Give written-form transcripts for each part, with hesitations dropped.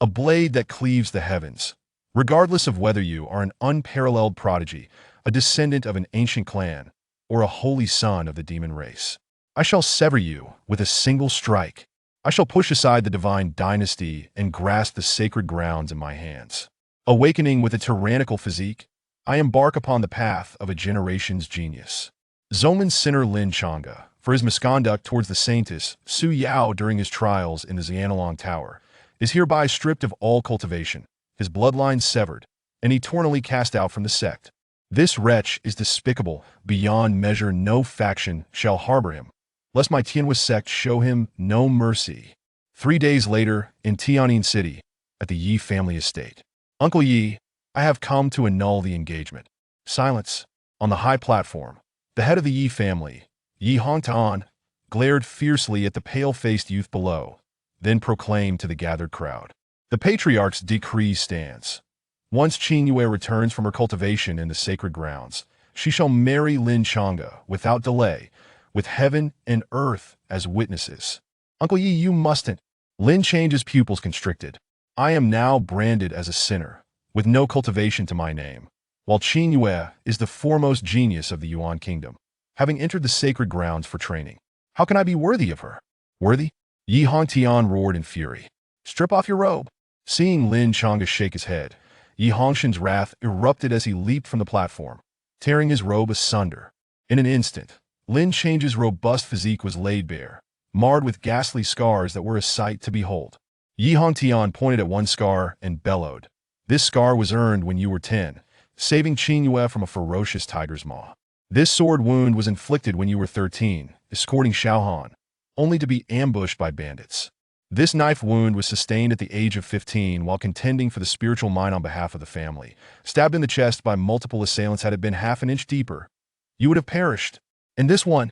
a blade that cleaves the heavens. Regardless of whether you are an unparalleled prodigy, a descendant of an ancient clan, or a holy son of the demon race, I shall sever you with a single strike. I shall push aside the divine dynasty and grasp the sacred grounds in my hands. Awakening with a tyrannical physique, I embark upon the path of a generation's genius. Zoman's sinner Lin Changa, for his misconduct towards the saintess Su Yao during his trials in the Xianlong Tower, is hereby stripped of all cultivation, his bloodline severed, and eternally cast out from the sect. This wretch is despicable beyond measure. No faction shall harbor him, lest my Tianhua sect show him no mercy. 3 days later, in Tianjin City, at the Yi family estate. Uncle Yi, I have come to annul the engagement. Silence. On the high platform, the head of the Yi family, Yi Hongtan, glared fiercely at the pale-faced youth below, then proclaimed to the gathered crowd. The patriarch's decree stands. Once Qing Yue returns from her cultivation in the sacred grounds, she shall marry Lin Changa without delay, with heaven and earth as witnesses. Uncle Yi, you mustn't. Lin Change's pupils constricted. I am now branded as a sinner, with no cultivation to my name, while Qing Yue is the foremost genius of the Yuan kingdom, having entered the sacred grounds for training. How can I be worthy of her? Worthy? Yi Hongtian roared in fury. Strip off your robe. Seeing Lin Changa shake his head, Yi Hongshan's wrath erupted as he leaped from the platform, tearing his robe asunder. In an instant, Lin Change's robust physique was laid bare, marred with ghastly scars that were a sight to behold. Yi Hongtian pointed at one scar and bellowed. This scar was earned when you were 10, saving Qing Yue from a ferocious tiger's maw. This sword wound was inflicted when you were 13, escorting Xiaohan, only to be ambushed by bandits. This knife wound was sustained at the age of 15 while contending for the spiritual mine on behalf of the family. Stabbed in the chest by multiple assailants, had it been half an inch deeper, you would have perished. And this one,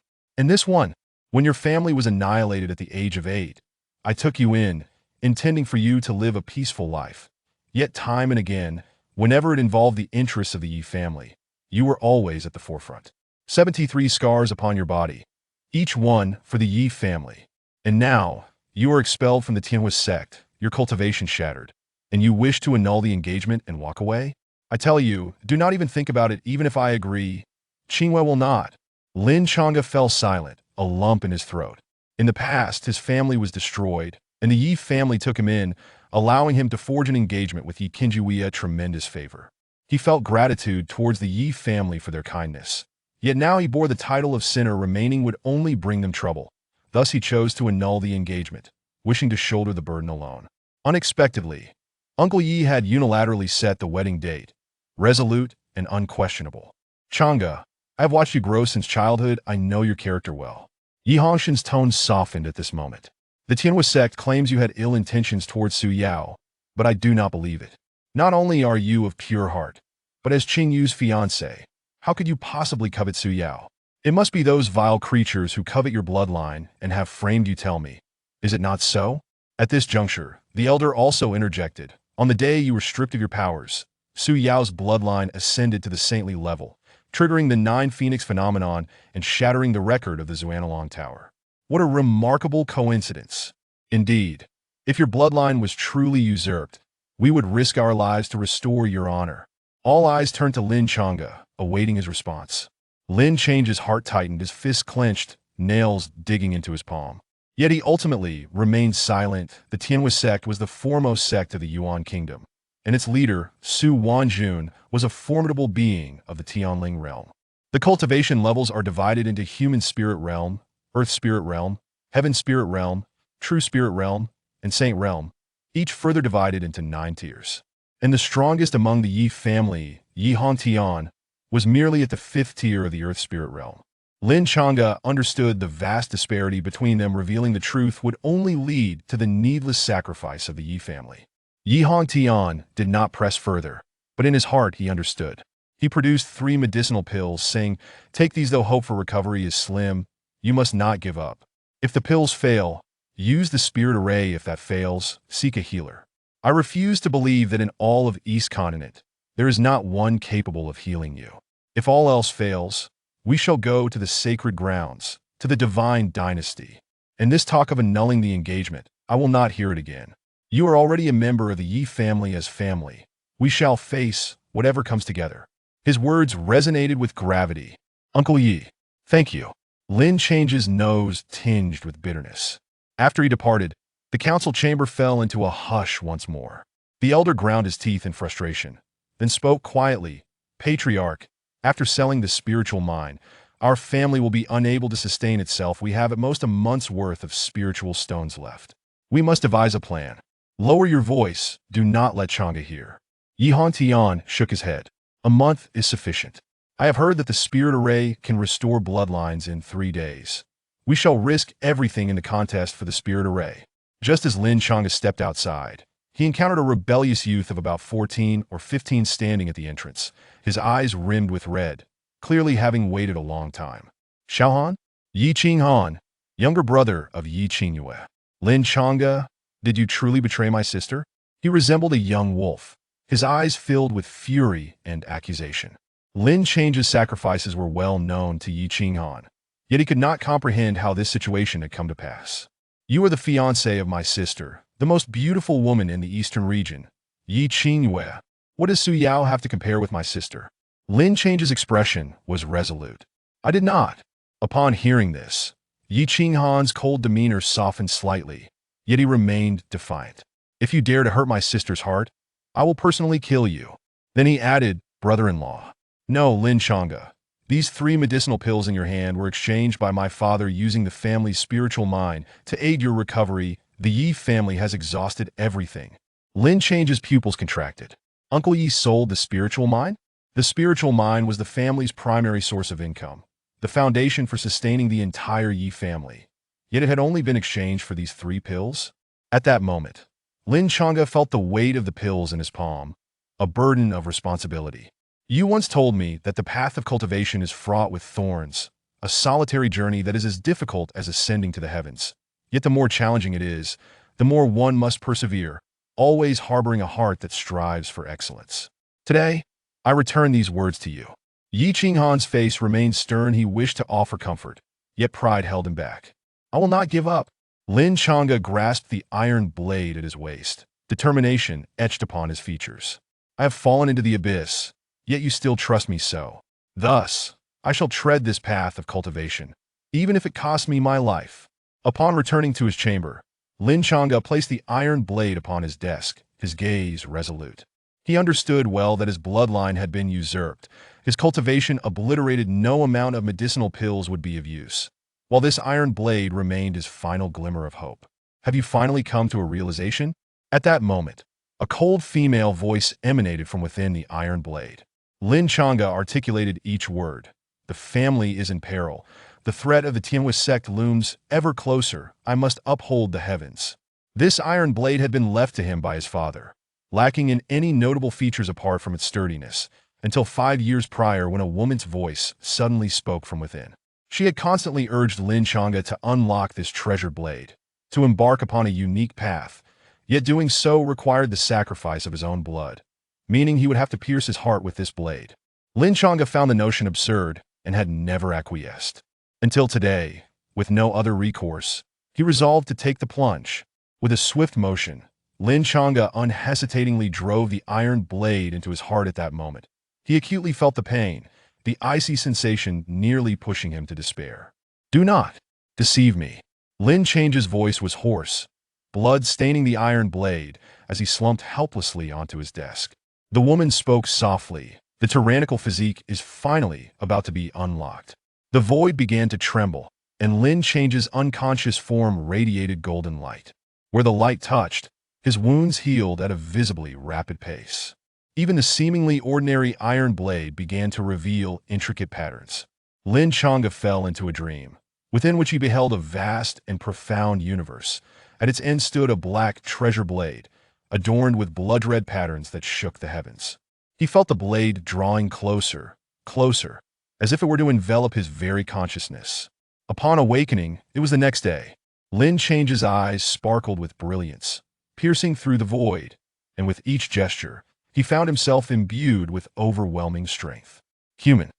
when your family was annihilated at the age of 8, I took you in, intending for you to live a peaceful life. Yet time and again, whenever it involved the interests of the Yi family, you were always at the forefront. 73 scars upon your body, each one for the Yi family. And now, you are expelled from the Tianhua sect, your cultivation shattered, and you wish to annul the engagement and walk away? I tell you, do not even think about it. Even if I agree, Qingyue will not. Lin Changa fell silent, a lump in his throat. In the past, his family was destroyed, and the Yi family took him in, allowing him to forge an engagement with Yi Qingjiwei a tremendous favor. He felt gratitude towards the Yi family for their kindness. Yet now he bore the title of sinner. Remaining would only bring them trouble. Thus he chose to annul the engagement, wishing to shoulder the burden alone. Unexpectedly, Uncle Yi had unilaterally set the wedding date, resolute and unquestionable. Changa, I have watched you grow since childhood. I know your character well. Yi Hongshan's tone softened at this moment. The Tianhua sect claims you had ill intentions towards Su Yao, but I do not believe it. Not only are you of pure heart, but as Qing Yu's fiancé, how could you possibly covet Su Yao? It must be those vile creatures who covet your bloodline and have framed you. Tell me, is it not so? At this juncture, the elder also interjected. On the day you were stripped of your powers, Su Yao's bloodline ascended to the saintly level, triggering the 9 Phoenix phenomenon and shattering the record of the Xianlong Tower. What a remarkable coincidence. Indeed, if your bloodline was truly usurped, we would risk our lives to restore your honor. All eyes turned to Lin Changa, awaiting his response. Lin Change's heart tightened, his fist clenched, nails digging into his palm. Yet he ultimately remained silent. The Tianhua sect was the foremost sect of the Yuan kingdom, and its leader, Su Wanjun, was a formidable being of the Tianling realm. The cultivation levels are divided into human spirit realm, earth spirit realm, heaven spirit realm, true spirit realm, and saint realm, each further divided into 9 tiers. And the strongest among the Yi family, Yi Hongtian, was merely at the 5th tier of the earth spirit realm. Lin Changa understood the vast disparity between them. Revealing the truth would only lead to the needless sacrifice of the Yi family. Yi Hongtian did not press further, but in his heart he understood. He produced 3 medicinal pills, saying, "Take these, though hope for recovery is slim. You must not give up. If the pills fail, use the spirit array. If that fails, seek a healer. I refuse to believe that in all of East Continent, there is not one capable of healing you. If all else fails, we shall go to the sacred grounds, to the divine dynasty. And this talk of annulling the engagement, I will not hear it again. You are already a member of the Yi family as family. We shall face whatever comes together. His words resonated with gravity. Uncle Yi, thank you. Lin Change's nose tinged with bitterness. After he departed, the council chamber fell into a hush once more. The elder ground his teeth in frustration, then spoke quietly. Patriarch, after selling the spiritual mine, our family will be unable to sustain itself. We have at most a month's worth of spiritual stones left. We must devise a plan. Lower your voice. Do not let Chang'e hear. Yi Tian shook his head. A month is sufficient. I have heard that the spirit array can restore bloodlines in 3 days. We shall risk everything in the contest for the spirit array. Just as Lin Chang'e stepped outside, he encountered a rebellious youth of about 14 or 15 standing at the entrance, his eyes rimmed with red, clearly having waited a long time. Xiaohan? Yi Qinghan, younger brother of Yi Qingyue. Lin Chang'e, did you truly betray my sister? He resembled a young wolf, his eyes filled with fury and accusation. Lin Change's sacrifices were well known to Yi Qinghan, yet he could not comprehend how this situation had come to pass. You are the fiancé of my sister, the most beautiful woman in the eastern region. Yi Qingyue, what does Su Yao have to compare with my sister? Lin Change's expression was resolute. I did not. Upon hearing this, Yi Qinghan's cold demeanor softened slightly, yet he remained defiant. If you dare to hurt my sister's heart, I will personally kill you. Then he added, brother-in-law. No, Lin Chang'e. These 3 medicinal pills in your hand were exchanged by my father using the family's spiritual mine to aid your recovery. The Yi family has exhausted everything. Lin Change's pupils contracted. Uncle Yi sold the spiritual mine? The spiritual mine was the family's primary source of income, the foundation for sustaining the entire Yi family. Yet it had only been exchanged for these 3 pills? At that moment, Lin Chang'e felt the weight of the pills in his palm, a burden of responsibility. You once told me that the path of cultivation is fraught with thorns, a solitary journey that is as difficult as ascending to the heavens. Yet the more challenging it is, the more one must persevere, always harboring a heart that strives for excellence. Today, I return these words to you. Yi Qinghan's face remained stern. He wished to offer comfort, yet pride held him back. I will not give up. Lin Chang'e grasped the iron blade at his waist, determination etched upon his features. I have fallen into the abyss, yet you still trust me so. Thus, I shall tread this path of cultivation, even if it costs me my life. Upon returning to his chamber, Lin Chang'e placed the iron blade upon his desk, his gaze resolute. He understood well that his bloodline had been usurped. His cultivation obliterated. No amount of medicinal pills would be of use, while this iron blade remained his final glimmer of hope. Have you finally come to a realization? At that moment, a cold female voice emanated from within the iron blade. Lin Chang'e articulated each word. The family is in peril. The threat of the Tianhui sect looms ever closer. I must uphold the heavens. This iron blade had been left to him by his father, lacking in any notable features apart from its sturdiness, until 5 years prior when a woman's voice suddenly spoke from within. She had constantly urged Lin Chang'e to unlock this treasured blade, to embark upon a unique path, yet doing so required the sacrifice of his own blood, meaning he would have to pierce his heart with this blade. Lin Chang'e found the notion absurd and had never acquiesced. Until today, with no other recourse, he resolved to take the plunge. With a swift motion, Lin Chang'e unhesitatingly drove the iron blade into his heart at that moment. He acutely felt the pain, the icy sensation nearly pushing him to despair. Do not deceive me. Lin Change's voice was hoarse, blood staining the iron blade as he slumped helplessly onto his desk. The woman spoke softly. The tyrannical physique is finally about to be unlocked. The void began to tremble, and Lin Change's unconscious form radiated golden light. Where the light touched, his wounds healed at a visibly rapid pace. Even the seemingly ordinary iron blade began to reveal intricate patterns. Lin Chang'e fell into a dream, within which he beheld a vast and profound universe. At its end stood a black treasure blade, adorned with blood-red patterns that shook the heavens. He felt the blade drawing closer, closer, as if it were to envelop his very consciousness. Upon awakening, it was the next day. Lin Change's eyes sparkled with brilliance, piercing through the void, and with each gesture, he found himself imbued with overwhelming strength. Human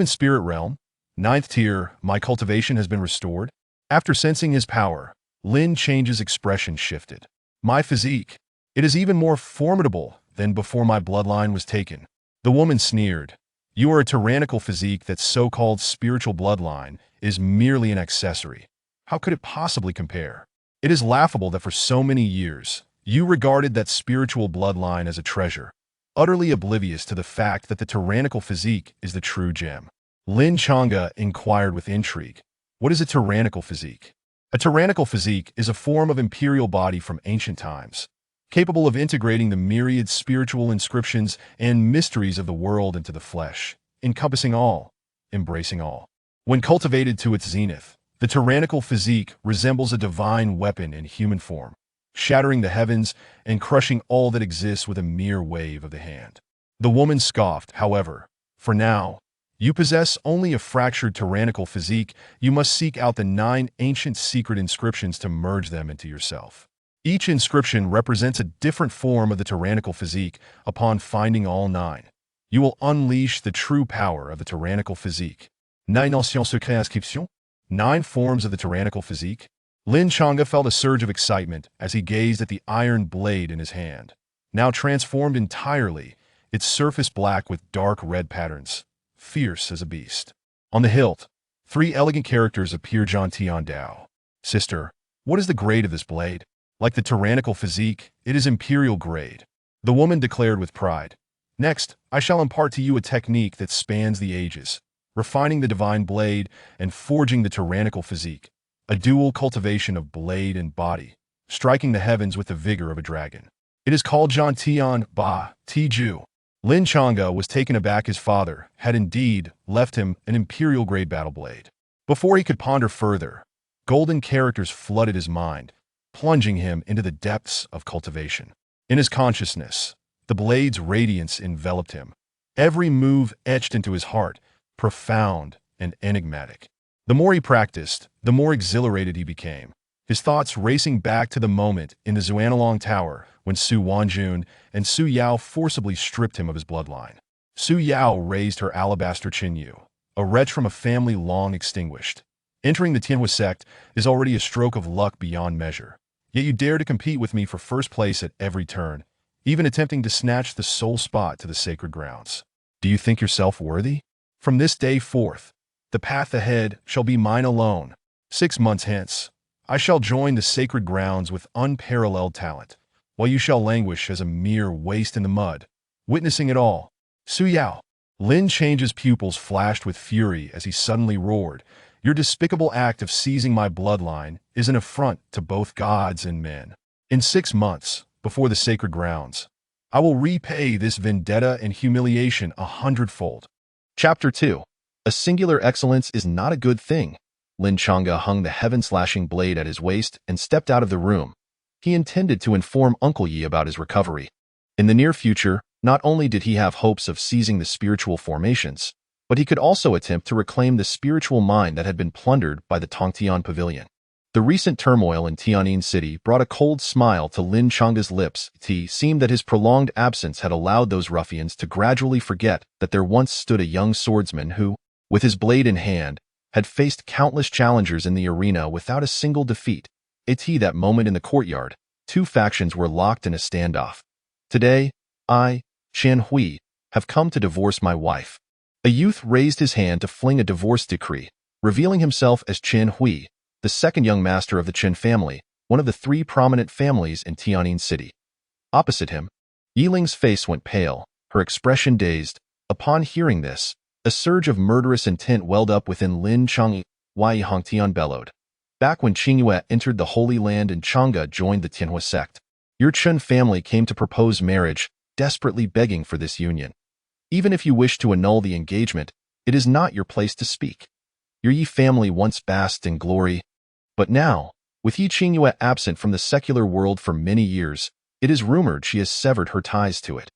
spirit realm, 9th tier, my cultivation has been restored. After sensing his power, Lin Change's expression shifted. My physique. It is even more formidable than before my bloodline was taken. The woman sneered. You are a tyrannical physique that so-called spiritual bloodline is merely an accessory. How could it possibly compare? It is laughable that for so many years, you regarded that spiritual bloodline as a treasure, utterly oblivious to the fact that the tyrannical physique is the true gem. Lin Chang'e inquired with intrigue. What is a tyrannical physique? A tyrannical physique is a form of imperial body from ancient times, capable of integrating the myriad spiritual inscriptions and mysteries of the world into the flesh, encompassing all, embracing all. When cultivated to its zenith, the tyrannical physique resembles a divine weapon in human form, shattering the heavens and crushing all that exists with a mere wave of the hand. The woman scoffed, however. For now, you possess only a fractured tyrannical physique. You must seek out the 9 ancient secret inscriptions to merge them into yourself. Each inscription represents a different form of the tyrannical physique. Upon finding all 9, you will unleash the true power of the tyrannical physique. 9 anciens secrets inscriptions? 9 forms of the tyrannical physique? Lin Chang'e felt a surge of excitement as he gazed at the iron blade in his hand, now transformed entirely, its surface black with dark red patterns, fierce as a beast. On the hilt, 3 elegant characters appear. Zhantian Dao. Sister, what is the grade of this blade? Like the tyrannical physique, it is imperial grade. The woman declared with pride. Next, I shall impart to you a technique that spans the ages, refining the divine blade and forging the tyrannical physique. A dual cultivation of blade and body, striking the heavens with the vigor of a dragon. It is called Zhantian Ba Tiju. Lin Chang'e was taken aback. His father had indeed left him an imperial-grade battle blade. Before he could ponder further, golden characters flooded his mind, plunging him into the depths of cultivation. In his consciousness, the blade's radiance enveloped him, every move etched into his heart, profound and enigmatic. The more he practiced, the more exhilarated he became, his thoughts racing back to the moment in the Xuanlong Tower when Su Wanjun and Su Yao forcibly stripped him of his bloodline. Su Yao raised her alabaster Qinyu, a wretch from a family long extinguished. Entering the Tianhua sect is already a stroke of luck beyond measure. Yet you dare to compete with me for first place at every turn, even attempting to snatch the sole spot to the sacred grounds. Do you think yourself worthy? From this day forth, the path ahead shall be mine alone. 6 months hence, I shall join the sacred grounds with unparalleled talent, while you shall languish as a mere waste in the mud, witnessing it all. Su Yao. Lin Chang'e's pupils flashed with fury as he suddenly roared. Your despicable act of seizing my bloodline is an affront to both gods and men. In 6 months, before the sacred grounds, I will repay this vendetta and humiliation 100-fold. Chapter 2. A singular excellence is not a good thing. Lin Chang'e hung the heaven-slashing blade at his waist and stepped out of the room. He intended to inform Uncle Yi about his recovery. In the near future, not only did he have hopes of seizing the spiritual formations, but he could also attempt to reclaim the spiritual mind that had been plundered by the Tongtian Pavilion. The recent turmoil in Tianjin City brought a cold smile to Lin Chang'e's lips. It seemed that his prolonged absence had allowed those ruffians to gradually forget that there once stood a young swordsman who, with his blade in hand, had faced countless challengers in the arena without a single defeat. At that moment in the courtyard, 2 factions were locked in a standoff. Today, I, Chen Hui, have come to divorce my wife. A youth raised his hand to fling a divorce decree, revealing himself as Chen Hui, the second young master of the Chen family, one of the 3 prominent families in Tianjin City. Opposite him, Yiling's face went pale, her expression dazed. Upon hearing this, a surge of murderous intent welled up within Lin Chang'e. Wai Hongtian bellowed. Back when Qingyue entered the Holy Land and Chang'e joined the Tianhua sect, your Chen family came to propose marriage, desperately begging for this union. Even if you wish to annul the engagement, it is not your place to speak. Your Yi family once basked in glory, but now, with Yi Qingyue absent from the secular world for many years, it is rumored she has severed her ties to it.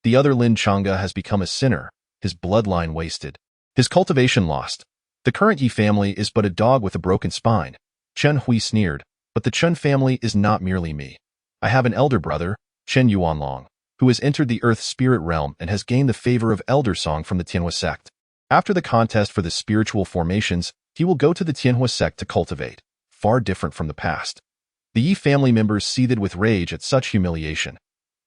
The other Lin Chang'e has become a sinner, his bloodline wasted, his cultivation lost. The current Yi family is but a dog with a broken spine. Chen Hui sneered, but the Chen family is not merely me. I have an elder brother, Chen Yuanlong, who has entered the earth spirit realm and has gained the favor of elder song from the Tianhua sect. After the contest for the spiritual formations, he will go to the Tianhua sect to cultivate, far different from the past. The Yi family members seethed with rage at such humiliation.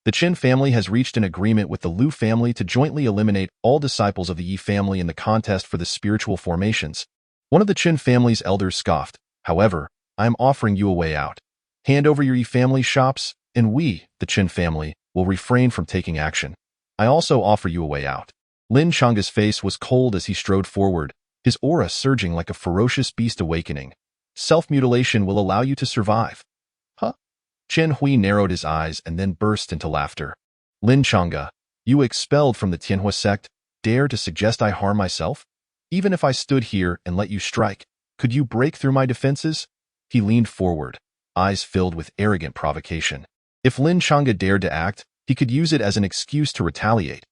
The Qin family has reached an agreement with the Lu family to jointly eliminate all disciples of the Yi family in the contest for the spiritual formations. One of the Qin family's elders scoffed. However, I am offering you a way out. Hand over your Yi family shops, and we, the Qin family, will refrain from taking action. I also offer you a way out. Lin Changa's face was cold as he strode forward, his aura surging like a ferocious beast awakening. Self-mutilation will allow you to survive. Huh? Chen Hui narrowed his eyes and then burst into laughter. Lin Changa, you expelled from the Tianhua sect, dare to suggest I harm myself? Even if I stood here and let you strike, could you break through my defenses? He leaned forward, eyes filled with arrogant provocation. If Lin Changa dared to act, he could use it as an excuse to retaliate.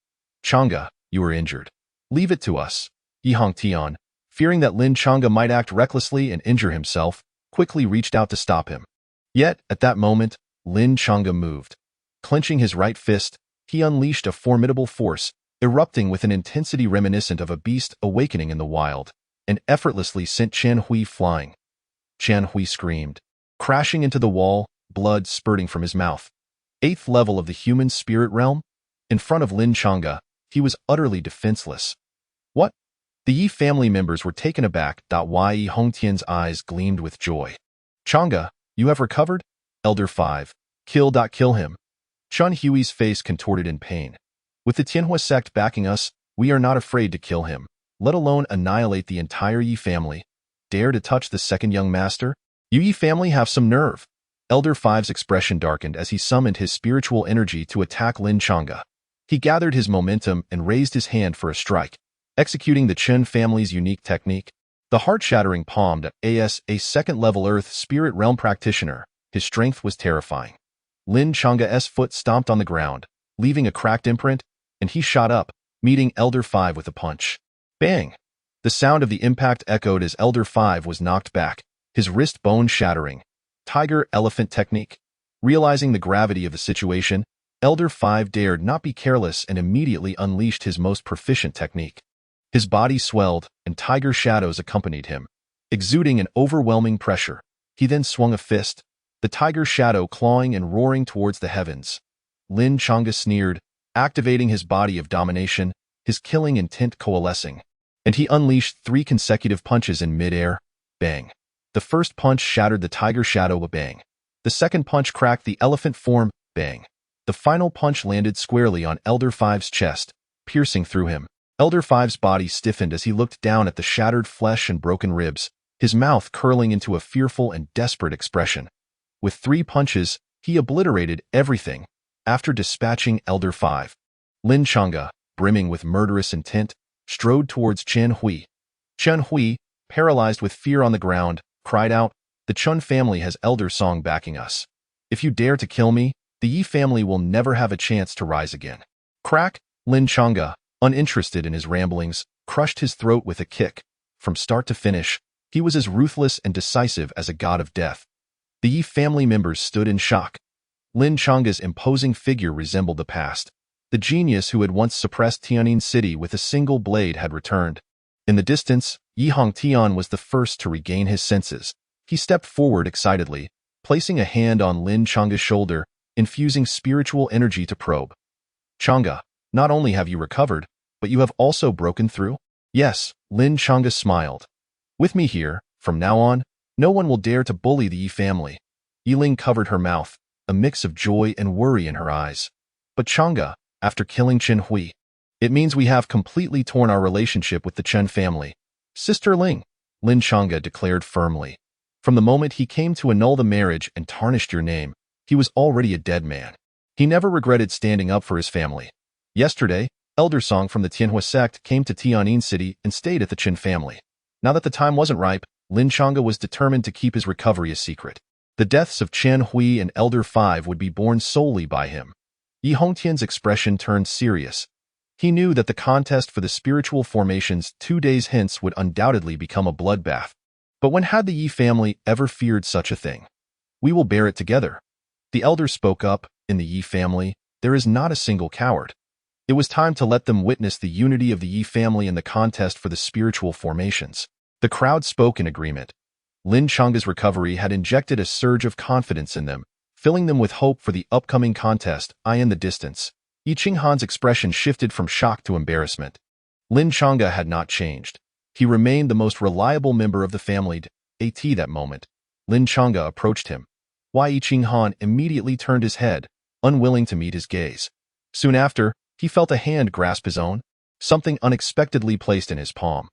Changa, you are injured. Leave it to us. Yi Hongtian, fearing that Lin Changa might act recklessly and injure himself, quickly reached out to stop him. Yet, at that moment, Lin Changa moved. Clenching his right fist, he unleashed a formidable force, erupting with an intensity reminiscent of a beast awakening in the wild, and effortlessly sent Chen Hui flying. Chen Hui screamed, crashing into the wall, blood spurting from his mouth. 8th level of the human spirit realm? In front of Lin Changa, he was utterly defenseless. What? The Yi family members were taken aback. Yi Hongtian's eyes gleamed with joy. Changa, you have recovered? Elder 5. Kill him. Chun Hui's face contorted in pain. With the Tianhua sect backing us, we are not afraid to kill him, let alone annihilate the entire Yi family. Dare to touch the second young master? You Yi family have some nerve. Elder 5's expression darkened as he summoned his spiritual energy to attack Lin Changa. He gathered his momentum and raised his hand for a strike, executing the Chen family's unique technique. The heart-shattering palm as a second-level Earth Spirit Realm practitioner, his strength was terrifying. Lin Changa's foot stomped on the ground, leaving a cracked imprint, and he shot up, meeting Elder 5 with a punch. Bang! The sound of the impact echoed as Elder 5 was knocked back, his wrist bone shattering. Tiger Elephant technique. Realizing the gravity of the situation, Elder 5 dared not be careless and immediately unleashed his most proficient technique. His body swelled, and tiger shadows accompanied him, exuding an overwhelming pressure. He then swung a fist, the tiger shadow clawing and roaring towards the heavens. Lin Changa sneered, activating his body of domination, his killing intent coalescing, and he unleashed 3 consecutive punches in mid-air. Bang! The first punch shattered the tiger shadow. Bang! The second punch cracked the elephant form. Bang! The final punch landed squarely on Elder 5's chest, piercing through him. Elder 5's body stiffened as he looked down at the shattered flesh and broken ribs, his mouth curling into a fearful and desperate expression. With 3 punches, he obliterated everything. After dispatching Elder 5, Lin Changa, brimming with murderous intent, strode towards Chen Hui. Chen Hui, paralyzed with fear on the ground, cried out, "The Chun family has Elder Song backing us. If you dare to kill me, the Yi family will never have a chance to rise again." Crack! Lin Changa, uninterested in his ramblings, crushed his throat with a kick. From start to finish, he was as ruthless and decisive as a god of death. The Yi family members stood in shock. Lin Changa's imposing figure resembled the past. The genius who had once suppressed Tianjin City with a single blade had returned. In the distance, Yi Hongtian was the first to regain his senses. He stepped forward excitedly, placing a hand on Lin Changa's shoulder, infusing spiritual energy to probe. "Changa, not only have you recovered, but you have also broken through?" "Yes," Lin Changa smiled. "With me here, from now on, no one will dare to bully the Yi family." Yiling covered her mouth, a mix of joy and worry in her eyes. "But Changa, after killing Chen Hui, it means we have completely torn our relationship with the Chen family." "Sister Ling," Lin Changa declared firmly. "From the moment he came to annul the marriage and tarnished your name, he was already a dead man. He never regretted standing up for his family. Yesterday, Elder Song from the Tianhua sect came to Tianjin City and stayed at the Chen family. Now that the time wasn't ripe, Lin Changa was determined to keep his recovery a secret. The deaths of Chen Hui and Elder 5 would be borne solely by him." Yi Hongtian's expression turned serious. He knew that the contest for the spiritual formations 2 days hence would undoubtedly become a bloodbath. But when had the Yi family ever feared such a thing? "We will bear it together." The elder spoke up. "In the Yi family, there is not a single coward." It was time to let them witness the unity of the Yi family in the contest for the spiritual formations. The crowd spoke in agreement. Lin Chang's recovery had injected a surge of confidence in them, filling them with hope for the upcoming contest. In the distance, Yi Qinghan's expression shifted from shock to embarrassment. Lin Chang'a had not changed. He remained the most reliable member of the family. At that moment, Lin Chang'a approached him. Yi Qinghan immediately turned his head, unwilling to meet his gaze. Soon after, he felt a hand grasp his own, something unexpectedly placed in his palm.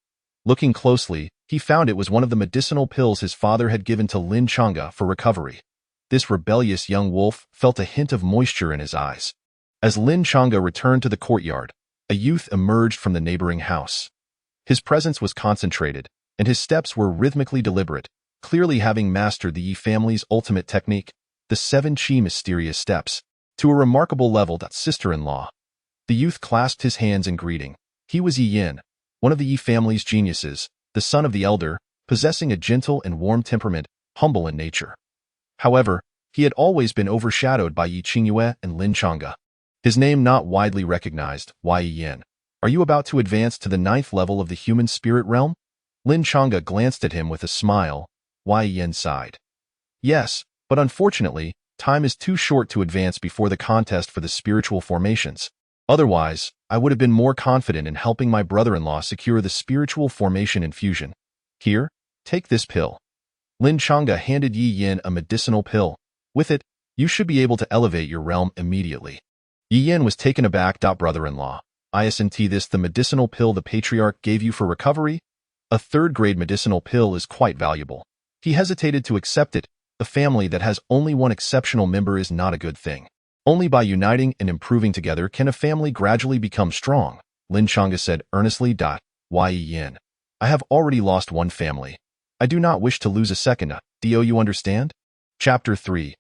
Looking closely, he found it was one of the medicinal pills his father had given to Lin Chang'a for recovery. This rebellious young wolf felt a hint of moisture in his eyes. As Lin Chang'a returned to the courtyard, a youth emerged from the neighboring house. His presence was concentrated, and his steps were rhythmically deliberate, clearly having mastered the Yi family's ultimate technique, the 7 Qi mysterious steps, to a remarkable level. Sister-in-law. The youth clasped his hands in greeting. He was Yi Yin, one of the Yi family's geniuses, the son of the elder, possessing a gentle and warm temperament, humble in nature. However, he had always been overshadowed by Yi Qingyue and Lin Chang'a. His name not widely recognized. Yi Yin, are you about to advance to the 9th level of the human spirit realm? Lin Chang'a glanced at him with a smile. Yi Yin sighed. Yes, but unfortunately, time is too short to advance before the contest for the spiritual formations. Otherwise, I would have been more confident in helping my brother-in-law secure the spiritual formation infusion. Here, take this pill. Lin Chang'a handed Yi Yin a medicinal pill. With it, you should be able to elevate your realm immediately. Yi Yin was taken aback. Brother-in-law, isn't this the medicinal pill the patriarch gave you for recovery? A 3rd-grade medicinal pill is quite valuable. He hesitated to accept it. A family that has only one exceptional member is not a good thing. Only by uniting and improving together can a family gradually become strong, Lin Chang'a said earnestly. Yi Yin, I have already lost one family. I do not wish to lose a second. Do you understand? Chapter 3.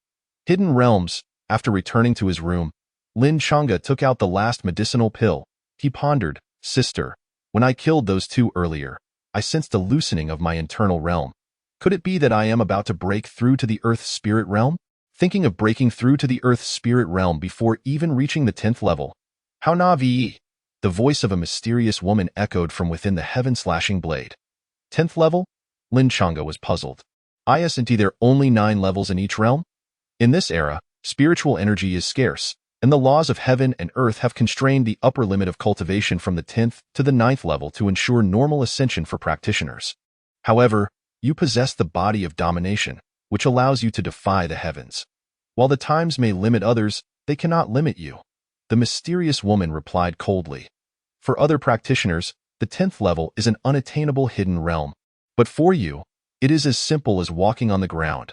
Hidden Realms. After returning to his room, Lin Chang'a took out the last medicinal pill. He pondered, Sister, when I killed those 2 earlier, I sensed a loosening of my internal realm. Could it be that I am about to break through to the Earth spirit realm? Thinking of breaking through to the Earth spirit realm before even reaching the 10th level. How Navi? The voice of a mysterious woman echoed from within the heaven-slashing blade. 10th level? Lin Chang'a was puzzled. Isn't there only 9 levels in each realm? In this era, spiritual energy is scarce, and the laws of heaven and earth have constrained the upper limit of cultivation from the 10th to the 9th level to ensure normal ascension for practitioners. However, you possess the body of domination, which allows you to defy the heavens. While the times may limit others, they cannot limit you. The mysterious woman replied coldly. For other practitioners, the 10th level is an unattainable hidden realm. But for you, it is as simple as walking on the ground.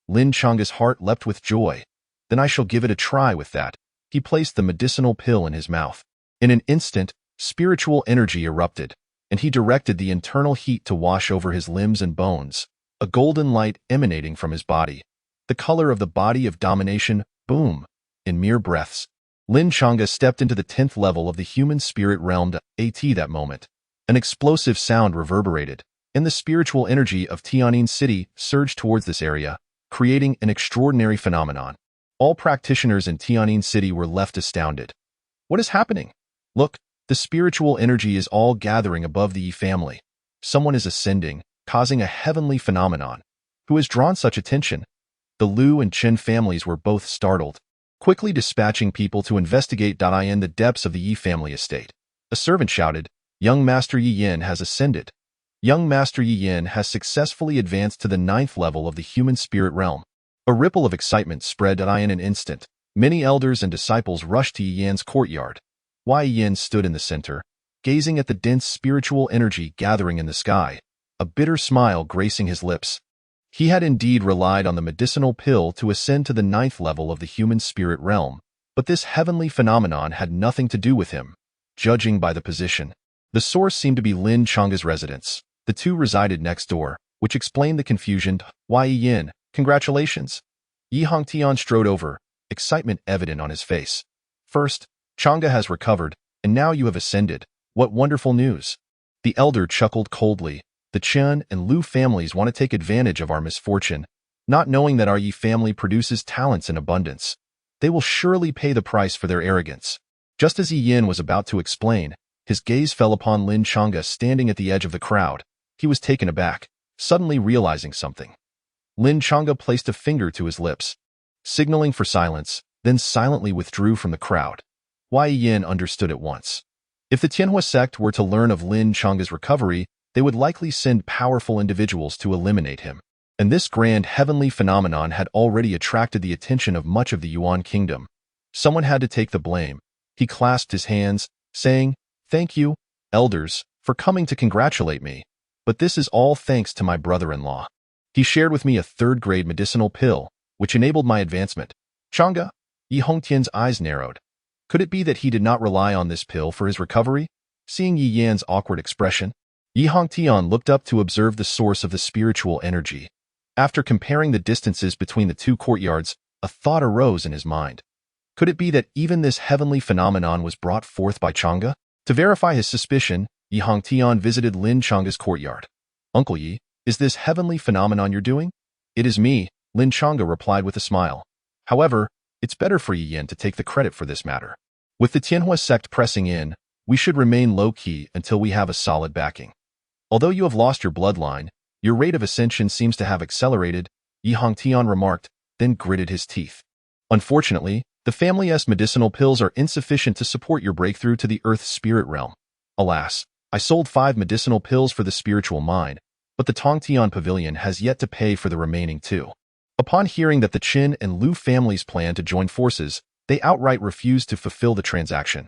Lin Chang'a's heart leapt with joy. Then I shall give it a try with that. He placed the medicinal pill in his mouth. In an instant, spiritual energy erupted, and he directed the internal heat to wash over his limbs and bones, a golden light emanating from his body. The color of the body of domination, boom, in mere breaths. Lin Chang'a stepped into the 10th level of the human spirit realm. At that moment, an explosive sound reverberated, and the spiritual energy of Tianjin City surged towards this area, creating an extraordinary phenomenon. All practitioners in Tianjin City were left astounded. What is happening? Look, the spiritual energy is all gathering above the Yi family. Someone is ascending, causing a heavenly phenomenon. Who has drawn such attention? The Liu and Chen families were both startled, quickly dispatching people to investigate. In the depths of the Yi family estate, a servant shouted, Young Master Yi Yin has ascended. Young Master Yi Yin has successfully advanced to the 9th level of the human spirit realm. A ripple of excitement spread in an instant. Many elders and disciples rushed to Yi Yin's courtyard. Yi Yin stood in the center, gazing at the dense spiritual energy gathering in the sky, a bitter smile gracing his lips. He had indeed relied on the medicinal pill to ascend to the 9th level of the human spirit realm, but this heavenly phenomenon had nothing to do with him. Judging by the position, the source seemed to be Lin Chang'a's residence. The 2 resided next door, which explained the confusion. Yi Yin, congratulations. Yi Hongtian strode over, excitement evident on his face. First, Chang'a has recovered, and now you have ascended. What wonderful news. The elder chuckled coldly. The Chen and Liu families want to take advantage of our misfortune, not knowing that our Yi family produces talents in abundance. They will surely pay the price for their arrogance. Just as Yi Yin was about to explain, his gaze fell upon Lin Chang'a standing at the edge of the crowd. He was taken aback. suddenly realizing something. Lin Chang'e placed a finger to his lips, signaling for silence, then silently withdrew from the crowd. Wei Yin understood at once. If the Tianhua sect were to learn of Lin Chang'e's recovery, they would likely send powerful individuals to eliminate him. And this grand heavenly phenomenon had already attracted the attention of much of the Yuan kingdom. Someone had to take the blame. He clasped his hands, saying, "Thank you, elders, for coming to congratulate me. But this is all thanks to my brother-in-law. He shared with me a third-grade medicinal pill, which enabled my advancement." Chang'e, Yi Hongtian's eyes narrowed. Could it be that he did not rely on this pill for his recovery? Seeing Yi Yan's awkward expression, Yi Hongtian looked up to observe the source of the spiritual energy. After comparing the distances between the two courtyards, a thought arose in his mind. Could it be that even this heavenly phenomenon was brought forth by Chang'e? To verify his suspicion, Yi Hongtian visited Lin Chang'e's courtyard. "Uncle Yi, is this heavenly phenomenon you're doing?" "It is me," Lin Chang'e replied with a smile. "However, it's better for Yi Yan to take the credit for this matter. With the Tianhua sect pressing in, we should remain low-key until we have a solid backing. Although you have lost your bloodline, your rate of ascension seems to have accelerated," Yi Hongtian remarked, then gritted his teeth. "Unfortunately, the family's medicinal pills are insufficient to support your breakthrough to the Earth's spirit realm. Alas, I sold 5 medicinal pills for the spiritual mine, but the Tongtian Pavilion has yet to pay for the remaining 2. Upon hearing that the Qin and Lu families plan to join forces, they outright refused to fulfill the transaction."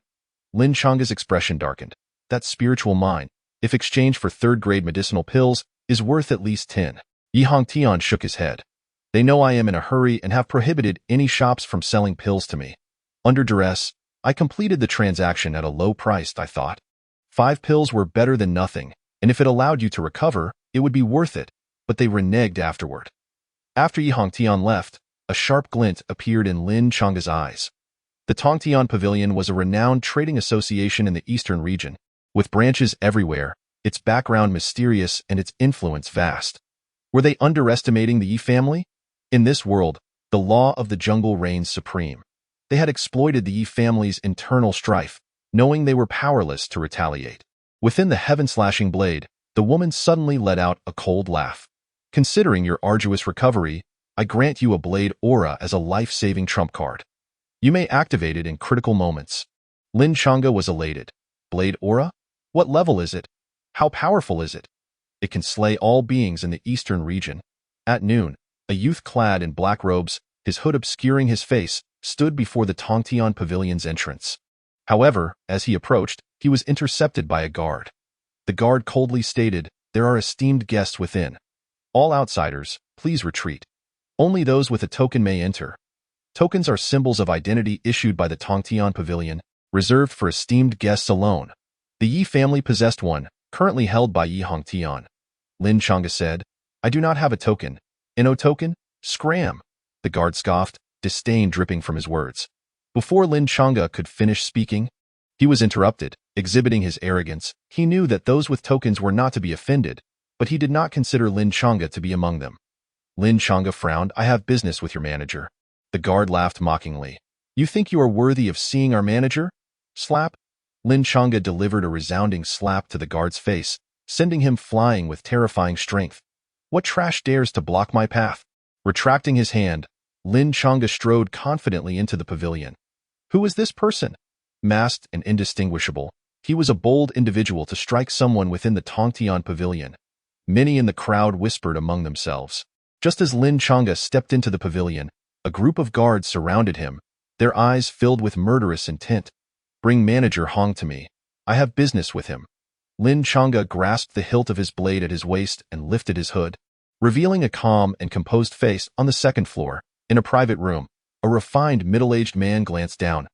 Lin Chang'e's expression darkened. "That spiritual mine, if exchanged for third-grade medicinal pills, is worth at least 10. Yi Hongtian shook his head. "They know I am in a hurry and have prohibited any shops from selling pills to me. Under duress, I completed the transaction at a low price, I thought. 5 pills were better than nothing, and if it allowed you to recover, it would be worth it, but they reneged afterward." After Yi Hongtian left, a sharp glint appeared in Lin Chang'e's eyes. The Tongtian Pavilion was a renowned trading association in the eastern region, with branches everywhere, its background mysterious and its influence vast. Were they underestimating the Yi family? In this world, the law of the jungle reigns supreme. They had exploited the Yi family's internal strife, knowing they were powerless to retaliate. Within the heaven-slashing blade, the woman suddenly let out a cold laugh. "Considering your arduous recovery, I grant you a blade aura as a life-saving trump card. You may activate it in critical moments." Lin Chang'e was elated. "Blade aura? What level is it? How powerful is it?" "It can slay all beings in the eastern region." At noon, a youth clad in black robes, his hood obscuring his face, stood before the Tongtian Pavilion's entrance. However, as he approached, he was intercepted by a guard. The guard coldly stated, "There are esteemed guests within. All outsiders, please retreat. Only those with a token may enter." Tokens are symbols of identity issued by the Tongtian Pavilion, reserved for esteemed guests alone. The Yi family possessed one, currently held by Yi Hongtian. Lin Chang'e said, "I do not have a token." "No token? Scram!" The guard scoffed, disdain dripping from his words. Before Lin Chang'e could finish speaking, he was interrupted. Exhibiting his arrogance, he knew that those with tokens were not to be offended, but he did not consider Lin Chang'e to be among them. Lin Chang'e frowned. "I have business with your manager." The guard laughed mockingly. "You think you are worthy of seeing our manager?" Slap! Lin Chang'e delivered a resounding slap to the guard's face, sending him flying with terrifying strength. "What trash dares to block my path?" Retracting his hand, Lin Chang'e strode confidently into the pavilion. Who is this person? Masked and indistinguishable, he was a bold individual to strike someone within the Tongtian Pavilion. Many in the crowd whispered among themselves. Just as Lin Chang'e stepped into the pavilion, a group of guards surrounded him, their eyes filled with murderous intent. "Bring Manager Hong to me. I have business with him." Lin Chang'e grasped the hilt of his blade at his waist and lifted his hood, revealing a calm and composed face. On the second floor, in a private room, a refined middle-aged man glanced down.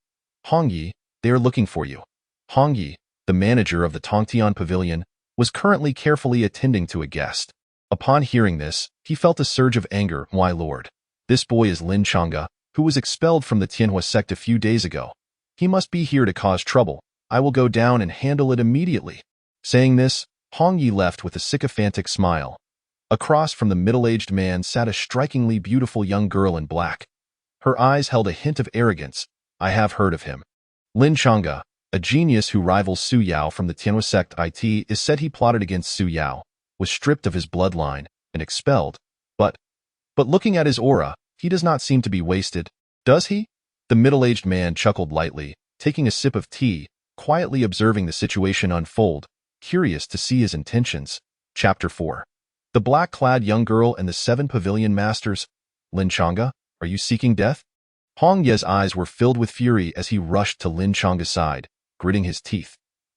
"Hong Yi, they are looking for you." Hong Yi, the manager of the Tongtian Pavilion, was currently carefully attending to a guest. Upon hearing this, he felt a surge of anger. "My lord, this boy is Lin Chang'e, who was expelled from the Tianhua sect a few days ago. He must be here to cause trouble. I will go down and handle it immediately." Saying this, Hong Yi left with a sycophantic smile. Across from the middle-aged man sat a strikingly beautiful young girl in black. Her eyes held a hint of arrogance. "I have heard of him. Lin Chang'e, a genius who rivals Su Yao from the Tianhua sect. It is said he plotted against Su Yao. was stripped of his bloodline and expelled. But looking at his aura, he does not seem to be wasted, does he? The middle-aged man chuckled lightly, taking a sip of tea, quietly observing the situation unfold, curious to see his intentions. Chapter 4. The black-clad young girl and the 7 pavilion masters. Lin Chang'e, are you seeking death? Hong Ye's eyes were filled with fury as he rushed to Lin Chang'e's side, gritting his teeth.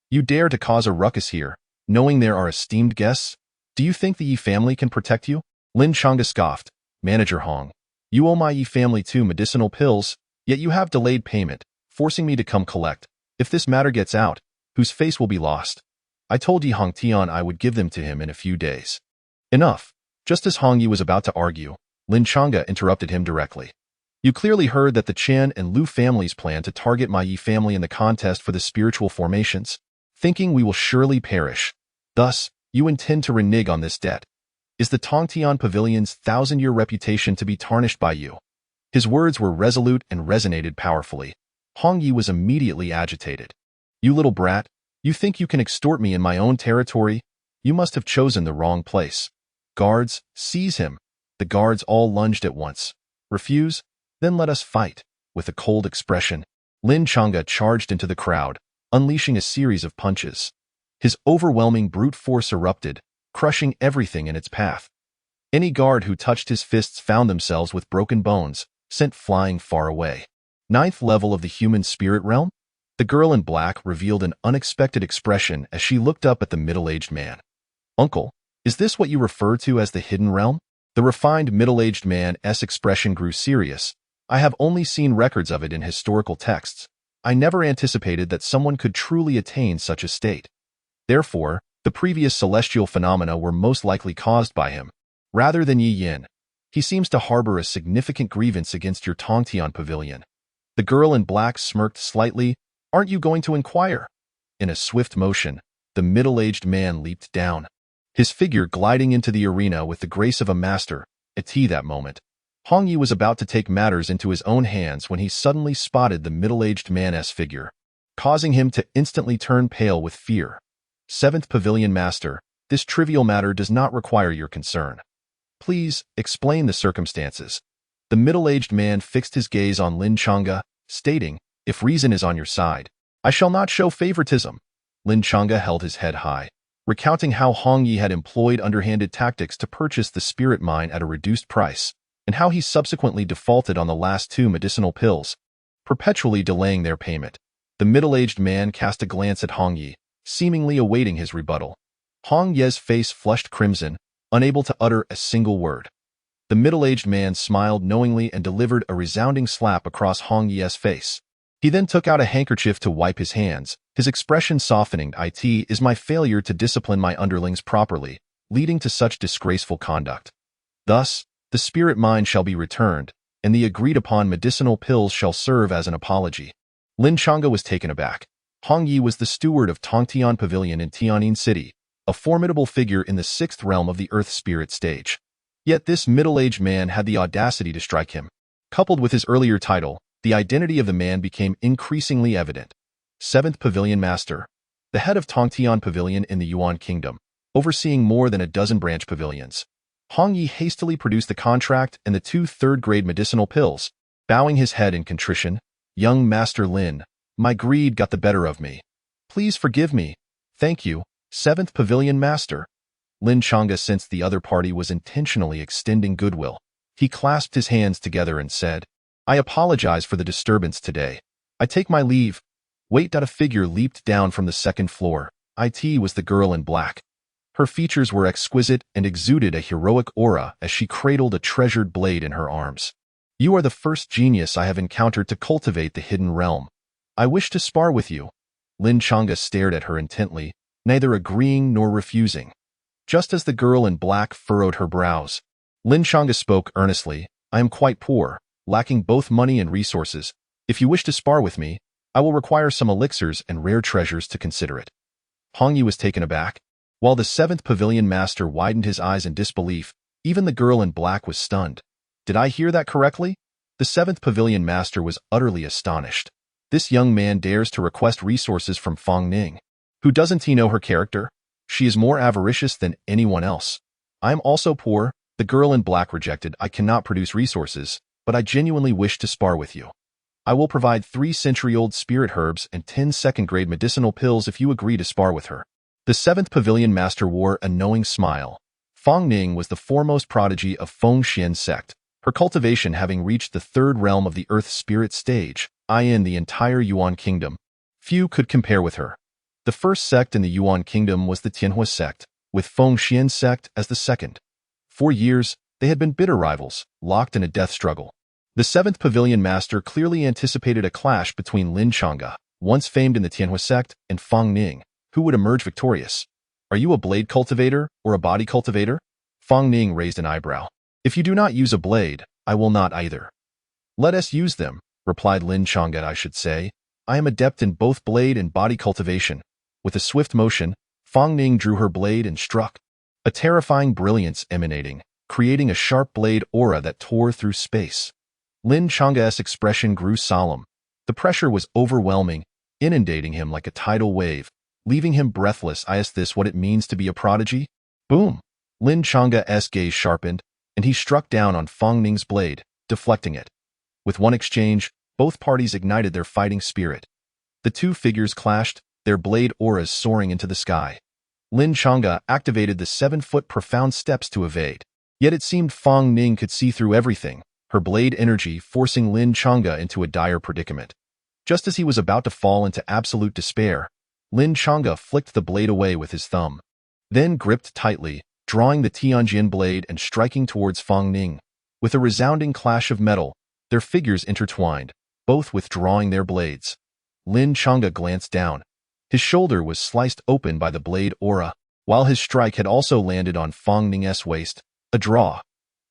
You dare to cause a ruckus here, knowing there are esteemed guests? Do you think the Yi family can protect you? Lin Chang'e scoffed. Manager Hong, you owe my Yi family 2 medicinal pills, yet you have delayed payment, forcing me to come collect. If this matter gets out, whose face will be lost? I told Yi Hongtian I would give them to him in a few days. Enough. Just as Hong Yi was about to argue, Lin Chang'e interrupted him directly. You clearly heard that the Chen and Lu families plan to target my Yi family in the contest for the spiritual formations, thinking we will surely perish. Thus, you intend to renege on this debt. Is the Tongtian Pavilion's 1,000-year reputation to be tarnished by you? His words were resolute and resonated powerfully. Hong Yi was immediately agitated. You little brat, you think you can extort me in my own territory? You must have chosen the wrong place. Guards, seize him. The guards all lunged at once. Refuse? Then let us fight. With a cold expression, Lin Chang'e charged into the crowd, unleashing a series of punches. His overwhelming brute force erupted, crushing everything in its path. Any guard who touched his fists found themselves with broken bones, sent flying far away. 9th level of the human spirit realm? The girl in black revealed an unexpected expression as she looked up at the middle-aged man. Uncle, is this what you refer to as the hidden realm? The refined middle-aged man's expression grew serious. I have only seen records of it in historical texts. I never anticipated that someone could truly attain such a state. Therefore, the previous celestial phenomena were most likely caused by him, rather than Yi Yin. He seems to harbor a significant grievance against your Tongtian Pavilion. The girl in black smirked slightly. Aren't you going to inquire? In a swift motion, the middle-aged man leaped down, his figure gliding into the arena with the grace of a master. At that moment, Hong Yi was about to take matters into his own hands when he suddenly spotted the middle-aged man's figure, causing him to instantly turn pale with fear. 7th Pavilion Master, this trivial matter does not require your concern. Please, explain the circumstances. The middle-aged man fixed his gaze on Lin Chang'e, stating, if reason is on your side, I shall not show favoritism. Lin Chang'e held his head high, recounting how Hong Yi had employed underhanded tactics to purchase the spirit mine at a reduced price, and how he subsequently defaulted on the last 2 medicinal pills, perpetually delaying their payment. The middle-aged man cast a glance at Hong Yi, seemingly awaiting his rebuttal. Hong Ye's face flushed crimson, unable to utter a single word. The middle-aged man smiled knowingly and delivered a resounding slap across Hong Ye's face. He then took out a handkerchief to wipe his hands, his expression softening. It is my failure to discipline my underlings properly, leading to such disgraceful conduct. Thus, the spirit mine shall be returned, and the agreed-upon medicinal pills shall serve as an apology. Lin Chang'e was taken aback. Hong Yi was the steward of Tongtian Pavilion in Tianyin City, a formidable figure in the 6th realm of the Earth Spirit stage. Yet this middle-aged man had the audacity to strike him. Coupled with his earlier title, the identity of the man became increasingly evident. 7th Pavilion Master, the head of Tongtian Pavilion in the Yuan Kingdom, overseeing more than a dozen branch pavilions. Hong Yi hastily produced the contract and the 2 third-grade medicinal pills, bowing his head in contrition. Young Master Lin, my greed got the better of me. Please forgive me. Thank you, 7th Pavilion Master. Lin Chang'e sensed the other party was intentionally extending goodwill. He clasped his hands together and said, I apologize for the disturbance today. I take my leave. Wait. A figure leaped down from the 2nd floor. It was the girl in black. Her features were exquisite and exuded a heroic aura as she cradled a treasured blade in her arms. You are the first genius I have encountered to cultivate the hidden realm. I wish to spar with you. Lin Chang'e stared at her intently, neither agreeing nor refusing. Just as the girl in black furrowed her brows, Lin Chang'e spoke earnestly. I am quite poor, lacking both money and resources. If you wish to spar with me, I will require some elixirs and rare treasures to consider it. Hong Yi was taken aback. While the 7th Pavilion Master widened his eyes in disbelief, even the girl in black was stunned. Did I hear that correctly? The 7th Pavilion Master was utterly astonished. This young man dares to request resources from Fong Ning. Who doesn't he know her character? She is more avaricious than anyone else. I am also poor, the girl in black rejected. I cannot produce resources, but I genuinely wish to spar with you. I will provide 3-century-old spirit herbs and 10 second-grade medicinal pills if you agree to spar with her. The 7th Pavilion Master wore a knowing smile. Fang Ning was the foremost prodigy of Feng Xian sect, her cultivation having reached the 3rd realm of the Earth Spirit stage, in the entire Yuan Kingdom. Few could compare with her. The first sect in the Yuan Kingdom was the Tianhua sect, with Feng Xian sect as the second. For years, they had been bitter rivals, locked in a death struggle. The 7th Pavilion Master clearly anticipated a clash between Lin Chang'e, once famed in the Tianhua sect, and Fang Ning, who would emerge victorious. Are you a blade cultivator or a body cultivator? Fang Ning raised an eyebrow. If you do not use a blade, I will not either. Let us use them, replied Lin Chang'e. I should say, I am adept in both blade and body cultivation. With a swift motion, Fang Ning drew her blade and struck. A terrifying brilliance emanating, creating a sharp blade aura that tore through space. Lin Chang'e's expression grew solemn. The pressure was overwhelming, inundating him like a tidal wave, leaving him breathless. Is this what it means to be a prodigy? Boom! Lin Chang'e's gaze sharpened, and he struck down on Fang Ning's blade, deflecting it. With one exchange, both parties ignited their fighting spirit. The two figures clashed, their blade auras soaring into the sky. Lin Chang'e activated the 7-foot profound steps to evade. Yet it seemed Fang Ning could see through everything, her blade energy forcing Lin Chang'e into a dire predicament. Just as he was about to fall into absolute despair, Lin Chang'e flicked the blade away with his thumb, then gripped tightly, drawing the Tianjin blade and striking towards Fang Ning. With a resounding clash of metal, their figures intertwined, both withdrawing their blades. Lin Chang'e glanced down. His shoulder was sliced open by the blade aura, while his strike had also landed on Fang Ning's waist. A draw.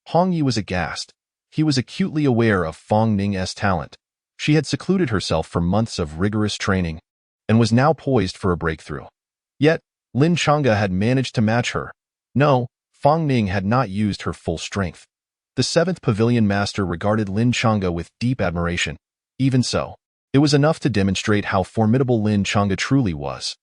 Hong Yi was aghast. He was acutely aware of Fang Ning's talent. She had secluded herself for months of rigorous training, and was now poised for a breakthrough. Yet, Lin Chang'e had managed to match her. No, Fang Ning had not used her full strength. The 7th Pavilion Master regarded Lin Chang'e with deep admiration. Even so, it was enough to demonstrate how formidable Lin Chang'e truly was.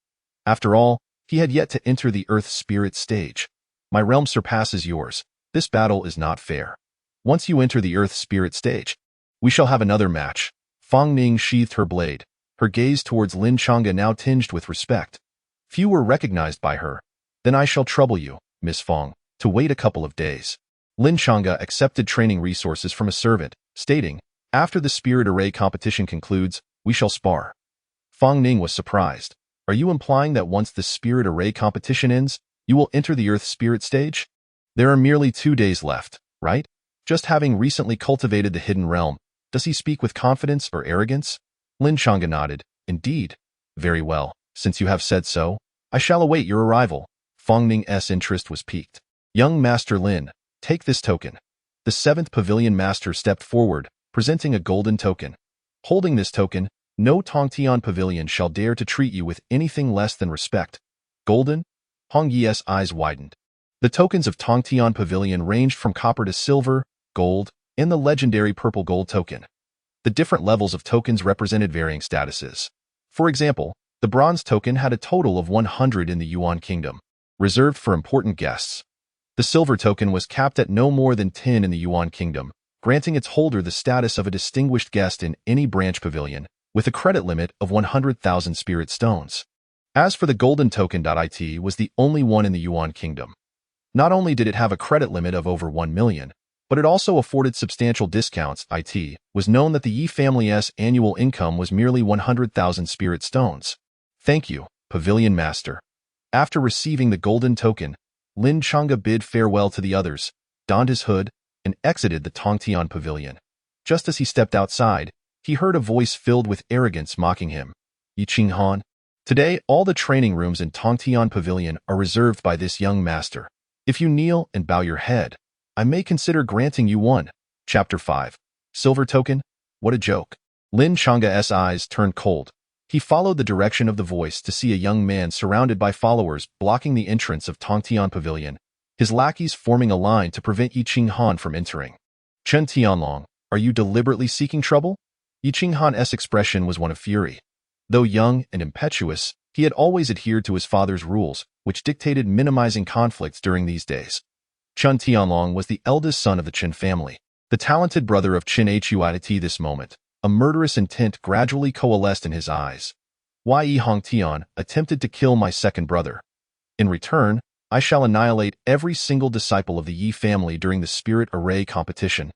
After all, he had yet to enter the Earth Spirit stage. My realm surpasses yours. This battle is not fair. Once you enter the Earth Spirit stage, we shall have another match. Fang Ning sheathed her blade, her gaze towards Lin Chang'e now tinged with respect. Few were recognized by her. Then I shall trouble you, Miss Fang, to wait a couple of days. Lin Chang'e accepted training resources from a servant, stating, after the spirit array competition concludes, we shall spar. Fang Ning was surprised. Are you implying that once the spirit array competition ends, you will enter the Earth Spirit stage? There are merely 2 days left, right? Just having recently cultivated the hidden realm, does he speak with confidence or arrogance? Lin Chang'e nodded. Indeed. Very well. Since you have said so, I shall await your arrival. Fang Ning's interest was piqued. Young Master Lin, take this token. The 7th Pavilion Master stepped forward, presenting a golden token. Holding this token, no Tongtian Pavilion shall dare to treat you with anything less than respect. Golden? Hong Yi's eyes widened. The tokens of Tongtian Pavilion ranged from copper to silver, gold, and the legendary purple gold token. The different levels of tokens represented varying statuses. For example, the bronze token had a total of 100 in the Yuan Kingdom, reserved for important guests. The silver token was capped at no more than 10 in the Yuan Kingdom, granting its holder the status of a distinguished guest in any branch pavilion, with a credit limit of 100,000 spirit stones. As for the golden token, it was the only one in the Yuan Kingdom. Not only did it have a credit limit of over 1 million, but it also afforded substantial discounts. It was known that the Yi family's annual income was merely 100,000 spirit stones. Thank you, Pavilion Master. After receiving the golden token, Lin Chang'e bid farewell to the others, donned his hood, and exited the Tongtian Pavilion. Just as he stepped outside, he heard a voice filled with arrogance mocking him. Yi Qinghan. Today, all the training rooms in Tongtian Pavilion are reserved by this young master. If you kneel and bow your head, I may consider granting you one. Chapter 5. Silver Token? What a joke. Lin Chang'e's eyes turned cold. He followed the direction of the voice to see a young man surrounded by followers blocking the entrance of Tongtian Pavilion, his lackeys forming a line to prevent Yi Qinghan from entering. Chen Tianlong, are you deliberately seeking trouble? Yi Qinghan's expression was one of fury. Though young and impetuous, He had always adhered to his father's rules, which dictated minimizing conflicts during these days. Chun Tianlong was the eldest son of the Qin family, the talented brother of Qin Huat. This moment, a murderous intent gradually coalesced in his eyes. Yi Hongtian attempted to kill my second brother. In return, I shall annihilate every single disciple of the Yi family during the spirit array competition.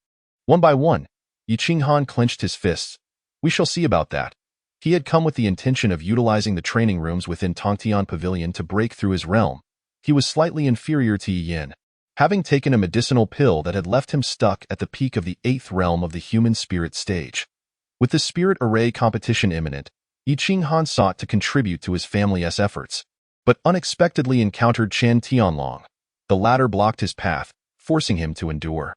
One by one, Yi Qinghan clenched his fists. We shall see about that. He had come with the intention of utilizing the training rooms within Tongtian Pavilion to break through his realm. He was slightly inferior to Yi Yin, having taken a medicinal pill that had left him stuck at the peak of the 8th realm of the human spirit stage. With the spirit array competition imminent, Yi Qinghan sought to contribute to his family's efforts, but unexpectedly encountered Chen Tianlong. The latter blocked his path, forcing him to endure.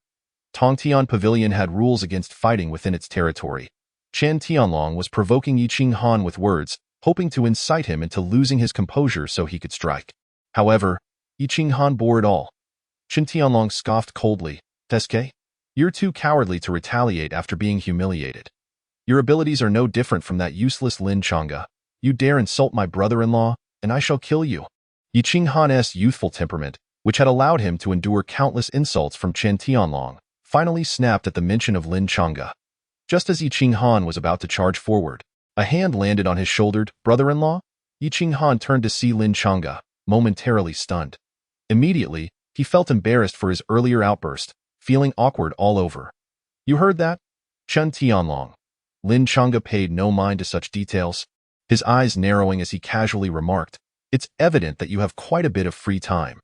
Tongtian Pavilion had rules against fighting within its territory. Chen Tianlong was provoking Yi Qinghan with words, hoping to incite him into losing his composure so he could strike. However, Yi Qinghan bore it all. Chen Tianlong scoffed coldly. "Teske? You're too cowardly to retaliate after being humiliated. Your abilities are no different from that useless Lin Chang'e. You dare insult my brother-in-law, and I shall kill you." Yi Qinghan's youthful temperament, which had allowed him to endure countless insults from Chen Tianlong, finally snapped at the mention of Lin Chang'e. Just as Yi Qinghan was about to charge forward, a hand landed on his shoulder. "Brother-in-law?" Yi Qinghan turned to see Lin Chang'e, momentarily stunned. Immediately, he felt embarrassed for his earlier outburst, feeling awkward all over. "You heard that? Chen Tianlong." Lin Chang'e paid no mind to such details, his eyes narrowing as he casually remarked, "It's evident that you have quite a bit of free time.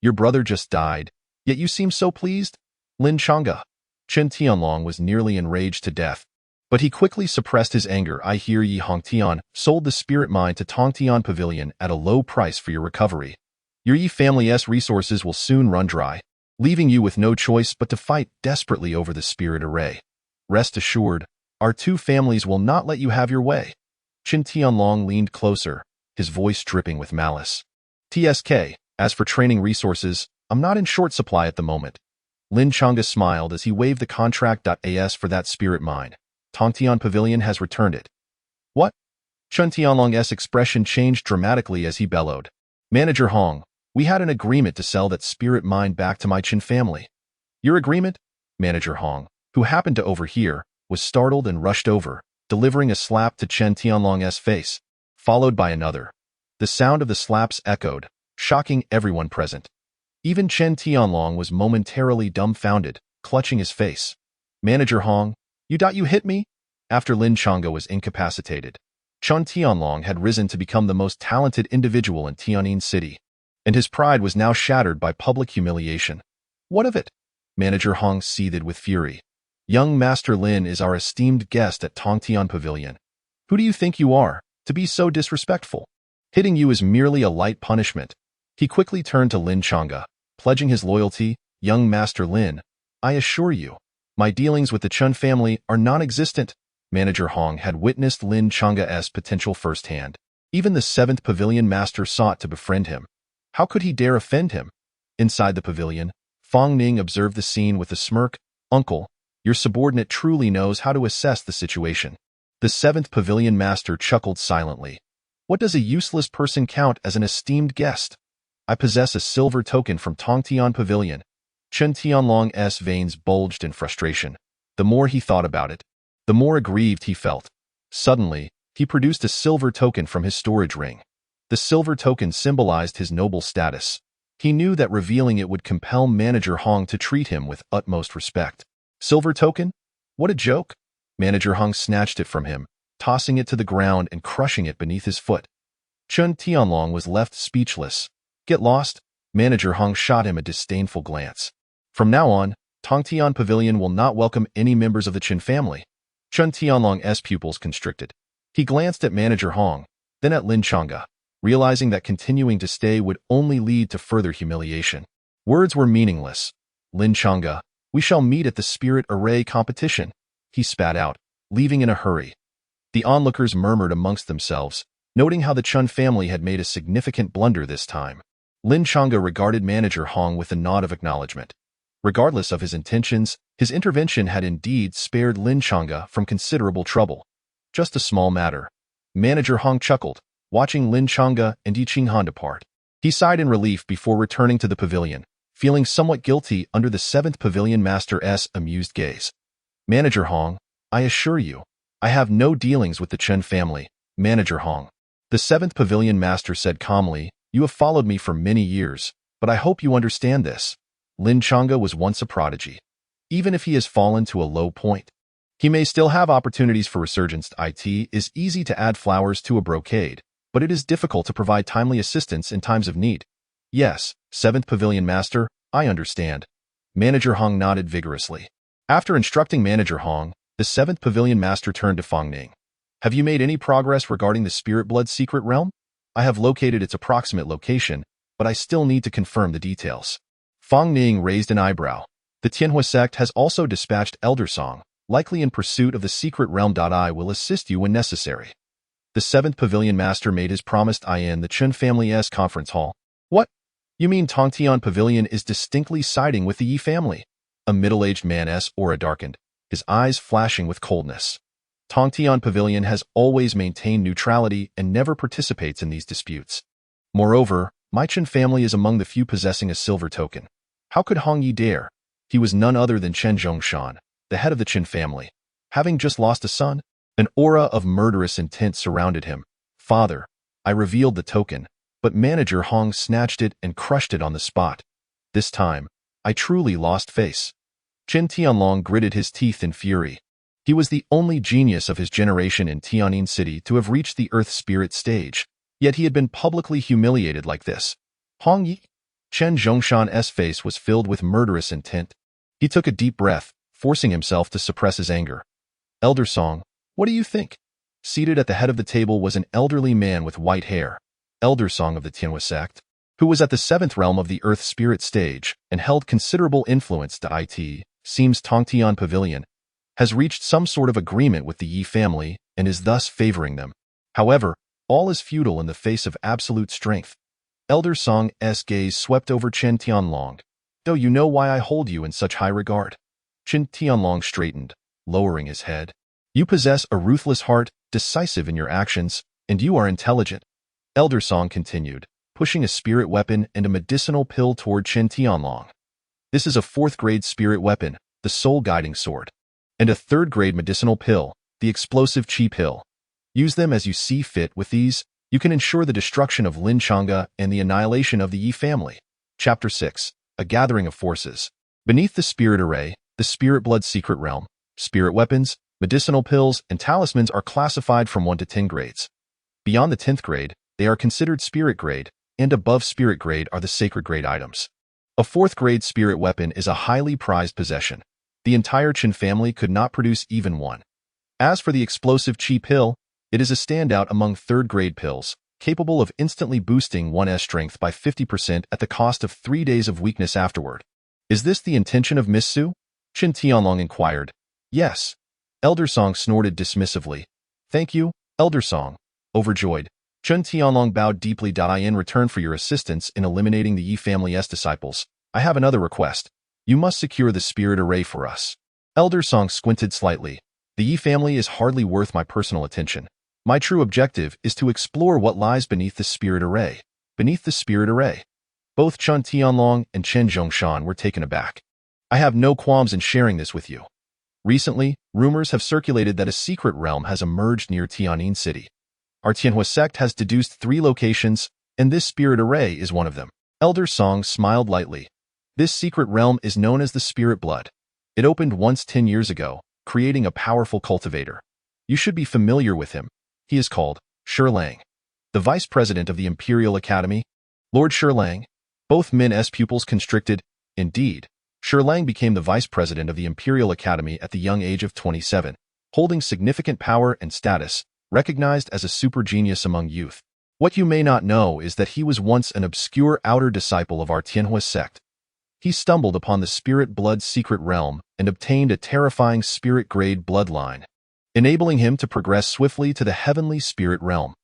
Your brother just died, yet you seem so pleased." Lin Chang'e. Chen Tianlong was nearly enraged to death, but he quickly suppressed his anger. "I hear Yi Hongtian sold the spirit mine to Tongtian Pavilion at a low price for your recovery. Your Yi family's resources will soon run dry, leaving you with no choice but to fight desperately over the spirit array. Rest assured, our two families will not let you have your way." Chen Tianlong leaned closer, his voice dripping with malice. "TSK, as for training resources, I'm not in short supply at the moment." Lin Chang'e smiled as he waved the contract.as for that spirit mine. "Tongtian Pavilion has returned it." "What?" Chen Tianlong's expression changed dramatically as he bellowed. "Manager Hong, we had an agreement to sell that spirit mine back to my Qin family." "Your agreement?" Manager Hong, who happened to overhear, was startled and rushed over, delivering a slap to Chen Tianlong's face, followed by another. The sound of the slaps echoed, shocking everyone present. Even Chen Tianlong was momentarily dumbfounded, clutching his face. "Manager Hong, you hit me?" After Lin Chang'e was incapacitated, Chen Tianlong had risen to become the most talented individual in Tianjin City, and his pride was now shattered by public humiliation. "What of it?" Manager Hong seethed with fury. "Young Master Lin is our esteemed guest at Tongtian Pavilion. Who do you think you are, to be so disrespectful? Hitting you is merely a light punishment." He quickly turned to Lin Chang'e, pledging his loyalty. "Young Master Lin, I assure you, my dealings with the Chun family are non-existent." Manager Hong had witnessed Lin Chang'e's potential firsthand. Even the 7th Pavilion Master sought to befriend him. How could he dare offend him? Inside the pavilion, Fong Ning observed the scene with a smirk. "Uncle, your subordinate truly knows how to assess the situation." The 7th Pavilion Master chuckled silently. "What does a useless person count as an esteemed guest? I possess a silver token from Tongtian Pavilion." Chen Tianlong's veins bulged in frustration. The more he thought about it, the more aggrieved he felt. Suddenly, he produced a silver token from his storage ring. The silver token symbolized his noble status. He knew that revealing it would compel Manager Hong to treat him with utmost respect. "Silver token? What a joke!" Manager Hong snatched it from him, tossing it to the ground and crushing it beneath his foot. Chen Tianlong was left speechless. "Get lost?" Manager Hong shot him a disdainful glance. "From now on, Tongtian Pavilion will not welcome any members of the Qin family." Chen Tianlong's pupils constricted. He glanced at Manager Hong, then at Lin Chang'e, realizing that continuing to stay would only lead to further humiliation. Words were meaningless. "Lin Chang'e, we shall meet at the spirit array competition," he spat out, leaving in a hurry. The onlookers murmured amongst themselves, noting how the Chun family had made a significant blunder this time. Lin Chang'e regarded Manager Hong with a nod of acknowledgement. Regardless of his intentions, his intervention had indeed spared Lin Chang'e from considerable trouble. "Just a small matter." Manager Hong chuckled. watching Lin Chang'e and Yi Qinghan depart. He sighed in relief before returning to the pavilion, feeling somewhat guilty under the 7th Pavilion Master's amused gaze. Manager Hong, I assure you, I have no dealings with the Chen family, Manager Hong. The 7th Pavilion Master said calmly, you have followed me for many years, but I hope you understand this. Lin Chang'e was once a prodigy. Even if he has fallen to a low point, he may still have opportunities for resurgence. It is easy to add flowers to a brocade, but it is difficult to provide timely assistance in times of need. Yes, 7th Pavilion Master, I understand. Manager Hong nodded vigorously. After instructing Manager Hong, the 7th Pavilion Master turned to Fang Ning. Have you made any progress regarding the Spirit Blood secret realm? I have located its approximate location, but I still need to confirm the details. Fang Ning raised an eyebrow. The Tianhua sect has also dispatched Elder Song, likely in pursuit of the secret realm. I will assist you when necessary. The 7th Pavilion Master made his promise in the Chen family's conference hall. What? You mean Tongtian Pavilion is distinctly siding with the Yi family? A middle-aged man's aura darkened, his eyes flashing with coldness. Tongtian Pavilion has always maintained neutrality and never participates in these disputes. Moreover, my Chen family is among the few possessing a silver token. How could Hong Yi dare? He was none other than Chen Zhongshan, the head of the Chen family. Having just lost a son, an aura of murderous intent surrounded him. Father, I revealed the token, but Manager Hong snatched it and crushed it on the spot. This time, I truly lost face. Chen Tianlong gritted his teeth in fury. He was the only genius of his generation in Tianjin City to have reached the Earth Spirit stage, yet he had been publicly humiliated like this. Hong Yi? Chen Zhongshan's face was filled with murderous intent. He took a deep breath, forcing himself to suppress his anger. Elder Song, what do you think? Seated at the head of the table was an elderly man with white hair, Elder Song of the Tianhua sect, who was at the 7th realm of the Earth Spirit stage and held considerable influence. Seems Tongtian Pavilion has reached some sort of agreement with the Yi family and is thus favoring them. However, all is futile in the face of absolute strength. Elder Song's gaze swept over Chen Tianlong. Do you know why I hold you in such high regard? Chen Tianlong straightened, lowering his head. You possess a ruthless heart, decisive in your actions, and you are intelligent. Elder Song continued, pushing a spirit weapon and a medicinal pill toward Chen Tianlong. This is a 4th-grade spirit weapon, the soul guiding sword, and a 3rd-grade medicinal pill, the explosive chi pill. Use them as you see fit. With these, you can ensure the destruction of Lin Chang'e and the annihilation of the Yi family. Chapter 6. A Gathering of Forces. Beneath the Spirit Array, the Spirit Blood Secret Realm, spirit weapons, medicinal pills, and talismans are classified from 1 to 10 grades. Beyond the 10th grade, they are considered spirit grade, and above spirit grade are the sacred grade items. A 4th-grade spirit weapon is a highly prized possession. The entire Chen family could not produce even one. As for the explosive chi pill, it is a standout among 3rd-grade pills, capable of instantly boosting one's strength by 50% at the cost of 3 days of weakness afterward. Is this the intention of Miss Su? Chen Tianlong inquired. Yes. Elder Song snorted dismissively. Thank you, Elder Song. Overjoyed, Chen Tianlong bowed deeply. In return for your assistance in eliminating the Yi family's disciples, I have another request. You must secure the spirit array for us. Elder Song squinted slightly. The Yi family is hardly worth my personal attention. My true objective is to explore what lies beneath the spirit array. Beneath the spirit array. Both Chen Tianlong and Chen Zhongshan were taken aback. I have no qualms in sharing this with you. Recently, rumors have circulated that a secret realm has emerged near Tianjin City. Our Tianhua sect has deduced 3 locations, and this spirit array is one of them. Elder Song smiled lightly. This secret realm is known as the Spirit Blood. It opened once 10 years ago, creating a powerful cultivator. You should be familiar with him. He is called Lang, the vice president of the Imperial Academy. Lord Lang. Both men's pupils constricted. Indeed, Lang became the vice president of the Imperial Academy at the young age of 27, holding significant power and status, recognized as a super genius among youth. What you may not know is that he was once an obscure outer disciple of our Tianhua sect. He stumbled upon the Spirit Blood secret realm and obtained a terrifying spirit-grade bloodline, enabling him to progress swiftly to the heavenly spirit realm.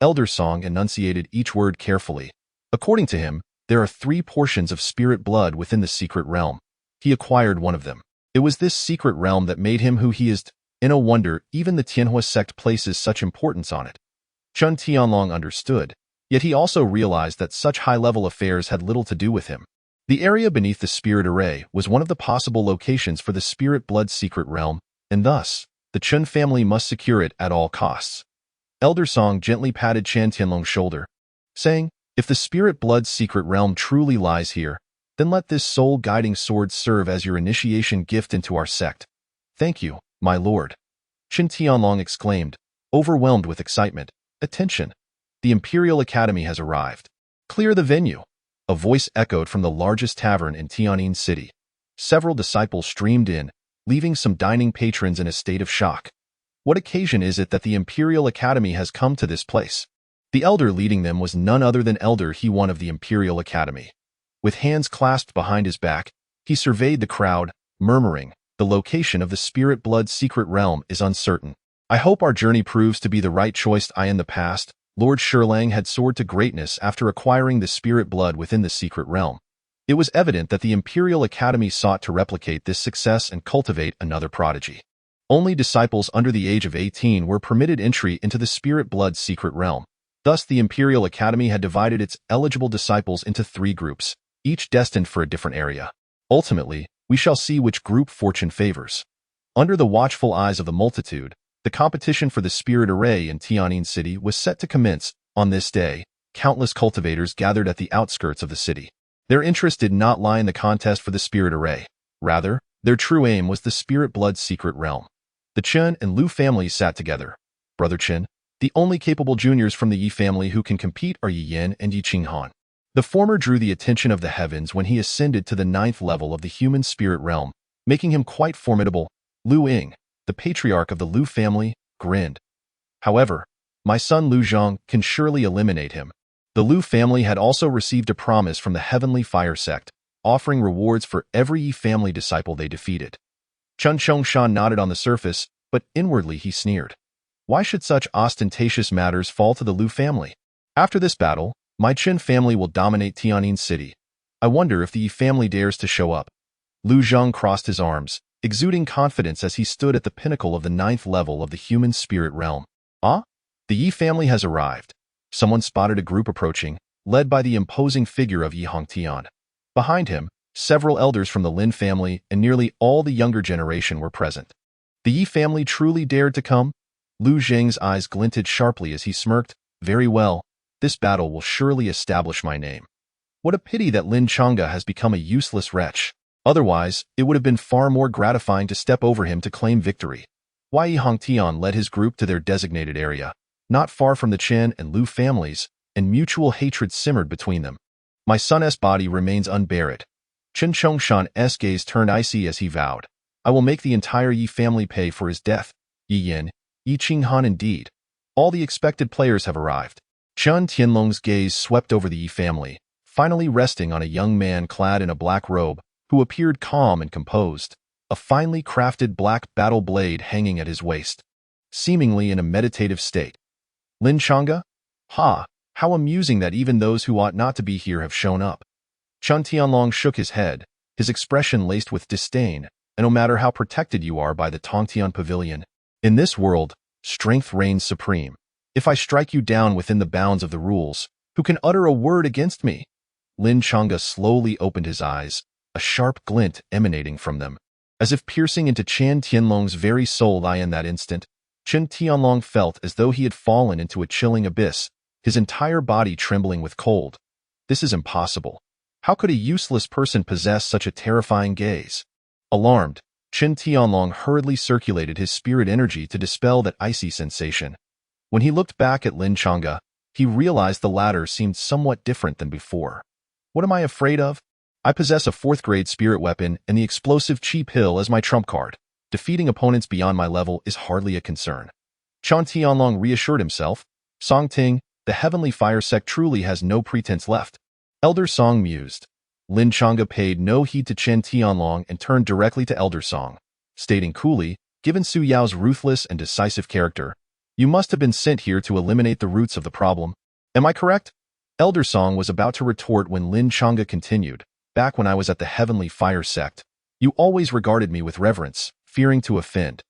Elder Song enunciated each word carefully. According to him, there are 3 portions of spirit blood within the secret realm. He acquired one of them. It was this secret realm that made him who he is. In a wonder, even the Tianhua sect places such importance on it. Chun Tianlong understood, yet he also realized that such high-level affairs had little to do with him. The area beneath the spirit array was one of the possible locations for the spirit blood secret realm, and thus, the Chun family must secure it at all costs. Elder Song gently patted Chan Tianlong's shoulder, saying, "If the spirit blood secret realm truly lies here, then let this soul-guiding sword serve as your initiation gift into our sect." "Thank you, my lord," Chin Tianlong exclaimed, overwhelmed with excitement. "Attention! The Imperial Academy has arrived. Clear the venue." A voice echoed from the largest tavern in Tianjin City. Several disciples streamed in, leaving some dining patrons in a state of shock. What occasion is it that the Imperial Academy has come to this place? The elder leading them was none other than Elder He-1 of the Imperial Academy. With hands clasped behind his back, he surveyed the crowd, murmuring, "The location of the spirit blood secret realm is uncertain. I hope our journey proves to be the right choice." In the past, Lord Shirlang had soared to greatness after acquiring the spirit blood within the secret realm. It was evident that the Imperial Academy sought to replicate this success and cultivate another prodigy. Only disciples under the age of 18 were permitted entry into the spirit blood secret realm. Thus, the Imperial Academy had divided its eligible disciples into 3 groups, each destined for a different area. Ultimately, we shall see which group fortune favors. Under the watchful eyes of the multitude, the competition for the spirit array in Tianjin City was set to commence. On this day, countless cultivators gathered at the outskirts of the city. Their interest did not lie in the contest for the spirit array. Rather, their true aim was the spirit blood secret realm. The Chen and Lu families sat together. Brother Chen, the only capable juniors from the Yi family who can compete are Yi Yan and Yi Qinghan. The former drew the attention of the heavens when he ascended to the 9th level of the human spirit realm, making him quite formidable. Lu Ying, the patriarch of the Lu family, grinned. "However, my son Lu Zhang can surely eliminate him." The Lu family had also received a promise from the Heavenly Fire sect, offering rewards for every Yi family disciple they defeated. Chun Chongshan nodded on the surface, but inwardly he sneered. Why should such ostentatious matters fall to the Lu family? After this battle, my Chen family will dominate Tianjin City. I wonder if the Yi family dares to show up. Lu Zhang crossed his arms, exuding confidence as he stood at the pinnacle of the 9th level of the human spirit realm. "Ah? The Yi family has arrived." Someone spotted a group approaching, led by the imposing figure of Yi Hongtian. Behind him, several elders from the Lin family and nearly all the younger generation were present. The Yi family truly dared to come? Lu Zheng's eyes glinted sharply as he smirked. "Very well, this battle will surely establish my name. What a pity that Lin Chang'e has become a useless wretch. Otherwise, it would have been far more gratifying to step over him to claim victory." Yi Hongtian led his group to their designated area, not far from the Chen and Lu families, and mutual hatred simmered between them. "My son's body remains unburied." Chen Chongshan's gaze turned icy as he vowed, "I will make the entire Yi family pay for his death." Yi Yan, Yi Qinghan indeed. All the expected players have arrived. Chun Tianlong's gaze swept over the Yi family, finally resting on a young man clad in a black robe, who appeared calm and composed, a finely crafted black battle blade hanging at his waist, seemingly in a meditative state. "Lin Chang'e? Ha! How amusing that even those who ought not to be here have shown up." Chun Tianlong shook his head, his expression laced with disdain, "And no matter how protected you are by the Tongtian Pavilion, in this world, strength reigns supreme. If I strike you down within the bounds of the rules, who can utter a word against me?" Lin Chang'e slowly opened his eyes, a sharp glint emanating from them, as if piercing into Chan Tianlong's very soul. In that instant, Chen Tianlong felt as though he had fallen into a chilling abyss, his entire body trembling with cold. This is impossible. How could a useless person possess such a terrifying gaze? Alarmed, Chen Tianlong hurriedly circulated his spirit energy to dispel that icy sensation. When he looked back at Lin Chang'e, he realized the latter seemed somewhat different than before. "What am I afraid of? I possess a 4th-grade spirit weapon and the explosive Chi Pill as my trump card. Defeating opponents beyond my level is hardly a concern." Chen Tianlong reassured himself. "Song Ting, the Heavenly Fire sect truly has no pretense left." Elder Song mused. Lin Chang'e paid no heed to Chen Tianlong and turned directly to Elder Song, stating coolly, "Given Su Yao's ruthless and decisive character, you must have been sent here to eliminate the roots of the problem. Am I correct?" Elder Song was about to retort when Lin Chang'e continued, "Back when I was at the Heavenly Fire sect, you always regarded me with reverence, fearing to offend.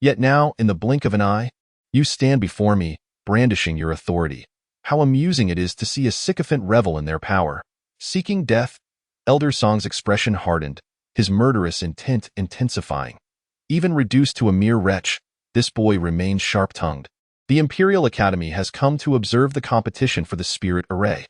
Yet now, in the blink of an eye, you stand before me, brandishing your authority. How amusing it is to see a sycophant revel in their power. Seeking death, Elder Song's expression hardened, his murderous intent intensifying. Even reduced to a mere wretch, this boy remains sharp-tongued. The Imperial Academy has come to observe the competition for the spirit array.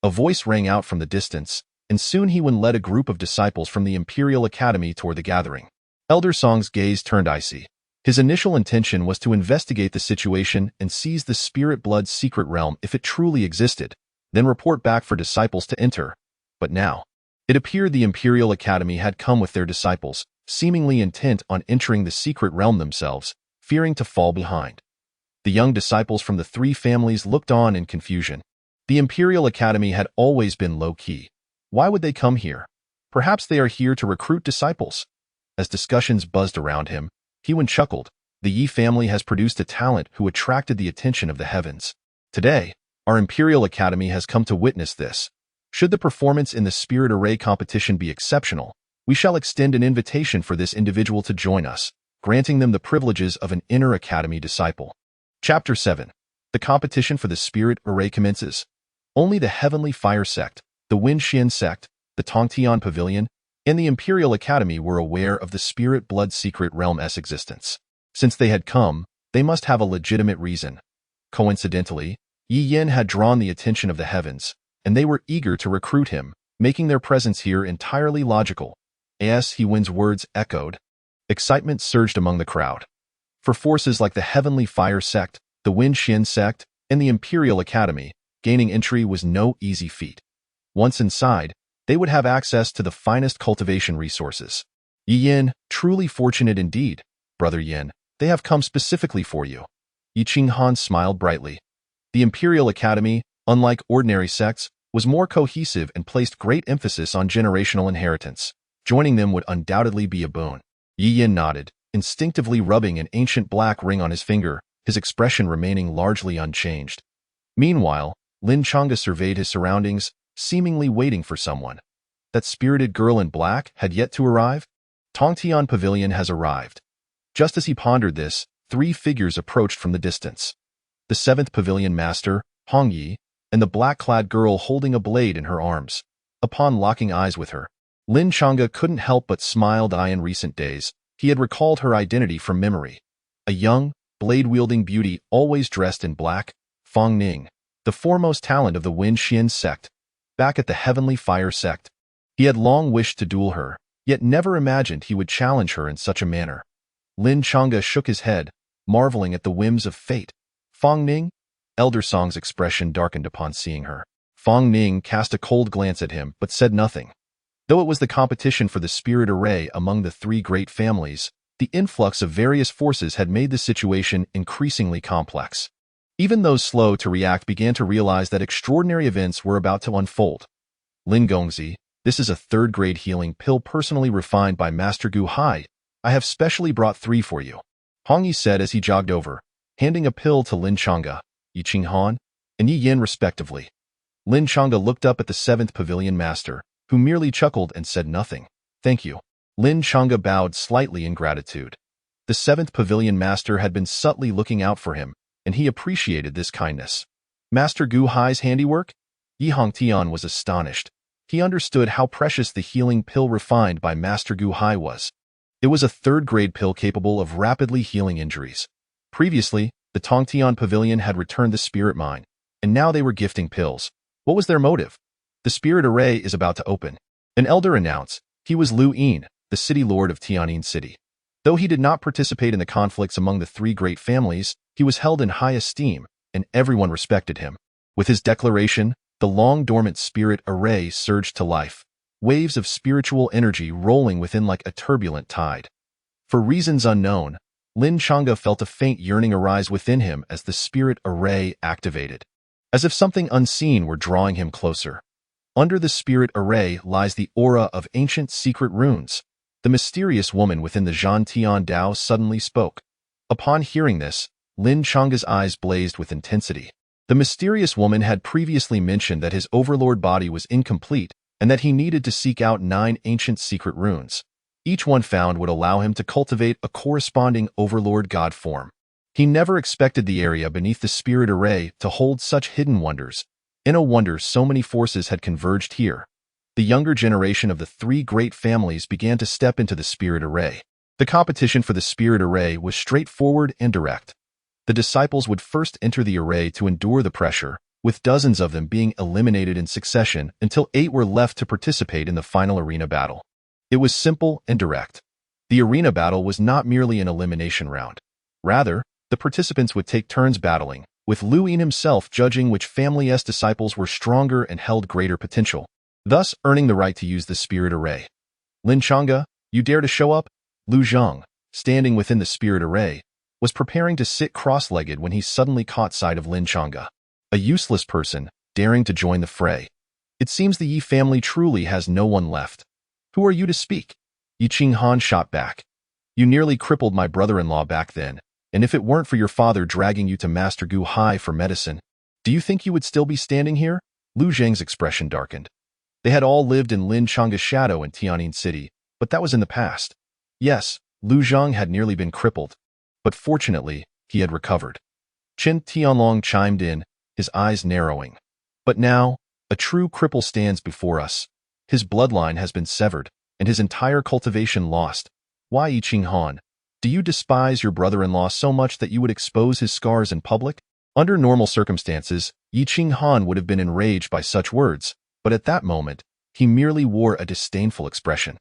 A voice rang out from the distance, and soon He-Wen led a group of disciples from the Imperial Academy toward the gathering. Elder Song's gaze turned icy. His initial intention was to investigate the situation and seize the spirit blood's secret realm if it truly existed, then report back for disciples to enter. But now, it appeared the Imperial Academy had come with their disciples, seemingly intent on entering the secret realm themselves, fearing to fall behind. The young disciples from the three families looked on in confusion. The Imperial Academy had always been low-key. Why would they come here? Perhaps they are here to recruit disciples. As discussions buzzed around him, He-Wen chuckled. The Yi family has produced a talent who attracted the attention of the heavens. Today, our Imperial Academy has come to witness this. Should the performance in the Spirit Array competition be exceptional, we shall extend an invitation for this individual to join us, granting them the privileges of an inner Academy disciple. Chapter 7. The competition for the Spirit Array commences. Only the Heavenly Fire Sect, the Wen Xian Sect, the Tongtian Pavilion, and the Imperial Academy were aware of the Spirit Blood Secret Realm's existence. Since they had come, they must have a legitimate reason. Coincidentally, Yi Yin had drawn the attention of the heavens, and they were eager to recruit him, making their presence here entirely logical. As He-Wen's words echoed, excitement surged among the crowd. For forces like the Heavenly Fire Sect, the Wen Xian Sect, and the Imperial Academy, gaining entry was no easy feat. Once inside, they would have access to the finest cultivation resources. Yi Yin, truly fortunate indeed, Brother Yin, they have come specifically for you. Yi Qinghan smiled brightly. The Imperial Academy, unlike ordinary sects, was more cohesive and placed great emphasis on generational inheritance. Joining them would undoubtedly be a boon. Yi Yin nodded, instinctively rubbing an ancient black ring on his finger, his expression remaining largely unchanged. Meanwhile, Lin Chang'e surveyed his surroundings, seemingly waiting for someone. That spirited girl in black had yet to arrive? Tongtian Pavilion has arrived. Just as he pondered this, three figures approached from the distance. The seventh pavilion master, Hong Yi, and the black-clad girl holding a blade in her arms. Upon locking eyes with her, Lin Chang'e couldn't help but smile. In recent days, he had recalled her identity from memory. A young, blade-wielding beauty always dressed in black, Fang Ning, the foremost talent of the Wen Xian sect. Back at the Heavenly Fire sect, he had long wished to duel her, yet never imagined he would challenge her in such a manner. Lin Chang'e shook his head, marveling at the whims of fate. Fang Ning? Elder Song's expression darkened upon seeing her. Fang Ning cast a cold glance at him, but said nothing. Though it was the competition for the spirit array among the three great families, the influx of various forces had made the situation increasingly complex. Even those slow to react began to realize that extraordinary events were about to unfold. Lin Gongzi, this is a third-grade healing pill personally refined by Master Gu Hai. I have specially brought 3 for you. Hong Yi said as he jogged over, handing a pill to Lin Chang'e, Yi Qinghan, and Yi Yin respectively. Lin Chang'e looked up at the 7th Pavilion Master, who merely chuckled and said nothing. Thank you. Lin Chang'e bowed slightly in gratitude. The 7th Pavilion Master had been subtly looking out for him, and he appreciated this kindness. Master Gu Hai's handiwork? Yi Hongtian was astonished. He understood how precious the healing pill refined by Master Gu Hai was. It was a third-grade pill capable of rapidly healing injuries. Previously, the Tongtian Pavilion had returned the spirit mine, and now they were gifting pills. What was their motive? The spirit array is about to open. An elder announced. He was Lu Yin, the city lord of Tianyin City. Though he did not participate in the conflicts among the three great families, he was held in high esteem, and everyone respected him. With his declaration, the long-dormant spirit array surged to life, waves of spiritual energy rolling within like a turbulent tide. For reasons unknown, Lin Chang'e felt a faint yearning arise within him as the spirit array activated, as if something unseen were drawing him closer. Under the spirit array lies the aura of ancient secret runes. The mysterious woman within the Zhantian Dao suddenly spoke. Upon hearing this, Lin Chang'e's eyes blazed with intensity. The mysterious woman had previously mentioned that his overlord body was incomplete and that he needed to seek out 9 ancient secret runes. Each one found would allow him to cultivate a corresponding overlord god form. He never expected the area beneath the spirit array to hold such hidden wonders. In a wonder, so many forces had converged here. The younger generation of the three great families began to step into the spirit array. The competition for the spirit array was straightforward and direct. The disciples would first enter the array to endure the pressure, with dozens of them being eliminated in succession until 8 were left to participate in the final arena battle. It was simple and direct. The arena battle was not merely an elimination round. Rather, the participants would take turns battling, with Lu Yin himself judging which family's disciples were stronger and held greater potential, thus earning the right to use the spirit array. Lin Chang'e, you dare to show up? Lu Zhang, standing within the spirit array, was preparing to sit cross-legged when he suddenly caught sight of Lin Chang'e, a useless person, daring to join the fray. It seems the Yi family truly has no one left. Who are you to speak? Yi Qinghan shot back. You nearly crippled my brother-in-law back then, and if it weren't for your father dragging you to Master Gu Hai for medicine, do you think you would still be standing here? Lu Zhang's expression darkened. They had all lived in Lin Chang'e's shadow in Tianyin City, but that was in the past. Yes, Lu Zhang had nearly been crippled, but fortunately, he had recovered. Qin Tianlong chimed in, his eyes narrowing. But now, a true cripple stands before us. His bloodline has been severed, and his entire cultivation lost. Why, Yi Qinghan? Do you despise your brother-in-law so much that you would expose his scars in public? Under normal circumstances, Yi Qinghan would have been enraged by such words, but at that moment, he merely wore a disdainful expression.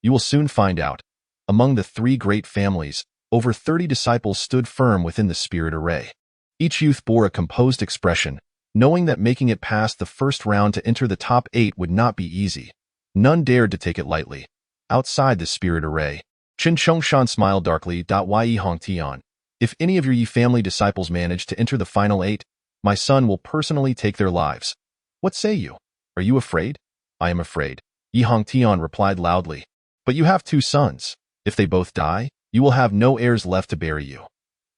You will soon find out. Among the three great families, over 30 disciples stood firm within the spirit array. Each youth bore a composed expression, knowing that making it past the first round to enter the top 8 would not be easy. None dared to take it lightly. Outside the spirit array, Qin Chongshan smiled darkly. Yi Hongtian, if any of your Yi family disciples manage to enter the final 8, my son will personally take their lives. What say you? Are you afraid? I am afraid, Yi Hongtian replied loudly. But you have 2 sons. If they both die, you will have no heirs left to bury you.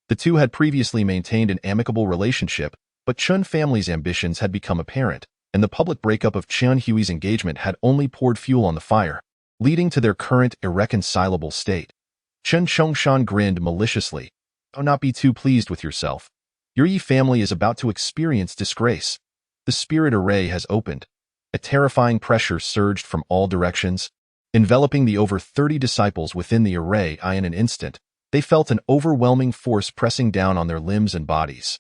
The two had previously maintained an amicable relationship, but Chun family's ambitions had become apparent, and the public breakup of Qian Hui's engagement had only poured fuel on the fire, leading to their current irreconcilable state. Chen Chongshan grinned maliciously. Do not be too pleased with yourself. Your Yi family is about to experience disgrace. The spirit array has opened. A terrifying pressure surged from all directions, enveloping the over 30 disciples within the array. In an instant, they felt an overwhelming force pressing down on their limbs and bodies.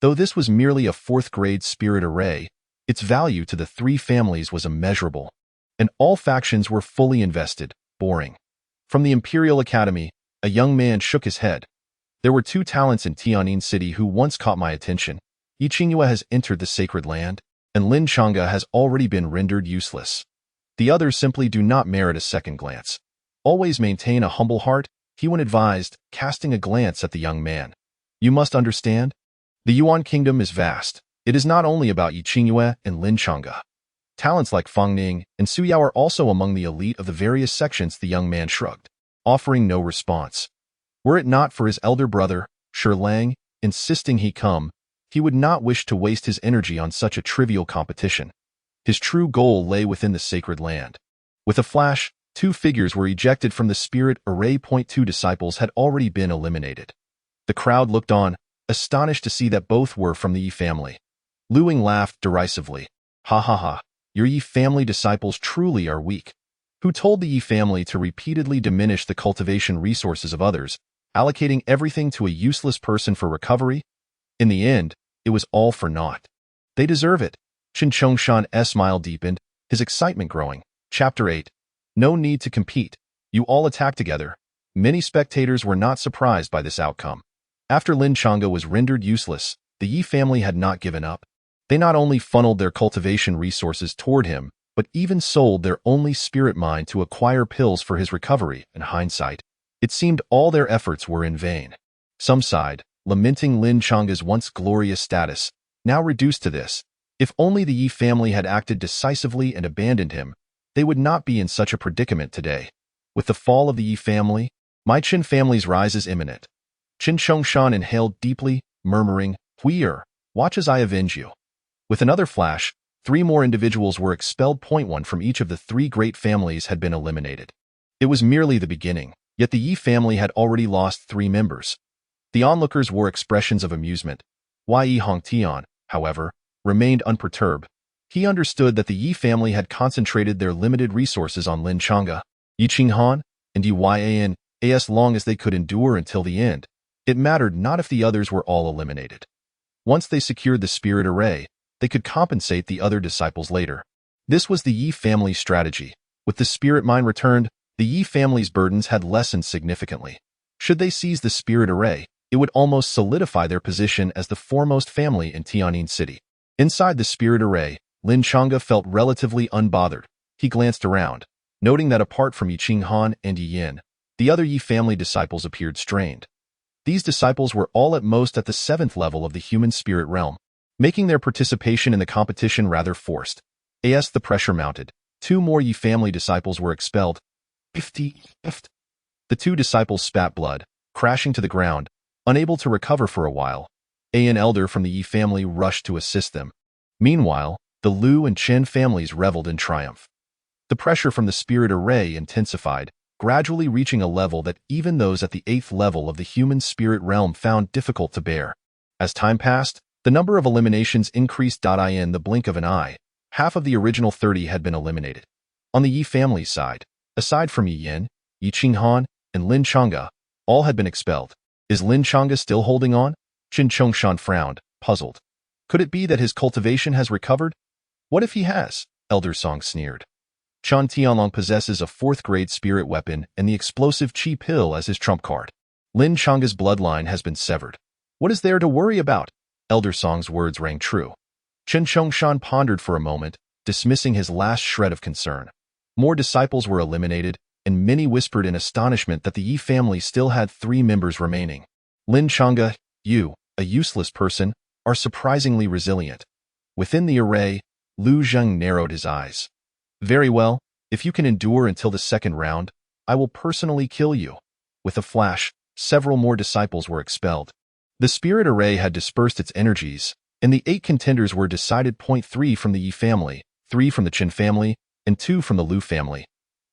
Though this was merely a 4th-grade spirit array, its value to the 3 families was immeasurable, and all factions were fully invested. Boring. From the Imperial Academy, a young man shook his head. There were 2 talents in Tianyin City who once caught my attention. Yi Qingyue has entered the sacred land, and Lin Chang'e has already been rendered useless. The others simply do not merit a second glance. Always maintain a humble heart, Hewen advised, casting a glance at the young man. You must understand. The Yuan kingdom is vast. It is not only about Yi Qingyue and Lin Chang'e. Talents like Fang Ning and Su Yao are also among the elite of the various sections. The young man shrugged, offering no response. Were it not for his elder brother, Shi Lang, insisting he come, he would not wish to waste his energy on such a trivial competition. His true goal lay within the sacred land. With a flash, 2 figures were ejected from the spirit array. 2 disciples had already been eliminated. The crowd looked on, astonished to see that both were from the Yi family. Lu Ying laughed derisively. Ha ha ha, your Yi family disciples truly are weak. Who told the Yi family to repeatedly diminish the cultivation resources of others, allocating everything to a useless person for recovery? In the end, it was all for naught. They deserve it. Qin Chongshan's smile deepened, his excitement growing. Chapter 8. No need to compete. You all attack together. Many spectators were not surprised by this outcome. After Lin Chang'e was rendered useless, the Yi family had not given up. They not only funneled their cultivation resources toward him, but even sold their only spirit mine to acquire pills for his recovery. In hindsight, it seemed all their efforts were in vain. Some sighed, lamenting Lin Chang'e's once glorious status, now reduced to this. If only the Yi family had acted decisively and abandoned him, they would not be in such a predicament today. With the fall of the Yi family, my Qin family's rise is imminent. Qin Chongshan inhaled deeply, murmuring, Hui'er, watch as I avenge you. With another flash, 3 more individuals were expelled. 1 from each of the 3 great families had been eliminated. It was merely the beginning, yet the Yi family had already lost 3 members. The onlookers wore expressions of amusement. Yi Hongtian, however, remained unperturbed. He understood that the Yi family had concentrated their limited resources on Lin Chang'e, Yi Qinghan, and Yuan as long as they could endure until the end. It mattered not if the others were all eliminated. Once they secured the spirit array, they could compensate the other disciples later. This was the Yi family's strategy. With the spirit mine returned, the Yi family's burdens had lessened significantly. Should they seize the spirit array, it would almost solidify their position as the foremost family in Tianjin City. Inside the spirit array, Lin Chang'e felt relatively unbothered. He glanced around, noting that apart from Yi Qinghan and Yi Yin, the other Yi family disciples appeared strained. These disciples were all at most at the 7th level of the human spirit realm, making their participation in the competition rather forced. As the pressure mounted, 2 more Yi family disciples were expelled. 50. The 2 disciples spat blood, crashing to the ground, unable to recover for a while. An elder from the Yi family rushed to assist them. Meanwhile, the Lu and Chen families reveled in triumph. The pressure from the spirit array intensified, gradually reaching a level that even those at the 8th level of the human spirit realm found difficult to bear. As time passed, the number of eliminations increased. In the blink of an eye, half of the original 30 had been eliminated. On the Yi family side, aside from Yi Yin, Yi Qinghan, and Lin Chang'e, all had been expelled. Is Lin Chang'e still holding on? Qin Chongshan frowned, puzzled. Could it be that his cultivation has recovered? What if he has? Elder Song sneered. Chen Tianlong possesses a 4th-grade spirit weapon and the explosive Qi pill as his trump card. Lin Chang'e's bloodline has been severed. What is there to worry about? Elder Song's words rang true. Qin Chongshan pondered for a moment, dismissing his last shred of concern. More disciples were eliminated, and many whispered in astonishment that the Yi family still had 3 members remaining. Lin Chang'e, you, a useless person, are surprisingly resilient. Within the array, Lu Zheng narrowed his eyes. Very well, if you can endure until the 2nd round, I will personally kill you. With a flash, several more disciples were expelled. The spirit array had dispersed its energies, and the 8 contenders were decided. 3 from the Yi family, 3 from the Chen family, and 2 from the Lu family.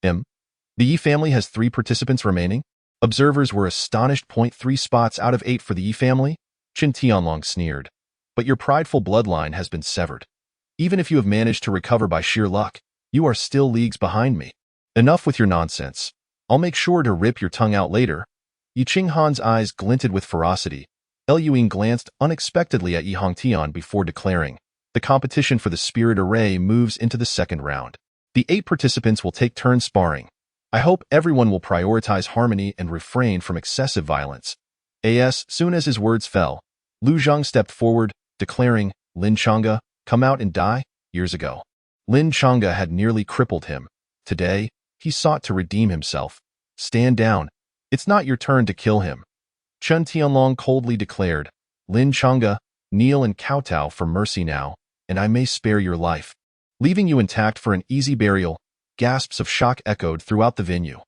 The Yi family has 3 participants remaining? Observers were astonished. 3 spots out of 8 for the Yi family? Qin Tianlong sneered. But your prideful bloodline has been severed. Even if you have managed to recover by sheer luck, you are still leagues behind me. Enough with your nonsense. I'll make sure to rip your tongue out later. Yi Qinghan's eyes glinted with ferocity. Ying glanced unexpectedly at Yi Hongtian before declaring, the competition for the spirit array moves into the 2nd round. The 8 participants will take turns sparring. I hope everyone will prioritize harmony and refrain from excessive violence. As soon as his words fell, Lu Zheng stepped forward, declaring, Lin Chang'e, come out and die. Years ago, Lin Chang'e had nearly crippled him. Today, he sought to redeem himself. Stand down. It's not your turn to kill him. Chen Tianlong coldly declared, Lin Chang'e, kneel and kowtow for mercy now, and I may spare your life. Leaving you intact for an easy burial. Gasps of shock echoed throughout the venue.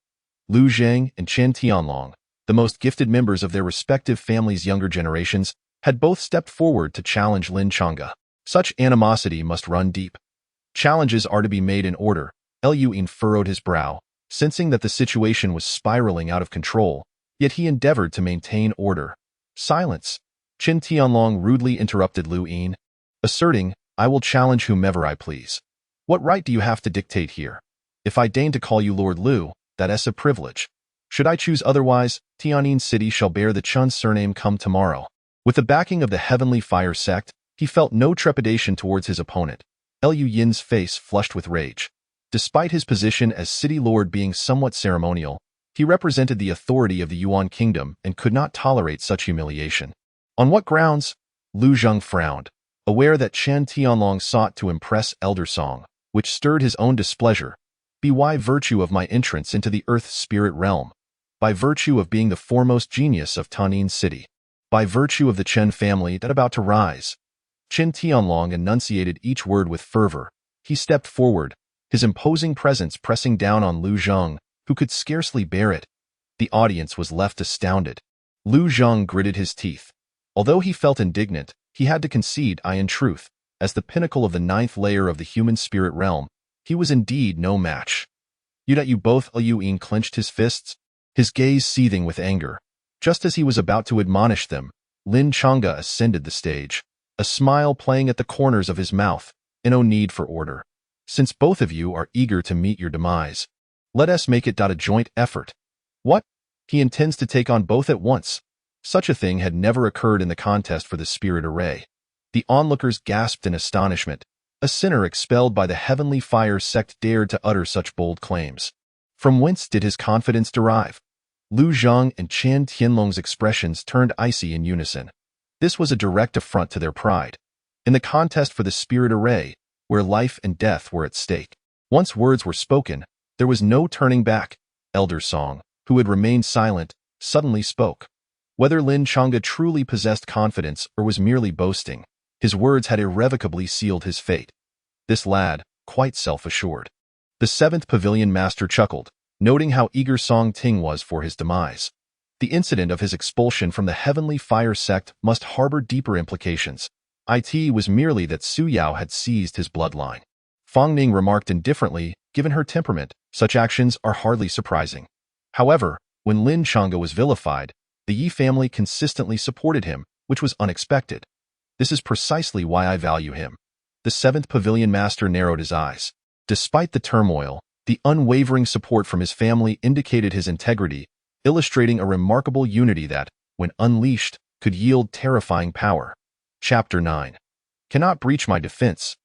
Lu Zheng and Chen Tianlong, the most gifted members of their respective families' younger generations, had both stepped forward to challenge Lin Chang'e. Such animosity must run deep. Challenges are to be made in order. Ying furrowed his brow, sensing that the situation was spiraling out of control, yet he endeavored to maintain order. Silence. Qin Tianlong rudely interrupted Lu Yin, asserting, I will challenge whomever I please. What right do you have to dictate here? If I deign to call you Lord Lu, that is a privilege. Should I choose otherwise, Tianjin City shall bear the Chun surname come tomorrow. With the backing of the Heavenly Fire sect, he felt no trepidation towards his opponent. Liu Yin's face flushed with rage. Despite his position as city lord being somewhat ceremonial, he represented the authority of the Yuan kingdom and could not tolerate such humiliation. On what grounds? Lu Zheng frowned, aware that Chen Tianlong sought to impress Elder Song, which stirred his own displeasure. By virtue of my entrance into the earth spirit realm, by virtue of being the foremost genius of Tianjin City, by virtue of the Chen family that about to rise. Chen Tianlong enunciated each word with fervor. He stepped forward, his imposing presence pressing down on Lu Zheng, who could scarcely bear it. The audience was left astounded. Lu Zheng gritted his teeth. Although he felt indignant, he had to concede, in truth, as the pinnacle of the 9th layer of the human spirit realm, he was indeed no match. You both. Liu Ying clenched his fists, his gaze seething with anger. Just as he was about to admonish them, Lin Chang'e ascended the stage, a smile playing at the corners of his mouth, in no need for order. Since both of you are eager to meet your demise, let us make it a joint effort. What? He intends to take on both at once. Such a thing had never occurred in the contest for the spirit array. The onlookers gasped in astonishment. A sinner expelled by the heavenly fire sect dared to utter such bold claims. From whence did his confidence derive? Lu Zhang and Chen Tianlong's expressions turned icy in unison. This was a direct affront to their pride. In the contest for the spirit array, where life and death were at stake, once words were spoken, there was no turning back. Elder Song, who had remained silent, suddenly spoke. Whether Lin Chang'e truly possessed confidence or was merely boasting, his words had irrevocably sealed his fate. This lad, quite self-assured. The seventh pavilion master chuckled, noting how eager Song Ting was for his demise. The incident of his expulsion from the heavenly fire sect must harbor deeper implications. It was merely that Su Yao had seized his bloodline. Fang Ning remarked indifferently, given her temperament, such actions are hardly surprising. However, when Lin Chang'e was vilified, the Yi family consistently supported him, which was unexpected. This is precisely why I value him. The seventh pavilion master narrowed his eyes. Despite the turmoil, the unwavering support from his family indicated his integrity, illustrating a remarkable unity that, when unleashed, could yield terrifying power. Chapter 9. Cannot breach my defense.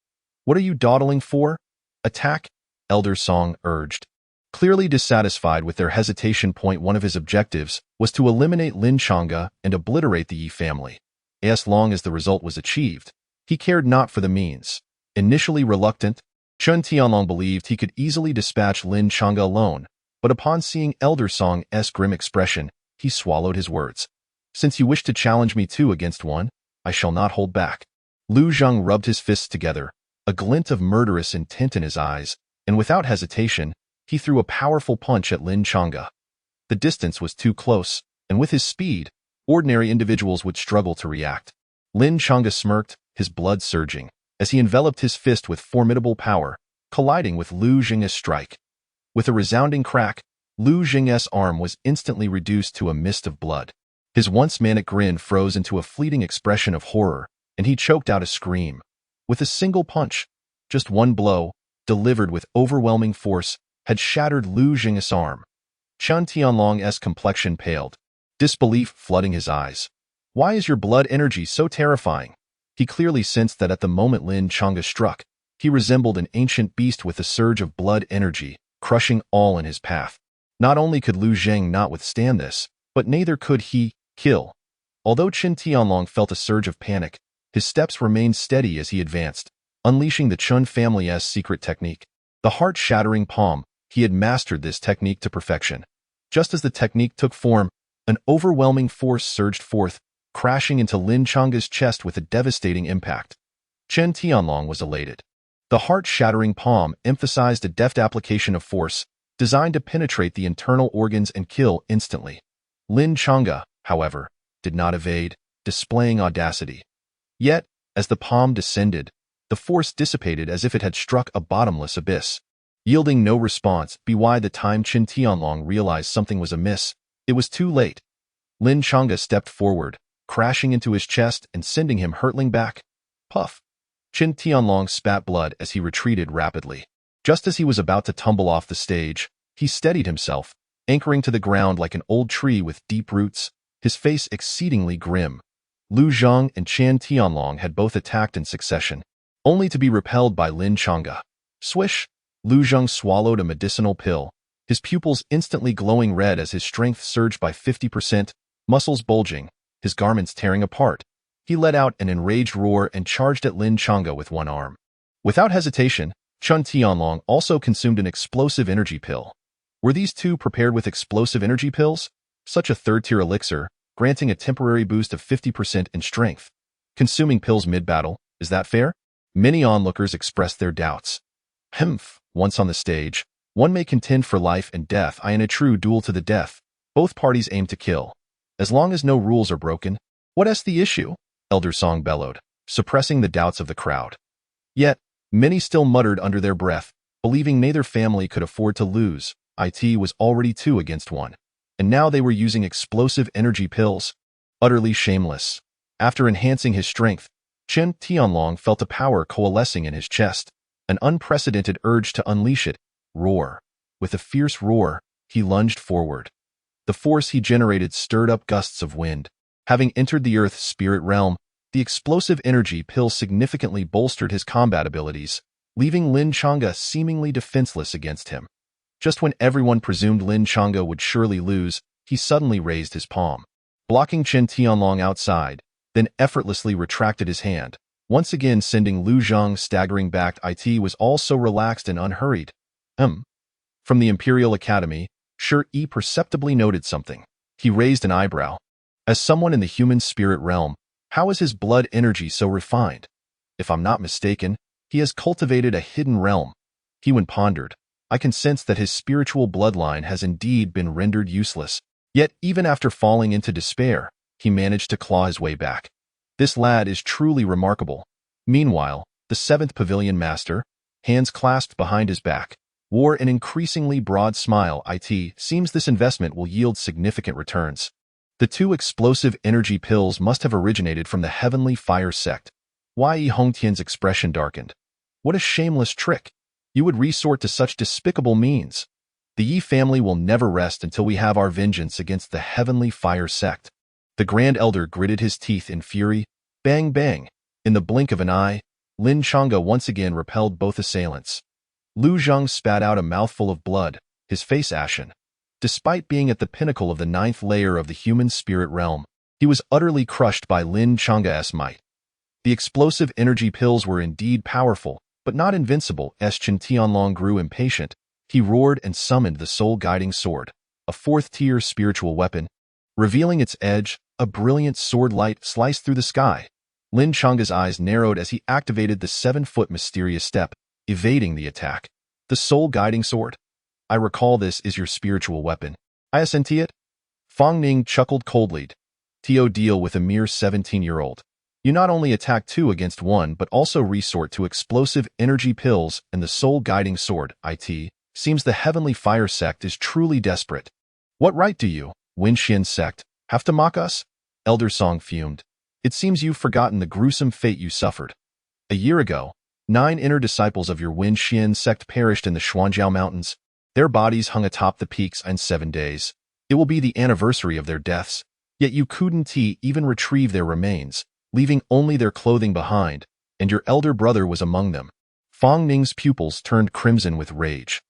What are you dawdling for? Attack? Elder Song urged. Clearly dissatisfied with their hesitation, one of his objectives was to eliminate Lin Chang'e and obliterate the Yi family. As long as the result was achieved, he cared not for the means. Initially reluctant, Chen Tianlong believed he could easily dispatch Lin Chang'e alone, but upon seeing Elder Song's grim expression, he swallowed his words. Since you wish to challenge me 2-against-1, I shall not hold back. Lu Zhang rubbed his fists together, a glint of murderous intent in his eyes, and without hesitation, he threw a powerful punch at Lin Chang'e. The distance was too close, and with his speed, ordinary individuals would struggle to react. Lin Chang'e smirked, his blood surging, as he enveloped his fist with formidable power, colliding with Lu Jing's strike. With a resounding crack, Lu Jing's arm was instantly reduced to a mist of blood. His once manic grin froze into a fleeting expression of horror, and he choked out a scream. With a single punch, just one blow, delivered with overwhelming force, had shattered Lu Jing's arm. Chen Tianlong's complexion paled, disbelief flooding his eyes. Why is your blood energy so terrifying? He clearly sensed that at the moment Lin Chang'e struck, he resembled an ancient beast with a surge of blood energy, crushing all in his path. Not only could Lu Zheng not withstand this, but neither could he kill. Although Chen Tianlong felt a surge of panic, his steps remained steady as he advanced, unleashing the Chun family's secret technique. The heart-shattering palm, he had mastered this technique to perfection. Just as the technique took form, an overwhelming force surged forth, crashing into Lin Chang'e's chest with a devastating impact. Chen Tianlong was elated. The heart-shattering palm emphasized a deft application of force, designed to penetrate the internal organs and kill instantly. Lin Chang'e, however, did not evade, displaying audacity. Yet, as the palm descended, the force dissipated as if it had struck a bottomless abyss. Yielding no response, by the time Chen Tianlong realized something was amiss, it was too late. Lin Chang'e stepped forward, crashing into his chest and sending him hurtling back. Puff! Chen Tianlong spat blood as he retreated rapidly. Just as he was about to tumble off the stage, he steadied himself, anchoring to the ground like an old tree with deep roots, his face exceedingly grim. Lu Zhang and Chen Tianlong had both attacked in succession, only to be repelled by Lin Chang'e. Swish! Lu Zhang swallowed a medicinal pill, his pupils instantly glowing red as his strength surged by 50%, muscles bulging, his garments tearing apart. He let out an enraged roar and charged at Lin Chang'e with one arm. Without hesitation, Chen Tianlong also consumed an explosive energy pill. Were these two prepared with explosive energy pills? Such a third-tier elixir, granting a temporary boost of 50% in strength. Consuming pills mid-battle, is that fair? Many onlookers expressed their doubts. Once on the stage, one may contend for life and death in a true duel to the death. Both parties aim to kill. As long as no rules are broken, what's the issue? Elder Song bellowed, suppressing the doubts of the crowd. Yet, many still muttered under their breath, believing neither family could afford to lose. It was already 2-against-1. and now they were using explosive energy pills. Utterly shameless. After enhancing his strength, Chen Tianlong felt a power coalescing in his chest, an unprecedented urge to unleash it. Roar. With a fierce roar, he lunged forward. The force he generated stirred up gusts of wind. Having entered the Earth's spirit realm, the explosive energy pill significantly bolstered his combat abilities, leaving Lin Chang'e seemingly defenseless against him. Just when everyone presumed Lin Chang'e would surely lose, he suddenly raised his palm, blocking Chen Tianlong outside, then effortlessly retracted his hand, once again sending Lu Zhang staggering back. It was all so relaxed and unhurried. From the Imperial Academy, Shi perceptibly noted something. He raised an eyebrow. As someone in the human spirit realm, how is his blood energy so refined? If I'm not mistaken, he has cultivated a hidden realm. Hewen pondered. I can sense that his spiritual bloodline has indeed been rendered useless. Yet, even after falling into despair, he managed to claw his way back. This lad is truly remarkable. Meanwhile, the 7th Pavilion Master, hands clasped behind his back, wore an increasingly broad smile. It seems this investment will yield significant returns. The 2 explosive energy pills must have originated from the Heavenly Fire sect. Yi Hongtian's expression darkened. What a shameless trick! You would resort to such despicable means. The Yi family will never rest until we have our vengeance against the Heavenly Fire sect. The Grand Elder gritted his teeth in fury. Bang bang! In the blink of an eye, Lin Chang'e once again repelled both assailants. Lu Zhang spat out a mouthful of blood, his face ashen. Despite being at the pinnacle of the 9th layer of the human spirit realm, he was utterly crushed by Lin Chang'e's might. The explosive energy pills were indeed powerful, but not invincible. Chen Tianlong grew impatient. He roared and summoned the soul-guiding sword, a 4th-tier spiritual weapon. Revealing its edge, a brilliant sword light sliced through the sky. Lin Chang'e's eyes narrowed as he activated the 7-foot mysterious step, evading the attack. The soul-guiding sword? I recall this is your spiritual weapon. I assent it? Fang Ning chuckled coldly. To deal with a mere 17-year-old. You not only attack 2 against 1 but also resort to explosive energy pills and the soul-guiding sword. It seems the Heavenly Fire sect is truly desperate. What right do you, Wen Xian sect, have to mock us? Elder Song fumed. It seems you've forgotten the gruesome fate you suffered. A year ago, 9 inner disciples of your Wen Xian sect perished in the Xuanjiao Mountains. Their bodies hung atop the peaks in 7 days. It will be the anniversary of their deaths, yet you couldn't even retrieve their remains, leaving only their clothing behind, and your elder brother was among them. Fang Ning's pupils turned crimson with rage.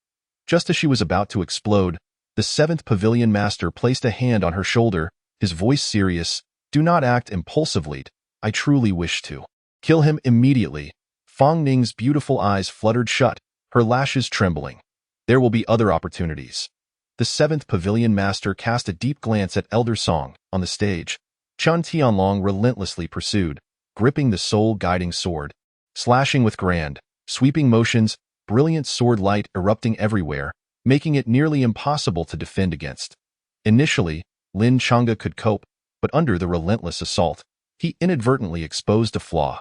Just as she was about to explode, the 7th Pavilion Master placed a hand on her shoulder, his voice serious. Do not act impulsively. I truly wish to kill him immediately. Fang Ning's beautiful eyes fluttered shut, her lashes trembling. There will be other opportunities. The 7th Pavilion Master cast a deep glance at Elder Song on the stage. Chen Tianlong relentlessly pursued, gripping the soul-guiding sword, slashing with grand, sweeping motions, brilliant sword light erupting everywhere, making it nearly impossible to defend against. Initially, Lin Chang'e could cope, but under the relentless assault, he inadvertently exposed a flaw.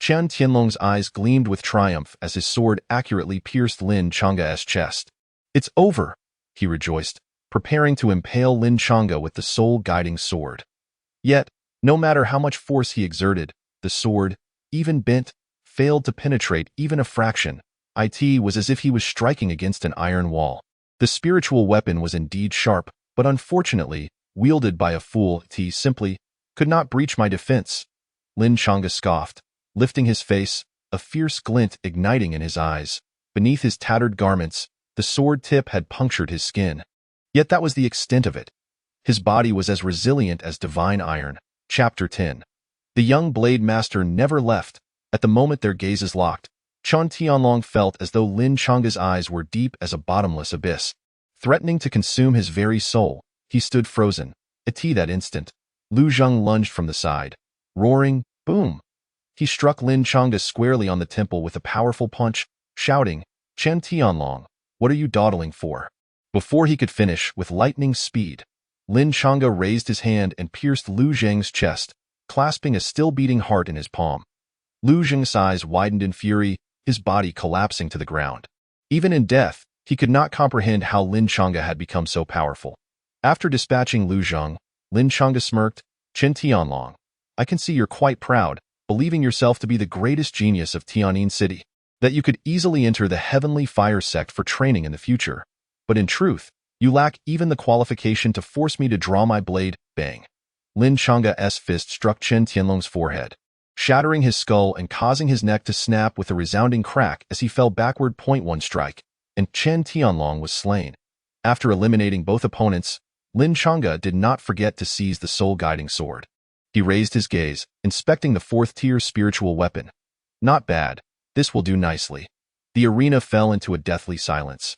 Chen Tianlong's eyes gleamed with triumph as his sword accurately pierced Lin Chang'e's chest. It's over, he rejoiced, preparing to impale Lin Chang'e with the soul-guiding sword. Yet, no matter how much force he exerted, the sword, even bent, failed to penetrate even a fraction. It was as if he was striking against an iron wall. The spiritual weapon was indeed sharp, but unfortunately, wielded by a fool. It simply could not breach my defense. Lin Chang'e scoffed, lifting his face, a fierce glint igniting in his eyes. Beneath his tattered garments, the sword tip had punctured his skin. Yet that was the extent of it. His body was as resilient as divine iron. Chapter 10. The young blade master never left. At the moment their gazes locked, Chen Tianlong felt as though Lin Chang'e's eyes were deep as a bottomless abyss. Threatening to consume his very soul, he stood frozen. At that instant, Lu Zhang lunged from the side. Roaring, boom! He struck Lin Chang'e squarely on the temple with a powerful punch, shouting, Chen Tianlong, what are you dawdling for? Before he could finish, with lightning speed, Lin Chang'e raised his hand and pierced Lu Zhang's chest, clasping a still-beating heart in his palm. Lu Zhang's eyes widened in fury, his body collapsing to the ground. Even in death, he could not comprehend how Lin Chang'e had become so powerful. After dispatching Lu Zheng, Lin Chang'e smirked, "Chen Tianlong, I can see you're quite proud, believing yourself to be the greatest genius of Tian'an City, that you could easily enter the Heavenly Fire sect for training in the future. But in truth, you lack even the qualification to force me to draw my blade." Bang. Lin Chang'e's fist struck Chen Tianlong's forehead, shattering his skull and causing his neck to snap with a resounding crack as he fell backward. One strike, and Chen Tianlong was slain. After eliminating both opponents, Lin Chang'e did not forget to seize the soul-guiding sword. He raised his gaze, inspecting the fourth-tier spiritual weapon. Not bad. This will do nicely. The arena fell into a deathly silence.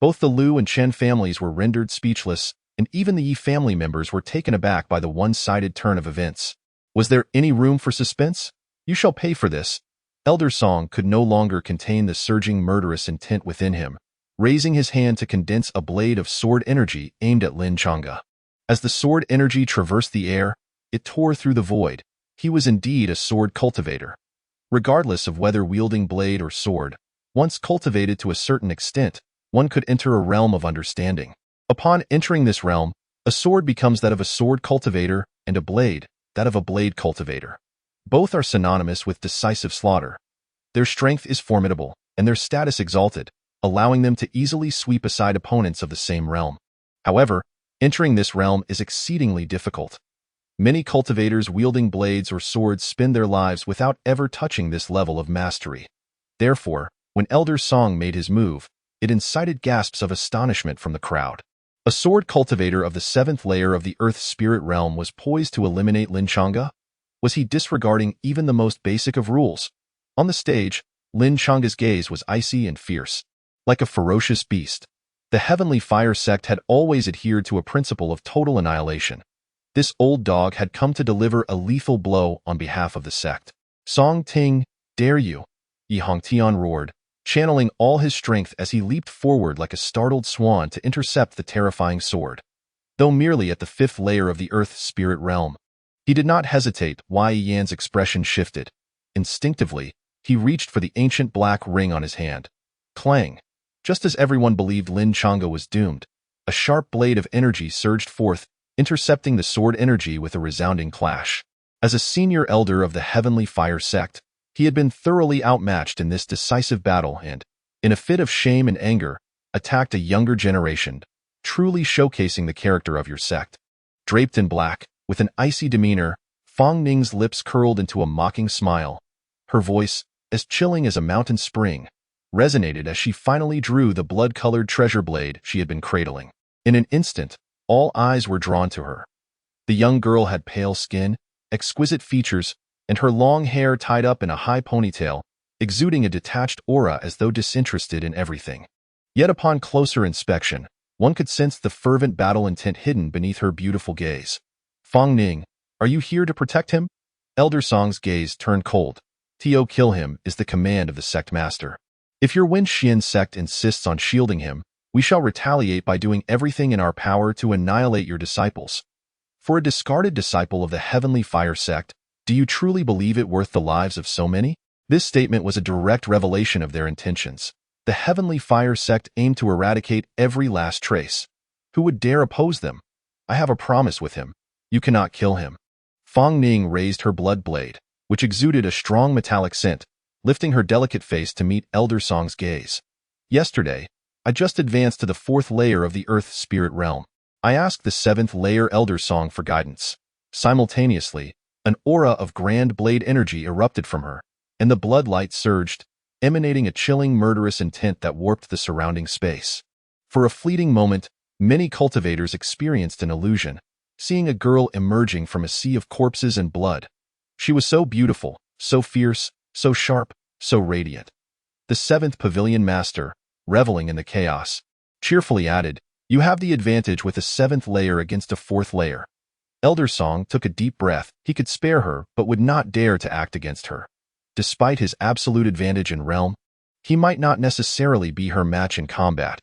Both the Liu and Chen families were rendered speechless, and even the Yi family members were taken aback by the one-sided turn of events. Was there any room for suspense? You shall pay for this. Elder Song could no longer contain the surging murderous intent within him, raising his hand to condense a blade of sword energy aimed at Lin Chang'e. As the sword energy traversed the air, it tore through the void. He was indeed a sword cultivator. Regardless of whether wielding blade or sword, once cultivated to a certain extent, one could enter a realm of understanding. Upon entering this realm, a sword becomes that of a sword cultivator and a blade, that of a blade cultivator. Both are synonymous with decisive slaughter. Their strength is formidable, and their status exalted, allowing them to easily sweep aside opponents of the same realm. However, entering this realm is exceedingly difficult. Many cultivators wielding blades or swords spend their lives without ever touching this level of mastery. Therefore, when Elder Song made his move, it incited gasps of astonishment from the crowd. A sword cultivator of the 7th layer of the Earth Spirit realm was poised to eliminate Lin Chang'e? Was he disregarding even the most basic of rules? On the stage, Lin Chang'e's gaze was icy and fierce. Like a ferocious beast, the Heavenly Fire sect had always adhered to a principle of total annihilation. This old dog had come to deliver a lethal blow on behalf of the sect. "Song Ting, dare you?" Yi Hongtian roared, channeling all his strength as he leaped forward like a startled swan to intercept the terrifying sword. Though merely at the 5th layer of the Earth Spirit realm, he did not hesitate. Wei Yan's expression shifted. Instinctively, he reached for the ancient black ring on his hand. Clang! Just as everyone believed Lin Chang'e was doomed, a sharp blade of energy surged forth, intercepting the sword energy with a resounding clash. As a senior elder of the Heavenly Fire sect, he had been thoroughly outmatched in this decisive battle and, in a fit of shame and anger, attacked a younger generation, truly showcasing the character of your sect. Draped in black, with an icy demeanor, Fang Ning's lips curled into a mocking smile. Her voice, as chilling as a mountain spring, resonated as she finally drew the blood-colored treasure blade she had been cradling. In an instant, all eyes were drawn to her. The young girl had pale skin, exquisite features, and her long hair tied up in a high ponytail, exuding a detached aura as though disinterested in everything. Yet upon closer inspection, one could sense the fervent battle intent hidden beneath her beautiful gaze. "Fang Ning, are you here to protect him?" Elder Song's gaze turned cold. "To kill him is the command of the sect master. If your Wen Xian sect insists on shielding him, we shall retaliate by doing everything in our power to annihilate your disciples." For a discarded disciple of the Heavenly Fire sect, do you truly believe it worth the lives of so many? This statement was a direct revelation of their intentions. The Heavenly Fire sect aimed to eradicate every last trace. Who would dare oppose them? I have a promise with him. You cannot kill him. Fang Ning raised her blood blade, which exuded a strong metallic scent, lifting her delicate face to meet Elder Song's gaze. "Yesterday, I just advanced to the 4th layer of the Earth Spirit realm. I asked the 7th layer Elder Song for guidance. Simultaneously, an aura of grand blade energy erupted from her, and the bloodlight surged, emanating a chilling murderous intent that warped the surrounding space. For a fleeting moment, many cultivators experienced an illusion, seeing a girl emerging from a sea of corpses and blood. She was so beautiful, so fierce, so sharp, so radiant. The 7th Pavilion Master, reveling in the chaos, cheerfully added, "You have the advantage with a 7th layer against a 4th layer." Elder Song took a deep breath. He could spare her, but would not dare to act against her. Despite his absolute advantage in realm, he might not necessarily be her match in combat.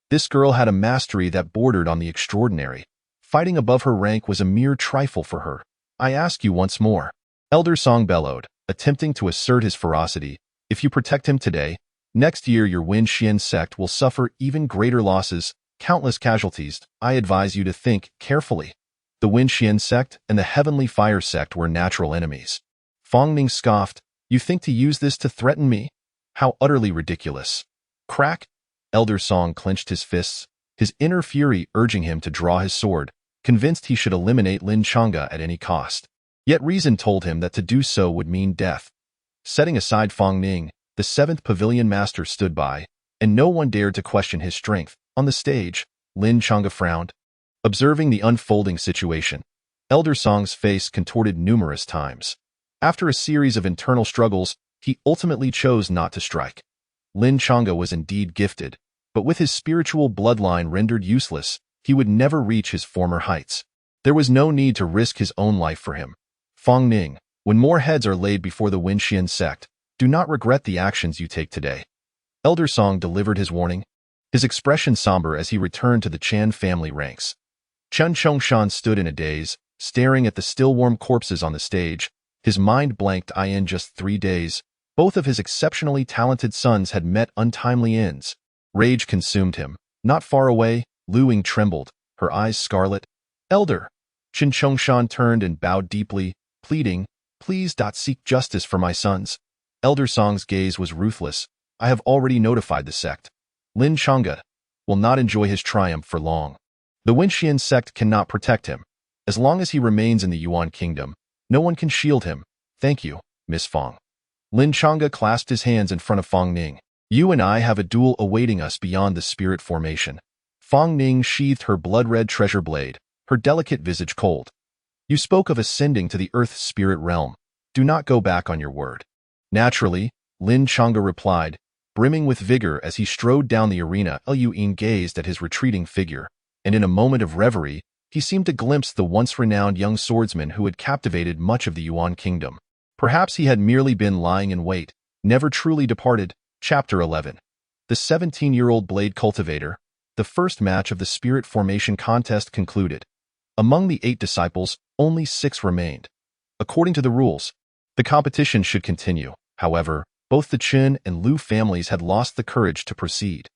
This girl had a mastery that bordered on the extraordinary. Fighting above her rank was a mere trifle for her. "I ask you once more," Elder Song bellowed, attempting to assert his ferocity. "If you protect him today, next year your Wen Xian sect will suffer even greater losses. countless casualties. I advise you to think carefully. The Wenxian sect and the Heavenly Fire sect were natural enemies. Fong Ning scoffed, "You think to use this to threaten me? How utterly ridiculous." Crack! Elder Song clenched his fists, his inner fury urging him to draw his sword, convinced he should eliminate Lin Chang'e at any cost. Yet reason told him that to do so would mean death. Setting aside Fong Ning, the seventh pavilion master stood by, and no one dared to question his strength. On the stage, Lin Chang'e frowned, observing the unfolding situation. Elder Song's face contorted numerous times. After a series of internal struggles, he ultimately chose not to strike. Lin Chang'e was indeed gifted, but with his spiritual bloodline rendered useless, he would never reach his former heights. There was no need to risk his own life for him. Fong Ning, when more heads are laid before the Wenxian sect, do not regret the actions you take today. Elder Song delivered his warning, his expression somber as he returned to the Chan family ranks. Chen Chongshan stood in a daze, staring at the still warm corpses on the stage, his mind blanked. In just 3 days, both of his exceptionally talented sons had met untimely ends. Rage consumed him. Not far away, Lu Ying trembled, her eyes scarlet. "Elder." Chen Chongshan turned and bowed deeply, pleading, "Please seek justice for my sons." Elder Song's gaze was ruthless. "I have already notified the sect. Lin Chang'e will not enjoy his triumph for long. The Wenxian sect cannot protect him. As long as he remains in the Yuan kingdom, no one can shield him. Thank you, Miss Fong." Lin Chang'e clasped his hands in front of Fong Ning. "You and I have a duel awaiting us beyond the spirit formation." Fong Ning sheathed her blood-red treasure blade, her delicate visage cold. "You spoke of ascending to the earth's spirit realm. Do not go back on your word." Naturally, Lin Chang'e replied, brimming with vigor as he strode down the arena. Lu Ying gazed at his retreating figure, and in a moment of reverie, he seemed to glimpse the once renowned young swordsman who had captivated much of the Yuan kingdom. Perhaps he had merely been lying in wait, never truly departed. Chapter 11. The 17-year-old blade cultivator. The first match of the spirit formation contest concluded. Among the 8 disciples, only 6 remained. According to the rules, the competition should continue. However, both the Chen and Lu families had lost the courage to proceed.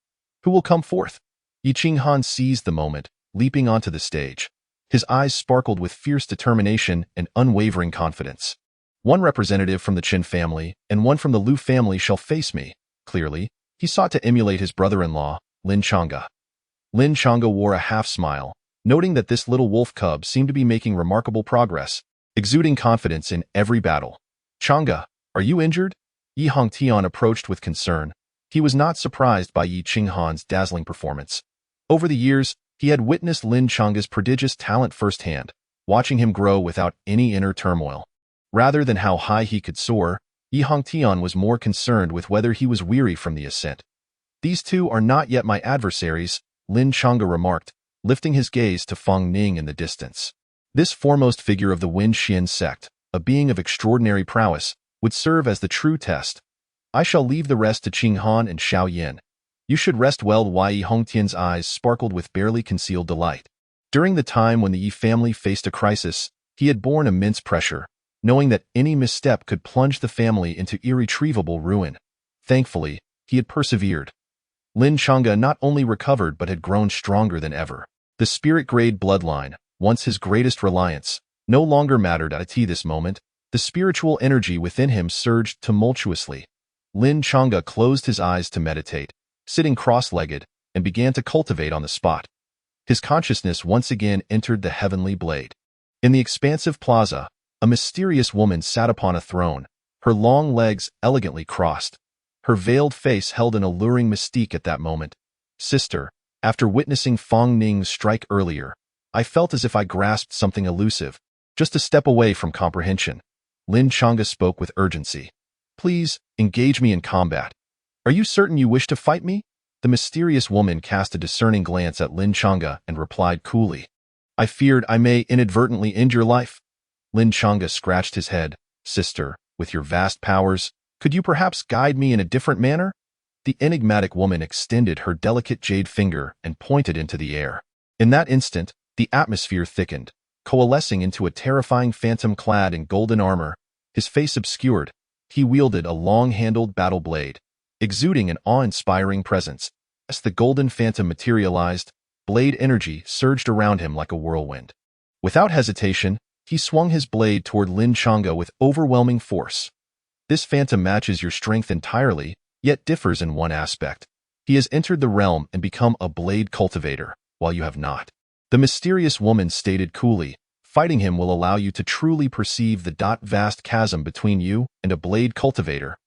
Who will come forth? Yi Qinghan seized the moment, leaping onto the stage. His eyes sparkled with fierce determination and unwavering confidence. "One representative from the Chen family and one from the Lu family shall face me." Clearly, he sought to emulate his brother-in-law, Lin Chang'e. Lin Chang'e wore a half-smile, noting that this little wolf cub seemed to be making remarkable progress, exuding confidence in every battle. "Chang'e, are you injured?" Yi Hongtian approached with concern. He was not surprised by Yi Qinghan's dazzling performance. Over the years, he had witnessed Lin Chang'e's prodigious talent firsthand, watching him grow without any inner turmoil. Rather than how high he could soar, Yi Hongtian was more concerned with whether he was weary from the ascent. "These two are not yet my adversaries," Lin Chang'e remarked, lifting his gaze to Fong Ning in the distance. This foremost figure of the Wenxian sect, a being of extraordinary prowess, would serve as the true test. "I shall leave the rest to Qinghan and Xiao Yin. You should rest well." Yi Hongtian's eyes sparkled with barely concealed delight. During the time when the Yi family faced a crisis, he had borne immense pressure, knowing that any misstep could plunge the family into irretrievable ruin. Thankfully, he had persevered. Lin Chang'e not only recovered but had grown stronger than ever. The spirit-grade bloodline, once his greatest reliance, no longer mattered at this moment. The spiritual energy within him surged tumultuously. Lin Chang'e closed his eyes to meditate, sitting cross-legged, and began to cultivate on the spot. His consciousness once again entered the heavenly blade. In the expansive plaza, a mysterious woman sat upon a throne, her long legs elegantly crossed. Her veiled face held an alluring mystique at that moment. "Sister, after witnessing Fong Ning's strike earlier, I felt as if I grasped something elusive, just a step away from comprehension." Lin Chang'e spoke with urgency. "Please, engage me in combat. Are you certain you wish to fight me?" The mysterious woman cast a discerning glance at Lin Chang'e and replied coolly, "I feared I may inadvertently end your life." Lin Chang'e scratched his head. "Sister, with your vast powers, could you perhaps guide me in a different manner?" The enigmatic woman extended her delicate jade finger and pointed into the air. In that instant, the atmosphere thickened, coalescing into a terrifying phantom clad in golden armor, his face obscured. He wielded a long-handled battle blade, exuding an awe-inspiring presence. As the golden phantom materialized, blade energy surged around him like a whirlwind. Without hesitation, he swung his blade toward Lin Chang'e with overwhelming force. This phantom matches your strength entirely, yet differs in one aspect. He has entered the realm and become a blade cultivator, while you have not. The mysterious woman stated coolly, fighting him will allow you to truly perceive the vast chasm between you and a blade cultivator.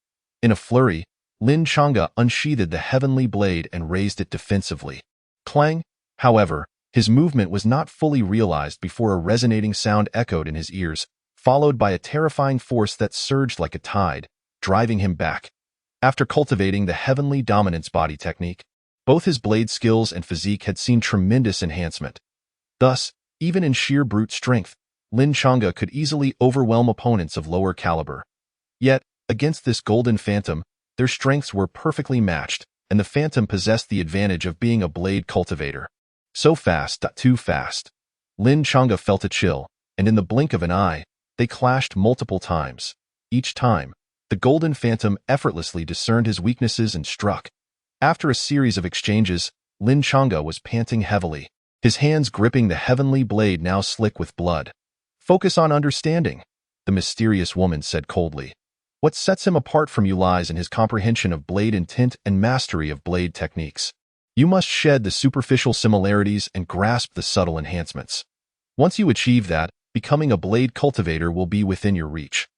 In a flurry, Lin Chang'e unsheathed the heavenly blade and raised it defensively. Clang! However, his movement was not fully realized before a resonating sound echoed in his ears, followed by a terrifying force that surged like a tide, driving him back. After cultivating the heavenly dominance body technique, both his blade skills and physique had seen tremendous enhancement. Thus, even in sheer brute strength, Lin Chang'e could easily overwhelm opponents of lower caliber. Yet, against this golden phantom, their strengths were perfectly matched, and the phantom possessed the advantage of being a blade cultivator. So fast, too fast. Lin Chang'e felt a chill, and in the blink of an eye, they clashed multiple times. Each time, the golden phantom effortlessly discerned his weaknesses and struck. After a series of exchanges, Lin Chang'e was panting heavily, his hands gripping the heavenly blade now slick with blood. Focus on understanding, the mysterious woman said coldly. What sets him apart from you lies in his comprehension of blade intent and mastery of blade techniques. You must shed the superficial similarities and grasp the subtle enhancements. Once you achieve that, becoming a blade cultivator will be within your reach.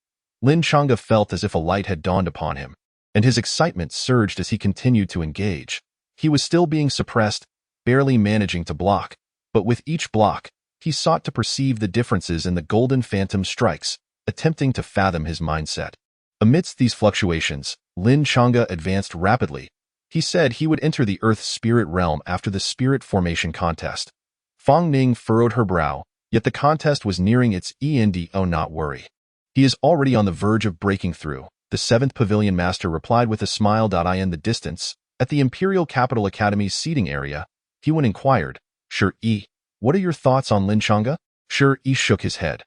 Lin Chang'e felt as if a light had dawned upon him, and his excitement surged as he continued to engage. He was still being suppressed, barely managing to block, but with each block, he sought to perceive the differences in the golden phantom strikes, attempting to fathom his mindset. Amidst these fluctuations, Lin Chang'e advanced rapidly. He said he would enter the Earth's spirit realm after the spirit formation contest. Fang Ning furrowed her brow, yet the contest was nearing its end. Oh, not worry. He is already on the verge of breaking through, the 7th Pavilion Master replied with a smile. In the distance, at the Imperial Capital Academy's seating area, Hewen inquired, Shi, what are your thoughts on Lin Chang'e? Shi shook his head.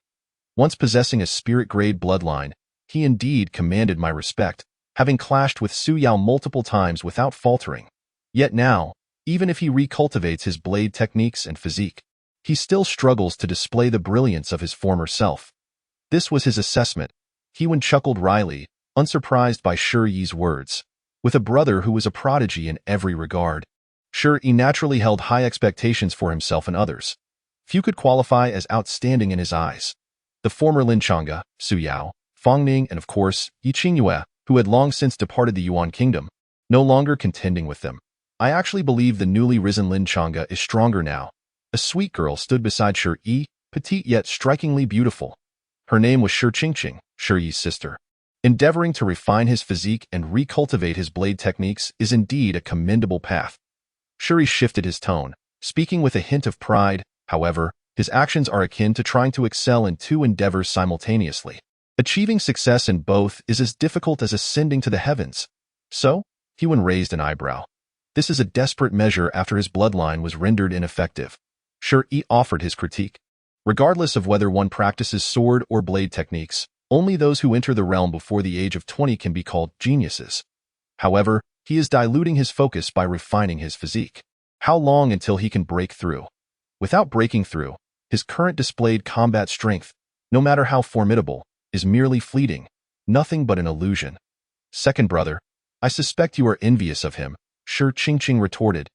Once possessing a spirit-grade bloodline, he indeed commanded my respect, having clashed with Su Yao multiple times without faltering. Yet now, even if he recultivates his blade techniques and physique, he still struggles to display the brilliance of his former self. This was his assessment. Hewen chuckled wryly, unsurprised by Shi's words. With a brother who was a prodigy in every regard, Shi naturally held high expectations for himself and others. Few could qualify as outstanding in his eyes. The former Lin Chang'e, Su Yao, Fang Ning, and of course, Yi Qingyue, who had long since departed the Yuan kingdom, no longer contending with them. I actually believe the newly risen Lin Chang'e is stronger now. A sweet girl stood beside Shi, petite yet strikingly beautiful. Her name was Shi Qingqing, Shi's sister. Endeavoring to refine his physique and recultivate his blade techniques is indeed a commendable path. Shi shifted his tone, speaking with a hint of pride. However, his actions are akin to trying to excel in two endeavors simultaneously. Achieving success in both is as difficult as ascending to the heavens. So, Hewen raised an eyebrow. This is a desperate measure after his bloodline was rendered ineffective. Shi offered his critique. Regardless of whether one practices sword or blade techniques, only those who enter the realm before the age of 20 can be called geniuses. However, he is diluting his focus by refining his physique. How long until he can break through? Without breaking through, his current displayed combat strength, no matter how formidable, is merely fleeting, nothing but an illusion. Second brother, I suspect you are envious of him, Shi Qingqing retorted.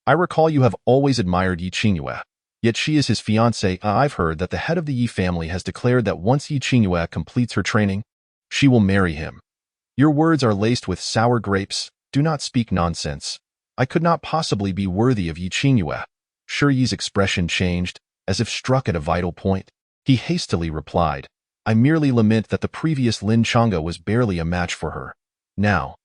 I recall you have always admired Yi Qingyue, yet she is his fiancée. I've heard that the head of the Yi family has declared that once Yi Qingyue completes her training, she will marry him. Your words are laced with sour grapes, do not speak nonsense. I could not possibly be worthy of Yi Qingyue. Shi's expression changed, as if struck at a vital point. He hastily replied, I merely lament that the previous Lin Chang'e was barely a match for her. Now,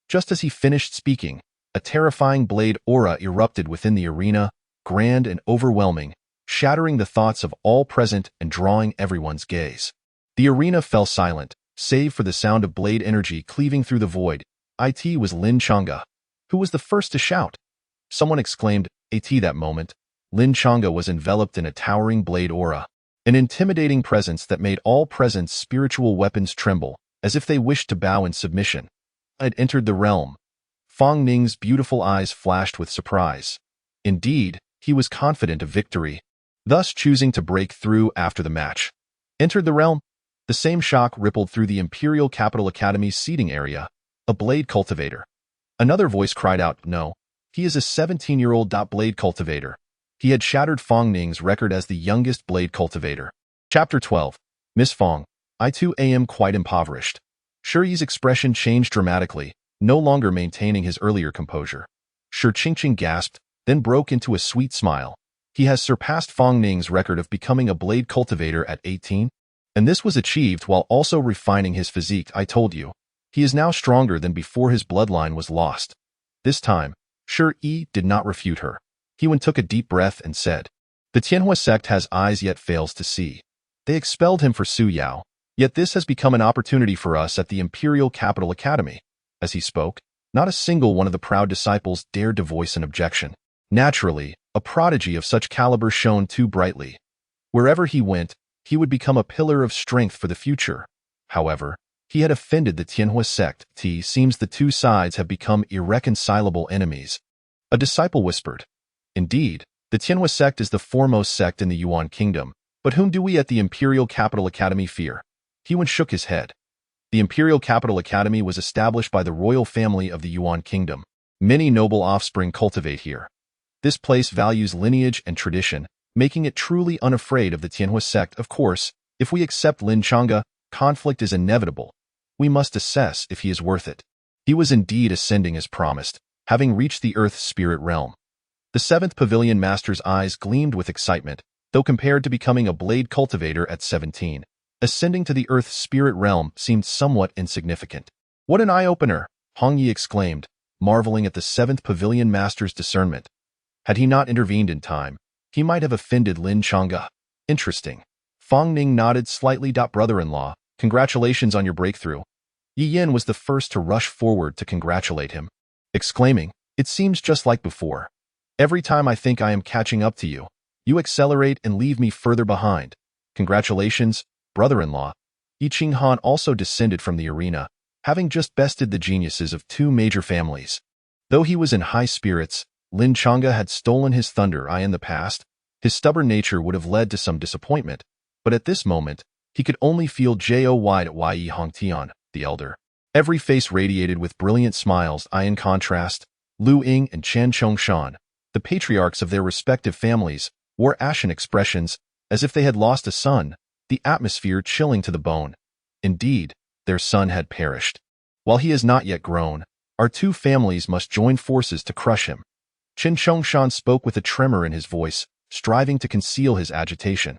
just as he finished speaking, a terrifying blade aura erupted within the arena, grand and overwhelming, shattering the thoughts of all present and drawing everyone's gaze. The arena fell silent, save for the sound of blade energy cleaving through the void. It was Lin Chang'e. Who was the first to shout? Someone exclaimed, that moment. Lin Chang'e was enveloped in a towering blade aura, an intimidating presence that made all present spiritual weapons tremble, as if they wished to bow in submission. Had entered the realm. Fang Ning's beautiful eyes flashed with surprise. Indeed, he was confident of victory, thus choosing to break through after the match. Entered the realm. The same shock rippled through the Imperial Capital Academy's seating area. A blade cultivator. Another voice cried out, no, he is a 17-year-old blade cultivator. He had shattered Fong Ning's record as the youngest blade cultivator. Chapter 12. Miss Fong, I too am quite impoverished. Shi Yi's expression changed dramatically, no longer maintaining his earlier composure. Shi Qingqing gasped, then broke into a sweet smile. He has surpassed Fong Ning's record of becoming a blade cultivator at 18, and this was achieved while also refining his physique. I told you. He is now stronger than before his bloodline was lost. This time, Shi Yi did not refute her. He took a deep breath and said, the Tianhua sect has eyes yet fails to see. They expelled him for Su Yao, yet this has become an opportunity for us at the Imperial Capital Academy. As he spoke, not a single one of the proud disciples dared to voice an objection. Naturally, a prodigy of such caliber shone too brightly. Wherever he went, he would become a pillar of strength for the future. However, he had offended the Tianhua sect. It seems the two sides have become irreconcilable enemies. A disciple whispered, indeed, the Tianhua sect is the foremost sect in the Yuan kingdom, but whom do we at the Imperial Capital Academy fear? He shook his head. The Imperial Capital Academy was established by the royal family of the Yuan kingdom. Many noble offspring cultivate here. This place values lineage and tradition, making it truly unafraid of the Tianhua sect. Of course, if we accept Lin Chang'e, conflict is inevitable. We must assess if he is worth it. He was indeed ascending as promised, having reached the Earth Spirit realm. The 7th Pavilion Master's eyes gleamed with excitement, though compared to becoming a blade cultivator at 17, ascending to the Earth Spirit realm seemed somewhat insignificant. What an eye-opener, Hong Yi exclaimed, marveling at the 7th Pavilion Master's discernment. Had he not intervened in time, he might have offended Lin Chang'e. Interesting. Fong Ning nodded slightly. Brother-in-law, congratulations on your breakthrough. Yi Yin was the first to rush forward to congratulate him, exclaiming, it seems just like before. Every time I think I am catching up to you, you accelerate and leave me further behind. Congratulations, brother-in-law. Yi Qinghan also descended from the arena, having just bested the geniuses of two major families. Though he was in high spirits, Lin Chang'e had stolen his thunder. In the past, his stubborn nature would have led to some disappointment, but at this moment, he could only feel joy at Yi Hongtian, the elder. Every face radiated with brilliant smiles. In contrast, Lu Ying and Chen Chongshan, the patriarchs of their respective families, wore ashen expressions, as if they had lost a son, the atmosphere chilling to the bone. Indeed, their son had perished. While he is not yet grown, our two families must join forces to crush him. Chen Chongshan spoke with a tremor in his voice, striving to conceal his agitation.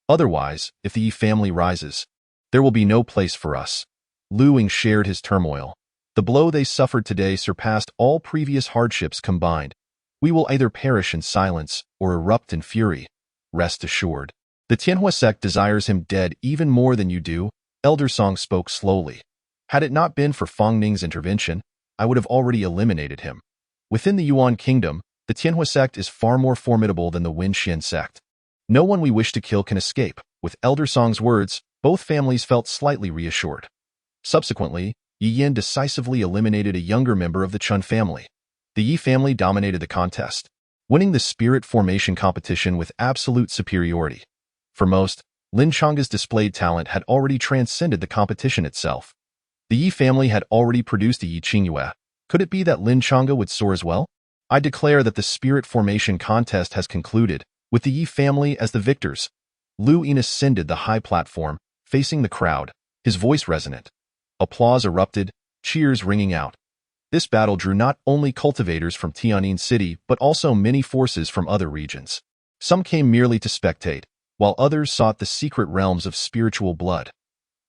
Otherwise, if the Yi family rises, there will be no place for us. Lu Ying shared his turmoil. The blow they suffered today surpassed all previous hardships combined. We will either perish in silence or erupt in fury. Rest assured. The Tianhua sect desires him dead even more than you do, Elder Song spoke slowly. Had it not been for Fong Ning's intervention, I would have already eliminated him. Within the Yuan kingdom, the Tianhua sect is far more formidable than the Wenxian sect. No one we wish to kill can escape. With Elder Song's words, both families felt slightly reassured. Subsequently, Yi Yin decisively eliminated a younger member of the Chun family. The Yi family dominated the contest, winning the spirit formation competition with absolute superiority. For most, Lin Chang'e's displayed talent had already transcended the competition itself. The Yi family had already produced a Yi Qingyue. Could it be that Lin Chang'e would soar as well? I declare that the spirit formation contest has concluded, with the Yi family as the victors. Lu Ying ascended the high platform, facing the crowd, his voice resonant. Applause erupted, cheers ringing out. This battle drew not only cultivators from Tianjin City but also many forces from other regions. Some came merely to spectate, while others sought the secret realms of spiritual blood.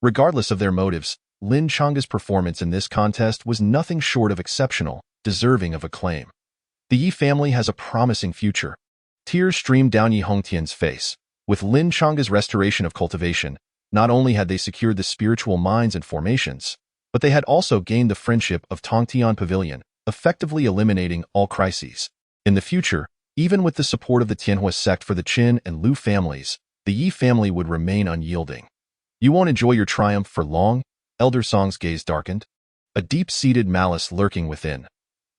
Regardless of their motives, Lin Chang'e's performance in this contest was nothing short of exceptional, deserving of acclaim. The Yi family has a promising future. Tears streamed down Yi Hongtian's face. With Lin Chang'e's restoration of cultivation, not only had they secured the spiritual mines and formations, but they had also gained the friendship of Tongtian Pavilion, effectively eliminating all crises. In the future, even with the support of the Tianhua sect for the Qin and Lu families, the Yi family would remain unyielding. You won't enjoy your triumph for long? Elder Song's gaze darkened, a deep-seated malice lurking within.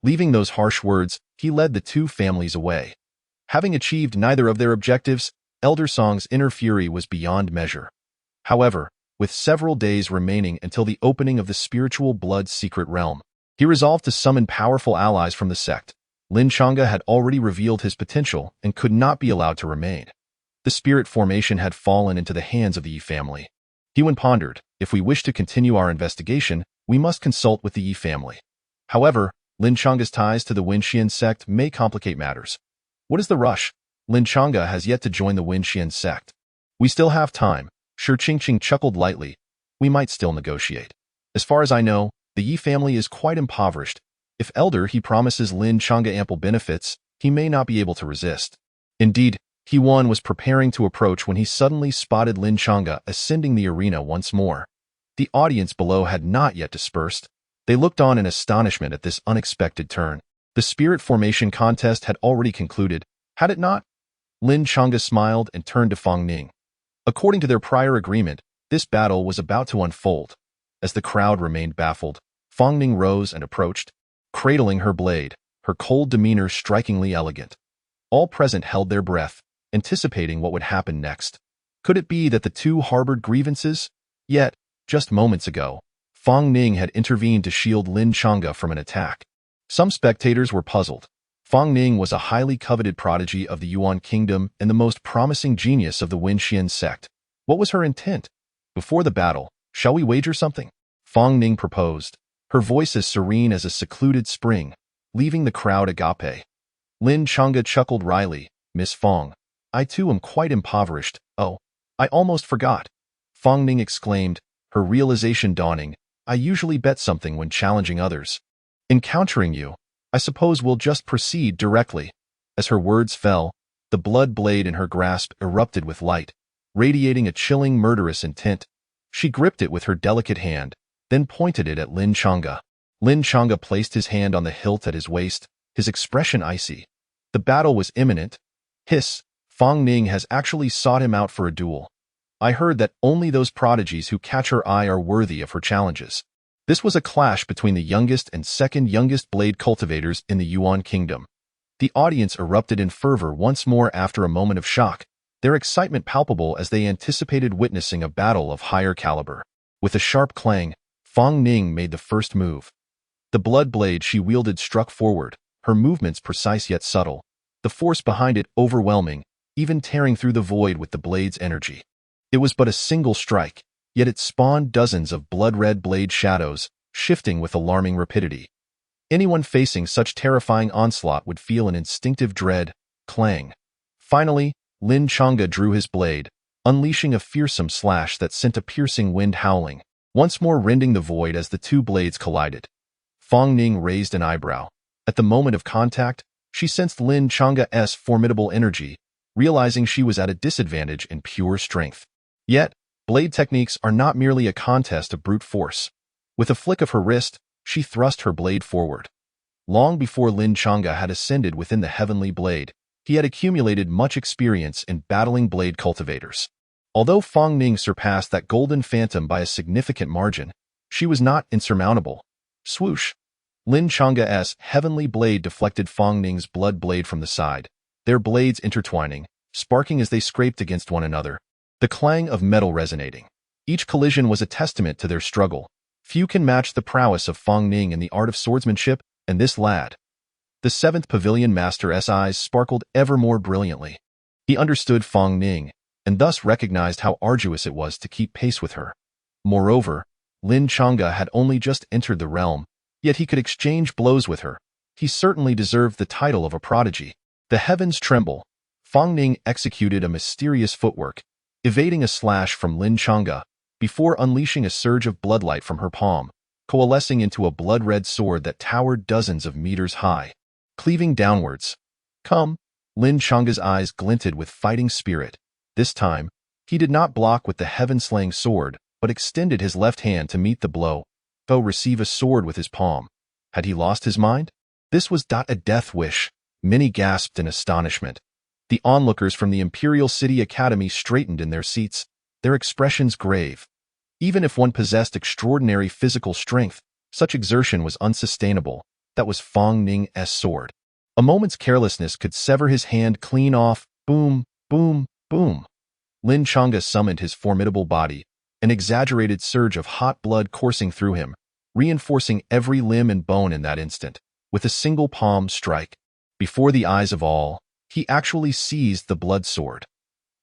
Leaving those harsh words, he led the two families away. Having achieved neither of their objectives, Elder Song's inner fury was beyond measure. However, with several days remaining until the opening of the spiritual blood's secret realm, he resolved to summon powerful allies from the sect. Lin Chang'e had already revealed his potential and could not be allowed to remain. The spirit formation had fallen into the hands of the Yi family. Hewen pondered, if we wish to continue our investigation, we must consult with the Yi family. However, Lin Chang'e's ties to the Wenxian sect may complicate matters. What is the rush? Lin Chang'e has yet to join the Wenxian sect. We still have time. Shi Qingqing chuckled lightly. We might still negotiate. As far as I know, the Yi family is quite impoverished. If Elder He promises Lin Chang'e ample benefits, he may not be able to resist. Indeed, Hewan was preparing to approach when he suddenly spotted Lin Chang'e ascending the arena once more. The audience below had not yet dispersed. They looked on in astonishment at this unexpected turn. The spirit formation contest had already concluded, had it not? Lin Chang'e smiled and turned to Fang Ning. According to their prior agreement, this battle was about to unfold. As the crowd remained baffled, Fang Ning rose and approached, cradling her blade, her cold demeanor strikingly elegant. All present held their breath, anticipating what would happen next. Could it be that the two harbored grievances? Yet, just moments ago, Fang Ning had intervened to shield Lin Chang'e from an attack. Some spectators were puzzled. Fang Ning was a highly coveted prodigy of the Yuan kingdom and the most promising genius of the Wenxian sect. What was her intent? Before the battle, shall we wager something? Fang Ning proposed, her voice as serene as a secluded spring, leaving the crowd agape. Lin Chang'e chuckled wryly. Miss Fang, I too am quite impoverished. Oh, I almost forgot. Fang Ning exclaimed, her realization dawning. I usually bet something when challenging others. Encountering you, I suppose we'll just proceed directly. As her words fell, the blood blade in her grasp erupted with light, radiating a chilling, murderous intent. She gripped it with her delicate hand, then pointed it at Lin Chang'e. Lin Chang'e placed his hand on the hilt at his waist, his expression icy. The battle was imminent. Hiss, Fang Ning has actually sought him out for a duel. I heard that only those prodigies who catch her eye are worthy of her challenges. This was a clash between the youngest and second youngest blade cultivators in the Yuan kingdom. The audience erupted in fervor once more after a moment of shock, their excitement palpable as they anticipated witnessing a battle of higher caliber. With a sharp clang, Fang Ning made the first move. The blood blade she wielded struck forward, her movements precise yet subtle, the force behind it overwhelming, even tearing through the void with the blade's energy. It was but a single strike, yet it spawned dozens of blood-red blade shadows, shifting with alarming rapidity. Anyone facing such terrifying onslaught would feel an instinctive dread. Clang. Finally, Lin Chang'e drew his blade, unleashing a fearsome slash that sent a piercing wind howling, once more rending the void as the two blades collided. Fang Ning raised an eyebrow. At the moment of contact, she sensed Lin Chang'e's formidable energy, realizing she was at a disadvantage in pure strength. Yet, blade techniques are not merely a contest of brute force. With a flick of her wrist, she thrust her blade forward. Long before Lin Chang'e had ascended within the heavenly blade, he had accumulated much experience in battling blade cultivators. Although Fang Ning surpassed that golden phantom by a significant margin, she was not insurmountable. Swoosh! Lin Chang'e's heavenly blade deflected Fang Ning's blood blade from the side, their blades intertwining, sparking as they scraped against one another, the clang of metal resonating. Each collision was a testament to their struggle. Few can match the prowess of Fang Ning in the art of swordsmanship, and this lad. The seventh pavilion master's eyes sparkled ever more brilliantly. He understood Fang Ning, and thus recognized how arduous it was to keep pace with her. Moreover, Lin Chang'e had only just entered the realm, yet he could exchange blows with her. He certainly deserved the title of a prodigy. The heavens tremble. Fang Ning executed a mysterious footwork, evading a slash from Lin Chang'e, before unleashing a surge of bloodlight from her palm, coalescing into a blood-red sword that towered dozens of meters high, cleaving downwards. Come! Lin Chang'e's eyes glinted with fighting spirit. This time, he did not block with the heaven-slaying sword, but extended his left hand to meet the blow, though receive a sword with his palm. Had he lost his mind? This was a death wish. Many gasped in astonishment. The onlookers from the Imperial City Academy straightened in their seats, their expressions grave. Even if one possessed extraordinary physical strength, such exertion was unsustainable. That was Fang Ning's sword. A moment's carelessness could sever his hand clean off. Boom, boom, boom. Lin Chang'e summoned his formidable body, an exaggerated surge of hot blood coursing through him, reinforcing every limb and bone in that instant. With a single palm strike, before the eyes of all, he actually seized the blood sword.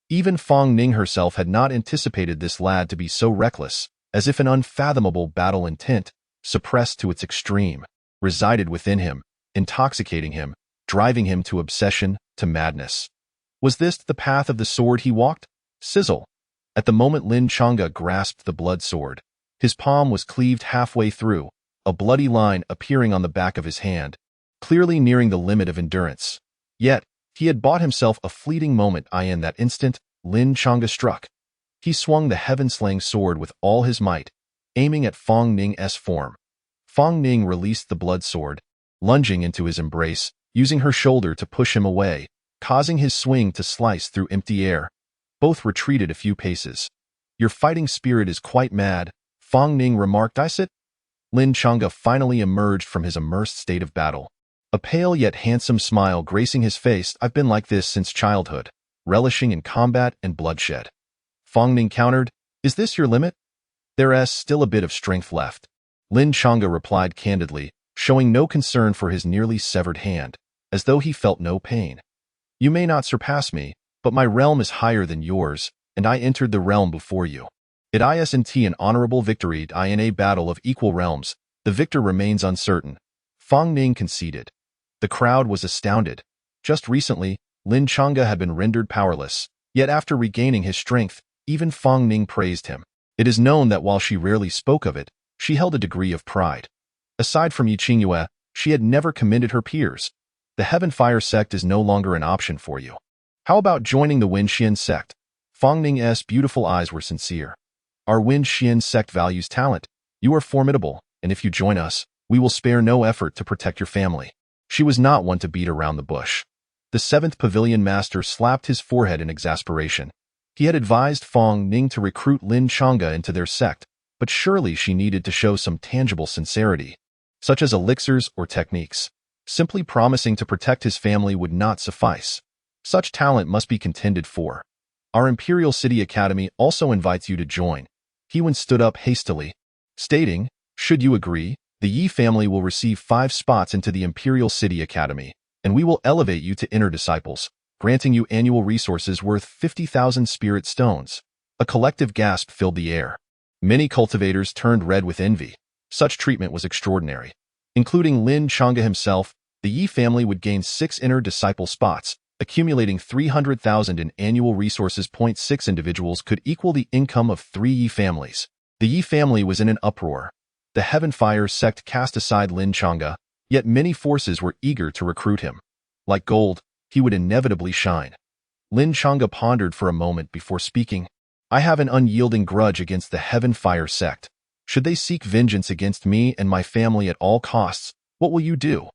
Even Fang Ning herself had not anticipated this lad to be so reckless, as if an unfathomable battle intent, suppressed to its extreme, resided within him, intoxicating him, driving him to obsession, to madness. Was this the path of the sword he walked? Sizzle! At the moment Lin Chang'e grasped the blood sword, his palm was cleaved halfway through, a bloody line appearing on the back of his hand, clearly nearing the limit of endurance. Yet, he had bought himself a fleeting moment. In that instant, Lin Chang'e struck. He swung the heaven-slaying sword with all his might, aiming at Fang Ning's form. Fang Ning released the blood sword, lunging into his embrace, using her shoulder to push him away, causing his swing to slice through empty air. Both retreated a few paces. Your fighting spirit is quite mad, Fang Ning remarked. Is it? Lin Chang'e finally emerged from his immersed state of battle. A pale yet handsome smile gracing his face. I've been like this since childhood, relishing in combat and bloodshed. Fang Ning countered, is this your limit? There's still a bit of strength left. Lin Chang'e replied candidly, showing no concern for his nearly severed hand, as though he felt no pain. You may not surpass me, but my realm is higher than yours, and I entered the realm before you. It isn't an honorable victory. In a battle of equal realms, the victor remains uncertain. Fang Ning conceded. The crowd was astounded. Just recently, Lin Chang'e had been rendered powerless, yet after regaining his strength, even Fang Ning praised him. It is known that while she rarely spoke of it, she held a degree of pride. Aside from Yi Qingyue, she had never commended her peers. The Heaven Fire sect is no longer an option for you. How about joining the Wenxian sect? Fang Ning's beautiful eyes were sincere. Our Wenxian sect values talent. You are formidable, and if you join us, we will spare no effort to protect your family. She was not one to beat around the bush. The 7th Pavilion Master slapped his forehead in exasperation. He had advised Fang Ning to recruit Lin Chang'e into their sect, but surely she needed to show some tangible sincerity, such as elixirs or techniques. Simply promising to protect his family would not suffice. Such talent must be contended for. Our Imperial City Academy also invites you to join. Hewen stood up hastily, stating, should you agree, the Yi family will receive 5 spots into the Imperial City Academy, and we will elevate you to inner disciples, granting you annual resources worth 50,000 spirit stones. A collective gasp filled the air. Many cultivators turned red with envy. Such treatment was extraordinary. Including Lin Chang'e himself, the Yi family would gain 6 inner disciple spots, accumulating 300,000 in annual resources. 6 individuals could equal the income of 3 Yi families. The Yi family was in an uproar. The Heaven Fire sect cast aside Lin Chang'e, yet many forces were eager to recruit him. Like gold, he would inevitably shine. Lin Chang'e pondered for a moment before speaking. I have an unyielding grudge against the Heaven Fire sect. Should they seek vengeance against me and my family at all costs, what will you do?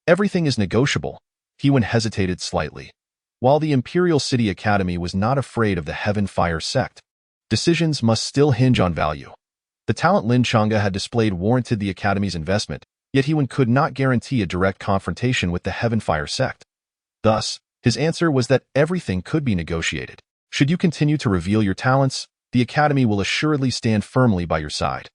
Everything is negotiable. Hewen hesitated slightly. While the Imperial City Academy was not afraid of the Heaven Fire sect, decisions must still hinge on value. The talent Lin Chang'e had displayed warranted the Academy's investment, yet Hewen could not guarantee a direct confrontation with the Heaven Fire sect. Thus, his answer was that everything could be negotiated. Should you continue to reveal your talents, the Academy will assuredly stand firmly by your side.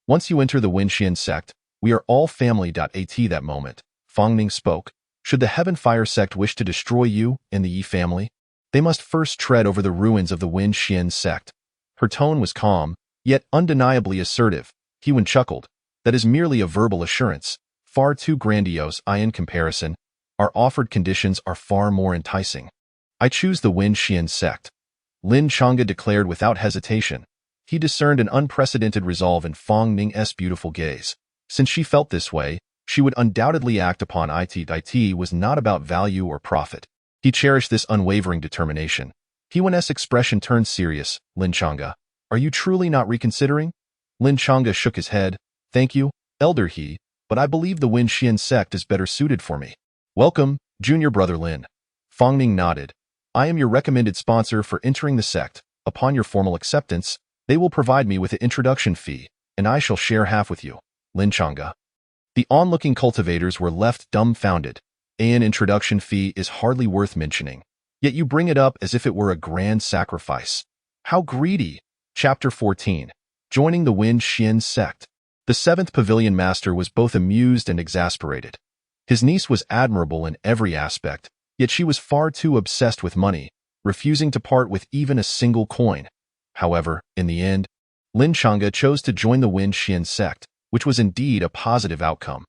Once you enter the Wenxian sect, we are all family. At that moment, Fang Ning spoke. Should the Heaven Fire sect wish to destroy you and the Yi family, they must first tread over the ruins of the Wenxian sect. Her tone was calm, yet undeniably assertive. Hewen chuckled. That is merely a verbal assurance, far too grandiose. In comparison, our offered conditions are far more enticing. I choose the Wenxian sect. Lin Chang'e declared without hesitation. He discerned an unprecedented resolve in Fang Ning's beautiful gaze. Since she felt this way, she would undoubtedly act upon it. It was not about value or profit. He cherished this unwavering determination. Hewen's expression turned serious. Lin Chang'e, are you truly not reconsidering? Lin Chang'e shook his head. Thank you, Elder He, but I believe the Wenxian sect is better suited for me. Welcome, junior brother Lin. Fang Ning nodded. I am your recommended sponsor for entering the sect. Upon your formal acceptance, they will provide me with an introduction fee, and I shall share half with you. Lin Chang'e. The onlooking cultivators were left dumbfounded. An introduction fee is hardly worth mentioning, yet you bring it up as if it were a grand sacrifice. How greedy! Chapter 14. Joining the Wen Xian sect. The seventh pavilion master was both amused and exasperated. His niece was admirable in every aspect, yet she was far too obsessed with money, refusing to part with even a single coin. However, in the end, Lin Chang'e chose to join the Wen Xian sect, which was indeed a positive outcome.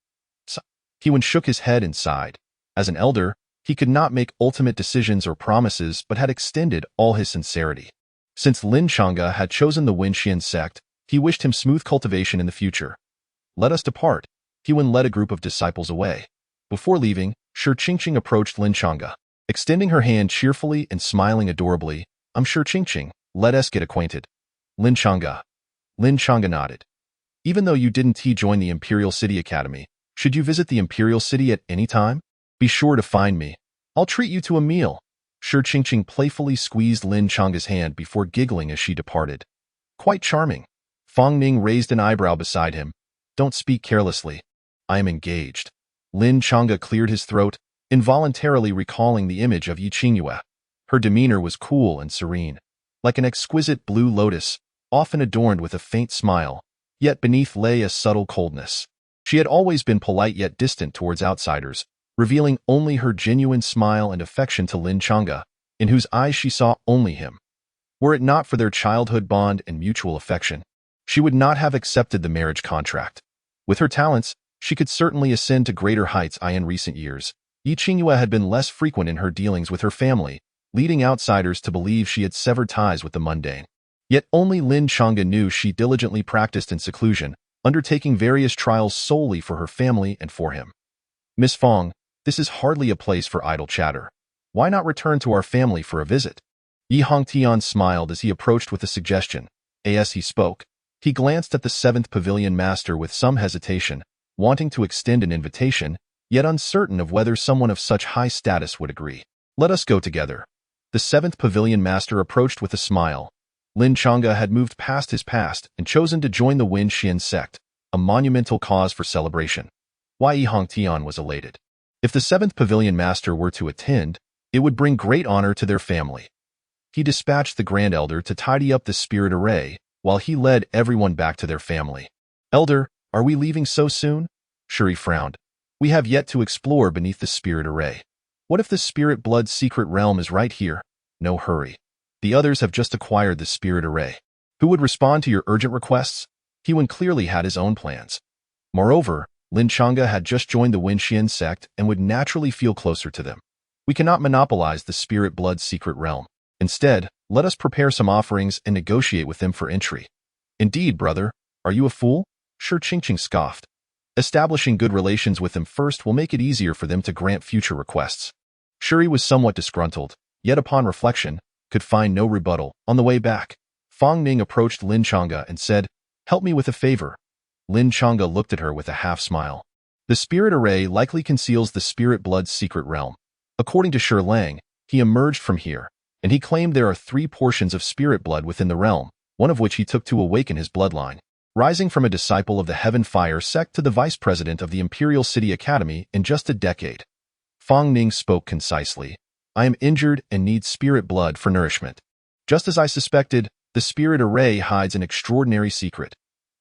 He shook his head and sighed. As an elder, he could not make ultimate decisions or promises but had extended all his sincerity. Since Lin Chang'e had chosen the Wen Xian sect, he wished him smooth cultivation in the future. Let us depart. He led a group of disciples away. Before leaving, Shi Qingqing approached Lin Chang'e, extending her hand cheerfully and smiling adorably. I'm Shi Qingqing, let us get acquainted. Lin Chang'e nodded. Even though you didn't join the Imperial City Academy, should you visit the Imperial City at any time? Be sure to find me. I'll treat you to a meal. Shi Qingqing playfully squeezed Lin Chang'e's hand before giggling as she departed. Quite charming. Fang Ning raised an eyebrow beside him. Don't speak carelessly. I am engaged. Lin Chang'e cleared his throat, involuntarily recalling the image of Yi Qingyue. Her demeanor was cool and serene, like an exquisite blue lotus, often adorned with a faint smile, yet beneath lay a subtle coldness. She had always been polite yet distant towards outsiders, revealing only her genuine smile and affection to Lin Chang'e, in whose eyes she saw only him. Were it not for their childhood bond and mutual affection, she would not have accepted the marriage contract. With her talents, she could certainly ascend to greater heights. In recent years, Yi Qingyue had been less frequent in her dealings with her family, leading outsiders to believe she had severed ties with the mundane. Yet only Lin Chang'e knew she diligently practiced in seclusion, undertaking various trials solely for her family and for him. Miss Fang, this is hardly a place for idle chatter. Why not return to our family for a visit? Yi Hongtian smiled as he approached with a suggestion. As he spoke, he glanced at the seventh pavilion master with some hesitation, wanting to extend an invitation, yet uncertain of whether someone of such high status would agree. Let us go together. The seventh pavilion master approached with a smile. Lin Chang'e had moved past his past and chosen to join the Wen Xian sect, a monumental cause for celebration. Yi Hongtian was elated. If the seventh pavilion master were to attend, it would bring great honor to their family. He dispatched the Grand Elder to tidy up the spirit array, while he led everyone back to their family. Elder, are we leaving so soon? Shuri frowned. We have yet to explore beneath the spirit array. What if the spirit blood secret realm is right here? No hurry. The others have just acquired the spirit array. Who would respond to your urgent requests? He clearly had his own plans. Moreover, Lin Chang'e had just joined the Wen Xian sect and would naturally feel closer to them. We cannot monopolize the spirit blood secret realm. Instead, let us prepare some offerings and negotiate with them for entry. Indeed, brother, are you a fool? Shi Qingqing scoffed. Establishing good relations with them first will make it easier for them to grant future requests. Shuri was somewhat disgruntled, yet upon reflection, could find no rebuttal. On the way back, Fang Ning approached Lin Chang'e and said, "Help me with a favor." Lin Chang'e looked at her with a half-smile. The spirit array likely conceals the spirit blood's secret realm. According to Shi Lang, he emerged from here, and he claimed there are 3 portions of spirit blood within the realm, one of which he took to awaken his bloodline. Rising from a disciple of the Heaven Fire sect to the vice president of the Imperial City Academy in just a decade. Fang Ning spoke concisely. I am injured and need spirit blood for nourishment. Just as I suspected, the spirit array hides an extraordinary secret.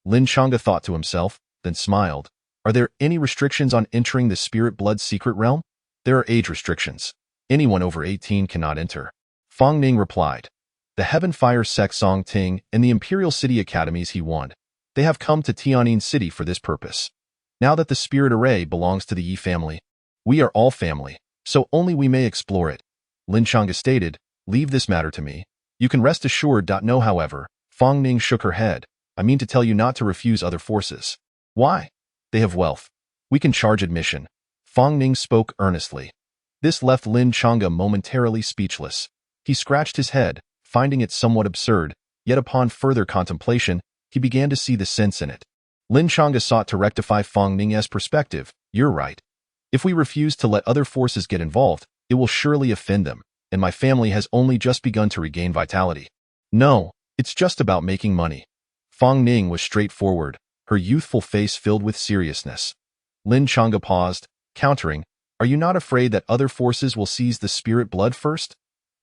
Lin Chang'e thought to himself, then smiled. Are there any restrictions on entering the spirit blood secret realm? There are age restrictions. Anyone over 18 cannot enter. Fang Ning replied. The Heaven Fire sect Song Ting and the Imperial City Academies he won. They have come to Tianyin City for this purpose. Now that the spirit array belongs to the Yi family, we are all family, so only we may explore it. Lin Chang'e stated, leave this matter to me. You can rest assured. No, however, Fang Ning shook her head. I mean to tell you not to refuse other forces. Why? They have wealth. We can charge admission. Fang Ning spoke earnestly. This left Lin Chang'e momentarily speechless. He scratched his head, finding it somewhat absurd, yet upon further contemplation, he began to see the sense in it. Lin Chang'e sought to rectify Fang Ning's perspective. You're right. If we refuse to let other forces get involved, it will surely offend them, and my family has only just begun to regain vitality. No, it's just about making money. Fang Ning was straightforward, her youthful face filled with seriousness. Lin Chang'e paused, countering, Are you not afraid that other forces will seize the spirit blood first?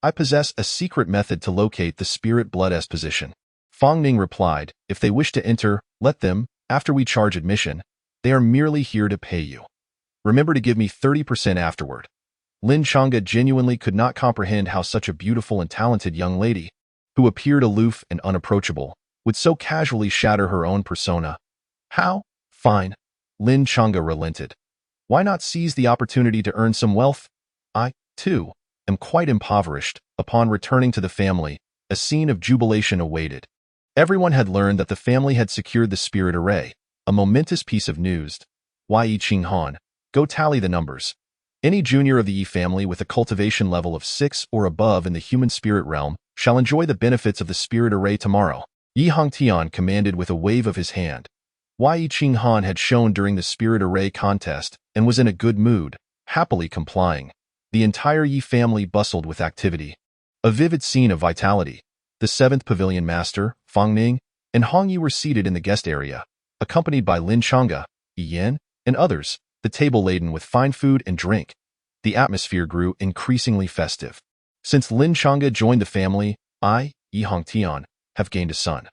I possess a secret method to locate the spirit blood's position. Fang Ning replied, if they wish to enter, let them, after we charge admission. They are merely here to pay you. Remember to give me 30% afterward. Lin Chang'e genuinely could not comprehend how such a beautiful and talented young lady, who appeared aloof and unapproachable, would so casually shatter her own persona. How? Fine. Lin Chang'e relented. Why not seize the opportunity to earn some wealth? I, too, am quite impoverished. Upon returning to the family, a scene of jubilation awaited. Everyone had learned that the family had secured the spirit array, a momentous piece of news. Yi Qinghan, go tally the numbers. Any junior of the Yi family with a cultivation level of 6 or above in the human spirit realm shall enjoy the benefits of the spirit array tomorrow. Yi Hongtian commanded with a wave of his hand. Yi Qinghan had shown during the spirit array contest and was in a good mood, happily complying. The entire Yi family bustled with activity. A vivid scene of vitality. The 7th Pavilion Master, Fang Ning, and Hong Yi were seated in the guest area, accompanied by Lin Chang'e, Yi Yan, and others, the table laden with fine food and drink. The atmosphere grew increasingly festive. Since Lin Chang'e joined the family, Yi Hongtian, have gained a son.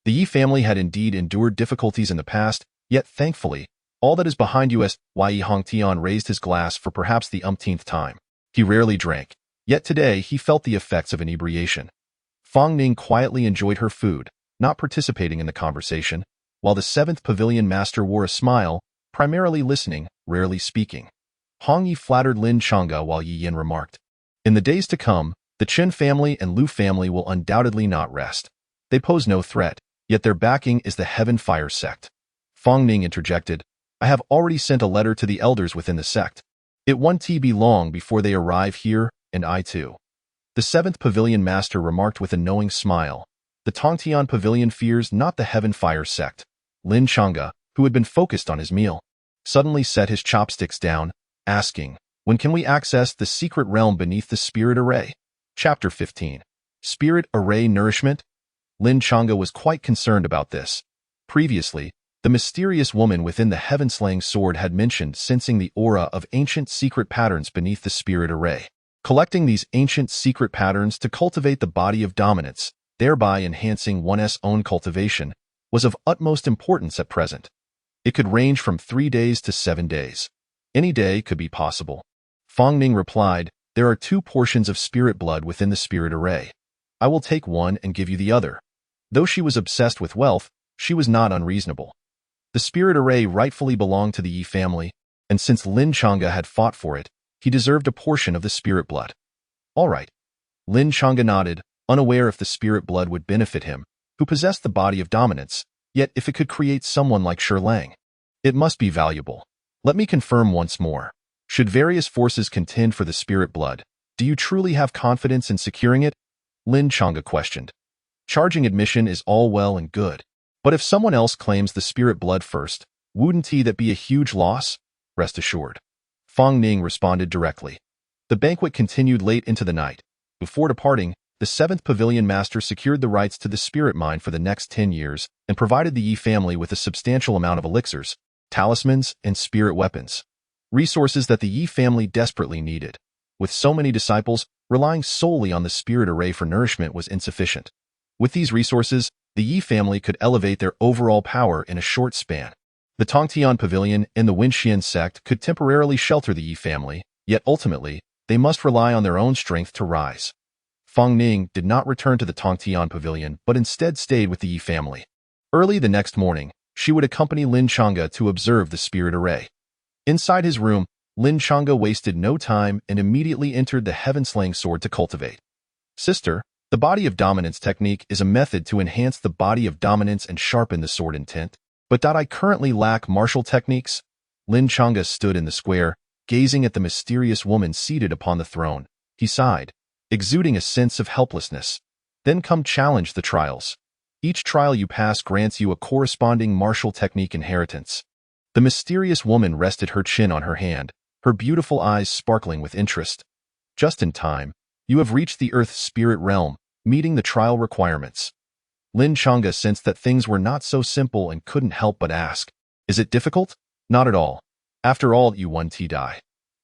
The Yi family had indeed endured difficulties in the past, yet thankfully, all that is behind us. Yi Hongtian raised his glass for perhaps the umpteenth time. He rarely drank, yet today he felt the effects of inebriation. Fang Ning quietly enjoyed her food, not participating in the conversation, while the 7th Pavilion Master wore a smile, primarily listening, rarely speaking. Hong Yi flattered Lin Chang'e while Yi Yan remarked, in the days to come, the Chen family and Lu family will undoubtedly not rest. They pose no threat, yet their backing is the Heaven Fire sect. Fang Ning interjected, I have already sent a letter to the elders within the sect. It won't be long before they arrive here, and I too. The 7th Pavilion Master remarked with a knowing smile. The Tongtian Pavilion fears not the Heaven Fire sect. Lin Chang'e, who had been focused on his meal, suddenly set his chopsticks down, asking, when can we access the secret realm beneath the spirit array? Chapter 15. Spirit Array Nourishment? Lin Chang'e was quite concerned about this. Previously, the mysterious woman within the heaven-slaying sword had mentioned sensing the aura of ancient secret patterns beneath the spirit array. Collecting these ancient secret patterns to cultivate the body of dominance, thereby enhancing one's own cultivation, was of utmost importance at present. It could range from 3 days to 7 days. Any day could be possible. Fang Ning replied, there are 2 portions of spirit blood within the spirit array. I will take one and give you the other. Though she was obsessed with wealth, she was not unreasonable. The spirit array rightfully belonged to the Yi family, and since Lin Chang'e had fought for it, he deserved a portion of the spirit blood. All right. Lin Chang'e nodded, unaware if the spirit blood would benefit him, who possessed the body of dominance, yet if it could create someone like Shi Lang. It must be valuable. Let me confirm once more. Should various forces contend for the spirit blood, do you truly have confidence in securing it? Lin Chang'e questioned. Charging admission is all well and good. But if someone else claims the spirit blood first, wouldn't that be a huge loss? Rest assured. Fang Ning responded directly. The banquet continued late into the night. Before departing, the 7th Pavilion Master secured the rights to the spirit mine for the next 10 years and provided the Yi family with a substantial amount of elixirs, talismans, and spirit weapons. Resources that the Yi family desperately needed. With so many disciples, relying solely on the spirit array for nourishment was insufficient. With these resources, the Yi family could elevate their overall power in a short span. The Tongtian Pavilion and the Wenxian sect could temporarily shelter the Yi family, yet ultimately, they must rely on their own strength to rise. Fang Ning did not return to the Tongtian Pavilion but instead stayed with the Yi family. Early the next morning, she would accompany Lin Chang'e to observe the spirit array. Inside his room, Lin Chang'e wasted no time and immediately entered the heaven-slaying sword to cultivate. Sister, the body of dominance technique is a method to enhance the body of dominance and sharpen the sword intent. But I currently lack martial techniques? Lin Chang'e stood in the square, gazing at the mysterious woman seated upon the throne. He sighed, exuding a sense of helplessness. Then come challenge the trials. Each trial you pass grants you a corresponding martial technique inheritance. The mysterious woman rested her chin on her hand, her beautiful eyes sparkling with interest. Just in time, you have reached the Earth spirit realm, meeting the trial requirements. Lin Chang'e sensed that things were not so simple and couldn't help but ask, is it difficult? Not at all. After all, you die.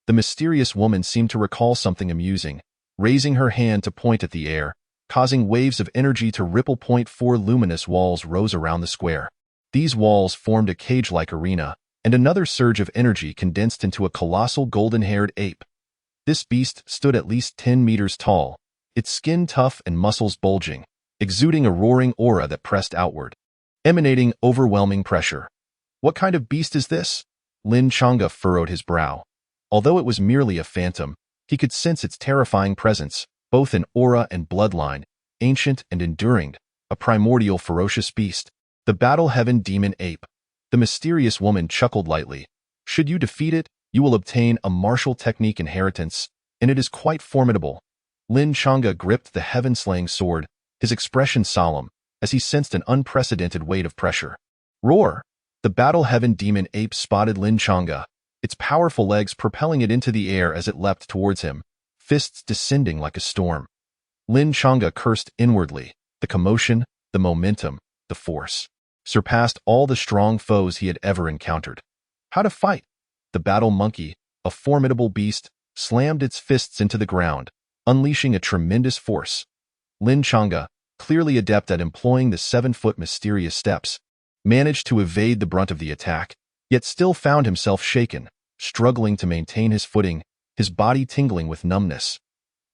The mysterious woman seemed to recall something amusing, raising her hand to point at the air, causing waves of energy to ripple. Four luminous walls rose around the square. These walls formed a cage-like arena, and another surge of energy condensed into a colossal golden-haired ape. This beast stood at least 10 meters tall, its skin tough and muscles bulging, exuding a roaring aura that pressed outward, emanating overwhelming pressure. What kind of beast is this? Lin Chang'e furrowed his brow. Although it was merely a phantom, he could sense its terrifying presence, both in aura and bloodline, ancient and enduring, a primordial ferocious beast. The battle-heaven demon ape. The mysterious woman chuckled lightly. Should you defeat it, you will obtain a martial technique inheritance, and it is quite formidable. Lin Chang'e gripped the heaven-slaying sword, his expression solemn, as he sensed an unprecedented weight of pressure. Roar! The battle-heaven demon ape spotted Lin Chang'e, its powerful legs propelling it into the air as it leapt towards him, fists descending like a storm. Lin Chang'e cursed inwardly. The commotion, the momentum, the force surpassed all the strong foes he had ever encountered. How to fight? The battle monkey, a formidable beast, slammed its fists into the ground, unleashing a tremendous force. Lin Chang'e, clearly adept at employing the 7-foot mysterious steps, managed to evade the brunt of the attack, yet still found himself shaken, struggling to maintain his footing, his body tingling with numbness.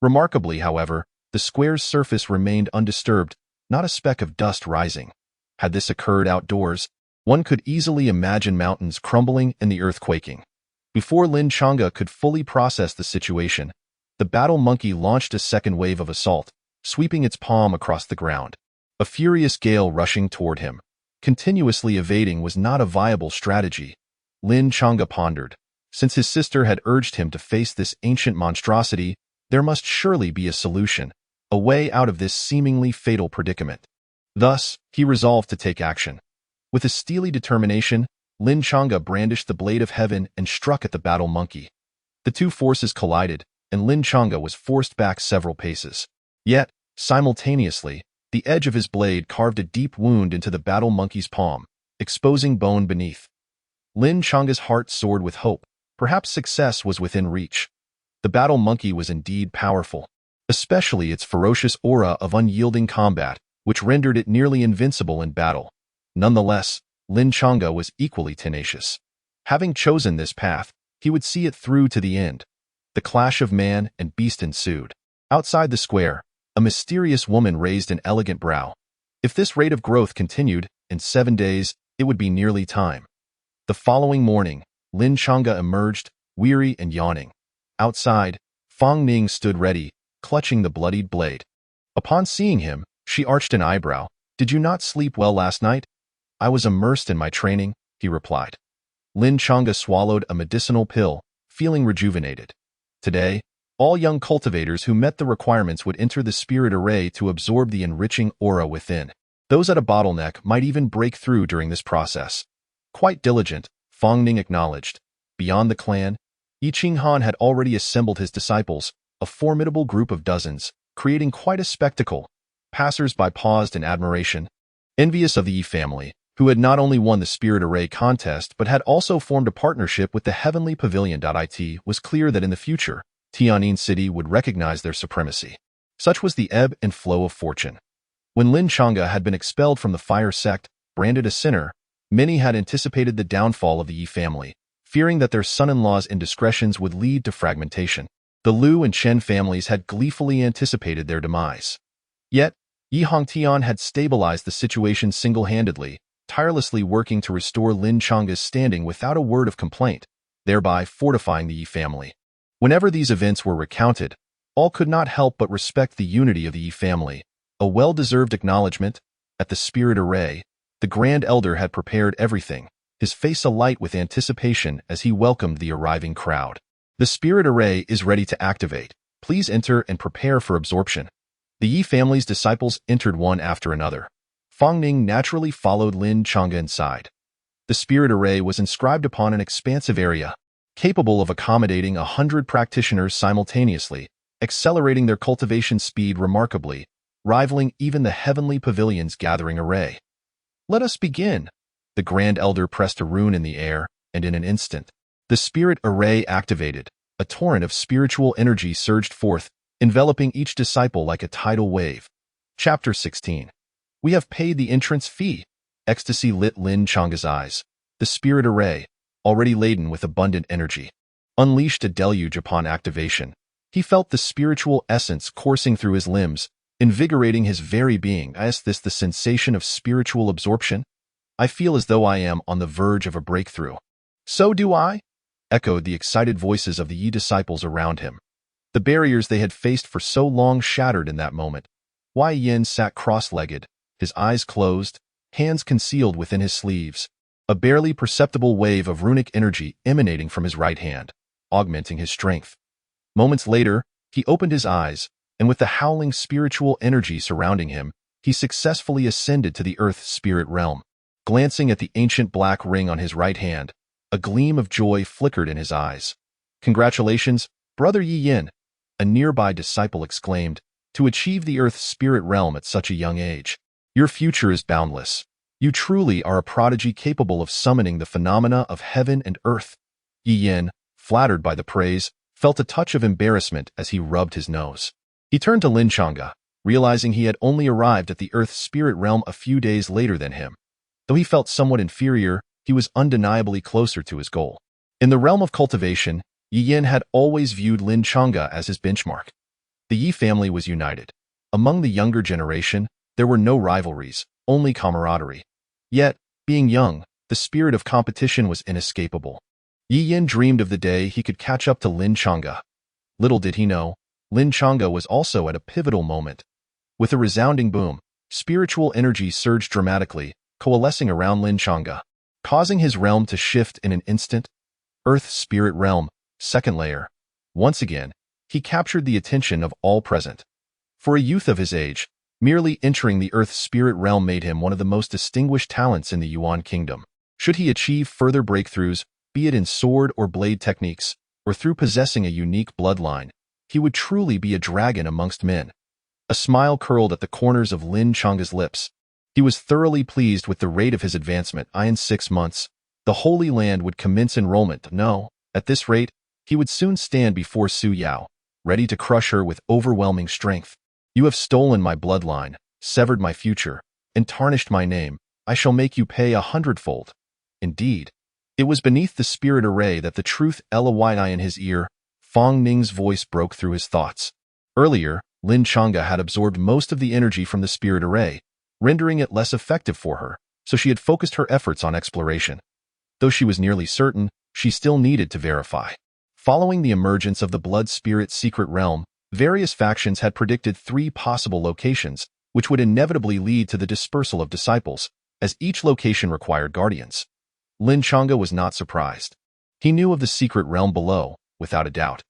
Remarkably, however, the square's surface remained undisturbed, not a speck of dust rising. Had this occurred outdoors, one could easily imagine mountains crumbling and the earth quaking. Before Lin Chang'e could fully process the situation, the battle monkey launched a second wave of assault, sweeping its palm across the ground. A furious gale rushing toward him. Continuously evading was not a viable strategy. Lin Chang'e pondered. Since his sister had urged him to face this ancient monstrosity, there must surely be a solution, a way out of this seemingly fatal predicament. Thus, he resolved to take action. With a steely determination, Lin Chang'e brandished the blade of heaven and struck at the battle monkey. The two forces collided, and Lin Chang'e was forced back several paces. Yet, simultaneously, the edge of his blade carved a deep wound into the battle monkey's palm, exposing bone beneath. Lin Chang'e's heart soared with hope. Perhaps success was within reach. The battle monkey was indeed powerful, especially its ferocious aura of unyielding combat, which rendered it nearly invincible in battle. Nonetheless, Lin Chang'e was equally tenacious. Having chosen this path, he would see it through to the end. The clash of man and beast ensued. Outside the square, a mysterious woman raised an elegant brow. If this rate of growth continued, in 7 days, it would be nearly time. The following morning, Lin Chang'e emerged, weary and yawning. Outside, Fang Ning stood ready, clutching the bloodied blade. Upon seeing him, she arched an eyebrow. "Did you not sleep well last night?" "I was immersed in my training," he replied. Lin Chang'e swallowed a medicinal pill, feeling rejuvenated. Today, all young cultivators who met the requirements would enter the spirit array to absorb the enriching aura within. Those at a bottleneck might even break through during this process. Quite diligent, Fang Ning acknowledged. Beyond the clan, Yi Qinghan had already assembled his disciples, a formidable group of dozens, creating quite a spectacle. Passers-by paused in admiration, envious of the Yi family, who had not only won the Spirit Array contest but had also formed a partnership with the Heavenly Pavilion. It was clear that in the future, Tian'an City would recognize their supremacy. Such was the ebb and flow of fortune. When Lin Chang'e had been expelled from the Fire Sect, branded a sinner, many had anticipated the downfall of the Yi family, fearing that their son-in-law's indiscretions would lead to fragmentation. The Liu and Chen families had gleefully anticipated their demise. Yet, Yi Hongtian had stabilized the situation single-handedly, tirelessly working to restore Lin Chang'e's standing without a word of complaint, thereby fortifying the Yi family. Whenever these events were recounted, all could not help but respect the unity of the Yi family, a well-deserved acknowledgement. At the Spirit Array, the Grand Elder had prepared everything, his face alight with anticipation as he welcomed the arriving crowd. "The Spirit Array is ready to activate. Please enter and prepare for absorption." The Yi family's disciples entered one after another. Fang Ning naturally followed Lin Chang'e inside. The Spirit Array was inscribed upon an expansive area, capable of accommodating 100 practitioners simultaneously, accelerating their cultivation speed remarkably, rivaling even the Heavenly Pavilion's gathering array. "Let us begin." The Grand Elder pressed a rune in the air, and in an instant, the Spirit Array activated. a torrent of spiritual energy surged forth, enveloping each disciple like a tidal wave. Chapter 16. We have paid the entrance fee. Ecstasy lit Lin Changa's eyes. The spirit array, already laden with abundant energy, unleashed a deluge upon activation. He felt the spiritual essence coursing through his limbs, invigorating his very being. Is this the sensation of spiritual absorption? I feel as though I am on the verge of a breakthrough. So do I, echoed the excited voices of the Yi disciples around him. The barriers they had faced for so long shattered in that moment. Wei Yin sat cross-legged, his eyes closed, hands concealed within his sleeves, a barely perceptible wave of runic energy emanating from his right hand, augmenting his strength. Moments later, he opened his eyes, and with the howling spiritual energy surrounding him, he successfully ascended to the earth spirit realm. Glancing at the ancient black ring on his right hand, a gleam of joy flickered in his eyes. Congratulations, Brother Yi Yin, a nearby disciple exclaimed, to achieve the earth spirit realm at such a young age. Your future is boundless. You truly are a prodigy capable of summoning the phenomena of heaven and earth. Yi Yin, flattered by the praise, felt a touch of embarrassment as he rubbed his nose. He turned to Lin Changa, realizing he had only arrived at the earth spirit realm a few days later than him. Though he felt somewhat inferior, he was undeniably closer to his goal. In the realm of cultivation, Yi Yin had always viewed Lin Changa as his benchmark. The Yi family was united. Among the younger generation, there were no rivalries, only camaraderie. Yet, being young, the spirit of competition was inescapable. Yi Yin dreamed of the day he could catch up to Lin Changa. Little did he know, Lin Changa was also at a pivotal moment. With a resounding boom, spiritual energy surged dramatically, coalescing around Lin Changa, causing his realm to shift in an instant. Earth Spirit Realm, second layer. Once again, he captured the attention of all present. For a youth of his age, merely entering the Earth Spirit Realm made him one of the most distinguished talents in the Yuan Kingdom. Should he achieve further breakthroughs, be it in sword or blade techniques, or through possessing a unique bloodline, he would truly be a dragon amongst men. A smile curled at the corners of Lin Changa's lips. He was thoroughly pleased with the rate of his advancement. In 6 months, the Holy Land would commence enrollment. No, at this rate, he would soon stand before Su Yao, ready to crush her with overwhelming strength. You have stolen my bloodline, severed my future, and tarnished my name. I shall make you pay 100-fold. Indeed, it was beneath the spirit array that the truth LOI in his ear. Fong Ning's voice broke through his thoughts. Earlier, Lin Changa had absorbed most of the energy from the spirit array, rendering it less effective for her, so she had focused her efforts on exploration. Though she was nearly certain, she still needed to verify. Following the emergence of the Blood Spirit Secret Realm, various factions had predicted 3 possible locations, which would inevitably lead to the dispersal of disciples, as each location required guardians. Lin Changa was not surprised. He knew of the secret realm below, without a doubt.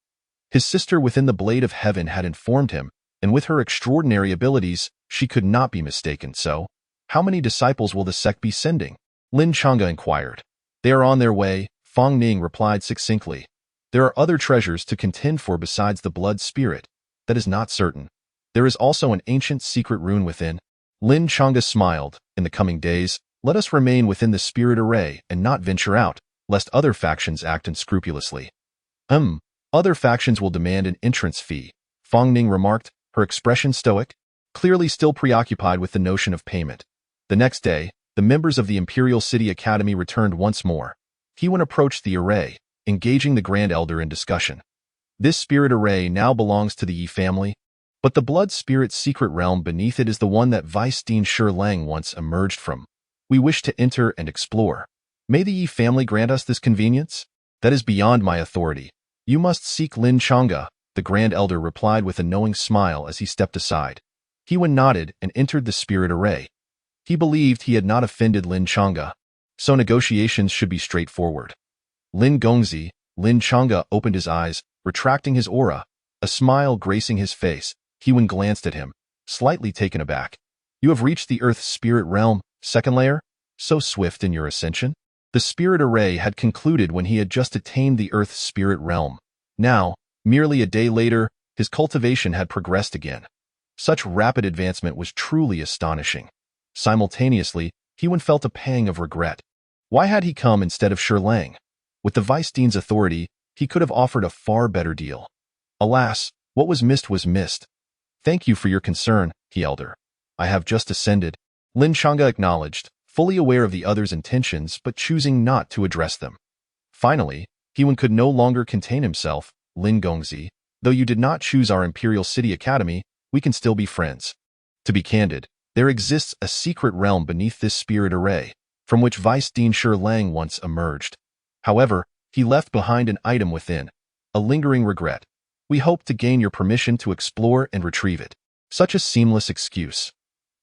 His sister within the Blade of Heaven had informed him, and with her extraordinary abilities, she could not be mistaken. So, how many disciples will the sect be sending? Lin Changa inquired. They are on their way, Fong Ning replied succinctly. There are other treasures to contend for besides the blood spirit. That is not certain. There is also an ancient secret rune within. Lin Changa smiled. In the coming days, let us remain within the spirit array and not venture out, lest other factions act unscrupulously. Other factions will demand an entrance fee, Fong Ning remarked, her expression stoic, clearly still preoccupied with the notion of payment. The next day, the members of the Imperial City Academy returned once more. Hewen approached the array, engaging the Grand Elder in discussion. This spirit array now belongs to the Yi family, but the blood spirit secret realm beneath it is the one that Vice Dean Shi Lang once emerged from. We wish to enter and explore. May the Yi family grant us this convenience? That is beyond my authority. You must seek Lin Changa, the Grand Elder replied with a knowing smile as he stepped aside. Hewen nodded and entered the spirit array. He believed he had not offended Lin Changa, so negotiations should be straightforward. Lin Gongzi, Lin Changa opened his eyes, retracting his aura, a smile gracing his face. Hewen glanced at him, slightly taken aback. You have reached the Earth Spirit Realm, second layer? So swift in your ascension? The spirit array had concluded when he had just attained the Earth Spirit Realm. Now, merely a day later, his cultivation had progressed again. Such rapid advancement was truly astonishing. Simultaneously, Hewen felt a pang of regret. Why had he come instead of Shi Lang? With the Vice Dean's authority, He could have offered a far better deal. Alas, what was missed was missed. Thank you for your concern, he elder. I have just ascended. Lin Chang'e acknowledged, fully aware of the other's intentions but choosing not to address them. Finally, Hewen could no longer contain himself. Lin Gongzi, though you did not choose our Imperial City Academy, we can still be friends. To be candid, there exists a secret realm beneath this spirit array, from which Vice Dean Shi Lang once emerged. However, he left behind an item within, a lingering regret. We hope to gain your permission to explore and retrieve it. Such a seamless excuse.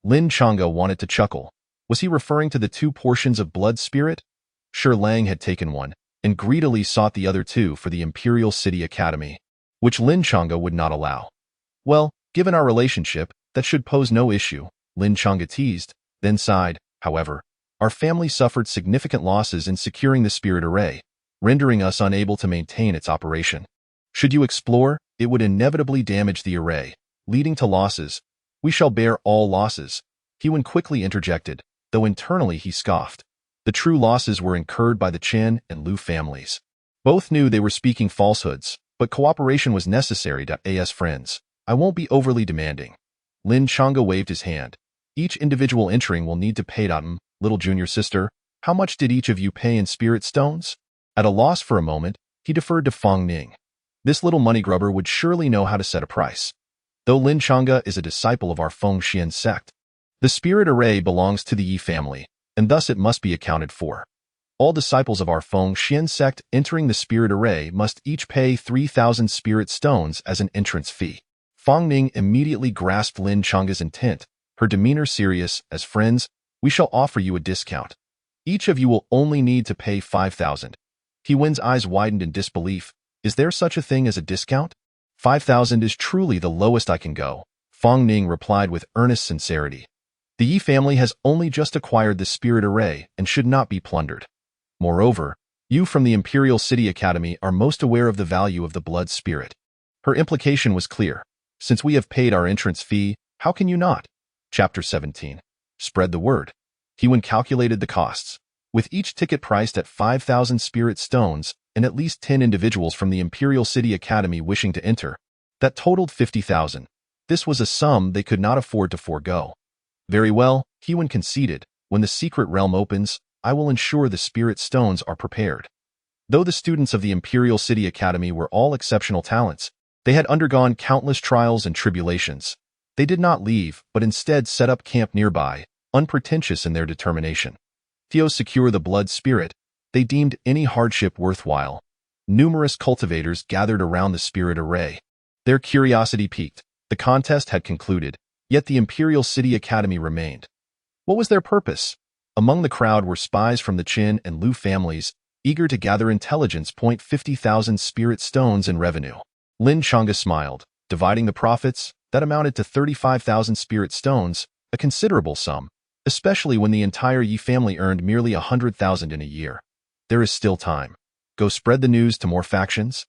Lin Chang'e wanted to chuckle. Was he referring to the 2 portions of blood spirit? Shi Lang had taken one, and greedily sought the other 2 for the Imperial City Academy, which Lin Chang'e would not allow. Well, given our relationship, that should pose no issue, Lin Chang'e teased, then sighed. However, our family suffered significant losses in securing the spirit array, rendering us unable to maintain its operation. Should you explore, it would inevitably damage the array, leading to losses. We shall bear all losses. Hewen quickly interjected, though internally he scoffed. The true losses were incurred by the Chen and Lu families. Both knew they were speaking falsehoods, but cooperation was necessary as friends. I won't be overly demanding. Lin Chang'e waved his hand. Each individual entering will need to pay. Little junior sister, how much did each of you pay in spirit stones? At a loss for a moment, he deferred to Fang Ning. This little money grubber would surely know how to set a price. Though Lin Chang'e is a disciple of our Feng Xian sect, the spirit array belongs to the Yi family, and thus it must be accounted for. All disciples of our Feng Xian sect entering the spirit array must each pay 3,000 spirit stones as an entrance fee. Fang Ning immediately grasped Lin Chang'e's intent, her demeanor serious. As friends, we shall offer you a discount. Each of you will only need to pay 5,000. Hewen's eyes widened in disbelief. Is there such a thing as a discount? 5,000 is truly the lowest I can go, Fang Ning replied with earnest sincerity. The Yi family has only just acquired the spirit array and should not be plundered. Moreover, you from the Imperial City Academy are most aware of the value of the blood spirit. Her implication was clear. Since we have paid our entrance fee, how can you not? Chapter 17. Spread the word. Hewen calculated the costs. With each ticket priced at 5,000 spirit stones and at least 10 individuals from the Imperial City Academy wishing to enter, that totaled 50,000. This was a sum they could not afford to forego. Very well, Hewen conceded. When the secret realm opens, I will ensure the spirit stones are prepared. Though the students of the Imperial City Academy were all exceptional talents, they had undergone countless trials and tribulations. They did not leave, but instead set up camp nearby, unpretentious in their determination. To secure the blood spirit, they deemed any hardship worthwhile. Numerous cultivators gathered around the spirit array. Their curiosity piqued. The contest had concluded, yet the Imperial City Academy remained. What was their purpose? Among the crowd were spies from the Qin and Lu families, eager to gather intelligence. 50,000 spirit stones in revenue. Lin Chang'e smiled. Dividing the profits, that amounted to 35,000 spirit stones, a considerable sum, especially when the entire Yi family earned merely 100,000 in a year. There is still time. Go spread the news to more factions?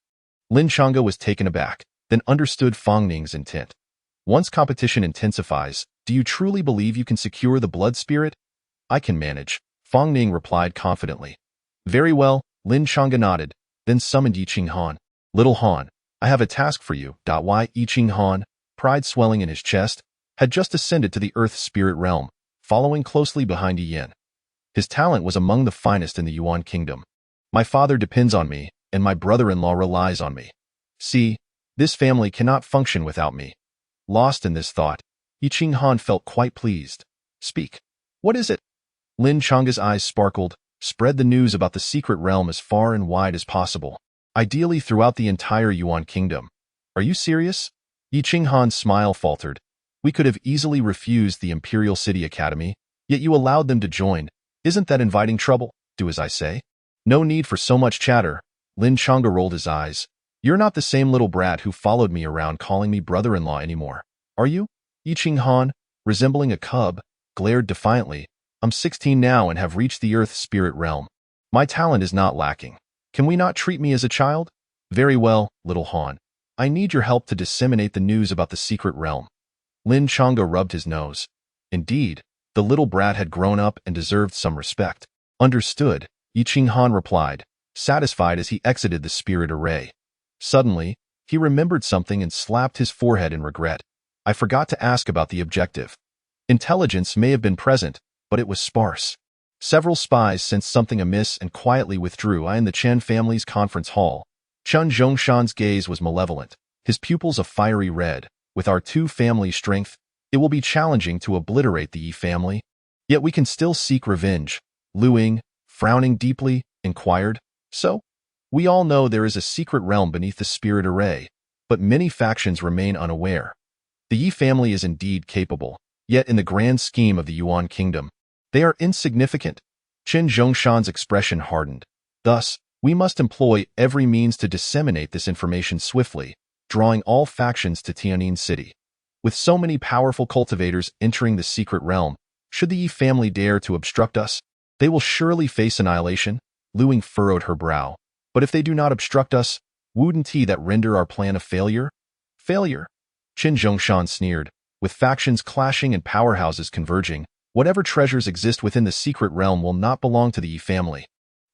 Lin Chang'e was taken aback, then understood Fang Ning's intent. Once competition intensifies, do you truly believe you can secure the blood spirit? I can manage, Fang Ning replied confidently. Very well, Lin Chang'e nodded, then summoned Yi Qinghan. Little Han, I have a task for you. Yi Qinghan, pride swelling in his chest, had just ascended to the earth spirit realm, following closely behind Yi Yin. His talent was among the finest in the Yuan kingdom. My father depends on me, and my brother-in-law relies on me. See, this family cannot function without me. Lost in this thought, Yi Qinghan felt quite pleased. Speak. What is it? Lin Chang'e's eyes sparkled. Spread the news about the secret realm as far and wide as possible. Ideally throughout the entire Yuan kingdom. Are you serious? Yi Qinghan's smile faltered. We could have easily refused the Imperial City Academy, yet you allowed them to join. Isn't that inviting trouble? Do as I say. No need for so much chatter. Lin Chang'e rolled his eyes. You're not the same little brat who followed me around calling me brother-in-law anymore, are you? Yi Qinghan, resembling a cub, glared defiantly. I'm 16 now and have reached the earth spirit realm. My talent is not lacking. Can we not treat me as a child? Very well, little Han. I need your help to disseminate the news about the secret realm. Lin Chang'e rubbed his nose. Indeed, the little brat had grown up and deserved some respect. Understood, Yi Qinghan replied. satisfied as he exited the spirit array. Suddenly, he remembered something and slapped his forehead in regret. I forgot to ask about the objective. Intelligence may have been present, but it was sparse. Several spies sensed something amiss and quietly withdrew. In the Chen family's conference hall, Chen Zhongshan's gaze was malevolent, his pupils a fiery red. With our two family strength, it will be challenging to obliterate the Yi family. Yet we can still seek revenge. Lu Ying, frowning deeply, inquired. So? We all know there is a secret realm beneath the spirit array, but many factions remain unaware. The Yi family is indeed capable, yet in the grand scheme of the Yuan kingdom, they are insignificant. Chen Zhongshan's expression hardened. Thus, we must employ every means to disseminate this information swiftly, drawing all factions to Tianjin City. With so many powerful cultivators entering the secret realm, should the Yi family dare to obstruct us, they will surely face annihilation. Lu Ying furrowed her brow. But if they do not obstruct us, wouldn't that render our plan a failure? Failure? Chen Zhongshan sneered. With factions clashing and powerhouses converging, whatever treasures exist within the secret realm will not belong to the Yi family.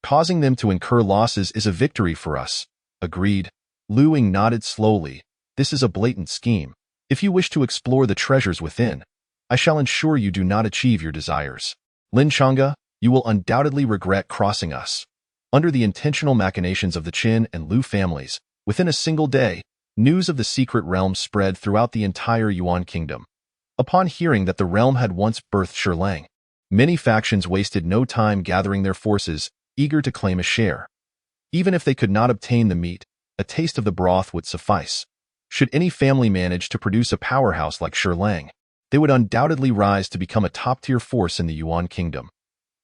Causing them to incur losses is a victory for us. Agreed. Lu Ying nodded slowly. This is a blatant scheme. If you wish to explore the treasures within, I shall ensure you do not achieve your desires. Lin Chang'e, you will undoubtedly regret crossing us. Under the intentional machinations of the Qin and Lu families, within a single day, news of the secret realm spread throughout the entire Yuan kingdom. Upon hearing that the realm had once birthed Shilang, many factions wasted no time gathering their forces, eager to claim a share. Even if they could not obtain the meat, a taste of the broth would suffice. Should any family manage to produce a powerhouse like Shilang, they would undoubtedly rise to become a top-tier force in the Yuan kingdom.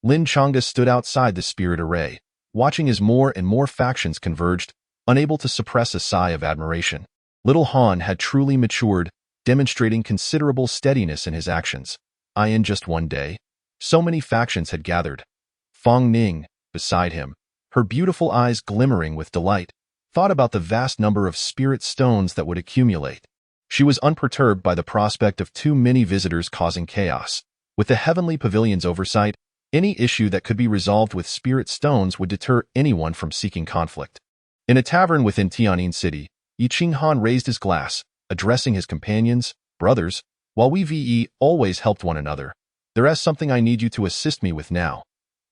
Lin Chang'e stood outside the spirit array, watching as more and more factions converged, unable to suppress a sigh of admiration. Little Han had truly matured, demonstrating considerable steadiness in his actions. In just one day, so many factions had gathered. Fang Ning, beside him, her beautiful eyes glimmering with delight, thought about the vast number of spirit stones that would accumulate. She was unperturbed by the prospect of too many visitors causing chaos. With the heavenly pavilion's oversight, any issue that could be resolved with spirit stones would deter anyone from seeking conflict. In a tavern within Tianjin City, Yi Qinghan raised his glass, addressing his companions, brothers, while we always helped one another. There is something I need you to assist me with now.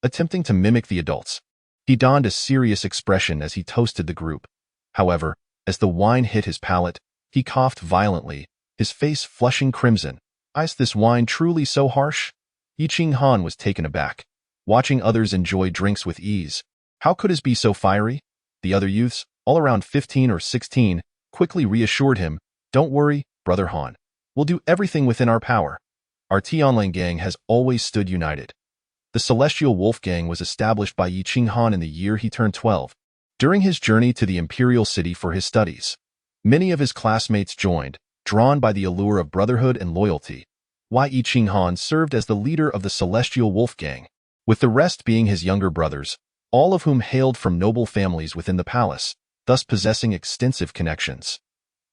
Attempting to mimic the adults, he donned a serious expression as he toasted the group. However, as the wine hit his palate, he coughed violently, his face flushing crimson. Is this wine truly so harsh? Yi Qinghan was taken aback, watching others enjoy drinks with ease. How could his be so fiery? The other youths, all around 15 or 16, quickly reassured him, Don't worry, Brother Han. We'll do everything within our power. Our Tianlang gang has always stood united. The Celestial Wolf Gang was established by Yi Qinghan in the year he turned 12. During his journey to the Imperial City for his studies, many of his classmates joined, drawn by the allure of brotherhood and loyalty. Yi Qinghan served as the leader of the Celestial Wolf Gang, with the rest being his younger brothers, all of whom hailed from noble families within the palace, thus possessing extensive connections.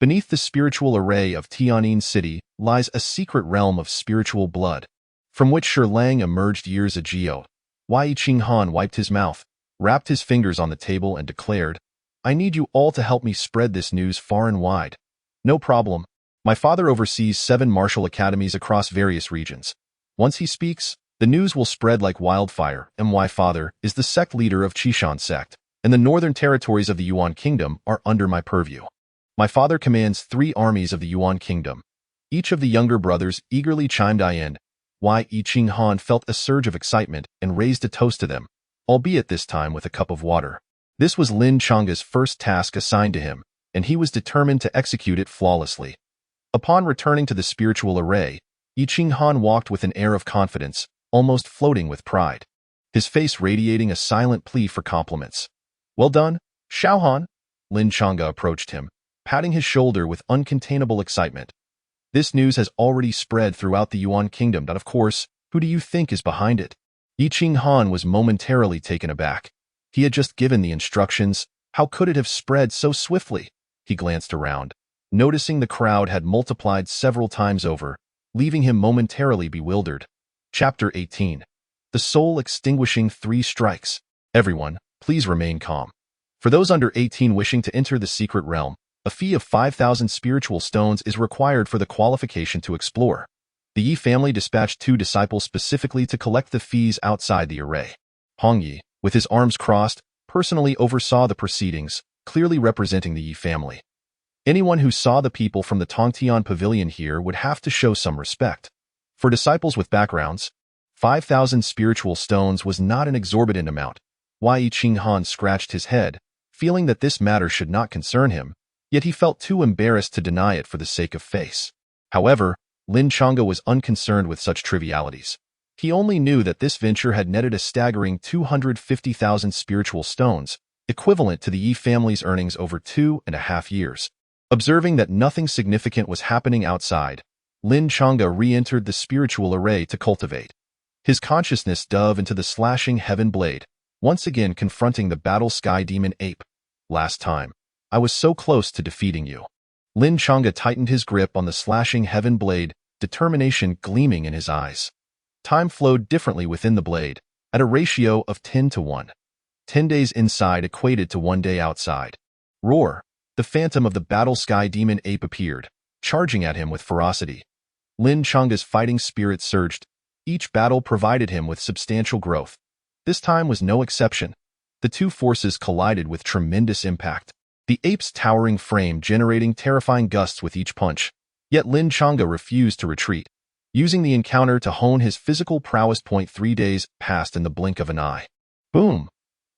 Beneath the spiritual array of Tianjin City lies a secret realm of spiritual blood, from which Shilang emerged years ago. Yi Qinghan wiped his mouth, rapped his fingers on the table and declared, I need you all to help me spread this news far and wide. No problem. My father oversees 7 martial academies across various regions. Once he speaks, the news will spread like wildfire. My father is the sect leader of Qishan sect, and the northern territories of the Yuan kingdom are under my purview. My father commands 3 armies of the Yuan kingdom. Each of the younger brothers eagerly chimed in. Yi Qinghan felt a surge of excitement and raised a toast to them, albeit this time with a cup of water. This was Lin Chang'e's first task assigned to him, and he was determined to execute it flawlessly. Upon returning to the spiritual array, Yi Qinghan walked with an air of confidence, almost floating with pride, his face radiating a silent plea for compliments. Well done, Xiaohan. Lin Chang'e approached him, patting his shoulder with uncontainable excitement. This news has already spread throughout the Yuan kingdom, but of course, who do you think is behind it? Yi Qinghan was momentarily taken aback. He had just given the instructions. How could it have spread so swiftly? He glanced around, noticing the crowd had multiplied several times over, leaving him momentarily bewildered. Chapter 18. The Soul Extinguishing 3 Strikes. Everyone, Please remain calm. For those under 18 wishing to enter the secret realm, a fee of 5,000 spiritual stones is required for the qualification to explore. The Yi family dispatched 2 disciples specifically to collect the fees outside the array. Hong Yi, with his arms crossed, personally oversaw the proceedings, clearly representing the Yi family. Anyone who saw the people from the Tongtian pavilion here would have to show some respect. For disciples with backgrounds, 5,000 spiritual stones was not an exorbitant amount. Yi Qinghan scratched his head, feeling that this matter should not concern him, yet he felt too embarrassed to deny it for the sake of face. However, Lin Chang'e was unconcerned with such trivialities. He only knew that this venture had netted a staggering 250,000 spiritual stones, equivalent to the Yi family's earnings over 2.5 years. Observing that nothing significant was happening outside, Lin Chang'e re-entered the spiritual array to cultivate. His consciousness dove into the slashing heaven blade, once again confronting the battle sky demon ape. Last time, I was so close to defeating you. Lin Chang'e tightened his grip on the slashing heaven blade, determination gleaming in his eyes. Time flowed differently within the blade, at a ratio of 10 to 1. 10 days inside equated to 1 day outside. Roar! The phantom of the battle sky demon ape appeared, charging at him with ferocity. Lin Chang'e's fighting spirit surged. Each battle provided him with substantial growth. This time was no exception. The two forces collided with tremendous impact. The ape's towering frame generating terrifying gusts with each punch. Yet Lin Chang'e refused to retreat. Using the encounter to hone his physical prowess. 3 days passed in the blink of an eye. Boom!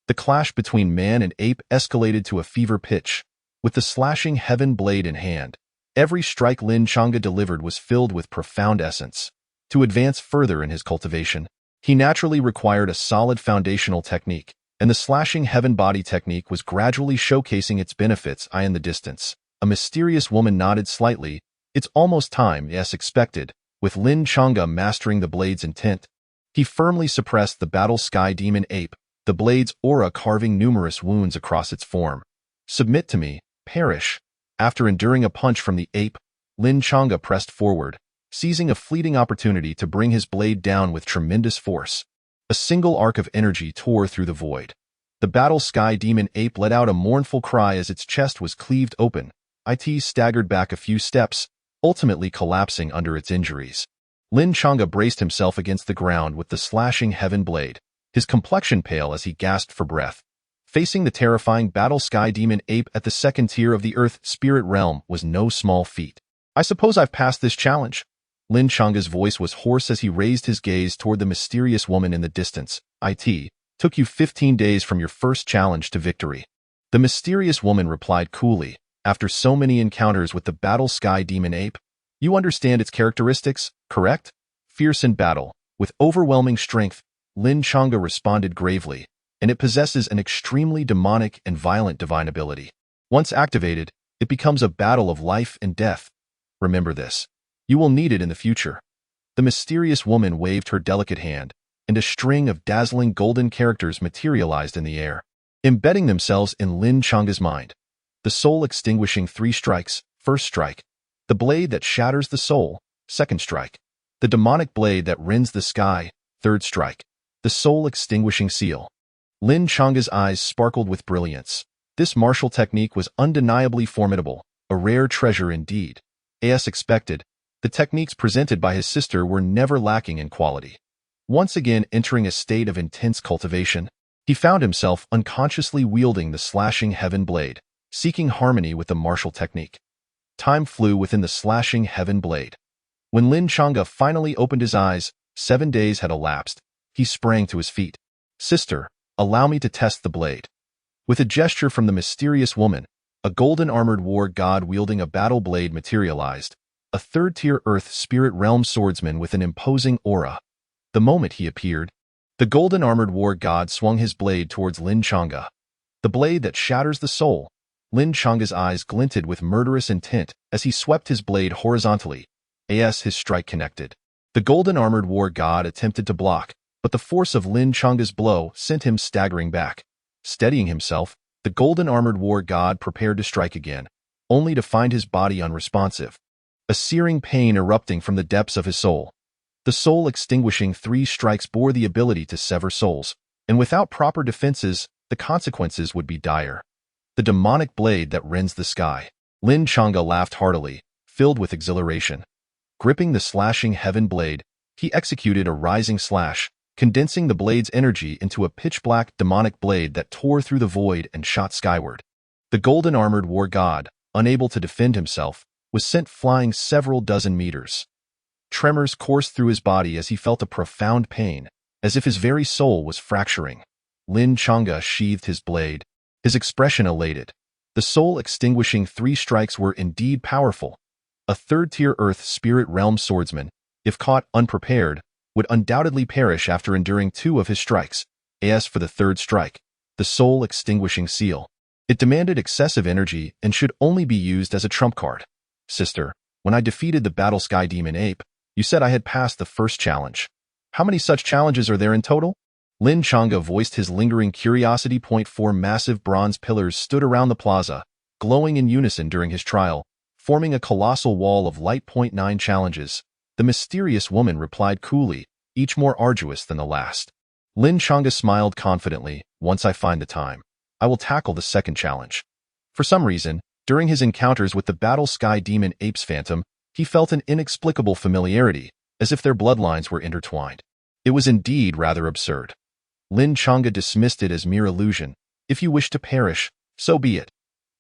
The clash between man and ape escalated to a fever pitch. With the slashing heaven blade in hand, every strike Lin Chang'e delivered was filled with profound essence. To advance further in his cultivation, he naturally required a solid foundational technique, and the slashing heaven body technique was gradually showcasing its benefits. In the distance, a mysterious woman nodded slightly. It's almost time, as expected. With Lin Chang'e mastering the blade's intent, he firmly suppressed the battle sky demon ape, the blade's aura carving numerous wounds across its form. Submit to me, perish. After enduring a punch from the ape, Lin Chang'e pressed forward, seizing a fleeting opportunity to bring his blade down with tremendous force. A single arc of energy tore through the void. The battle sky demon ape let out a mournful cry as its chest was cleaved open. It staggered back a few steps, ultimately collapsing under its injuries. Lin Chang'e braced himself against the ground with the slashing heaven blade, his complexion pale as he gasped for breath. Facing the terrifying battle sky demon ape at the second tier of the earth spirit realm was no small feat. I suppose I've passed this challenge. Lin Chang'e's voice was hoarse as he raised his gaze toward the mysterious woman in the distance. It took you 15 days from your first challenge to victory. The mysterious woman replied coolly, after so many encounters with the battle sky demon ape, you understand its characteristics, correct? Fierce in battle, with overwhelming strength, Lin Chang'e responded gravely, and it possesses an extremely demonic and violent divine ability. Once activated, it becomes a battle of life and death. Remember this. You will need it in the future. The mysterious woman waved her delicate hand, and a string of dazzling golden characters materialized in the air, embedding themselves in Lin Chang'e's mind. The soul-extinguishing 3 strikes, first strike. The blade that shatters the soul, second strike. The demonic blade that rends the sky, third strike. The soul-extinguishing seal. Lin Chang'e's eyes sparkled with brilliance. This martial technique was undeniably formidable, a rare treasure indeed. As expected, the techniques presented by his sister were never lacking in quality. Once again entering a state of intense cultivation, he found himself unconsciously wielding the slashing heaven blade, seeking harmony with the martial technique. Time flew within the slashing heaven blade. When Lin Chang'e finally opened his eyes, 7 days had elapsed. He sprang to his feet. Sister, allow me to test the blade. With a gesture from the mysterious woman, a golden armored war god wielding a battle blade materialized, a third-tier earth spirit realm swordsman with an imposing aura. The moment he appeared, the golden armored war god swung his blade towards Lin Chang'e. The blade that shatters the soul. Lin Chang'e's eyes glinted with murderous intent as he swept his blade horizontally. His strike connected. The golden armored war god attempted to block, but the force of Lin Chang'e's blow sent him staggering back. Steadying himself, the golden armored war god prepared to strike again, only to find his body unresponsive. A searing pain erupting from the depths of his soul. The soul-extinguishing 3 strikes bore the ability to sever souls, and without proper defenses, the consequences would be dire. The demonic blade that rends the sky. Lin Chang'e laughed heartily, filled with exhilaration. Gripping the slashing heaven blade, he executed a rising slash, condensing the blade's energy into a pitch-black demonic blade that tore through the void and shot skyward. The golden-armored war god, unable to defend himself, was sent flying several dozen meters. Tremors coursed through his body as he felt a profound pain, as if his very soul was fracturing. Lin Chang'e sheathed his blade, his expression elated. The soul-extinguishing 3 strikes were indeed powerful. A third-tier Earth Spirit Realm swordsman, if caught unprepared, would undoubtedly perish after enduring 2 of his strikes. As for the 3rd strike, the soul-extinguishing seal, it demanded excessive energy and should only be used as a trump card. Sister, when I defeated the Battle Sky Demon Ape, you said I had passed the first challenge. How many such challenges are there in total? Lin Chang'e voiced his lingering curiosity. 4 massive bronze pillars stood around the plaza, glowing in unison during his trial, forming a colossal wall of light. 9 challenges. The mysterious woman replied coolly, each more arduous than the last. Lin Chang'e smiled confidently. Once I find the time, I will tackle the 2nd challenge. For some reason, during his encounters with the Battle Sky Demon Ape's phantom, he felt an inexplicable familiarity, as if their bloodlines were intertwined. It was indeed rather absurd. Lin Chang'e dismissed it as mere illusion. If you wish to perish, so be it.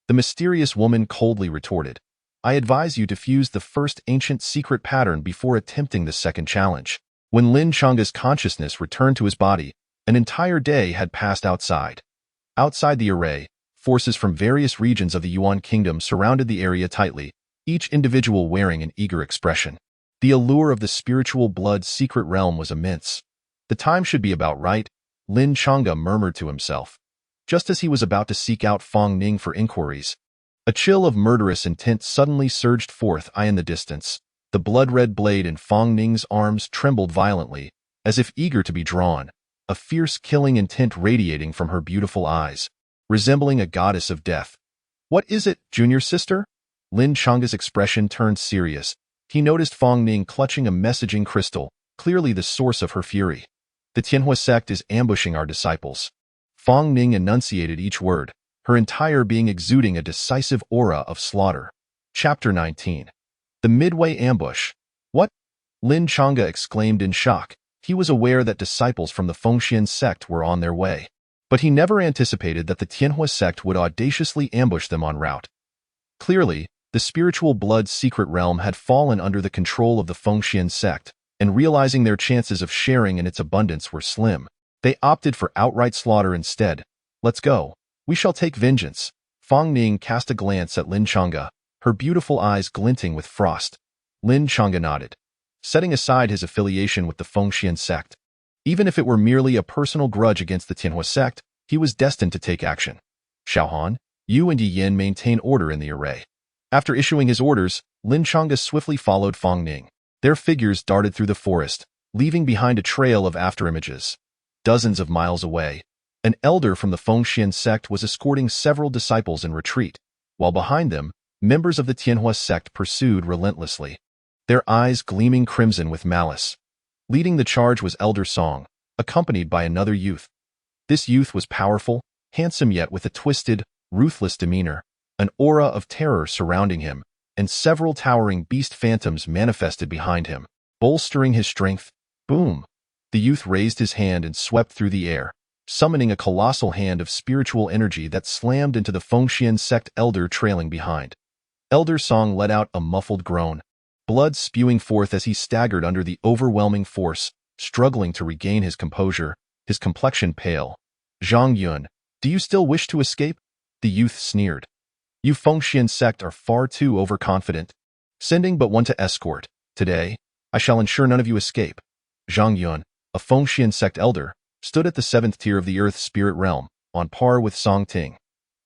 The mysterious woman coldly retorted. I advise you to fuse the first ancient secret pattern before attempting the 2nd challenge. When Lin Chang'e's consciousness returned to his body, an entire day had passed outside. Outside the array, forces from various regions of the Yuan Kingdom surrounded the area tightly, each individual wearing an eager expression. The allure of the spiritual blood secret realm was immense. The time should be about right, Lin Chang'e murmured to himself. Just as he was about to seek out Fong Ning for inquiries, a chill of murderous intent suddenly surged forth. In the distance, the blood-red blade in Fong Ning's arms trembled violently, as if eager to be drawn, a fierce killing intent radiating from her beautiful eyes, resembling a goddess of death. What is it, junior sister? Lin Chang'e's expression turned serious. He noticed Fong Ning clutching a messaging crystal, clearly the source of her fury. The Tianhua sect is ambushing our disciples. Fong Ning enunciated each word, her entire being exuding a decisive aura of slaughter. Chapter 19. The Midway Ambush. What? Lin Chang'e exclaimed in shock. He was aware that disciples from the Fengxian sect were on their way, but he never anticipated that the Tianhua sect would audaciously ambush them en route. Clearly, the spiritual blood secret realm had fallen under the control of the Fengxian sect, and realizing their chances of sharing in its abundance were slim, they opted for outright slaughter instead. Let's go. We shall take vengeance. Fong Ning cast a glance at Lin Chang'e, her beautiful eyes glinting with frost. Lin Chang'e nodded, setting aside his affiliation with the Fengxian sect. Even if it were merely a personal grudge against the Tianhua sect, he was destined to take action. Xiaohan, you and Yi Yin maintain order in the array. After issuing his orders, Lin Chang'e swiftly followed Fong Ning. Their figures darted through the forest, leaving behind a trail of afterimages. Dozens of miles away, an elder from the Fengxian sect was escorting several disciples in retreat, while behind them, members of the Tianhua sect pursued relentlessly, their eyes gleaming crimson with malice. Leading the charge was Elder Song, accompanied by another youth. This youth was powerful, handsome yet with a twisted, ruthless demeanor, an aura of terror surrounding him, and several towering beast phantoms manifested behind him, bolstering his strength. Boom! The youth raised his hand and swept through the air, summoning a colossal hand of spiritual energy that slammed into the Fengxian sect elder trailing behind. Elder Song let out a muffled groan, blood spewing forth as he staggered under the overwhelming force, struggling to regain his composure, his complexion pale. Zhang Yun, do you still wish to escape? The youth sneered. You Fengxian sect are far too overconfident. Sending but one to escort. Today, I shall ensure none of you escape. Zhang Yun, a Fengxian sect elder, stood at the 7th tier of the Earth Spirit Realm, on par with Song Ting.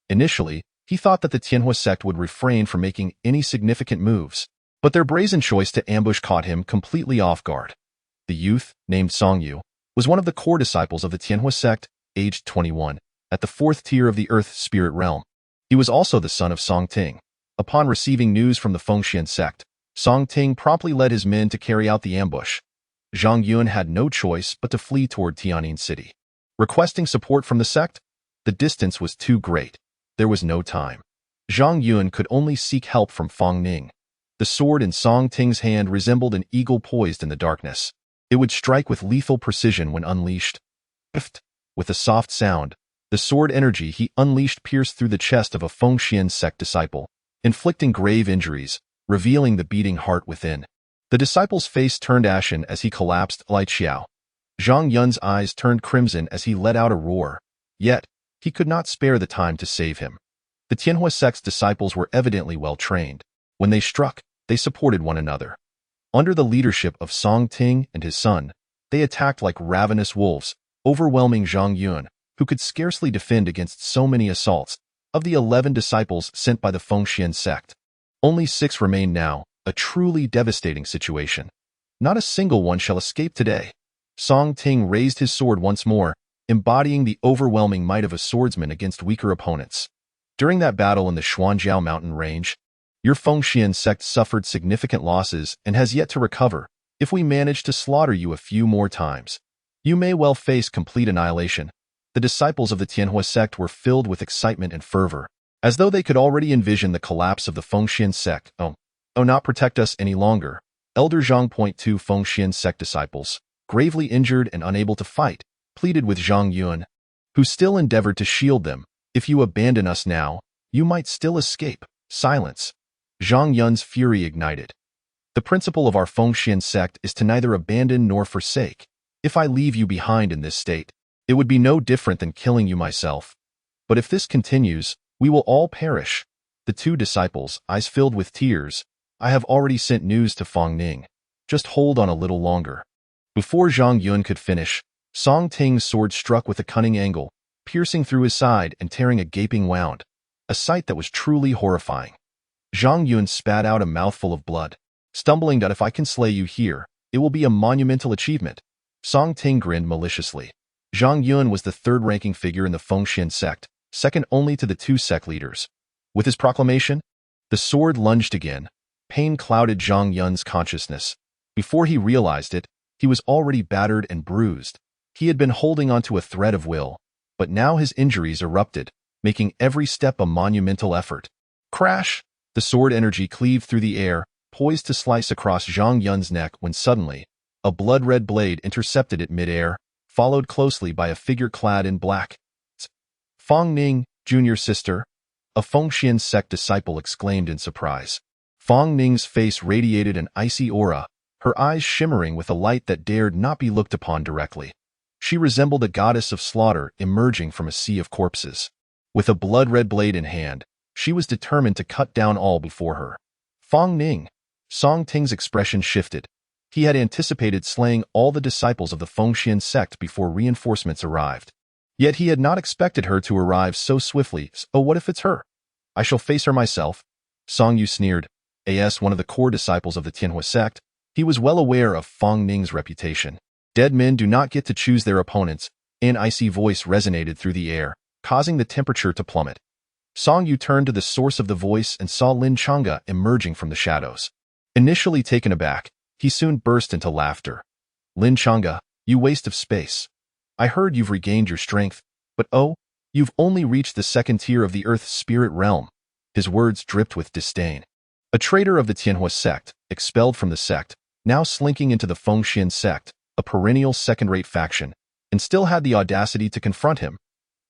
Initially, he thought that the Tianhua sect would refrain from making any significant moves, but their brazen choice to ambush caught him completely off guard. The youth, named Song Yu, was one of the core disciples of the Tianhua sect, aged 21, at the 4th tier of the Earth Spirit Realm. He was also the son of Song Ting. Upon receiving news from the Fengxian sect, Song Ting promptly led his men to carry out the ambush. Zhang Yun had no choice but to flee toward Tianjin City. Requesting support from the sect? The distance was too great. There was no time. Zhang Yun could only seek help from Fang Ning. The sword in Song Ting's hand resembled an eagle poised in the darkness. It would strike with lethal precision when unleashed. Pft! With a soft sound, the sword energy he unleashed pierced through the chest of a Fengxian sect disciple, inflicting grave injuries, revealing the beating heart within. The disciple's face turned ashen as he collapsed. Lai Xiao. Zhang Yun's eyes turned crimson as he let out a roar. Yet, he could not spare the time to save him. The Tianhua sect's disciples were evidently well trained. When they struck, they supported one another. Under the leadership of Song Ting and his son, they attacked like ravenous wolves, overwhelming Zhang Yun, who could scarcely defend against so many assaults. Of the 11 disciples sent by the Fengxian sect, only 6 remain now, a truly devastating situation. Not a single one shall escape today. Song Ting raised his sword once more, embodying the overwhelming might of a swordsman against weaker opponents. During that battle in the Xuanjiao mountain range, your Fengxian sect suffered significant losses and has yet to recover. If we manage to slaughter you a few more times, you may well face complete annihilation. The disciples of the Tianhua sect were filled with excitement and fervor, as though they could already envision the collapse of the Fengxian sect. Oh, not protect us any longer. Elder Zhang. 2 Fengxian sect disciples, gravely injured and unable to fight, pleaded with Zhang Yun, who still endeavored to shield them. If you abandon us now, you might still escape. Silence. Zhang Yun's fury ignited. The principle of our Fengxian sect is to neither abandon nor forsake. If I leave you behind in this state, it would be no different than killing you myself. But if this continues, we will all perish. The 2 disciples, eyes filled with tears. I have already sent news to Fang Ning. Just hold on a little longer. Before Zhang Yun could finish, Song Ting's sword struck with a cunning angle, piercing through his side and tearing a gaping wound, a sight that was truly horrifying. Zhang Yun spat out a mouthful of blood, stumbling that if I can slay you here, it will be a monumental achievement. Song Ting grinned maliciously. Zhang Yun was the third-ranking figure in the Fengxian sect, second only to the 2 sect leaders. With his proclamation, the sword lunged again. Pain clouded Zhang Yun's consciousness. Before he realized it, he was already battered and bruised. He had been holding onto a thread of will, but now his injuries erupted, making every step a monumental effort. Crash! The sword energy cleaved through the air, poised to slice across Zhang Yun's neck when suddenly, a blood-red blade intercepted it mid-air, followed closely by a figure clad in black. Fang Ning, junior sister, a Fengxian sect disciple exclaimed in surprise. Fang Ning's face radiated an icy aura, her eyes shimmering with a light that dared not be looked upon directly. She resembled a goddess of slaughter emerging from a sea of corpses. With a blood-red blade in hand, she was determined to cut down all before her. Fang Ning. Song Ting's expression shifted. He had anticipated slaying all the disciples of the Fengxian sect before reinforcements arrived. Yet he had not expected her to arrive so swiftly. Oh, what if it's her? I shall face her myself. Song Yu sneered. As one of the core disciples of the Tianhua sect, he was well aware of Fang Ning's reputation. Dead men do not get to choose their opponents. An icy voice resonated through the air, causing the temperature to plummet. Song Yu turned to the source of the voice and saw Lin Chang'e emerging from the shadows. Initially taken aback, he soon burst into laughter. Lin Chang'e, you waste of space. I heard you've regained your strength, but oh, you've only reached the 2nd tier of the Earth's spirit realm. His words dripped with disdain. A traitor of the Tianhua sect, expelled from the sect, now slinking into the Fengxian sect, a perennial second-rate faction, and still had the audacity to confront him.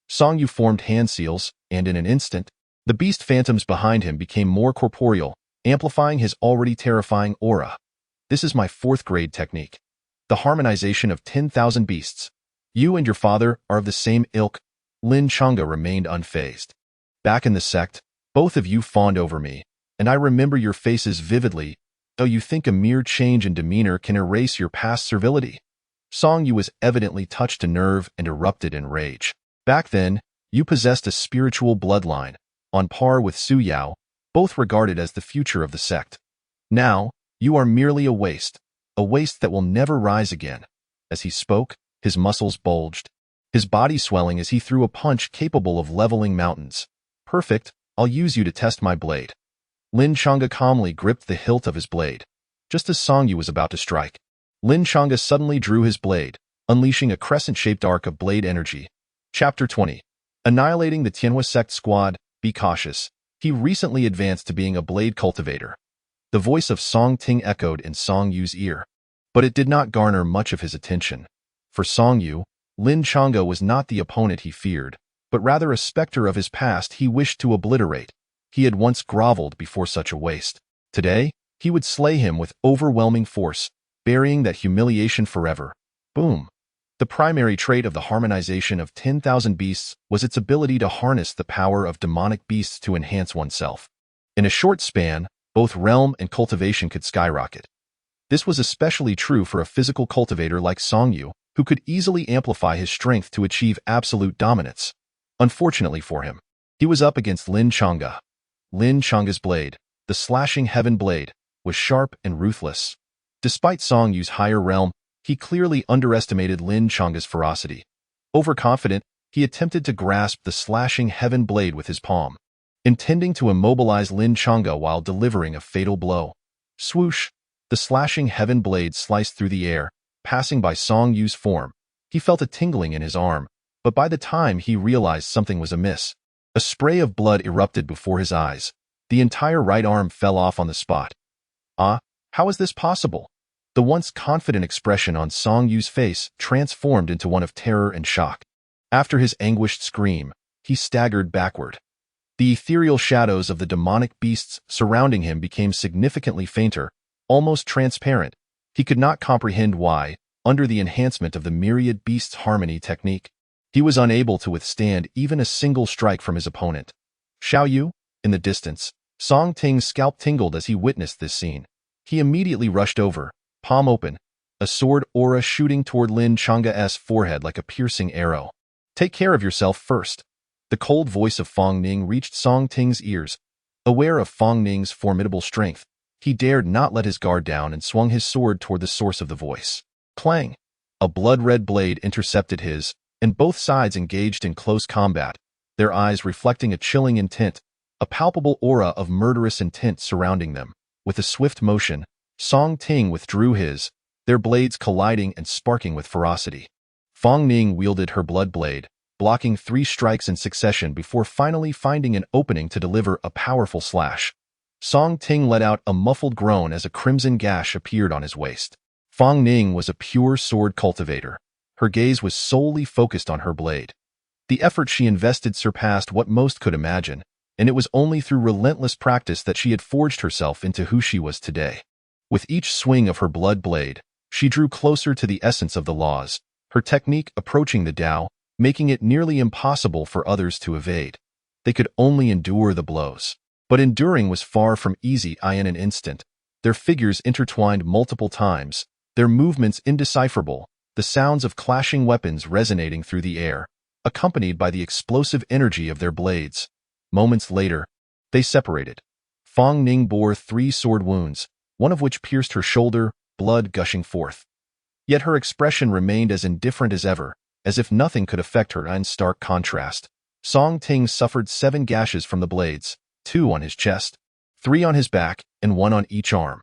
Song Yu formed hand seals, and in an instant, the beast phantoms behind him became more corporeal, amplifying his already terrifying aura. This is my 4th-grade technique. The harmonization of 10,000 beasts. You and your father are of the same ilk. Lin Chang'e remained unfazed. Back in the sect, both of you fawned over me, and I remember your faces vividly, though you think a mere change in demeanor can erase your past servility. Song Yu was evidently touched to nerve and erupted in rage. Back then, you possessed a spiritual bloodline, on par with Su Yao, both regarded as the future of the sect. Now, you are merely a waste that will never rise again. As he spoke, his muscles bulged, his body swelling as he threw a punch capable of leveling mountains. Perfect, I'll use you to test my blade. Lin Chang'e calmly gripped the hilt of his blade. Just as Song Yu was about to strike, Lin Chang'e suddenly drew his blade, unleashing a crescent-shaped arc of blade energy. Chapter 20. Annihilating the Tianhua sect squad, be cautious. He recently advanced to being a blade cultivator. The voice of Song Ting echoed in Song Yu's ear, but it did not garner much of his attention. For Song Yu, Lin Chang'e was not the opponent he feared, but rather a specter of his past he wished to obliterate. He had once groveled before such a waste. Today, he would slay him with overwhelming force, burying that humiliation forever. Boom. The primary trait of the harmonization of 10,000 beasts was its ability to harness the power of demonic beasts to enhance oneself. In a short span, both realm and cultivation could skyrocket. This was especially true for a physical cultivator like Song Yu, who could easily amplify his strength to achieve absolute dominance. Unfortunately for him, he was up against Lin Chang'e. Lin Chang'e's blade, the slashing heaven blade, was sharp and ruthless. Despite Song Yu's higher realm, he clearly underestimated Lin Chang'e's ferocity. Overconfident, he attempted to grasp the slashing heaven blade with his palm, intending to immobilize Lin Chang'e while delivering a fatal blow. Swoosh! The slashing heaven blade sliced through the air, passing by Song Yu's form. He felt a tingling in his arm, but by the time he realized something was amiss, a spray of blood erupted before his eyes. The entire right arm fell off on the spot. Ah, how is this possible? The once confident expression on Song Yu's face transformed into one of terror and shock. After his anguished scream, he staggered backward. The ethereal shadows of the demonic beasts surrounding him became significantly fainter, almost transparent. He could not comprehend why, under the enhancement of the myriad beasts harmony technique, he was unable to withstand even a single strike from his opponent. Xiao Yu? In the distance, Song Ting's scalp tingled as he witnessed this scene. He immediately rushed over, palm open, a sword aura shooting toward Lin Chang'e's forehead like a piercing arrow. Take care of yourself first. The cold voice of Fong Ning reached Song Ting's ears. Aware of Fong Ning's formidable strength, he dared not let his guard down and swung his sword toward the source of the voice. Clang! A blood-red blade intercepted his, and both sides engaged in close combat, their eyes reflecting a chilling intent, a palpable aura of murderous intent surrounding them. With a swift motion, Song Ting withdrew his, their blades colliding and sparking with ferocity. Fong Ning wielded her blood blade, blocking 3 strikes in succession before finally finding an opening to deliver a powerful slash. Song Ting let out a muffled groan as a crimson gash appeared on his waist. Fong Ning was a pure sword cultivator. Her gaze was solely focused on her blade. The effort she invested surpassed what most could imagine, and it was only through relentless practice that she had forged herself into who she was today. With each swing of her blood blade, she drew closer to the essence of the laws, her technique approaching the Tao, making it nearly impossible for others to evade. They could only endure the blows. But enduring was far from easy in an instant. Their figures intertwined multiple times, their movements indecipherable, the sounds of clashing weapons resonating through the air, accompanied by the explosive energy of their blades. Moments later, they separated. Fong Ning bore 3 sword wounds, one of which pierced her shoulder, blood gushing forth. Yet her expression remained as indifferent as ever, as if nothing could affect her. In stark contrast, Song Ting suffered 7 gashes from the blades, 2 on his chest, 3 on his back, and 1 on each arm.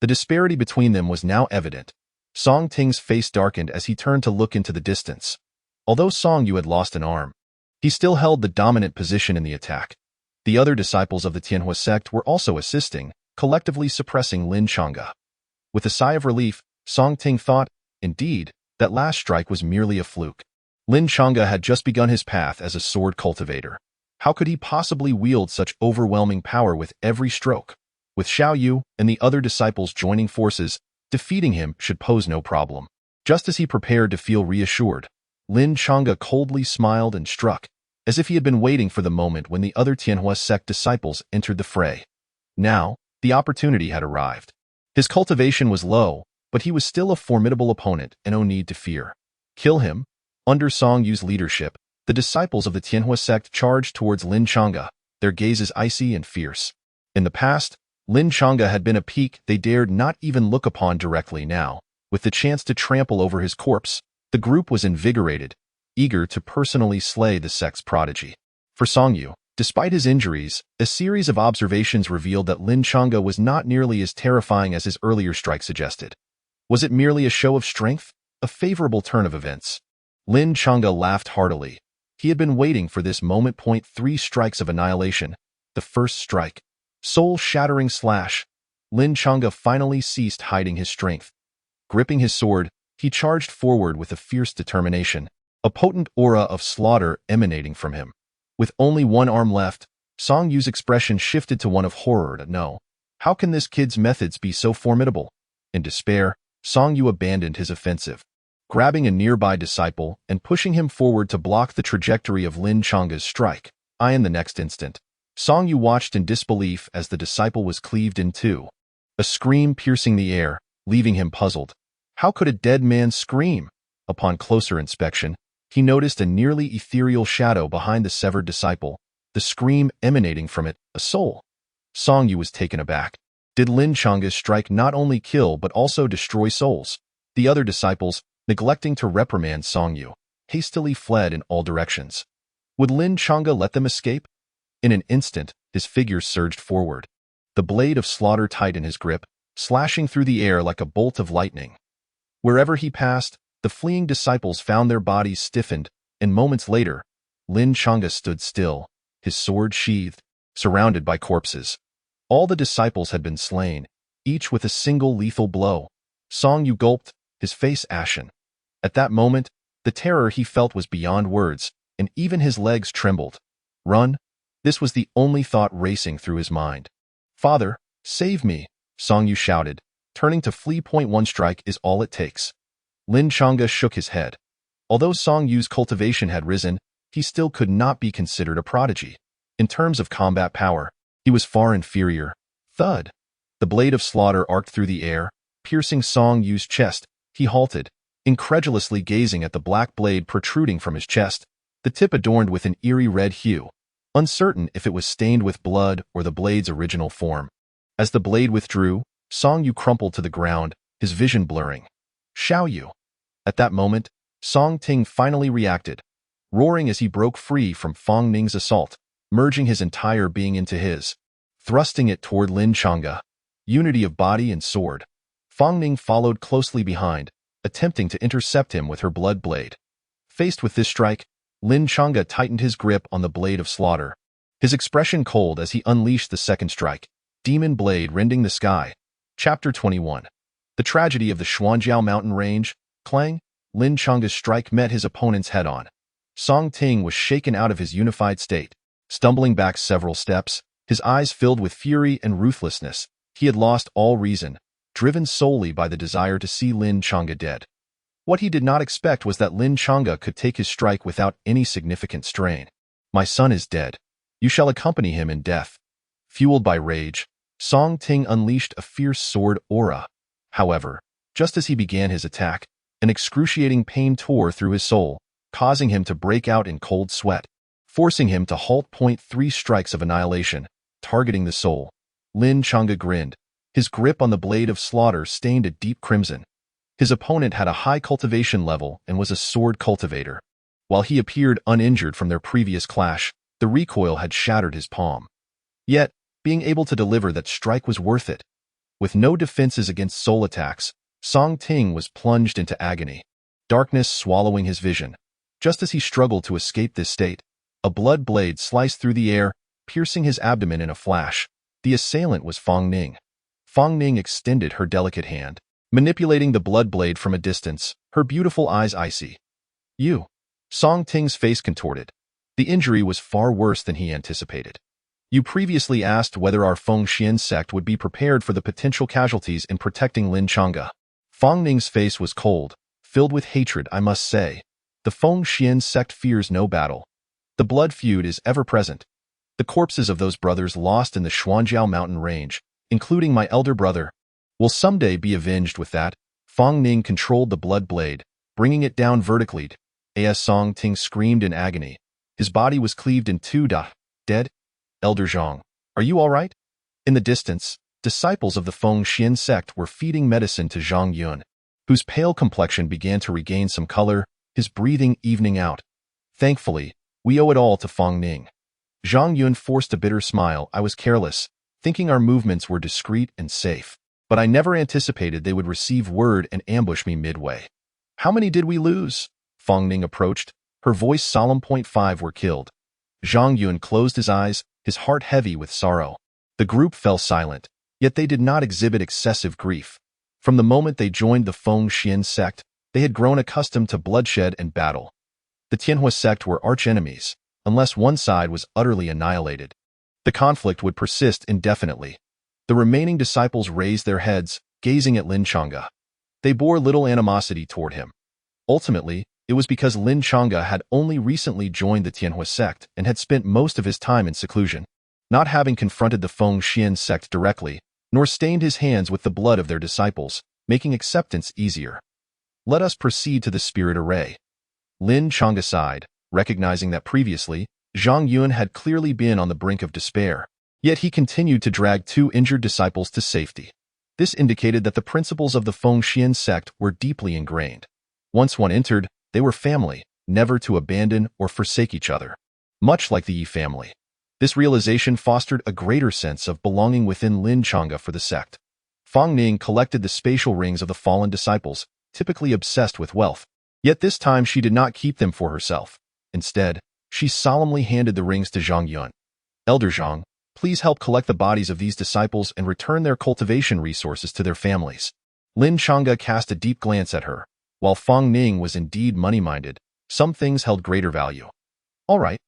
The disparity between them was now evident. Song Ting's face darkened as he turned to look into the distance. Although Song Yu had lost an arm, he still held the dominant position in the attack. The other disciples of the Tianhua sect were also assisting, collectively suppressing Lin Chang'e. With a sigh of relief, Song Ting thought, indeed, that last strike was merely a fluke. Lin Chang'e had just begun his path as a sword cultivator. How could he possibly wield such overwhelming power with every stroke? With Xiao Yu and the other disciples joining forces, defeating him should pose no problem. Just as he prepared to feel reassured, Lin Chang'e coldly smiled and struck, as if he had been waiting for the moment when the other Tianhua sect disciples entered the fray. Now, the opportunity had arrived. His cultivation was low, but he was still a formidable opponent and no need to fear. Kill him? Under Song Yu's leadership, the disciples of the Tianhua sect charged towards Lin Chang'e, their gazes icy and fierce. In the past, Lin Chang'e had been a peak they dared not even look upon directly. Now, with the chance to trample over his corpse, the group was invigorated, eager to personally slay the sect's prodigy. For Song Yu, despite his injuries, a series of observations revealed that Lin Chang'e was not nearly as terrifying as his earlier strike suggested. Was it merely a show of strength? A favorable turn of events? Lin Chang'e laughed heartily. He had been waiting for this moment. 3 strikes of annihilation. The first strike. Soul-shattering slash. Lin Chang'e finally ceased hiding his strength. Gripping his sword, he charged forward with a fierce determination, a potent aura of slaughter emanating from him. With only one arm left, Song Yu's expression shifted to one of horror. No. How can this kid's methods be so formidable? In despair, Song Yu abandoned his offensive, grabbing a nearby disciple and pushing him forward to block the trajectory of Lin Chang'e's strike. In the next instant, Song Yu watched in disbelief as the disciple was cleaved in two. A scream piercing the air, leaving him puzzled. How could a dead man scream? Upon closer inspection, he noticed a nearly ethereal shadow behind the severed disciple, the scream emanating from it, a soul. Song Yu was taken aback. Did Lin Chang'e's strike not only kill but also destroy souls? The other disciples, neglecting to reprimand Song Yu, hastily fled in all directions. Would Lin Chang'e let them escape? In an instant, his figure surged forward. The blade of slaughter tight in his grip, slashing through the air like a bolt of lightning. Wherever he passed, the fleeing disciples found their bodies stiffened, and moments later, Lin Chang'e stood still, his sword sheathed, surrounded by corpses. All the disciples had been slain, each with a single lethal blow. Song Yu gulped, his face ashen. At that moment, the terror he felt was beyond words, and even his legs trembled. Run? This was the only thought racing through his mind. Father, save me, Song Yu shouted, turning to flee. 1 strike is all it takes. Lin Chang'e shook his head. Although Song Yu's cultivation had risen, he still could not be considered a prodigy. In terms of combat power, he was far inferior. Thud! The blade of slaughter arced through the air, piercing Song Yu's chest. He halted, incredulously gazing at the black blade protruding from his chest, the tip adorned with an eerie red hue, uncertain if it was stained with blood or the blade's original form. As the blade withdrew, Song Yu crumpled to the ground, his vision blurring. Xiao Yu. At that moment, Song Ting finally reacted, roaring as he broke free from Fong Ning's assault, merging his entire being into his, thrusting it toward Lin Chang'e. Unity of body and sword. Fong Ning followed closely behind, attempting to intercept him with her blood blade. Faced with this strike, Lin Chang'e tightened his grip on the blade of slaughter, his expression cold as he unleashed the second strike, demon blade rending the sky. Chapter 21. The tragedy of the Xuanjiao mountain range. Clang. Lin Chang'e's strike met his opponent's head-on. Song Ting was shaken out of his unified state, stumbling back several steps, his eyes filled with fury and ruthlessness. He had lost all reason, driven solely by the desire to see Lin Chang'e dead. What he did not expect was that Lin Chang'e could take his strike without any significant strain. My son is dead. You shall accompany him in death. Fueled by rage, Song Ting unleashed a fierce sword aura. However, just as he began his attack, an excruciating pain tore through his soul, causing him to break out in cold sweat, forcing him to halt. 3 strikes of annihilation, targeting the soul. Lin Chang'e grinned, his grip on the blade of slaughter stained a deep crimson. His opponent had a high cultivation level and was a sword cultivator. While he appeared uninjured from their previous clash, the recoil had shattered his palm. Yet, being able to deliver that strike was worth it. With no defenses against soul attacks, Song Ting was plunged into agony, darkness swallowing his vision. Just as he struggled to escape this state, a blood blade sliced through the air, piercing his abdomen in a flash. The assailant was Fong Ning. Fong Ning extended her delicate hand, manipulating the blood blade from a distance, her beautiful eyes icy. You. Song Ting's face contorted. The injury was far worse than he anticipated. You previously asked whether our Feng Xian sect would be prepared for the potential casualties in protecting Lin Chang'e. Fong Ning's face was cold, filled with hatred. I must say, the Feng Xian sect fears no battle. The blood feud is ever present. The corpses of those brothers lost in the Xuanjiao mountain range, including my elder brother, will someday be avenged with that. Fong Ning controlled the blood blade, bringing it down vertically. As Song Ting screamed in agony. His body was cleaved in two. Dead? Elder Zhang, are you all right? In the distance, disciples of the Feng Xian sect were feeding medicine to Zhang Yun, whose pale complexion began to regain some color, his breathing evening out. Thankfully, we owe it all to Fong Ning. Zhang Yun forced a bitter smile. I was careless, thinking our movements were discreet and safe, but I never anticipated they would receive word and ambush me midway. How many did we lose? Fong Ning approached, Her voice solemn. 5 were killed. Zhang Yun closed his eyes, his heart heavy with sorrow. The group fell silent, yet they did not exhibit excessive grief. From the moment they joined the Feng Xian sect, they had grown accustomed to bloodshed and battle. The Tianhua sect were arch-enemies, unless one side was utterly annihilated. The conflict would persist indefinitely. The remaining disciples raised their heads, gazing at Lin Chang'e. They bore little animosity toward him. Ultimately, it was because Lin Chang'e had only recently joined the Tianhua sect and had spent most of his time in seclusion, not having confronted the Feng Xian sect directly, nor stained his hands with the blood of their disciples, making acceptance easier. Let us proceed to the spirit array. Lin Chang'e sighed, recognizing that previously, Zhang Yun had clearly been on the brink of despair, yet he continued to drag 2 injured disciples to safety. This indicated that the principles of the Feng Xian sect were deeply ingrained. Once one entered, they were family, never to abandon or forsake each other. Much like the Yi family. This realization fostered a greater sense of belonging within Lin Chang'e for the sect. Fang Ning collected the spatial rings of the fallen disciples, typically obsessed with wealth. Yet this time she did not keep them for herself. Instead, she solemnly handed the rings to Zhang Yun. Elder Zhang, please help collect the bodies of these disciples and return their cultivation resources to their families. Lin Chang'e cast a deep glance at her. While Fang Ning was indeed money-minded, some things held greater value. All right.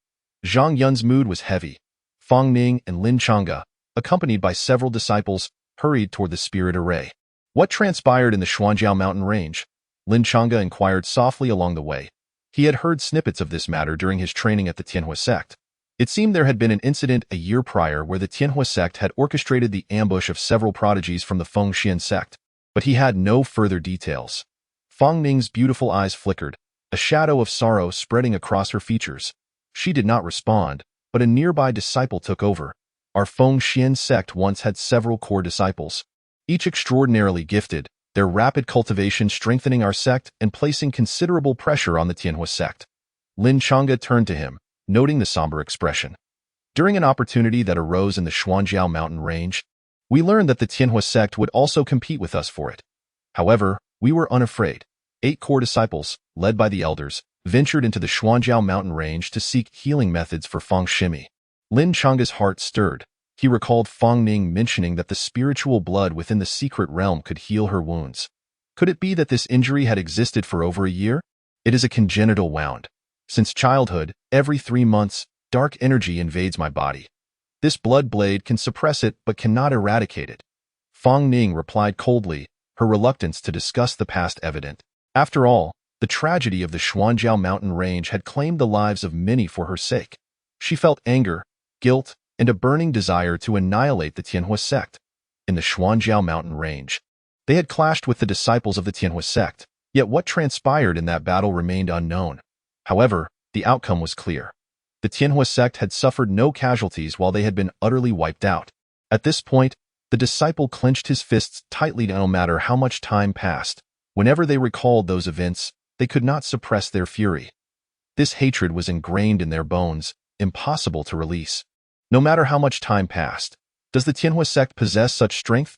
Zhang Yun's mood was heavy. Fang Ning and Lin Chang'e, accompanied by several disciples, hurried toward the spirit array. What transpired in the Xuanjiao mountain range? Lin Chang'e inquired softly along the way. He had heard snippets of this matter during his training at the Tianhua sect. It seemed there had been an incident a year prior where the Tianhua sect had orchestrated the ambush of several prodigies from the Feng Xian sect, but he had no further details. Fang Ning's beautiful eyes flickered, a shadow of sorrow spreading across her features. She did not respond, but a nearby disciple took over. Our Feng Xian sect once had several core disciples, each extraordinarily gifted, their rapid cultivation strengthening our sect and placing considerable pressure on the Tianhua sect. Lin Chang'e turned to him, noting the somber expression. During an opportunity that arose in the Xuanjiao mountain range, we learned that the Tianhua sect would also compete with us for it. However, we were unafraid. 8 core disciples, led by the elders, ventured into the Xuanjiao mountain range to seek healing methods for Feng Shimi. Lin Chang'e's heart stirred. He recalled Fang Ning mentioning that the spiritual blood within the secret realm could heal her wounds. Could it be that this injury had existed for over a year? It is a congenital wound. Since childhood, every 3 months, dark energy invades my body. This blood blade can suppress it but cannot eradicate it. Fang Ning replied coldly, her reluctance to discuss the past evident. After all, the tragedy of the Xuanjiao mountain range had claimed the lives of many for her sake. She felt anger, guilt, and a burning desire to annihilate the Tianhua sect. In the Xuanjiao mountain range, they had clashed with the disciples of the Tianhua sect, yet what transpired in that battle remained unknown. However, the outcome was clear. The Tianhua sect had suffered no casualties while they had been utterly wiped out. At this point, the disciple clenched his fists tightly no matter how much time passed. Whenever they recalled those events, they could not suppress their fury. This hatred was ingrained in their bones, impossible to release. No matter how much time passed, does the Tianhua sect possess such strength?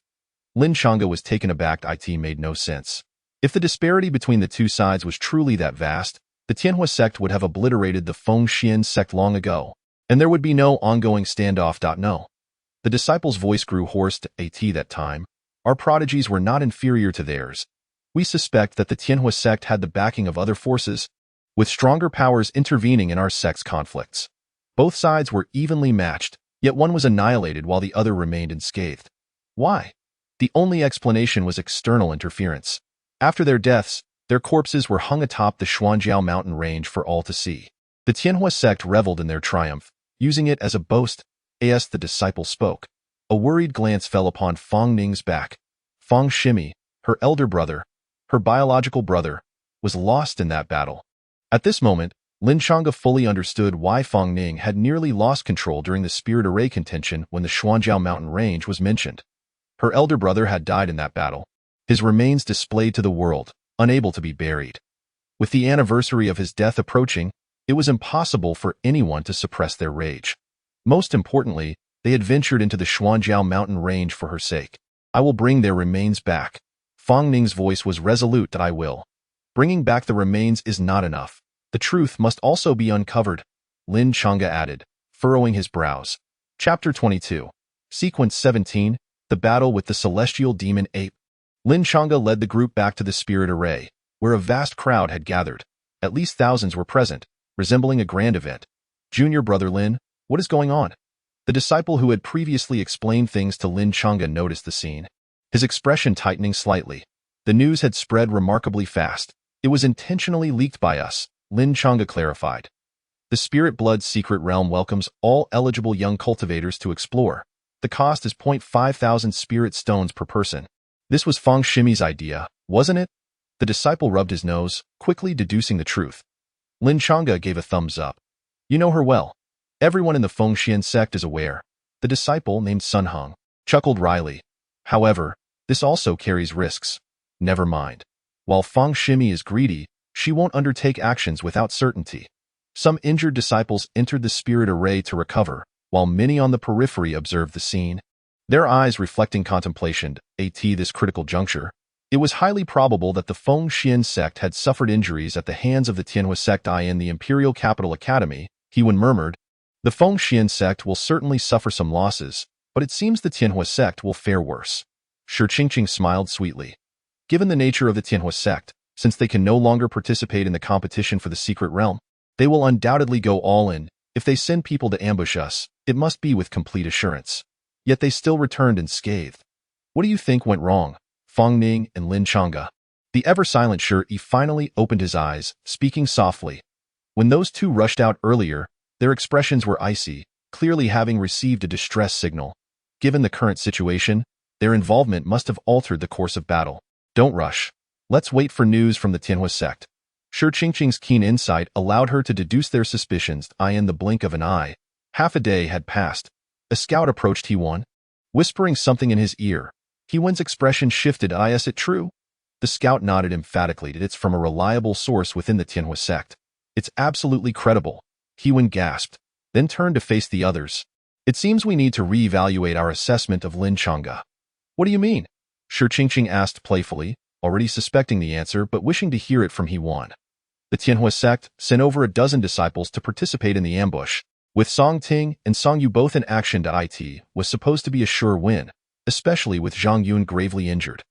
Lin Chang'e was taken aback. It made no sense. If the disparity between the two sides was truly that vast, the Tianhua sect would have obliterated the Feng Xian sect long ago, and there would be no ongoing standoff. No. The disciple's voice grew hoarse. At that time, our prodigies were not inferior to theirs. We suspect that the Tianhua sect had the backing of other forces, with stronger powers intervening in our sect's conflicts. Both sides were evenly matched, yet one was annihilated while the other remained unscathed. Why? The only explanation was external interference. After their deaths, their corpses were hung atop the Xuanjiao mountain range for all to see. The Tianhua sect reveled in their triumph, using it as a boast. As the disciple spoke, a worried glance fell upon Fang Ning's back. Feng Shimi, her elder brother, her biological brother, was lost in that battle. At this moment, Lin Chang'e fully understood why Fang Ning had nearly lost control during the spirit array contention when the Xuanjiao mountain range was mentioned. Her elder brother had died in that battle, his remains displayed to the world, unable to be buried. With the anniversary of his death approaching, it was impossible for anyone to suppress their rage. Most importantly, they had ventured into the Xuanjiao mountain range for her sake. I will bring their remains back. Fang Ning's voice was resolute. I will. Bringing back the remains is not enough. The truth must also be uncovered, Lin Chang'e added, furrowing his brows. Chapter 22. Sequence 17. The Battle with the Celestial Demon Ape. Lin Chang'e led the group back to the spirit array, where a vast crowd had gathered. At least thousands were present, resembling a grand event. Junior brother Lin, what is going on? The disciple who had previously explained things to Lin Chang'e noticed the scene, his expression tightening slightly. The news had spread remarkably fast. It was intentionally leaked by us, Lin Chang'e clarified. The Spirit Blood's secret realm welcomes all eligible young cultivators to explore. The cost is 500 spirit stones per person. This was Feng Shimi's idea, wasn't it? The disciple rubbed his nose, quickly deducing the truth. Lin Chang'e gave a thumbs up. You know her well. Everyone in the Feng Xian sect is aware. The disciple, named Sun Hong, chuckled wryly. However, this also carries risks. Never mind. While Feng Shimi is greedy, she won't undertake actions without certainty. Some injured disciples entered the spirit array to recover, while many on the periphery observed the scene, their eyes reflecting contemplation. At this critical juncture, it was highly probable that the Feng Xian sect had suffered injuries at the hands of the Tianhua sect in the Imperial Capital Academy. Hewen murmured, the Feng Xian sect will certainly suffer some losses, but it seems the Tianhua sect will fare worse. Shi Qingqing smiled sweetly. Given the nature of the Tianhua sect, since they can no longer participate in the competition for the secret realm, they will undoubtedly go all in. If they send people to ambush us, it must be with complete assurance. Yet they still returned unscathed. What do you think went wrong, Feng Ning and Lin Chang'e? The ever-silent Shi finally opened his eyes, speaking softly. When those two rushed out earlier, their expressions were icy, clearly having received a distress signal. Given the current situation, their involvement must have altered the course of battle. Don't rush. Let's wait for news from the Tianhua sect. Shi Qingqing's keen insight allowed her to deduce their suspicions in the blink of an eye. Half a day had passed. A scout approached Hewen, whispering something in his ear. Hewen's expression shifted. Is it true? The scout nodded emphatically. It's from a reliable source within the Tianhua sect. It's absolutely credible. Hewen gasped, then turned to face the others. It seems we need to reevaluate our assessment of Lin Chang'e. What do you mean? Shi Qingqing asked playfully, already suspecting the answer but wishing to hear it from Hewen. The Tianhua sect sent over a dozen disciples to participate in the ambush. With Song Ting and Song Yu both in action, it was supposed to be a sure win, especially with Zhang Yun gravely injured.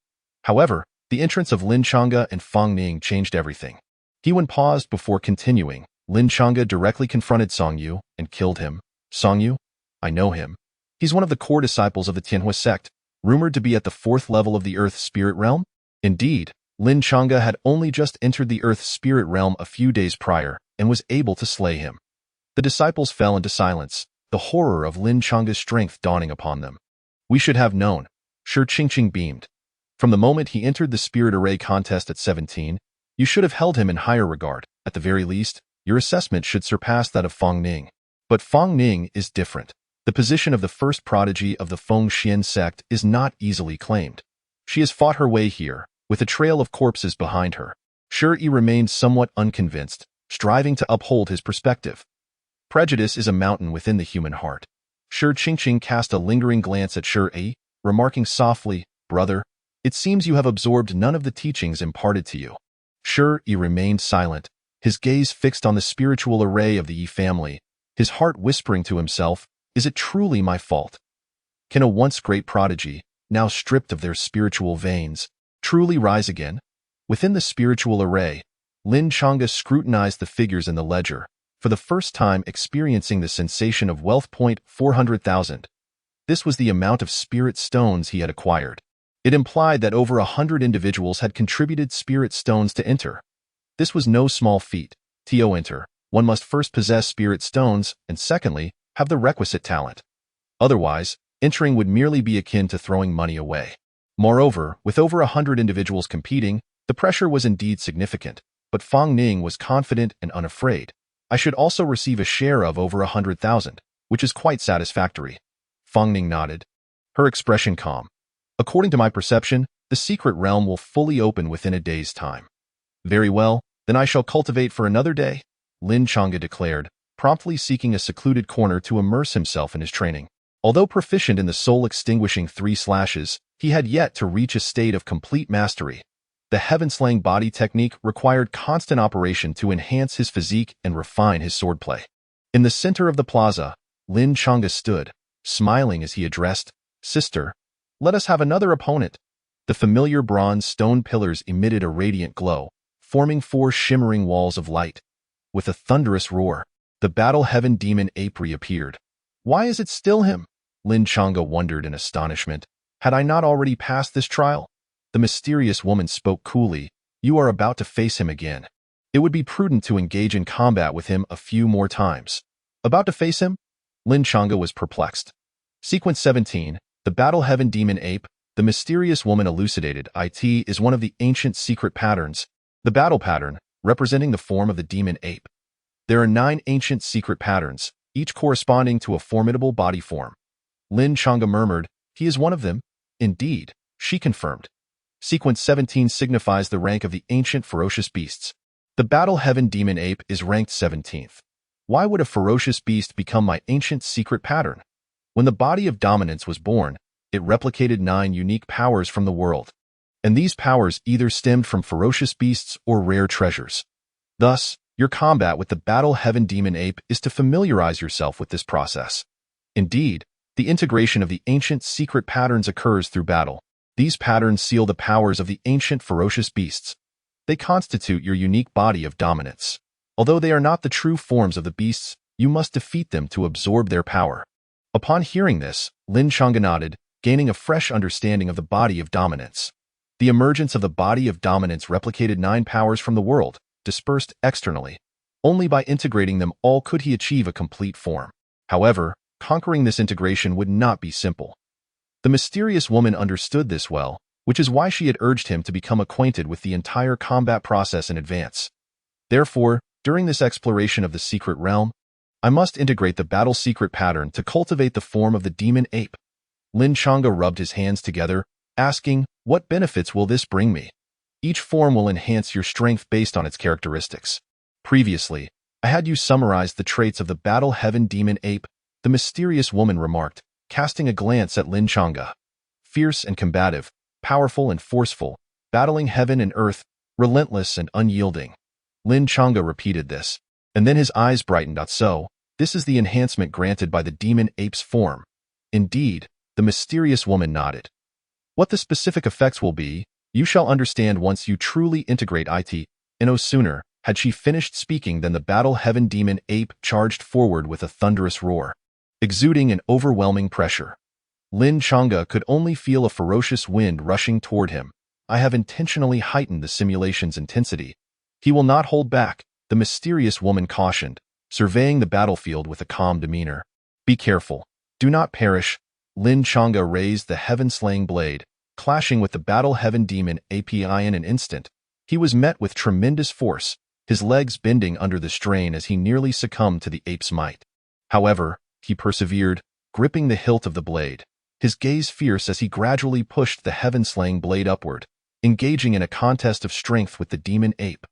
However, the entrance of Lin Chang'e and Feng Ning changed everything. Hewen paused before continuing. Lin Chang'e directly confronted Song Yu and killed him. Song Yu? I know him. He's one of the core disciples of the Tianhua sect, rumored to be at the 4th level of the Earth Spirit Realm. Indeed, Lin Chang'e had only just entered the Earth Spirit Realm a few days prior and was able to slay him. The disciples fell into silence, the horror of Lin Chang'e's strength dawning upon them. We should have known. Shi Qingqing beamed. From the moment he entered the Spirit Array contest at 17, you should have held him in higher regard. At the very least, your assessment should surpass that of Feng Ning. But Feng Ning is different. The position of the first prodigy of the Feng Xian sect is not easily claimed. She has fought her way here, with a trail of corpses behind her. Shi remained somewhat unconvinced, striving to uphold his perspective. Prejudice is a mountain within the human heart. Shi Qingqing cast a lingering glance at Shi, remarking softly, Brother, it seems you have absorbed none of the teachings imparted to you. Shi remained silent, his gaze fixed on the spiritual array of the Yi family, his heart whispering to himself, is it truly my fault? Can a once great prodigy, now stripped of their spiritual veins, truly rise again? Within the spiritual array, Lin Chang'e scrutinized the figures in the ledger, for the first time experiencing the sensation of wealth. 400,000. This was the amount of spirit stones he had acquired. It implied that over 100 individuals had contributed spirit stones to enter. This was no small feat. To enter, one must first possess spirit stones and secondly, have the requisite talent. Otherwise, entering would merely be akin to throwing money away. Moreover, with over 100 individuals competing, the pressure was indeed significant, but Feng Ning was confident and unafraid. I should also receive a share of over 100,000, which is quite satisfactory. Feng Ning nodded, her expression calm. According to my perception, the secret realm will fully open within a day's time. Very well, then I shall cultivate for another day, Lin Chang'e declared, promptly seeking a secluded corner to immerse himself in his training. Although proficient in the soul-extinguishing 3 slashes, he had yet to reach a state of complete mastery. The heaven-slaying body technique required constant operation to enhance his physique and refine his swordplay. In the center of the plaza, Lin Chang'e stood, smiling as he addressed, "Sister, let us have another opponent." The familiar bronze stone pillars emitted a radiant glow, forming 4 shimmering walls of light. With a thunderous roar, the battle heaven demon ape reappeared. "Why is it still him?" Lin Chang'e wondered in astonishment. "Had I not already passed this trial?" The mysterious woman spoke coolly. "You are about to face him again. It would be prudent to engage in combat with him a few more times." "About to face him?" Lin Chang'e was perplexed. Sequence 17, the battle heaven demon ape, the mysterious woman elucidated. It is one of the ancient secret patterns, the battle pattern, representing the form of the demon ape. There are 9 ancient secret patterns, each corresponding to a formidable body form. Lin Chang'e murmured, "He is one of them." "Indeed," she confirmed. Sequence 17 signifies the rank of the ancient ferocious beasts. The battle heaven demon ape is ranked 17th. Why would a ferocious beast become my ancient secret pattern? When the body of dominance was born, it replicated 9 unique powers from the world. And these powers either stemmed from ferocious beasts or rare treasures. Thus, your combat with the battle heaven demon ape is to familiarize yourself with this process. Indeed, the integration of the ancient secret patterns occurs through battle. These patterns seal the powers of the ancient ferocious beasts. They constitute your unique body of dominance. Although they are not the true forms of the beasts, you must defeat them to absorb their power. Upon hearing this, Lin Chang'e nodded, gaining a fresh understanding of the body of dominance. The emergence of the body of dominance replicated 9 powers from the world, dispersed externally. Only by integrating them all could he achieve a complete form. However, conquering this integration would not be simple. The mysterious woman understood this well, which is why she had urged him to become acquainted with the entire combat process in advance. Therefore, during this exploration of the secret realm, I must integrate the battle secret pattern to cultivate the form of the demon ape. Lin Chang'e rubbed his hands together, asking, "What benefits will this bring me?" "Each form will enhance your strength based on its characteristics. Previously, I had you summarize the traits of the battle heaven demon ape," the mysterious woman remarked, casting a glance at Lin Chang'e. "Fierce and combative, powerful and forceful, battling heaven and earth, relentless and unyielding." Lin Chang'e repeated this, and then his eyes brightened. "So, this is the enhancement granted by the demon ape's form." "Indeed," the mysterious woman nodded. "What the specific effects will be, you shall understand once you truly integrate it." And no sooner had she finished speaking than the battle heaven demon ape charged forward with a thunderous roar, exuding an overwhelming pressure. Lin Chang'e could only feel a ferocious wind rushing toward him. "I have intentionally heightened the simulation's intensity. He will not hold back," the mysterious woman cautioned, surveying the battlefield with a calm demeanor. "Be careful. Do not perish." Lin Chang'e raised the heaven-slaying blade, clashing with the battle heaven demon ape. In an instant, he was met with tremendous force, his legs bending under the strain as he nearly succumbed to the ape's might. However, he persevered, gripping the hilt of the blade, his gaze fierce as he gradually pushed the heaven-slaying blade upward, engaging in a contest of strength with the demon ape.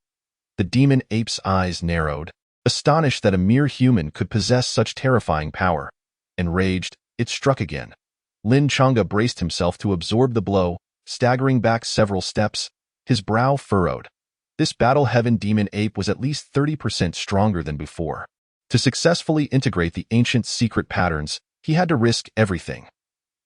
The demon ape's eyes narrowed, astonished that a mere human could possess such terrifying power. Enraged, it struck again. Lin Chang'e braced himself to absorb the blow, staggering back several steps, his brow furrowed. This battle heaven demon ape was at least 30% stronger than before. To successfully integrate the ancient secret patterns, he had to risk everything.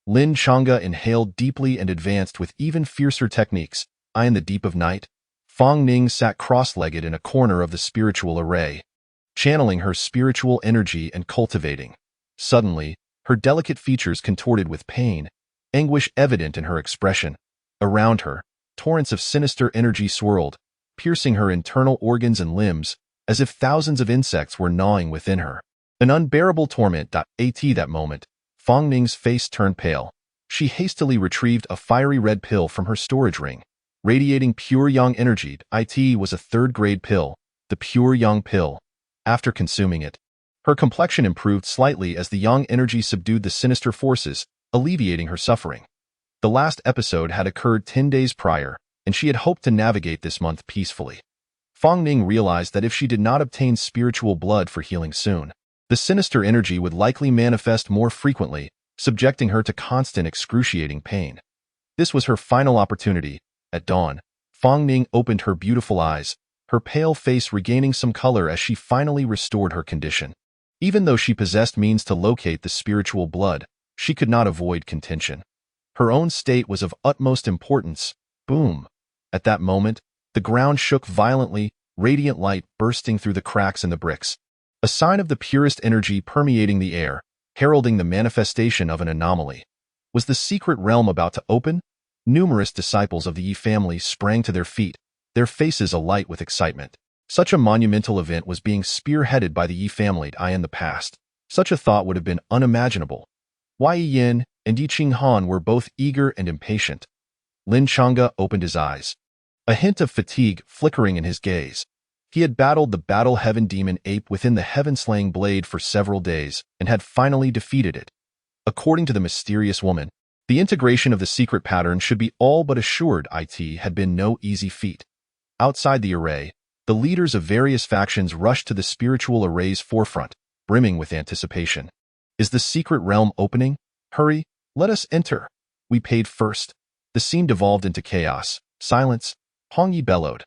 Lin Chang'e inhaled deeply and advanced with even fiercer techniques. In the deep of night, Fang Ning sat cross-legged in a corner of the spiritual array, channeling her spiritual energy and cultivating. Suddenly, her delicate features contorted with pain, anguish evident in her expression. Around her, torrents of sinister energy swirled, piercing her internal organs and limbs, as if thousands of insects were gnawing within her. An unbearable torment. At that moment, Fang Ning's face turned pale. She hastily retrieved a fiery red pill from her storage ring, radiating pure yang energy. It was a 3rd-grade pill, the pure yang pill. After consuming it, her complexion improved slightly as the yang energy subdued the sinister forces, alleviating her suffering. The last episode had occurred 10 days prior, and she had hoped to navigate this month peacefully. Fang Ning realized that if she did not obtain spiritual blood for healing soon, the sinister energy would likely manifest more frequently, subjecting her to constant excruciating pain. This was her final opportunity. At dawn, Fang Ning opened her beautiful eyes, her pale face regaining some color as she finally restored her condition. Even though she possessed means to locate the spiritual blood, she could not avoid contention. Her own state was of utmost importance. Boom! At that moment, the ground shook violently, radiant light bursting through the cracks in the bricks. A sign of the purest energy permeating the air, heralding the manifestation of an anomaly. Was the secret realm about to open? Numerous disciples of the Yi family sprang to their feet, their faces alight with excitement. Such a monumental event was being spearheaded by the Yi family. In the past, such a thought would have been unimaginable. Wei Yin and Yi Qinghan were both eager and impatient. Lin Chang'e opened his eyes, a hint of fatigue flickering in his gaze. He had battled the battle heaven demon ape within the heaven-slaying blade for several days and had finally defeated it. According to the mysterious woman, the integration of the secret pattern should be all but assured. It had been no easy feat. Outside the array, the leaders of various factions rushed to the spiritual array's forefront, brimming with anticipation. Is the secret realm opening? Hurry, let us enter. We paid first. The scene devolved into chaos. Silence. Hong Yi bellowed.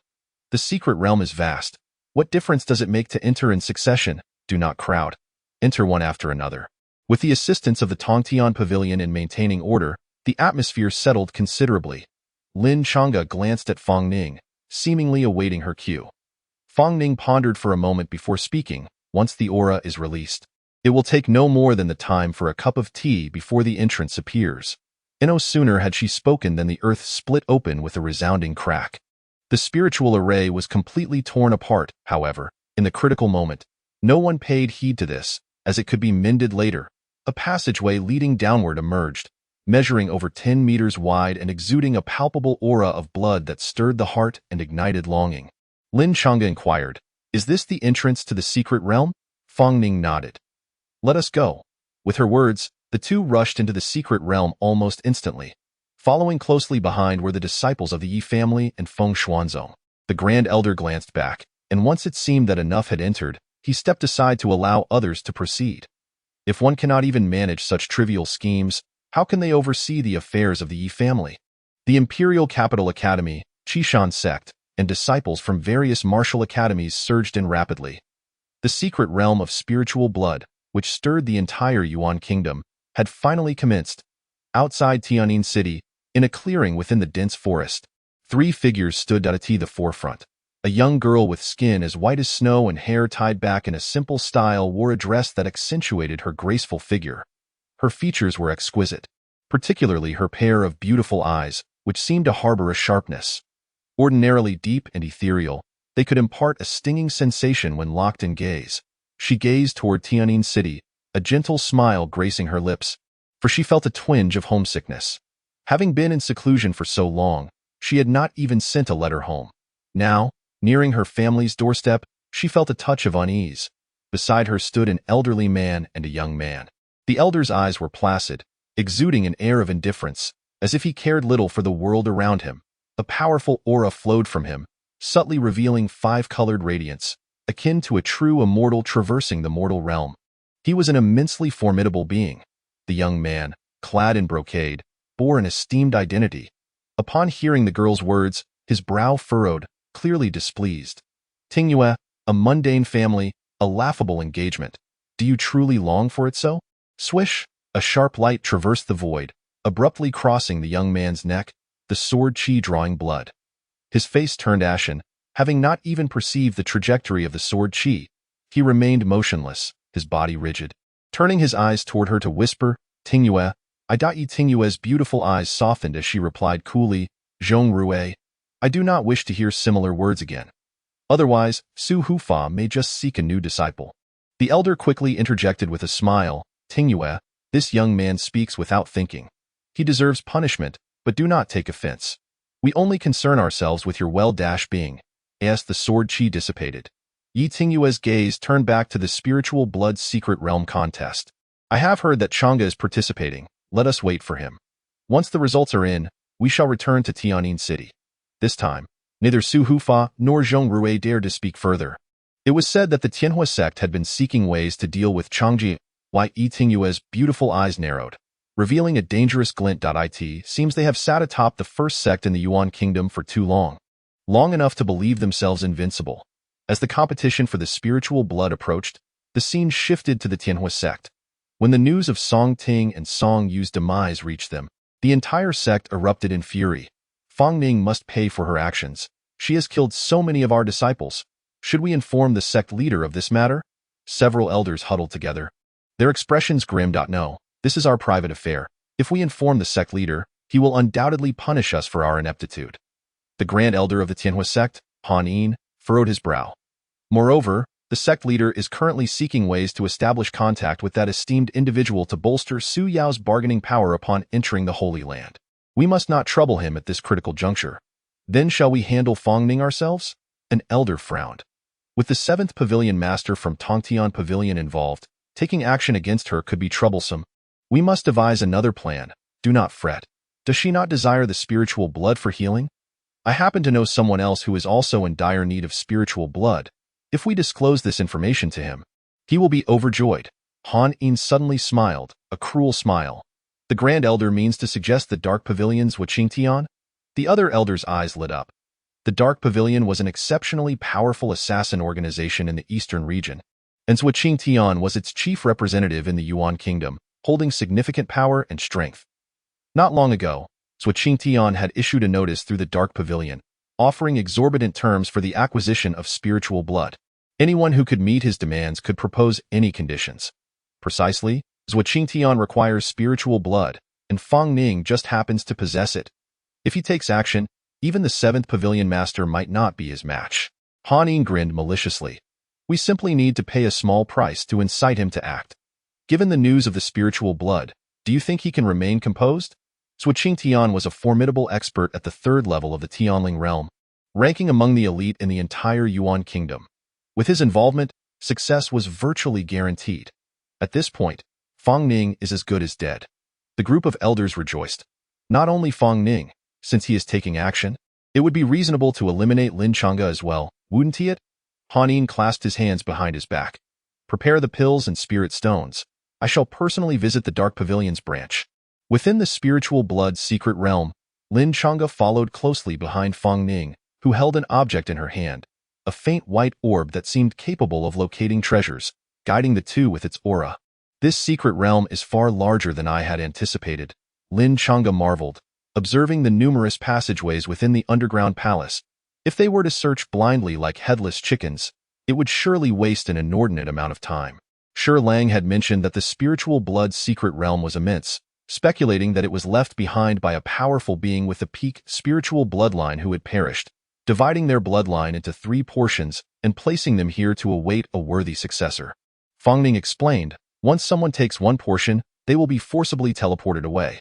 The secret realm is vast. What difference does it make to enter in succession? Do not crowd. Enter one after another. With the assistance of the Tongtian Pavilion in maintaining order, the atmosphere settled considerably. Lin Chang'e glanced at Fang Ning, seemingly awaiting her cue. Fang Ning pondered for a moment before speaking. Once the aura is released, it will take no more than the time for a cup of tea before the entrance appears. No sooner had she spoken than the earth split open with a resounding crack. The spiritual array was completely torn apart, however, in the critical moment. No one paid heed to this, as it could be mended later. A passageway leading downward emerged, measuring over 10 meters wide and exuding a palpable aura of blood that stirred the heart and ignited longing. Lin Chang'e inquired, "Is this the entrance to the secret realm?" Fang Ning nodded. "Let us go." With her words, the two rushed into the secret realm almost instantly. Following closely behind were the disciples of the Yi family and Feng Xuanzong. The Grand Elder glanced back, and once it seemed that enough had entered, he stepped aside to allow others to proceed. If one cannot even manage such trivial schemes, how can they oversee the affairs of the Yi family? The Imperial Capital Academy, Qishan sect, and disciples from various martial academies surged in rapidly. The secret realm of spiritual blood, which stirred the entire Yuan kingdom, had finally commenced. Outside Tianjin City, in a clearing within the dense forest, 3 figures stood at the forefront. A young girl with skin as white as snow and hair tied back in a simple style wore a dress that accentuated her graceful figure. Her features were exquisite, particularly her pair of beautiful eyes, which seemed to harbor a sharpness. Ordinarily deep and ethereal, they could impart a stinging sensation when locked in gaze. She gazed toward Tianjin City, a gentle smile gracing her lips, for she felt a twinge of homesickness. Having been in seclusion for so long, she had not even sent a letter home. Now, nearing her family's doorstep, she felt a touch of unease. Beside her stood an elderly man and a young man. The elder's eyes were placid, exuding an air of indifference, as if he cared little for the world around him. A powerful aura flowed from him, subtly revealing 5-colored radiance, akin to a true immortal traversing the mortal realm. He was an immensely formidable being. The young man, clad in brocade, bore an esteemed identity. Upon hearing the girl's words, his brow furrowed, clearly displeased. Tingyue, a mundane family, a laughable engagement. Do you truly long for it so? Swish! A sharp light traversed the void, abruptly crossing the young man's neck, the sword chi drawing blood. His face turned ashen, having not even perceived the trajectory of the sword chi. He remained motionless, his body rigid. Turning his eyes toward her to whisper, "Tingyue, I." Tingyue's beautiful eyes softened as she replied coolly, "Zhong Rue, I do not wish to hear similar words again. Otherwise, Su Hufa may just seek a new disciple." The elder quickly interjected with a smile, "Tingyue, this young man speaks without thinking. He deserves punishment, but do not take offense. We only concern ourselves with your well-being." As the sword chi dissipated, Yi Tingyue's gaze turned back to the spiritual blood secret realm contest. "I have heard that Chang'e is participating. Let us wait for him. Once the results are in, we shall return to Tianjin City." This time, neither Su Hufa nor Zhong Rue dared to speak further. It was said that the Tianhua sect had been seeking ways to deal with Changji. Yi Tingyue's beautiful eyes narrowed, revealing a dangerous glint. It seems they have sat atop the first sect in the Yuan kingdom for too long. long enough to believe themselves invincible. As the competition for the spiritual blood approached, the scene shifted to the Tianhua sect. When the news of Song Ting and Song Yu's demise reached them, the entire sect erupted in fury. Fang Ning must pay for her actions. She has killed so many of our disciples. Should we inform the sect leader of this matter? Several elders huddled together. Their expressions grim. No, this is our private affair. If we inform the sect leader, he will undoubtedly punish us for our ineptitude. The grand elder of the Tianhua sect, Han Yin, furrowed his brow. Moreover, the sect leader is currently seeking ways to establish contact with that esteemed individual to bolster Su Yao's bargaining power upon entering the Holy Land. We must not trouble him at this critical juncture. Then shall we handle Fang Ning ourselves? An elder frowned. With the 7th Pavilion Master from Tongtian Pavilion involved, taking action against her could be troublesome. We must devise another plan. Do not fret. Does she not desire the spiritual blood for healing? I happen to know someone else who is also in dire need of spiritual blood. If we disclose this information to him, he will be overjoyed. Han Yin suddenly smiled, a cruel smile. The Grand Elder means to suggest the Dark Pavilion's Waqingtian? The other elder's eyes lit up. The Dark Pavilion was an exceptionally powerful assassin organization in the eastern region, and Waqingtian was its chief representative in the Yuan Kingdom, holding significant power and strength. Not long ago, Waqingtian had issued a notice through the Dark Pavilion, offering exorbitant terms for the acquisition of spiritual blood. Anyone who could meet his demands could propose any conditions. Precisely, Waqingtian requires spiritual blood, and Fang Ning just happens to possess it. If he takes action, even the 7th Pavilion Master might not be his match. Han Yin grinned maliciously. We simply need to pay a small price to incite him to act. Given the news of the spiritual blood, do you think he can remain composed? Waqingtian was a formidable expert at the 3rd level of the Tianling realm, ranking among the elite in the entire Yuan Kingdom. With his involvement, success was virtually guaranteed. At this point, Fang Ning is as good as dead. The group of elders rejoiced. Not only Fang Ning, since he is taking action, it would be reasonable to eliminate Lin Chang'e as well, wouldn't it? Han Yin clasped his hands behind his back. Prepare the pills and spirit stones. I shall personally visit the Dark Pavilion's branch. Within the spiritual blood's secret realm, Lin Chang'e followed closely behind Fang Ning, who held an object in her hand, a faint white orb that seemed capable of locating treasures, guiding the two with its aura. This secret realm is far larger than I had anticipated, Lin Chang'e marveled, observing the numerous passageways within the underground palace. If they were to search blindly like headless chickens, it would surely waste an inordinate amount of time. Shi Lang had mentioned that the spiritual blood's secret realm was immense, speculating that it was left behind by a powerful being with a peak spiritual bloodline who had perished, dividing their bloodline into 3 portions and placing them here to await a worthy successor. Fang Ning explained, once someone takes one portion, they will be forcibly teleported away.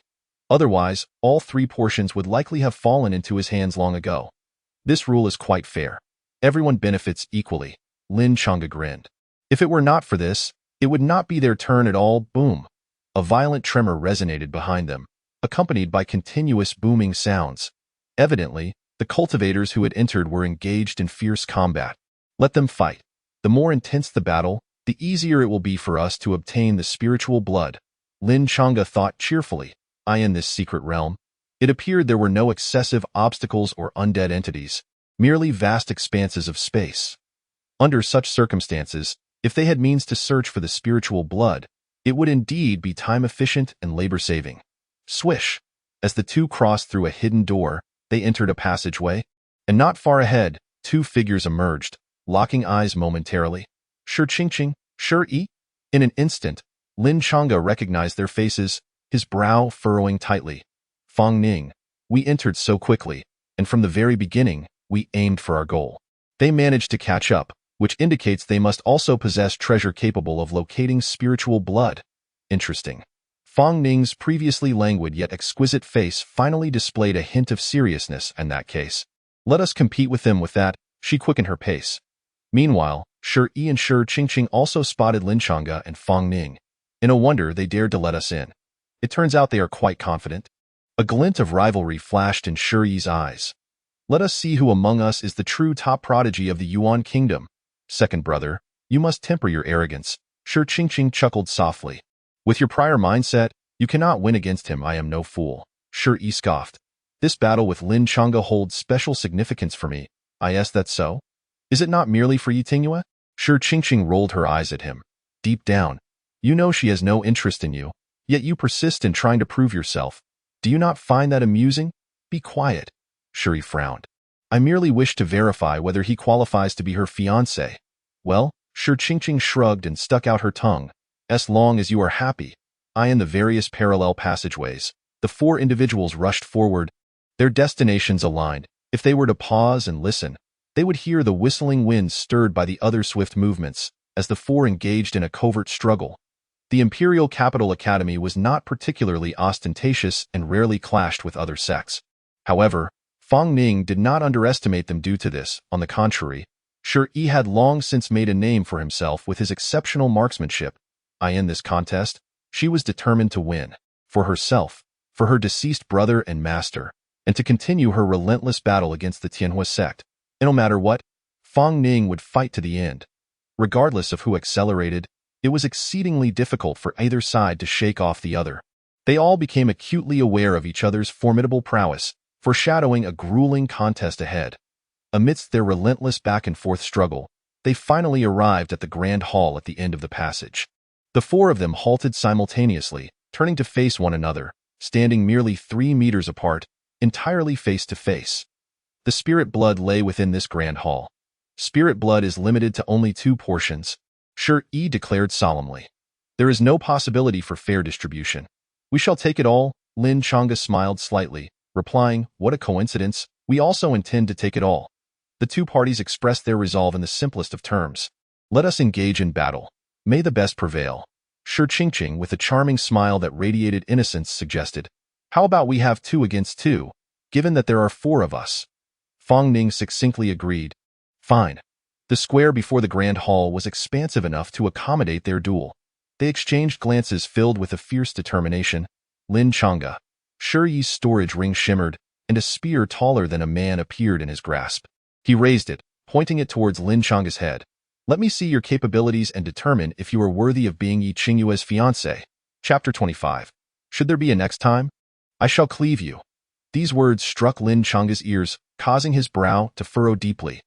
Otherwise, all 3 portions would likely have fallen into his hands long ago. This rule is quite fair. Everyone benefits equally, Lin Chang'e grinned. If it were not for this, it would not be their turn at all. Boom. A violent tremor resonated behind them, accompanied by continuous booming sounds. Evidently, the cultivators who had entered were engaged in fierce combat. Let them fight. The more intense the battle, the easier it will be for us to obtain the spiritual blood. Lin Chang'e thought cheerfully. In this secret realm, it appeared there were no excessive obstacles or undead entities, merely vast expanses of space. Under such circumstances, if they had means to search for the spiritual blood, it would indeed be time-efficient and labor-saving. Swish! As the two crossed through a hidden door, they entered a passageway, and not far ahead, 2 figures emerged, locking eyes momentarily. Shi Qingqing, Shi Yi? In an instant, Lin Chang'e recognized their faces, his brow furrowing tightly. Fang Ning, we entered so quickly, and from the very beginning, we aimed for our goal. They managed to catch up, which indicates they must also possess treasure capable of locating spiritual blood. Interesting. Fang Ning's previously languid yet exquisite face finally displayed a hint of seriousness in that case. Let us compete with them with that, she quickened her pace. Meanwhile, Shi Yi and Shi Qingqing also spotted Lin Chang'e and Fang Ning. No wonder they dared to let us in. It turns out they are quite confident. A glint of rivalry flashed in Shi Yi's eyes. Let us see who among us is the true top prodigy of the Yuan Kingdom. Second brother, you must temper your arrogance, Shi Qingqing chuckled softly. With your prior mindset, you cannot win against him. I am no fool, Shi Yi scoffed. This battle with Lin Chang'e holds special significance for me, Is that so? Is it not merely for Yi Tingyue? Shi Qingqing rolled her eyes at him. Deep down, you know she has no interest in you, yet you persist in trying to prove yourself. Do you not find that amusing? Be quiet. Shi frowned. I merely wish to verify whether he qualifies to be her fiancé. Well, Shi Qingqing shrugged and stuck out her tongue. As long as you are happy. In the various parallel passageways, the four individuals rushed forward, their destinations aligned. If they were to pause and listen, they would hear the whistling wind stirred by the other swift movements, as the four engaged in a covert struggle. The Imperial Capital Academy was not particularly ostentatious and rarely clashed with other sects. However, Fang Ning did not underestimate them due to this. On the contrary, Shi Yi had long since made a name for himself with his exceptional marksmanship. In this contest, she was determined to win. For herself, for her deceased brother and master, and to continue her relentless battle against the Tianhua sect. And no matter what, Fang Ning would fight to the end. Regardless of who accelerated, it was exceedingly difficult for either side to shake off the other. They all became acutely aware of each other's formidable prowess, foreshadowing a grueling contest ahead. Amidst their relentless back-and-forth struggle, they finally arrived at the grand hall at the end of the passage. The four of them halted simultaneously, turning to face one another, standing merely 3 meters apart, entirely face to face. The spirit blood lay within this grand hall. Spirit blood is limited to only 2 portions, Shi Yi declared solemnly. There is no possibility for fair distribution. We shall take it all. Lin Chang'e smiled slightly, replying, what a coincidence, we also intend to take it all. The 2 parties expressed their resolve in the simplest of terms. Let us engage in battle. May the best prevail. Shi Qingqing, with a charming smile that radiated innocence, suggested, how about we have 2 against 2, given that there are 4 of us? Fang Ning succinctly agreed. Fine. The square before the grand hall was expansive enough to accommodate their duel. They exchanged glances filled with a fierce determination. Lin Chang'e. Shi Yi's storage ring shimmered, and a spear taller than a man appeared in his grasp. He raised it, pointing it towards Lin Chang'e's head. Let me see your capabilities and determine if you are worthy of being Yi Qingyue's fiancé. Chapter 25. Should there be a next time? I shall cleave you. These words struck Lin Chang'e's ears, causing his brow to furrow deeply.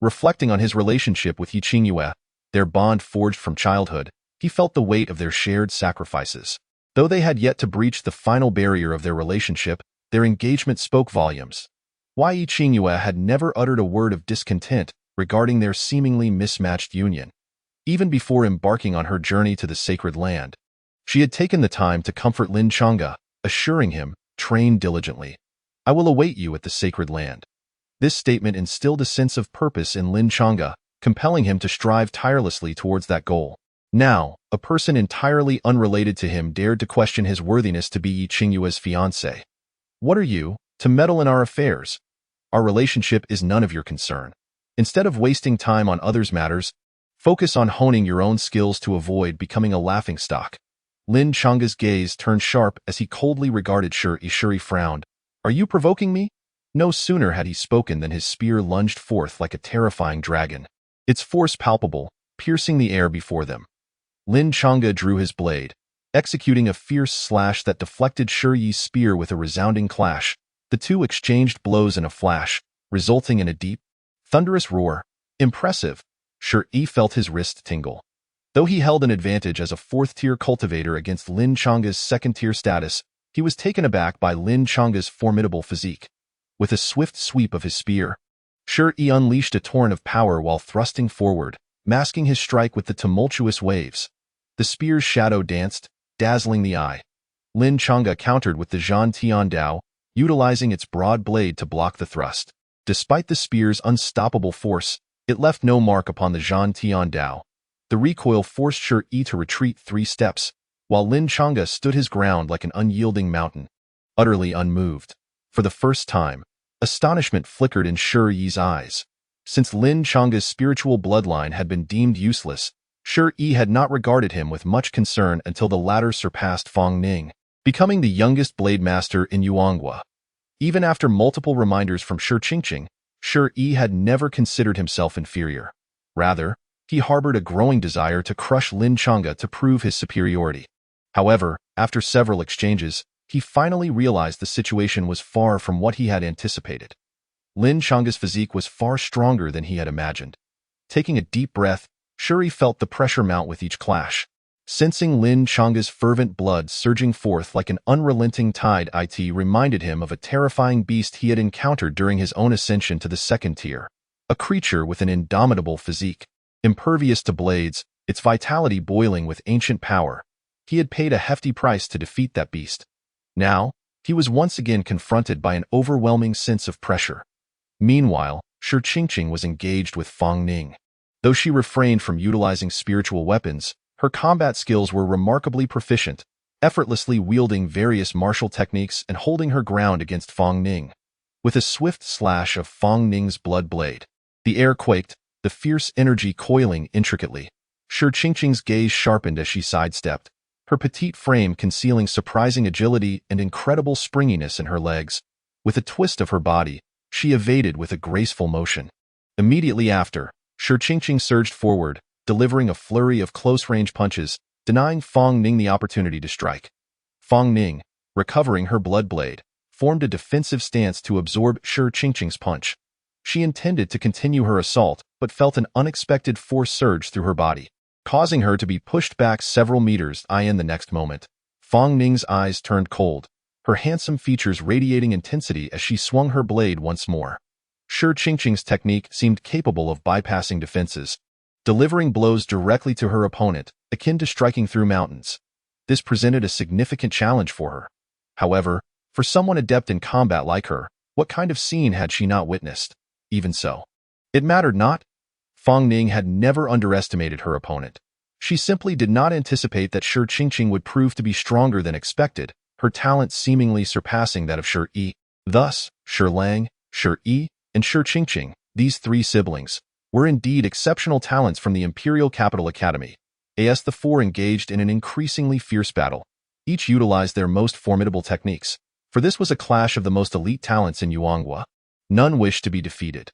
Reflecting on his relationship with Yi Qingyue, their bond forged from childhood, he felt the weight of their shared sacrifices. Though they had yet to breach the final barrier of their relationship, their engagement spoke volumes. Yi Qingyue had never uttered a word of discontent regarding their seemingly mismatched union. Even before embarking on her journey to the sacred land, she had taken the time to comfort Lin Chang'e, assuring him, train diligently. I will await you at the sacred land. This statement instilled a sense of purpose in Lin Chang'e, compelling him to strive tirelessly towards that goal. Now, a person entirely unrelated to him dared to question his worthiness to be Yi Qingyue's fiancé. What are you, to meddle in our affairs? Our relationship is none of your concern. Instead of wasting time on others' matters, focus on honing your own skills to avoid becoming a laughingstock. Lin Chang'e's gaze turned sharp as he coldly regarded Shi. Shi frowned. Are you provoking me? No sooner had he spoken than his spear lunged forth like a terrifying dragon, its force palpable, piercing the air before them. Lin Chang'e drew his blade, executing a fierce slash that deflected Shi Yi's spear with a resounding clash. The two exchanged blows in a flash, resulting in a deep, thunderous roar. Impressive. Shi Yi felt his wrist tingle. Though he held an advantage as a 4th-tier cultivator against Lin Chang'e's 2nd-tier status, he was taken aback by Lin Chang'e's formidable physique. With a swift sweep of his spear, Shi Yi unleashed a torrent of power while thrusting forward, masking his strike with the tumultuous waves. The spear's shadow danced, dazzling the eye. Lin Chang'e countered with the Zhan Tian Dao, utilizing its broad blade to block the thrust. Despite the spear's unstoppable force, it left no mark upon the Zhan Tian Dao. The recoil forced Shi Yi to retreat 3 steps, while Lin Chang'e stood his ground like an unyielding mountain, utterly unmoved. For the first time, astonishment flickered in Shi Yi's eyes. Since Lin Chang'e's spiritual bloodline had been deemed useless, Shi Yi had not regarded him with much concern until the latter surpassed Fang Ning, becoming the youngest blade master in Yuanghua. Even after multiple reminders from Shi Qingqing, Shi Yi had never considered himself inferior. Rather, he harbored a growing desire to crush Lin Chang'e to prove his superiority. However, after several exchanges, he finally realized the situation was far from what he had anticipated. Lin Chang's physique was far stronger than he had imagined. Taking a deep breath, Shuri felt the pressure mount with each clash. Sensing Lin Chang's fervent blood surging forth like an unrelenting tide, it reminded him of a terrifying beast he had encountered during his own ascension to the second tier. A creature with an indomitable physique, impervious to blades, its vitality boiling with ancient power. He had paid a hefty price to defeat that beast. Now, he was once again confronted by an overwhelming sense of pressure. Meanwhile, Shi Qingqing was engaged with Fang Ning. Though she refrained from utilizing spiritual weapons, her combat skills were remarkably proficient, effortlessly wielding various martial techniques and holding her ground against Fang Ning. With a swift slash of Fang Ning's blood blade, the air quaked, the fierce energy coiling intricately. Shi Qingqing's gaze sharpened as she sidestepped, her petite frame concealing surprising agility and incredible springiness in her legs. With a twist of her body, she evaded with a graceful motion. Immediately after, Shi Qingqing surged forward, delivering a flurry of close-range punches, denying Fang Ning the opportunity to strike. Fang Ning, recovering her blood blade, formed a defensive stance to absorb Shi Qingqing's punch. She intended to continue her assault, but felt an unexpected force surge through her body, causing her to be pushed back several meters. In the next moment, Fang Ning's eyes turned cold, her handsome features radiating intensity as she swung her blade once more. Shi Qingqing's technique seemed capable of bypassing defenses, delivering blows directly to her opponent, akin to striking through mountains. This presented a significant challenge for her. However, for someone adept in combat like her, what kind of scene had she not witnessed? Even so, it mattered not. Fang Ning had never underestimated her opponent. She simply did not anticipate that Shi Qingqing would prove to be stronger than expected, her talent seemingly surpassing that of Shi Yi. Thus, Shi Lang, Shi Yi, and Shi Qingqing, these three siblings, were indeed exceptional talents from the Imperial Capital Academy. As the four engaged in an increasingly fierce battle, each utilized their most formidable techniques, for this was a clash of the most elite talents in Yuanghua. None wished to be defeated.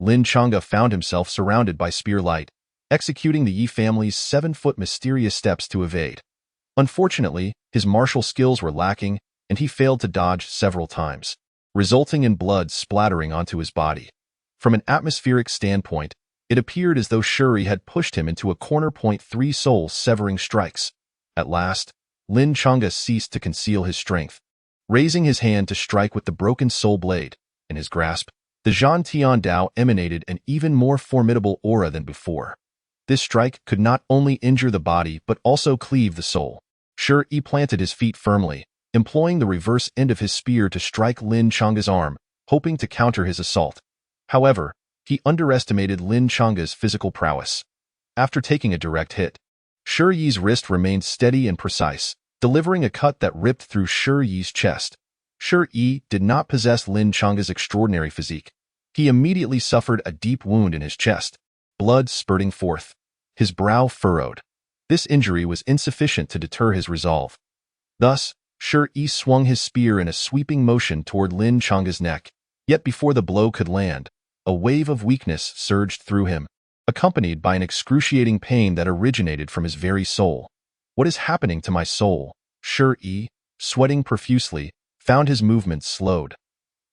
Lin Chang'e found himself surrounded by spear light, executing the Yi family's 7-foot mysterious steps to evade. Unfortunately, his martial skills were lacking, and he failed to dodge several times, resulting in blood splattering onto his body. From an atmospheric standpoint, it appeared as though Shuri had pushed him into a corner. 3 soul-severing strikes. At last, Lin Chang'e ceased to conceal his strength, raising his hand to strike with the broken soul blade. In his grasp, the Zhan Tian Dao emanated an even more formidable aura than before. This strike could not only injure the body but also cleave the soul. Shi Yi planted his feet firmly, employing the reverse end of his spear to strike Lin Chang'e's arm, hoping to counter his assault. However, he underestimated Lin Chang'e's physical prowess. After taking a direct hit, Shi Yi's wrist remained steady and precise, delivering a cut that ripped through Shi Yi's chest. Shi Yi did not possess Lin Chang'e's extraordinary physique. He immediately suffered a deep wound in his chest, blood spurting forth, his brow furrowed. This injury was insufficient to deter his resolve. Thus, Shi Yi swung his spear in a sweeping motion toward Lin Chang'e's neck. Yet before the blow could land, a wave of weakness surged through him, accompanied by an excruciating pain that originated from his very soul. What is happening to my soul? Shi Yi, sweating profusely, found his movements slowed.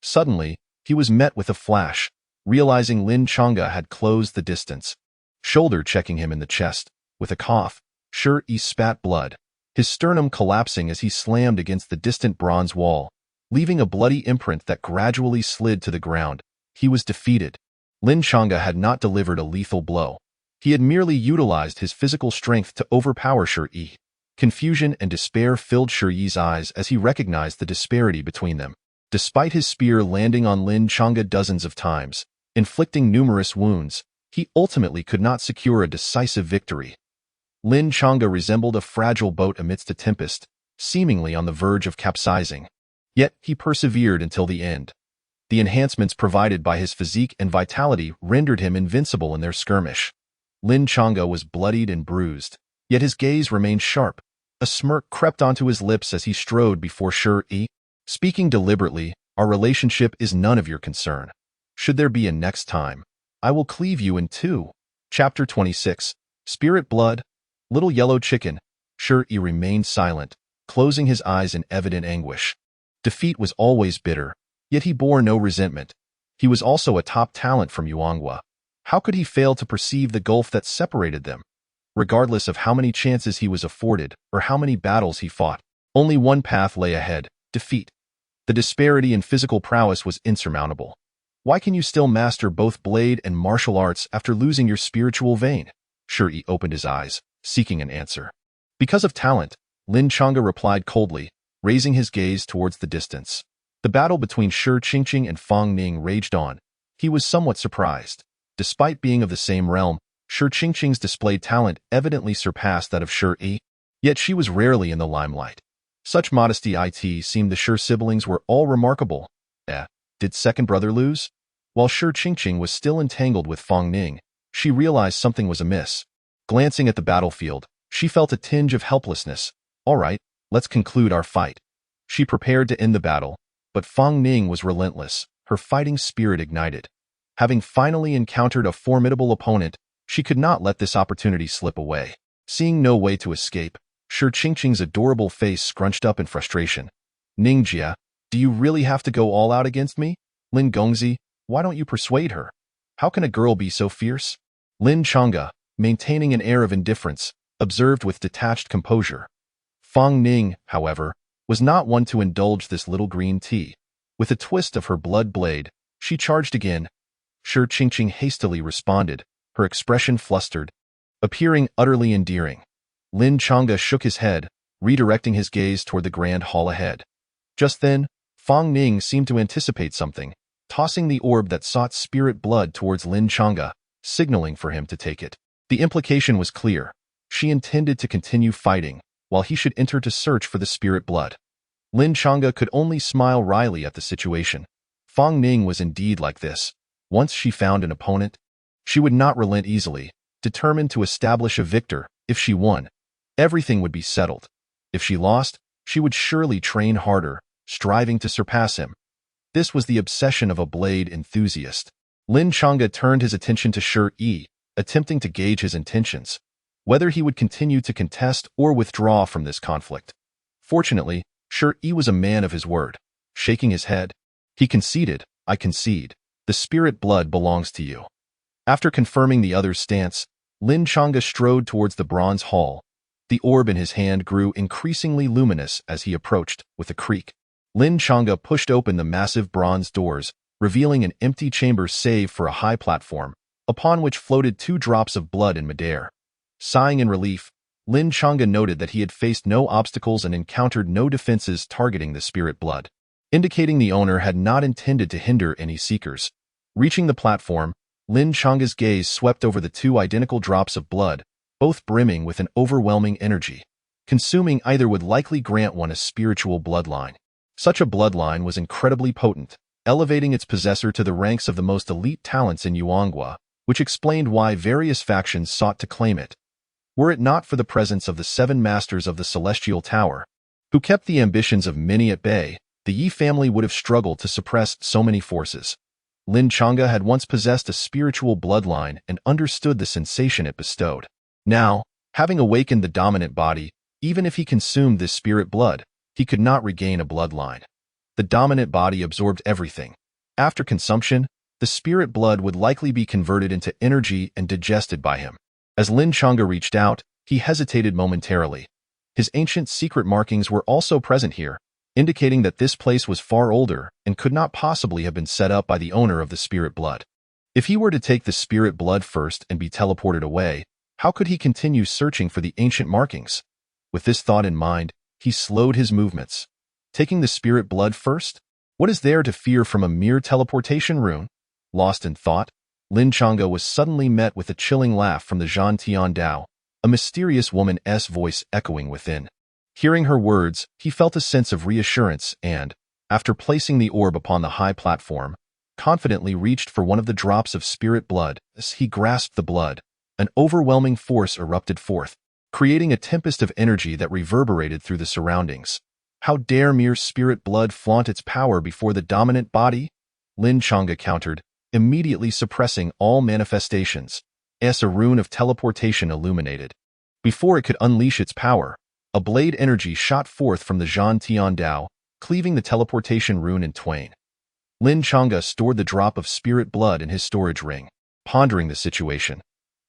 Suddenly, he was met with a flash, realizing Lin Chang'e had closed the distance. Shoulder checking him in the chest, with a cough, Shi Yi spat blood, his sternum collapsing as he slammed against the distant bronze wall, leaving a bloody imprint that gradually slid to the ground. He was defeated. Lin Chang'e had not delivered a lethal blow. He had merely utilized his physical strength to overpower Shi Yi. Confusion and despair filled Shi Yi's eyes as he recognized the disparity between them. Despite his spear landing on Lin Chang'e dozens of times, inflicting numerous wounds, he ultimately could not secure a decisive victory. Lin Chang'e resembled a fragile boat amidst a tempest, seemingly on the verge of capsizing. Yet he persevered until the end. The enhancements provided by his physique and vitality rendered him invincible in their skirmish. Lin Chang'e was bloodied and bruised, yet his gaze remained sharp. A smirk crept onto his lips as he strode before Shi Yi. Speaking deliberately, our relationship is none of your concern. Should there be a next time, I will cleave you in two. Chapter 26. Spirit Blood. Little Yellow Chicken. Shi Yi remained silent, closing his eyes in evident anguish. Defeat was always bitter, yet he bore no resentment. He was also a top talent from Yuanghua. How could he fail to perceive the gulf that separated them? Regardless of how many chances he was afforded or how many battles he fought, only one path lay ahead: defeat. The disparity in physical prowess was insurmountable. Why can you still master both blade and martial arts after losing your spiritual vein? Shi opened his eyes, seeking an answer. Because of talent, Lin Chang'e replied coldly, raising his gaze towards the distance. The battle between Shi Qingqing and Fang Ning raged on. He was somewhat surprised. Despite being of the same realm, Shi Qingqing's displayed talent evidently surpassed that of Shi, yet she was rarely in the limelight. Such modesty it seemed the Shi siblings were all remarkable. Did second brother lose? While Shi Qingqing was still entangled with Fang Ning, she realized something was amiss. Glancing at the battlefield, she felt a tinge of helplessness. All right, let's conclude our fight. She prepared to end the battle, but Fang Ning was relentless, her fighting spirit ignited. Having finally encountered a formidable opponent, she could not let this opportunity slip away. Seeing no way to escape, Shi Qingqing's adorable face scrunched up in frustration. Ningjia, do you really have to go all out against me? Lin Gongzi, why don't you persuade her? How can a girl be so fierce? Lin Chang'e, maintaining an air of indifference, observed with detached composure. Fang Ning, however, was not one to indulge this little green tea. With a twist of her blood blade, she charged again. Shi Qingqing hastily responded, her expression flustered, appearing utterly endearing. Lin Chang'e shook his head, redirecting his gaze toward the grand hall ahead. Just then, Fang Ning seemed to anticipate something, tossing the orb that sought spirit blood towards Lin Chang'e, signaling for him to take it. The implication was clear. She intended to continue fighting, while he should enter to search for the spirit blood. Lin Chang'e could only smile wryly at the situation. Fang Ning was indeed like this. Once she found an opponent, she would not relent easily, determined to establish a victor. If she won, everything would be settled. If she lost, she would surely train harder, striving to surpass him. This was the obsession of a blade enthusiast. Lin Chang'e turned his attention to Shi, attempting to gauge his intentions, whether he would continue to contest or withdraw from this conflict. Fortunately, Shi was a man of his word. Shaking his head, he conceded, I concede. The spirit blood belongs to you. After confirming the other's stance, Lin Chang'e strode towards the bronze hall. The orb in his hand grew increasingly luminous as he approached. With a creak, Lin Chang'e pushed open the massive bronze doors, revealing an empty chamber save for a high platform, upon which floated 2 drops of blood in midair. Sighing in relief, Lin Chang'e noted that he had faced no obstacles and encountered no defenses targeting the spirit blood, indicating the owner had not intended to hinder any seekers. Reaching the platform, Lin Chang'e's gaze swept over the 2 identical drops of blood, both brimming with an overwhelming energy. Consuming either would likely grant one a spiritual bloodline. Such a bloodline was incredibly potent, elevating its possessor to the ranks of the most elite talents in Yuanghua, which explained why various factions sought to claim it. Were it not for the presence of the 7 masters of the Celestial Tower, who kept the ambitions of many at bay, the Yi family would have struggled to suppress so many forces. Lin Chang'e had once possessed a spiritual bloodline and understood the sensation it bestowed. Now, having awakened the dominant body, even if he consumed this spirit blood, he could not regain a bloodline. The dominant body absorbed everything. After consumption, the spirit blood would likely be converted into energy and digested by him. As Lin Chang'e reached out, he hesitated momentarily. His ancient secret markings were also present here, indicating that this place was far older and could not possibly have been set up by the owner of the spirit blood. If he were to take the spirit blood first and be teleported away, how could he continue searching for the ancient markings? With this thought in mind, he slowed his movements. Taking the spirit blood first? What is there to fear from a mere teleportation rune? Lost in thought, Lin Chang'e was suddenly met with a chilling laugh from the Zhan Tian Dao, a mysterious woman's voice echoing within. Hearing her words, he felt a sense of reassurance and, after placing the orb upon the high platform, confidently reached for one of the drops of spirit blood. As he grasped the blood, an overwhelming force erupted forth, creating a tempest of energy that reverberated through the surroundings. How dare mere spirit blood flaunt its power before the dominant body? Lin Chang'e countered, immediately suppressing all manifestations, as a rune of teleportation illuminated. Before it could unleash its power, a blade energy shot forth from the Zhan Tian Dao, cleaving the teleportation rune in twain. Lin Chang'e stored the drop of spirit blood in his storage ring, pondering the situation.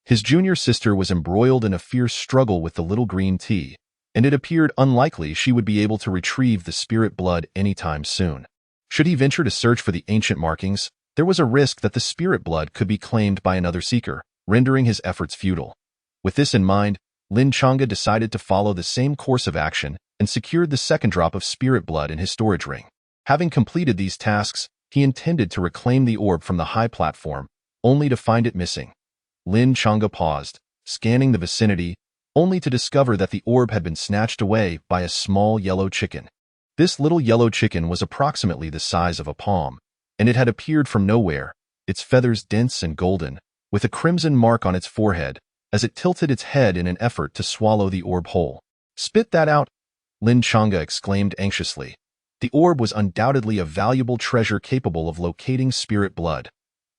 His junior sister was embroiled in a fierce struggle with the little green tea, and it appeared unlikely she would be able to retrieve the spirit blood anytime soon. Should he venture to search for the ancient markings, there was a risk that the spirit blood could be claimed by another seeker, rendering his efforts futile. With this in mind, Lin Chang'e decided to follow the same course of action and secured the second drop of spirit blood in his storage ring. Having completed these tasks, he intended to reclaim the orb from the high platform, only to find it missing. Lin Chang'e paused, scanning the vicinity, only to discover that the orb had been snatched away by a small yellow chicken. This little yellow chicken was approximately the size of a palm, and it had appeared from nowhere, its feathers dense and golden, with a crimson mark on its forehead, as it tilted its head in an effort to swallow the orb whole. "Spit that out!" Lin Chang'e exclaimed anxiously. The orb was undoubtedly a valuable treasure capable of locating spirit blood.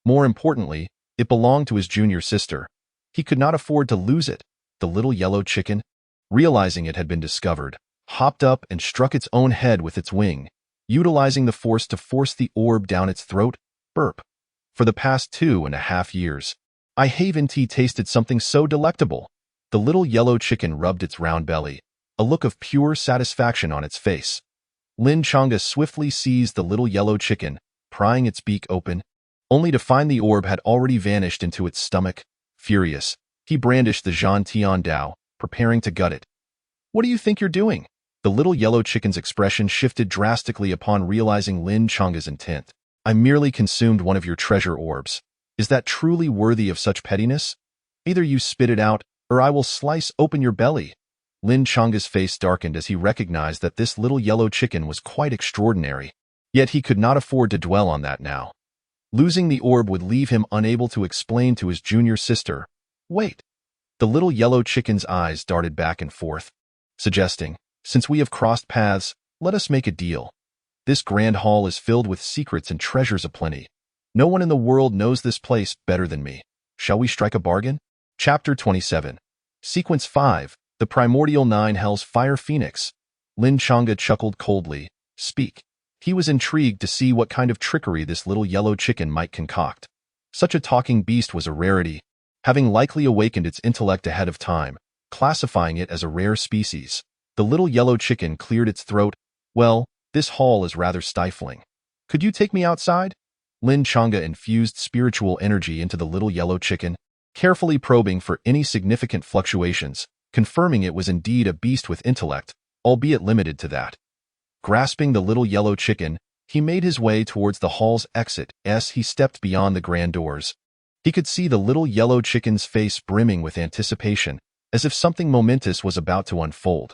More importantly, it belonged to his junior sister. He could not afford to lose it. The little yellow chicken, realizing it had been discovered, hopped up and struck its own head with its wing, utilizing the force to force the orb down its throat. Burp. For the past 2.5 years, I haven't tasted something so delectable. The little yellow chicken rubbed its round belly, a look of pure satisfaction on its face. Lin Chang'e swiftly seized the little yellow chicken, prying its beak open, only to find the orb had already vanished into its stomach. Furious, he brandished the Zhan Tian Dao, preparing to gut it. "What do you think you're doing?" The little yellow chicken's expression shifted drastically upon realizing Lin Chang'e's intent. "I merely consumed one of your treasure orbs. Is that truly worthy of such pettiness? Either you spit it out, or I will slice open your belly." Lin Chang'e's face darkened as he recognized that this little yellow chicken was quite extraordinary. Yet he could not afford to dwell on that now. Losing the orb would leave him unable to explain to his junior sister. "Wait." The little yellow chicken's eyes darted back and forth, suggesting, "Since we have crossed paths, let us make a deal. This grand hall is filled with secrets and treasures aplenty. No one in the world knows this place better than me. Shall we strike a bargain?" Chapter 27. Sequence 5. The Primordial Nine Hells Fire Phoenix. Lin Chang'e chuckled coldly. "Speak." He was intrigued to see what kind of trickery this little yellow chicken might concoct. Such a talking beast was a rarity, having likely awakened its intellect ahead of time, classifying it as a rare species. The little yellow chicken cleared its throat. "Well, this hall is rather stifling. Could you take me outside?" Lin Chang'e infused spiritual energy into the little yellow chicken, carefully probing for any significant fluctuations, confirming it was indeed a beast with intellect, albeit limited to that. Grasping the little yellow chicken, he made his way towards the hall's exit. As he stepped beyond the grand doors, he could see the little yellow chicken's face brimming with anticipation, as if something momentous was about to unfold.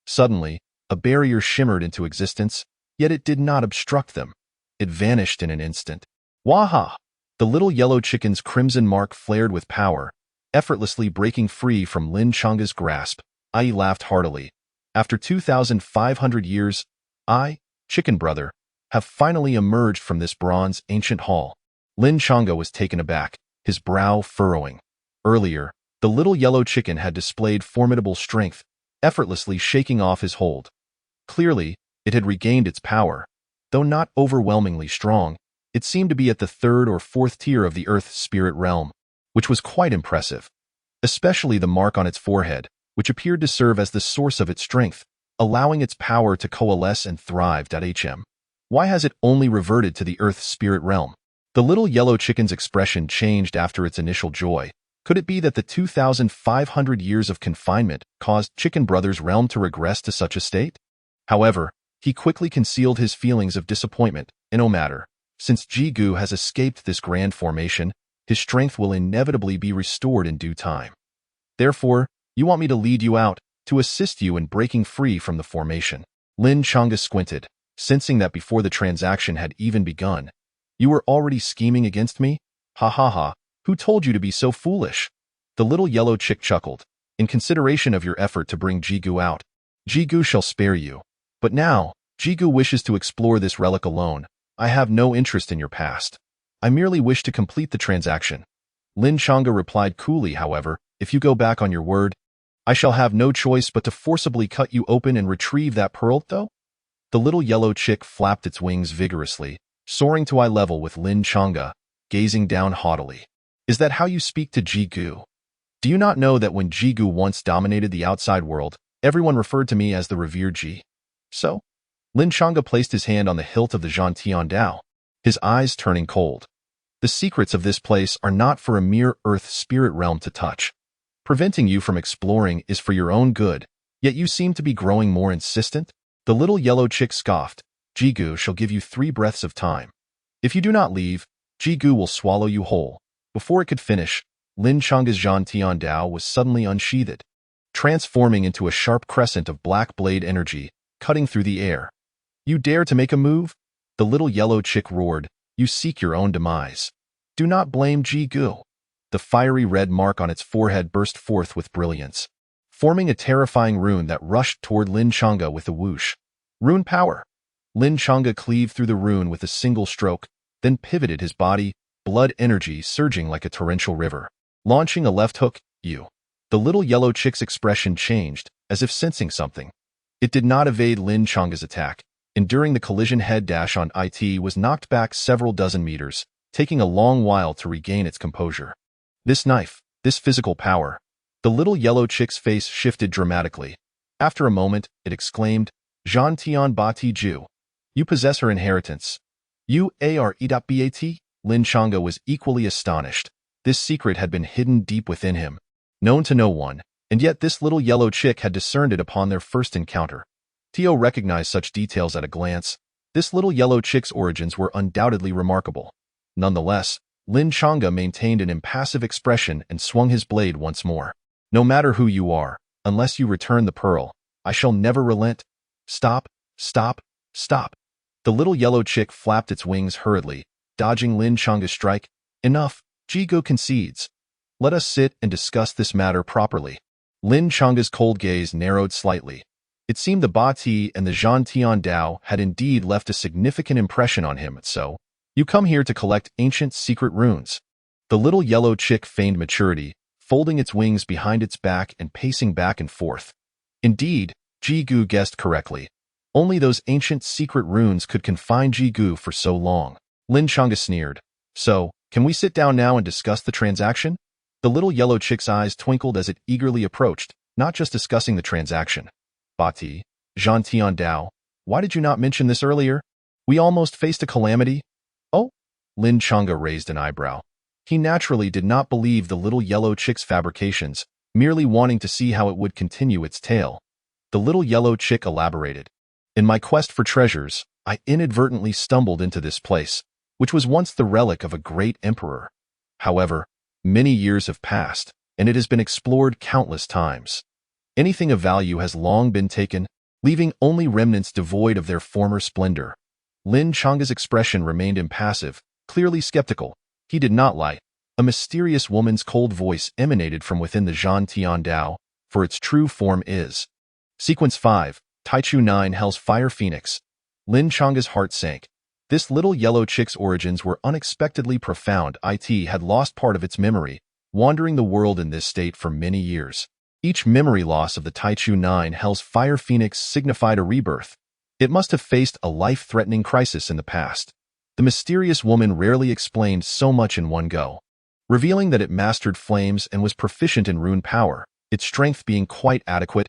Suddenly, a barrier shimmered into existence, yet it did not obstruct them. It vanished in an instant. "Waha!" The little yellow chicken's crimson mark flared with power, effortlessly breaking free from Lin Chang'e's grasp. I laughed heartily. "After 2,500 years, I, chicken brother, have finally emerged from this bronze ancient hall." Lin Chang'e was taken aback, his brow furrowing. Earlier, the little yellow chicken had displayed formidable strength, effortlessly shaking off his hold. Clearly, it had regained its power. Though not overwhelmingly strong, it seemed to be at the third or fourth tier of the earth spirit realm, which was quite impressive. Especially the mark on its forehead, which appeared to serve as the source of its strength, allowing its power to coalesce and thrive. Why has it only reverted to the earth spirit realm? The little yellow chicken's expression changed after its initial joy. Could it be that the 2,500 years of confinement caused Chicken Brother's realm to regress to such a state? However, he quickly concealed his feelings of disappointment. No matter, since Jigu has escaped this grand formation, his strength will inevitably be restored in due time. Therefore, you want me to lead you out, to assist you in breaking free from the formation. Lin Chang'e squinted, sensing that before the transaction had even begun. "You were already scheming against me? Ha ha ha, who told you to be so foolish?" The little yellow chick chuckled. "In consideration of your effort to bring Jigu out, Jigu shall spare you. But now, Jigu wishes to explore this relic alone. I have no interest in your past. I merely wish to complete the transaction." Lin Chang'e replied coolly. "However, if you go back on your word, I shall have no choice but to forcibly cut you open and retrieve that pearl, though?" The little yellow chick flapped its wings vigorously, soaring to eye level with Lin Chang'e, gazing down haughtily. Is that how you speak to Jigu? Do you not know that when Jigu once dominated the outside world, everyone referred to me as the revered Ji? So? Lin Chang'e placed his hand on the hilt of the Zhantian Dao, his eyes turning cold. The secrets of this place are not for a mere earth spirit realm to touch. Preventing you from exploring is for your own good, yet you seem to be growing more insistent. The little yellow chick scoffed. Jigu shall give you 3 breaths of time. If you do not leave, Jigu will swallow you whole. Before it could finish, Lin Chang'e's Zhantian Dao was suddenly unsheathed, transforming into a sharp crescent of black blade energy, cutting through the air. You dare to make a move? The little yellow chick roared. You seek your own demise. Do not blame Jigu. The fiery red mark on its forehead burst forth with brilliance, forming a terrifying rune that rushed toward Lin Chang'e with a whoosh. Rune power. Lin Chang'e cleaved through the rune with a single stroke, then pivoted his body, blood energy surging like a torrential river. Launching a left hook, you. The little yellow chick's expression changed, as if sensing something. It did not evade Lin Chang'e's attack. Enduring the collision, head dash on it was knocked back several dozen meters, taking a long while to regain its composure. This knife, this physical power. The little yellow chick's face shifted dramatically. After a moment, it exclaimed, Zhantian Bati Ju. You possess her inheritance. You are bat? Lin Chang'e was equally astonished. This secret had been hidden deep within him, known to no one, and yet this little yellow chick had discerned it upon their first encounter. Tio recognized such details at a glance. This little yellow chick's origins were undoubtedly remarkable. Nonetheless, Lin Chang'e maintained an impassive expression and swung his blade once more. No matter who you are, unless you return the pearl, I shall never relent. Stop, stop, stop. The little yellow chick flapped its wings hurriedly, dodging Lin Chang'e's strike. Enough, Jigu concedes. Let us sit and discuss this matter properly. Lin Chang'e's cold gaze narrowed slightly. It seemed the Bati and the Zhantian Dao had indeed left a significant impression on him, so, you come here to collect ancient secret runes. The little yellow chick feigned maturity, folding its wings behind its back and pacing back and forth. Indeed, Jigu guessed correctly. Only those ancient secret runes could confine Jigu for so long. Lin Chang'e sneered. So, can we sit down now and discuss the transaction? The little yellow chick's eyes twinkled as it eagerly approached, not just discussing the transaction. Bati, Zhantian Dao, why did you not mention this earlier? We almost faced a calamity. Oh? Lin Chang'e raised an eyebrow. He naturally did not believe the little yellow chick's fabrications, merely wanting to see how it would continue its tale. The little yellow chick elaborated. In my quest for treasures, I inadvertently stumbled into this place, which was once the relic of a great emperor. However, many years have passed, and it has been explored countless times. Anything of value has long been taken, leaving only remnants devoid of their former splendor. Lin Chang'e's expression remained impassive, clearly skeptical. He did not lie. A mysterious woman's cold voice emanated from within the Zhantian Dao, for its true form is. Sequence 5, Taichu 9 Hell's Fire Phoenix. Lin Chang'e's heart sank. This little yellow chick's origins were unexpectedly profound. It had lost part of its memory, wandering the world in this state for many years. Each memory loss of the Taichu 9 Hell's Fire Phoenix signified a rebirth. It must have faced a life-threatening crisis in the past. The mysterious woman rarely explained so much in one go, revealing that it mastered flames and was proficient in rune power, its strength being quite adequate.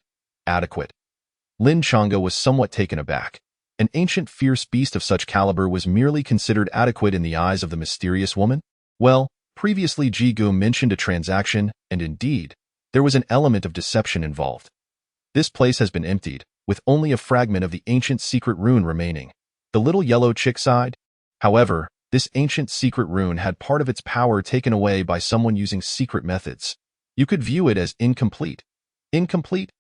Lin Chang'e was somewhat taken aback. An ancient fierce beast of such caliber was merely considered adequate in the eyes of the mysterious woman? Well, previously Jigu mentioned a transaction, and indeed, there was an element of deception involved. This place has been emptied, with only a fragment of the ancient secret rune remaining. The little yellow chick sighed. However, this ancient secret rune had part of its power taken away by someone using secret methods. You could view it as incomplete. Incomplete?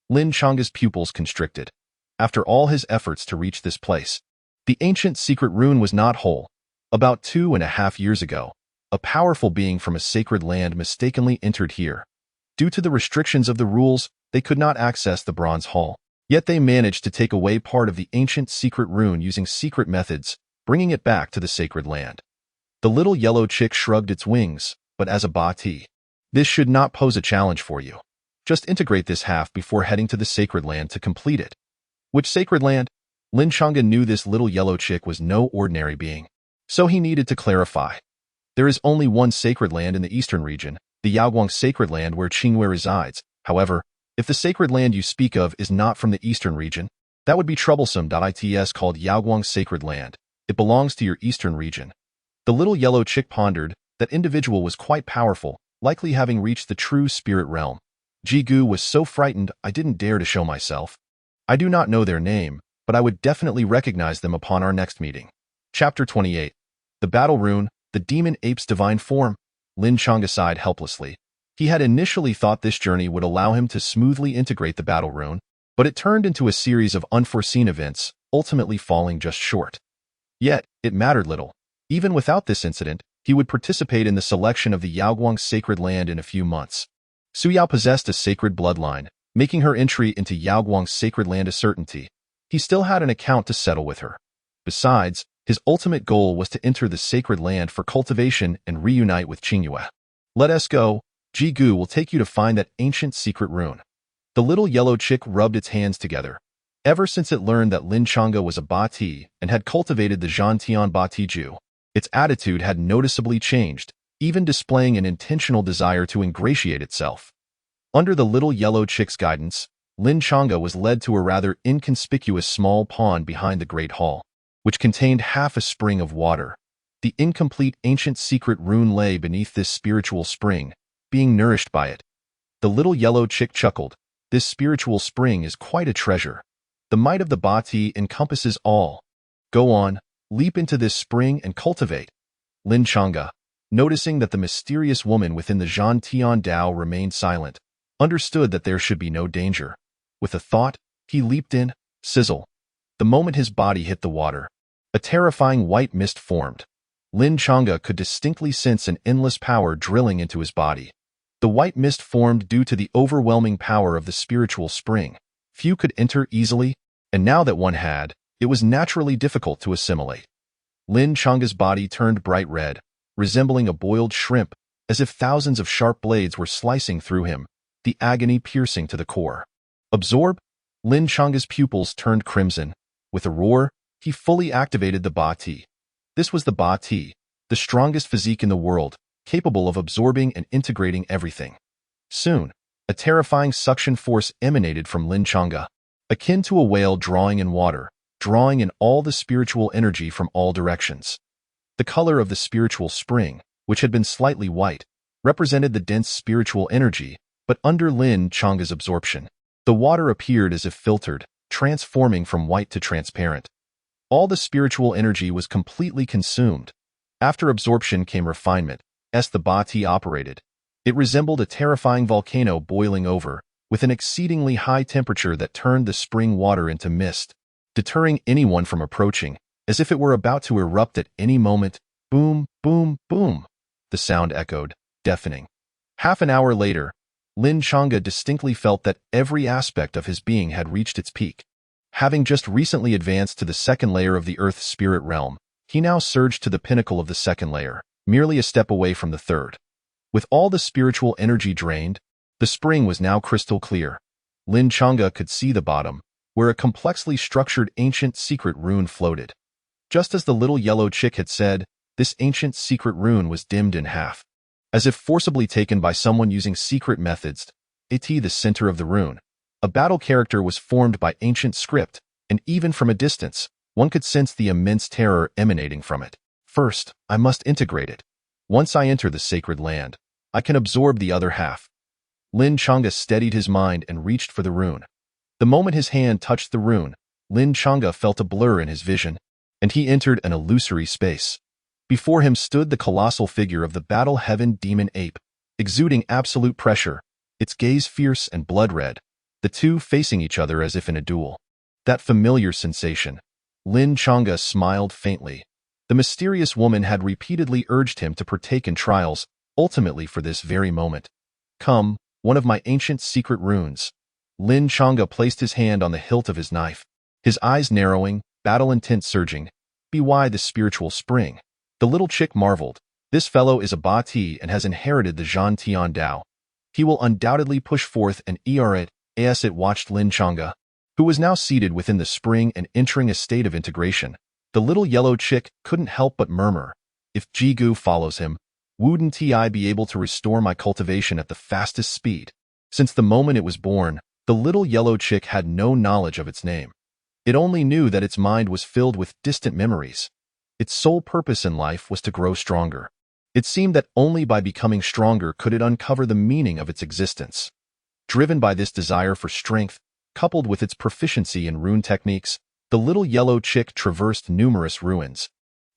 Lin Chang'e's pupils constricted. After all his efforts to reach this place, the ancient secret rune was not whole. About 2.5 years ago, a powerful being from a sacred land mistakenly entered here. Due to the restrictions of the rules, they could not access the bronze hall. Yet they managed to take away part of the ancient secret rune using secret methods, bringing it back to the sacred land. The little yellow chick shrugged its wings, but as a Bati, this should not pose a challenge for you. Just integrate this half before heading to the sacred land to complete it. Which sacred land? Lin Chang'e knew this little yellow chick was no ordinary being. So he needed to clarify. There is only one sacred land in the eastern region, the Yaoguang sacred land where Qingyue resides. However, if the sacred land you speak of is not from the eastern region, that would be troublesome. It's called Yaoguang sacred land. It belongs to your eastern region. The little yellow chick pondered. That individual was quite powerful, likely having reached the true spirit realm. Jigu was so frightened I didn't dare to show myself. I do not know their name, but I would definitely recognize them upon our next meeting. Chapter 28. The Battle Rune, the Demon Ape's Divine Form. Lin Chang'e sighed helplessly. He had initially thought this journey would allow him to smoothly integrate the Battle Rune, but it turned into a series of unforeseen events, ultimately falling just short. Yet, it mattered little. Even without this incident, he would participate in the selection of the Yaoguang sacred land in a few months. Su Yao possessed a sacred bloodline, making her entry into Yaoguang's sacred land a certainty. He still had an account to settle with her. Besides, his ultimate goal was to enter the sacred land for cultivation and reunite with Qingyue. Let us go. Jigu will take you to find that ancient secret rune. The little yellow chick rubbed its hands together. Ever since it learned that Lin Chang'e was a Bati and had cultivated the Zhantian Batiju, its attitude had noticeably changed, even displaying an intentional desire to ingratiate itself. Under the little yellow chick's guidance, Lin Chang'e was led to a rather inconspicuous small pond behind the Great Hall, which contained half a spring of water. The incomplete ancient secret rune lay beneath this spiritual spring, being nourished by it. The little yellow chick chuckled. This spiritual spring is quite a treasure. The might of the Bati encompasses all. Go on, leap into this spring and cultivate. Lin Chang'e, noticing that the mysterious woman within the Zhantian Dao remained silent, understood that there should be no danger. With a thought, he leaped in. Sizzle. The moment his body hit the water, a terrifying white mist formed. Lin Chang'e could distinctly sense an endless power drilling into his body. The white mist formed due to the overwhelming power of the spiritual spring. Few could enter easily, and now that one had, it was naturally difficult to assimilate. Lin Chang'e's body turned bright red, resembling a boiled shrimp, as if thousands of sharp blades were slicing through him, the agony piercing to the core. Absorb? Lin Chang'e's pupils turned crimson. With a roar, he fully activated the Bati. This was the Bati, the strongest physique in the world, capable of absorbing and integrating everything. Soon, a terrifying suction force emanated from Lin Chang'e, akin to a whale drawing in water, drawing in all the spiritual energy from all directions. The color of the spiritual spring, which had been slightly white, represented the dense spiritual energy, but under Lin Chang'e's absorption, the water appeared as if filtered, transforming from white to transparent. All the spiritual energy was completely consumed. After absorption came refinement, as the Bati operated. It resembled a terrifying volcano boiling over, with an exceedingly high temperature that turned the spring water into mist, deterring anyone from approaching, as if it were about to erupt at any moment. Boom, boom, boom. The sound echoed, deafening. Half an hour later, Lin Chang'e distinctly felt that every aspect of his being had reached its peak. Having just recently advanced to the second layer of the Earth's spirit realm, he now surged to the pinnacle of the second layer, merely a step away from the third. With all the spiritual energy drained, the spring was now crystal clear. Lin Chang'e could see the bottom, where a complexly structured ancient secret rune floated. Just as the little yellow chick had said, this ancient secret rune was dimmed in half. As if forcibly taken by someone using secret methods, the center of the rune. A battle character was formed by ancient script, and even from a distance, one could sense the immense terror emanating from it. First, I must integrate it. Once I enter the sacred land, I can absorb the other half. Lin Chang'e steadied his mind and reached for the rune. The moment his hand touched the rune, Lin Chang'e felt a blur in his vision, and he entered an illusory space. Before him stood the colossal figure of the battle heaven demon ape, exuding absolute pressure, its gaze fierce and blood-red, the two facing each other as if in a duel. That familiar sensation. Lin Chang'e smiled faintly. The mysterious woman had repeatedly urged him to partake in trials, ultimately for this very moment. Come, one of my ancient secret runes. Lin Chang'e placed his hand on the hilt of his knife, his eyes narrowing, battle intent surging. By the spiritual spring. The little chick marveled. This fellow is a Bati and has inherited the Zhantian Dao. He will undoubtedly push forth an era as it watched Lin Chang'e. who was now seated within the spring and entering a state of integration. The little yellow chick couldn't help but murmur, "If Jigu follows him, wouldn't I be able to restore my cultivation at the fastest speed?" Since the moment it was born, the little yellow chick had no knowledge of its name. It only knew that its mind was filled with distant memories. Its sole purpose in life was to grow stronger. It seemed that only by becoming stronger could it uncover the meaning of its existence. Driven by this desire for strength, coupled with its proficiency in rune techniques, the little yellow chick traversed numerous ruins.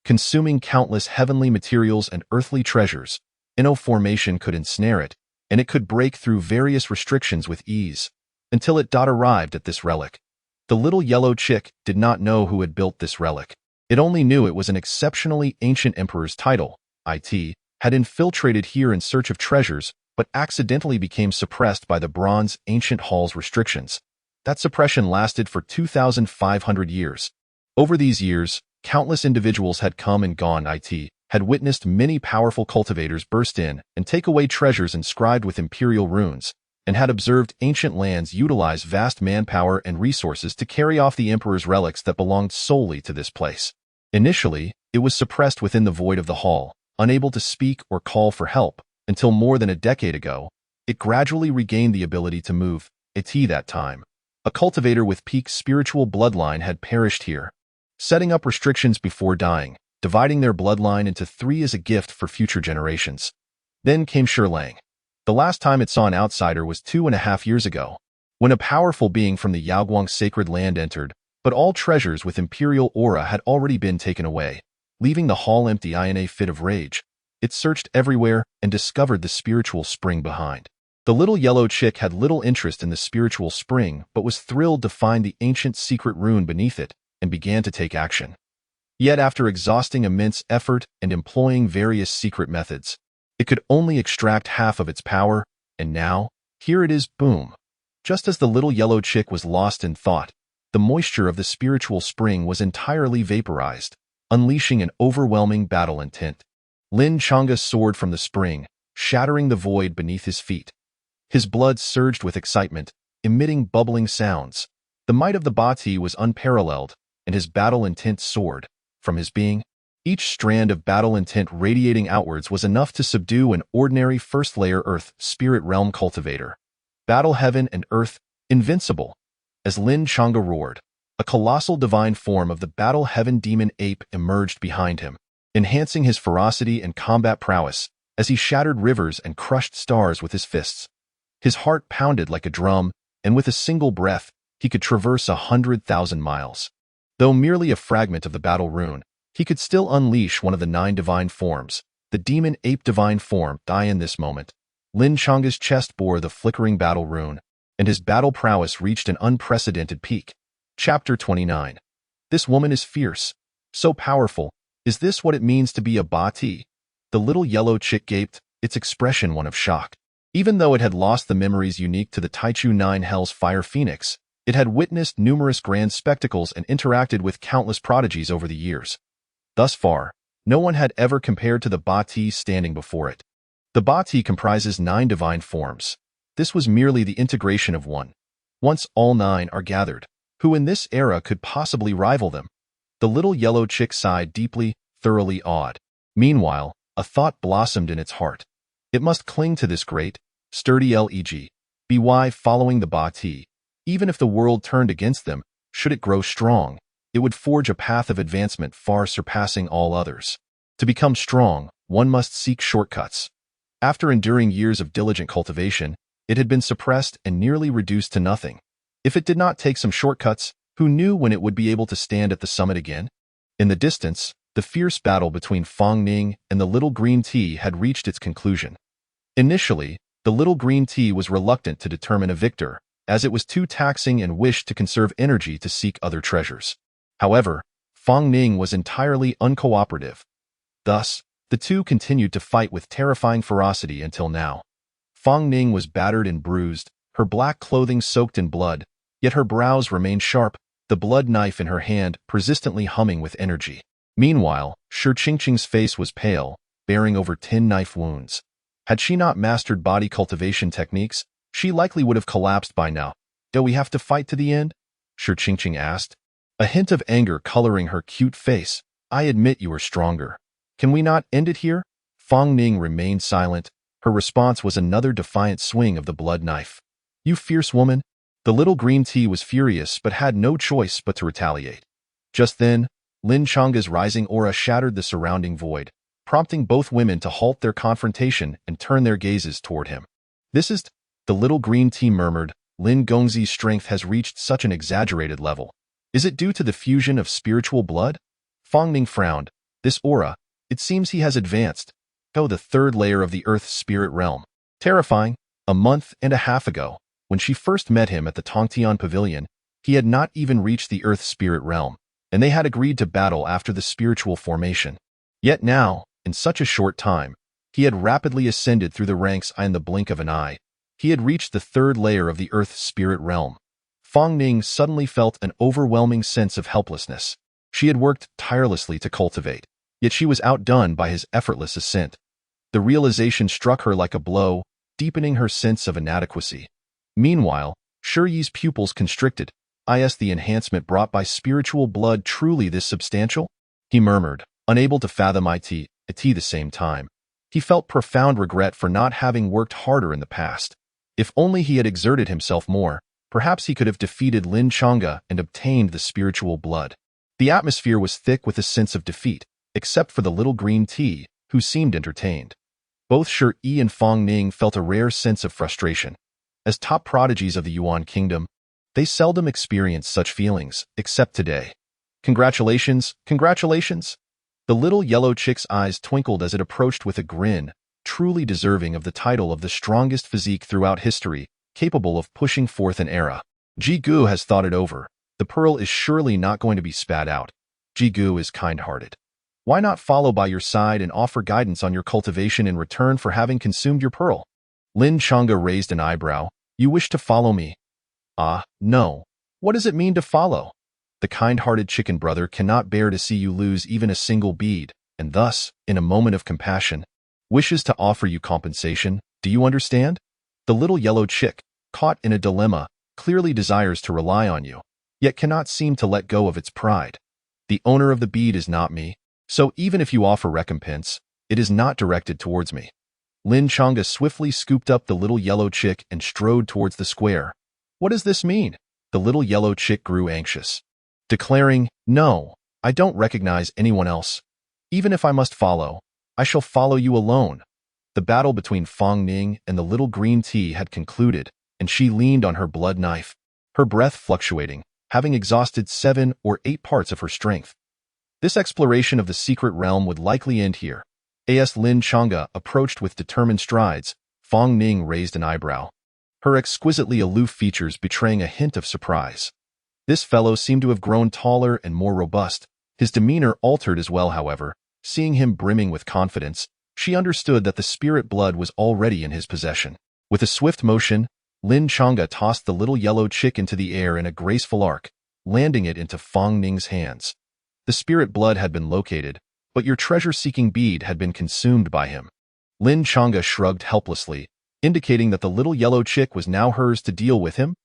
Consuming countless heavenly materials and earthly treasures, Inno formation could ensnare it, and it could break through various restrictions with ease, until it arrived at this relic. The little yellow chick did not know who had built this relic. It only knew it was an exceptionally ancient emperor's title. It had infiltrated here in search of treasures, but accidentally became suppressed by the bronze ancient hall's restrictions. That suppression lasted for 2,500 years. Over these years, countless individuals had come and gone. It had witnessed many powerful cultivators burst in and take away treasures inscribed with imperial runes, and had observed ancient lands utilize vast manpower and resources to carry off the emperor's relics that belonged solely to this place. Initially, it was suppressed within the void of the hall, unable to speak or call for help, until more than a decade ago, it gradually regained the ability to move. That time, a cultivator with peak spiritual bloodline had perished here, setting up restrictions before dying, dividing their bloodline into 3 as a gift for future generations. Then came Shirlang. The last time it saw an outsider was 2.5 years ago, when a powerful being from the Yaoguang sacred land entered, but all treasures with imperial aura had already been taken away, leaving the hall empty. In a fit of rage, it searched everywhere and discovered the spiritual spring behind. The little yellow chick had little interest in the spiritual spring, but was thrilled to find the ancient secret rune beneath it, and began to take action. Yet after exhausting immense effort and employing various secret methods, it could only extract half of its power, and now, here it is, boom. Just as the little yellow chick was lost in thought, the moisture of the spiritual spring was entirely vaporized, unleashing an overwhelming battle intent. Lin Changa soared from the spring, shattering the void beneath his feet. His blood surged with excitement, emitting bubbling sounds. The might of the Bati was unparalleled, and his battle intent soared from his being. Each strand of battle intent radiating outwards was enough to subdue an ordinary first-layer Earth spirit realm cultivator. Battle heaven and earth, invincible. As Lin Changa roared, a colossal divine form of the battle heaven demon ape emerged behind him, enhancing his ferocity and combat prowess as he shattered rivers and crushed stars with his fists. His heart pounded like a drum, and with a single breath, he could traverse 100,000 miles. Though merely a fragment of the battle rune, he could still unleash one of the 9 divine forms, the demon ape divine form. In this moment, Lin Changa's chest bore the flickering battle rune, and his battle prowess reached an unprecedented peak. Chapter 29. This woman is fierce, so powerful. Is this what it means to be a Bati? The little yellow chick gaped, its expression one of shock. Even though it had lost the memories unique to the Taichu 9 Hell's Fire Phoenix, it had witnessed numerous grand spectacles and interacted with countless prodigies over the years. Thus far, no one had ever compared to the Bati standing before it. The Bati comprises 9 divine forms. This was merely the integration of one. Once all 9 are gathered, who in this era could possibly rival them? The little yellow chick sighed deeply, thoroughly awed. Meanwhile, a thought blossomed in its heart. It must cling to this great, sturdy by following the Bati. Even if the world turned against them, should it grow strong, it would forge a path of advancement far surpassing all others. To become strong, one must seek shortcuts. After enduring years of diligent cultivation, it had been suppressed and nearly reduced to nothing. If it did not take some shortcuts, who knew when it would be able to stand at the summit again? In the distance, the fierce battle between Fang Ning and the little green tea had reached its conclusion. Initially, the little green tea was reluctant to determine a victor, as it was too taxing and wished to conserve energy to seek other treasures. However, Fang Ning was entirely uncooperative. Thus, the two continued to fight with terrifying ferocity until now. Fang Ning was battered and bruised, her black clothing soaked in blood, yet her brows remained sharp, the blood knife in her hand persistently humming with energy. Meanwhile, Shi Qingqing's face was pale, bearing over 10 knife wounds. Had she not mastered body cultivation techniques, she likely would have collapsed by now. Do we have to fight to the end? Shi Qingqing asked, a hint of anger coloring her cute face. I admit you are stronger. Can we not end it here? Fang Ning remained silent. Her response was another defiant swing of the blood knife. You fierce woman. The little green tea was furious but had no choice but to retaliate. Just then, Lin Chang's rising aura shattered the surrounding void, prompting both women to halt their confrontation and turn their gazes toward him. This is... The little green tea murmured, Lin Gongzi's strength has reached such an exaggerated level. Is it due to the fusion of spiritual blood? Fang Ning frowned. This aura, it seems he has advanced. Oh, the third layer of the Earth's spirit realm. Terrifying. A month and a half ago, when she first met him at the Tongtian Pavilion, he had not even reached the Earth's spirit realm, and they had agreed to battle after the spiritual formation. Yet now, in such a short time, he had rapidly ascended through the ranks in the blink of an eye. He had reached the third layer of the Earth's spirit realm. Fang Ning suddenly felt an overwhelming sense of helplessness. She had worked tirelessly to cultivate, yet she was outdone by his effortless ascent. The realization struck her like a blow, deepening her sense of inadequacy. Meanwhile, Shi Yi's pupils constricted. Is the enhancement brought by spiritual blood truly this substantial? He murmured, unable to fathom at the same time. He felt profound regret for not having worked harder in the past. If only he had exerted himself more, perhaps he could have defeated Lin Chang'e and obtained the spiritual blood. The atmosphere was thick with a sense of defeat, except for the little green tea, who seemed entertained. Both Shi Yi and Fang Ning felt a rare sense of frustration. As top prodigies of the Yuan Kingdom, they seldom experience such feelings, except today. Congratulations, congratulations! The little yellow chick's eyes twinkled as it approached with a grin, truly deserving of the title of the strongest physique throughout history, capable of pushing forth an era. Ji Gu has thought it over. The pearl is surely not going to be spat out. Ji Gu is kind-hearted. Why not follow by your side and offer guidance on your cultivation in return for having consumed your pearl? Lin Chang'e raised an eyebrow. You wish to follow me? Ah, no. What does it mean to follow? The kind-hearted chicken brother cannot bear to see you lose even a single bead, and thus, in a moment of compassion, wishes to offer you compensation. Do you understand? The little yellow chick, caught in a dilemma, clearly desires to rely on you, yet cannot seem to let go of its pride. The owner of the bead is not me, so even if you offer recompense, it is not directed towards me. Lin Chang'e swiftly scooped up the little yellow chick and strode towards the square. What does this mean? The little yellow chick grew anxious, declaring, no, I don't recognize anyone else. Even if I must follow, I shall follow you alone. The battle between Fang Ning and the little green tea had concluded, and she leaned on her blood knife, her breath fluctuating, having exhausted 7 or 8 parts of her strength. This exploration of the secret realm would likely end here. As Lin Chang'e approached with determined strides, Fang Ning raised an eyebrow, her exquisitely aloof features betraying a hint of surprise. This fellow seemed to have grown taller and more robust. His demeanor altered as well, however. Seeing him brimming with confidence, she understood that the spirit blood was already in his possession. With a swift motion, Lin Chang'e tossed the little yellow chick into the air in a graceful arc, landing it into Fang Ning's hands. The spirit blood had been located, but your treasure-seeking bead had been consumed by him. Lin Chang'e shrugged helplessly, indicating that the little yellow chick was now hers to deal with him.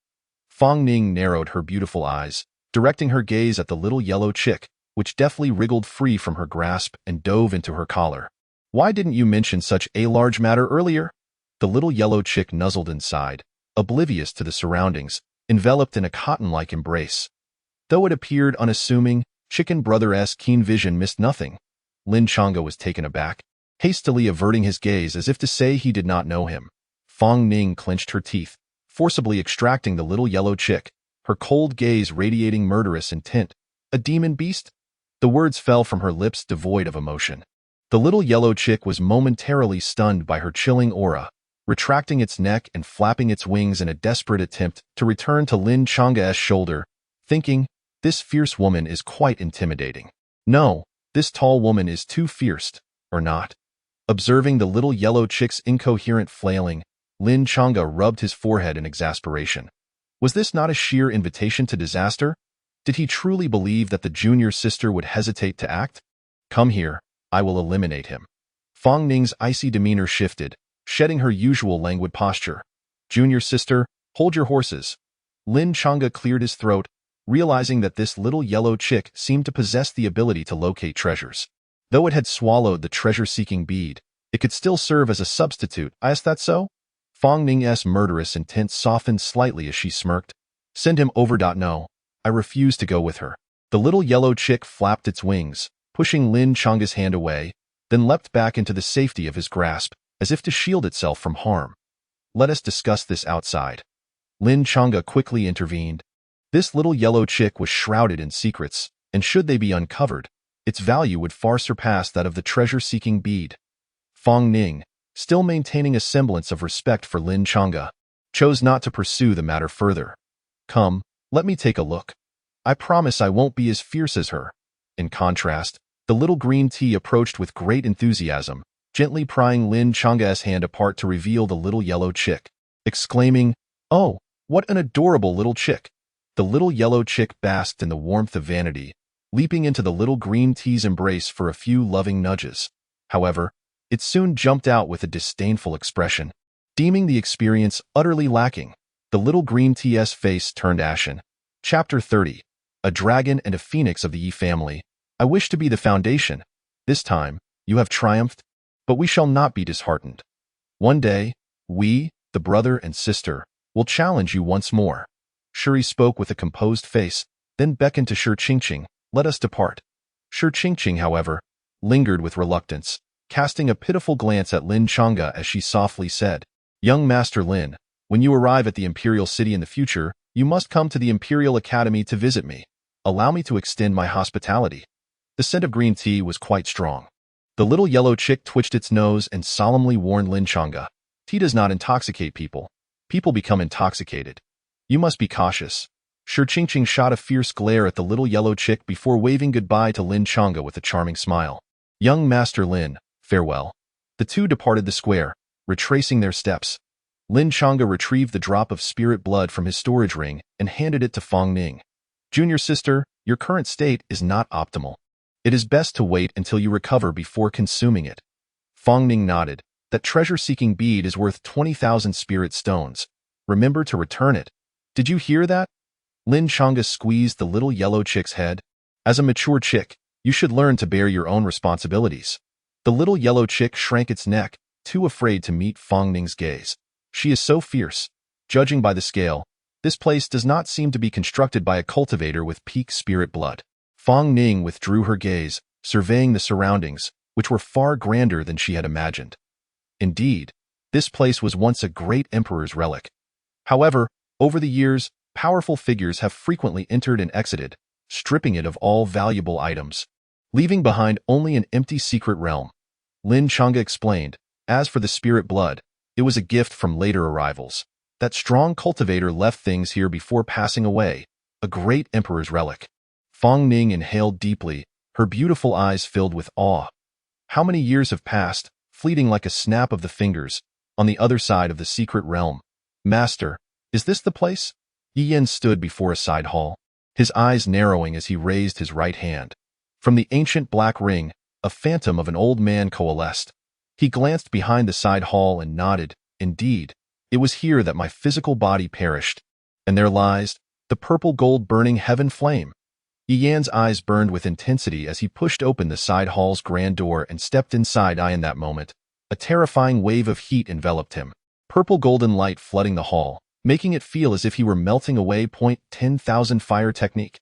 Fang Ning narrowed her beautiful eyes, directing her gaze at the little yellow chick, which deftly wriggled free from her grasp and dove into her collar. Why didn't you mention such a large matter earlier? The little yellow chick nuzzled inside, oblivious to the surroundings, enveloped in a cotton-like embrace. Though it appeared unassuming, Chicken Brother's keen vision missed nothing. Lin Chang'e was taken aback, hastily averting his gaze as if to say he did not know him. Fang Ning clenched her teeth, forcibly extracting the little yellow chick, her cold gaze radiating murderous intent. A demon beast? The words fell from her lips devoid of emotion. The little yellow chick was momentarily stunned by her chilling aura, retracting its neck and flapping its wings in a desperate attempt to return to Lin Chang'e's shoulder, thinking, this fierce woman is quite intimidating. No, this tall woman is too fierce, or not. Observing the little yellow chick's incoherent flailing, Lin Chang'e rubbed his forehead in exasperation. Was this not a sheer invitation to disaster? Did he truly believe that the junior sister would hesitate to act? Come here, I will eliminate him. Fang Ning's icy demeanor shifted, shedding her usual languid posture. Junior sister, hold your horses. Lin Chang'e cleared his throat, realizing that this little yellow chick seemed to possess the ability to locate treasures. Though it had swallowed the treasure-seeking bead, it could still serve as a substitute. Is that so? Fong Ning's murderous intent softened slightly as she smirked. Send him over. No, I refuse to go with her. The little yellow chick flapped its wings, pushing Lin Chang's hand away, then leapt back into the safety of his grasp, as if to shield itself from harm. Let us discuss this outside. Lin Changa quickly intervened. This little yellow chick was shrouded in secrets, and should they be uncovered, its value would far surpass that of the treasure-seeking bead. Fong Ning, still maintaining a semblance of respect for Lin Changa, chose not to pursue the matter further. Come, let me take a look. I promise I won't be as fierce as her. In contrast, the little green tea approached with great enthusiasm, gently prying Lin Changa's hand apart to reveal the little yellow chick, exclaiming, "Oh, what an adorable little chick!" The little yellow chick basked in the warmth of vanity, leaping into the little green tea's embrace for a few loving nudges. However, it soon jumped out with a disdainful expression. Deeming the experience utterly lacking, the little green tea's face turned ashen. Chapter 30. A dragon and a phoenix of the Yi family. I wish to be the foundation. This time, you have triumphed, but we shall not be disheartened. One day, we, the brother and sister, will challenge you once more. Shuri spoke with a composed face, then beckoned to Shi Qingqing. Let us depart. Shi Qingqing, however, lingered with reluctance, casting a pitiful glance at Lin Changa as she softly said, Young Master Lin, when you arrive at the Imperial City in the future, you must come to the Imperial Academy to visit me. Allow me to extend my hospitality. The scent of green tea was quite strong. The little yellow chick twitched its nose and solemnly warned Lin Changa. Tea does not intoxicate people. People become intoxicated. You must be cautious. Shi Qingqing shot a fierce glare at the little yellow chick before waving goodbye to Lin Changa with a charming smile. Young Master Lin, farewell. The two departed the square, retracing their steps. Lin Changa retrieved the drop of spirit blood from his storage ring and handed it to Fong Ning. Junior sister, your current state is not optimal. It is best to wait until you recover before consuming it. Fong Ning nodded. That treasure-seeking bead is worth 20,000 spirit stones. Remember to return it. Did you hear that? Lin Changa squeezed the little yellow chick's head. As a mature chick, you should learn to bear your own responsibilities. The little yellow chick shrank its neck, too afraid to meet Fong Ning's gaze. She is so fierce. Judging by the scale, this place does not seem to be constructed by a cultivator with peak spirit blood. Fong Ning withdrew her gaze, surveying the surroundings, which were far grander than she had imagined. Indeed, this place was once a great emperor's relic. However, over the years, powerful figures have frequently entered and exited, stripping it of all valuable items, leaving behind only an empty secret realm. Lin Changa explained, as for the spirit blood, it was a gift from later arrivals. That strong cultivator left things here before passing away, a great emperor's relic. Fong Ning inhaled deeply, her beautiful eyes filled with awe. How many years have passed, fleeting like a snap of the fingers, on the other side of the secret realm. Master, is this the place? Yi Yan stood before a side hall, his eyes narrowing as he raised his right hand. From the ancient black ring, a phantom of an old man coalesced. He glanced behind the side hall and nodded. Indeed, it was here that my physical body perished, and there lies the purple gold burning heaven flame. Yi Yan's eyes burned with intensity as he pushed open the side hall's grand door and stepped inside. In that moment, a terrifying wave of heat enveloped him, purple golden light flooding the hall, making it feel as if he were melting away. 10,000 fire technique.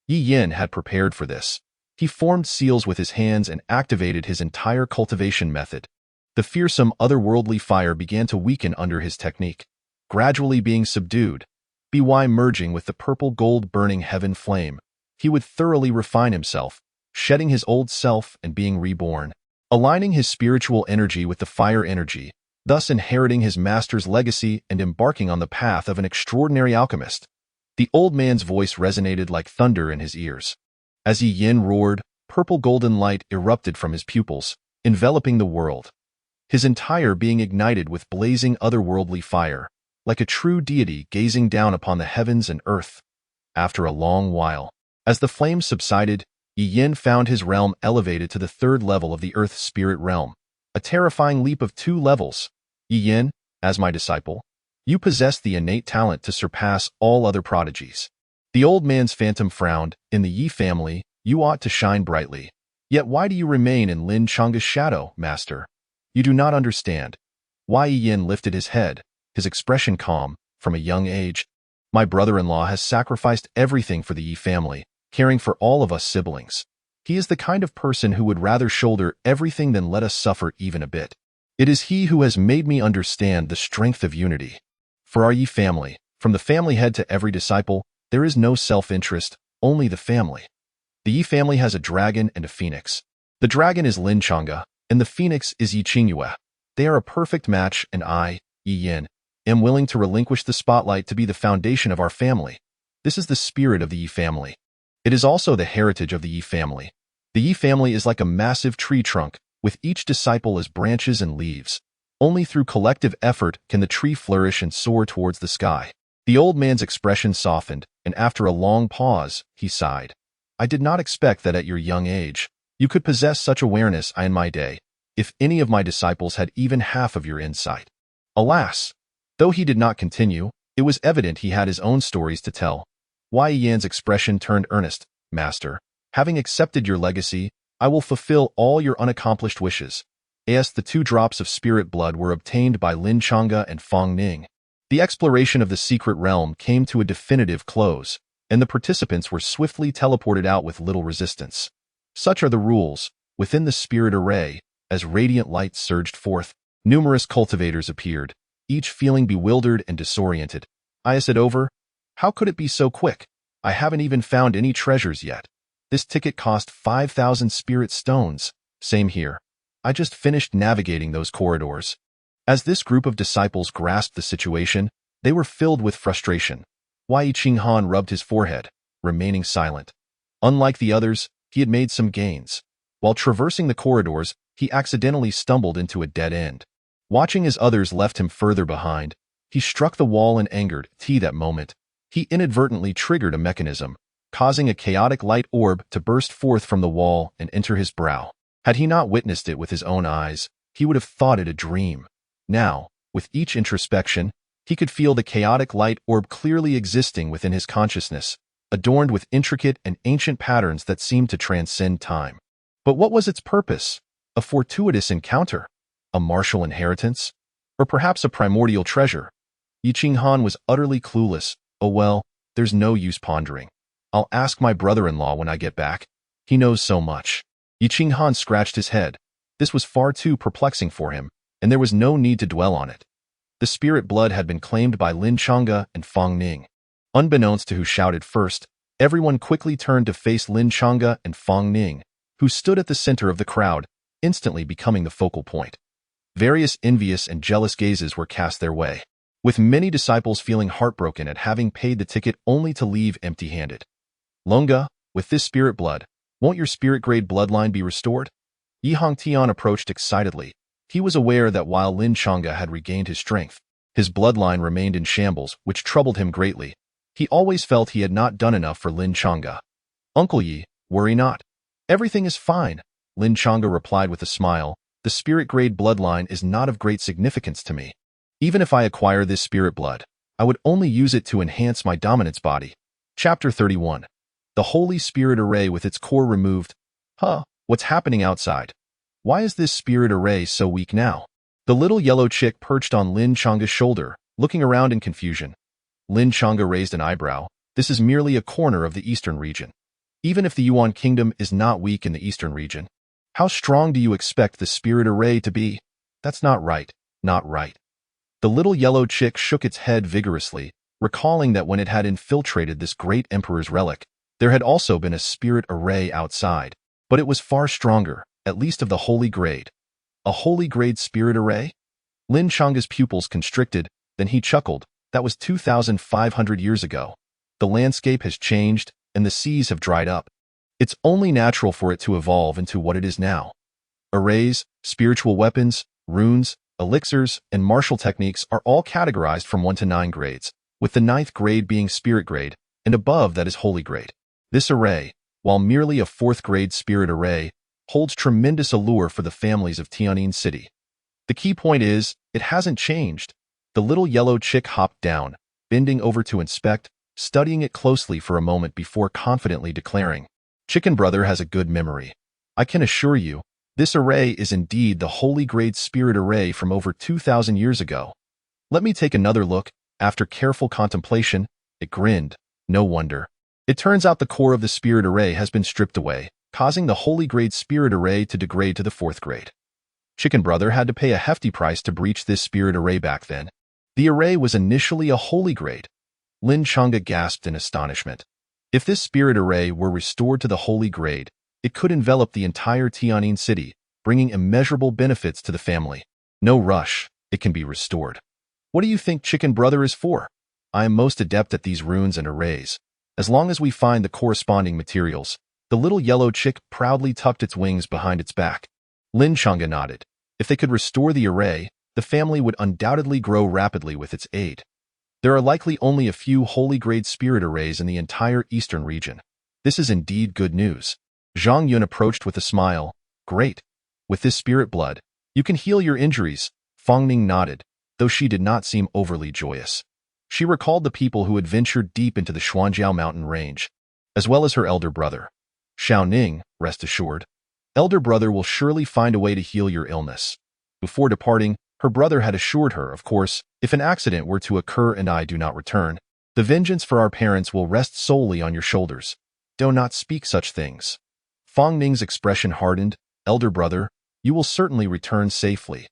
Yi Yan had prepared for this. He formed seals with his hands and activated his entire cultivation method. The fearsome otherworldly fire began to weaken under his technique, gradually being subdued. By merging with the purple gold burning heaven flame, he would thoroughly refine himself, shedding his old self and being reborn, aligning his spiritual energy with the fire energy, thus inheriting his master's legacy and embarking on the path of an extraordinary alchemist. The old man's voice resonated like thunder in his ears. As Yi Yan roared, purple golden light erupted from his pupils, enveloping the world. His entire being ignited with blazing otherworldly fire, like a true deity gazing down upon the heavens and earth. After a long while, as the flames subsided, Yi Yan found his realm elevated to the third level of the Earth Spirit Realm, a terrifying leap of 2 levels. Yi Yan, as my disciple, you possess the innate talent to surpass all other prodigies. The old man's phantom frowned. In the Yi family, you ought to shine brightly. Yet why do you remain in Lin Changa's shadow, master? You do not understand. Wei Yin lifted his head, his expression calm. From a young age, my brother-in-law has sacrificed everything for the Yi family, caring for all of us siblings. He is the kind of person who would rather shoulder everything than let us suffer even a bit. It is he who has made me understand the strength of unity. For our Yi family, from the family head to every disciple, there is no self-interest, only the family. The Yi family has a dragon and a phoenix. The dragon is Lin Changa, and the phoenix is Yi Qingyue. They are a perfect match, and I, Yi Yin, am willing to relinquish the spotlight to be the foundation of our family. This is the spirit of the Yi family. It is also the heritage of the Yi family. The Yi family is like a massive tree trunk, with each disciple as branches and leaves. Only through collective effort can the tree flourish and soar towards the sky. The old man's expression softened, and after a long pause, he sighed. I did not expect that at your young age, you could possess such awareness in my day, if any of my disciples had even half of your insight. Alas! Though he did not continue, it was evident he had his own stories to tell. Wei Yan's expression turned earnest. Master, having accepted your legacy, I will fulfill all your unaccomplished wishes. As the 2 drops of spirit blood were obtained by Lin Changa and Fang Ning, the exploration of the secret realm came to a definitive close, and the participants were swiftly teleported out with little resistance. Such are the rules. Within the spirit array, as radiant light surged forth, numerous cultivators appeared, each feeling bewildered and disoriented. Is it over? How could it be so quick? I haven't even found any treasures yet. This ticket cost 5,000 spirit stones. Same here. I just finished navigating those corridors. As this group of disciples grasped the situation, they were filled with frustration. Wei Qinghan rubbed his forehead, remaining silent. Unlike the others, he had made some gains. While traversing the corridors, he accidentally stumbled into a dead end. Watching as others left him further behind, he struck the wall in anger. That moment, he inadvertently triggered a mechanism, causing a chaotic light orb to burst forth from the wall and enter his brow. Had he not witnessed it with his own eyes, he would have thought it a dream. Now, with each introspection, he could feel the chaotic light orb clearly existing within his consciousness, adorned with intricate and ancient patterns that seemed to transcend time. But what was its purpose? A fortuitous encounter? A martial inheritance? Or perhaps a primordial treasure? Yi Qinghan was utterly clueless. Oh well, there's no use pondering. I'll ask my brother-in-law when I get back. He knows so much. Yi Qinghan scratched his head. This was far too perplexing for him, and there was no need to dwell on it. The spirit blood had been claimed by Lin Changa and Fang Ning. Unbeknownst to who shouted first, everyone quickly turned to face Lin Changa and Fang Ning, who stood at the center of the crowd, instantly becoming the focal point. Various envious and jealous gazes were cast their way, with many disciples feeling heartbroken at having paid the ticket only to leave empty-handed. Longa, with this spirit blood, won't your spirit-grade bloodline be restored? Yi Hongtian approached excitedly. He was aware that while Lin Changa had regained his strength, his bloodline remained in shambles, which troubled him greatly. He always felt he had not done enough for Lin Changa. Uncle Yi, worry not. Everything is fine, Lin Changa replied with a smile. The spirit-grade bloodline is not of great significance to me. Even if I acquire this spirit blood, I would only use it to enhance my dominance body. Chapter 31. The Holy Spirit Array with its core removed. What's happening outside? Why is this spirit array so weak now? The little yellow chick perched on Lin Changa's shoulder, looking around in confusion. Lin Changa raised an eyebrow. This is merely a corner of the eastern region. Even if the Yuan kingdom is not weak in the eastern region, how strong do you expect the spirit array to be? That's not right, not right. The little yellow chick shook its head vigorously, recalling that when it had infiltrated this great emperor's relic, there had also been a spirit array outside, but it was far stronger, at least of the holy grade. A holy grade spirit array? Lin Changa's pupils constricted, then he chuckled. That was 2,500 years ago. The landscape has changed, and the seas have dried up. It's only natural for it to evolve into what it is now. Arrays, spiritual weapons, runes, elixirs, and martial techniques are all categorized from 1 to 9 grades, with the 9th grade being spirit grade, and above that is holy grade. This array, while merely a 4th grade spirit array, holds tremendous allure for the families of Tianjin City. The key point is, it hasn't changed. The little yellow chick hopped down, bending over to inspect, studying it closely for a moment before confidently declaring, "Chicken Brother has a good memory. I can assure you, this array is indeed the holy grade spirit array from over 2,000 years ago. Let me take another look." After careful contemplation, it grinned. No wonder. It turns out the core of the spirit array has been stripped away, causing the holy grade spirit array to degrade to the 4th grade. Chicken Brother had to pay a hefty price to breach this spirit array back then. The array was initially a holy grade. Lin Chang'e gasped in astonishment. If this spirit array were restored to the holy grade, it could envelop the entire Tian'an city, bringing immeasurable benefits to the family. No rush, it can be restored. What do you think Chicken Brother is for? I am most adept at these runes and arrays. As long as we find the corresponding materials. The little yellow chick proudly tucked its wings behind its back. Lin Chang'e nodded. If they could restore the array, the family would undoubtedly grow rapidly with its aid. There are likely only a few holy grade spirit arrays in the entire eastern region. This is indeed good news. Zhang Yun approached with a smile. Great. With this spirit blood, you can heal your injuries. Fang Ning nodded, though she did not seem overly joyous. She recalled the people who had ventured deep into the Xuanjiao mountain range, as well as her elder brother. Xiao Ning, rest assured, elder brother will surely find a way to heal your illness. Before departing, her brother had assured her, of course, if an accident were to occur and I do not return, the vengeance for our parents will rest solely on your shoulders. Do not speak such things. Fang Ning's expression hardened. Elder brother, you will certainly return safely.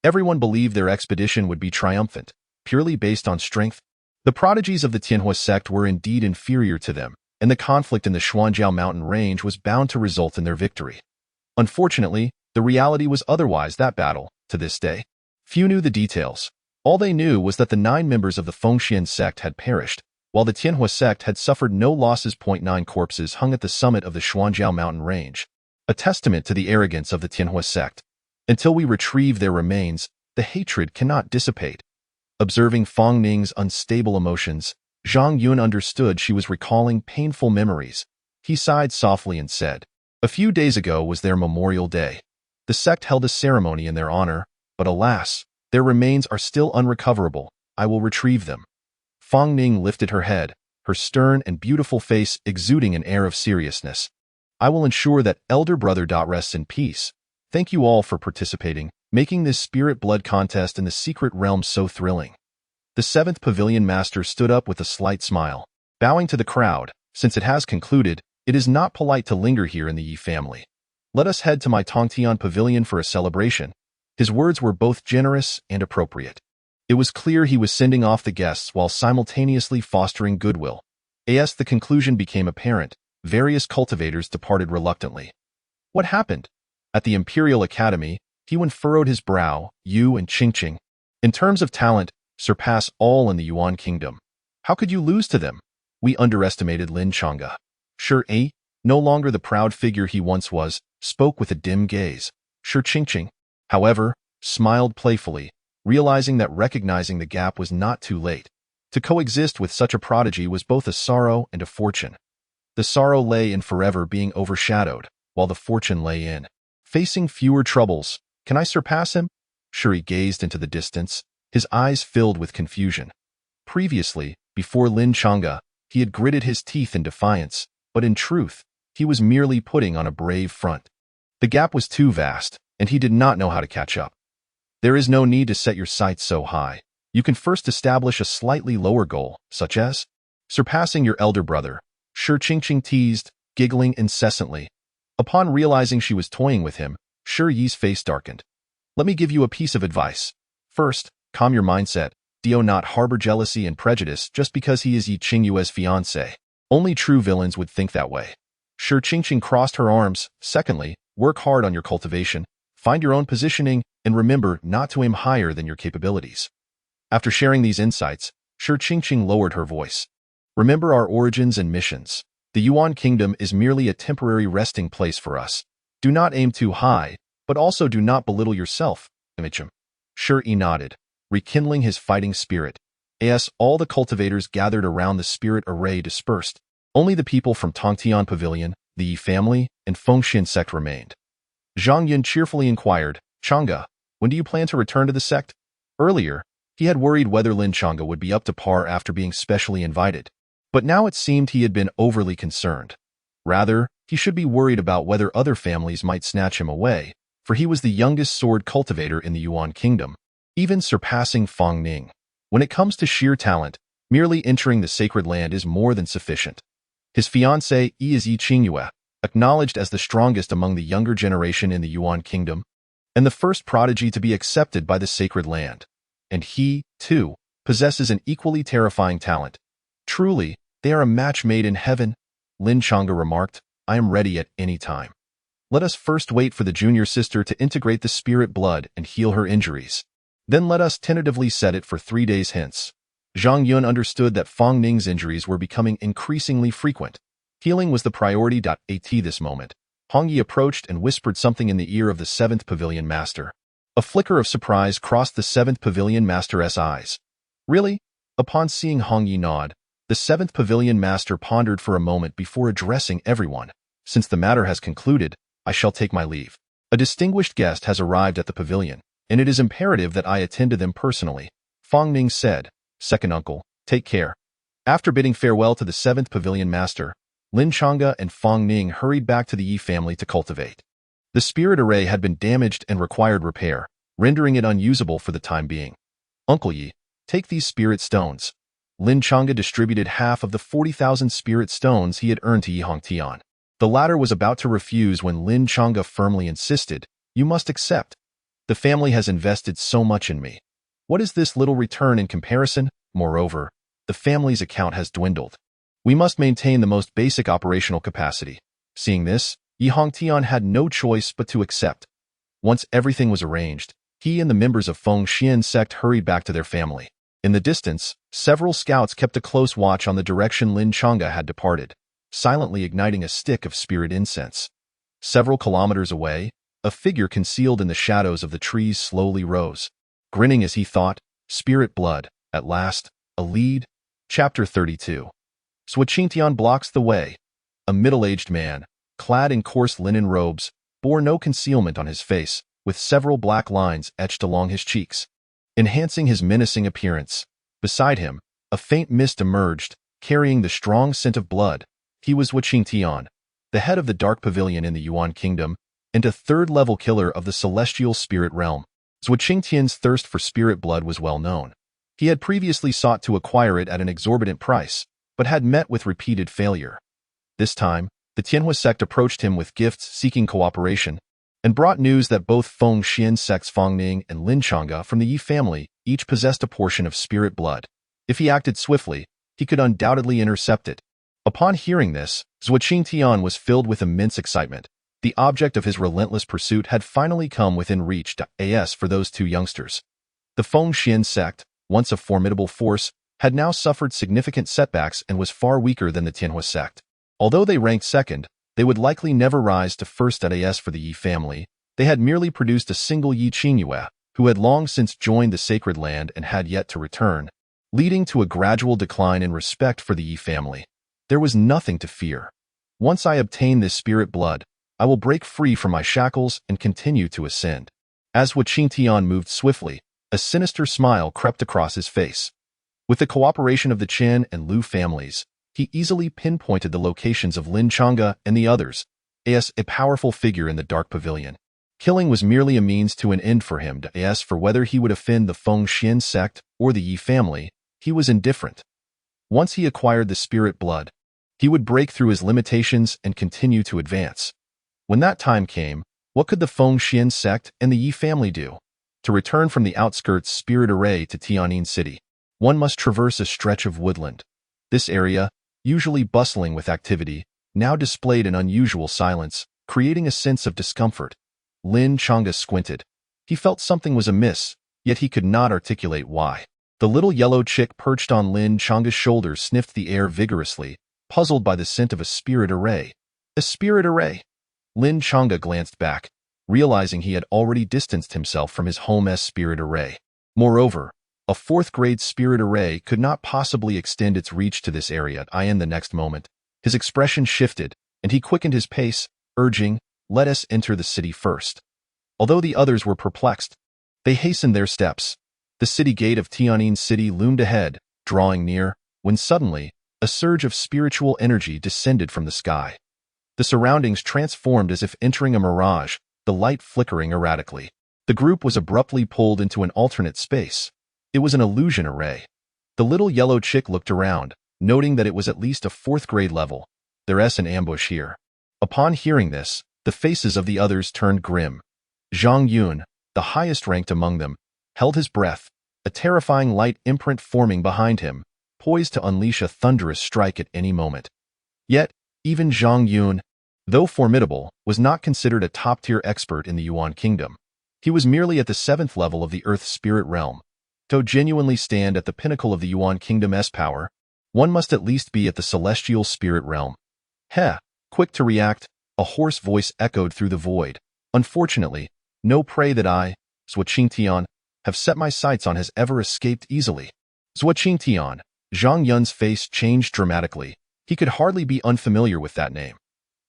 Everyone believed their expedition would be triumphant, purely based on strength. The prodigies of the Tianhua sect were indeed inferior to them, and the conflict in the Xuanjiao mountain range was bound to result in their victory. Unfortunately, the reality was otherwise. That battle, to this day, few knew the details. All they knew was that the 9 members of the Fengxian sect had perished, while the Tianhua sect had suffered no losses. 9 corpses hung at the summit of the Xuanjiao mountain range, a testament to the arrogance of the Tianhua sect. Until we retrieve their remains, the hatred cannot dissipate. Observing Fang Ning's unstable emotions, Zhang Yun understood she was recalling painful memories. He sighed softly and said, "A few days ago was their Memorial Day. The sect held a ceremony in their honor, but alas, their remains are still unrecoverable. I will retrieve them." Fang Ning lifted her head, her stern and beautiful face exuding an air of seriousness. "I will ensure that elder brother rests in peace. Thank you all for participating, making this spirit blood contest in the secret realm so thrilling." The 7th Pavilion Master stood up with a slight smile, bowing to the crowd. "Since it has concluded, it is not polite to linger here in the Yi family. Let us head to my Tongtian Pavilion for a celebration." His words were both generous and appropriate. It was clear he was sending off the guests while simultaneously fostering goodwill. As the conclusion became apparent, various cultivators departed reluctantly. What happened? At the Imperial Academy, He furrowed his brow. "You and Qingqing, in terms of talent, surpass all in the Yuan kingdom. How could you lose to them?" "We underestimated Lin Chang'e." Shi Yi, no longer the proud figure he once was, spoke with a dim gaze. Shi Qingqing, however, smiled playfully, realizing that recognizing the gap was not too late. To coexist with such a prodigy was both a sorrow and a fortune. The sorrow lay in forever being overshadowed, while the fortune lay in facing fewer troubles. "Can I surpass him?" Shuri gazed into the distance, his eyes filled with confusion. Previously, before Lin Chang'e, he had gritted his teeth in defiance, but in truth, he was merely putting on a brave front. The gap was too vast, and he did not know how to catch up. There is no need to set your sights so high. You can first establish a slightly lower goal, such as surpassing your elder brother. Shi Qingqing teased, giggling incessantly. Upon realizing she was toying with him, Shi Yi's face darkened. "Let me give you a piece of advice. First, calm your mindset. Do not harbor jealousy and prejudice just because he is Yi Qingyue's fiancé. Only true villains would think that way." Shi Qingqing crossed her arms. "Secondly, work hard on your cultivation, find your own positioning, and remember not to aim higher than your capabilities." After sharing these insights, Shi Qingqing lowered her voice. "Remember our origins and missions. The Yuan kingdom is merely a temporary resting place for us. Do not aim too high, but also do not belittle yourself." Shi Yi nodded, rekindling his fighting spirit. As all the cultivators gathered around the spirit array dispersed, only the people from Tongtian Pavilion, the Yi family, and Fengxian sect remained. Zhang Yun cheerfully inquired, "Chang'e, when do you plan to return to the sect?" Earlier, he had worried whether Lin Chang'e would be up to par after being specially invited. But now it seemed he had been overly concerned. Rather, he should be worried about whether other families might snatch him away, for he was the youngest sword cultivator in the Yuan kingdom, even surpassing Feng Ning. When it comes to sheer talent, merely entering the sacred land is more than sufficient. His fiancée is Yi Qingyue, acknowledged as the strongest among the younger generation in the Yuan kingdom, and the first prodigy to be accepted by the sacred land. And he, too, possesses an equally terrifying talent. Truly, they are a match made in heaven, Lin Chang'e remarked. I am ready at any time. Let us first wait for the junior sister to integrate the spirit blood and heal her injuries. Then let us tentatively set it for 3 days hence. Zhang Yun understood that Feng Ning's injuries were becoming increasingly frequent. Healing was the priority. At this moment, Hong Yi approached and whispered something in the ear of the 7th Pavilion Master. A flicker of surprise crossed the 7th Pavilion Master's eyes. Really? Upon seeing Hong Yi nod, the 7th Pavilion Master pondered for a moment before addressing everyone. Since the matter has concluded, I shall take my leave. A distinguished guest has arrived at the pavilion, and it is imperative that I attend to them personally, Feng Ning said. Second uncle, take care. After bidding farewell to the 7th Pavilion Master, Lin Chang'e and Feng Ning hurried back to the Yi family to cultivate. The spirit array had been damaged and required repair, rendering it unusable for the time being. Uncle Yi, take these spirit stones. Lin Chang'e distributed half of the 40,000 spirit stones he had earned to Yi Hongtian. The latter was about to refuse when Lin Chang'e firmly insisted, you must accept. The family has invested so much in me. What is this little return in comparison? Moreover, the family's account has dwindled. We must maintain the most basic operational capacity. Seeing this, Yi Hongtian had no choice but to accept. Once everything was arranged, he and the members of Feng Xian sect hurried back to their family. In the distance, several scouts kept a close watch on the direction Lin Chang'e had departed, silently igniting a stick of spirit incense. Several kilometers away, a figure concealed in the shadows of the trees slowly rose. Grinning as he thought, spirit blood, at last, a lead. Chapter 32. Zhuo Qingtian blocks the way. A middle-aged man, clad in coarse linen robes, bore no concealment on his face, with several black lines etched along his cheeks, enhancing his menacing appearance. Beside him, a faint mist emerged, carrying the strong scent of blood. He was Zhuo Qingtian, the head of the Dark Pavilion in the Yuan Kingdom, and a third-level killer of the celestial spirit realm. Zhuo Qingtian's thirst for spirit blood was well known. He had previously sought to acquire it at an exorbitant price, but had met with repeated failure. This time, the Tianhua sect approached him with gifts seeking cooperation, and brought news that both Feng Xian sect's Feng Ning and Lin Chang'e from the Yi family each possessed a portion of spirit blood. If he acted swiftly, he could undoubtedly intercept it. Upon hearing this, Zhuo Qingtian was filled with immense excitement. The object of his relentless pursuit had finally come within reach. As for those two youngsters, the Feng Xian sect, once a formidable force, had now suffered significant setbacks and was far weaker than the Tianhua sect. Although they ranked second, they would likely never rise to first. As for the Yi family, they had merely produced a single Yi Qingyue, who had long since joined the sacred land and had yet to return, leading to a gradual decline in respect for the Yi family. There was nothing to fear. Once I obtain this spirit blood, I will break free from my shackles and continue to ascend. As Zhuo Qingtian moved swiftly, a sinister smile crept across his face. With the cooperation of the Chen and Lu families, he easily pinpointed the locations of Lin Chang'e and the others, as a powerful figure in the Dark Pavilion. Killing was merely a means to an end for him. As for whether he would offend the Feng Xian sect or the Yi family, he was indifferent. Once he acquired the spirit blood, he would break through his limitations and continue to advance. When that time came, what could the Feng Xian sect and the Yi family do? To return from the outskirts spirit array to Tianjin City, one must traverse a stretch of woodland. This area, usually bustling with activity, now displayed an unusual silence, creating a sense of discomfort. Lin Chang'e squinted. He felt something was amiss, yet he could not articulate why. The little yellow chick perched on Lin Chang'e's shoulder sniffed the air vigorously, puzzled by the scent of a spirit array. A spirit array? Lin Chang'e glanced back, realizing he had already distanced himself from his home's spirit array. Moreover, a fourth-grade spirit array could not possibly extend its reach to this area. In the next moment, his expression shifted, and he quickened his pace, urging, "Let us enter the city first." Although the others were perplexed, they hastened their steps. The city gate of Tianjin City loomed ahead, drawing near, when suddenly, A surge of spiritual energy descended from the sky. The surroundings transformed as if entering a mirage, the light flickering erratically. The group was abruptly pulled into an alternate space. It was an illusion array. The little yellow chick looked around, noting that it was at least a 4th grade level. There's an ambush here. Upon hearing this, the faces of the others turned grim. Zhang Yun, the highest ranked among them, held his breath, a terrifying light imprint forming behind him, poised to unleash a thunderous strike at any moment. Yet, even Zhang Yun, though formidable, was not considered a top-tier expert in the Yuan Kingdom. He was merely at the 7th level of the Earth Spirit Realm. To genuinely stand at the pinnacle of the Yuan Kingdom's power, one must at least be at the Celestial Spirit Realm. Heh! Quick to react, a hoarse voice echoed through the void. Unfortunately, no prey that I, Zhuo Qingtian, have set my sights on has ever escaped easily. Zhuo Qingtian, Zhang Yun's face changed dramatically. He could hardly be unfamiliar with that name.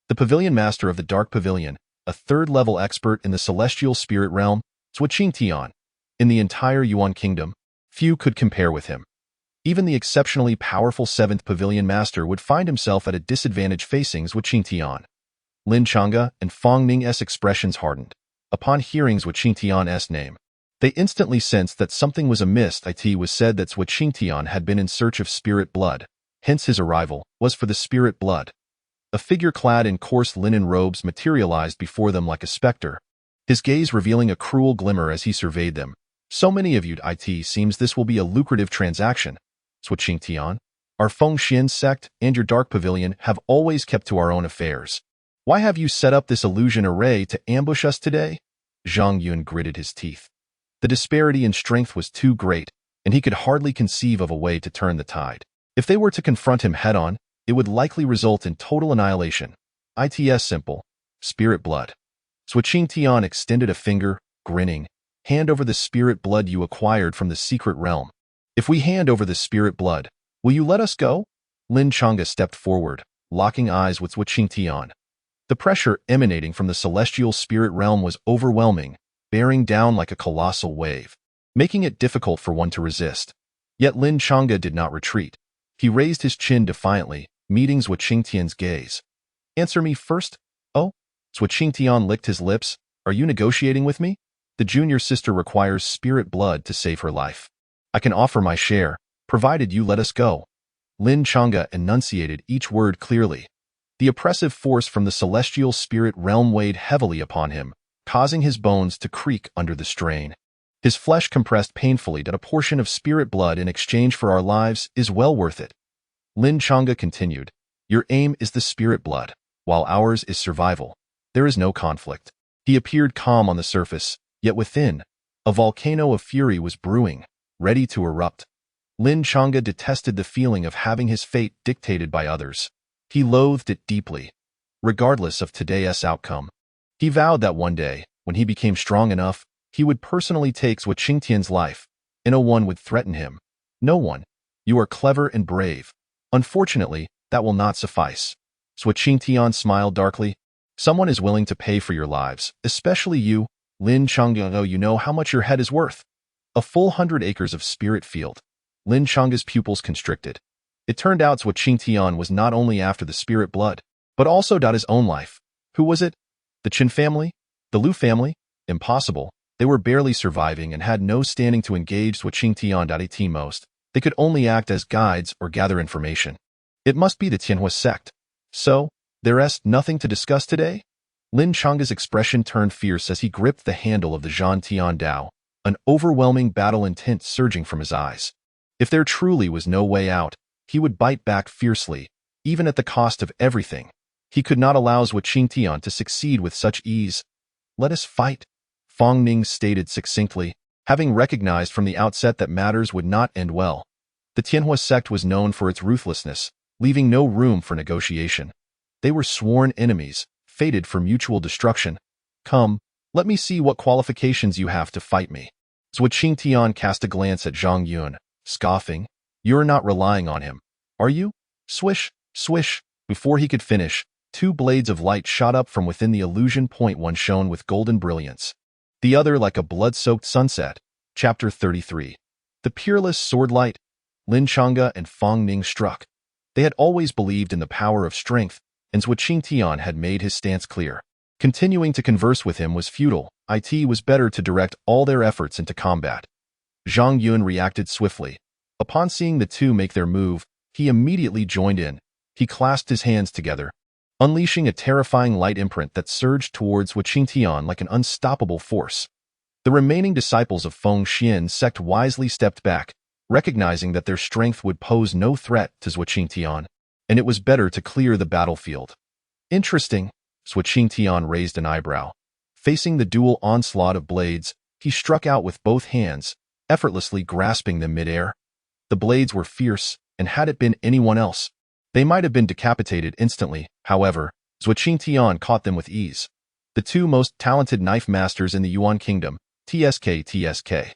The Pavilion Master of the Dark Pavilion, a 3rd-level expert in the Celestial Spirit Realm, Zhuo Qingtian. In the entire Yuan Kingdom, few could compare with him. Even the exceptionally powerful 7th Pavilion Master would find himself at a disadvantage facing Zhuo Qingtian. Lin Chang'e and Fong Ning's expressions hardened. Upon hearing Zhuo Qingtian's name, they instantly sensed that something was amiss. It was said that Zhuo Qingtian had been in search of spirit blood, hence his arrival was for the spirit blood. A figure clad in coarse linen robes materialized before them like a specter, his gaze revealing a cruel glimmer as he surveyed them. So many of you, it seems this will be a lucrative transaction. Zhuo Qingtian, our Feng Xin sect and your Dark Pavilion have always kept to our own affairs. Why have you set up this illusion array to ambush us today? Zhang Yun gritted his teeth. The disparity in strength was too great, and he could hardly conceive of a way to turn the tide. If they were to confront him head-on, it would likely result in total annihilation. It's simple. Spirit blood. Zhuo Qingtian extended a finger, grinning. Hand over the spirit blood you acquired from the secret realm. If we hand over the spirit blood, will you let us go? Lin Chang'e stepped forward, locking eyes with Zhuo Qingtian. The pressure emanating from the celestial spirit realm was overwhelming, bearing down like a colossal wave, making it difficult for one to resist. Yet Lin Chang'e did not retreat. He raised his chin defiantly, meeting Zhuo Qingtian's gaze. Answer me first? Oh? Zhuo Qingtian licked his lips. Are you negotiating with me? The junior sister requires spirit blood to save her life. I can offer my share, provided you let us go. Lin Chang'e enunciated each word clearly. The oppressive force from the celestial spirit realm weighed heavily upon him, causing his bones to creak under the strain. His flesh compressed painfully that a portion of spirit blood in exchange for our lives is well worth it. Lin Chang'e continued, your aim is the spirit blood, while ours is survival. There is no conflict. He appeared calm on the surface, yet within, a volcano of fury was brewing, ready to erupt. Lin Chang'e detested the feeling of having his fate dictated by others. He loathed it deeply. Regardless of today's outcome, he vowed that one day, when he became strong enough, he would personally take Zhuo Qingtian's life, and no one would threaten him. No one. You are clever and brave. Unfortunately, that will not suffice. Zhuo Qingtian smiled darkly. Someone is willing to pay for your lives, especially you, Lin Chang'e. You know how much your head is worth. A full 100 acres of spirit field. Lin Chang'e's pupils constricted. It turned out Zhuo Qingtian was not only after the spirit blood, but also his own life. Who was it? The Qin family? The Lu family? Impossible. They were barely surviving and had no standing to engage Zhuo Qingtian. At most, they could only act as guides or gather information. It must be the Tianhua sect. So, there's nothing to discuss today? Lin Chang'e's expression turned fierce as he gripped the handle of the Zhan Tian Dao, an overwhelming battle intent surging from his eyes. If there truly was no way out, he would bite back fiercely, even at the cost of everything. He could not allow Zhuo Qingtian to succeed with such ease. Let us fight, Fong Ning stated succinctly, having recognized from the outset that matters would not end well. The Tianhua sect was known for its ruthlessness, leaving no room for negotiation. They were sworn enemies, fated for mutual destruction. Come, let me see what qualifications you have to fight me. Zhuo Qingtian cast a glance at Zhang Yun, scoffing. You're not relying on him, are you? Swish, swish. Before he could finish, two blades of light shot up from within the illusion point. One shone with golden brilliance, the other like a blood-soaked sunset. Chapter 33. The Peerless Swordlight. Lin Chang'e and Fong Ning struck. They had always believed in the power of strength, and Zhuo Qingtian had made his stance clear. Continuing to converse with him was futile. It was better to direct all their efforts into combat. Zhang Yun reacted swiftly. Upon seeing the two make their move, he immediately joined in. He clasped his hands together, unleashing a terrifying light imprint that surged towards Zhuo Qingtian like an unstoppable force. The remaining disciples of Feng Xian sect wisely stepped back, recognizing that their strength would pose no threat to Zhuo Qingtian, and it was better to clear the battlefield. Interesting. Zhuo Qingtian raised an eyebrow. Facing the dual onslaught of blades, he struck out with both hands, effortlessly grasping them mid-air. The blades were fierce, and had it been anyone else, they might have been decapitated instantly. However, Zhuo Qingtian caught them with ease. The two most talented knife masters in the Yuan Kingdom, TSK.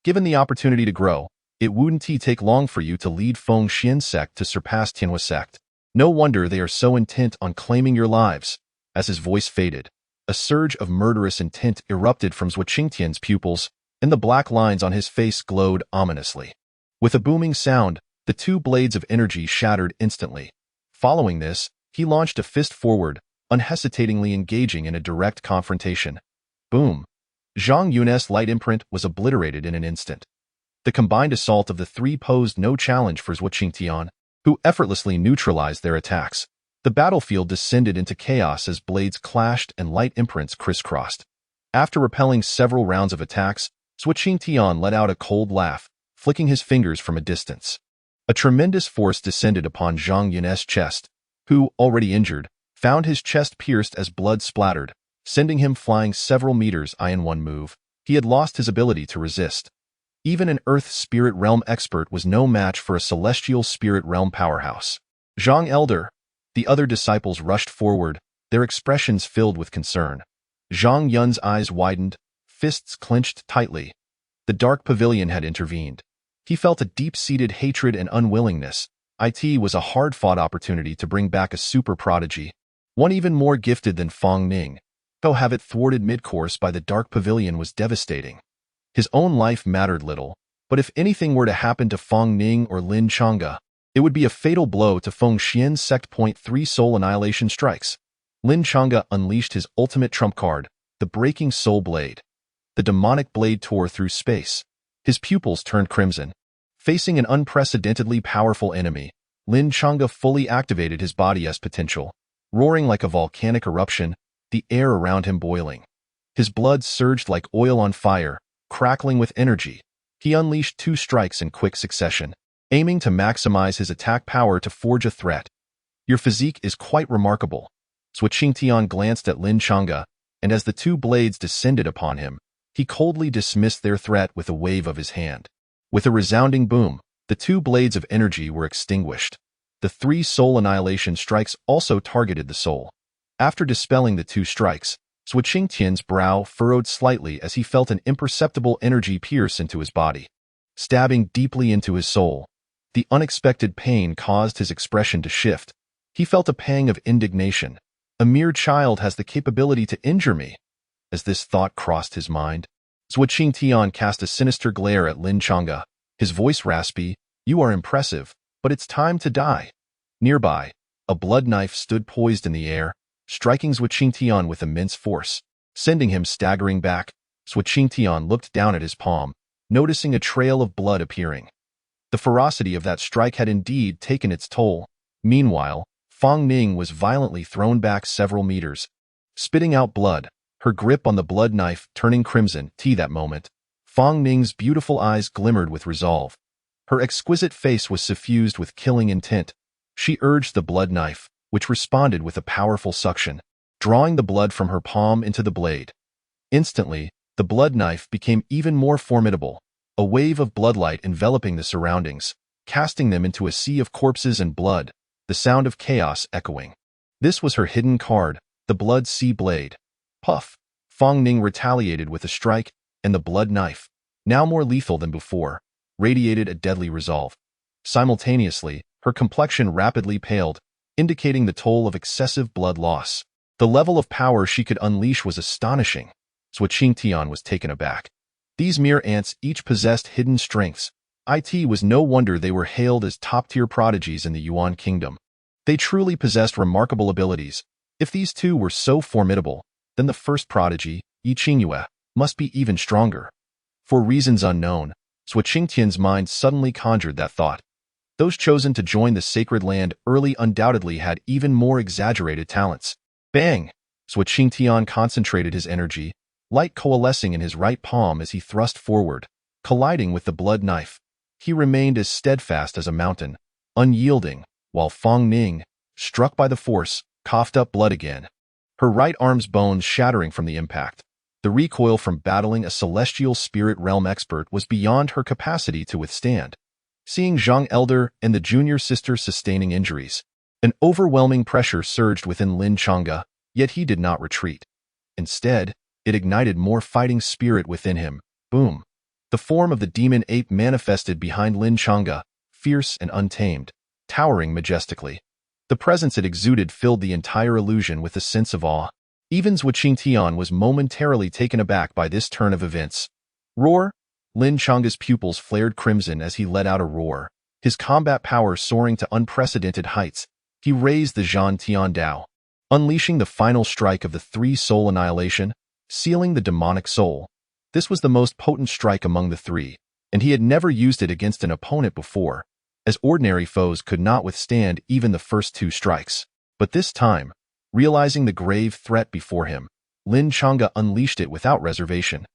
Given the opportunity to grow, it wouldn't take long for you to lead Feng Xian sect to surpass Tianhua sect. No wonder they are so intent on claiming your lives. As his voice faded, a surge of murderous intent erupted from Zhuo Qingtian's pupils, and the black lines on his face glowed ominously. With a booming sound, the two blades of energy shattered instantly. Following this, he launched a fist forward, unhesitatingly engaging in a direct confrontation. Boom! Zhang Yun's light imprint was obliterated in an instant. The combined assault of the three posed no challenge for Zhuo Qingtian, who effortlessly neutralized their attacks. The battlefield descended into chaos as blades clashed and light imprints crisscrossed. After repelling several rounds of attacks, Zhuo Qingtian let out a cold laugh, flicking his fingers from a distance. A tremendous force descended upon Zhang Yun's chest, who, already injured, found his chest pierced as blood splattered, sending him flying several meters. In one move, he had lost his ability to resist. Even an Earth Spirit Realm expert was no match for a Celestial Spirit Realm powerhouse. Zhang Elder. The other disciples rushed forward, their expressions filled with concern. Zhang Yun's eyes widened, fists clenched tightly. The dark pavilion had intervened. He felt a deep-seated hatred and unwillingness. It was a hard-fought opportunity to bring back a super prodigy, one even more gifted than Fang Ning. To have it thwarted mid-course by the dark pavilion was devastating. His own life mattered little, but if anything were to happen to Fang Ning or Lin Chang'e, it would be a fatal blow to Feng Xian's sect. 3 Soul Annihilation strikes. Lin Chang'e unleashed his ultimate trump card, the Breaking Soul Blade. The demonic blade tore through space. His pupils turned crimson. Facing an unprecedentedly powerful enemy, Lin Chang'e fully activated his body's potential. Roaring like a volcanic eruption, the air around him boiling. His blood surged like oil on fire, crackling with energy. He unleashed 2 strikes in quick succession, aiming to maximize his attack power to forge a threat. Your physique is quite remarkable. Zhuo Qingtian glanced at Lin Chang'e, and as the 2 blades descended upon him, he coldly dismissed their threat with a wave of his hand. With a resounding boom, the 2 blades of energy were extinguished. The 3 soul annihilation strikes also targeted the soul. After dispelling the 2 strikes, Zhuo Qingtian's brow furrowed slightly as he felt an imperceptible energy pierce into his body, stabbing deeply into his soul. The unexpected pain caused his expression to shift. He felt a pang of indignation. A mere child has the capability to injure me. As this thought crossed his mind, Zhuo Qingtian cast a sinister glare at Lin Chang'e, his voice raspy. You are impressive, but it's time to die. Nearby, a blood knife stood poised in the air, striking Zhuo Qingtian with immense force, sending him staggering back. Zhuo Qingtian looked down at his palm, noticing a trail of blood appearing. The ferocity of that strike had indeed taken its toll. Meanwhile, Fang Ning was violently thrown back several meters, spitting out blood, her grip on the blood knife turning crimson. That moment, Fang Ning's beautiful eyes glimmered with resolve. Her exquisite face was suffused with killing intent. She urged the blood knife, which responded with a powerful suction, drawing the blood from her palm into the blade. Instantly, the blood knife became even more formidable, a wave of bloodlight enveloping the surroundings, casting them into a sea of corpses and blood, the sound of chaos echoing. This was her hidden card, the Blood Sea Blade. Puff! Fang Ning retaliated with a strike, and the blood knife, now more lethal than before, radiated a deadly resolve. Simultaneously, her complexion rapidly paled, indicating the toll of excessive blood loss. The level of power she could unleash was astonishing. Zhuo Qingtian was taken aback. These mere ants each possessed hidden strengths. It was no wonder they were hailed as top-tier prodigies in the Yuan kingdom. They truly possessed remarkable abilities. If these two were so formidable, then the first prodigy, Yi Qingyue, must be even stronger. For reasons unknown, Sui Qingtian's mind suddenly conjured that thought. Those chosen to join the sacred land early undoubtedly had even more exaggerated talents. Bang! Sui Qingtian concentrated his energy, light coalescing in his right palm as he thrust forward, colliding with the blood knife. He remained as steadfast as a mountain, unyielding, while Fang Ning, struck by the force, coughed up blood again. Her right arm's bones shattering from the impact. The recoil from battling a celestial spirit realm expert was beyond her capacity to withstand. Seeing Zhang Elder and the junior sister sustaining injuries, an overwhelming pressure surged within Lin Chang'e, yet he did not retreat. Instead, it ignited more fighting spirit within him. Boom! The form of the demon ape manifested behind Lin Chang'e, fierce and untamed, towering majestically. The presence it exuded filled the entire illusion with a sense of awe. Even Sui Qingtian was momentarily taken aback by this turn of events. Roar! Lin Chang'e's pupils flared crimson as he let out a roar. His combat power soaring to unprecedented heights, he raised the Zhan Tian Dao, unleashing the final strike of the three-soul annihilation, sealing the demonic soul. This was the most potent strike among the three, and he had never used it against an opponent before, as ordinary foes could not withstand even the first two strikes. But this time, realizing the grave threat before him, Lin Chang'e unleashed it without reservation.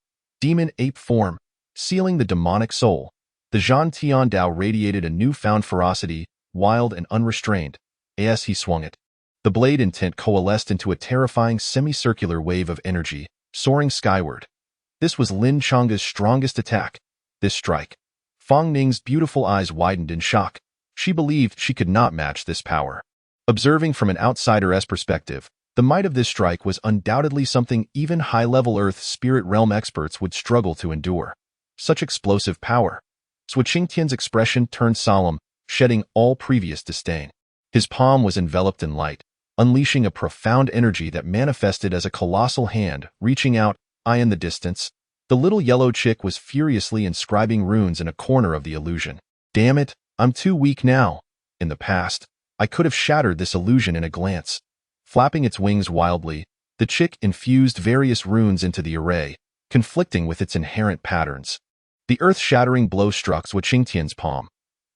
Demon ape form, sealing the demonic soul, the Zhan Tian Dao radiated a newfound ferocity, wild and unrestrained. As he swung it, the blade intent coalesced into a terrifying semicircular wave of energy, soaring skyward. This was Lin Chang'e's strongest attack. This strike. Fang Ning's beautiful eyes widened in shock. She believed she could not match this power. Observing from an outsider's perspective, the might of this strike was undoubtedly something even high-level Earth spirit realm experts would struggle to endure. Such explosive power. Sui Qingtian's expression turned solemn, shedding all previous disdain. His palm was enveloped in light, unleashing a profound energy that manifested as a colossal hand, reaching out, eye in the distance. The little yellow chick was furiously inscribing runes in a corner of the illusion. Damn it, I'm too weak now. In the past, I could have shattered this illusion in a glance. Flapping its wings wildly, the chick infused various runes into the array, conflicting with its inherent patterns. The earth-shattering blow struck Sui Qingtian's palm.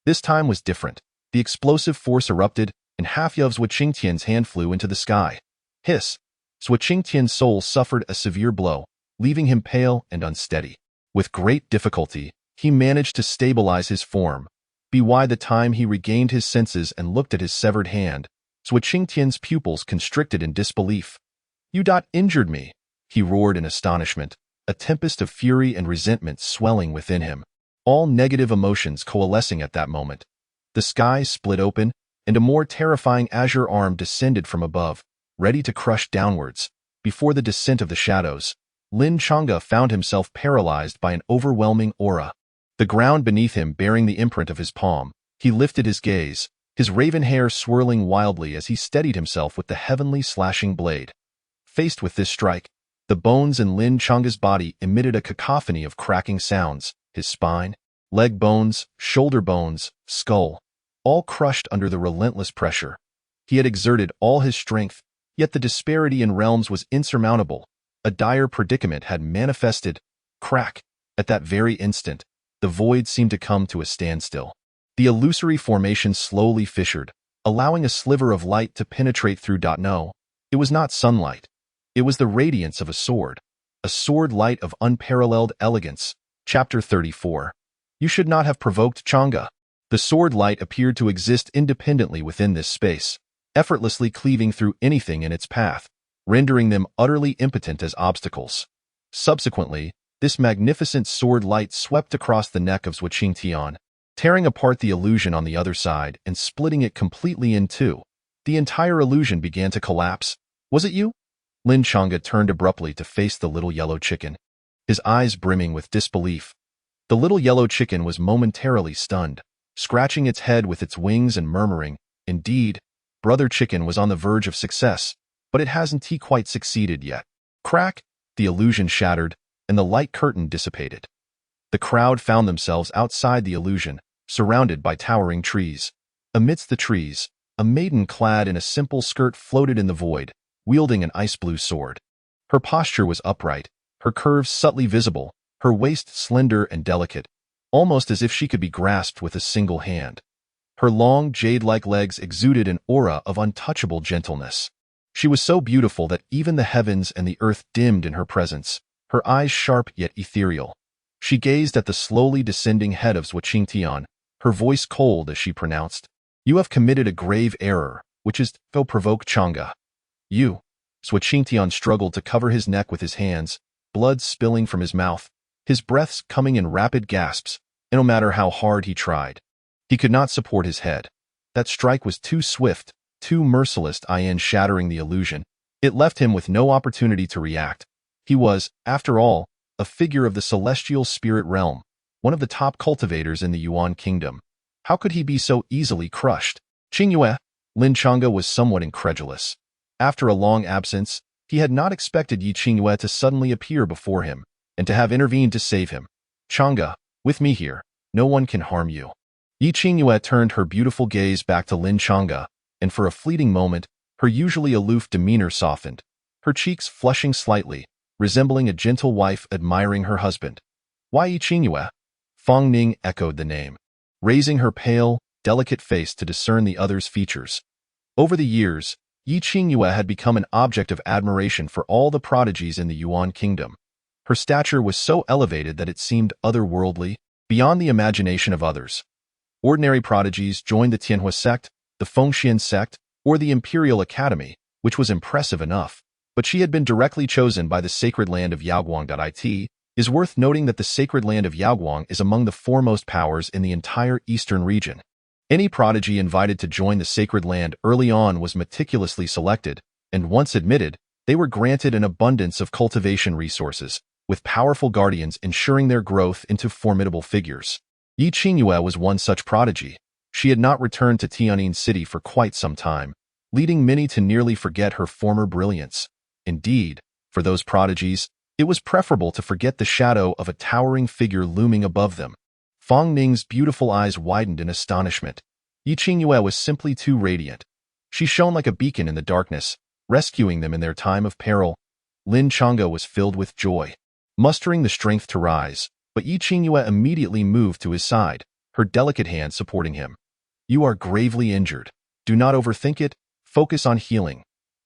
This time was different. The explosive force erupted, and half of Sui Qingtian's hand flew into the sky. Hiss! Sui Qingtian's soul suffered a severe blow, leaving him pale and unsteady. With great difficulty, he managed to stabilize his form. By the time he regained his senses and looked at his severed hand, Sui Qingtian's pupils constricted in disbelief. You injured me, he roared in astonishment, a tempest of fury and resentment swelling within him, all negative emotions coalescing at that moment. The sky split open, and a more terrifying azure arm descended from above, ready to crush downwards. Before the descent of the shadows, Lin Chang'e found himself paralyzed by an overwhelming aura. The ground beneath him bearing the imprint of his palm, he lifted his gaze, his raven hair swirling wildly as he steadied himself with the heavenly slashing blade. Faced with this strike, the bones in Lin Chang'e's body emitted a cacophony of cracking sounds, his spine, leg bones, shoulder bones, skull, all crushed under the relentless pressure. He had exerted all his strength, yet the disparity in realms was insurmountable. A dire predicament had manifested. Crack! At that very instant, the void seemed to come to a standstill. The illusory formation slowly fissured, allowing a sliver of light to penetrate through. No, it was not sunlight. It was the radiance of a sword light of unparalleled elegance. Chapter 34. You should not have provoked Chang'e. The sword light appeared to exist independently within this space, effortlessly cleaving through anything in its path, rendering them utterly impotent as obstacles. Subsequently, this magnificent sword light swept across the neck of Sui Qingtian, tearing apart the illusion on the other side and splitting it completely in two. The entire illusion began to collapse. Was it you? Lin Chang'e turned abruptly to face the little yellow chicken, his eyes brimming with disbelief. The little yellow chicken was momentarily stunned, scratching its head with its wings and murmuring, "Indeed, Brother Chicken was on the verge of success, but it hasn't quite succeeded yet." Crack! The illusion shattered, and the light curtain dissipated. The crowd found themselves outside the illusion, surrounded by towering trees. Amidst the trees, a maiden clad in a simple skirt floated in the void, wielding an ice-blue sword. Her posture was upright, her curves subtly visible, her waist slender and delicate, almost as if she could be grasped with a single hand. Her long, jade-like legs exuded an aura of untouchable gentleness. She was so beautiful that even the heavens and the earth dimmed in her presence, her eyes sharp yet ethereal. She gazed at the slowly descending head of Zhuangtian, her voice cold as she pronounced, "You have committed a grave error, which is to provoke Chang'e." "You?" Zhuangtian struggled to cover his neck with his hands, blood spilling from his mouth, his breaths coming in rapid gasps, and no matter how hard he tried, he could not support his head. That strike was too swift, too merciless, shattering the illusion. It left him with no opportunity to react. He was, after all, a figure of the celestial spirit realm, one of the top cultivators in the Yuan kingdom. How could he be so easily crushed? Qingyue, Lin Chang'e was somewhat incredulous. After a long absence, he had not expected Yi Qingyue to suddenly appear before him, and to have intervened to save him. "Chang'e, with me here, no one can harm you." Yi Qingyue turned her beautiful gaze back to Lin Chang'e, and for a fleeting moment, her usually aloof demeanor softened, her cheeks flushing slightly, resembling a gentle wife admiring her husband. "Why Yi Qingyue?" Fang Ning echoed the name, raising her pale, delicate face to discern the other's features. Over the years, Yi Qingyue had become an object of admiration for all the prodigies in the Yuan kingdom. Her stature was so elevated that it seemed otherworldly, beyond the imagination of others. Ordinary prodigies joined the Tianhua sect, the Fengxian sect, or the Imperial Academy, which was impressive enough. But she had been directly chosen by the sacred land of Yaoguang. It is worth noting that the sacred land of Yaoguang is among the foremost powers in the entire eastern region. Any prodigy invited to join the sacred land early on was meticulously selected, and once admitted, they were granted an abundance of cultivation resources, with powerful guardians ensuring their growth into formidable figures. Yi Qingyue was one such prodigy. She had not returned to Tianjin City for quite some time, leading many to nearly forget her former brilliance. Indeed, for those prodigies, it was preferable to forget the shadow of a towering figure looming above them. Fang Ning's beautiful eyes widened in astonishment. Yi Qingyue was simply too radiant. She shone like a beacon in the darkness, rescuing them in their time of peril. Lin Chang'e was filled with joy, mustering the strength to rise, but Yi Qingyue immediately moved to his side, her delicate hand supporting him. "You are gravely injured. Do not overthink it, focus on healing."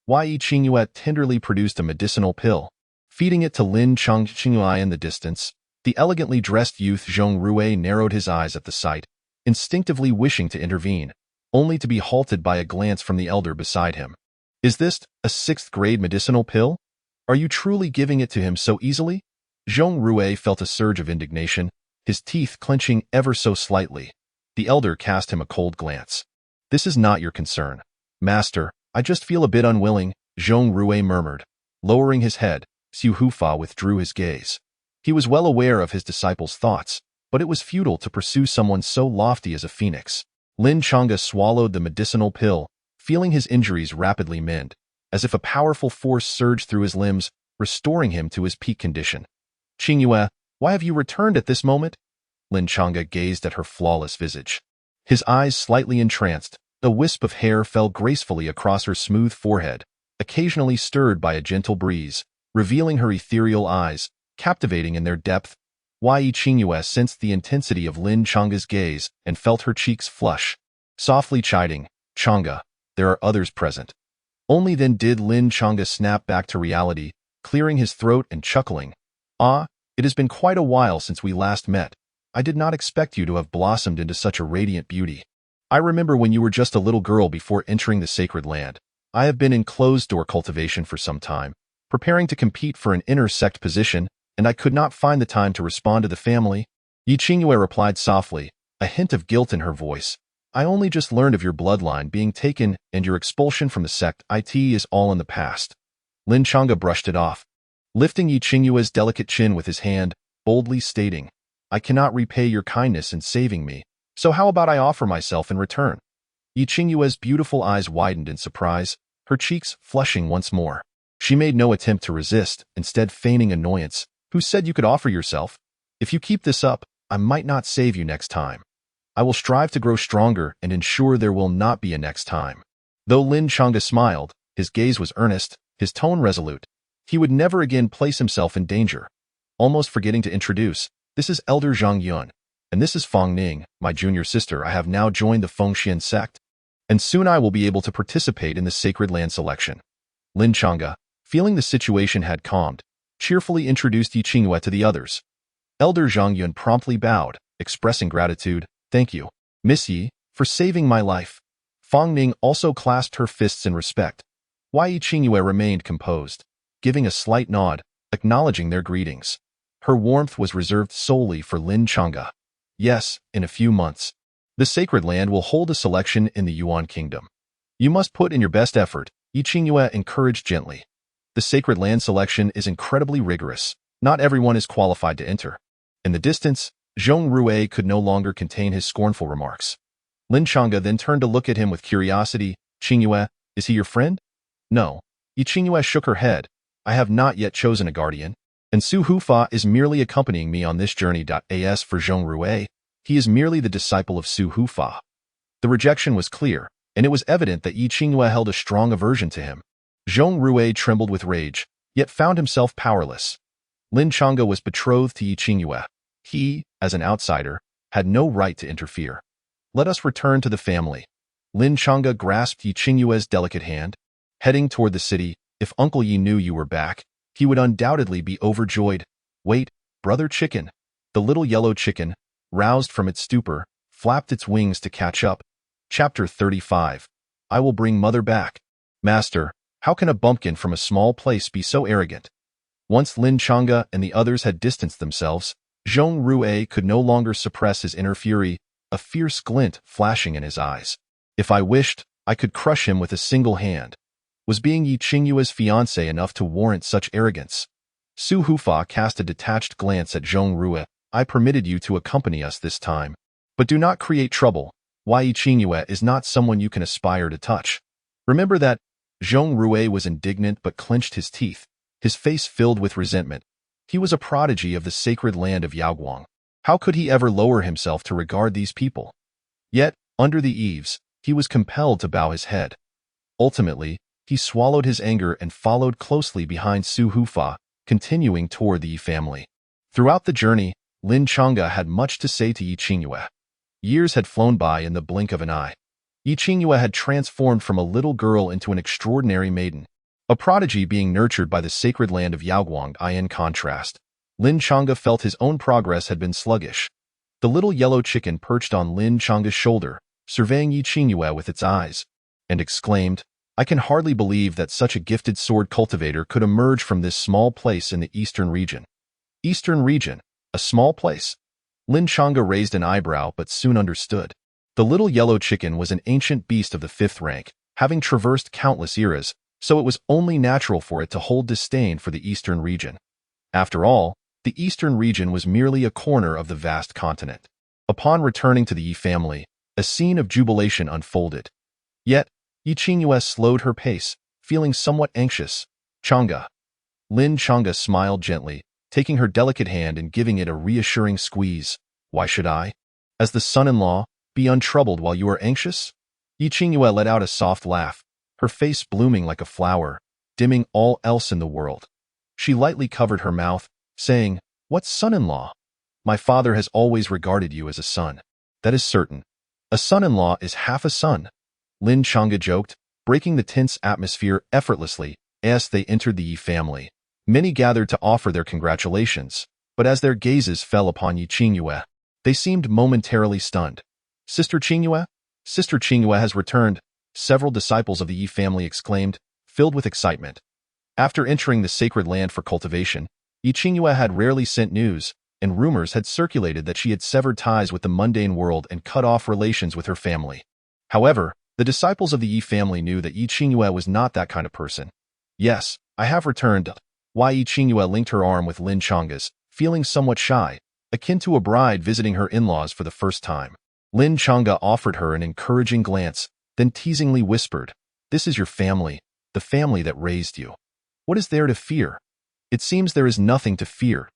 Yi Qingyue tenderly produced a medicinal pill, feeding it to Lin Chang'e in the distance. The elegantly dressed youth Zhong Rui narrowed his eyes at the sight, instinctively wishing to intervene, only to be halted by a glance from the elder beside him. "Is this a 6th-grade medicinal pill? Are you truly giving it to him so easily?" Zhong Rui felt a surge of indignation, his teeth clenching ever so slightly. The elder cast him a cold glance. "This is not your concern, Master. I just feel a bit unwilling," Zhong Rui murmured. Lowering his head, Xu Hufa withdrew his gaze. He was well aware of his disciple's thoughts, but it was futile to pursue someone so lofty as a phoenix. Lin Chang'e swallowed the medicinal pill, feeling his injuries rapidly mend, as if a powerful force surged through his limbs, restoring him to his peak condition. "Qingyue, why have you returned at this moment?" Lin Chang'e gazed at her flawless visage. His eyes slightly entranced, a wisp of hair fell gracefully across her smooth forehead, occasionally stirred by a gentle breeze, revealing her ethereal eyes, captivating in their depth. Yi Qingyue sensed the intensity of Lin Chang'e's gaze and felt her cheeks flush, softly chiding, "Chang'e, there are others present." Only then did Lin Chang'e snap back to reality, clearing his throat and chuckling. "Ah, it has been quite a while since we last met. I did not expect you to have blossomed into such a radiant beauty. I remember when you were just a little girl before entering the sacred land. I have been in closed-door cultivation for some time, preparing to compete for an inner-sect position, and I could not find the time to respond to the family." Yi Qingyue replied softly, a hint of guilt in her voice. "I only just learned of your bloodline being taken and your expulsion from the sect. It is all in the past." Lin Chang'e brushed it off, lifting Yi Qingyue's delicate chin with his hand, boldly stating, "I cannot repay your kindness in saving me, so how about I offer myself in return?" Yi Qingyue's beautiful eyes widened in surprise, her cheeks flushing once more. She made no attempt to resist, instead feigning annoyance. "Who said you could offer yourself? If you keep this up, I might not save you next time. I will strive to grow stronger and ensure there will not be a next time." Though Lin Chang'e smiled, his gaze was earnest, his tone resolute. He would never again place himself in danger. Almost forgetting to introduce, "This is Elder Zhang Yun, and this is Fang Ning, my junior sister. I have now joined the Fengxian sect, and soon I will be able to participate in the sacred land selection." Lin Chang'e, feeling the situation had calmed, cheerfully introduced Yi Qingyue to the others. Elder Zhang Yun promptly bowed, expressing gratitude. "Thank you, Miss Yi, for saving my life." Fang Ning also clasped her fists in respect. Yi Qingyue remained composed, giving a slight nod, acknowledging their greetings. Her warmth was reserved solely for Lin Chang'e. "Yes, in a few months, the sacred land will hold a selection in the Yuan kingdom. You must put in your best effort," Yi Qingyue encouraged gently. "The sacred land selection is incredibly rigorous. Not everyone is qualified to enter." In the distance, Zhong Rui could no longer contain his scornful remarks. Lin Chang'e then turned to look at him with curiosity. "Qingyue, is he your friend?" "No." Yi Qingyue shook her head. "I have not yet chosen a guardian, and Su Hufa is merely accompanying me on this journey. As for Zhong Rui, he is merely the disciple of Su Hufa." The rejection was clear, and it was evident that Yi Qingyue held a strong aversion to him. Zhong Rui trembled with rage, yet found himself powerless. Lin Chang'e was betrothed to Yi Qingyue. He, as an outsider, had no right to interfere. "Let us return to the family." Lin Chang'e grasped Yi Qingyue's delicate hand. "Heading toward the city, if Uncle Yi knew you were back, he would undoubtedly be overjoyed." "Wait, brother chicken." The little yellow chicken, roused from its stupor, flapped its wings to catch up. Chapter 35. I will bring mother back. "Master, how can a bumpkin from a small place be so arrogant?" Once Lin Chang'e and the others had distanced themselves, Zhong Rui could no longer suppress his inner fury, a fierce glint flashing in his eyes. "If I wished, I could crush him with a single hand." Was being Yi Qingyue's fiancé enough to warrant such arrogance? Su Hufa cast a detached glance at Zhong Rui. "I permitted you to accompany us this time. But do not create trouble. Yi Qingyue is not someone you can aspire to touch. Remember that." Zhong Rui was indignant but clenched his teeth, his face filled with resentment. He was a prodigy of the sacred land of Yaoguang. How could he ever lower himself to regard these people? Yet, under the eaves, he was compelled to bow his head. Ultimately, he swallowed his anger and followed closely behind Su Hufa, continuing toward the Yi family. Throughout the journey, Lin Chang'e had much to say to Yi Qingyue. Years had flown by in the blink of an eye. Yi Qingyue had transformed from a little girl into an extraordinary maiden, a prodigy being nurtured by the sacred land of Yaoguang. In contrast, Lin Chang'e felt his own progress had been sluggish. The little yellow chicken perched on Lin Chang'e's shoulder, surveying Yi Qingyue with its eyes, and exclaimed, "I can hardly believe that such a gifted sword cultivator could emerge from this small place in the eastern region." Eastern region? A small place? Lin Chang'e raised an eyebrow but soon understood. The little yellow chicken was an ancient beast of the 5th rank, having traversed countless eras, so it was only natural for it to hold disdain for the eastern region. After all, the eastern region was merely a corner of the vast continent. Upon returning to the Yi family, a scene of jubilation unfolded. Yet, Yi Qingyue slowed her pace, feeling somewhat anxious. "Chang'e." Lin Chang'e smiled gently, taking her delicate hand and giving it a reassuring squeeze. "Why should I, as the son-in-law, be untroubled while you are anxious?" Yi Qingyue let out a soft laugh, her face blooming like a flower, dimming all else in the world. She lightly covered her mouth, saying, "What son-in-law? My father has always regarded you as a son. That is certain. A son-in-law is half a son." Lin Chang'e joked, breaking the tense atmosphere effortlessly as they entered the Yi family. Many gathered to offer their congratulations, but as their gazes fell upon Yi Qingyue, they seemed momentarily stunned. "Sister Qingyue? Sister Qingyue has returned," several disciples of the Yi family exclaimed, filled with excitement. After entering the sacred land for cultivation, Yi Qingyue had rarely sent news, and rumors had circulated that she had severed ties with the mundane world and cut off relations with her family. However, the disciples of the Yi family knew that Yi Qingyue was not that kind of person. "Yes, I have returned." Yi Qingyue linked her arm with Lin Chang'e's, feeling somewhat shy, akin to a bride visiting her in-laws for the first time. Lin Chang'e offered her an encouraging glance, then teasingly whispered, "This is your family, the family that raised you. What is there to fear?" "It seems there is nothing to fear."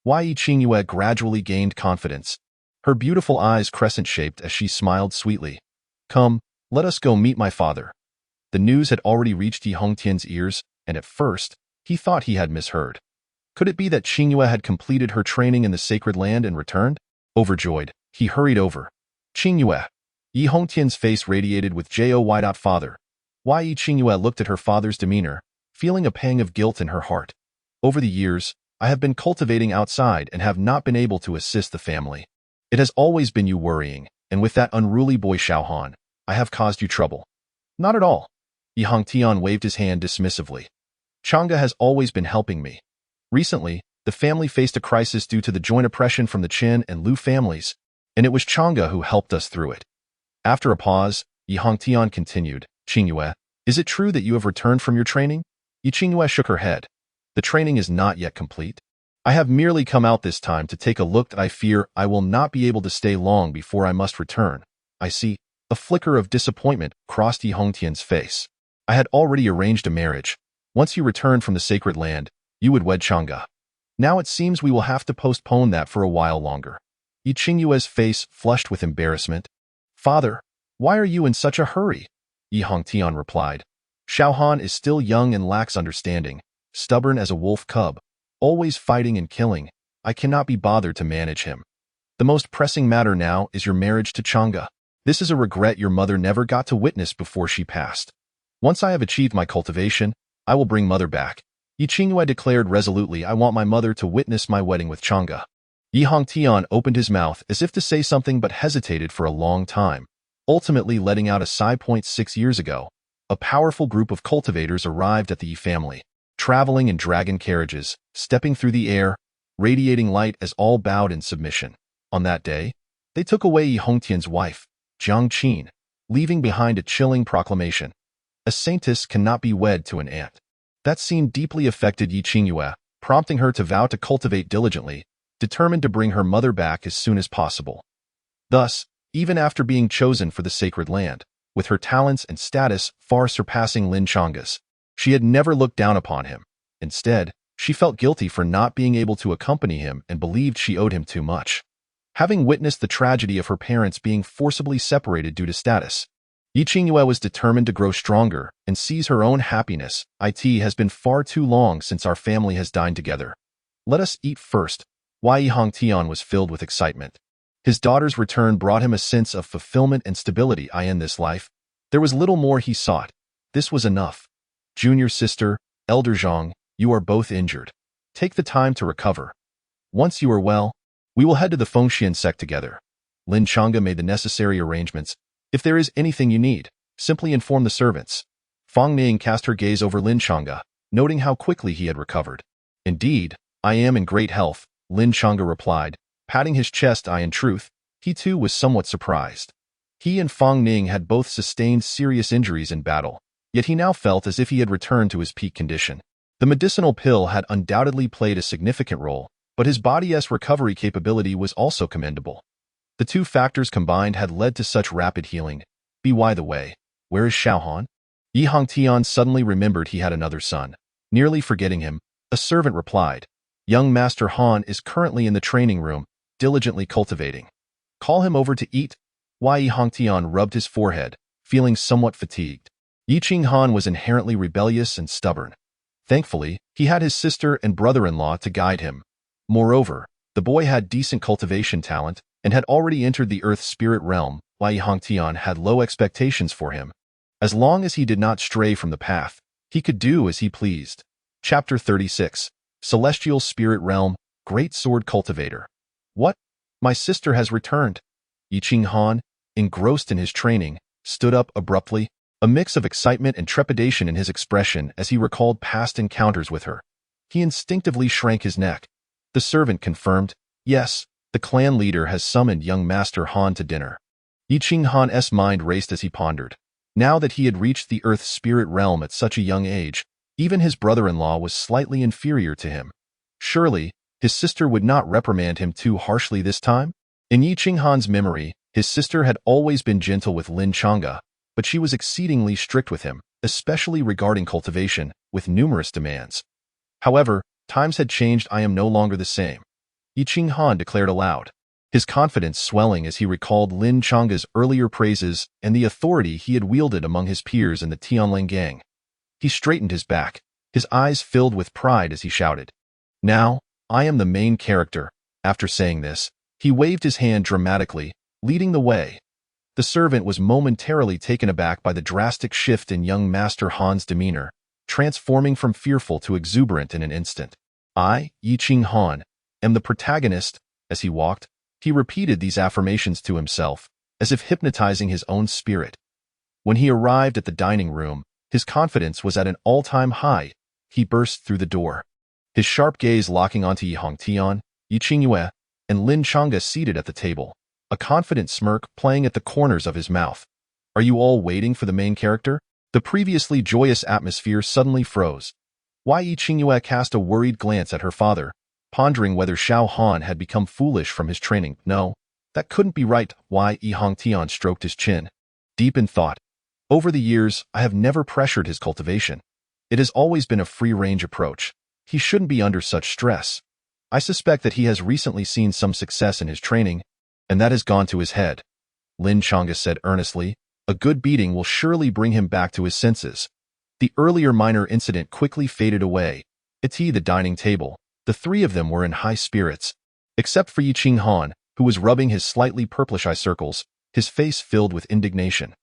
Yi Qingyue gradually gained confidence. Her beautiful eyes crescent-shaped as she smiled sweetly. Come, let us go meet my father. The news had already reached Yi Hongtian's ears, and at first, he thought he had misheard. Could it be that Qingyue had completed her training in the sacred land and returned? Overjoyed, he hurried over. Qingyue. Yi Hongtian's face radiated with joy. Father. Yi Qingyue looked at her father's demeanor, feeling a pang of guilt in her heart. Over the years, I have been cultivating outside and have not been able to assist the family. It has always been you worrying, and with that unruly boy Xiaohan, I have caused you trouble. Not at all. Yi Hongtian waved his hand dismissively. Chang'e has always been helping me. Recently, the family faced a crisis due to the joint oppression from the Qin and Lu families, and it was Chang'e who helped us through it. After a pause, Yi Hongtian continued, Qingyue, is it true that you have returned from your training? Yi Qingyue shook her head. The training is not yet complete. I have merely come out this time to take a look that I fear I will not be able to stay long before I must return. I see. A flicker of disappointment crossed Yi Hongtian's face. I had already arranged a marriage. Once you return from the sacred land, you would wed Chang'e. Now it seems we will have to postpone that for a while longer. Yi Qingyue's face flushed with embarrassment. Father, why are you in such a hurry? Yi Hongtian replied. Xiaohan is still young and lacks understanding, stubborn as a wolf cub, always fighting and killing. I cannot be bothered to manage him. The most pressing matter now is your marriage to Chang'e. This is a regret your mother never got to witness before she passed. Once I have achieved my cultivation, I will bring mother back. Yi Qingyue declared resolutely, I want my mother to witness my wedding with Chang'e. Yi Hongtian opened his mouth as if to say something but hesitated for a long time, ultimately letting out a sigh. 6 years ago, a powerful group of cultivators arrived at the Yi family, traveling in dragon carriages, stepping through the air, radiating light as all bowed in submission. On that day, they took away Yi Hongtian's wife, Jiang Qin, leaving behind a chilling proclamation. A saintess cannot be wed to an ant. That scene deeply affected Yi Qingyue, prompting her to vow to cultivate diligently, determined to bring her mother back as soon as possible. Thus, even after being chosen for the sacred land, with her talents and status far surpassing Lin Chang'e's, she had never looked down upon him. Instead, she felt guilty for not being able to accompany him and believed she owed him too much. Having witnessed the tragedy of her parents being forcibly separated due to status, Yi Qingyue was determined to grow stronger and seize her own happiness. It has been far too long since our family has dined together. Let us eat first. Yi Hongtian was filled with excitement. His daughter's return brought him a sense of fulfillment and stability in this life. There was little more he sought. This was enough. Junior sister, elder Zhang, you are both injured. Take the time to recover. Once you are well, we will head to the Fengxian sect together. Lin Chang'e made the necessary arrangements. If there is anything you need, simply inform the servants. Fang Ning cast her gaze over Lin Chang'e, noting how quickly he had recovered. Indeed, I am in great health, Lin Chang'e replied, patting his chest. In truth, he too was somewhat surprised. He and Fang Ning had both sustained serious injuries in battle, yet he now felt as if he had returned to his peak condition. The medicinal pill had undoubtedly played a significant role, but his body's recovery capability was also commendable. The two factors combined had led to such rapid healing. By the way, where is Xiaohan? Yi Hongtian suddenly remembered he had another son. Nearly forgetting him, a servant replied, Young Master Han is currently in the training room, diligently cultivating. Call him over to eat. Yi Hongtian rubbed his forehead, feeling somewhat fatigued. Yi Qinghan was inherently rebellious and stubborn. Thankfully, he had his sister and brother-in-law to guide him. Moreover, the boy had decent cultivation talent and had already entered the earth spirit realm. Yi Hongtian had low expectations for him. As long as he did not stray from the path, he could do as he pleased. Chapter 36. Celestial Spirit Realm, Great Sword Cultivator. What? My sister has returned. Yi Qinghan, engrossed in his training, stood up abruptly, a mix of excitement and trepidation in his expression as he recalled past encounters with her. He instinctively shrank his neck. The servant confirmed, yes, the clan leader has summoned young Master Han to dinner. Yi Qinghan's mind raced as he pondered. Now that he had reached the earth spirit realm at such a young age, even his brother-in-law was slightly inferior to him. Surely, his sister would not reprimand him too harshly this time? In Yi Qinghan's memory, his sister had always been gentle with Lin Chang'e, but she was exceedingly strict with him, especially regarding cultivation, with numerous demands. However, times had changed. I am no longer the same. Yi Qinghan declared aloud, his confidence swelling as he recalled Lin Chang's earlier praises and the authority he had wielded among his peers in the Tianling gang. He straightened his back, his eyes filled with pride as he shouted, "Now, I am the main character." After saying this, he waved his hand dramatically, leading the way. The servant was momentarily taken aback by the drastic shift in young Master Han's demeanor, transforming from fearful to exuberant in an instant. "I, Yi Qinghan, am the protagonist." As he walked, he repeated these affirmations to himself, as if hypnotizing his own spirit. When he arrived at the dining room, his confidence was at an all-time high. He burst through the door, his sharp gaze locking onto Yi Hongtian, Yi Qingyue, and Lin Chang'e seated at the table, a confident smirk playing at the corners of his mouth. "Are you all waiting for the main character?" The previously joyous atmosphere suddenly froze. Yi Qingyue cast a worried glance at her father, pondering whether Xiao Han had become foolish from his training. "No, that couldn't be right." Yi Hongtian stroked his chin, deep in thought. "Over the years, I have never pressured his cultivation. It has always been a free-range approach. He shouldn't be under such stress. I suspect that he has recently seen some success in his training, and that has gone to his head." Lin Chang'e said earnestly, "A good beating will surely bring him back to his senses." The earlier minor incident quickly faded away. At the dining table, the three of them were in high spirits, except for Yi Qinghan, who was rubbing his slightly purplish eye circles, his face filled with indignation.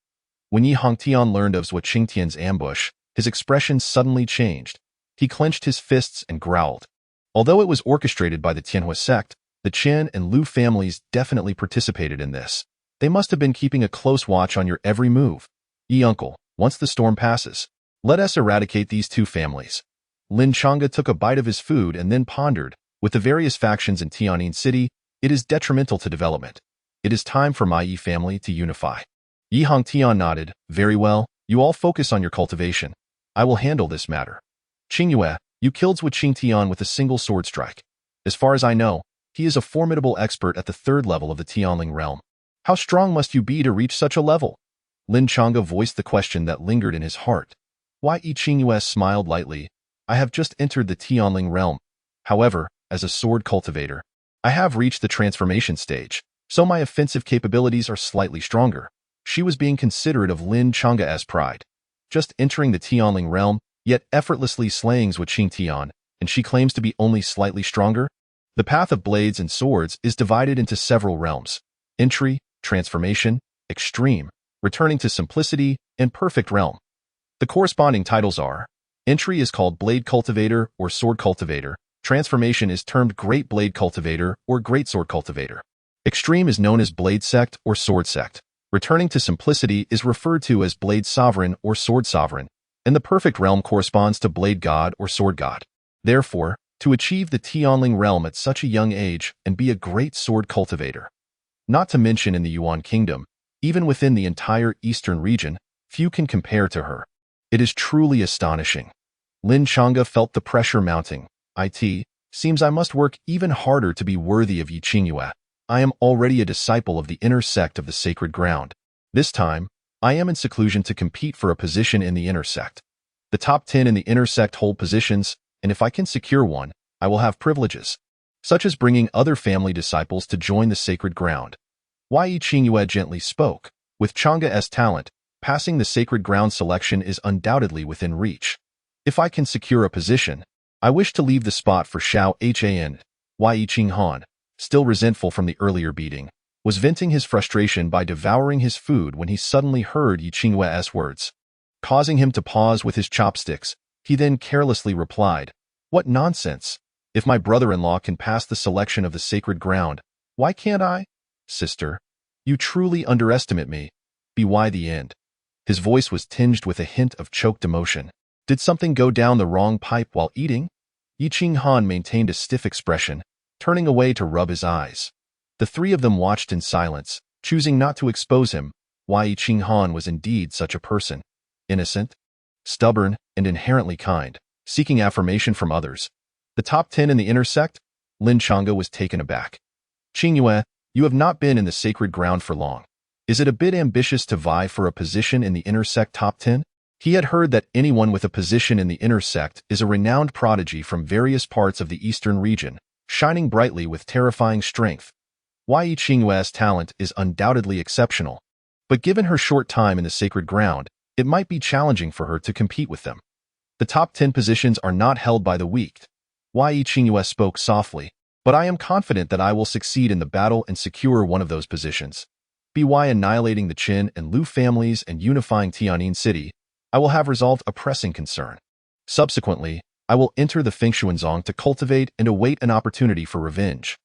When Yi Hongtian learned of Zhuo Qingtian's ambush, his expression suddenly changed. He clenched his fists and growled. Although it was orchestrated by the Tianhua sect, the Chen and Lu families definitely participated in this. They must have been keeping a close watch on your every move. "Yi uncle, once the storm passes, let us eradicate these two families." Lin Chang'e took a bite of his food and then pondered, with the various factions in Tianjin City, it is detrimental to development. It is time for my Yi family to unify. Yi Hongtian nodded. "Very well, you all focus on your cultivation. I will handle this matter. Qingyue, you killed Zhuo Qingtian with a single sword strike. As far as I know, he is a formidable expert at the third level of the Tianling realm. How strong must you be to reach such a level?" Lin Chang'e voiced the question that lingered in his heart. Yi Qingyue smiled lightly. "I have just entered the Tianling realm. However, as a sword cultivator, I have reached the transformation stage, so my offensive capabilities are slightly stronger." She was being considerate of Lin Chang'e's pride. Just entering the Tianling realm, yet effortlessly slaying Zhuo Qingtian, and she claims to be only slightly stronger? The path of blades and swords is divided into several realms: entry, transformation, extreme, returning to simplicity, and perfect realm. The corresponding titles are: entry is called Blade Cultivator or Sword Cultivator, transformation is termed Great Blade Cultivator or Great Sword Cultivator. Extreme is known as Blade Sect or Sword Sect. Returning to simplicity is referred to as Blade Sovereign or Sword Sovereign, and the perfect realm corresponds to Blade God or Sword God. Therefore, to achieve the Tianling realm at such a young age and be a great sword cultivator. Not to mention in the Yuan Kingdom, even within the entire eastern region, few can compare to her. It is truly astonishing. Lin Chang'e felt the pressure mounting. "It seems I must work even harder to be worthy of Yi Qingyue. I am already a disciple of the inner sect of the sacred ground. This time, I am in seclusion to compete for a position in the inner sect. The top 10 in the inner sect hold positions, and if I can secure one, I will have privileges, such as bringing other family disciples to join the sacred ground." Yi Qingyue gently spoke. With Chang'e's talent, passing the sacred ground selection is undoubtedly within reach. "If I can secure a position, I wish to leave the spot for Xiao Han." Yi Qinghan, still resentful from the earlier beating, was venting his frustration by devouring his food when he suddenly heard Yi Qingyue's words. Causing him to pause with his chopsticks, he then carelessly replied, "What nonsense! If my brother-in-law can pass the selection of the sacred ground, why can't I?" "Sister, you truly underestimate me. By the end." His voice was tinged with a hint of choked emotion. Did something go down the wrong pipe while eating? Yi Qinghan maintained a stiff expression, turning away to rub his eyes. The three of them watched in silence, choosing not to expose him. Yi Qinghan was indeed such a person. Innocent, stubborn, and inherently kind, seeking affirmation from others. The top 10 in the inner sect? Lin Chang'e was taken aback. "Qingyue, you have not been in the sacred ground for long. Is it a bit ambitious to vie for a position in the inner sect top 10? He had heard that anyone with a position in the inner sect is a renowned prodigy from various parts of the eastern region, shining brightly with terrifying strength. Yi Qingyue's talent is undoubtedly exceptional, but given her short time in the sacred ground, it might be challenging for her to compete with them. The top 10 positions are not held by the weak. Yi Qingyue spoke softly, but I am confident that I will succeed in the battle and secure one of those positions. By annihilating the Qin and Lu families and unifying Tianjin City, I will have resolved a pressing concern. Subsequently, I will enter the Fengshuanzong to cultivate and await an opportunity for revenge.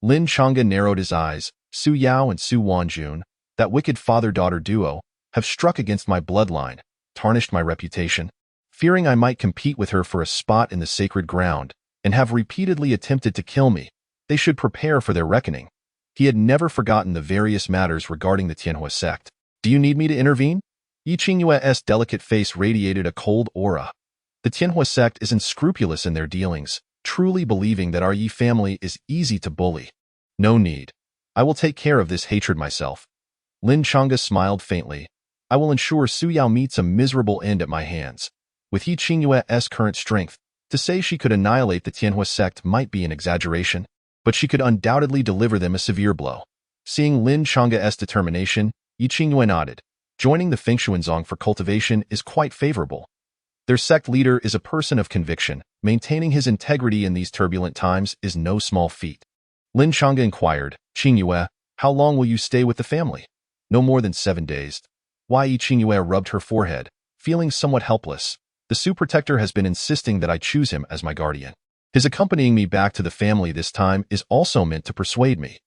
Lin Chang'e narrowed his eyes. Su Yao and Su Wanjun, that wicked father-daughter duo, have struck against my bloodline, tarnished my reputation. Fearing I might compete with her for a spot in the sacred ground, and have repeatedly attempted to kill me, they should prepare for their reckoning. He had never forgotten the various matters regarding the Tianhua sect. Do you need me to intervene? Yi Qingyue's delicate face radiated a cold aura. The Tianhua sect is unscrupulous in their dealings, truly believing that our Yi family is easy to bully. No need. I will take care of this hatred myself. Lin Chang'e smiled faintly. I will ensure Su Yao meets a miserable end at my hands. With Yi Qingyue's current strength, to say she could annihilate the Tianhua sect might be an exaggeration, but she could undoubtedly deliver them a severe blow. Seeing Lin Chang'e's determination, Yi Qingyue nodded. Joining the Fengshuanzong for cultivation is quite favorable. Their sect leader is a person of conviction. Maintaining his integrity in these turbulent times is no small feat. Lin Chang'e inquired, Qingyue, how long will you stay with the family? No more than 7 days. Yi Qingyue rubbed her forehead, feeling somewhat helpless. The Su Protector has been insisting that I choose him as my guardian. His accompanying me back to the family this time is also meant to persuade me.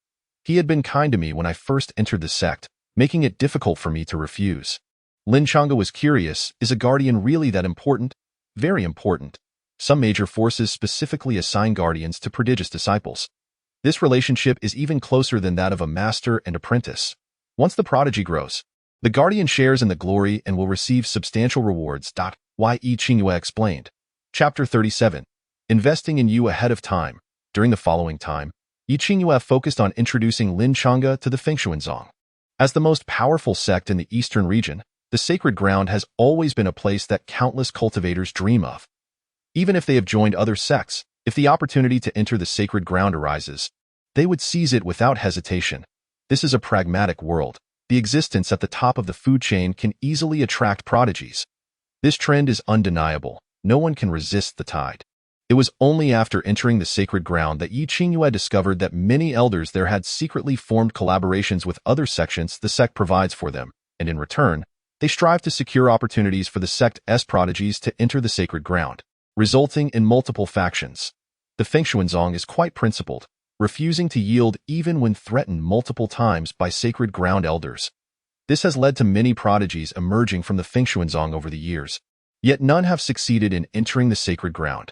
He had been kind to me when I first entered the sect, making it difficult for me to refuse. Lin Chang'e was curious, is a guardian really that important? Very important. Some major forces specifically assign guardians to prodigious disciples. This relationship is even closer than that of a master and apprentice. Once the prodigy grows, the guardian shares in the glory and will receive substantial rewards. Yi Qingyue explained. Chapter 37. Investing in you ahead of time. During the following time, Yi Qingyue focused on introducing Lin Chang'e to the Fengshuanzong. As the most powerful sect in the eastern region, the sacred ground has always been a place that countless cultivators dream of. Even if they have joined other sects, if the opportunity to enter the sacred ground arises, they would seize it without hesitation. This is a pragmatic world. The existence at the top of the food chain can easily attract prodigies. This trend is undeniable. No one can resist the tide. It was only after entering the sacred ground that Yi Qingyue discovered that many elders there had secretly formed collaborations with other sections the sect provides for them, and in return, they strive to secure opportunities for the sect's prodigies to enter the sacred ground, resulting in multiple factions. The Fengshuanzong is quite principled, refusing to yield even when threatened multiple times by sacred ground elders. This has led to many prodigies emerging from the Fengshuanzong over the years, yet none have succeeded in entering the sacred ground.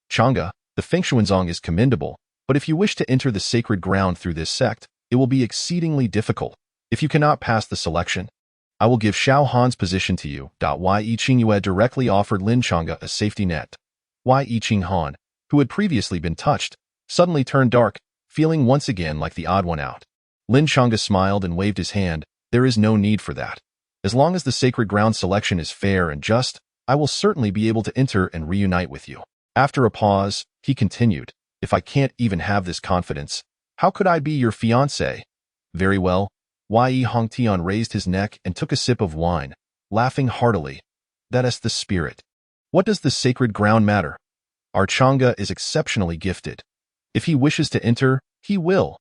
Chang'e, the Fengshuanzong is commendable, but if you wish to enter the sacred ground through this sect, it will be exceedingly difficult. If you cannot pass the selection, I will give Xiao Han's position to you. Yi Qingyue directly offered Lin Chang'e a safety net. Yi Qinghan, who had previously been touched, suddenly turned dark, feeling once again like the odd one out. Lin Chang'e smiled and waved his hand. There is no need for that. As long as the sacred ground selection is fair and just, I will certainly be able to enter and reunite with you. After a pause, he continued, if I can't even have this confidence, how could I be your fiancé? Very well. Yi Hongtian raised his neck and took a sip of wine, laughing heartily. That is the spirit. What does the sacred ground matter? Our Chang'e is exceptionally gifted. If he wishes to enter, he will.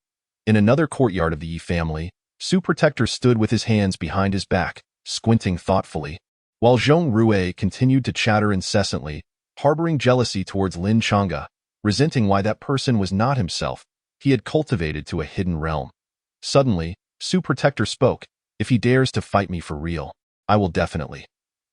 In another courtyard of the Yi family, Su Protector stood with his hands behind his back, squinting thoughtfully, while Zhong Rui continued to chatter incessantly, harboring jealousy towards Lin Chang'e, resenting why that person was not himself. He had cultivated to a hidden realm. Suddenly, Su Protector spoke. If he dares to fight me for real, I will definitely.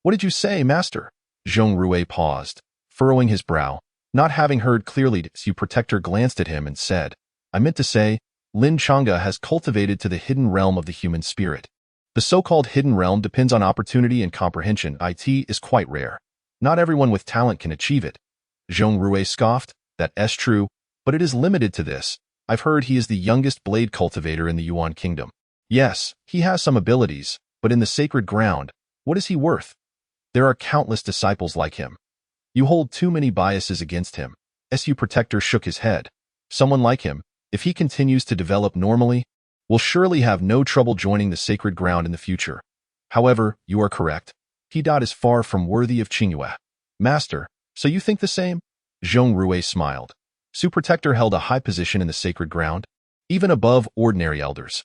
What did you say, master? Zhong Rui paused, furrowing his brow. Not having heard clearly, Su Protector glanced at him and said, I meant to say, Lin Chang'e has cultivated to the hidden realm of the human spirit. The so-called hidden realm depends on opportunity and comprehension. It is quite rare. Not everyone with talent can achieve it. Zhong Rui scoffed. That's true, but it is limited to this. I've heard he is the youngest blade cultivator in the Yuan kingdom. Yes, he has some abilities, but in the sacred ground, what is he worth? There are countless disciples like him. You hold too many biases against him. Su Protector shook his head. Someone like him, if he continues to develop normally, will surely have no trouble joining the sacred ground in the future. However, you are correct. He is far from worthy of Qingyue. Master, so you think the same? Zhong Rui smiled. Su Protector held a high position in the sacred ground, even above ordinary elders.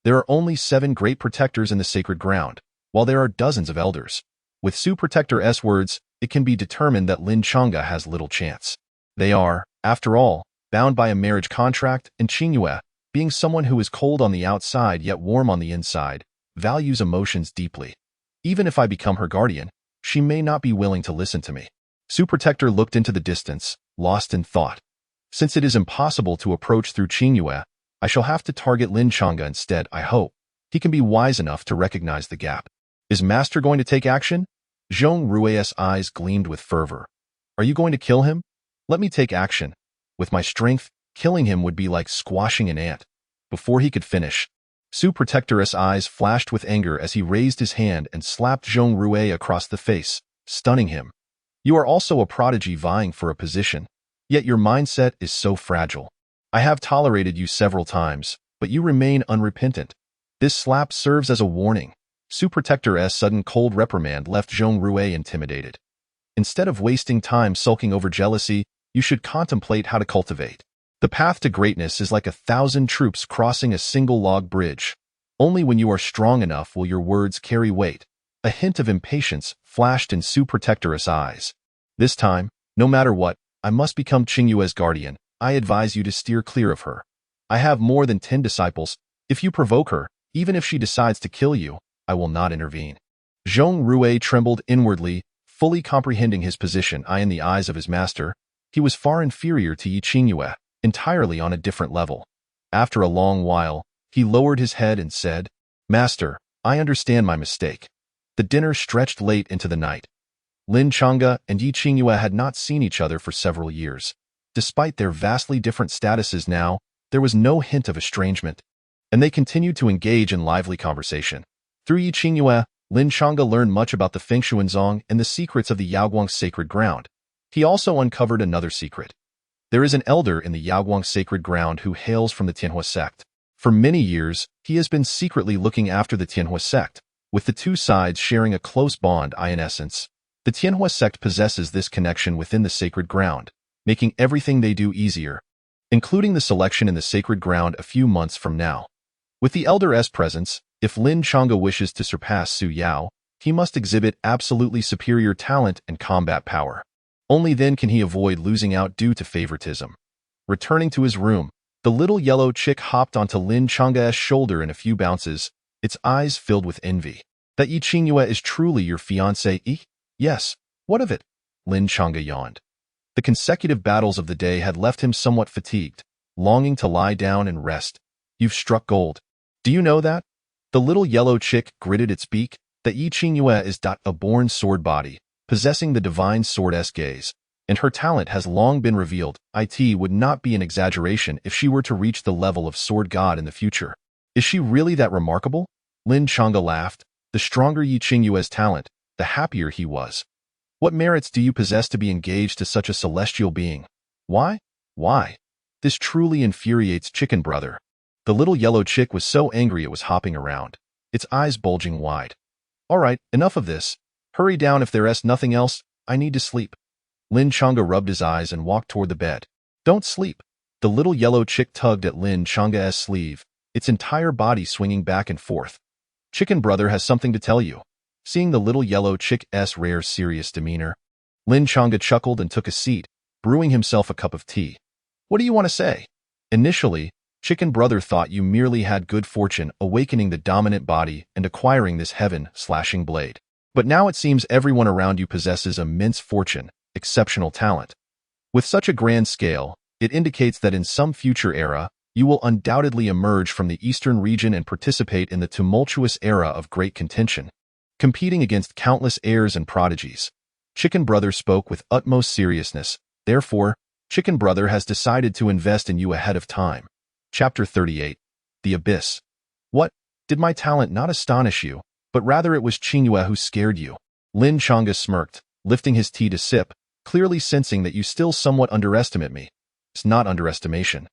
There are only 7 great protectors in the sacred ground, while there are dozens of elders. With Su Protector's words, it can be determined that Lin Chang'e has little chance. They are, after all, bound by a marriage contract, and Qingyue, being someone who is cold on the outside yet warm on the inside, values emotions deeply. Even if I become her guardian, she may not be willing to listen to me. Su Protector looked into the distance, lost in thought. Since it is impossible to approach through Qingyue, I shall have to target Lin Chang'e instead. I hope he can be wise enough to recognize the gap. Is Master going to take action? Zhong Rui's eyes gleamed with fervor. Are you going to kill him? Let me take action. With my strength, killing him would be like squashing an ant. Before he could finish, Su Protector's eyes flashed with anger as he raised his hand and slapped Zhong Rui across the face, stunning him. You are also a prodigy vying for a position, yet your mindset is so fragile. I have tolerated you several times, but you remain unrepentant. This slap serves as a warning. Su Protector's sudden cold reprimand left Zhong Rui intimidated. Instead of wasting time sulking over jealousy, you should contemplate how to cultivate. The path to greatness is like 1,000 troops crossing a single log bridge. Only when you are strong enough will your words carry weight. A hint of impatience flashed in Su Protector's eyes. This time, no matter what, I must become Qingyue's guardian. I advise you to steer clear of her. I have more than 10 disciples. If you provoke her, even if she decides to kill you, I will not intervene. Zhong Rui trembled inwardly, fully comprehending his position. In the eyes of his master, he was far inferior to Yi Qingyue, entirely on a different level. After a long while, he lowered his head and said, Master, I understand my mistake. The dinner stretched late into the night. Lin Chang'e and Yi Qingyue had not seen each other for several years. Despite their vastly different statuses now, there was no hint of estrangement, and they continued to engage in lively conversation. Through Yi Qingyue, Lin Chang'e learned much about the Fengshuanzong and the secrets of the Yaoguang sacred ground. He also uncovered another secret. There is an elder in the Yaoguang sacred ground who hails from the Tianhua sect. For many years, he has been secretly looking after the Tianhua sect, with the two sides sharing a close bond. In essence, the Tianhua sect possesses this connection within the sacred ground, making everything they do easier, including the selection in the sacred ground a few months from now. With the elder's presence, if Lin Chang'e wishes to surpass Su Yao, he must exhibit absolutely superior talent and combat power. Only then can he avoid losing out due to favoritism. Returning to his room, the little yellow chick hopped onto Lin Chang'e's shoulder in a few bounces, its eyes filled with envy. That Yi Qingyue is truly your fiancé? Yes. What of it? Lin Chang'e yawned. The consecutive battles of the day had left him somewhat fatigued, longing to lie down and rest. You've struck gold. Do you know that? The little yellow chick gritted its beak. That Yi Qingyue is a born sword body, possessing the divine sword's gaze, and her talent has long been revealed. It would not be an exaggeration if she were to reach the level of sword god in the future. Is she really that remarkable? Lin Chang'e laughed. The stronger Yi Qingyue's talent, the happier he was. What merits do you possess to be engaged to such a celestial being? Why? Why? This truly infuriates Chicken Brother. The little yellow chick was so angry it was hopping around, its eyes bulging wide. All right, enough of this. Hurry down if there's nothing else. I need to sleep. Lin Chang'e rubbed his eyes and walked toward the bed. Don't sleep. The little yellow chick tugged at Lin Chang'e's sleeve, its entire body swinging back and forth. Chicken Brother has something to tell you. Seeing the little yellow chick's rare serious demeanor, Lin Chang'e chuckled and took a seat, brewing himself a cup of tea. What do you want to say? Initially, Chicken Brother thought you merely had good fortune awakening the dominant body and acquiring this heaven-slashing blade. But now it seems everyone around you possesses immense fortune, exceptional talent. With such a grand scale, it indicates that in some future era, you will undoubtedly emerge from the eastern region and participate in the tumultuous era of great contention, competing against countless heirs and prodigies. Chicken Brother spoke with utmost seriousness. Therefore, Chicken Brother has decided to invest in you ahead of time. Chapter 38. The Abyss. What? Did my talent not astonish you, but rather it was Qingyue who scared you? Lin Chang'e smirked, lifting his tea to sip, clearly sensing that you still somewhat underestimate me. It's not underestimation.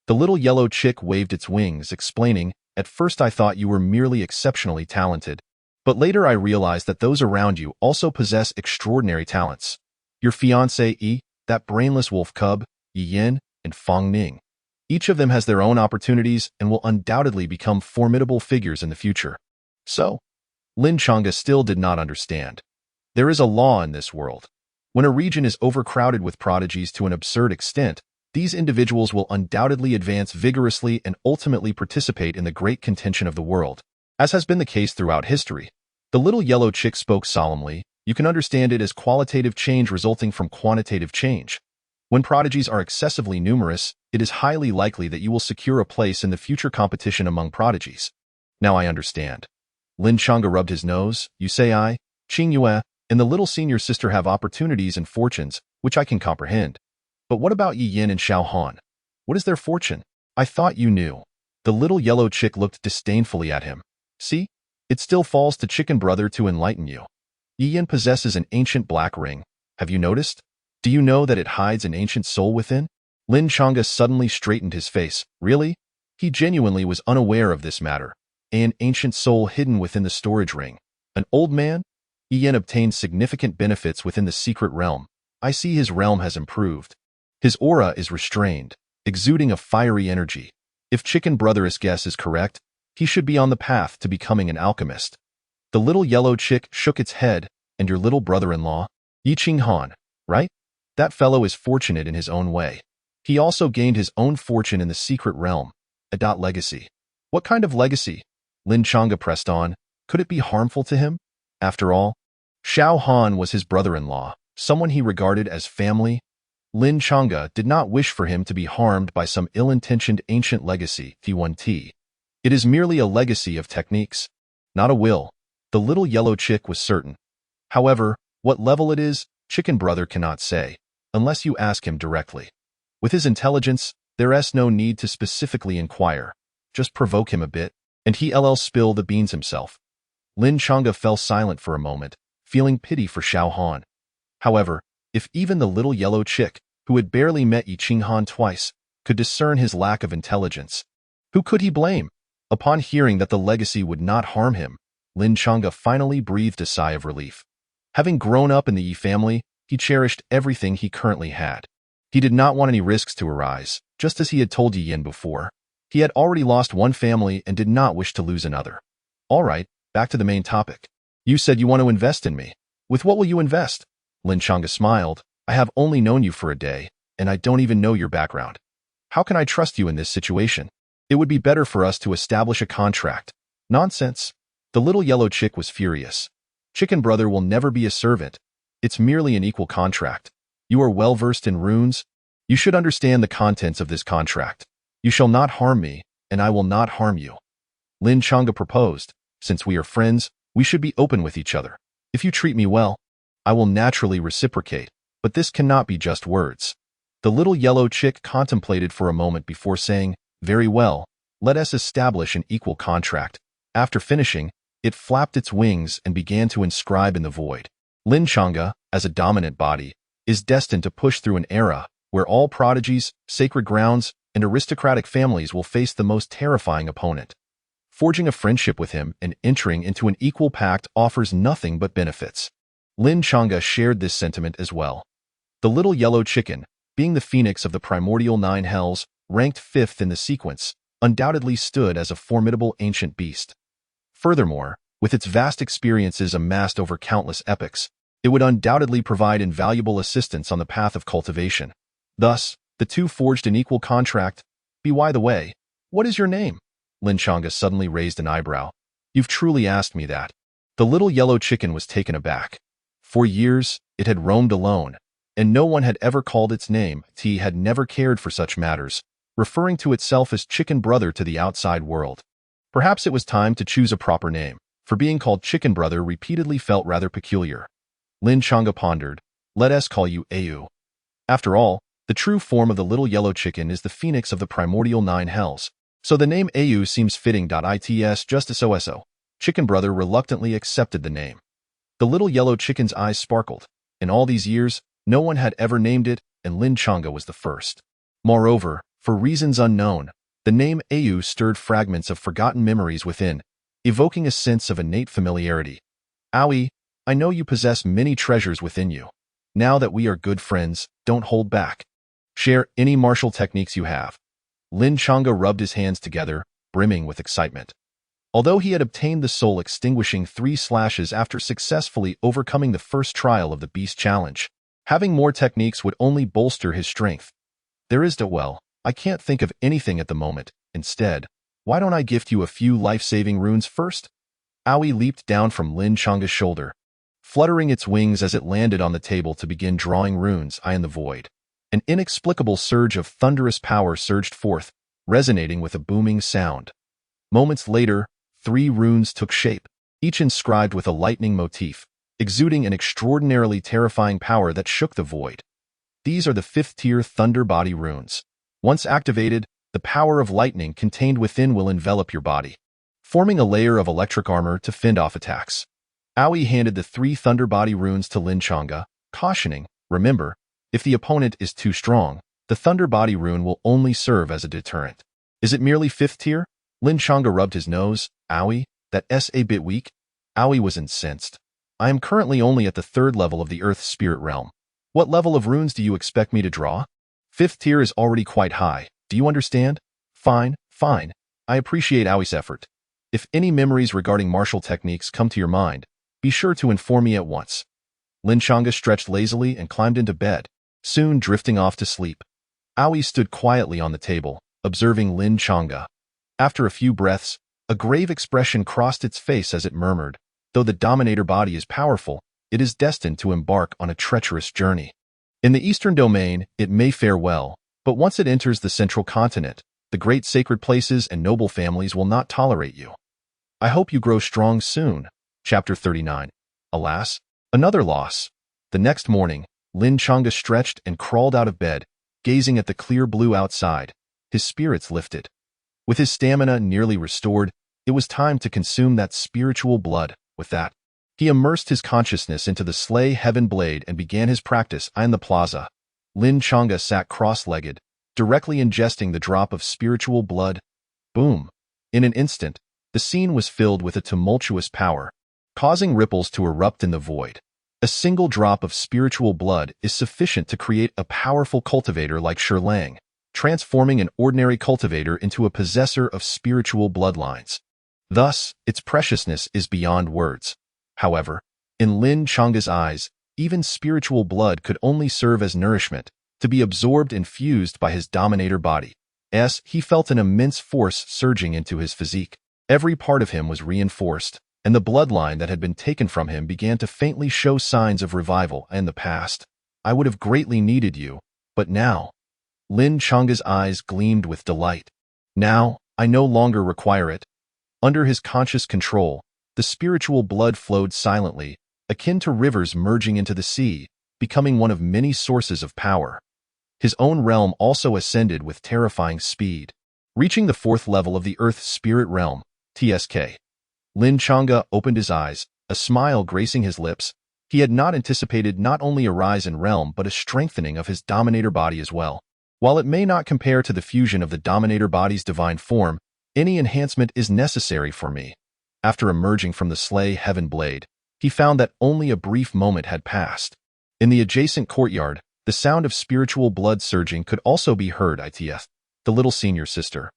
The little yellow chick waved its wings, explaining, "At first I thought you were merely exceptionally talented, but later I realized that those around you also possess extraordinary talents. Your fiancé Yi, that brainless wolf cub, Yi Yin, and Fong Ning. Each of them has their own opportunities and will undoubtedly become formidable figures in the future." So, Lin Chang'e still did not understand. There is a law in this world. When a region is overcrowded with prodigies to an absurd extent, these individuals will undoubtedly advance vigorously and ultimately participate in the great contention of the world, as has been the case throughout history. The little yellow chick spoke solemnly. You can understand it as qualitative change resulting from quantitative change. When prodigies are excessively numerous, it is highly likely that you will secure a place in the future competition among prodigies. Now I understand. Lin Chang'e rubbed his nose. You say I, Qing Yue, and the little senior sister have opportunities and fortunes, which I can comprehend. But what about Yi Yin and Xiao Han? What is their fortune? I thought you knew. The little yellow chick looked disdainfully at him. See? It still falls to Chicken Brother to enlighten you. Yi Yin possesses an ancient black ring. Have you noticed? Do you know that it hides an ancient soul within? Lin Chang'e suddenly straightened his face. Really? He genuinely was unaware of this matter. An ancient soul hidden within the storage ring. An old man? Yi Yin obtained significant benefits within the secret realm. I see his realm has improved. His aura is restrained, exuding a fiery energy. If Chicken Brother's guess is correct, he should be on the path to becoming an alchemist. The little yellow chick shook its head. And your little brother-in-law? Yi Qing Han, right? That fellow is fortunate in his own way. He also gained his own fortune in the secret realm. A legacy. What kind of legacy? Lin Chang'e pressed on. Could it be harmful to him? After all, Xiao Han was his brother-in-law, someone he regarded as family. Lin Chang'e did not wish for him to be harmed by some ill-intentioned ancient legacy, T1T. It is merely a legacy of techniques, not a will. The little yellow chick was certain. However, what level it is, Chicken Brother cannot say, unless you ask him directly. With his intelligence, there is no need to specifically inquire. Just provoke him a bit, and he'll spill the beans himself. Lin Chang'e fell silent for a moment, feeling pity for Xiao Han. However, if even the little yellow chick, who had barely met Yi Qing Han twice, could discern his lack of intelligence, who could he blame? Upon hearing that the legacy would not harm him, Lin Chang'e finally breathed a sigh of relief. Having grown up in the Yi family, he cherished everything he currently had. He did not want any risks to arise, just as he had told Yi Yin before. He had already lost one family and did not wish to lose another. All right, back to the main topic. You said you want to invest in me. With what will you invest? Lin Chang'e smiled. I have only known you for a day, and I don't even know your background. How can I trust you in this situation? It would be better for us to establish a contract. Nonsense. The little yellow chick was furious. Chicken Brother will never be a servant. It's merely an equal contract. You are well versed in runes. You should understand the contents of this contract. You shall not harm me, and I will not harm you. Lin Chang'e proposed. Since we are friends, we should be open with each other. If you treat me well, I will naturally reciprocate, but this cannot be just words. The little yellow chick contemplated for a moment before saying, very well, let us establish an equal contract. After finishing, it flapped its wings and began to inscribe in the void. Lin Chang'e, as a dominant body, is destined to push through an era where all prodigies, sacred grounds, and aristocratic families will face the most terrifying opponent. Forging a friendship with him and entering into an equal pact offers nothing but benefits. Lin Chang'e shared this sentiment as well. The little yellow chicken, being the phoenix of the primordial 9 hells, ranked 5th in the sequence, undoubtedly stood as a formidable ancient beast. Furthermore, with its vast experiences amassed over countless epochs, it would undoubtedly provide invaluable assistance on the path of cultivation. Thus, the two forged an equal contract. By the way, what is your name? Lin Chang'e suddenly raised an eyebrow. You've truly asked me that. The little yellow chicken was taken aback. For years, it had roamed alone, and no one had ever called its name. It had never cared for such matters, referring to itself as Chicken Brother to the outside world. Perhaps it was time to choose a proper name, for being called Chicken Brother repeatedly felt rather peculiar. Lin Chang'e pondered. Let us call you Au. After all, the true form of the little yellow chicken is the phoenix of the primordial 9 hells, so the name Au seems fitting. It's just so. Chicken Brother reluctantly accepted the name. The little yellow chicken's eyes sparkled. In all these years, no one had ever named it, and Lin Chang'e was the first. Moreover, for reasons unknown, the name Au stirred fragments of forgotten memories within, evoking a sense of innate familiarity. Aoi, I know you possess many treasures within you. Now that we are good friends, don't hold back. Share any martial techniques you have. Lin Changa rubbed his hands together, brimming with excitement. Although he had obtained the soul-extinguishing 3 slashes after successfully overcoming the first trial of the Beast Challenge, having more techniques would only bolster his strength. I can't think of anything at the moment. Instead, why don't I gift you a few life-saving runes first? Aoi leaped down from Lin Changa's shoulder, fluttering its wings as it landed on the table to begin drawing runes in the void. An inexplicable surge of thunderous power surged forth, resonating with a booming sound. Moments later, 3 runes took shape, each inscribed with a lightning motif, exuding an extraordinarily terrifying power that shook the void. These are the 5th-tier Thunder Body runes. Once activated, the power of lightning contained within will envelop your body, forming a layer of electric armor to fend off attacks. Aoi handed the 3 Thunder Body runes to Lin Changa, cautioning, remember, if the opponent is too strong, the Thunder Body rune will only serve as a deterrent. Is it merely 5th tier? Lin Changa rubbed his nose. Aoi, that's a bit weak. Aoi was incensed. I am currently only at the 3rd level of the Earth Spirit Realm. What level of runes do you expect me to draw? 5th tier is already quite high. Do you understand? Fine. I appreciate Aoi's effort. If any memories regarding martial techniques come to your mind, be sure to inform me at once. Lin Changa stretched lazily and climbed into bed, soon drifting off to sleep. Aoi stood quietly on the table, observing Lin Changa. After a few breaths, a grave expression crossed its face as it murmured, though the Dominator body is powerful, it is destined to embark on a treacherous journey. In the Eastern Domain, it may fare well, but once it enters the Central Continent, the great sacred places and noble families will not tolerate you. I hope you grow strong soon. Chapter 39. Alas, another loss. The next morning, Lin Changa stretched and crawled out of bed, gazing at the clear blue outside. His spirits lifted. With his stamina nearly restored, it was time to consume that spiritual blood. With that, he immersed his consciousness into the Slay Heaven Blade and began his practice in the plaza. Lin Changa sat cross-legged, directly ingesting the drop of spiritual blood. Boom! In an instant, the scene was filled with a tumultuous power, causing ripples to erupt in the void. A single drop of spiritual blood is sufficient to create a powerful cultivator like Shirlang, transforming an ordinary cultivator into a possessor of spiritual bloodlines. Thus, its preciousness is beyond words. However, in Lin Changa's eyes, even spiritual blood could only serve as nourishment, to be absorbed and fused by his Dominator body. He felt an immense force surging into his physique. Every part of him was reinforced, and the bloodline that had been taken from him began to faintly show signs of revival in the past. I would have greatly needed you, but now... Lin Changa's eyes gleamed with delight. Now, I no longer require it. Under his conscious control, the spiritual blood flowed silently, akin to rivers merging into the sea, becoming one of many sources of power. His own realm also ascended with terrifying speed, reaching the 4th level of the Earth Spirit Realm, TSK. Lin Changa opened his eyes, a smile gracing his lips. He had not anticipated not only a rise in realm but a strengthening of his Dominator body as well. While it may not compare to the fusion of the Dominator body's divine form, any enhancement is necessary for me. After emerging from the Slay Heaven Blade, he found that only a brief moment had passed. In the adjacent courtyard, the sound of spiritual blood surging could also be heard. The little senior sister.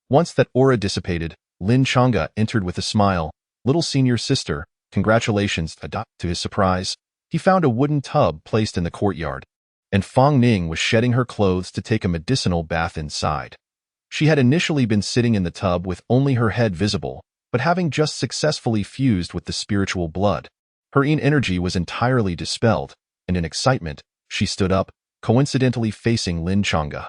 Once that aura dissipated, Lin Changa entered with a smile. Little senior sister, congratulations. To his surprise, he found a wooden tub placed in the courtyard, and Fang Ning was shedding her clothes to take a medicinal bath inside. She had initially been sitting in the tub with only her head visible, but having just successfully fused with the spiritual blood, her energy was entirely dispelled, and in excitement, she stood up, coincidentally facing Lin Changa.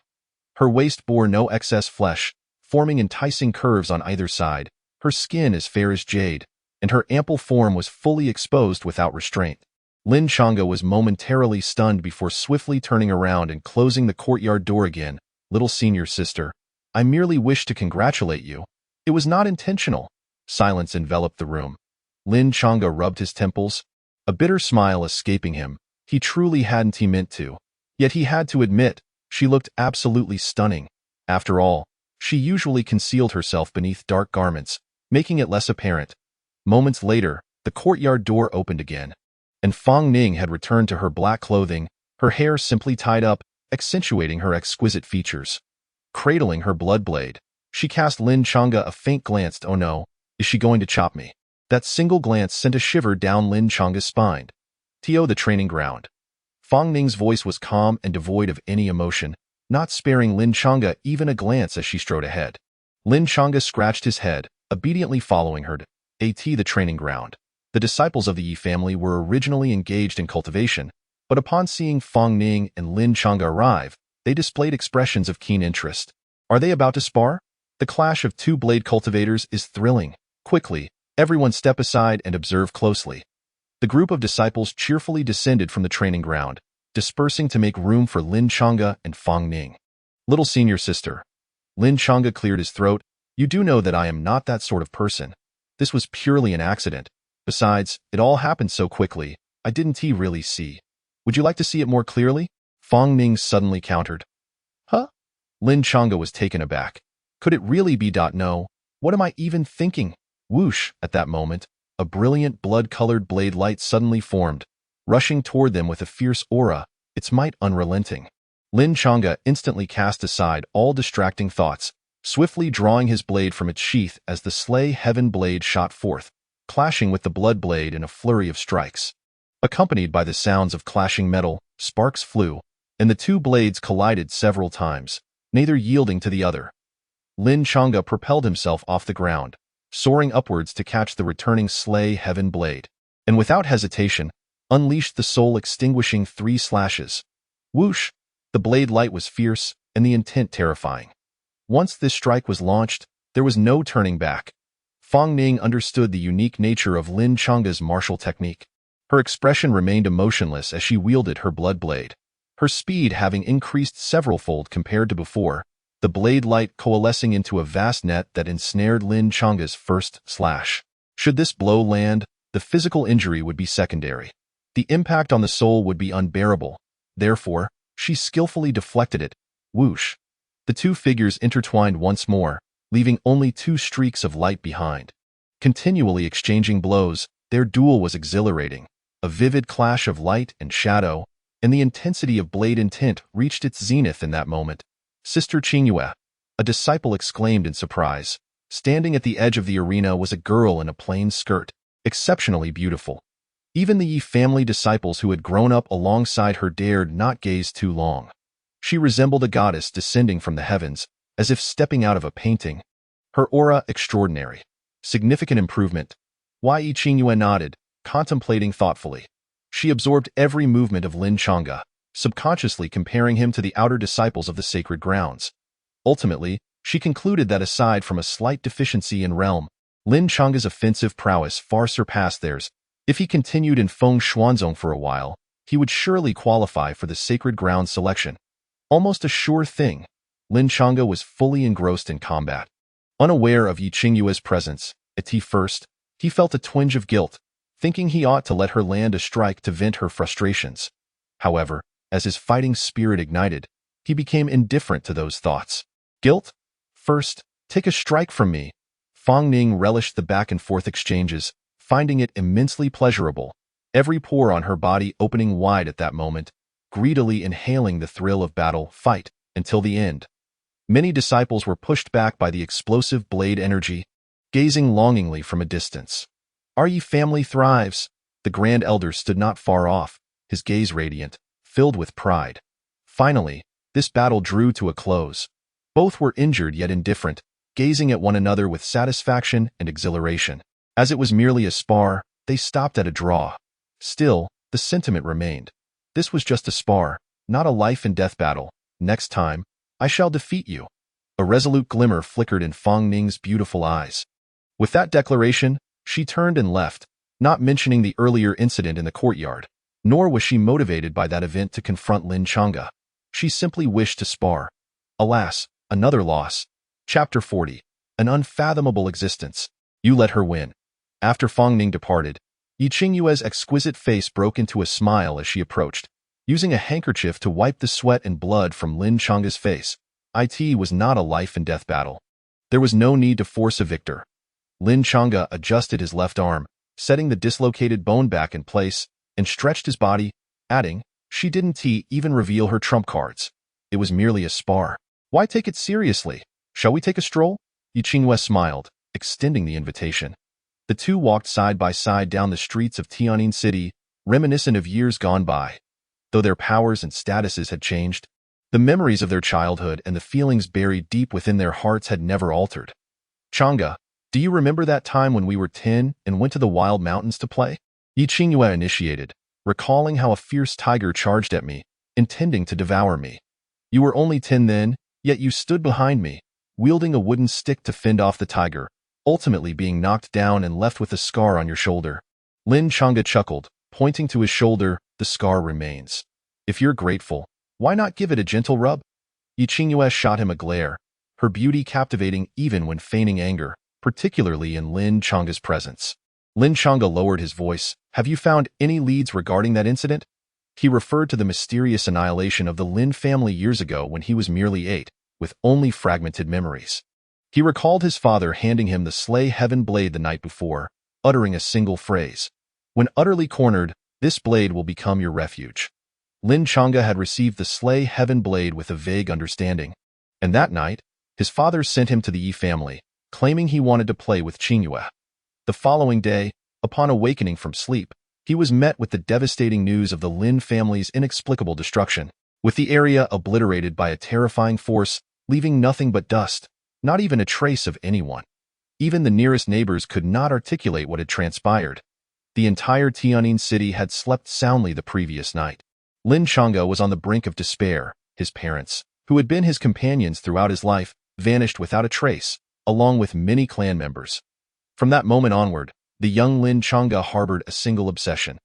Her waist bore no excess flesh, forming enticing curves on either side. Her skin as fair as jade, and her ample form was fully exposed without restraint. Lin Changa was momentarily stunned before swiftly turning around and closing the courtyard door again. Little senior sister, I merely wish to congratulate you. It was not intentional. Silence enveloped the room. Lin Changa rubbed his temples, a bitter smile escaping him. He truly hadn't meant to. Yet he had to admit, She looked absolutely stunning. After all, she usually concealed herself beneath dark garments, making it less apparent. Moments later, the courtyard door opened again, and Fang Ning had returned to her black clothing, her hair simply tied up, accentuating her exquisite features. Cradling her blood blade, she cast Lin Chang'e a faint glance. Oh no, is she going to chop me? That single glance sent a shiver down Lin Chang'e's spine. Tio, the training ground. Fang Ning's voice was calm and devoid of any emotion, not sparing Lin Chang'e even a glance as she strode ahead. Lin Chang'e scratched his head, obediently following her to the training ground. The disciples of the Yi family were originally engaged in cultivation, but upon seeing Fang Ning and Lin Chang'e arrive, they displayed expressions of keen interest. Are they about to spar? The clash of two blade cultivators is thrilling. Quickly, everyone step aside and observe closely. The group of disciples cheerfully descended from the training ground, dispersing to make room for Lin Chang'e and Fang Ning. Little senior sister. Lin Chang'e cleared his throat. You do know that I am not that sort of person. This was purely an accident. Besides, it all happened so quickly, I didn't really see. Would you like to see it more clearly? Fang Ning suddenly countered. Huh? Lin Chang'e was taken aback. Could it really be? No. What am I even thinking? Whoosh! At that moment, a brilliant blood-colored blade light suddenly formed, rushing toward them with a fierce aura, its might unrelenting. Lin Chang'e instantly cast aside all distracting thoughts, swiftly drawing his blade from its sheath as the Slay Heaven blade shot forth, clashing with the blood blade in a flurry of strikes. Accompanied by the sounds of clashing metal, sparks flew, and the two blades collided several times, neither yielding to the other. Lin Chang'e propelled himself off the ground, soaring upwards to catch the returning Slay Heaven blade, and without hesitation, unleashed the soul-extinguishing 3 slashes. Whoosh! The blade light was fierce, and the intent terrifying. Once this strike was launched, there was no turning back. Fang Ning understood the unique nature of Lin Chang'e's martial technique. Her expression remained emotionless as she wielded her blood blade. Her speed having increased several-fold compared to before, the blade light coalescing into a vast net that ensnared Lin Chang'e's first slash. Should this blow land, the physical injury would be secondary. The impact on the soul would be unbearable. Therefore, she skillfully deflected it. Whoosh! The two figures intertwined once more, leaving only 2 streaks of light behind. Continually exchanging blows, their duel was exhilarating. A vivid clash of light and shadow, and the intensity of blade intent reached its zenith in that moment. Sister Qingyue, a disciple exclaimed in surprise. Standing at the edge of the arena was a girl in a plain skirt, exceptionally beautiful. Even the Yi family disciples who had grown up alongside her dared not gaze too long. She resembled a goddess descending from the heavens, as if stepping out of a painting. Her aura extraordinary. Significant improvement. Yi Qingyue nodded, contemplating thoughtfully. She absorbed every movement of Lin Chang'e, subconsciously comparing him to the outer disciples of the sacred grounds. Ultimately, she concluded that aside from a slight deficiency in realm, Lin Chang'e's offensive prowess far surpassed theirs. If he continued in Feng Xuanzong for a while, he would surely qualify for the sacred grounds selection. Almost a sure thing, Lin Chang'e was fully engrossed in combat. Unaware of Yi Qingyue's presence, at first, he felt a twinge of guilt, thinking he ought to let her land a strike to vent her frustrations. However, as his fighting spirit ignited, he became indifferent to those thoughts. Guilt? First, take a strike from me. Fang Ning relished the back-and-forth exchanges, finding it immensely pleasurable, every pore on her body opening wide at that moment, greedily inhaling the thrill of battle, fight, until the end. Many disciples were pushed back by the explosive blade energy, gazing longingly from a distance. Our Yi family thrives. The Grand Elder stood not far off, his gaze radiant, filled with pride. Finally, this battle drew to a close. Both were injured yet indifferent, gazing at one another with satisfaction and exhilaration. As it was merely a spar, they stopped at a draw. Still, the sentiment remained. This was just a spar, not a life-and-death battle. Next time, I shall defeat you. A resolute glimmer flickered in Fang Ning's beautiful eyes. With that declaration, she turned and left, not mentioning the earlier incident in the courtyard. Nor was she motivated by that event to confront Lin Chang'e. She simply wished to spar. Alas, another loss. Chapter 40. An unfathomable existence. You let her win. After Fang Ning departed, Yi Qingyue's exquisite face broke into a smile as she approached. using a handkerchief to wipe the sweat and blood from Lin Changa's face. It was not a life-and-death battle. There was no need to force a victor. Lin Changa adjusted his left arm, setting the dislocated bone back in place, and stretched his body, adding, "She didn't even reveal her trump cards. It was merely a spar. Why take it seriously? Shall we take a stroll?" Qingyue smiled, extending the invitation. The two walked side by side down the streets of Tianjin City, reminiscent of years gone by. Though their powers and statuses had changed, the memories of their childhood and the feelings buried deep within their hearts had never altered. "Changa, do you remember that time when we were 10 and went to the wild mountains to play?" Qingyue initiated, recalling how a fierce tiger charged at me, intending to devour me. "You were only 10 then, yet you stood behind me, wielding a wooden stick to fend off the tiger, ultimately being knocked down and left with a scar on your shoulder." Lin Changa chuckled, pointing to his shoulder. "The scar remains. If you're grateful, why not give it a gentle rub?" Qingyue shot him a glare, her beauty captivating even when feigning anger, particularly in Lin Changa's presence. Lin Changa lowered his voice. "Have you found any leads regarding that incident?" He referred to the mysterious annihilation of the Lin family years ago when he was merely 8, with only fragmented memories. He recalled his father handing him the Slay Heaven blade the night before, uttering a single phrase. "When utterly cornered, this blade will become your refuge." Lin Changa had received the Slay Heaven blade with a vague understanding, and that night, his father sent him to the Yi family, claiming he wanted to play with Qingyue. The following day, upon awakening from sleep, he was met with the devastating news of the Lin family's inexplicable destruction, with the area obliterated by a terrifying force, leaving nothing but dust, not even a trace of anyone. Even the nearest neighbors could not articulate what had transpired. The entire Tianjin city had slept soundly the previous night. Lin Changa was on the brink of despair. His parents, who had been his companions throughout his life, vanished without a trace, along with many clan members. From that moment onward, the young Lin Changa harbored a single obsession.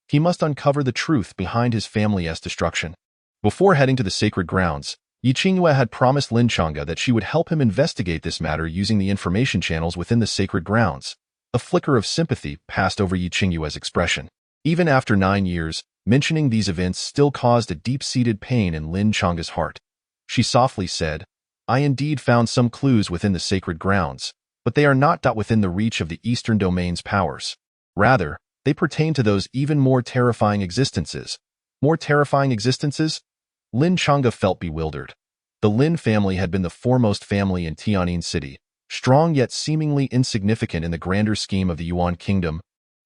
He must uncover the truth behind his family's destruction. Before heading to the sacred grounds, Qingyue had promised Lin Changa that she would help him investigate this matter using the information channels within the sacred grounds. A flicker of sympathy passed over Qingyue's expression. Even after 9 years, mentioning these events still caused a deep-seated pain in Lin Changa's heart. She softly said, "I indeed found some clues within the sacred grounds, but they are not within the reach of the Eastern Domain's powers. Rather, they pertain to those even more terrifying existences." More terrifying existences? Lin Changa felt bewildered. The Lin family had been the foremost family in Tianjin City, strong yet seemingly insignificant in the grander scheme of the Yuan Kingdom,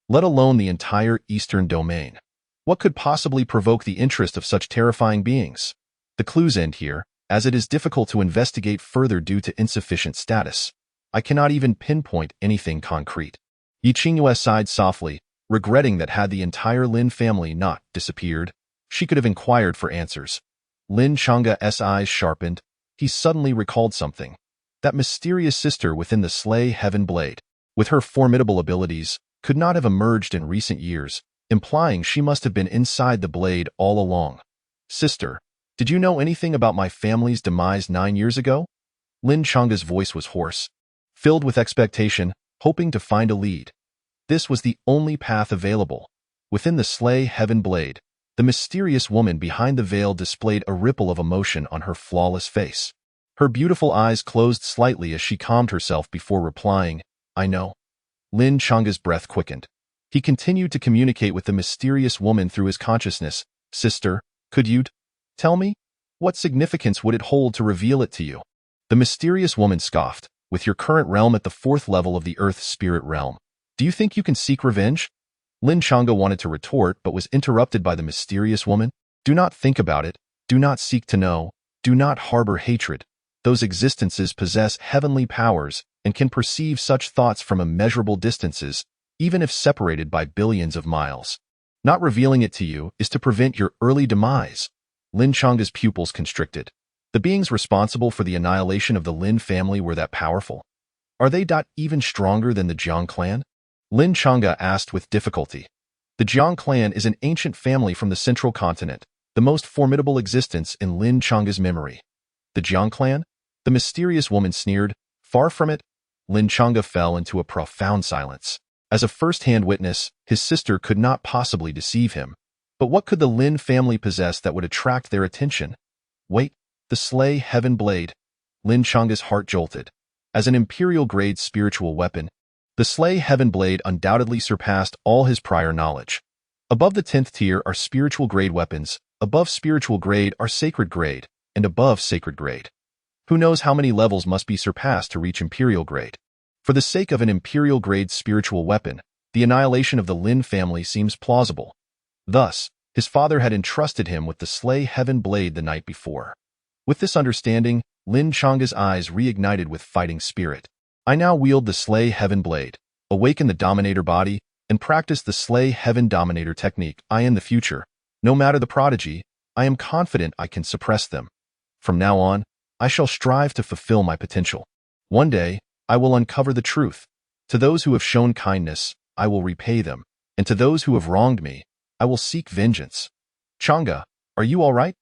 let alone the entire Eastern Domain. What could possibly provoke the interest of such terrifying beings? The clues end here, as it is difficult to investigate further due to insufficient status. I cannot even pinpoint anything concrete. Qingyue sighed softly, regretting that had the entire Lin family not disappeared, she could have inquired for answers. Lin Changa's eyes sharpened. He suddenly recalled something. That mysterious sister within the Slay Heaven blade, with her formidable abilities, could not have emerged in recent years, implying she must have been inside the blade all along. "Sister, did you know anything about my family's demise 9 years ago?" Lin Changa's voice was hoarse, filled with expectation, hoping to find a lead. This was the only path available. Within the Slay Heaven blade, the mysterious woman behind the veil displayed a ripple of emotion on her flawless face. Her beautiful eyes closed slightly as she calmed herself before replying, "I know." Lin Changa's breath quickened. He continued to communicate with the mysterious woman through his consciousness. "Sister, could you tell me? What significance would it hold to reveal it to you?" The mysterious woman scoffed. "With your current realm at the 4th level of the Earth Spirit realm, do you think you can seek revenge?" Lin Changa wanted to retort but was interrupted by the mysterious woman. "Do not think about it. Do not seek to know. Do not harbor hatred. Those existences possess heavenly powers and can perceive such thoughts from immeasurable distances, even if separated by billions of miles. Not revealing it to you is to prevent your early demise." Lin Changa's pupils constricted. The beings responsible for the annihilation of the Lin family were that powerful? Are they even stronger than the Jiang clan? Lin Changa asked with difficulty. The Jiang clan is an ancient family from the central continent, the most formidable existence in Lin Changa's memory. The Jiang clan? The mysterious woman sneered. "Far from it." Lin Changa fell into a profound silence. As a first-hand witness, his sister could not possibly deceive him. But what could the Lin family possess that would attract their attention? Wait, the Slay Heaven Blade. Lin Changa's heart jolted. As an imperial-grade spiritual weapon, the Slay Heaven Blade undoubtedly surpassed all his prior knowledge. Above the 10th tier are spiritual-grade weapons, above spiritual grade are sacred grade, and above sacred grade. Who knows how many levels must be surpassed to reach imperial grade? For the sake of an imperial-grade spiritual weapon, the annihilation of the Lin family seems plausible. Thus, his father had entrusted him with the Slay Heaven Blade the night before. With this understanding, Lin Changa's eyes reignited with fighting spirit. I now wield the Slay Heaven Blade, awaken the Dominator body, and practice the Slay Heaven Dominator technique. In the future, no matter the prodigy, I am confident I can suppress them. From now on, I shall strive to fulfill my potential. One day, I will uncover the truth. To those who have shown kindness, I will repay them, and to those who have wronged me, I will seek vengeance. Changa, are you all right?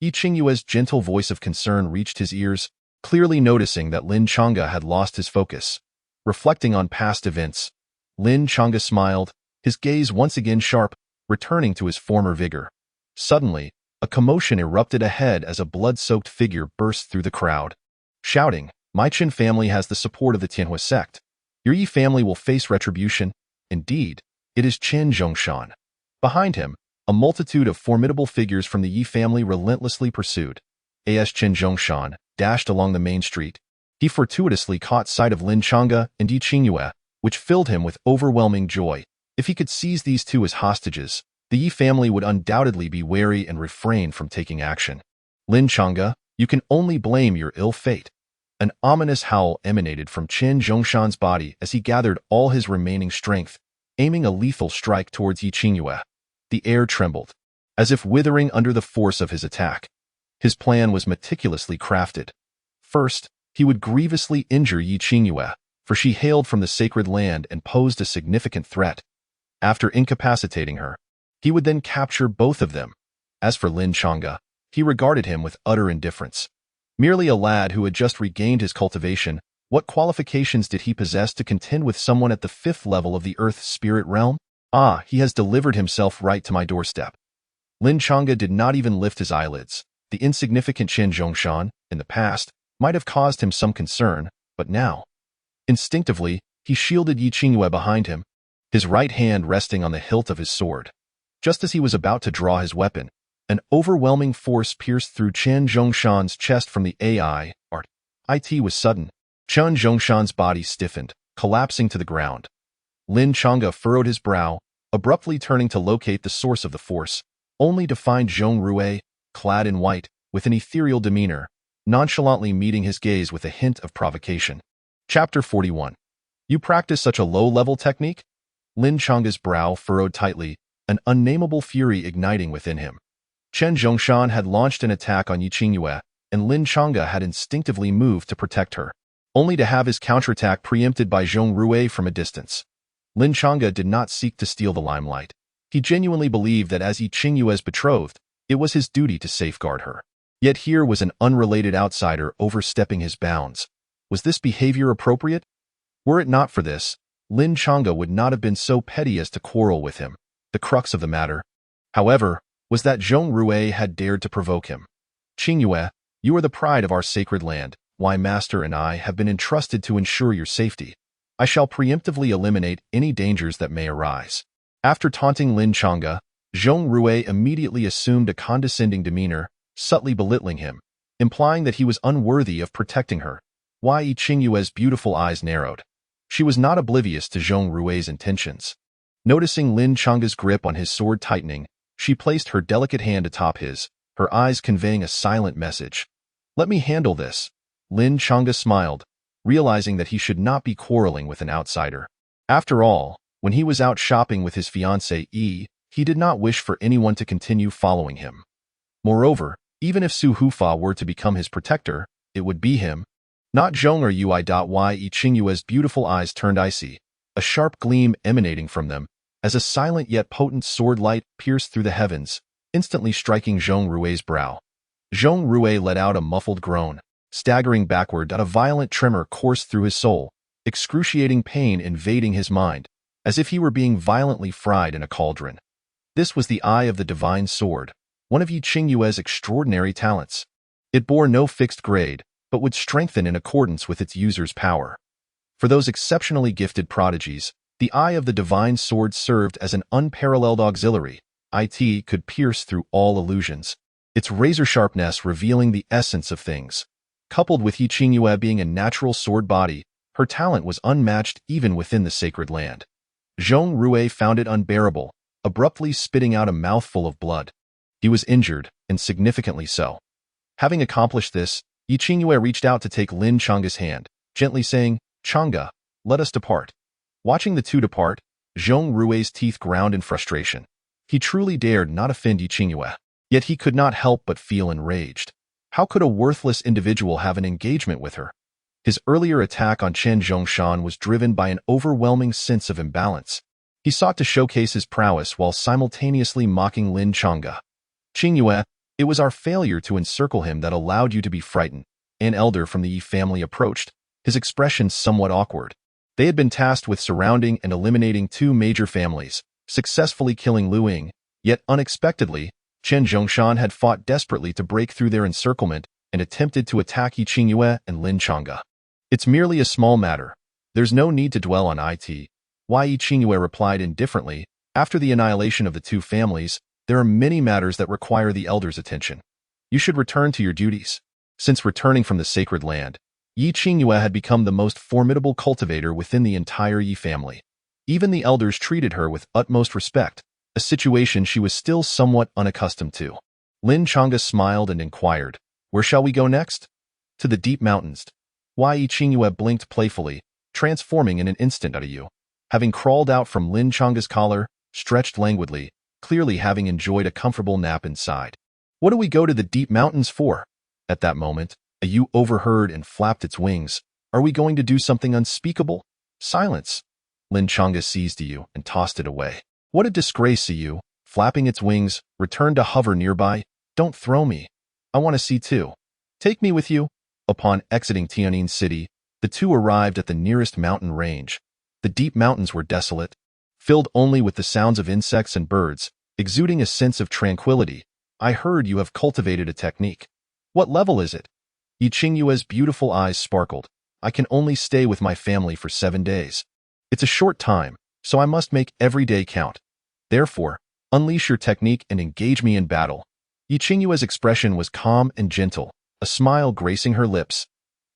Yi Qingyue's gentle voice of concern reached his ears, clearly noticing that Lin Changa had lost his focus. Reflecting on past events, Lin Changa smiled, his gaze once again sharp, returning to his former vigor. Suddenly, a commotion erupted ahead as a blood-soaked figure burst through the crowd. Shouting, "My Qin family has the support of the Tianhui sect. Your Yi family will face retribution." Indeed, it is Chen Zhongshan. Behind him, a multitude of formidable figures from the Yi family relentlessly pursued. As Chen Zhongshan dashed along the main street, he fortuitously caught sight of Lin Changa and Yi Qingyue, which filled him with overwhelming joy. If he could seize these two as hostages, the Yi family would undoubtedly be wary and refrain from taking action. Lin Changa, you can only blame your ill fate. An ominous howl emanated from Chen Zhongshan's body as he gathered all his remaining strength, aiming a lethal strike towards Yi Qingyue. The air trembled, as if withering under the force of his attack. His plan was meticulously crafted. First, he would grievously injure Yi Qingyue, for she hailed from the sacred land and posed a significant threat. After incapacitating her, he would then capture both of them. As for Lin Changa, he regarded him with utter indifference. Merely a lad who had just regained his cultivation, what qualifications did he possess to contend with someone at the 5th level of the Earth spirit realm? He has delivered himself right to my doorstep. Lin Changa did not even lift his eyelids. The insignificant Chen Zhongshan, in the past, might have caused him some concern, but now. Instinctively, he shielded Yi Qingyue behind him, his right hand resting on the hilt of his sword. Just as he was about to draw his weapon, an overwhelming force pierced through Chen Zhongshan's chest from the It was sudden. Chen Zhongshan's body stiffened, collapsing to the ground. Lin Changa furrowed his brow, abruptly turning to locate the source of the force, only to find Zhong Rui, clad in white, with an ethereal demeanor, nonchalantly meeting his gaze with a hint of provocation. Chapter 41. You practice such a low-level technique? Lin Changa's brow furrowed tightly, an unnameable fury igniting within him. Chen Zhongshan had launched an attack on Yi Qingyue, and Lin Changa had instinctively moved to protect her, only to have his counterattack preempted by Zhong Rui from a distance. Lin Changa did not seek to steal the limelight. He genuinely believed that as Yi Qingyue's betrothed, it was his duty to safeguard her. Yet here was an unrelated outsider overstepping his bounds. Was this behavior appropriate? Were it not for this, Lin Changa would not have been so petty as to quarrel with him. The crux of the matter, however, was that Zhong Rui had dared to provoke him. Qingyue, you are the pride of our sacred land. Why Master and I have been entrusted to ensure your safety. I shall preemptively eliminate any dangers that may arise. After taunting Lin Changa, Zhong Rui immediately assumed a condescending demeanor, subtly belittling him, implying that he was unworthy of protecting her. Yi Qingyue's beautiful eyes narrowed. She was not oblivious to Zhong Rui's intentions. Noticing Lin Changa's grip on his sword tightening, she placed her delicate hand atop his, her eyes conveying a silent message. Let me handle this. Lin Changa smiled, realizing that he should not be quarreling with an outsider. After all, when he was out shopping with his fiancée Yi, he did not wish for anyone to continue following him. Moreover, even if Su Hufa were to become his protector, it would be him, not Zhong or Yi Qingyue's beautiful eyes turned icy, a sharp gleam emanating from them, as a silent yet potent sword light pierced through the heavens, instantly striking Zhong Rui's brow. Zhong Rui let out a muffled groan. Staggering backward, a violent tremor coursed through his soul, excruciating pain invading his mind, as if he were being violently fried in a cauldron. This was the eye of the divine sword, one of Yi Qingyue's extraordinary talents. It bore no fixed grade, but would strengthen in accordance with its user's power. For those exceptionally gifted prodigies, the eye of the divine sword served as an unparalleled auxiliary. It could pierce through all illusions, its razor sharpness revealing the essence of things. Coupled with Yi Qingyue being a natural sword body, her talent was unmatched even within the sacred land. Zhong Rui found it unbearable, abruptly spitting out a mouthful of blood. He was injured, and significantly so. Having accomplished this, Yi Qingyue reached out to take Lin Chang's hand, gently saying, "Chang'e, let us depart." Watching the two depart, Zhong Rui's teeth ground in frustration. He truly dared not offend Yi Qingyue, yet he could not help but feel enraged. How could a worthless individual have an engagement with her? His earlier attack on Chen Zhongshan was driven by an overwhelming sense of imbalance. He sought to showcase his prowess while simultaneously mocking Lin Chang'e. "Qingyue, it was our failure to encircle him that allowed you to be frightened." An elder from the Yi family approached, his expression somewhat awkward. They had been tasked with surrounding and eliminating two major families, successfully killing Lu Ying, yet unexpectedly, Chen Zhongshan had fought desperately to break through their encirclement and attempted to attack Yi Qingyue and Lin Chang'e. "It's merely a small matter. There's no need to dwell on it." Why Yi Qingyue replied indifferently, "After the annihilation of the two families, there are many matters that require the elder's attention. You should return to your duties." Since returning from the sacred land, Yi Qingyue had become the most formidable cultivator within the entire Yi family. Even the elders treated her with utmost respect, a situation she was still somewhat unaccustomed to. Lin Chang'e smiled and inquired, "Where shall we go next?" "To the deep mountains." Why Yi Qingyue blinked playfully, transforming in an instant out of you. Having crawled out from Lin Chang'e's collar, stretched languidly, clearly having enjoyed a comfortable nap inside. "What do we go to the deep mountains for?" At that moment, a ewe overheard and flapped its wings. "Are we going to do something unspeakable?" "Silence." Lin Chang'e seized a ewe and tossed it away. "What a disgrace!" A ewe, flapping its wings, returned to hover nearby. "Don't throw me. I want to see too. Take me with you." Upon exiting Tianyin City, the two arrived at the nearest mountain range. The deep mountains were desolate, filled only with the sounds of insects and birds, exuding a sense of tranquility. "I heard you have cultivated a technique. What level is it?" Yi Qingyue's beautiful eyes sparkled. "I can only stay with my family for 7 days. It's a short time, so I must make every day count. Therefore, unleash your technique and engage me in battle." Yi Qingyue's expression was calm and gentle, a smile gracing her lips.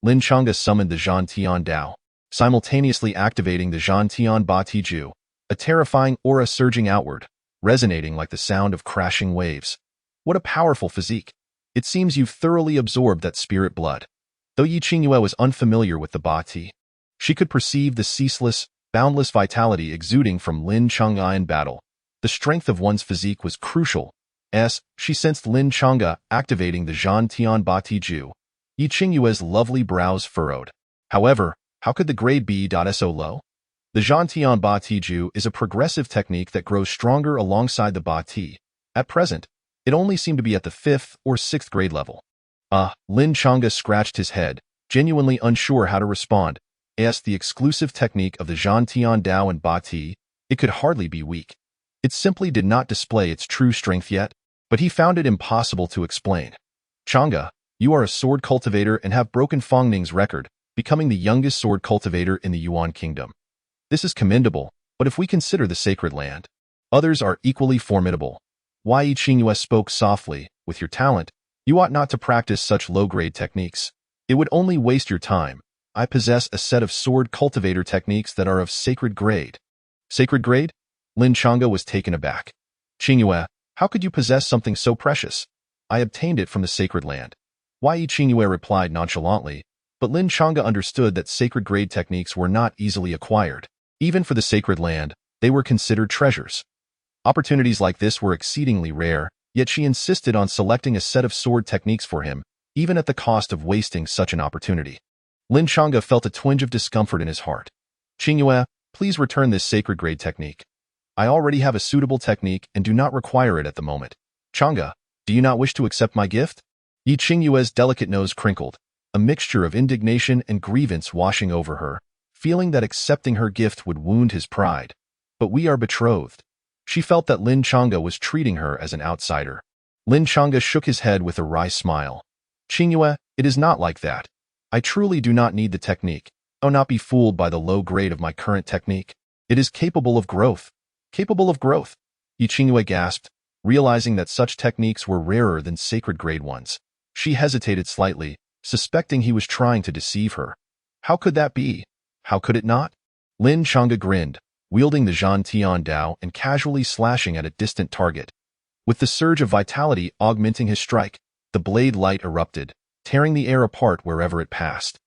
Lin Chang'e summoned the Zhan Tian Dao, simultaneously activating the Zhan Tian Ba Tiju, a terrifying aura surging outward, resonating like the sound of crashing waves. "What a powerful physique. It seems you've thoroughly absorbed that spirit blood." Though Yi Qingyue was unfamiliar with the Ba Ti, she could perceive the ceaseless, boundless vitality exuding from Lin Chang'e in battle. The strength of one's physique was crucial. She sensed Lin Chang'e activating the Zhan Tian Ba Tiju. Yi Qingyue's lovely brows furrowed. However, how could the grade be so low? The Zhan Tian Ba Tiju is a progressive technique that grows stronger alongside the Ba Ti. At present, it only seemed to be at the 5th or 6th grade level. Lin Chang'e scratched his head, genuinely unsure how to respond. The exclusive technique of the Zhan Tian Dao and Ba Ti, it could hardly be weak. It simply did not display its true strength yet, but he found it impossible to explain. "Chang'e, you are a sword cultivator and have broken Fang Ning's record, becoming the youngest sword cultivator in the Yuan kingdom. This is commendable, but if we consider the sacred land, others are equally formidable." Wai Qingyue spoke softly. "With your talent, you ought not to practice such low-grade techniques. It would only waste your time. I possess a set of sword cultivator techniques that are of sacred grade." "Sacred grade?" Lin Chang'e was taken aback. "Qingyue, how could you possess something so precious?" "I obtained it from the sacred land." Wai Qingyue replied nonchalantly, but Lin Chang'e understood that sacred grade techniques were not easily acquired. Even for the sacred land, they were considered treasures. Opportunities like this were exceedingly rare, yet she insisted on selecting a set of sword techniques for him, even at the cost of wasting such an opportunity. Lin Chang'e felt a twinge of discomfort in his heart. "Qingyue, please return this sacred grade technique. I already have a suitable technique and do not require it at the moment." "Chang'e, do you not wish to accept my gift?" Yi Qingyue's delicate nose crinkled, a mixture of indignation and grievance washing over her, feeling that accepting her gift would wound his pride. "But we are betrothed." She felt that Lin Chang'e was treating her as an outsider. Lin Chang'e shook his head with a wry smile. "Qingyue, it is not like that. I truly do not need the technique. Oh, not be fooled by the low grade of my current technique. It is capable of growth." Capable of growth? Qingyue gasped, realizing that such techniques were rarer than sacred grade ones. She hesitated slightly, suspecting he was trying to deceive her. How could that be? How could it not? Lin Chang'e grinned, wielding the Zhan Tian Dao and casually slashing at a distant target. With the surge of vitality augmenting his strike, the blade light erupted, tearing the air apart wherever it passed.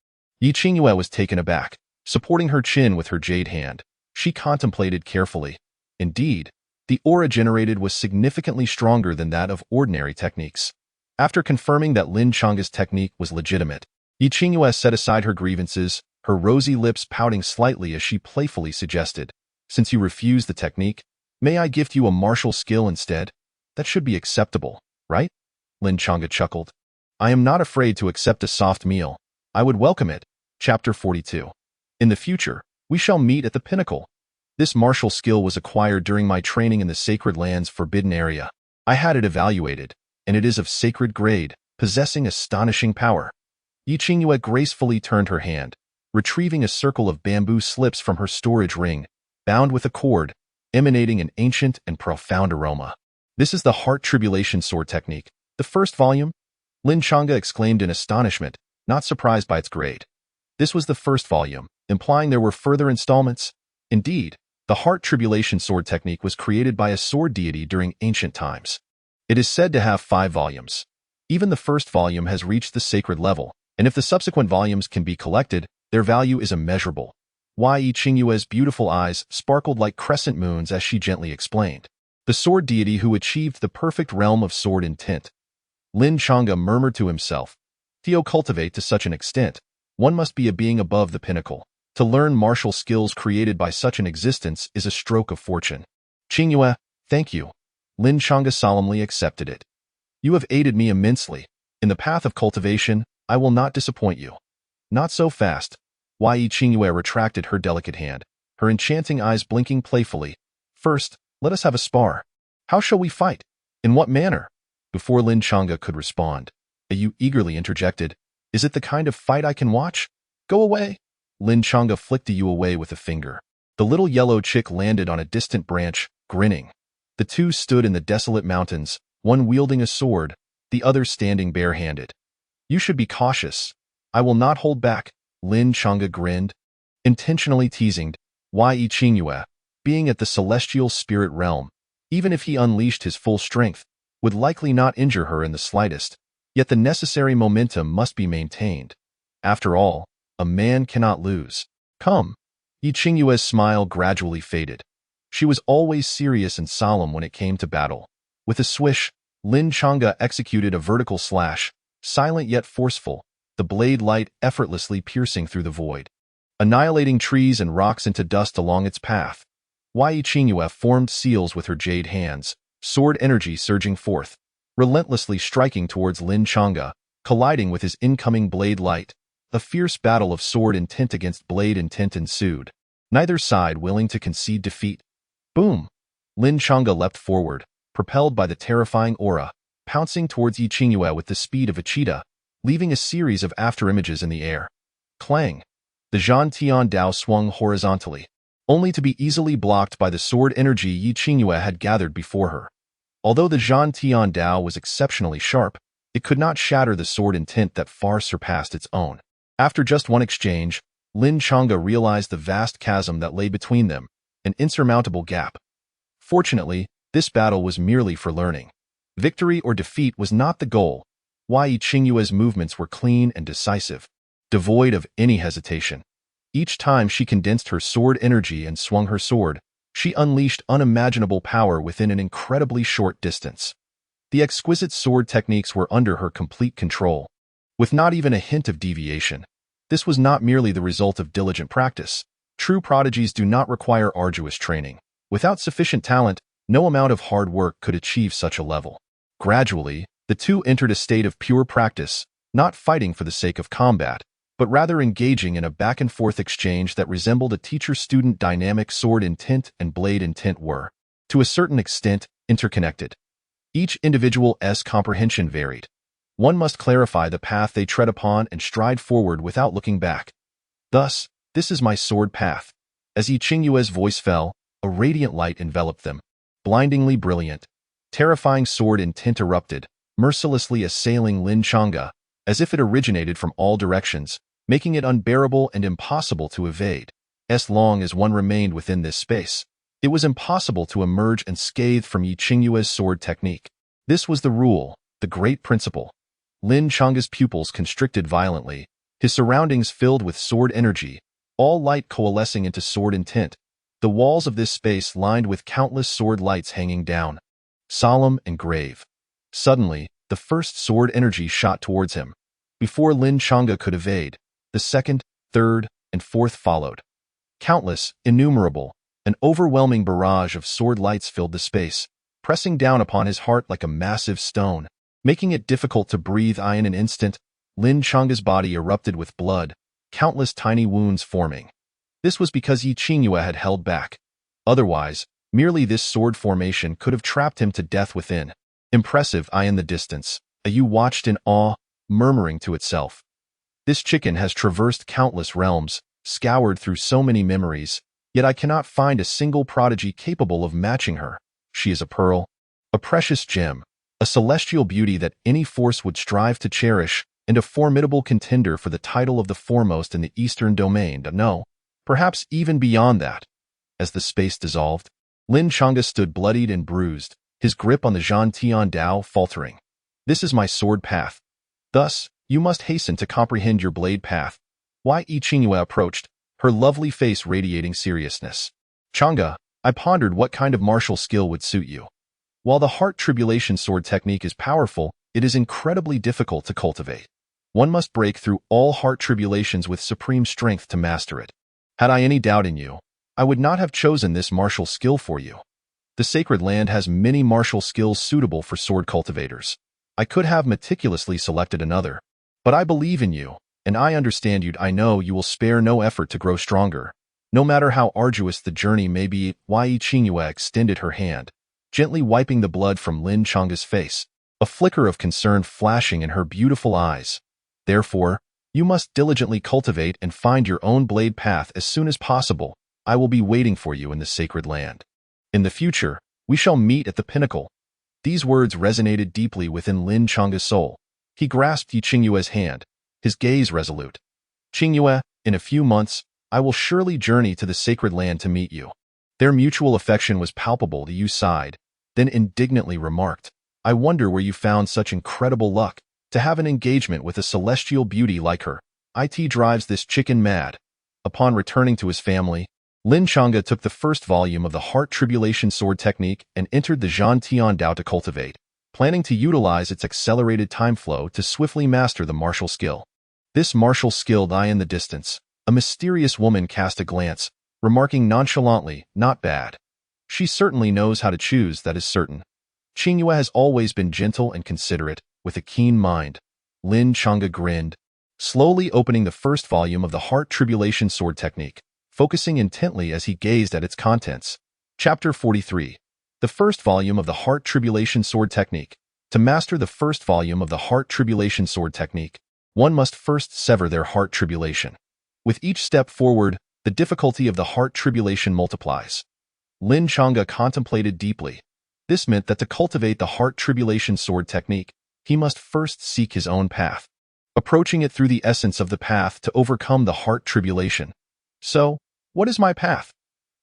Qingyue was taken aback, supporting her chin with her jade hand. She contemplated carefully. Indeed, the aura generated was significantly stronger than that of ordinary techniques. After confirming that Lin Chang'e's technique was legitimate, Qingyue set aside her grievances, her rosy lips pouting slightly as she playfully suggested, "Since you refuse the technique, may I gift you a martial skill instead? That should be acceptable, right?" Lin Chang'e chuckled. "I am not afraid to accept a soft meal. I would welcome it." Chapter 42. In the future, we shall meet at the pinnacle. This martial skill was acquired during my training in the Sacred Land's Forbidden Area. I had it evaluated, and it is of sacred grade, possessing astonishing power. Qingyue gracefully turned her hand, retrieving a circle of bamboo slips from her storage ring, bound with a cord, emanating an ancient and profound aroma. "This is the Heart Tribulation Sword technique, the first volume?" Lin Chang'e exclaimed in astonishment, not surprised by its grade. This was the first volume, implying there were further installments. Indeed, the Heart Tribulation Sword technique was created by a sword deity during ancient times. It is said to have 5 volumes. Even the first volume has reached the sacred level, and if the subsequent volumes can be collected, their value is immeasurable. Qingyue's beautiful eyes sparkled like crescent moons as she gently explained. The sword deity who achieved the perfect realm of sword intent. Lin Chang'e murmured to himself, "To cultivate to such an extent, one must be a being above the pinnacle. To learn martial skills created by such an existence is a stroke of fortune." "Qingyue, thank you." Lin Chang'e solemnly accepted it. "You have aided me immensely. In the path of cultivation, I will not disappoint you." "Not so fast." Qingyue retracted her delicate hand, her enchanting eyes blinking playfully. "First, let us have a spar. How shall we fight? In what manner?" Before Lin Chang'e could respond, Yu eagerly interjected, "Is it the kind of fight I can watch?" "Go away." Lin Chang'e flicked Yu away with a finger. The little yellow chick landed on a distant branch, grinning. The two stood in the desolate mountains, one wielding a sword, the other standing barehanded. "You should be cautious. I will not hold back." Lin Chang'e grinned, intentionally teasing Qingyue, being at the celestial spirit realm, even if he unleashed his full strength, would likely not injure her in the slightest, yet the necessary momentum must be maintained. After all, a man cannot lose. "Come." Qingyue's smile gradually faded. She was always serious and solemn when it came to battle. With a swish, Lin Chang'e executed a vertical slash, silent yet forceful, the blade light effortlessly piercing through the void, annihilating trees and rocks into dust along its path. Qingyue formed seals with her jade hands, sword energy surging forth, relentlessly striking towards Lin Chang'e, colliding with his incoming blade light. A fierce battle of sword intent against blade intent ensued, neither side willing to concede defeat. Boom! Lin Chang'e leapt forward, propelled by the terrifying aura, pouncing towards Qingyue with the speed of a cheetah, leaving a series of afterimages in the air. Clang! The Zhan Tian Dao swung horizontally, only to be easily blocked by the sword energy Qingyue had gathered before her. Although the Zhan Tian Dao was exceptionally sharp, it could not shatter the sword intent that far surpassed its own. After just one exchange, Lin Chang'e realized the vast chasm that lay between them, an insurmountable gap. Fortunately, this battle was merely for learning. Victory or defeat was not the goal. Qingyue's movements were clean and decisive, devoid of any hesitation. Each time she condensed her sword energy and swung her sword, she unleashed unimaginable power within an incredibly short distance. The exquisite sword techniques were under her complete control, with not even a hint of deviation. This was not merely the result of diligent practice. True prodigies do not require arduous training. Without sufficient talent, no amount of hard work could achieve such a level. Gradually, the two entered a state of pure practice, not fighting for the sake of combat, but rather engaging in a back-and-forth exchange that resembled a teacher-student dynamic. Sword intent and blade intent were to a certain extent, interconnected. Each individual's comprehension varied. One must clarify the path they tread upon and stride forward without looking back. Thus, this is my sword path. As Yi Qingyue's voice fell, a radiant light enveloped them. Blindingly brilliant. Terrifying sword intent erupted, mercilessly assailing Lin Chang'e, as if it originated from all directions, making it unbearable and impossible to evade. As long as one remained within this space, it was impossible to emerge unscathed from Yi Qingyue's sword technique. This was the rule, the great principle. Lin Chang'e's pupils constricted violently, his surroundings filled with sword energy, all light coalescing into sword intent. The walls of this space lined with countless sword lights hanging down, solemn and grave. Suddenly, the first sword energy shot towards him. Before Lin Chang'e could evade, the second, third, and fourth followed. Countless, innumerable, an overwhelming barrage of sword lights filled the space, pressing down upon his heart like a massive stone, making it difficult to breathe. In an instant, Lin Chang'e's body erupted with blood, countless tiny wounds forming. This was because Yi Qingyue had held back. Otherwise, merely this sword formation could have trapped him to death within. Impressive. In the distance, a ewe watched in awe, murmuring to itself. This chicken has traversed countless realms, scoured through so many memories, yet I cannot find a single prodigy capable of matching her. She is a pearl, a precious gem, a celestial beauty that any force would strive to cherish, and a formidable contender for the title of the foremost in the eastern domain. No, perhaps even beyond that. As the space dissolved, Lin Chang'e stood bloodied and bruised, his grip on the Zhan Tian Dao faltering. This is my sword path. Thus, you must hasten to comprehend your blade path. Yi Qingyue approached, her lovely face radiating seriousness. Chang'e, I pondered what kind of martial skill would suit you. While the heart tribulation sword technique is powerful, it is incredibly difficult to cultivate. One must break through all heart tribulations with supreme strength to master it. Had I any doubt in you, I would not have chosen this martial skill for you. The sacred land has many martial skills suitable for sword cultivators. I could have meticulously selected another. But I believe in you, and I understand you. I know you will spare no effort to grow stronger. No matter how arduous the journey may be. Yi Qingyue extended her hand, gently wiping the blood from Lin Chang'e's face, a flicker of concern flashing in her beautiful eyes. Therefore, you must diligently cultivate and find your own blade path as soon as possible. I will be waiting for you in the sacred land. In the future, we shall meet at the pinnacle. These words resonated deeply within Lin Chang'e's soul. He grasped Yi Qingyue's hand, his gaze resolute. Qingyue, in a few months, I will surely journey to the sacred land to meet you. Their mutual affection was palpable. The Yu sighed, then indignantly remarked, I wonder where you found such incredible luck, to have an engagement with a celestial beauty like her. It drives this chicken mad. Upon returning to his family, Lin Chang'e took the first volume of the Heart Tribulation Sword Technique and entered the Zhan Tian Dao to cultivate, planning to utilize its accelerated time flow to swiftly master the martial skill. This martial skill lay in the distance. A mysterious woman cast a glance, remarking nonchalantly, not bad. She certainly knows how to choose, that is certain. Qingyue has always been gentle and considerate, with a keen mind. Lin Chang'e grinned, slowly opening the first volume of the Heart Tribulation Sword Technique, focusing intently as he gazed at its contents. Chapter 43. The first volume of the Heart Tribulation Sword Technique. To master the first volume of the Heart Tribulation Sword Technique, one must first sever their heart tribulation. With each step forward, the difficulty of the heart tribulation multiplies. Lin Chang'e contemplated deeply. This meant that to cultivate the Heart Tribulation Sword Technique, he must first seek his own path, approaching it through the essence of the path to overcome the heart tribulation. So, what is my path?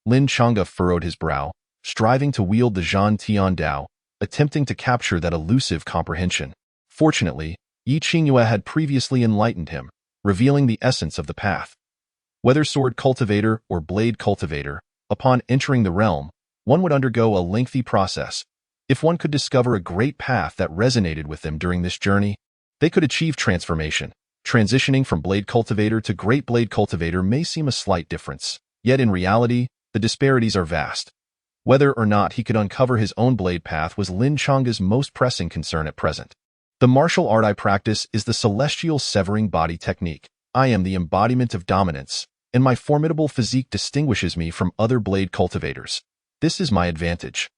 Lin Chang'e furrowed his brow, striving to wield the Zhan Tian Dao, attempting to capture that elusive comprehension. Fortunately, Yi Qingyue had previously enlightened him, revealing the essence of the path. Whether sword cultivator or blade cultivator, upon entering the realm, one would undergo a lengthy process. If one could discover a great path that resonated with them during this journey, they could achieve transformation. Transitioning from blade cultivator to great blade cultivator may seem a slight difference, yet in reality, the disparities are vast. Whether or not he could uncover his own blade path was Lin Chang'e's most pressing concern at present. The martial art I practice is the celestial severing body technique. I am the embodiment of dominance, and my formidable physique distinguishes me from other blade cultivators. This is my advantage.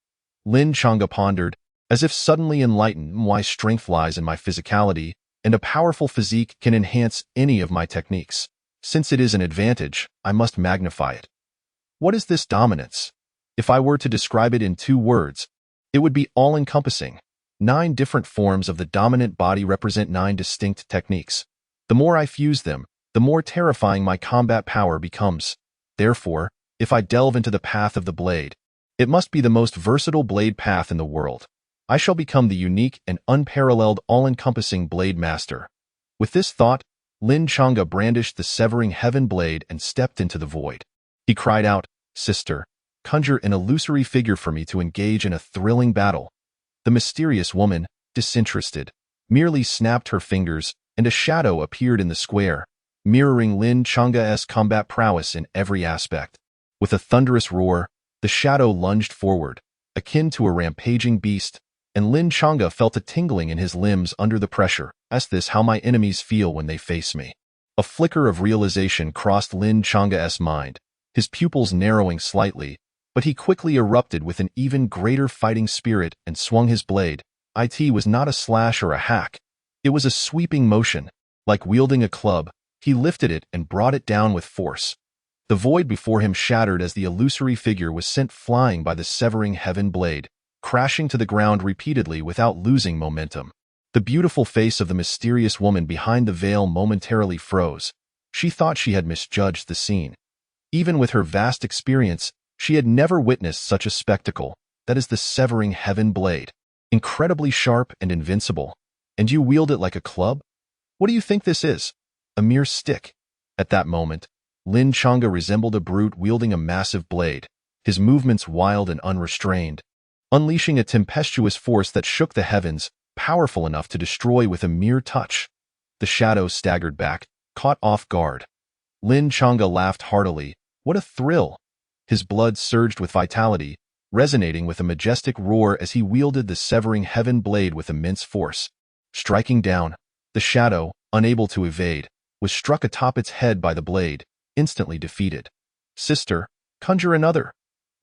Lin Chang'e pondered, as if suddenly enlightened why strength lies in my physicality, and a powerful physique can enhance any of my techniques. Since it is an advantage, I must magnify it. What is this dominance? If I were to describe it in 2 words, it would be all-encompassing. 9 different forms of the dominant body represent 9 distinct techniques. The more I fuse them, the more terrifying my combat power becomes. Therefore, if I delve into the path of the blade, it must be the most versatile blade path in the world. I shall become the unique and unparalleled all-encompassing blade master. With this thought, Lin Chang'e brandished the severing heaven blade and stepped into the void. He cried out, "Sister, conjure an illusory figure for me to engage in a thrilling battle." The mysterious woman, disinterested, merely snapped her fingers, and a shadow appeared in the square, mirroring Lin Chang'e's combat prowess in every aspect. With a thunderous roar, the shadow lunged forward, akin to a rampaging beast, and Lin Chang'e felt a tingling in his limbs under the pressure. Is this how my enemies feel when they face me? A flicker of realization crossed Lin Chang'e's mind, his pupils narrowing slightly, but he quickly erupted with an even greater fighting spirit and swung his blade. It was not a slash or a hack. It was a sweeping motion. Like wielding a club, he lifted it and brought it down with force. The void before him shattered as the illusory figure was sent flying by the severing heaven blade, crashing to the ground repeatedly without losing momentum. The beautiful face of the mysterious woman behind the veil momentarily froze. She thought she had misjudged the scene. Even with her vast experience, she had never witnessed such a spectacle. That is the severing heaven blade. Incredibly sharp and invincible. And you wield it like a club? What do you think this is? A mere stick. At that moment, Lin Chang'e resembled a brute wielding a massive blade, his movements wild and unrestrained, unleashing a tempestuous force that shook the heavens, powerful enough to destroy with a mere touch. The shadow staggered back, caught off guard. Lin Chang'e laughed heartily. What a thrill! His blood surged with vitality, resonating with a majestic roar as he wielded the severing heaven blade with immense force. Striking down, the shadow, unable to evade, was struck atop its head by the blade, instantly defeated. "Sister, conjure another."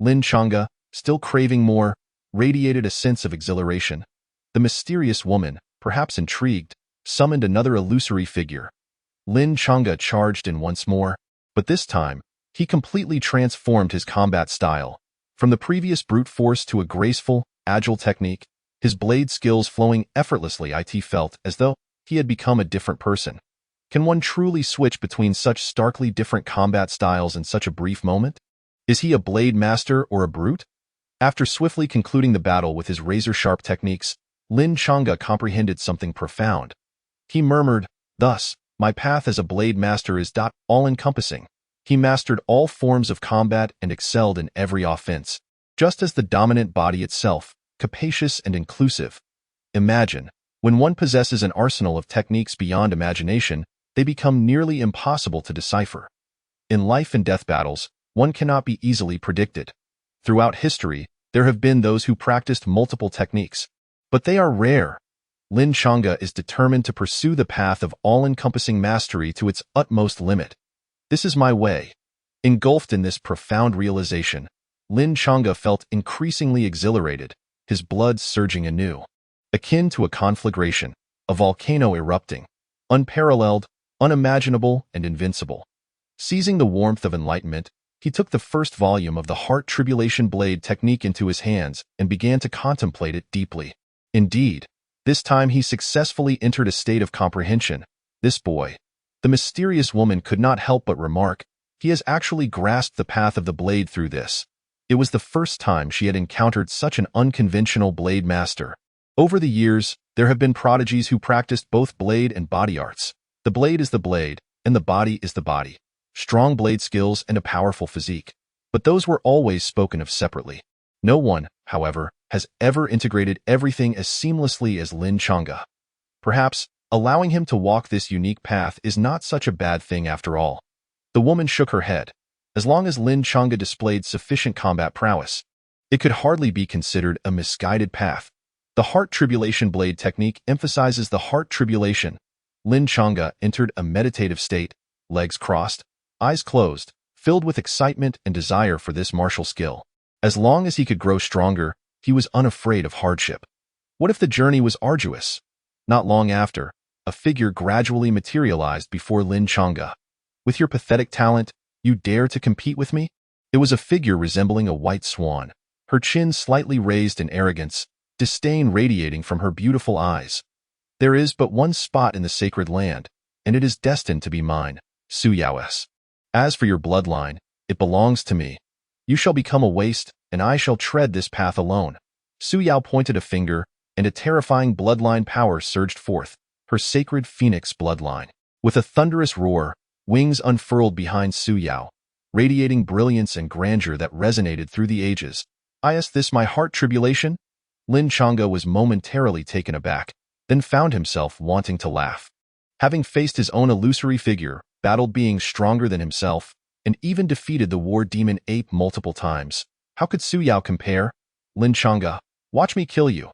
Lin Chang'e, still craving more, radiated a sense of exhilaration. The mysterious woman, perhaps intrigued, summoned another illusory figure. Lin Chang'e charged in once more, but this time, he completely transformed his combat style. From the previous brute force to a graceful, agile technique, his blade skills flowing effortlessly. It felt as though he had become a different person. Can one truly switch between such starkly different combat styles in such a brief moment? Is he a blade master or a brute? After swiftly concluding the battle with his razor-sharp techniques, Lin Chang'e comprehended something profound. He murmured, "Thus, my path as a blade master is all-encompassing." He mastered all forms of combat and excelled in every offense, just as the dominant body itself, capacious and inclusive. Imagine, when one possesses an arsenal of techniques beyond imagination, they become nearly impossible to decipher. In life and death battles, one cannot be easily predicted. Throughout history, there have been those who practiced multiple techniques, but they are rare. Lin Chang'e is determined to pursue the path of all-encompassing mastery to its utmost limit. This is my way. Engulfed in this profound realization, Lin Chang'e felt increasingly exhilarated, his blood surging anew. Akin to a conflagration, a volcano erupting, unparalleled, unimaginable, and invincible. Seizing the warmth of enlightenment, he took the first volume of the Heart Tribulation Blade technique into his hands and began to contemplate it deeply. Indeed, this time he successfully entered a state of comprehension. This boy, the mysterious woman could not help but remark, he has actually grasped the path of the blade through this. It was the first time she had encountered such an unconventional blade master. Over the years, there have been prodigies who practiced both blade and body arts. The blade is the blade, and the body is the body. Strong blade skills and a powerful physique. But those were always spoken of separately. No one, however, has ever integrated everything as seamlessly as Lin Chang'e. Perhaps, allowing him to walk this unique path is not such a bad thing after all. The woman shook her head. As long as Lin Chang'e displayed sufficient combat prowess, it could hardly be considered a misguided path. The Heart Tribulation Blade technique emphasizes the heart tribulation. Lin Chang'e entered a meditative state, legs crossed, eyes closed, filled with excitement and desire for this martial skill. As long as he could grow stronger, he was unafraid of hardship. What if the journey was arduous? Not long after, a figure gradually materialized before Lin Chang'e. With your pathetic talent, you dare to compete with me? It was a figure resembling a white swan, her chin slightly raised in arrogance, disdain radiating from her beautiful eyes. There is but one spot in the sacred land, and it is destined to be mine, Su Yao's. As for your bloodline, it belongs to me. You shall become a waste, and I shall tread this path alone. Su Yao pointed a finger, and a terrifying bloodline power surged forth, her sacred phoenix bloodline. With a thunderous roar, wings unfurled behind Su Yao, radiating brilliance and grandeur that resonated through the ages. Is this my heart tribulation? Lin Chang'e was momentarily taken aback, then found himself wanting to laugh. Having faced his own illusory figure, battled beings stronger than himself, and even defeated the war demon ape multiple times, how could Su Yao compare? Lin Chang'e, watch me kill you.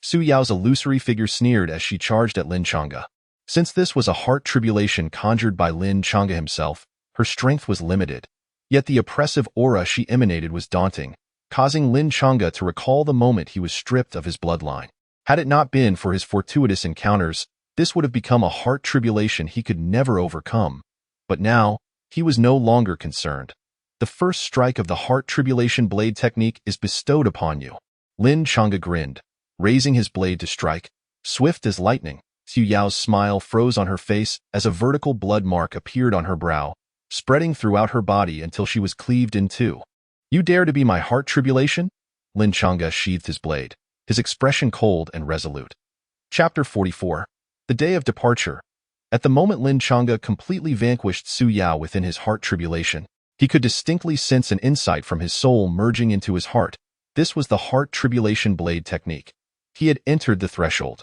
Su Yao's illusory figure sneered as she charged at Lin Chang'e. Since this was a heart tribulation conjured by Lin Chang'e himself, her strength was limited. Yet the oppressive aura she emanated was daunting, causing Lin Chang'e to recall the moment he was stripped of his bloodline. Had it not been for his fortuitous encounters, this would have become a heart tribulation he could never overcome. But now, he was no longer concerned. The first strike of the heart tribulation blade technique is bestowed upon you. Lin Chang'e grinned, raising his blade to strike. Swift as lightning, Su Yao's smile froze on her face as a vertical blood mark appeared on her brow, spreading throughout her body until she was cleaved in two. You dare to be my heart tribulation? Lin Chang'e sheathed his blade, his expression cold and resolute. Chapter 44. The Day of Departure. At the moment Lin Chang'e completely vanquished Su Yao within his heart tribulation, he could distinctly sense an insight from his soul merging into his heart. This was the heart tribulation blade technique. He had entered the threshold.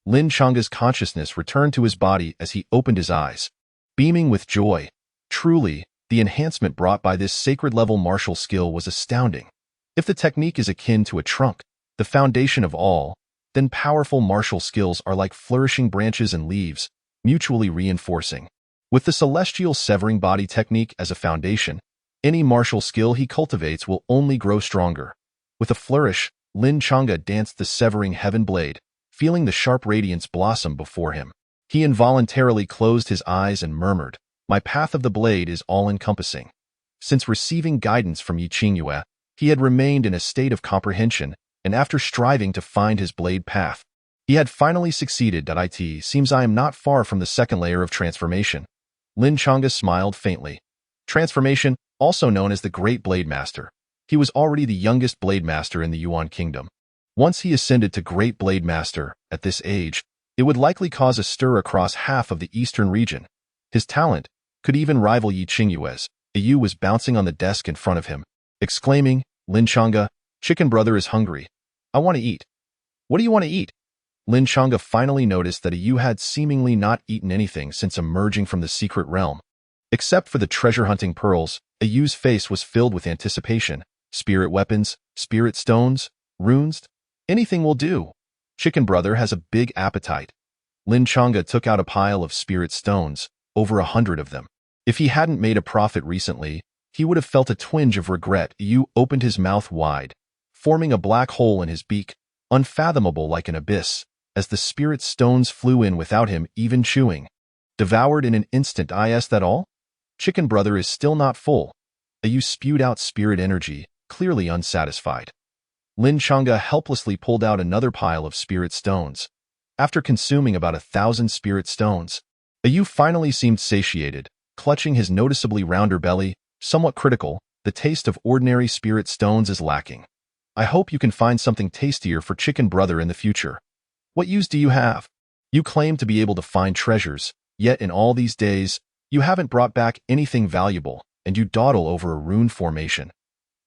Lin Chang'e's consciousness returned to his body as he opened his eyes, beaming with joy. Truly, the enhancement brought by this sacred-level martial skill was astounding. If the technique is akin to a trunk, the foundation of all, then powerful martial skills are like flourishing branches and leaves, mutually reinforcing. With the celestial severing body technique as a foundation, any martial skill he cultivates will only grow stronger. With a flourish, Lin Chang'e danced the severing heaven blade, feeling the sharp radiance blossom before him. He involuntarily closed his eyes and murmured, "My path of the blade is all-encompassing." Since receiving guidance from Yi Qingyue, he had remained in a state of comprehension, and after striving to find his blade path, he had finally succeeded. It seems I am not far from the second layer of transformation. Lin Chang'e smiled faintly. Transformation, also known as the Great Blade Master. He was already the youngest Blade Master in the Yuan Kingdom. Once he ascended to Great Blade Master, at this age, it would likely cause a stir across half of the eastern region. His talent could even rival Yi Qingyue's. Yu was bouncing on the desk in front of him, exclaiming, "Lin Chang'e, chicken brother is hungry. I want to eat." "What do you want to eat?" Lin Chang'e finally noticed that Yu had seemingly not eaten anything since emerging from the secret realm. Except for the treasure-hunting pearls, Yu's face was filled with anticipation. Spirit weapons, spirit stones, runes, anything will do. Chicken brother has a big appetite. Lin Chang'e took out a pile of spirit stones, over 100 of them. If he hadn't made a profit recently, he would have felt a twinge of regret. Yu opened his mouth wide, forming a black hole in his beak, unfathomable like an abyss, as the spirit stones flew in without him even chewing. Devoured in an instant. Is that all? Chicken brother is still not full. Yu spewed out spirit energy, clearly unsatisfied. Lin Chang'e helplessly pulled out another pile of spirit stones. After consuming about 1,000 spirit stones, Yu finally seemed satiated, clutching his noticeably rounder belly, somewhat critical. The taste of ordinary spirit stones is lacking. I hope you can find something tastier for chicken brother in the future. What use do you have? You claim to be able to find treasures, yet in all these days, you haven't brought back anything valuable, and you dawdle over a rune formation.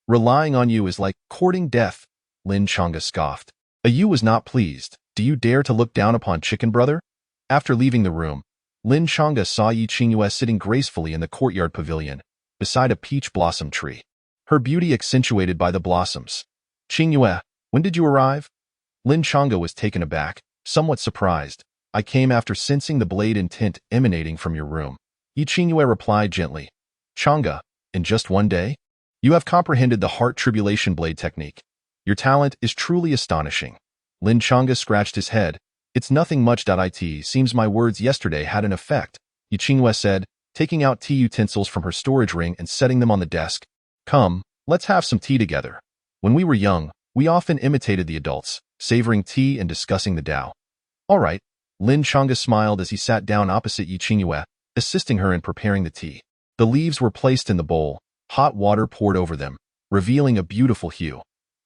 Relying on you is like courting death, Lin Chang'e scoffed. Yu was not pleased. Do you dare to look down upon chicken brother? After leaving the room, Lin Chang'e saw Yi Qingyue sitting gracefully in the courtyard pavilion, beside a peach blossom tree, her beauty accentuated by the blossoms. Qingyue, when did you arrive? Lin Chang'e was taken aback, somewhat surprised. I came after sensing the blade intent emanating from your room. Yi Qingyue replied gently. Chang'e, in just one day? You have comprehended the heart tribulation blade technique. Your talent is truly astonishing. Lin Chang'e scratched his head. It's nothing much. It seems my words yesterday had an effect, Yi Qingyue said, taking out tea utensils from her storage ring and setting them on the desk. Come, let's have some tea together. When we were young, we often imitated the adults, savoring tea and discussing the Tao. All right, Lin Chang'e smiled as he sat down opposite Yi Qingyue, assisting her in preparing the tea. The leaves were placed in the bowl, hot water poured over them, revealing a beautiful hue.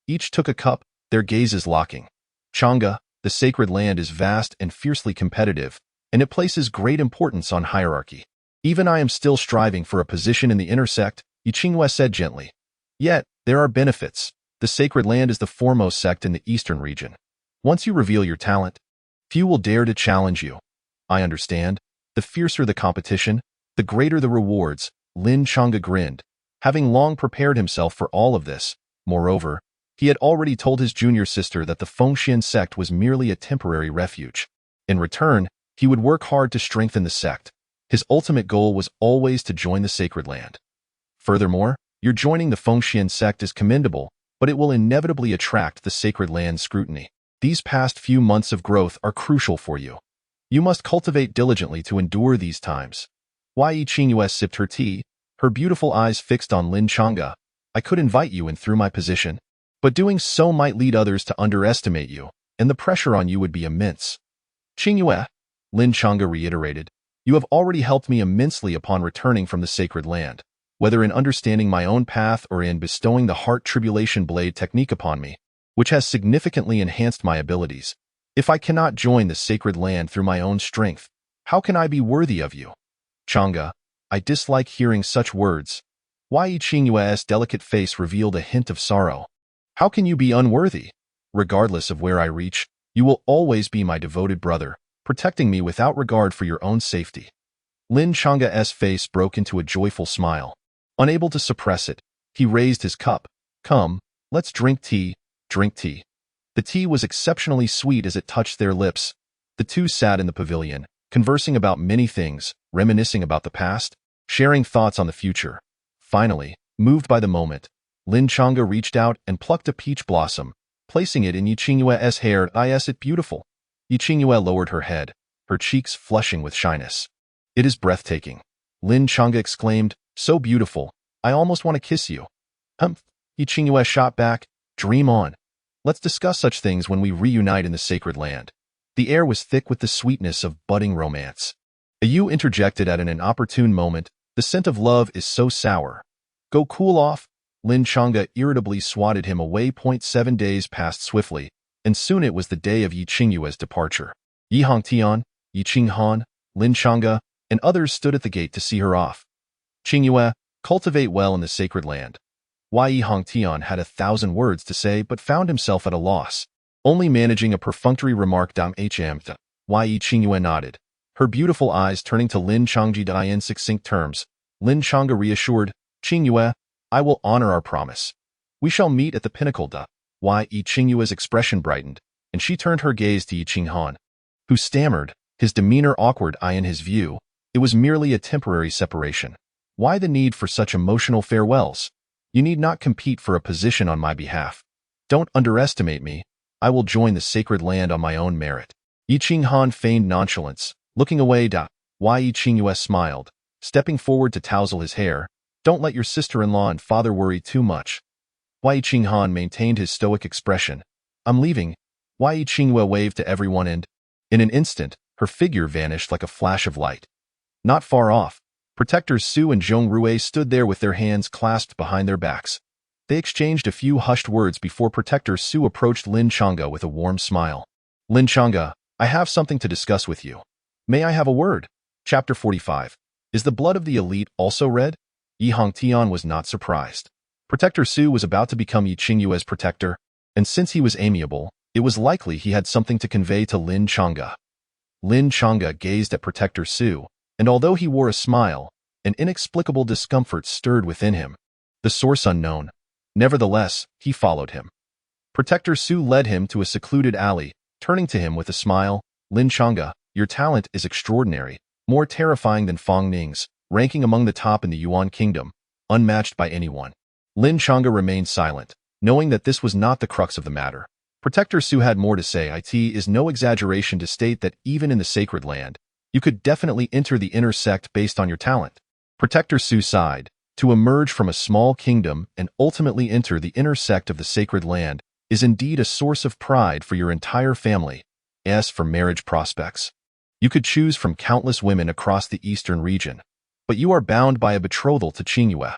Each took a cup, their gazes locking. Chang'e, the sacred land is vast and fiercely competitive, and it places great importance on hierarchy. Even I am still striving for a position in the inner sect, Yi Qingyue said gently. Yet, there are benefits. The sacred land is the foremost sect in the eastern region. Once you reveal your talent, few will dare to challenge you. I understand. The fiercer the competition, the greater the rewards, Lin Chang'e grinned, having long prepared himself for all of this. Moreover, he had already told his junior sister that the Fengxian sect was merely a temporary refuge. In return, he would work hard to strengthen the sect. His ultimate goal was always to join the sacred land. Furthermore, your joining the Fengxian sect is commendable, but it will inevitably attract the sacred land's scrutiny. These past few months of growth are crucial for you. You must cultivate diligently to endure these times. Yi Qingyue sipped her tea, her beautiful eyes fixed on Lin Chang'e. I could invite you in through my position, but doing so might lead others to underestimate you, and the pressure on you would be immense. Qingyue, Lin Chang'e reiterated, you have already helped me immensely upon returning from the sacred land, whether in understanding my own path or in bestowing the heart tribulation blade technique upon me, which has significantly enhanced my abilities. If I cannot join the sacred land through my own strength, how can I be worthy of you? Chang'e, I dislike hearing such words. Yi Qingyue's delicate face revealed a hint of sorrow. How can you be unworthy? Regardless of where I reach, you will always be my devoted brother, protecting me without regard for your own safety. Lin Chang'e's face broke into a joyful smile. Unable to suppress it, he raised his cup. Come, let's drink tea, drink tea. The tea was exceptionally sweet as it touched their lips. The two sat in the pavilion, conversing about many things, reminiscing about the past, sharing thoughts on the future. Finally, moved by the moment, Lin Chang'e reached out and plucked a peach blossom, placing it in Yi Qingyue's hair. Is it beautiful? Yi Qingyue lowered her head, her cheeks flushing with shyness. It is breathtaking. Lin Chang'e exclaimed, so beautiful, I almost want to kiss you. Yi Qingyue shot back, dream on. Let's discuss such things when we reunite in the sacred land. The air was thick with the sweetness of budding romance. Yu interjected at an inopportune moment, the scent of love is so sour. Go cool off. Lin Chang'e irritably swatted him away. 7 days passed swiftly, and soon it was the day of Yi Qingyue's departure. Yi Hongtian, Yi Qinghan, Lin Chang'e, and others stood at the gate to see her off. Qingyue, cultivate well in the sacred land. Yi Hongtian had 1,000 words to say but found himself at a loss, only managing a perfunctory remark. Yi Qingyue nodded, her beautiful eyes turning to Lin Chang'e in succinct terms. Lin Chang'e reassured, Qingyue, I will honor our promise. We shall meet at the pinnacle. Yi Qingyue's expression brightened, and she turned her gaze to Yi Qinghan, who stammered, his demeanor awkward. In his view, it was merely a temporary separation. Why the need for such emotional farewells? You need not compete for a position on my behalf. Don't underestimate me. I will join the sacred land on my own merit. Yi Qinghan feigned nonchalance, looking away. Yi Qingyue smiled, stepping forward to tousle his hair. Don't let your sister-in-law and father worry too much. Yi Qinghan maintained his stoic expression. I'm leaving. Yi Qingyue waved to everyone and, in an instant, her figure vanished like a flash of light. Not far off, Protectors Su and Zhong Rui stood there with their hands clasped behind their backs. They exchanged a few hushed words before Protector Su approached Lin Chang'e with a warm smile. Lin Chang'e, I have something to discuss with you. May I have a word? Chapter 45. Is the blood of the elite also red? Yi Hongtian was not surprised. Protector Su was about to become Yi Qingyue's protector, and since he was amiable, it was likely he had something to convey to Lin Chang'e. Lin Chang'e gazed at Protector Su, and although he wore a smile, an inexplicable discomfort stirred within him. The source unknown. Nevertheless, he followed him. Protector Su led him to a secluded alley, turning to him with a smile, Lin Chang'e, your talent is extraordinary, more terrifying than Fang Ning's, ranking among the top in the Yuan kingdom, unmatched by anyone. Lin Chang'e remained silent, Knowing that this was not the crux of the matter, Protector Su had more to say. It is no exaggeration to state that even in the sacred land, you could definitely enter the inner sect based on your talent. Protector Su sighed. To emerge from a small kingdom and ultimately enter the inner sect of the sacred land is indeed a source of pride for your entire family. As for marriage prospects, you could choose from countless women across the eastern region, but you are bound by a betrothal to Qingyue.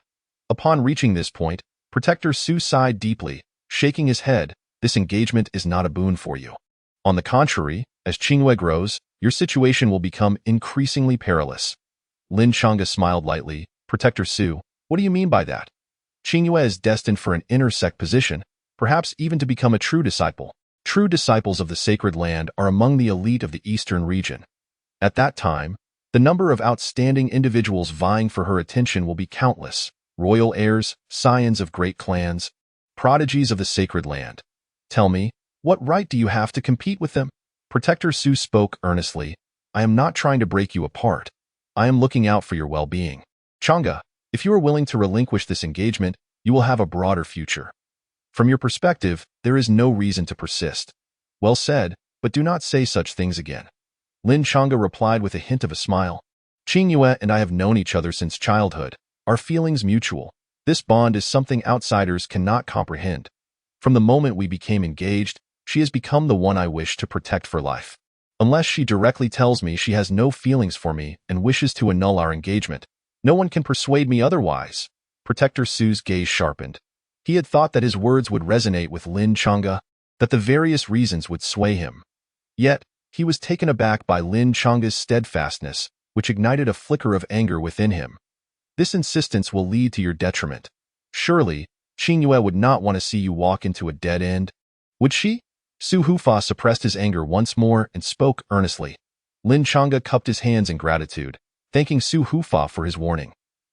Upon reaching this point, Protector Su sighed deeply, shaking his head. This engagement is not a boon for you. On the contrary, as Qingyue grows, your situation will become increasingly perilous. Lin Chang'e smiled lightly. Protector Su, what do you mean by that? Qingyue is destined for an inner sect position, perhaps even to become a true disciple. True disciples of the sacred land are among the elite of the eastern region. At that time, the number of outstanding individuals vying for her attention will be countless. Royal heirs, scions of great clans, prodigies of the sacred land. Tell me, what right do you have to compete with them? Protector Su spoke earnestly. I am not trying to break you apart. I am looking out for your well-being. Chang'e, if you are willing to relinquish this engagement, you will have a broader future. From your perspective, there is no reason to persist. Well said, but do not say such things again. Lin Chang'e replied with a hint of a smile. Qingyue and I have known each other since childhood. Our feelings mutual. This bond is something outsiders cannot comprehend. From the moment we became engaged, she has become the one I wish to protect for life. Unless she directly tells me she has no feelings for me and wishes to annul our engagement, no one can persuade me otherwise. Protector Su's gaze sharpened. He had thought that his words would resonate with Lin Chang'e, that the various reasons would sway him. Yet, he was taken aback by Lin Chang'e's steadfastness, which ignited a flicker of anger within him. This insistence will lead to your detriment. Surely, Qingyue would not want to see you walk into a dead end. Would she? Su Hufa suppressed his anger once more and spoke earnestly. Lin Chang'e cupped his hands in gratitude, thanking Su Hufa for his warning.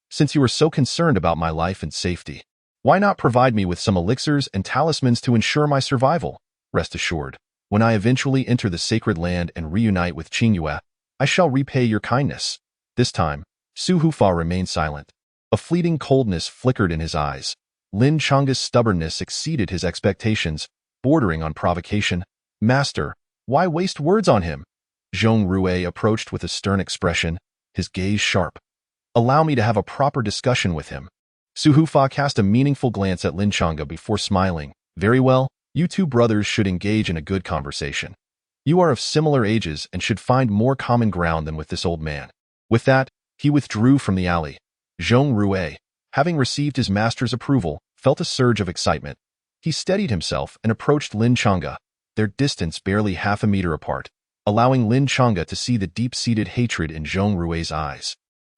Since you are so concerned about my life and safety, why not provide me with some elixirs and talismans to ensure my survival? Rest assured, when I eventually enter the sacred land and reunite with Qingyue, I shall repay your kindness. This time, Su Hufa remained silent. A fleeting coldness flickered in his eyes. Lin Chang'e's stubbornness exceeded his expectations, bordering on provocation. Master, why waste words on him? Zhong Rue approached with a stern expression, his gaze sharp. Allow me to have a proper discussion with him. Su Hufa cast a meaningful glance at Lin Chang'e before smiling. Very well, you two brothers should engage in a good conversation. You are of similar ages and should find more common ground than with this old man. With that, he withdrew from the alley. Zhong Rue, having received his master's approval, felt a surge of excitement. He steadied himself and approached Lin Chang'e, their distance barely half a meter apart, allowing Lin Chang'e to see the deep-seated hatred in Zhong Rue's eyes.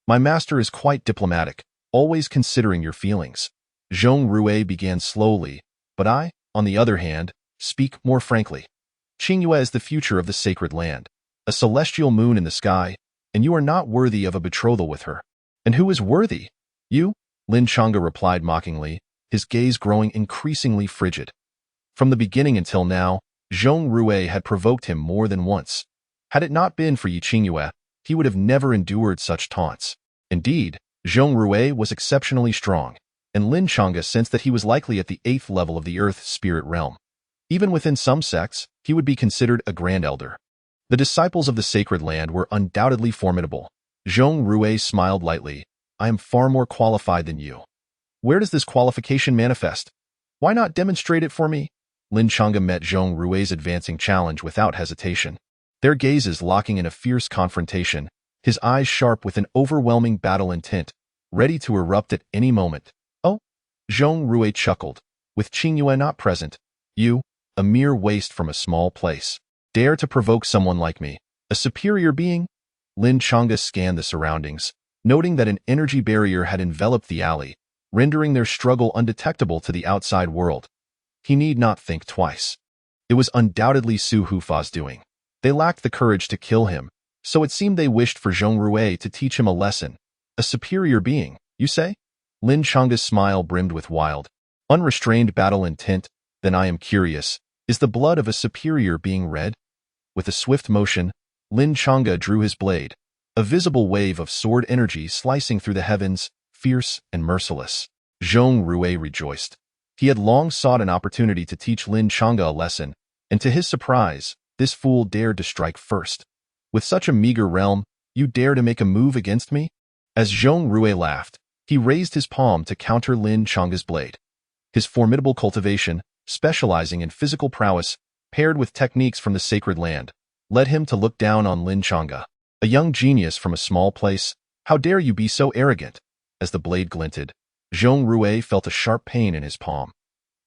My master is quite diplomatic, always considering your feelings. Zhong Rue began slowly, but I, on the other hand, speak more frankly. Qingyue is the future of the sacred land, a celestial moon in the sky, and you are not worthy of a betrothal with her. And who is worthy? You? Lin Chang'e replied mockingly, his gaze growing increasingly frigid. From the beginning until now, Zhong Rue had provoked him more than once. Had it not been for Yi Qingyue, he would have never endured such taunts. Indeed, Zhong Rue was exceptionally strong, and Lin Chang'e sensed that he was likely at the 8th level of the Earth spirit realm. Even within some sects, he would be considered a grand elder. The disciples of the sacred land were undoubtedly formidable. Zhong Rue smiled lightly. I am far more qualified than you. Where does this qualification manifest? Why not demonstrate it for me? Lin Chang'e met Zhong Rue's advancing challenge without hesitation. Their gazes locking in a fierce confrontation, his eyes sharp with an overwhelming battle intent, ready to erupt at any moment. Oh? Zhong Rue chuckled. With Qingyue not present, you, a mere waste from a small place, dare to provoke someone like me, a superior being? Lin Chang'e scanned the surroundings, noting that an energy barrier had enveloped the alley, rendering their struggle undetectable to the outside world. He need not think twice. It was undoubtedly Su Hufa's doing. They lacked the courage to kill him, so it seemed they wished for Zhong Rue to teach him a lesson. A superior being, you say? Lin Chang'e's smile brimmed with wild, unrestrained battle intent. Then I am curious, is the blood of a superior being red? With a swift motion, Lin Chang'e drew his blade, a visible wave of sword energy slicing through the heavens, fierce and merciless. Zhong Rue rejoiced. He had long sought an opportunity to teach Lin Chang'e a lesson, and to his surprise, this fool dared to strike first. With such a meager realm, you dare to make a move against me? As Zhong Rui laughed, he raised his palm to counter Lin Chang'e's blade. His formidable cultivation, specializing in physical prowess, paired with techniques from the sacred land, led him to look down on Lin Chang'e. A young genius from a small place, how dare you be so arrogant? As the blade glinted, Zhong Rui felt a sharp pain in his palm.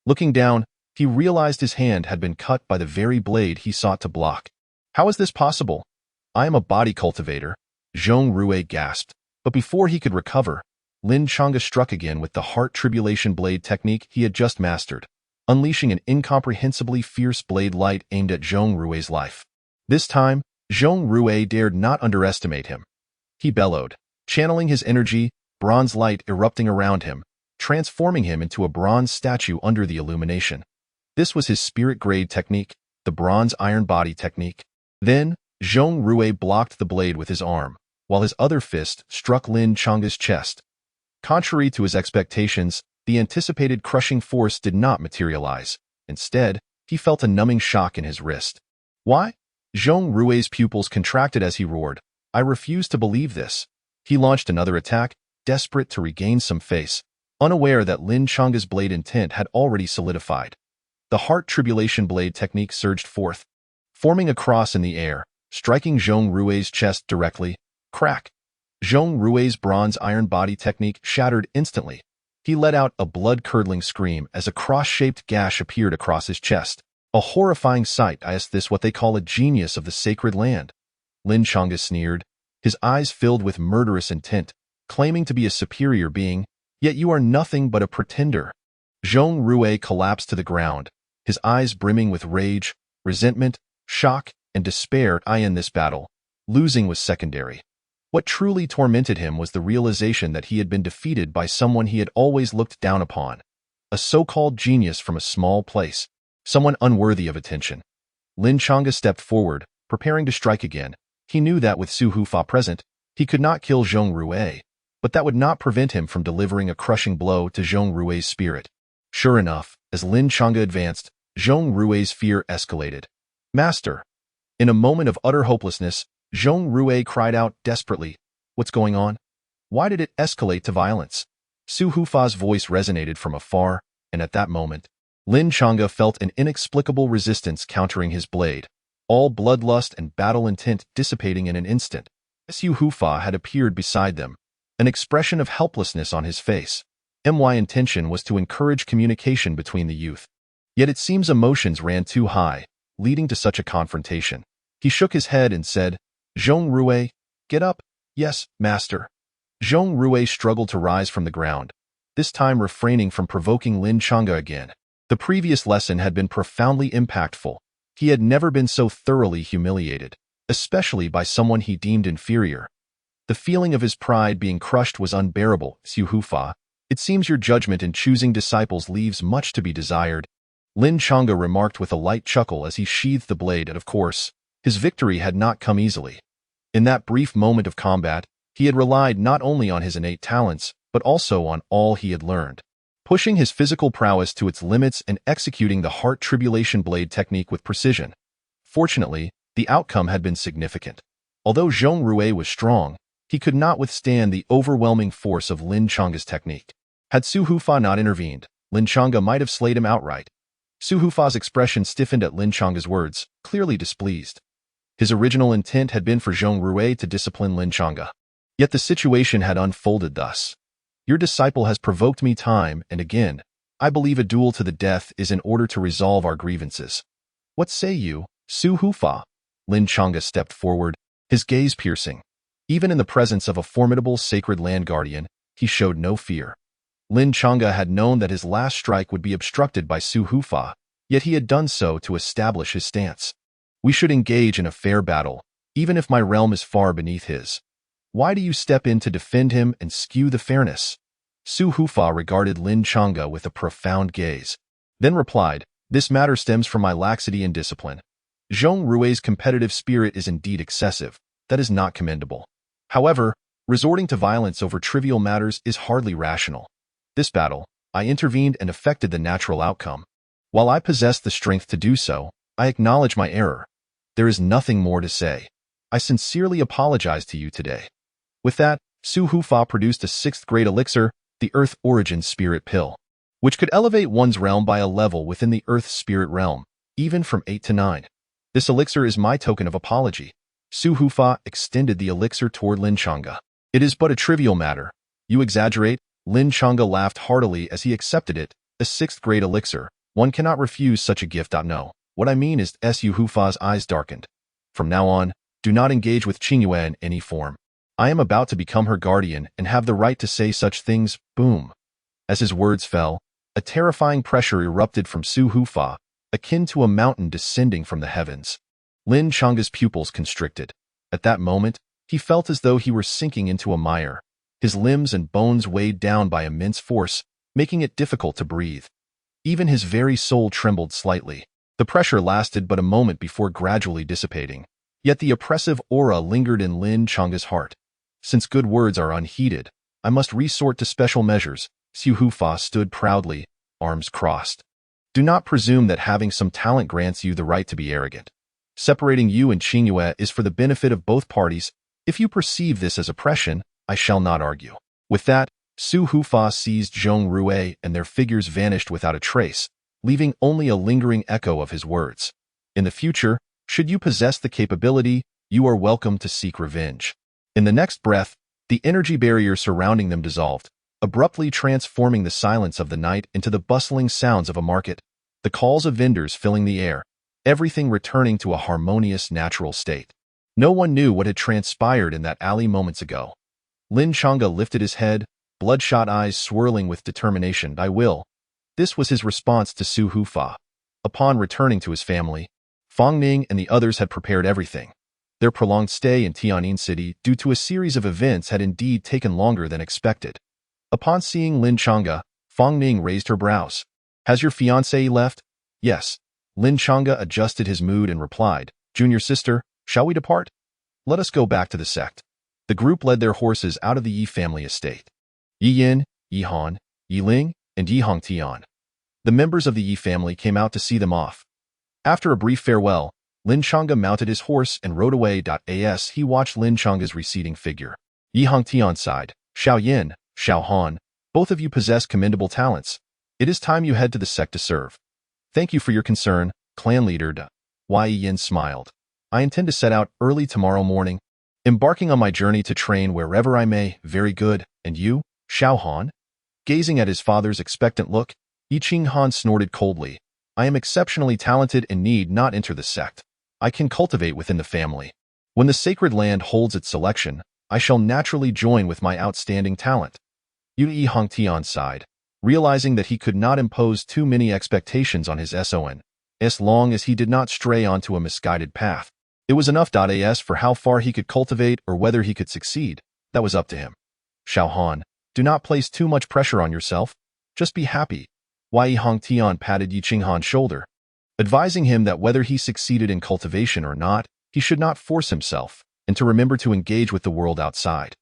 Looking down, he realized his hand had been cut by the very blade he sought to block. How is this possible? I am a body cultivator, Zhong Rui gasped, but before he could recover, Lin Chang'e struck again with the heart tribulation blade technique he had just mastered, unleashing an incomprehensibly fierce blade light aimed at Zhong Rui's life. This time, Zhong Rui dared not underestimate him. He bellowed, channeling his energy, bronze light erupting around him, transforming him into a bronze statue under the illumination. This was his spirit-grade technique, the bronze iron body technique. Then, Zhong Rui blocked the blade with his arm, while his other fist struck Lin Chang'e's chest. Contrary to his expectations, the anticipated crushing force did not materialize. Instead, he felt a numbing shock in his wrist. Why? Zhong Rui's pupils contracted as he roared. I refuse to believe this. He launched another attack, desperate to regain some face, unaware that Lin Chang'e's blade intent had already solidified. The heart tribulation blade technique surged forth, forming a cross in the air, striking Zhong Rui's chest directly. Crack! Zhong Rui's bronze iron body technique shattered instantly. He let out a blood-curdling scream as a cross-shaped gash appeared across his chest. A horrifying sight. Is this what they call a genius of the sacred land? Lin Chang'e sneered, his eyes filled with murderous intent, claiming to be a superior being, yet you are nothing but a pretender. Zhong Rui collapsed to the ground, his eyes brimming with rage, resentment, shock, and despair. In this battle, losing was secondary. What truly tormented him was the realization that he had been defeated by someone he had always looked down upon, a so-called genius from a small place, someone unworthy of attention. Lin Chang'e stepped forward, preparing to strike again. He knew that with Su Hufa present, he could not kill Zhong Rui, but that would not prevent him from delivering a crushing blow to Zhong Rui's spirit. Sure enough, as Lin Chang'e advanced, Zhong Rui's fear escalated. Master! In a moment of utter hopelessness, Zhong Rui cried out desperately, What's going on? Why did it escalate to violence? Su Hufa's voice resonated from afar, and at that moment, Lin Chang'e felt an inexplicable resistance countering his blade, all bloodlust and battle intent dissipating in an instant. Su Hufa had appeared beside them, an expression of helplessness on his face. My intention was to encourage communication between the youth. Yet it seems emotions ran too high, leading to such a confrontation. He shook his head and said, Zhong Rui, get up. Yes, master. Zhong Rui struggled to rise from the ground, this time refraining from provoking Lin Chang'e again. The previous lesson had been profoundly impactful. He had never been so thoroughly humiliated, especially by someone he deemed inferior. The feeling of his pride being crushed was unbearable. Su Hufa, it seems your judgment in choosing disciples leaves much to be desired. Lin Chang'e remarked with a light chuckle as he sheathed the blade, and of course, his victory had not come easily. In that brief moment of combat, he had relied not only on his innate talents, but also on all he had learned, pushing his physical prowess to its limits and executing the heart tribulation blade technique with precision. Fortunately, the outcome had been significant. Although Zhong Rui was strong, he could not withstand the overwhelming force of Lin Chang'e's technique. Had Su Hufa not intervened, Lin Chang'e might have slayed him outright. Su Hufa's expression stiffened at Lin Chang'e's words, clearly displeased. His original intent had been for Zhong Rui to discipline Lin Chang'e. Yet the situation had unfolded thus. Your disciple has provoked me time and again. I believe a duel to the death is in order to resolve our grievances. What say you, Su Hufa? Lin Chang'e stepped forward, his gaze piercing. Even in the presence of a formidable sacred land guardian, he showed no fear. Lin Chang'e had known that his last strike would be obstructed by Su Hufa, yet he had done so to establish his stance. We should engage in a fair battle, even if my realm is far beneath his. Why do you step in to defend him and skew the fairness? Su Hufa regarded Lin Chang'e with a profound gaze, then replied, This matter stems from my laxity and discipline. Zhong Rui's competitive spirit is indeed excessive. That is not commendable. However, resorting to violence over trivial matters is hardly rational. This battle, I intervened and effected the natural outcome. While I possess the strength to do so, I acknowledge my error. There is nothing more to say. I sincerely apologize to you today. With that, Su Hufa produced a sixth-grade elixir, the Earth Origin Spirit Pill, which could elevate one's realm by a level within the Earth Spirit realm, even from 8 to 9. This elixir is my token of apology. Su Hufa extended the elixir toward Lin Chang'e. It is but a trivial matter. You exaggerate. Lin Chang'e laughed heartily as he accepted it, a sixth-grade elixir. One cannot refuse such a gift. No, what I mean is Su Hufa's eyes darkened. From now on, do not engage with Qingyue in any form. I am about to become her guardian and have the right to say such things. Boom. As his words fell, a terrifying pressure erupted from Su Hufa, akin to a mountain descending from the heavens. Lin Chang'e's pupils constricted. At that moment, he felt as though he were sinking into a mire. His limbs and bones weighed down by immense force, making it difficult to breathe. Even his very soul trembled slightly. The pressure lasted but a moment before gradually dissipating. Yet the oppressive aura lingered in Lin Chang'e's heart. Since good words are unheeded, I must resort to special measures. Su Hufa stood proudly, arms crossed. Do not presume that having some talent grants you the right to be arrogant. Separating you and Qingyue is for the benefit of both parties. If you perceive this as oppression, I shall not argue. With that, Su Hufa seized Zhong Rue and their figures vanished without a trace, leaving only a lingering echo of his words. In the future, should you possess the capability, you are welcome to seek revenge. In the next breath, the energy barrier surrounding them dissolved, abruptly transforming the silence of the night into the bustling sounds of a market, the calls of vendors filling the air, everything returning to a harmonious natural state. No one knew what had transpired in that alley moments ago. Lin Chang'e lifted his head, bloodshot eyes swirling with determination. I will. This was his response to Su Hufa. Upon returning to his family, Fang Ning and the others had prepared everything. Their prolonged stay in Tian'an City due to a series of events had indeed taken longer than expected. Upon seeing Lin Chang'e, Fang Ning raised her brows. Has your fiancé left? Yes. Lin Chang'e adjusted his mood and replied, Junior sister, shall we depart? Let us go back to the sect. The group led their horses out of the Yi family estate. Yi Yin, Yi Han, Yi Ling, and Yi Hongtian. The members of the Yi family came out to see them off. After a brief farewell, Lin Chang'e mounted his horse and rode away. As he watched Lin Chang'e's receding figure, Yi Hongtian sighed. Xiao Yin, Xiao Han, both of you possess commendable talents. It is time you head to the sect to serve. Thank you for your concern, clan leader. Yi Yin smiled. I intend to set out early tomorrow morning, embarking on my journey to train wherever I may. Very good. And you, Xiao Han? Gazing at his father's expectant look, Yi Qing Han snorted coldly. I am exceptionally talented and need not enter the sect. I can cultivate within the family. When the sacred land holds its selection, I shall naturally join with my outstanding talent. Yi Hongtian sighed, realizing that he could not impose too many expectations on his son, as long as he did not stray onto a misguided path. It was enough. As for how far he could cultivate or whether he could succeed, that was up to him. Xiao Han, do not place too much pressure on yourself. Just be happy. Yi Hongtian patted Yi Qing Han's shoulder, advising him that whether he succeeded in cultivation or not, he should not force himself, and to remember to engage with the world outside.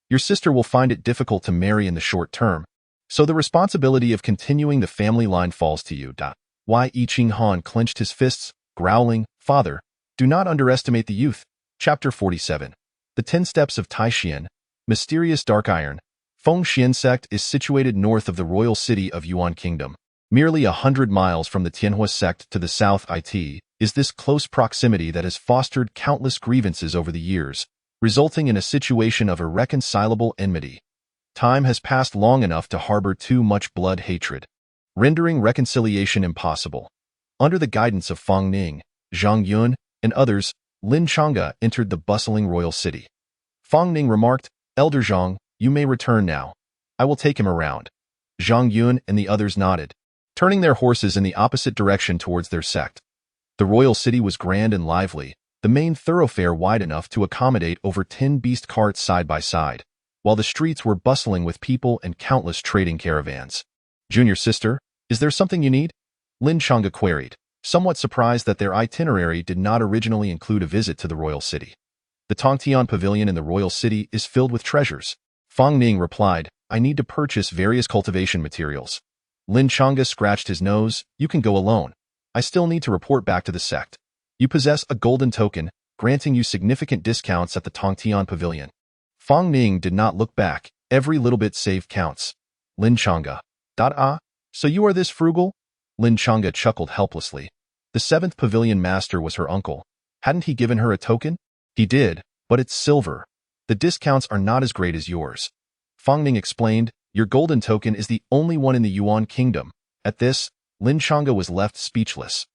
Your sister will find it difficult to marry in the short term, so the responsibility of continuing the family line falls to you. Yi Qing Han clenched his fists, growling, Father, do not underestimate the youth. Chapter 47. The 10 Steps of Taishian, Mysterious Dark Iron. Fengxian sect is situated north of the royal city of Yuan Kingdom. Merely 100 miles from the Tianhua sect to the south. It is this close proximity that has fostered countless grievances over the years, resulting in a situation of irreconcilable enmity. Time has passed long enough to harbor too much blood hatred, rendering reconciliation impossible. Under the guidance of Fang Ning, Zhang Yun, and others, Lin Chang'e entered the bustling royal city. Fang Ning remarked, Elder Zhang, you may return now. I will take him around. Zhang Yun and the others nodded, turning their horses in the opposite direction towards their sect. The royal city was grand and lively, the main thoroughfare wide enough to accommodate over 10 beast carts side by side, while the streets were bustling with people and countless trading caravans. Junior sister, is there something you need? Lin Chang'e queried, somewhat surprised that their itinerary did not originally include a visit to the royal city. The Tongtian Pavilion in the royal city is filled with treasures. Fang Ning replied, I need to purchase various cultivation materials. Lin Chang'e scratched his nose. You can go alone. I still need to report back to the sect. You possess a golden token, granting you significant discounts at the Tongtian Pavilion. Fang Ning did not look back. Every little bit saved counts. Lin Chang'e. So you are this frugal? Lin Chang'e chuckled helplessly. The 7th Pavilion Master was her uncle. Hadn't he given her a token? He did, but it's silver. The discounts are not as great as yours. Fang Ning explained, your golden token is the only one in the Yuan Kingdom. At this, Lin Chang'e was left speechless.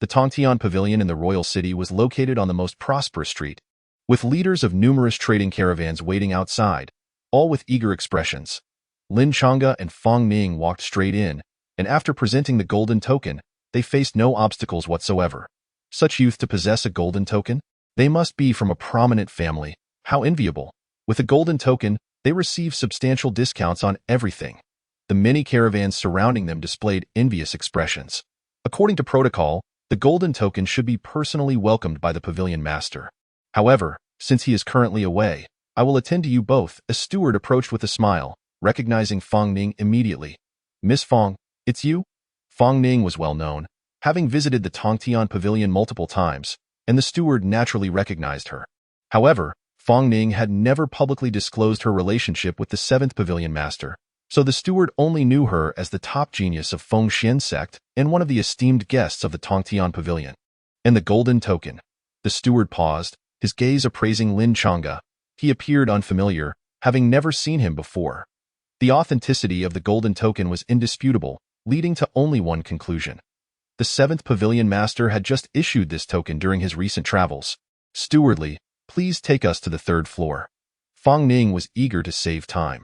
The Tongtian Pavilion in the royal city was located on the most prosperous street, with leaders of numerous trading caravans waiting outside, all with eager expressions. Lin Chang'e and Fang Ning walked straight in, and after presenting the golden token, they faced no obstacles whatsoever. Such youth to possess a golden token? They must be from a prominent family. How enviable. With a golden token, they received substantial discounts on everything. The many caravans surrounding them displayed envious expressions. According to protocol, the golden token should be personally welcomed by the pavilion master. However, since he is currently away, I will attend to you both. A steward approached with a smile, recognizing Fang Ning immediately. Miss Fang, it's you? Fang Ning was well known, having visited the Tongtian Pavilion multiple times, and the steward naturally recognized her. However, Fang Ning had never publicly disclosed her relationship with the 7th Pavilion Master, so the steward only knew her as the top genius of Fengxian sect and one of the esteemed guests of the Tongtian Pavilion. And the golden token. The steward paused, his gaze appraising Lin Chang'e. He appeared unfamiliar, having never seen him before. The authenticity of the golden token was indisputable, leading to only one conclusion. The 7th Pavilion Master had just issued this token during his recent travels. Stewardly, please take us to the 3rd floor. Fang Ning was eager to save time.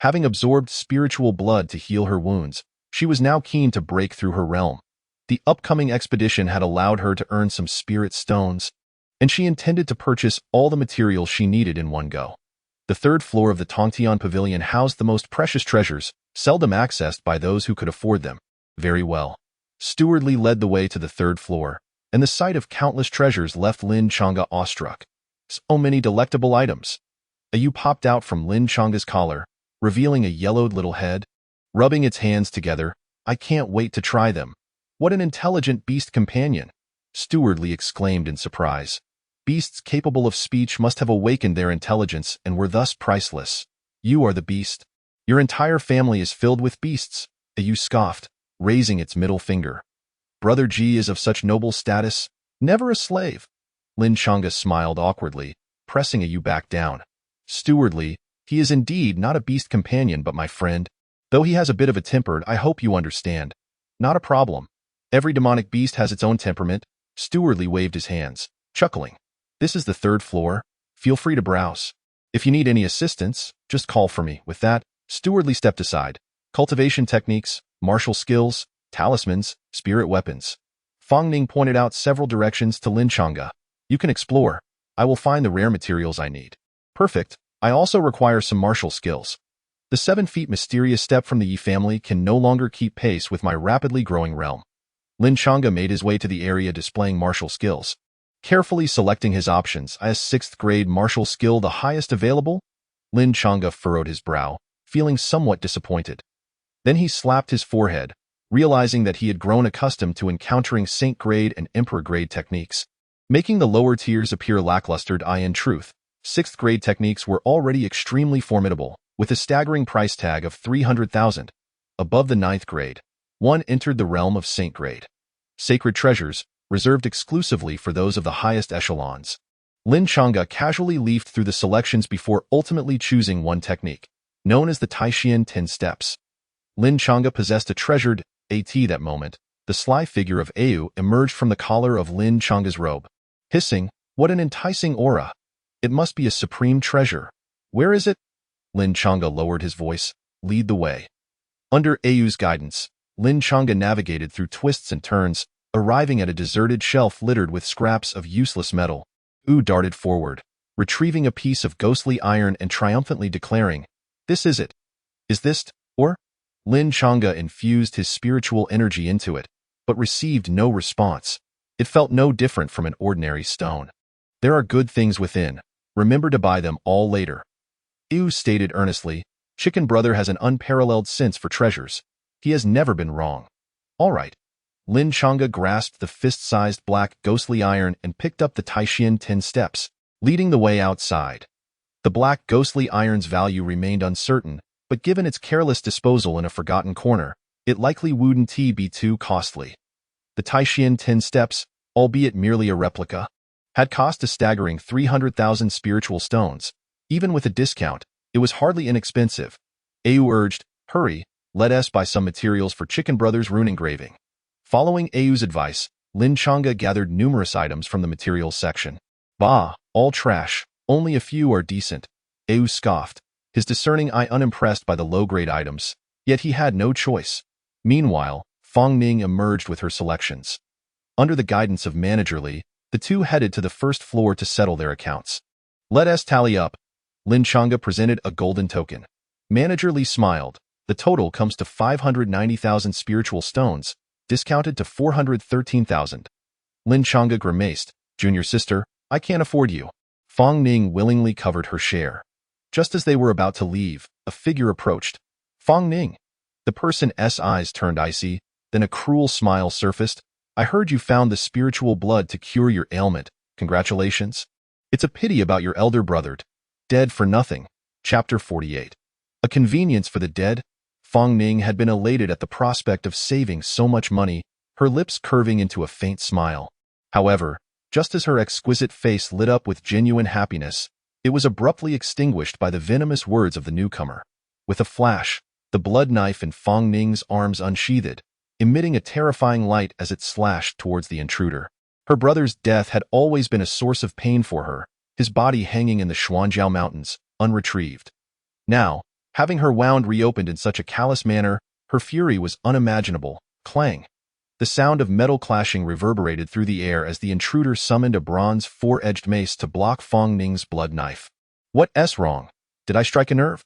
Having absorbed spiritual blood to heal her wounds, she was now keen to break through her realm. The upcoming expedition had allowed her to earn some spirit stones, and she intended to purchase all the materials she needed in one go. The 3rd floor of the Tongtian Pavilion housed the most precious treasures, seldom accessed by those who could afford them. Very well. Stewardly led the way to the 3rd floor, and the sight of countless treasures left Lin Chang'e awestruck. So many delectable items. A ewe popped out from Lin Chang'e's collar, revealing a yellowed little head. Rubbing its hands together, I can't wait to try them. What an intelligent beast companion! Stewardly exclaimed in surprise. Beasts capable of speech must have awakened their intelligence and were thus priceless. You are the beast. Your entire family is filled with beasts, a ewe scoffed, raising its middle finger. Brother Ji is of such noble status, never a slave. Lin Chang'e smiled awkwardly, pressing a ewe back down. Stewardly, he is indeed not a beast companion but my friend. Though he has a bit of a temper, I hope you understand. Not a problem. Every demonic beast has its own temperament. Stewardly waved his hands, chuckling. This is the 3rd floor. Feel free to browse. If you need any assistance, just call for me. With that, Stewardly stepped aside. Cultivation techniques, martial skills, talismans, spirit weapons. Fang Ning pointed out several directions to Lin Chang'e. You can explore. I will find the rare materials I need. Perfect. I also require some martial skills. The 7 feet mysterious step from the Yi family can no longer keep pace with my rapidly growing realm. Lin Chang'e made his way to the area displaying martial skills. Carefully selecting his options, a 6th grade martial skill, the highest available? Lin Chang'e furrowed his brow, feeling somewhat disappointed. Then he slapped his forehead, realizing that he had grown accustomed to encountering Saint grade and Emperor grade techniques, making the lower tiers appear lackluster. In truth, 6th grade techniques were already extremely formidable, with a staggering price tag of 300,000. Above the 9th grade, one entered the realm of Saint grade. Sacred treasures, reserved exclusively for those of the highest echelons. Lin Chang'e casually leafed through the selections before ultimately choosing one technique, known as the Taishian 10 Steps. Lin Chang'e possessed a treasured AT that moment. The sly figure of Au emerged from the collar of Lin Chang'e's robe. Hissing, what an enticing aura! It must be a supreme treasure. Where is it? Lin Chang'e lowered his voice. Lead the way. Under Au's guidance, Lin Chang'e navigated through twists and turns, arriving at a deserted shelf littered with scraps of useless metal. Au darted forward, retrieving a piece of ghostly iron and triumphantly declaring, "This is it. Is this, or?" Lin Chang'e infused his spiritual energy into it, but received no response. It felt no different from an ordinary stone. There are good things within. Remember to buy them all later. Au stated earnestly, Chicken Brother has an unparalleled sense for treasures. He has never been wrong. All right. Lin Chang'e grasped the fist-sized black ghostly iron and picked up the Taishian 10 steps, leading the way outside. The black ghostly iron's value remained uncertain, but given its careless disposal in a forgotten corner, it likely wouldn't be too costly. The Taishian 10 steps, albeit merely a replica, had cost a staggering 300,000 spiritual stones. Even with a discount, it was hardly inexpensive. Au urged, "Hurry, let us buy some materials for Chicken Brother's rune engraving." Following Au's advice, Lin Chang'e gathered numerous items from the materials section. "Bah, all trash, only a few are decent," Au scoffed, his discerning eye unimpressed by the low-grade items. Yet he had no choice. Meanwhile, Fong Ning emerged with her selections. Under the guidance of Manager Li, the two headed to the first floor to settle their accounts. "Let us tally up." Lin Chang'e presented a golden token. Manager Li smiled. "The total comes to 590,000 spiritual stones, discounted to 413,000. Lin Chang'e grimaced. "Junior sister, I can't afford you." Fong Ning willingly covered her share. Just as they were about to leave, a figure approached. "Fong Ning." The person's eyes turned icy, then a cruel smile surfaced. "I heard you found the spiritual blood to cure your ailment. Congratulations. It's a pity about your elder brother. Dead for nothing." Chapter 48. A convenience for the dead? Fong Ning had been elated at the prospect of saving so much money, her lips curving into a faint smile. However, just as her exquisite face lit up with genuine happiness, it was abruptly extinguished by the venomous words of the newcomer. With a flash, the blood knife in Fong Ning's arms unsheathed, emitting a terrifying light as it slashed towards the intruder. Her brother's death had always been a source of pain for her, his body hanging in the Xuanjiao Mountains, unretrieved. Now, having her wound reopened in such a callous manner, her fury was unimaginable. Clang! The sound of metal clashing reverberated through the air as the intruder summoned a bronze four-edged mace to block Fong Ning's blood knife. "What's wrong? Did I strike a nerve?"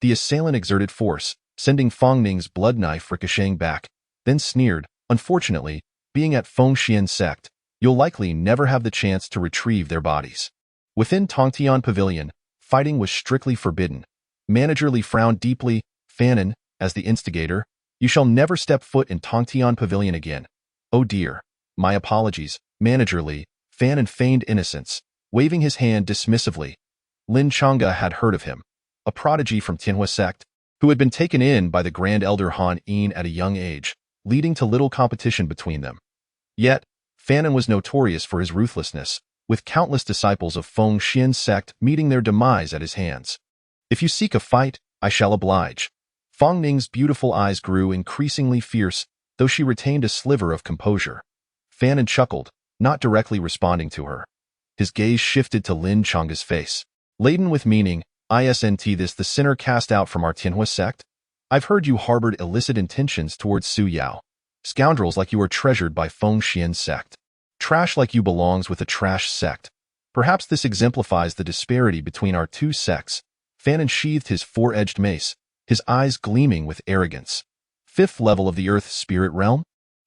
The assailant exerted force, sending Fong Ning's blood knife ricocheting back, then sneered, "Unfortunately, being at Feng Xian's sect, you'll likely never have the chance to retrieve their bodies." Within Tongtian Pavilion, fighting was strictly forbidden. Manager Li frowned deeply. "Fanon, as the instigator, you shall never step foot in Tongtian Pavilion again." "Oh dear. My apologies, Manager Li." Fanon feigned innocence, waving his hand dismissively. Lin Chang'e had heard of him, a prodigy from Tianhua sect, who had been taken in by the Grand Elder Han Yin at a young age, leading to little competition between them. Yet, Fanon was notorious for his ruthlessness, with countless disciples of Feng Xian's sect meeting their demise at his hands. "If you seek a fight, I shall oblige." Fong Ning's beautiful eyes grew increasingly fierce, though she retained a sliver of composure. Fanon chuckled, not directly responding to her. His gaze shifted to Lin Chang'e's face. Laden with meaning, "Isn't this the sinner cast out from our Tianhua sect? I've heard you harbored illicit intentions towards Su Yao. Scoundrels like you are treasured by Feng Xian's sect. Trash like you belongs with a trash sect. Perhaps this exemplifies the disparity between our two sects." Fanon sheathed his four-edged mace, his eyes gleaming with arrogance. "Fifth level of the Earth Spirit Realm?"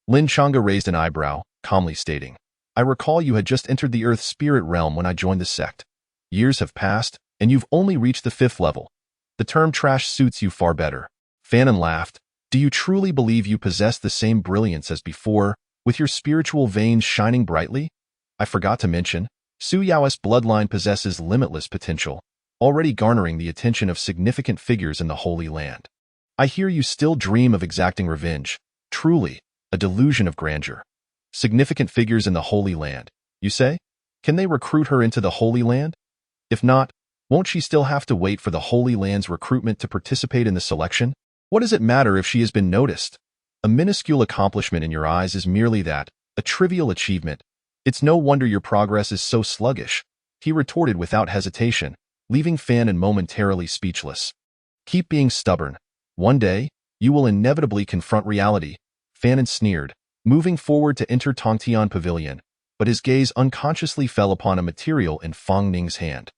Lin Chang'e raised an eyebrow, calmly stating, "I recall you had just entered the Earth Spirit Realm when I joined the sect. Years have passed, and you've only reached the 5th level. The term trash suits you far better." Fanon laughed. "Do you truly believe you possess the same brilliance as before, with your spiritual veins shining brightly? I forgot to mention, Su Yao's bloodline possesses limitless potential, already garnering the attention of significant figures in the Holy Land. I hear you still dream of exacting revenge. Truly, a delusion of grandeur. Significant figures in the Holy Land, you say? Can they recruit her into the Holy Land? If not, won't she still have to wait for the Holy Land's recruitment to participate in the selection? What does it matter if she has been noticed? A minuscule accomplishment in your eyes is merely that, a trivial achievement. It's no wonder your progress is so sluggish," he retorted without hesitation, leaving Fanon momentarily speechless. "Keep being stubborn. One day, you will inevitably confront reality," Fanon sneered, moving forward to enter Tongtian Pavilion, but his gaze unconsciously fell upon a material in Fong Ning's hand.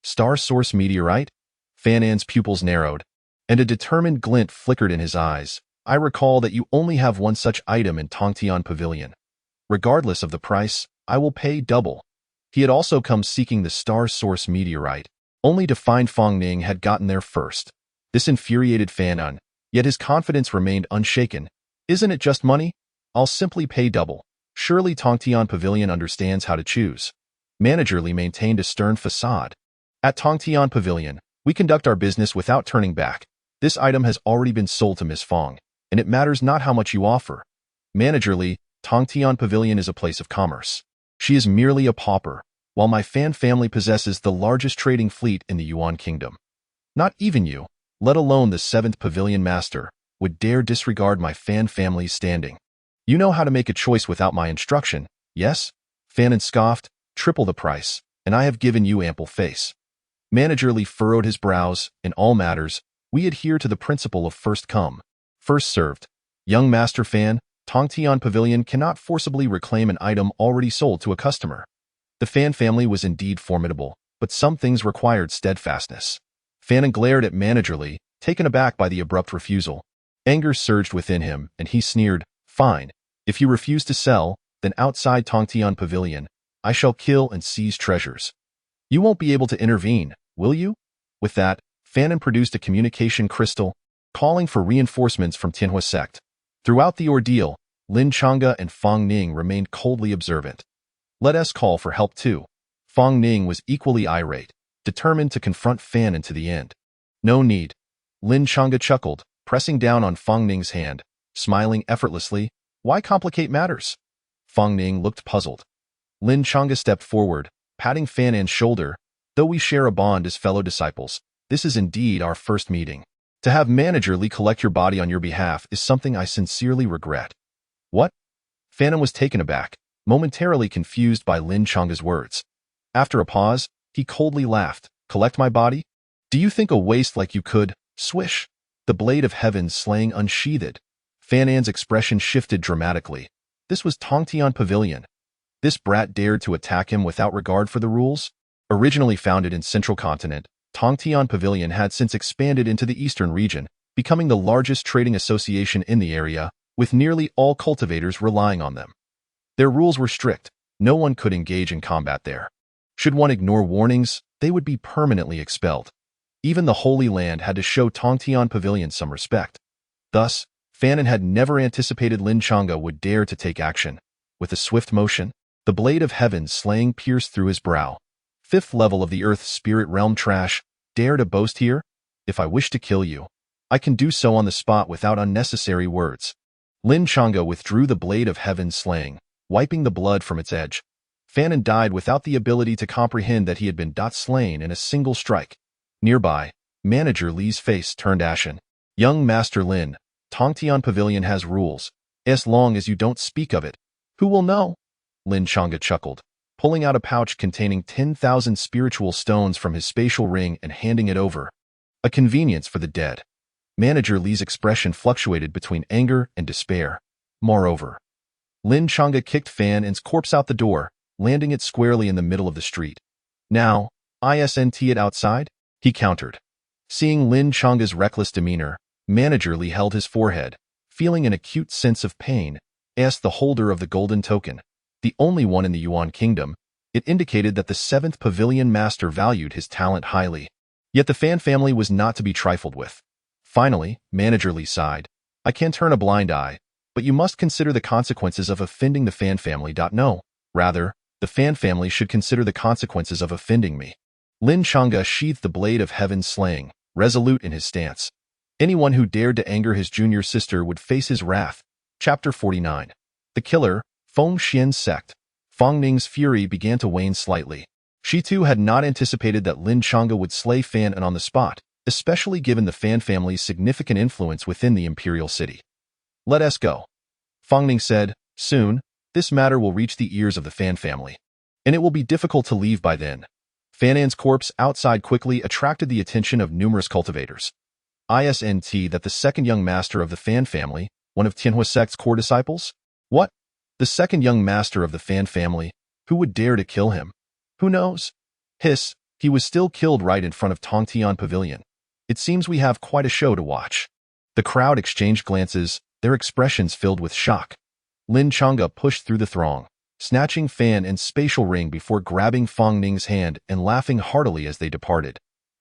"Star Source Meteorite?" Fanon's pupils narrowed, and a determined glint flickered in his eyes. "I recall that you only have one such item in Tongtian Pavilion. Regardless of the price, I will pay double." He had also come seeking the Star Source Meteorite, only to find Fong Ning had gotten there first. This infuriated Fan An, yet his confidence remained unshaken. Isn't it just money? I'll simply pay double. Surely Tongtian Pavilion understands how to choose. Manager Li maintained a stern facade. At Tongtian Pavilion, we conduct our business without turning back. This item has already been sold to Miss Fong, and it matters not how much you offer. Manager Li, Tongtian Pavilion is a place of commerce. She is merely a pauper, while my Fan family possesses the largest trading fleet in the Yuan Kingdom. Not even you, let alone the 7th Pavilion Master, would dare disregard my Fan family's standing. You know how to make a choice without my instruction, yes? Fan An scoffed, triple the price, and I have given you ample face. Manager Li furrowed his brows. In all matters, we adhere to the principle of first come, first served. Young Master Fan, Tongtian Pavilion cannot forcibly reclaim an item already sold to a customer. The Fan family was indeed formidable, but some things required steadfastness. Fan An glared at Manager Li, taken aback by the abrupt refusal. Anger surged within him, and he sneered, "Fine. If you refuse to sell, then outside Tongtian Pavilion, I shall kill and seize treasures. You won't be able to intervene, will you?" With that, Fan An produced a communication crystal, calling for reinforcements from Tianhua sect. Throughout the ordeal, Lin Chang'e and Fong Ning remained coldly observant. Let us call for help too. Fong Ning was equally irate, determined to confront Fan An to the end. No need. Lin Chang'e chuckled, pressing down on Fong Ning's hand, smiling effortlessly. Why complicate matters? Fong Ning looked puzzled. Lin Chang'e stepped forward, patting Fan An's shoulder. Though we share a bond as fellow disciples, this is indeed our first meeting. To have Manager Li collect your body on your behalf is something I sincerely regret. What? Fan An was taken aback, momentarily confused by Lin Chang'e's words. After a pause, he coldly laughed. Collect my body? Do you think a waste like you could? Swish! The blade of heaven slaying unsheathed. Fan An's expression shifted dramatically. This was Tongtian Pavilion. This brat dared to attack him without regard for the rules? Originally founded in Central Continent, Tongtian Pavilion had since expanded into the eastern region, becoming the largest trading association in the area, with nearly all cultivators relying on them. Their rules were strict. No one could engage in combat there. Should one ignore warnings, they would be permanently expelled. Even the Holy Land had to show Tongtian Pavilion some respect. Thus, Fan An had never anticipated Lin Chang'e would dare to take action. With a swift motion, the blade of heaven slaying pierced through his brow. 5th level of the Earth Spirit Realm trash, dare to boast here? If I wish to kill you, I can do so on the spot without unnecessary words. Lin Chang'e withdrew the blade of heaven slaying, wiping the blood from its edge. Fan An died without the ability to comprehend that he had been slain in a single strike. Nearby, Manager Li's face turned ashen. Young Master Lin, Tongtian Pavilion has rules. As long as you don't speak of it, who will know? Lin Chang'e chuckled, pulling out a pouch containing 10,000 spiritual stones from his spatial ring and handing it over. A convenience for the dead. Manager Li's expression fluctuated between anger and despair. Moreover, Lin Chang'e kicked Fan An's corpse out the door, landing it squarely in the middle of the street. Now, isn't it outside? He countered. Seeing Lin Chang'e's reckless demeanor, Manager Li held his forehead, feeling an acute sense of pain. Asked the holder of the golden token, the only one in the Yuan Kingdom. It indicated that the 7th Pavilion Master valued his talent highly. Yet the Fan family was not to be trifled with. Finally, Manager Li sighed. I can turn a blind eye, but you must consider the consequences of offending the Fan family. No, rather, the Fan family should consider the consequences of offending me. Lin Chang'e sheathed the blade of heaven slaying, resolute in his stance. Anyone who dared to anger his junior sister would face his wrath. Chapter 49. The Killer, Feng Xian's Sect. Fong Ning's fury began to wane slightly. She too had not anticipated that Lin Chang'e would slay Fan An on the spot, especially given the Fan family's significant influence within the imperial city. Let us go. Fong Ning said, soon, this matter will reach the ears of the Fan family, and it will be difficult to leave by then. Fan An's corpse outside quickly attracted the attention of numerous cultivators. Isn't that the second young master of the Fan family, one of Tianhua sect's core disciples? What? The second young master of the Fan family? Who would dare to kill him? Who knows? Hiss, he was still killed right in front of Tongtian Pavilion. It seems we have quite a show to watch. The crowd exchanged glances, their expressions filled with shock. Lin Chang'e pushed through the throng, snatching Fan An's spatial ring before grabbing Fong Ning's hand and laughing heartily as they departed.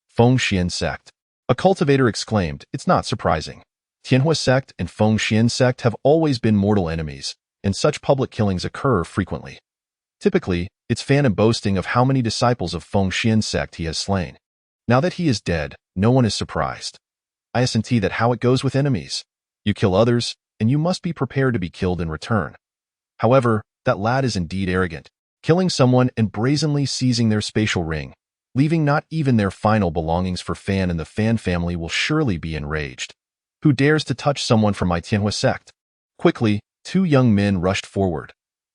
Feng Xian Sect. A cultivator exclaimed, "It's not surprising. Tianhua sect and Fengxian sect have always been mortal enemies, and such public killings occur frequently. Typically, it's Fan boasting of how many disciples of Fengxian sect he has slain. Now that he is dead, no one is surprised. I assent that how it goes with enemies. You kill others, and you must be prepared to be killed in return. However, that lad is indeed arrogant, killing someone and brazenly seizing their spatial ring, leaving not even their final belongings for Fan, and the Fan family will surely be enraged. Who dares to touch someone from my Tianhua sect?" Quickly, two young men rushed forward.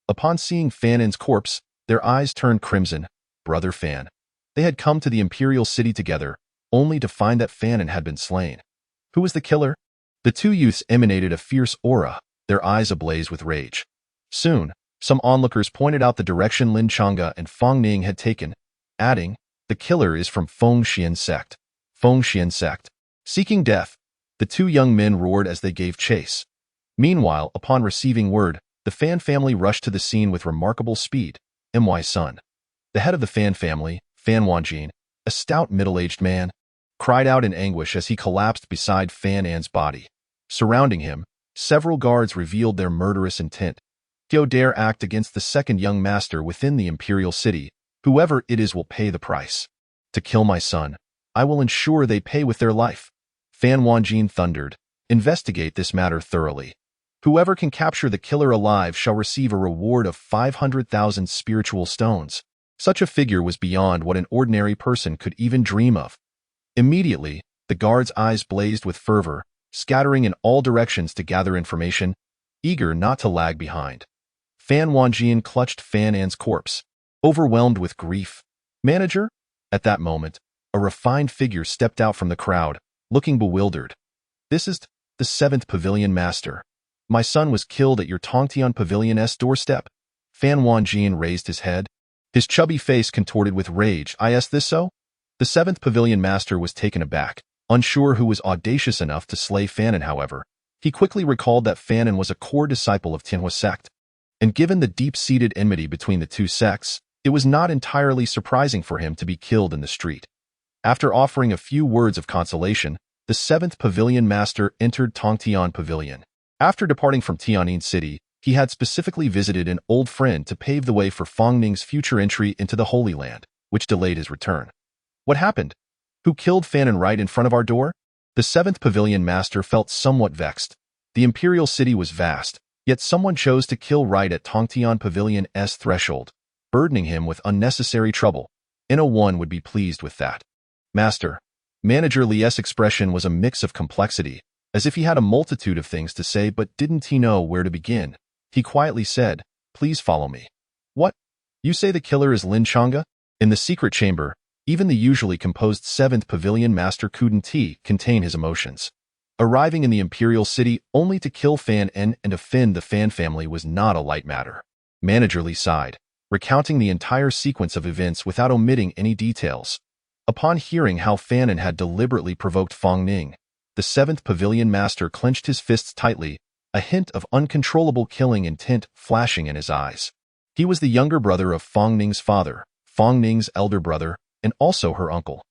Upon seeing Fan's corpse, their eyes turned crimson. Brother Fan. They had come to the imperial city together, only to find that Fan had been slain. Who was the killer? The two youths emanated a fierce aura, their eyes ablaze with rage. Soon, some onlookers pointed out the direction Lin Chang'e and Fang Ning had taken, adding, "The killer is from Fengxian sect." Fengxian sect. Seeking death, the two young men roared as they gave chase. Meanwhile, upon receiving word, the Fan family rushed to the scene with remarkable speed. My son. The head of the Fan family, Fan Wanjin, a stout middle-aged man, cried out in anguish as he collapsed beside Fan's body. Surrounding him, several guards revealed their murderous intent. "Go dare act against the second young master within the imperial city. Whoever it is will pay the price. To kill my son, I will ensure they pay with their life." Fan Wanjin thundered, "Investigate this matter thoroughly. Whoever can capture the killer alive shall receive a reward of 500,000 spiritual stones." Such a figure was beyond what an ordinary person could even dream of. Immediately, the guards' eyes blazed with fervor, scattering in all directions to gather information, eager not to lag behind. Fan Wanjin clutched Fan's corpse, overwhelmed with grief. "Manager?" At that moment, a refined figure stepped out from the crowd, looking bewildered. "This is the 7th Pavilion Master. My son was killed at your Tongtian Pavilion's doorstep." Fan Wanjin raised his head, his chubby face contorted with rage. "Is this so?" The 7th Pavilion Master was taken aback, unsure who was audacious enough to slay Fan. However, he quickly recalled that Fan was a core disciple of Tianhua sect, and given the deep-seated enmity between the two sects, it was not entirely surprising for him to be killed in the street. After offering a few words of consolation, the 7th Pavilion Master entered Tongtian Pavilion. After departing from Tianjin City, he had specifically visited an old friend to pave the way for Fang Ning's future entry into the Holy Land, which delayed his return. "What happened? Who killed Fan right in front of our door?" The 7th Pavilion Master felt somewhat vexed. The imperial city was vast, yet someone chose to kill right at Tongtian Pavilion's threshold, burdening him with unnecessary trouble. No one would be pleased with that. "Master." Manager Li's expression was a mix of complexity, as if he had a multitude of things to say but didn't he know where to begin. He quietly said, "Please follow me." "What? You say the killer is Lin Chang'e?" In the secret chamber, even the usually composed 7th Pavilion Master couldn't contain his emotions. Arriving in the imperial city only to kill Fan and offend the Fan family was not a light matter. Manager Li sighed, recounting the entire sequence of events without omitting any details. Upon hearing how Fan had deliberately provoked Fang Ning, the 7th Pavilion Master clenched his fists tightly, a hint of uncontrollable killing intent flashing in his eyes. He was the younger brother of Fang Ning's father, Fang Ning's elder brother, and also her uncle.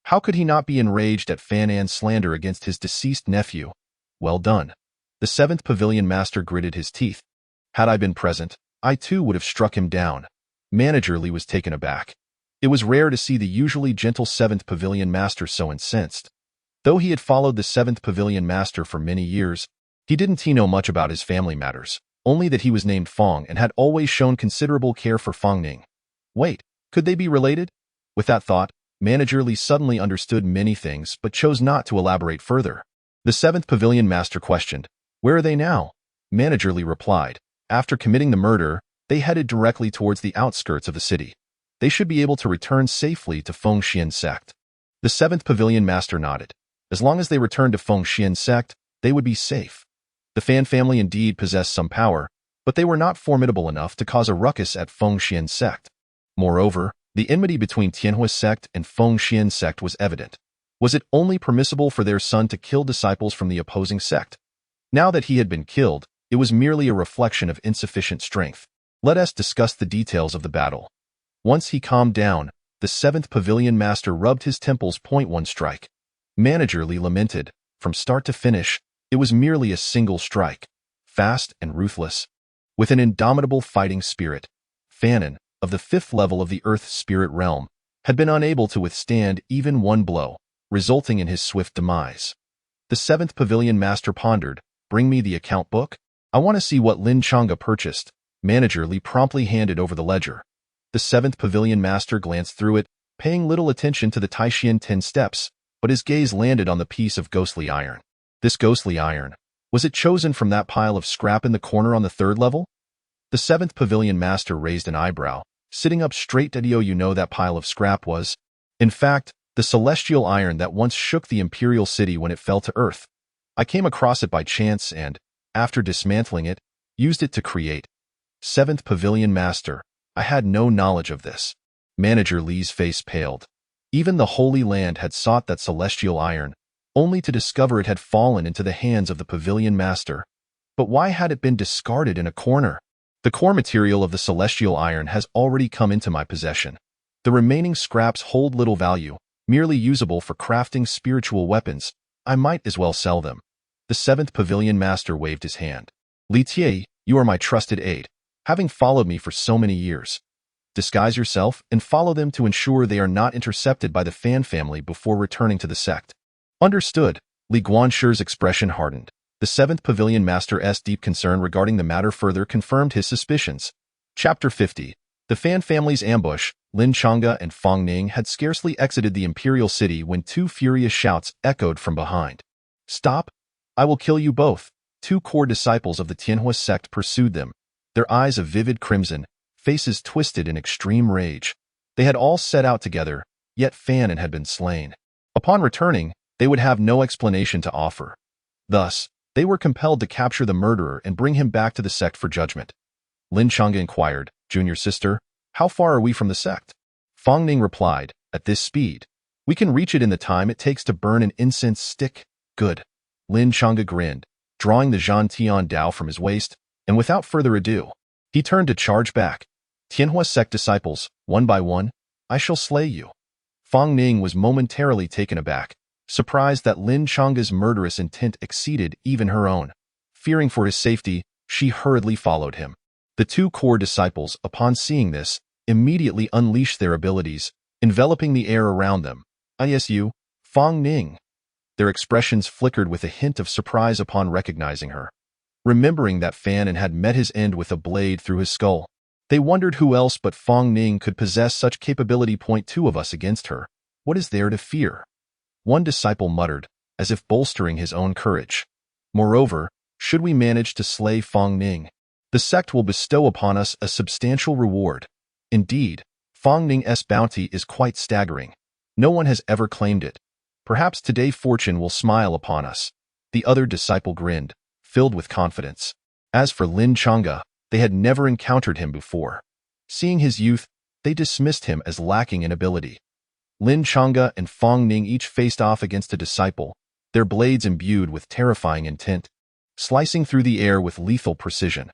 How could he not be enraged at Fan's slander against his deceased nephew? "Well done." The 7th Pavilion Master gritted his teeth. "Had I been present, I too would have struck him down." Manager Li was taken aback. It was rare to see the usually gentle 7th Pavilion Master so incensed. Though he had followed the 7th Pavilion Master for many years, he didn't know much about his family matters, only that he was named Fang and had always shown considerable care for Fang Ning. Wait, could they be related? With that thought, Manager Li suddenly understood many things but chose not to elaborate further. The 7th Pavilion Master questioned, "Where are they now?" Manager Li replied, "After committing the murder, they headed directly towards the outskirts of the city. They should be able to return safely to Fengxian sect." The 7th Pavilion Master nodded. As long as they returned to Fengxian sect, they would be safe. The Fan family indeed possessed some power, but they were not formidable enough to cause a ruckus at Fengxian sect. Moreover, the enmity between Tianhua sect and Fengxian sect was evident. Was it only permissible for their son to kill disciples from the opposing sect? Now that he had been killed, it was merely a reflection of insufficient strength. Let us discuss the details of the battle. Once he calmed down, the 7th Pavilion Master rubbed his temples. Point one strike. Manager Li lamented. From start to finish, it was merely a single strike, fast and ruthless. With an indomitable fighting spirit, Fanon, of the 5th level of the Earth Spirit Realm, had been unable to withstand even one blow, resulting in his swift demise. The 7th Pavilion Master pondered, "Bring me the account book? I want to see what Lin Chang'e purchased." Manager Li promptly handed over the ledger. The 7th Pavilion Master glanced through it, paying little attention to the Taishian 10 steps, but his gaze landed on the piece of ghostly iron. This ghostly iron, was it chosen from that pile of scrap in the corner on the 3rd level? The 7th Pavilion Master raised an eyebrow, sitting up straight. "Did you know that pile of scrap was, in fact, the celestial iron that once shook the Imperial City when it fell to Earth? I came across it by chance and, after dismantling it, used it to create." 7th Pavilion Master, "I had no knowledge of this." Manager Li's face paled. Even the Holy Land had sought that celestial iron, only to discover it had fallen into the hands of the Pavilion Master. But why had it been discarded in a corner? "The core material of the celestial iron has already come into my possession. The remaining scraps hold little value, merely usable for crafting spiritual weapons. I might as well sell them." The 7th Pavilion Master waved his hand. "Li Tie, you are my trusted aide, having followed me for so many years. Disguise yourself and follow them to ensure they are not intercepted by the Fan family before returning to the sect." "Understood." Li Guanshi's expression hardened. The 7th Pavilion Master's deep concern regarding the matter further confirmed his suspicions. Chapter 50. The Fan family's ambush. Lin Chang'e and Fang Ning had scarcely exited the Imperial City when 2 furious shouts echoed from behind. "Stop! I will kill you both." 2 core disciples of the Tianhua sect pursued them, their eyes a vivid crimson, faces twisted in extreme rage. They had all set out together, yet Fanon had been slain. Upon returning, they would have no explanation to offer. Thus, they were compelled to capture the murderer and bring him back to the sect for judgment. Lin Chang'e inquired, "Junior sister, how far are we from the sect?" Fang Ning replied, "At this speed, we can reach it in the time it takes to burn an incense stick." "Good." Lin Chang'e grinned, drawing the Zhan Tian Dao from his waist, and without further ado, he turned to charge back. "Tianhua sect disciples, one by one, I shall slay you." Fang Ning was momentarily taken aback, surprised that Lin Chang'e's murderous intent exceeded even her own. Fearing for his safety, she hurriedly followed him. The 2 core disciples, upon seeing this, immediately unleashed their abilities, enveloping the air around them. "ISU, Fang Ning." Their expressions flickered with a hint of surprise upon recognizing her. Remembering that Fanon had met his end with a blade through his skull, they wondered who else but Fang Ning could possess such capability. "2 of us against her. What is there to fear?" One disciple muttered, as if bolstering his own courage. "Moreover, should we manage to slay Fang Ning, the sect will bestow upon us a substantial reward. Indeed, Fang Ning's bounty is quite staggering. No one has ever claimed it. Perhaps today fortune will smile upon us." The other disciple grinned, filled with confidence. As for Lin Chang'e, they had never encountered him before. Seeing his youth, they dismissed him as lacking in ability. Lin Chang'e and Fang Ning each faced off against a disciple, their blades imbued with terrifying intent, slicing through the air with lethal precision.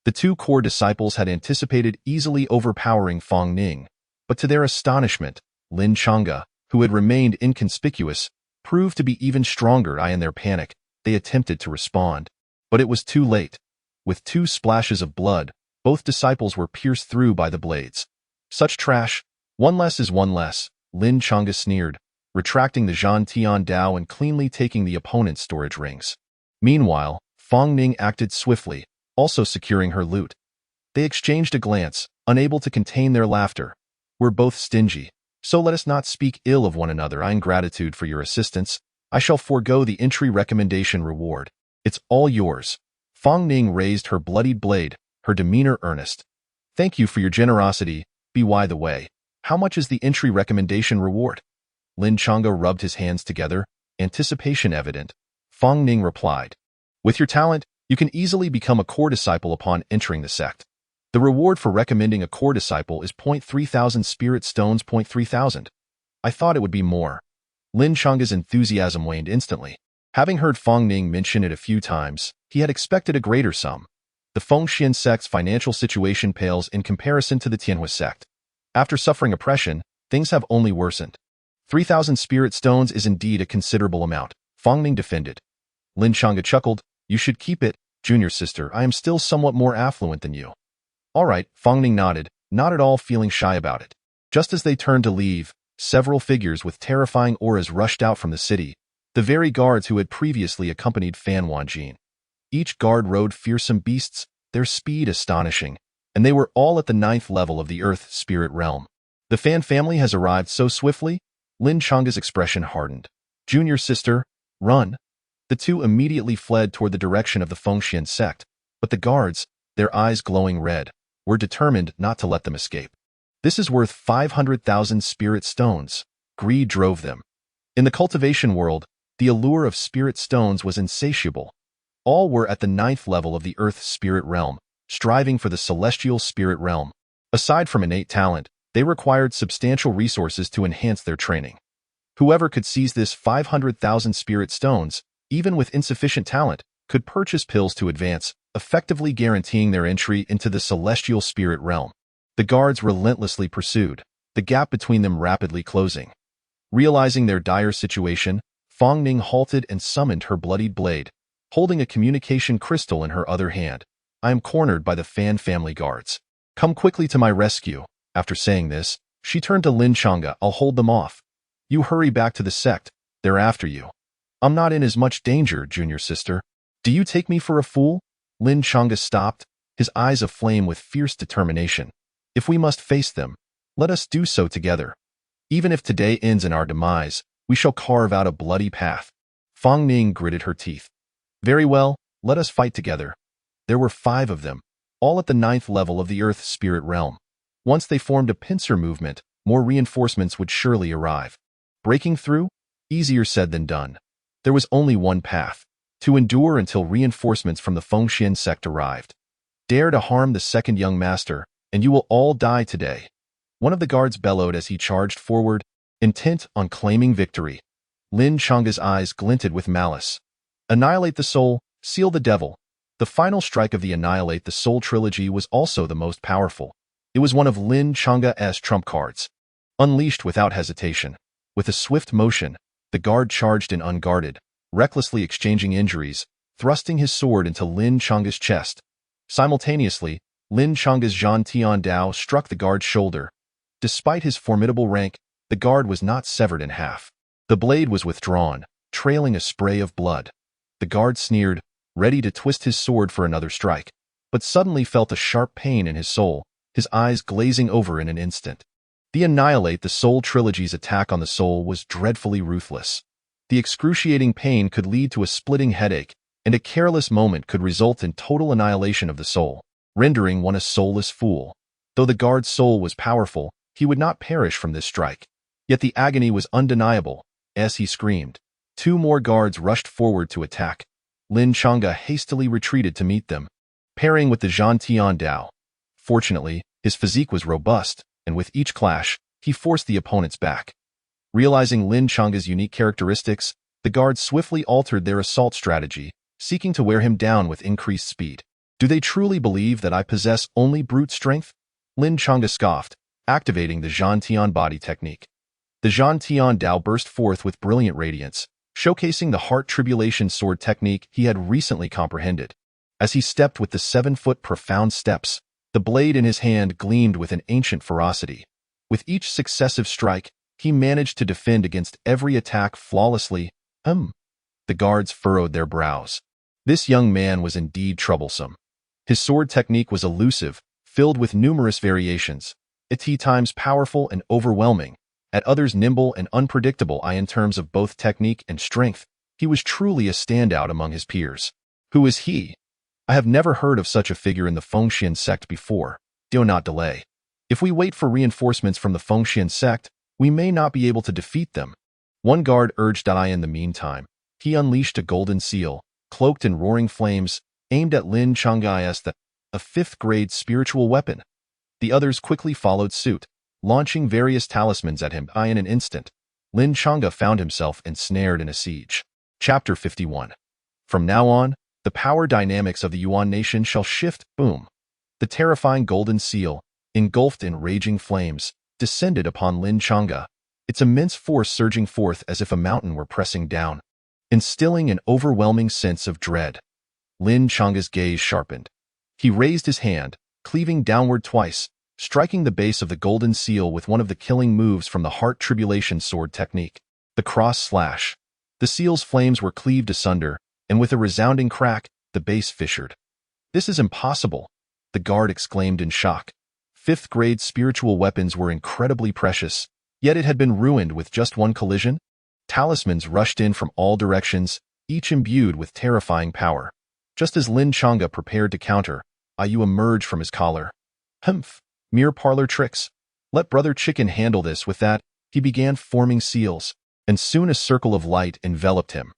The 2 core disciples had anticipated easily overpowering Fang Ning, but to their astonishment, Lin Chang'e, who had remained inconspicuous, proved to be even stronger. In their panic, they attempted to respond, but it was too late. With 2 splashes of blood, both disciples were pierced through by the blades. "Such trash, one less is one less," Lin Chang'e sneered, retracting the Zhan Tian Dao and cleanly taking the opponent's storage rings. Meanwhile, Fang Ning acted swiftly, also securing her loot. They exchanged a glance, unable to contain their laughter. "We're both stingy, so let us not speak ill of one another. In gratitude for your assistance, I shall forego the entry recommendation reward. It's all yours." Fang Ning raised her bloodied blade, her demeanor earnest. "Thank you for your generosity. By the way, how much is the entry recommendation reward?" Lin Chang'e rubbed his hands together, anticipation evident. Fang Ning replied, "With your talent, you can easily become a core disciple upon entering the sect. The reward for recommending a core disciple is 3,000 spirit stones. 3,000. I thought it would be more." Lin Chang'e's enthusiasm waned instantly. Having heard Fang Ning mention it a few times, he had expected a greater sum. The Fengxian sect's financial situation pales in comparison to the Tianhua sect. After suffering oppression, things have only worsened. 3,000 spirit stones is indeed a considerable amount, Fang Ning defended. Lin Chang'e chuckled. You should keep it, junior sister. I am still somewhat more affluent than you. All right, Fang Ning nodded, not at all feeling shy about it. Just as they turned to leave, several figures with terrifying auras rushed out from the city, the very guards who had previously accompanied Fan Wanjin. Each guard rode fearsome beasts, their speed astonishing, and they were all at the 9th level of the Earth Spirit Realm. The Fan family has arrived so swiftly? Lin Chang'e's expression hardened. Junior sister, run. The two immediately fled toward the direction of the Fengxian sect, but the guards, their eyes glowing red, were determined not to let them escape. This is worth 500,000 spirit stones. Greed drove them. In the cultivation world, the allure of spirit stones was insatiable. All were at the 9th level of the Earth Spirit Realm, striving for the celestial spirit realm. Aside from innate talent, they required substantial resources to enhance their training. Whoever could seize this 500,000 spirit stones, even with insufficient talent, could purchase pills to advance, effectively guaranteeing their entry into the celestial spirit realm. The guards relentlessly pursued, the gap between them rapidly closing. Realizing their dire situation, Fang Ning halted and summoned her bloodied blade, holding a communication crystal in her other hand. I am cornered by the Fan family guards. Come quickly to my rescue. After saying this, she turned to Lin Chang'e. I'll hold them off. You hurry back to the sect, they're after you. I'm not in as much danger, junior sister. Do you take me for a fool? Lin Chang'e stopped, his eyes aflame with fierce determination. If we must face them, let us do so together. Even if today ends in our demise, we shall carve out a bloody path. Fang Ning gritted her teeth. Very well, let us fight together. There were 5 of them, all at the 9th level of the Earth Spirit Realm. Once they formed a pincer movement, more reinforcements would surely arrive. Breaking through? Easier said than done. There was only one path, to endure until reinforcements from the Fengxian sect arrived. Dare to harm the second young master, and you will all die today. One of the guards bellowed as he charged forward, intent on claiming victory. Lin Chang'e's eyes glinted with malice. Annihilate the soul, seal the devil. The final strike of the Annihilate the Soul trilogy was also the most powerful. It was one of Lin Chang'e's trump cards. Unleashed without hesitation, with a swift motion, the guard charged in unguarded, recklessly exchanging injuries, thrusting his sword into Lin Chang'e's chest. Simultaneously, Lin Chang'e's Zhan Tian Dao struck the guard's shoulder. Despite his formidable rank, the guard was not severed in half. The blade was withdrawn, trailing a spray of blood. The guard sneered, ready to twist his sword for another strike, but suddenly felt a sharp pain in his soul, his eyes glazing over in an instant. The Annihilate the Soul trilogy's attack on the soul was dreadfully ruthless. The excruciating pain could lead to a splitting headache, and a careless moment could result in total annihilation of the soul, rendering one a soulless fool. Though the guard's soul was powerful, he would not perish from this strike. Yet the agony was undeniable. As he screamed, 2 more guards rushed forward to attack. Lin Chang'e hastily retreated to meet them, parrying with the Zhan Tian Dao. Fortunately, his physique was robust, and with each clash, he forced the opponents back. Realizing Lin Chang'e's unique characteristics, the guards swiftly altered their assault strategy, seeking to wear him down with increased speed. Do they truly believe that I possess only brute strength? Lin Chang'e scoffed, activating the Zhan Tian body technique. The Zhan Tian Dao burst forth with brilliant radiance, showcasing the heart tribulation sword technique he had recently comprehended. As he stepped with the 7-foot profound steps, the blade in his hand gleamed with an ancient ferocity. With each successive strike, he managed to defend against every attack flawlessly. The guards furrowed their brows. This young man was indeed troublesome. His sword technique was elusive, filled with numerous variations, at times powerful and overwhelming, at others nimble and unpredictable. In terms of both technique and strength, he was truly a standout among his peers. Who is he? I have never heard of such a figure in the Fengxian sect before. Do not delay. If we wait for reinforcements from the Fengxian sect, we may not be able to defeat them. One guard urged. In the meantime, he unleashed a golden seal, cloaked in roaring flames, aimed at Lin Chang'e's a 5th-grade spiritual weapon. The others quickly followed suit, launching various talismans at him. In an instant, Lin Chang'e found himself ensnared in a siege. Chapter 51. From now on, the power dynamics of the Yuan nation shall shift. Boom. The terrifying golden seal, engulfed in raging flames, descended upon Lin Chang'e. its immense force surging forth as if a mountain were pressing down, instilling an overwhelming sense of dread. Lin Changa's gaze sharpened. He raised his hand, cleaving downward twice, striking the base of the golden seal with one of the killing moves from the Heart Tribulation sword technique, the cross slash. The seal's flames were cleaved asunder, and with a resounding crack, the base fissured. "This is impossible," the guard exclaimed in shock. Fifth-grade spiritual weapons were incredibly precious, yet it had been ruined with just one collision. Talismans rushed in from all directions, each imbued with terrifying power. Just as Lin Changa prepared to counter, Ayu emerged from his collar. "Humph, mere parlor tricks. Let Brother Chicken handle this." With that, he began forming seals, and soon a circle of light enveloped him.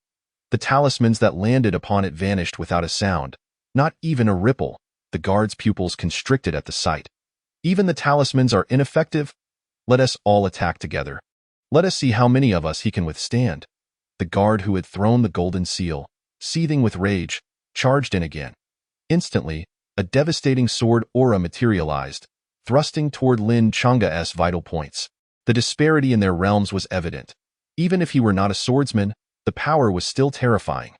The talismans that landed upon it vanished without a sound, not even a ripple. The guard's pupils constricted at the sight. "Even the talismans are ineffective? Let us all attack together. Let us see how many of us he can withstand." The guard who had thrown the golden seal, seething with rage, charged in again. Instantly, a devastating sword aura materialized, thrusting toward Lin Changa's vital points. The disparity in their realms was evident. Even if he were not a swordsman, the power was still terrifying.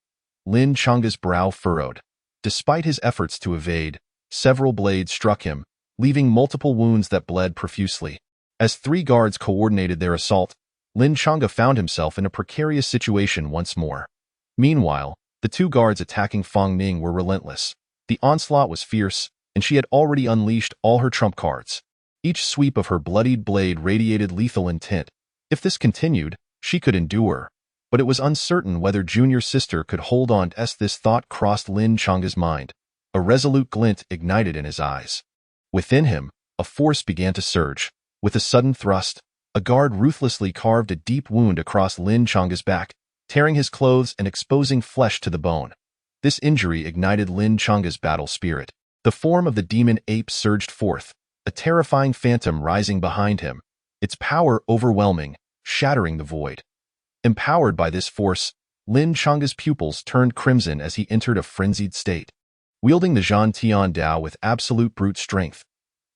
Lin Changa's brow furrowed. Despite his efforts to evade, several blades struck him, leaving multiple wounds that bled profusely. As three guards coordinated their assault, Lin Changa found himself in a precarious situation once more. Meanwhile, the two guards attacking Fang Ning were relentless. The onslaught was fierce, and she had already unleashed all her trump cards. Each sweep of her bloodied blade radiated lethal intent. If this continued, she could endure, but it was uncertain whether junior sister could hold on. As this thought crossed Lin Changa's mind, a resolute glint ignited in his eyes. Within him, a force began to surge. With a sudden thrust, a guard ruthlessly carved a deep wound across Lin Changa's back, tearing his clothes and exposing flesh to the bone. This injury ignited Lin Changa's battle spirit. The form of the demon ape surged forth, a terrifying phantom rising behind him, its power overwhelming, shattering the void. Empowered by this force, Lin Changa's pupils turned crimson as he entered a frenzied state. Wielding the Zhan Tian Dao with absolute brute strength.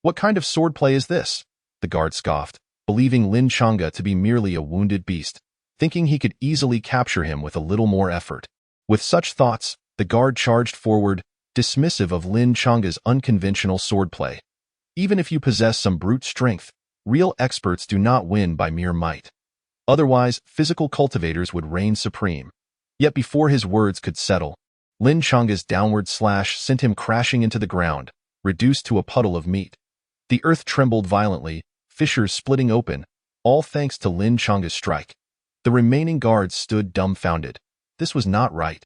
"What kind of swordplay is this?" the guard scoffed, believing Lin Changa to be merely a wounded beast, thinking he could easily capture him with a little more effort. With such thoughts, the guard charged forward, dismissive of Lin Changa's unconventional swordplay. Even if you possess some brute strength, real experts do not win by mere might. Otherwise, physical cultivators would reign supreme. Yet before his words could settle, Lin Changa's downward slash sent him crashing into the ground, reduced to a puddle of meat. The earth trembled violently, fissures splitting open, all thanks to Lin Changa's strike. The remaining guards stood dumbfounded. This was not right.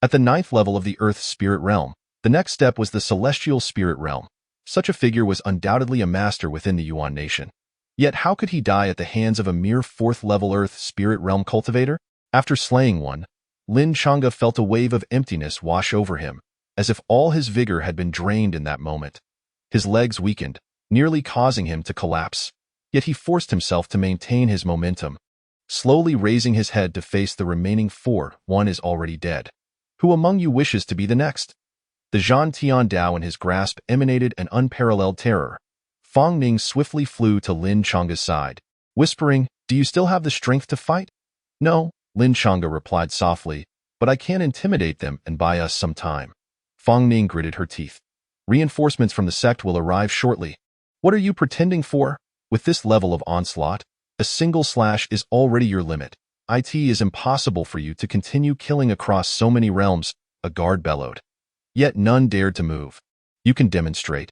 At the 9th level of the Earth's spirit realm, the next step was the celestial spirit realm. Such a figure was undoubtedly a master within the Yuan nation. Yet how could he die at the hands of a mere 4th-level Earth spirit realm cultivator? After slaying one, Lin Changa felt a wave of emptiness wash over him, as if all his vigor had been drained in that moment. His legs weakened, nearly causing him to collapse. Yet he forced himself to maintain his momentum. Slowly raising his head to face the remaining four, one is already dead. "Who among you wishes to be the next?" The Zhan Tian Dao in his grasp emanated an unparalleled terror. Fang Ning swiftly flew to Lin Changa's side, whispering, "Do you still have the strength to fight?" "No," Lin Changa replied softly, "but I can intimidate them and buy us some time." Fang Ning gritted her teeth. "Reinforcements from the sect will arrive shortly. What are you pretending for? With this level of onslaught, a single slash is already your limit. It is impossible for you to continue killing across so many realms," a guard bellowed. Yet none dared to move. "You can demonstrate.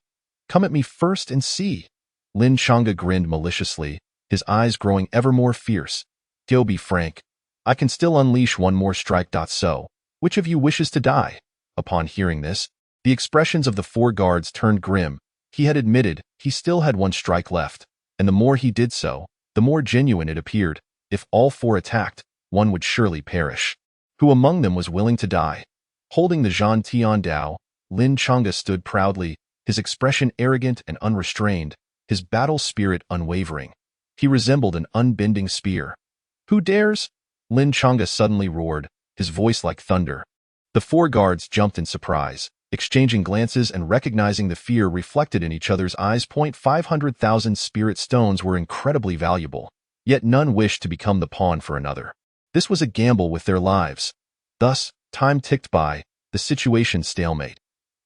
Come at me first and see." Lin Changa grinned maliciously, his eyes growing ever more fierce. "Go be frank. I can still unleash one more strike. So, which of you wishes to die?" Upon hearing this, the expressions of the four guards turned grim. He had admitted he still had one strike left, and the more he did so, the more genuine it appeared. If all four attacked, one would surely perish. Who among them was willing to die? Holding the Zhan Tian Dao, Lin Changa stood proudly, his expression arrogant and unrestrained, his battle spirit unwavering. He resembled an unbending spear. "Who dares?" Lin Changa suddenly roared, his voice like thunder. The four guards jumped in surprise, exchanging glances and recognizing the fear reflected in each other's eyes. 500,000 spirit stones were incredibly valuable. yet none wished to become the pawn for another. This was a gamble with their lives. Thus, time ticked by, the situation stalemate.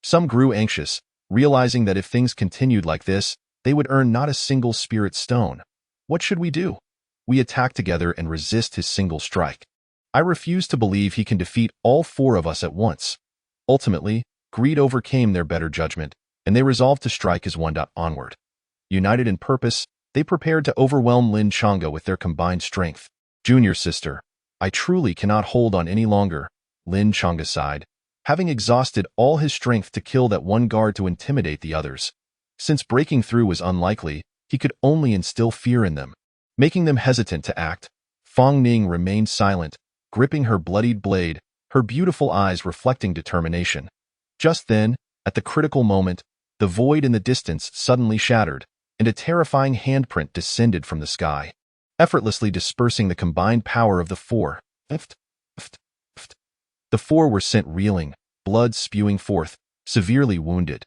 Some grew anxious, realizing that if things continued like this, they would earn not a single spirit stone. What should we do? We attack together and resist his single strike. I refuse to believe he can defeat all four of us at once. Ultimately, greed overcame their better judgment, and they resolved to strike as one. Onward. United in purpose, they prepared to overwhelm Lin Chang'e with their combined strength. Junior sister, I truly cannot hold on any longer, Lin Chang'e sighed, having exhausted all his strength to kill that one guard to intimidate the others. Since breaking through was unlikely, he could only instill fear in them. Making them hesitant to act, Fang Ning remained silent, gripping her bloodied blade, her beautiful eyes reflecting determination. Just then, at the critical moment, the void in the distance suddenly shattered, and a terrifying handprint descended from the sky, effortlessly dispersing the combined power of the four. The four were sent reeling, blood spewing forth, severely wounded.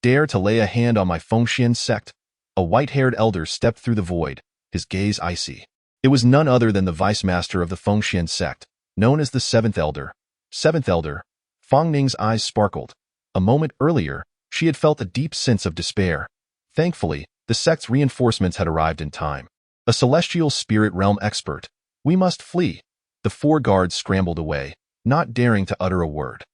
Dare to lay a hand on my Fengxian sect? A white-haired elder stepped through the void, his gaze icy. It was none other than the vice-master of the Fengxian sect, known as the Seventh Elder. Seventh Elder, Fang Ning's eyes sparkled. A moment earlier, she had felt a deep sense of despair. Thankfully, the sect's reinforcements had arrived in time. A celestial spirit realm expert. We must flee. The four guards scrambled away, not daring to utter a word.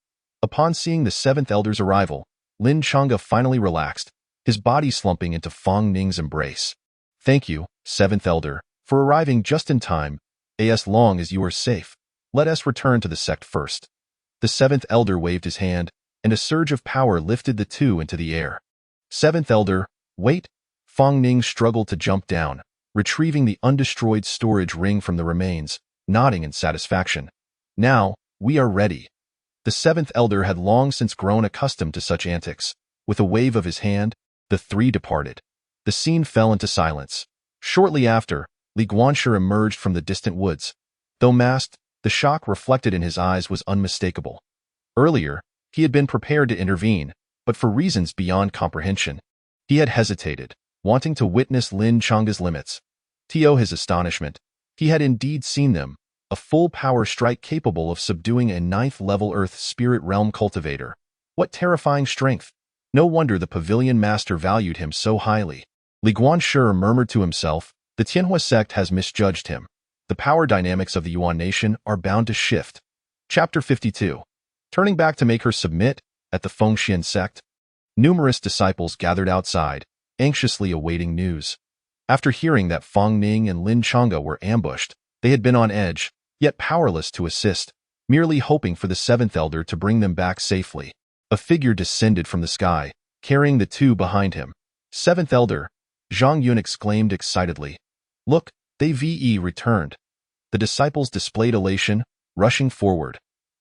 Upon seeing the Seventh Elder's arrival, Lin Chang'e finally relaxed, his body slumping into Fang Ning's embrace. Thank you, Seventh Elder, for arriving just in time. As long as you are safe, let us return to the sect first. The Seventh Elder waved his hand, and a surge of power lifted the two into the air. Seventh Elder, wait! Fang Ning struggled to jump down, retrieving the undestroyed storage ring from the remains, nodding in satisfaction. Now, we are ready. The Seventh Elder had long since grown accustomed to such antics. With a wave of his hand, the three departed. The scene fell into silence. Shortly after, Li Guanshi emerged from the distant woods. Though masked, the shock reflected in his eyes was unmistakable. Earlier, he had been prepared to intervene, but for reasons beyond comprehension. He had hesitated, wanting to witness Lin Chang'e's limits. To his astonishment, he had indeed seen them, a full-power strike capable of subduing a 9th-level Earth Spirit Realm cultivator. What terrifying strength! No wonder the Pavilion Master valued him so highly. Li Guanshi murmured to himself, the Tianhua sect has misjudged him. The power dynamics of the Yuan nation are bound to shift. Chapter 52. Turning back to make her submit, at the Fengxian sect, numerous disciples gathered outside, anxiously awaiting news. After hearing that Fang Ning and Lin Chang'e were ambushed, they had been on edge, yet powerless to assist, merely hoping for the Seventh Elder to bring them back safely. A figure descended from the sky, carrying the two behind him. Seventh Elder, Zhang Yun exclaimed excitedly. Look, they returned. The disciples displayed elation, rushing forward.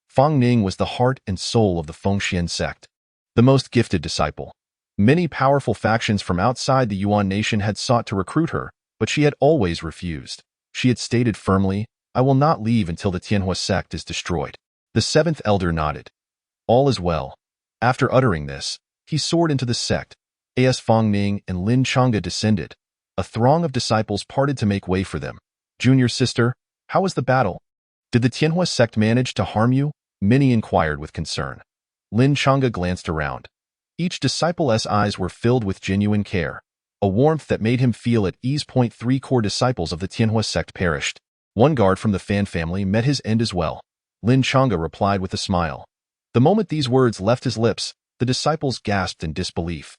Fang Ning was the heart and soul of the Fengxian sect, the most gifted disciple. Many powerful factions from outside the Yuan nation had sought to recruit her, but she had always refused. She had stated firmly, I will not leave until the Tianhua sect is destroyed. The Seventh Elder nodded. All is well. After uttering this, he soared into the sect. As Fang Ning and Lin Chang'e descended, a throng of disciples parted to make way for them. Junior sister, how was the battle? Did the Tianhua sect manage to harm you? Many inquired with concern. Lin Chang'e glanced around. Each disciple's eyes were filled with genuine care, a warmth that made him feel at ease. 3 core disciples of the Tianhua sect perished. One guard from the Fan family met his end as well. Lin Chang'e replied with a smile. The moment these words left his lips, the disciples gasped in disbelief.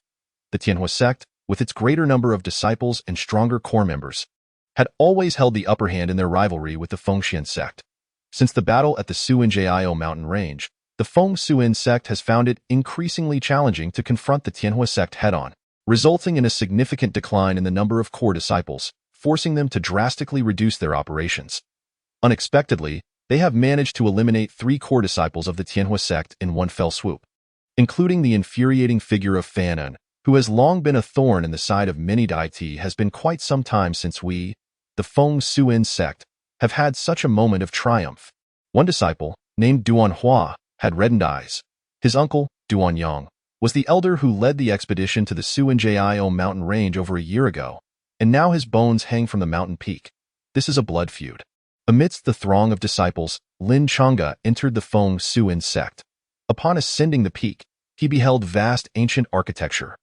The Tianhua sect, with its greater number of disciples and stronger core members, had always held the upper hand in their rivalry with the Fengxian sect. Since the battle at the Suinjiao mountain range, the Feng-Suin sect has found it increasingly challenging to confront the Tianhua sect head-on, resulting in a significant decline in the number of core disciples, forcing them to drastically reduce their operations. Unexpectedly, they have managed to eliminate 3 core disciples of the Tianhua sect in one fell swoop, including the infuriating figure of Fanon, who has long been a thorn in the side of many deity. Has been quite some time since we, the Feng-Suin sect, have had such a moment of triumph. One disciple, named Duan Hua, had reddened eyes. His uncle, Duan Yang, was the elder who led the expedition to the Suinjiao mountain range over a year ago, and now his bones hang from the mountain peak. This is a blood feud. Amidst the throng of disciples, Lin Chang'e entered the Feng Suin sect. Upon ascending the peak, he beheld vast ancient architecture.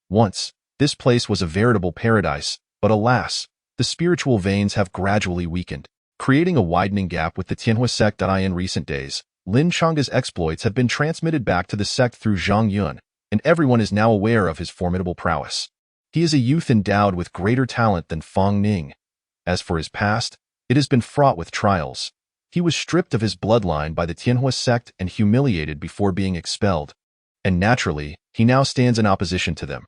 Once, this place was a veritable paradise, but alas, the spiritual veins have gradually weakened, creating a widening gap with the Tianhua sect. In recent days, Lin Chang'e's exploits have been transmitted back to the sect through Zhang Yun, and everyone is now aware of his formidable prowess. He is a youth endowed with greater talent than Fang Ning. As for his past, it has been fraught with trials. He was stripped of his bloodline by the Tianhua sect and humiliated before being expelled. And naturally, he now stands in opposition to them.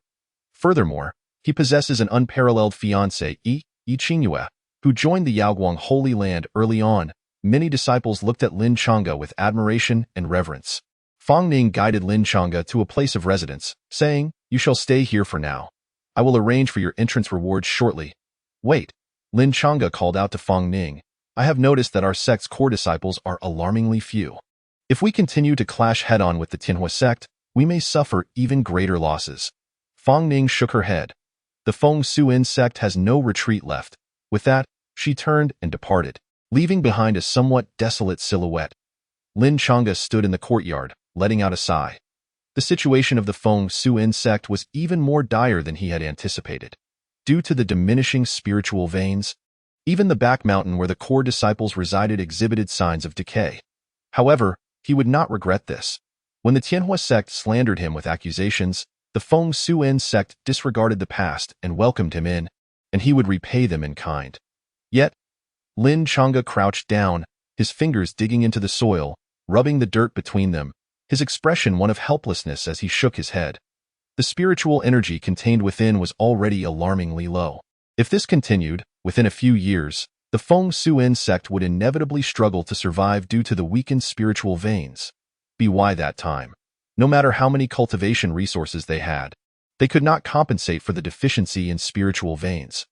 Furthermore, he possesses an unparalleled fiancé, Yi Qingyue, who joined the Yaoguang Holy Land early on. Many disciples looked at Lin Chang'e with admiration and reverence. Fang Ning guided Lin Chang'e to a place of residence, saying, "You shall stay here for now. I will arrange for your entrance rewards shortly." "Wait," Lin Chang'e called out to Fang Ning. "I have noticed that our sect's core disciples are alarmingly few. If we continue to clash head-on with the Tianhua sect, we may suffer even greater losses." Fang Ning shook her head. The Feng Suin sect has no retreat left. With that, she turned and departed, leaving behind a somewhat desolate silhouette. Lin Chang'e stood in the courtyard, letting out a sigh. The situation of the Feng Suin sect was even more dire than he had anticipated. Due to the diminishing spiritual veins, even the back mountain where the core disciples resided exhibited signs of decay. However, he would not regret this. When the Tianhua sect slandered him with accusations, the Feng Suin sect disregarded the past and welcomed him in, and he would repay them in kind. Yet, Lin Chang'e crouched down, his fingers digging into the soil, rubbing the dirt between them, his expression one of helplessness as he shook his head. The spiritual energy contained within was already alarmingly low. If this continued, within a few years, the Feng Suin sect would inevitably struggle to survive due to the weakened spiritual veins. By that time, no matter how many cultivation resources they had, they could not compensate for the deficiency in spiritual veins.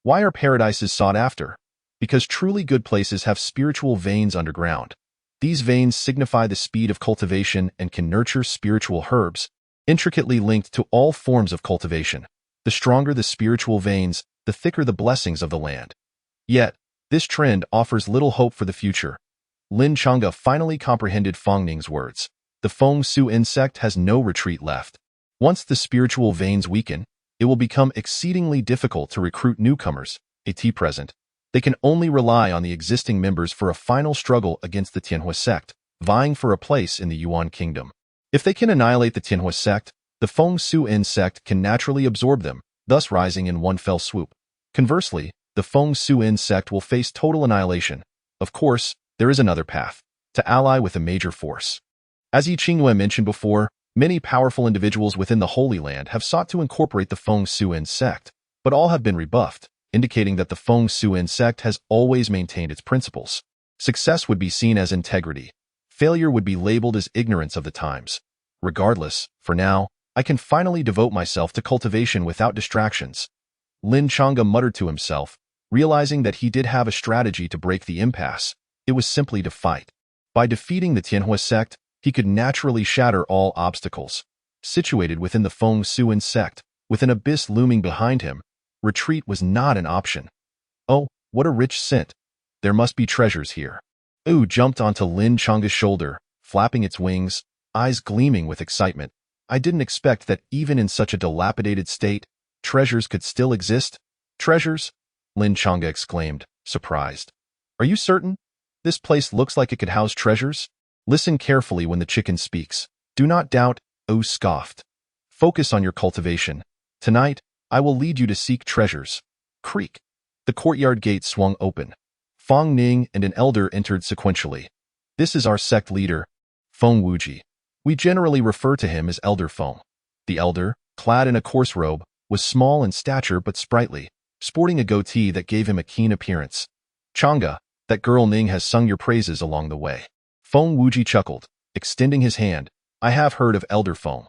Why are paradises sought after? Because truly good places have spiritual veins underground. These veins signify the speed of cultivation and can nurture spiritual herbs, intricately linked to all forms of cultivation. The stronger the spiritual veins, the thicker the blessings of the land. Yet, this trend offers little hope for the future. Lin Chang'e finally comprehended Fang Ning's words. The Feng Suin sect has no retreat left. Once the spiritual veins weaken, it will become exceedingly difficult to recruit newcomers. At present, they can only rely on the existing members for a final struggle against the Tianhua sect, vying for a place in the Yuan kingdom. If they can annihilate the Tianhua sect, the Feng Suin sect can naturally absorb them, thus rising in one fell swoop. Conversely, the Feng Suin sect will face total annihilation. Of course, there is another path: to ally with a major force. As Yi Qingyue mentioned before, many powerful individuals within the Holy Land have sought to incorporate the Feng Suin sect, but all have been rebuffed, indicating that the Feng Suin sect has always maintained its principles. Success would be seen as integrity. Failure would be labeled as ignorance of the times. Regardless, for now, I can finally devote myself to cultivation without distractions. Lin Chang'e muttered to himself, realizing that he did have a strategy to break the impasse. It was simply to fight. By defeating the Tianhua sect, he could naturally shatter all obstacles. Situated within the Feng Suin sect, with an abyss looming behind him, retreat was not an option. Oh, what a rich scent! There must be treasures here. Ooh jumped onto Lin Chang'e's shoulder, flapping its wings, eyes gleaming with excitement. I didn't expect that even in such a dilapidated state, treasures could still exist. Treasures? Lin Chang'e exclaimed, surprised. Are you certain? This place looks like it could house treasures. Listen carefully when the chicken speaks. Do not doubt, oh scoffed. Focus on your cultivation. Tonight, I will lead you to seek treasures. Creak. The courtyard gate swung open. Fang Ning and an elder entered sequentially. This is our sect leader, Feng Wuji. We generally refer to him as Elder Feng. The elder, clad in a coarse robe, was small in stature but sprightly, sporting a goatee that gave him a keen appearance. Chang'e, that girl Ning has sung your praises along the way. Feng Wuji chuckled, extending his hand. I have heard of Elder Feng.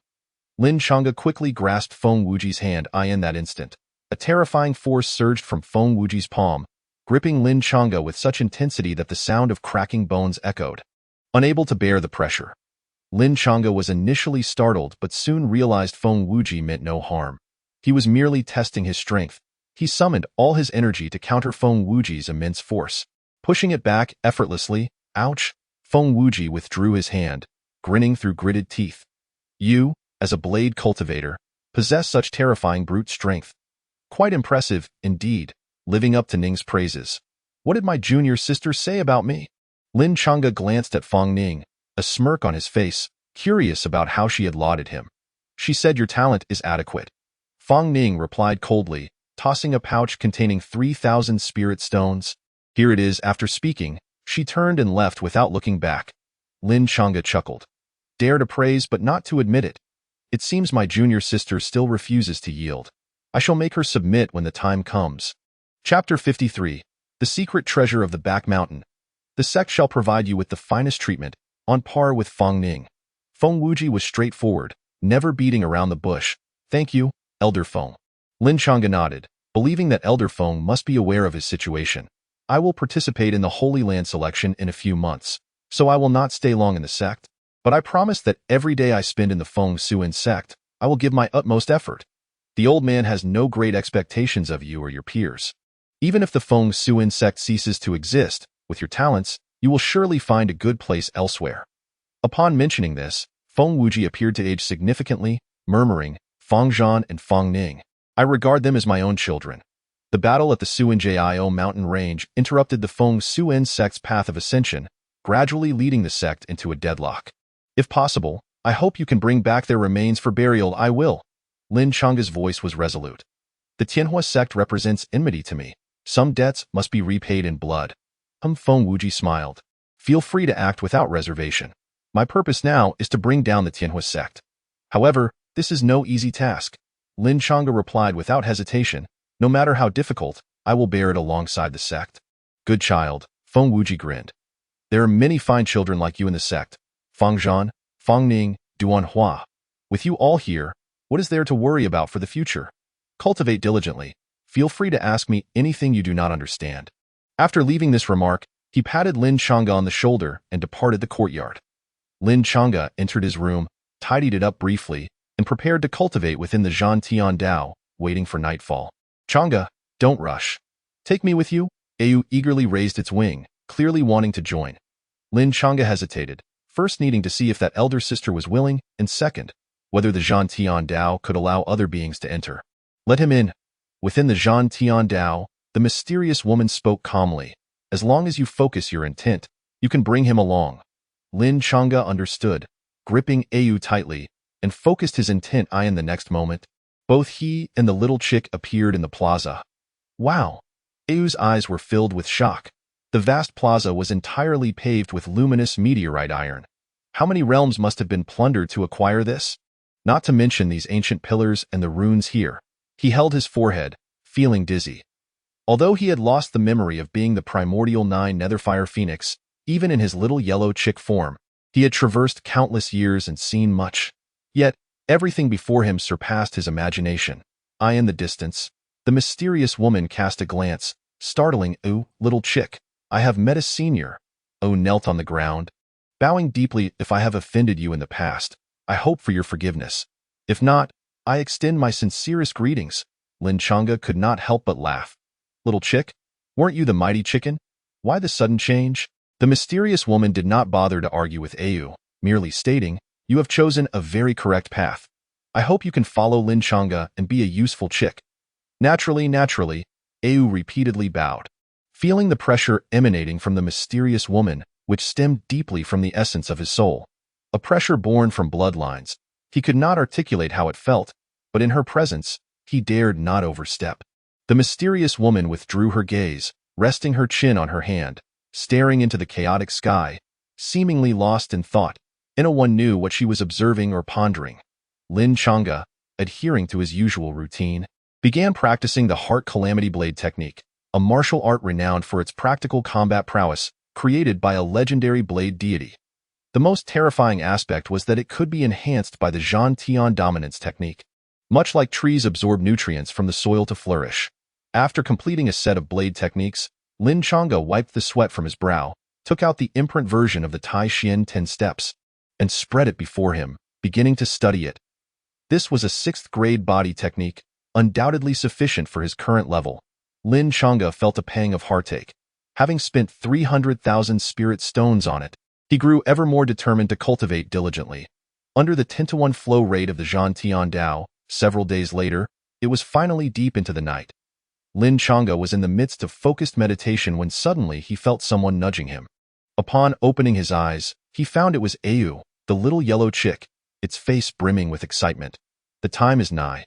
Lin Chang'e quickly grasped Feng Wuji's hand. In that instant, a terrifying force surged from Feng Wuji's palm, gripping Lin Chang'e with such intensity that the sound of cracking bones echoed. Unable to bear the pressure, Lin Chang'e was initially startled but soon realized Feng Wuji meant no harm. He was merely testing his strength. He summoned all his energy to counter Feng Wuji's immense force. Pushing it back effortlessly, ouch, Feng Wuji withdrew his hand, grinning through gritted teeth. You, as a blade cultivator, possess such terrifying brute strength. Quite impressive, indeed, living up to Ning's praises. What did my junior sister say about me? Lin Chang'e glanced at Feng Ning, a smirk on his face, curious about how she had lauded him. She said your talent is adequate. Feng Ning replied coldly, tossing a pouch containing 3,000 spirit stones. Here it is. After speaking, she turned and left without looking back. Lin Chang'e chuckled. Dare to praise but not to admit it. It seems my junior sister still refuses to yield. I shall make her submit when the time comes. Chapter 53. The Secret Treasure of the Back Mountain. The sect shall provide you with the finest treatment, on par with Feng Ning. Feng Wuji was straightforward, never beating around the bush. Thank you, Elder Feng. Lin Chang'e nodded, believing that Elder Feng must be aware of his situation. I will participate in the Holy Land selection in a few months, so I will not stay long in the sect. But I promise that every day I spend in the Feng Suin sect, I will give my utmost effort. The old man has no great expectations of you or your peers. Even if the Feng Suin sect ceases to exist, with your talents, you will surely find a good place elsewhere. Upon mentioning this, Feng Wuji appeared to age significantly, murmuring, Feng Zhan and Feng Ning. I regard them as my own children. The battle at the Suinjiao mountain range interrupted the Feng Suin sect's path of ascension, gradually leading the sect into a deadlock. If possible, I hope you can bring back their remains for burial. I will. Lin Chang'e's voice was resolute. The Tianhua sect represents enmity to me. Some debts must be repaid in blood. Feng Wuji smiled. Feel free to act without reservation. My purpose now is to bring down the Tianhua sect. However, this is no easy task. Lin Chang'e replied without hesitation. No matter how difficult, I will bear it alongside the sect. Good child, Feng Wuji grinned. There are many fine children like you in the sect. Feng Zhan, Feng Ning, Duan Hua. With you all here, what is there to worry about for the future? Cultivate diligently. Feel free to ask me anything you do not understand. After leaving this remark, he patted Lin Chang'e on the shoulder and departed the courtyard. Lin Chang'e entered his room, tidied it up briefly, and prepared to cultivate within the Zhan Tian Dao, waiting for nightfall. Chang'e, don't rush. Take me with you? Au eagerly raised its wing, clearly wanting to join. Lin Chang'e hesitated, first needing to see if that elder sister was willing, and second, whether the Zhan Tian Dao could allow other beings to enter. Let him in. Within the Zhan Tian Dao, the mysterious woman spoke calmly. As long as you focus your intent, you can bring him along. Lin Chang'e understood, gripping Au tightly, and focused his intent in the next moment. Both he and the little chick appeared in the plaza. Wow! Au's eyes were filled with shock. The vast plaza was entirely paved with luminous meteorite iron. How many realms must have been plundered to acquire this? Not to mention these ancient pillars and the runes here. He held his forehead, feeling dizzy. Although he had lost the memory of being the primordial 9 Netherfire Phoenix, even in his little yellow chick form, he had traversed countless years and seen much. Yet, everything before him surpassed his imagination. In the distance, the mysterious woman cast a glance, startling, "Ooh, little chick, I have met a senior." Oh knelt on the ground. Bowing deeply, if I have offended you in the past, I hope for your forgiveness. If not, I extend my sincerest greetings. Lin Chang'e could not help but laugh. Little chick, weren't you the mighty chicken? Why the sudden change? The mysterious woman did not bother to argue with Au, merely stating, you have chosen a very correct path. I hope you can follow Lin Chang'e and be a useful chick. Naturally, Au repeatedly bowed. Feeling the pressure emanating from the mysterious woman, which stemmed deeply from the essence of his soul. A pressure born from bloodlines. He could not articulate how it felt, but in her presence, he dared not overstep. The mysterious woman withdrew her gaze, resting her chin on her hand, staring into the chaotic sky, seemingly lost in thought. No one knew what she was observing or pondering. Lin Chang'e, adhering to his usual routine, began practicing the Heart Calamity Blade technique, a martial art renowned for its practical combat prowess, created by a legendary blade deity. The most terrifying aspect was that it could be enhanced by the Zhan Tian dominance technique. Much like trees absorb nutrients from the soil to flourish. After completing a set of blade techniques, Lin Chang'e wiped the sweat from his brow, took out the imprint version of the Tai Xian 10 steps, and spread it before him, beginning to study it. This was a 6th grade body technique, undoubtedly sufficient for his current level. Lin Chang'e felt a pang of heartache. Having spent 300,000 spirit stones on it, he grew ever more determined to cultivate diligently. Under the 10-to-1 flow rate of the Zhantian Dao, several days later, it was finally deep into the night. Lin Chang'e was in the midst of focused meditation when suddenly he felt someone nudging him. Upon opening his eyes, he found it was Ayu, the little yellow chick, its face brimming with excitement. "The time is nigh.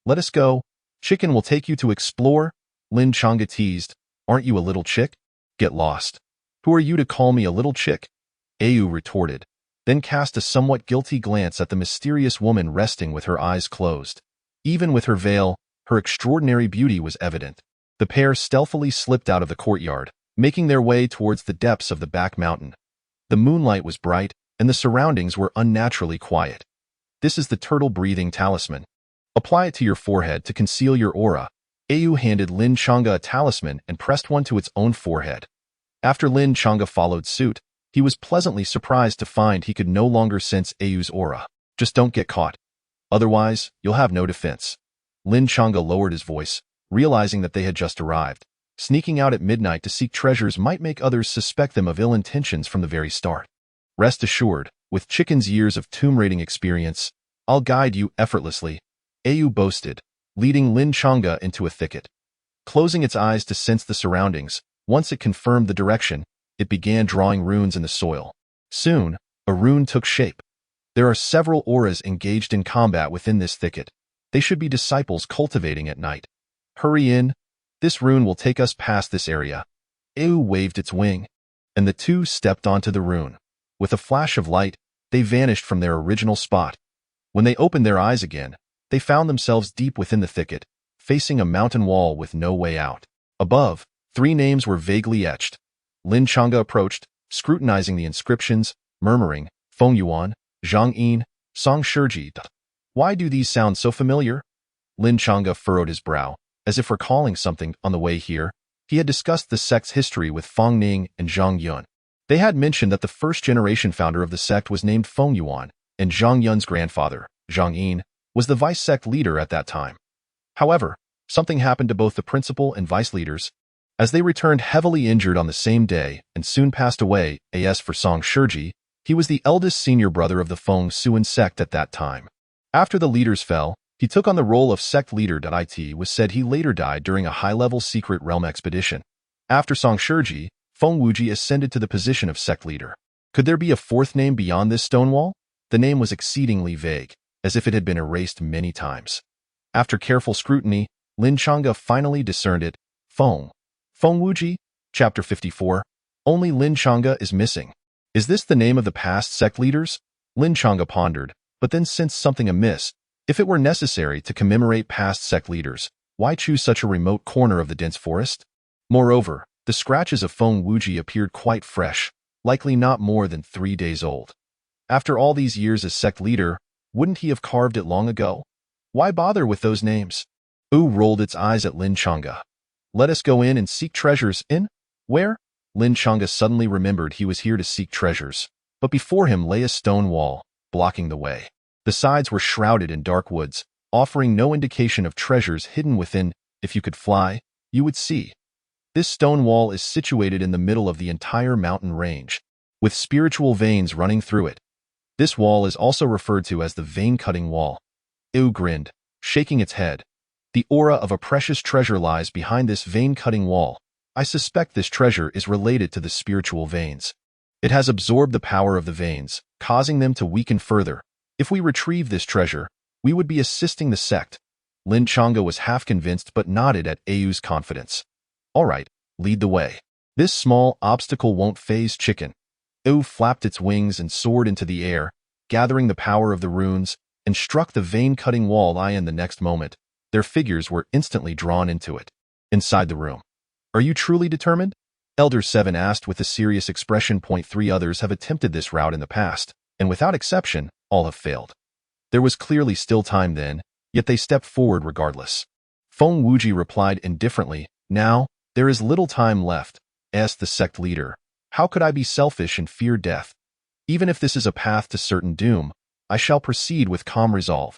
Let us go. Chicken will take you to explore," Lin Chang'e teased. "Aren't you a little chick? Get lost." "Who are you to call me a little chick?" Ayu retorted, then cast a somewhat guilty glance at the mysterious woman resting with her eyes closed. Even with her veil, her extraordinary beauty was evident. The pair stealthily slipped out of the courtyard, making their way towards the depths of the back mountain. The moonlight was bright, and the surroundings were unnaturally quiet. "This is the turtle-breathing talisman. Apply it to your forehead to conceal your aura." Ayu handed Lin Chang'e a talisman and pressed one to its own forehead. After Lin Chang'e followed suit, he was pleasantly surprised to find he could no longer sense Ayu's aura. "Just don't get caught. Otherwise, you'll have no defense." Lin Chang'e lowered his voice, realizing that they had just arrived. Sneaking out at midnight to seek treasures might make others suspect them of ill intentions from the very start. "Rest assured, with Chicken's years of tomb raiding experience, I'll guide you effortlessly," Ayu boasted, leading Lin Chang'e into a thicket. Closing its eyes to sense the surroundings, once it confirmed the direction, it began drawing runes in the soil. Soon, a rune took shape. There are several auras engaged in combat within this thicket. They should be disciples cultivating at night. "Hurry in. This rune will take us past this area." Ayu waved its wing, and the two stepped onto the rune. With a flash of light, they vanished from their original spot. When they opened their eyes again, they found themselves deep within the thicket, facing a mountain wall with no way out. Above, 3 names were vaguely etched. Lin Chang'e approached, scrutinizing the inscriptions, murmuring, "Feng Yuan, Zhang Yin, Song Shiji." "Why do these sound so familiar?" Lin Chang'e furrowed his brow, as if recalling something on the way here. He had discussed the sect's history with Feng Ning and Zhang Yun. They had mentioned that the first-generation founder of the sect was named Feng Yuan, and Zhang Yun's grandfather, Zhang Yin, was the vice-sect leader at that time. However, something happened to both the principal and vice leaders, as they returned heavily injured on the same day and soon passed away. As for Song Shiji, he was the eldest senior brother of the Feng Suan sect at that time. After the leaders fell, he took on the role of sect leader. It was said he later died during a high-level secret realm expedition. After Song Shiji, Feng Wuji ascended to the position of sect leader. Could there be a fourth name beyond this stonewall? The name was exceedingly vague, as if it had been erased many times. After careful scrutiny, Lin Chang'e finally discerned it. Feng Wuji, Chapter 54. Only Lin Chang'e is missing. Is this the name of the past sect leaders? Lin Chang'e pondered, but then sensed something amiss. If it were necessary to commemorate past sect leaders, why choose such a remote corner of the dense forest? Moreover, the scratches of Feng Wuji appeared quite fresh, likely not more than 3 days old. After all these years as sect leader, wouldn't he have carved it long ago? Why bother with those names? Wu rolled its eyes at Lin Chang'e. "Let us go in and seek treasures." "In? Where?" Lin Chang'e suddenly remembered he was here to seek treasures, but before him lay a stone wall, blocking the way. The sides were shrouded in dark woods, offering no indication of treasures hidden within. If you could fly, you would see. This stone wall is situated in the middle of the entire mountain range, with spiritual veins running through it. This wall is also referred to as the vein-cutting wall. Wu grinned, shaking its head. "The aura of a precious treasure lies behind this vein-cutting wall. I suspect this treasure is related to the spiritual veins. It has absorbed the power of the veins, causing them to weaken further. If we retrieve this treasure, we would be assisting the sect." Lin Chang'e was half convinced but nodded at Ayu's confidence. "All right, lead the way. This small obstacle won't faze Chicken." Wu flapped its wings and soared into the air, gathering the power of the runes, and struck the vein-cutting wall. In the next moment, their figures were instantly drawn into it. Inside the room. "Are you truly determined?" Elder Seven asked with a serious expression. 3 others have attempted this route in the past, and without exception, all have failed. There was clearly still time then, yet they stepped forward regardless. Feng Wuji replied indifferently, "Now, there is little time left," asked the sect leader. "How could I be selfish and fear death? Even if this is a path to certain doom, I shall proceed with calm resolve."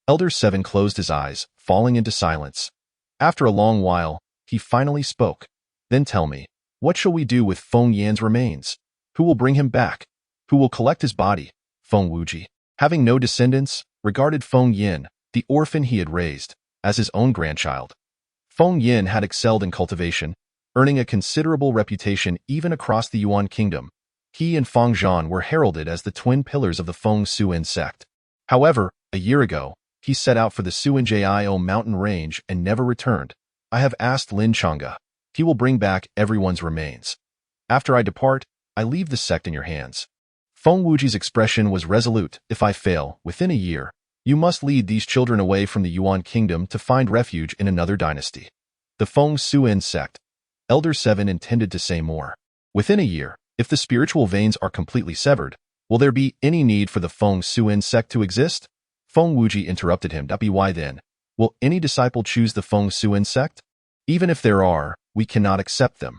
Elder 7 closed his eyes, falling into silence. After a long while, he finally spoke. Then tell me, what shall we do with Feng Yan's remains? Who will bring him back? Who will collect his body? Feng Wuji, having no descendants, regarded Feng Yan, the orphan he had raised, as his own grandchild. Feng Yan had excelled in cultivation, earning a considerable reputation even across the Yuan kingdom. He and Feng Zhan were heralded as the twin pillars of the Feng Suin sect. However, a year ago, he set out for the Suinjiao mountain range and never returned. I have asked Lin Chang'e. He will bring back everyone's remains. After I depart, I leave the sect in your hands. Feng Wuji's expression was resolute. If I fail, within a year, you must lead these children away from the Yuan kingdom to find refuge in another dynasty. The Feng Suin sect. Elder 7 intended to say more. Within a year, if the spiritual veins are completely severed, will there be any need for the Feng Suin sect to exist? Feng Wuji interrupted him. Why then? Will any disciple choose the Feng Suin sect? Even if there are, we cannot accept them.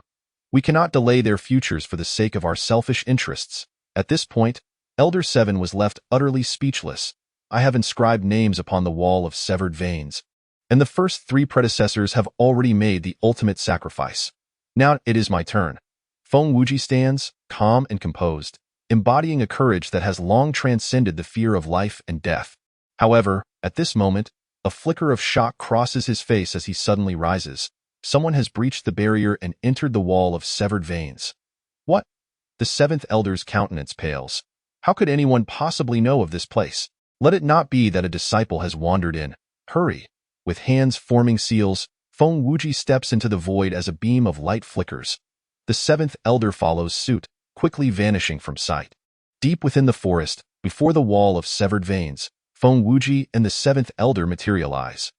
We cannot delay their futures for the sake of our selfish interests. At this point, Elder 7 was left utterly speechless. I have inscribed names upon the wall of severed veins, and the first 3 predecessors have already made the ultimate sacrifice. Now it is my turn. Feng Wuji stands, calm and composed, embodying a courage that has long transcended the fear of life and death. However, at this moment, a flicker of shock crosses his face as he suddenly rises. Someone has breached the barrier and entered the wall of severed veins. What? The 7th elder's countenance pales. How could anyone possibly know of this place? Let it not be that a disciple has wandered in. Hurry. With hands forming seals, Feng Wuji steps into the void as a beam of light flickers. The 7th elder follows suit, quickly vanishing from sight. Deep within the forest, before the wall of severed veins, Feng Wuji and the 7th elder materialize.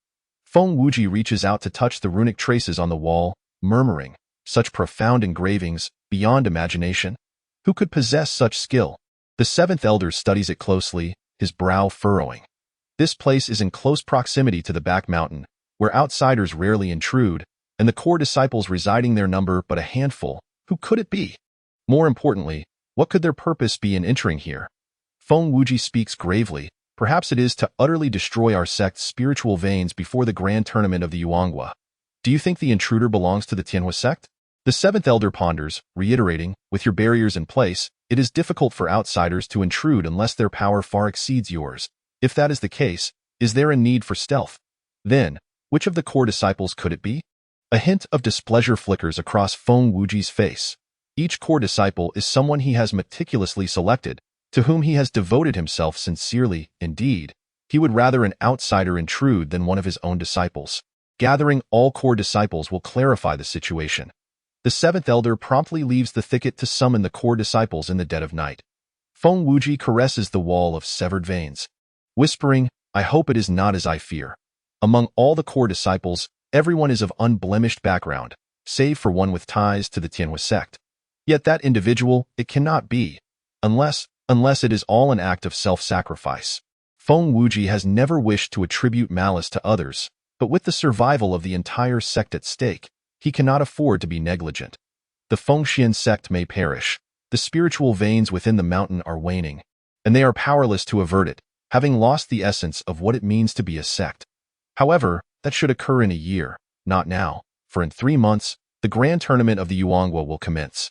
Feng Wuji reaches out to touch the runic traces on the wall, murmuring, "Such profound engravings, beyond imagination. Who could possess such skill?" The 7th elder studies it closely, his brow furrowing. This place is in close proximity to the back mountain, where outsiders rarely intrude, and the core disciples residing there number but a handful. Who could it be? More importantly, what could their purpose be in entering here? Feng Wuji speaks gravely. Perhaps it is to utterly destroy our sect's spiritual veins before the grand tournament of the Yuanhua. Do you think the intruder belongs to the Tianhua sect? The 7th elder ponders, reiterating, with your barriers in place, it is difficult for outsiders to intrude unless their power far exceeds yours. If that is the case, is there a need for stealth? Then, which of the core disciples could it be? A hint of displeasure flickers across Feng Wuji's face. Each core disciple is someone he has meticulously selected, to whom he has devoted himself sincerely. Indeed, he would rather an outsider intrude than one of his own disciples. Gathering all core disciples will clarify the situation. The 7th elder promptly leaves the thicket to summon the core disciples in the dead of night. Feng Wuji caresses the wall of severed veins, whispering, "I hope it is not as I fear." Among all the core disciples, everyone is of unblemished background, save for one with ties to the Tianhua sect. Yet that individual, it cannot be, unless it is all an act of self-sacrifice. Feng Wuji has never wished to attribute malice to others, but with the survival of the entire sect at stake, he cannot afford to be negligent. The Fengxian sect may perish. The spiritual veins within the mountain are waning, and they are powerless to avert it, having lost the essence of what it means to be a sect. However, that should occur in a year, not now, for in 3 months, the grand tournament of the Yuanhua will commence.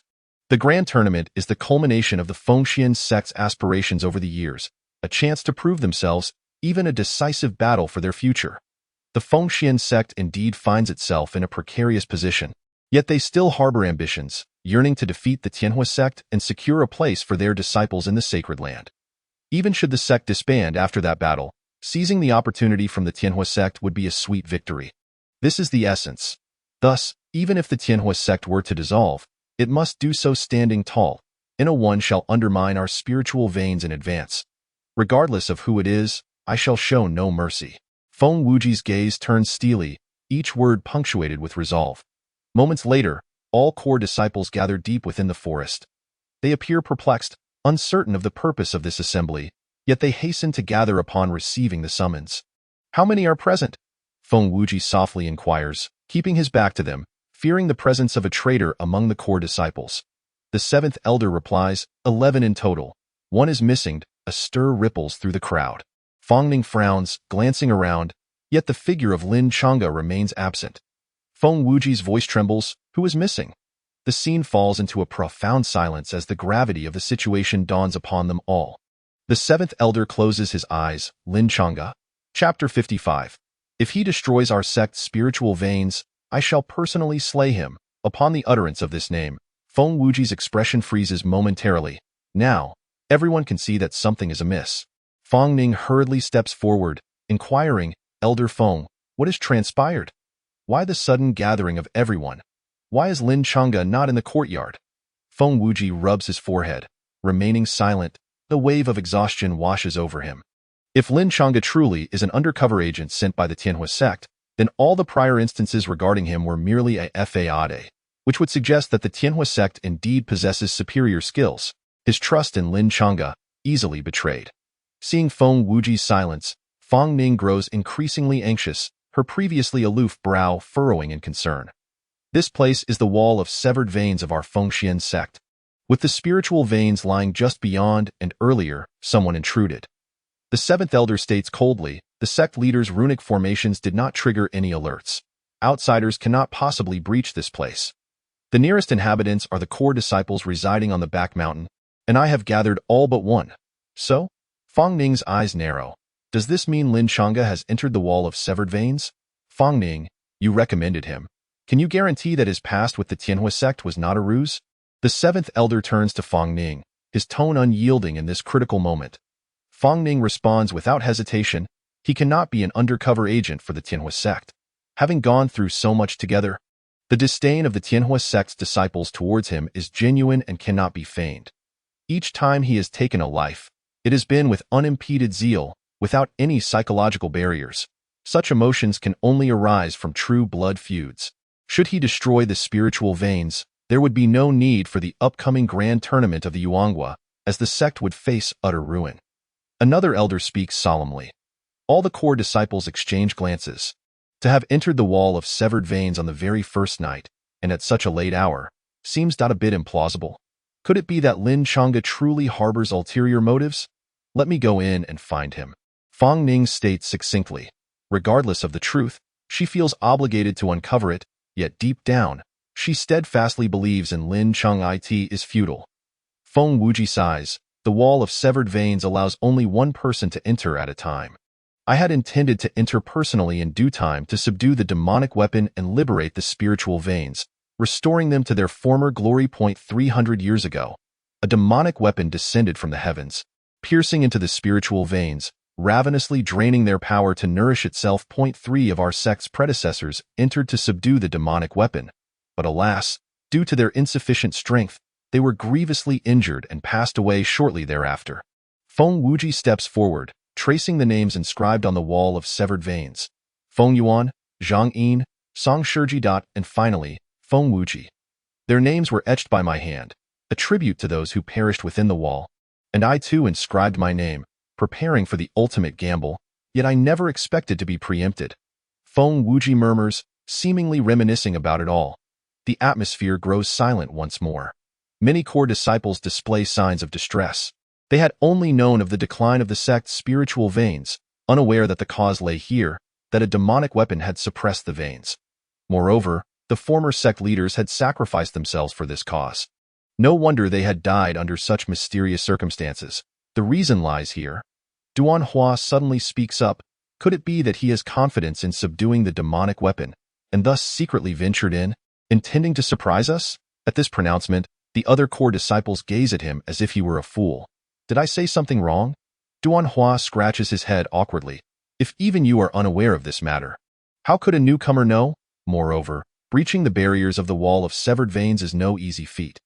The grand tournament is the culmination of the Fengxian sect's aspirations over the years, a chance to prove themselves, even a decisive battle for their future. The Fengxian sect indeed finds itself in a precarious position, yet they still harbor ambitions, yearning to defeat the Tianhua sect and secure a place for their disciples in the sacred land. Even should the sect disband after that battle, seizing the opportunity from the Tianhua sect would be a sweet victory. This is the essence. Thus, even if the Tianhua sect were to dissolve, it must do so standing tall. No one shall undermine our spiritual veins in advance. Regardless of who it is, I shall show no mercy. Feng Wuji's gaze turned steely, each word punctuated with resolve. Moments later, all core disciples gather deep within the forest. They appear perplexed, uncertain of the purpose of this assembly, yet they hasten to gather upon receiving the summons. How many are present? Feng Wuji softly inquires, keeping his back to them, fearing the presence of a traitor among the core disciples. The 7th elder replies, 11 in total. One is missing. A stir ripples through the crowd. Fong Ning frowns, glancing around, yet the figure of Lin Chang'e remains absent. Feng Wuji's voice trembles. Who is missing? The scene falls into a profound silence as the gravity of the situation dawns upon them all. The seventh elder closes his eyes. Lin Chang'e. Chapter 55. If he destroys our sect's spiritual veins, I shall personally slay him. Upon the utterance of this name, Feng Wuji's expression freezes momentarily. Now, everyone can see that something is amiss. Fong Ning hurriedly steps forward, inquiring, Elder Feng, what has transpired? Why the sudden gathering of everyone? Why is Lin Chang'e not in the courtyard? Feng Wuji rubs his forehead. Remaining silent, the wave of exhaustion washes over him. If Lin Chang'e truly is an undercover agent sent by the Tianhua sect, then all the prior instances regarding him were merely a fade, which would suggest that the Tianhua sect indeed possesses superior skills. His trust in Lin Chang'e easily betrayed. Seeing Feng Wuji's silence, Fong Ning grows increasingly anxious, her previously aloof brow furrowing in concern. This place is the wall of severed veins of our Fengxian sect. With the spiritual veins lying just beyond and earlier, someone intruded. The seventh elder states coldly, the sect leader's runic formations did not trigger any alerts. Outsiders cannot possibly breach this place. The nearest inhabitants are the core disciples residing on the back mountain, and I have gathered all but one. So? Fong Ning's eyes narrow. Does this mean Lin Chang'e has entered the wall of severed veins? Fong Ning, you recommended him. Can you guarantee that his past with the Tianhua sect was not a ruse? The seventh elder turns to Fong Ning, his tone unyielding in this critical moment. Fong Ning responds without hesitation, he cannot be an undercover agent for the Tianhua sect. Having gone through so much together, the disdain of the Tianhua sect's disciples towards him is genuine and cannot be feigned. Each time he has taken a life, it has been with unimpeded zeal, without any psychological barriers. Such emotions can only arise from true blood feuds. Should he destroy the spiritual veins, there would be no need for the upcoming grand tournament of the Yuanghua, as the sect would face utter ruin. Another elder speaks solemnly. All the core disciples exchange glances. To have entered the wall of severed veins on the very first night, and at such a late hour, seems not a bit implausible. Could it be that Lin Chang'e truly harbors ulterior motives? Let me go in and find him. Fong Ning states succinctly. Regardless of the truth, she feels obligated to uncover it, yet deep down, she steadfastly believes in Lin Chang'e is futile. Feng Wuji sighs. The wall of severed veins allows only one person to enter at a time. I had intended to enter personally in due time to subdue the demonic weapon and liberate the spiritual veins, restoring them to their former glory. 300 years ago, a demonic weapon descended from the heavens, piercing into the spiritual veins, ravenously draining their power to nourish itself. 3 of our sect's predecessors entered to subdue the demonic weapon, but alas, due to their insufficient strength, they were grievously injured and passed away shortly thereafter. Feng Wuji steps forward, tracing the names inscribed on the wall of severed veins. Feng Yuan, Zhang Yin, Song Shiji. And finally, Feng Wuji. Their names were etched by my hand, a tribute to those who perished within the wall, and I too inscribed my name, preparing for the ultimate gamble, yet I never expected to be preempted. Feng Wuji murmurs, seemingly reminiscing about it all. The atmosphere grows silent once more. Many core disciples display signs of distress. They had only known of the decline of the sect's spiritual veins, unaware that the cause lay here, that a demonic weapon had suppressed the veins. Moreover, the former sect leaders had sacrificed themselves for this cause. No wonder they had died under such mysterious circumstances. The reason lies here. Duan Hua suddenly speaks up. Could it be that he has confidence in subduing the demonic weapon, and thus secretly ventured in, intending to surprise us? At this pronouncement, the other core disciples gaze at him as if he were a fool. Did I say something wrong? Duan Hua scratches his head awkwardly. If even you are unaware of this matter, how could a newcomer know? Moreover, breaching the barriers of the wall of severed veins is no easy feat.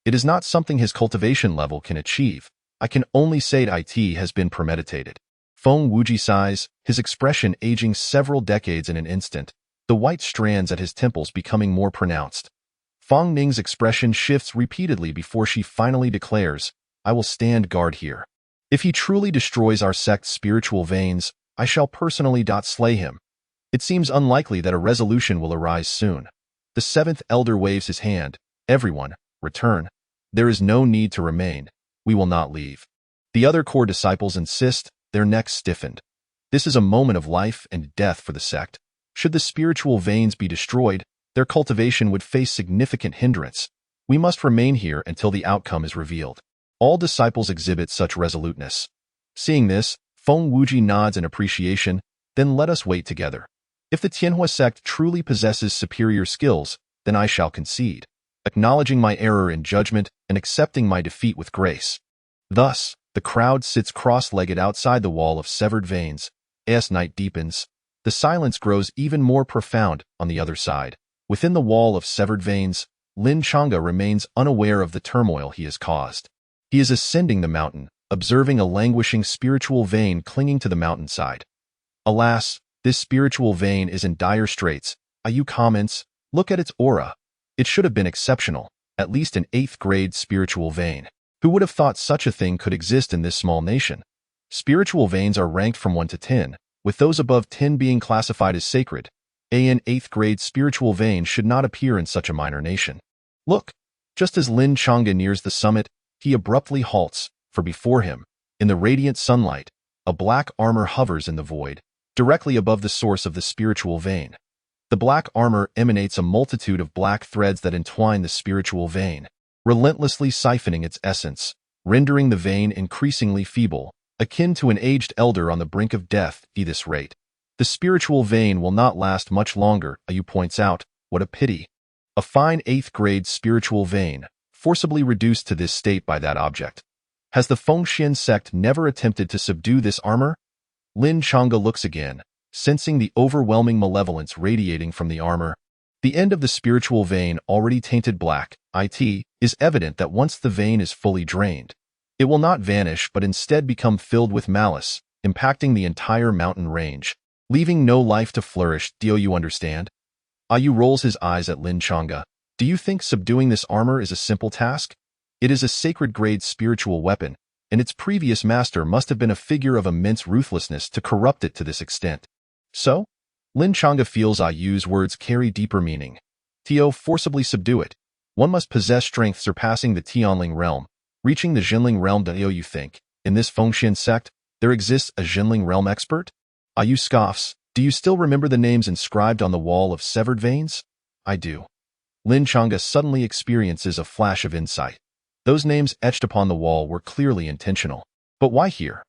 It is not something his cultivation level can achieve. I can only say it has been premeditated. Feng Wuji sighs, his expression aging several decades in an instant, the white strands at his temples becoming more pronounced. Fong Ning's expression shifts repeatedly before she finally declares, I will stand guard here. If he truly destroys our sect's spiritual veins, I shall personally slay him. It seems unlikely that a resolution will arise soon. The seventh elder waves his hand. Everyone, return. There is no need to remain. We will not leave. The other core disciples insist, their necks stiffened. This is a moment of life and death for the sect. Should the spiritual veins be destroyed, their cultivation would face significant hindrance. We must remain here until the outcome is revealed. All disciples exhibit such resoluteness. Seeing this, Feng Wuji nods in appreciation, then let us wait together. If the Tianhua sect truly possesses superior skills, then I shall concede, acknowledging my error in judgment and accepting my defeat with grace. Thus, the crowd sits cross-legged outside the wall of severed veins. As night deepens, the silence grows even more profound on the other side. Within the wall of severed veins, Lin Chang'e remains unaware of the turmoil he has caused. He is ascending the mountain, observing a languishing spiritual vein clinging to the mountainside. Alas, this spiritual vein is in dire straits. Ayu comments, look at its aura. It should have been exceptional, at least an 8th grade spiritual vein. Who would have thought such a thing could exist in this small nation? Spiritual veins are ranked from 1 to 10, with those above 10 being classified as sacred. An 8th grade spiritual vein should not appear in such a minor nation. Look, just as Lin Chang'e nears the summit, he abruptly halts, for before him, in the radiant sunlight, a black armor hovers in the void, directly above the source of the spiritual vein. The black armor emanates a multitude of black threads that entwine the spiritual vein, relentlessly siphoning its essence, rendering the vein increasingly feeble, akin to an aged elder on the brink of death. At this rate, the spiritual vein will not last much longer. Ayu points out, what a pity. A fine 8th grade spiritual vein, forcibly reduced to this state by that object. Has the Fengxian sect never attempted to subdue this armor? Lin Chang'e looks again, sensing the overwhelming malevolence radiating from the armor. The end of the spiritual vein already tainted black, is evident that once the vein is fully drained, it will not vanish but instead become filled with malice, impacting the entire mountain range, leaving no life to flourish. Do you understand? Ayu rolls his eyes at Lin Chang'e. Do you think subduing this armor is a simple task? It is a sacred grade spiritual weapon, and its previous master must have been a figure of immense ruthlessness to corrupt it to this extent. So? Lin Chang'e feels Ayu's words carry deeper meaning. To forcibly subdue it, one must possess strength surpassing the Tianling realm, reaching the Jinling realm. Do you think, in this Fengxian sect, there exists a Jinling realm expert? Ayu scoffs. Do you still remember the names inscribed on the wall of severed veins? I do. Lin Chang'e suddenly experiences a flash of insight. Those names etched upon the wall were clearly intentional. But why here?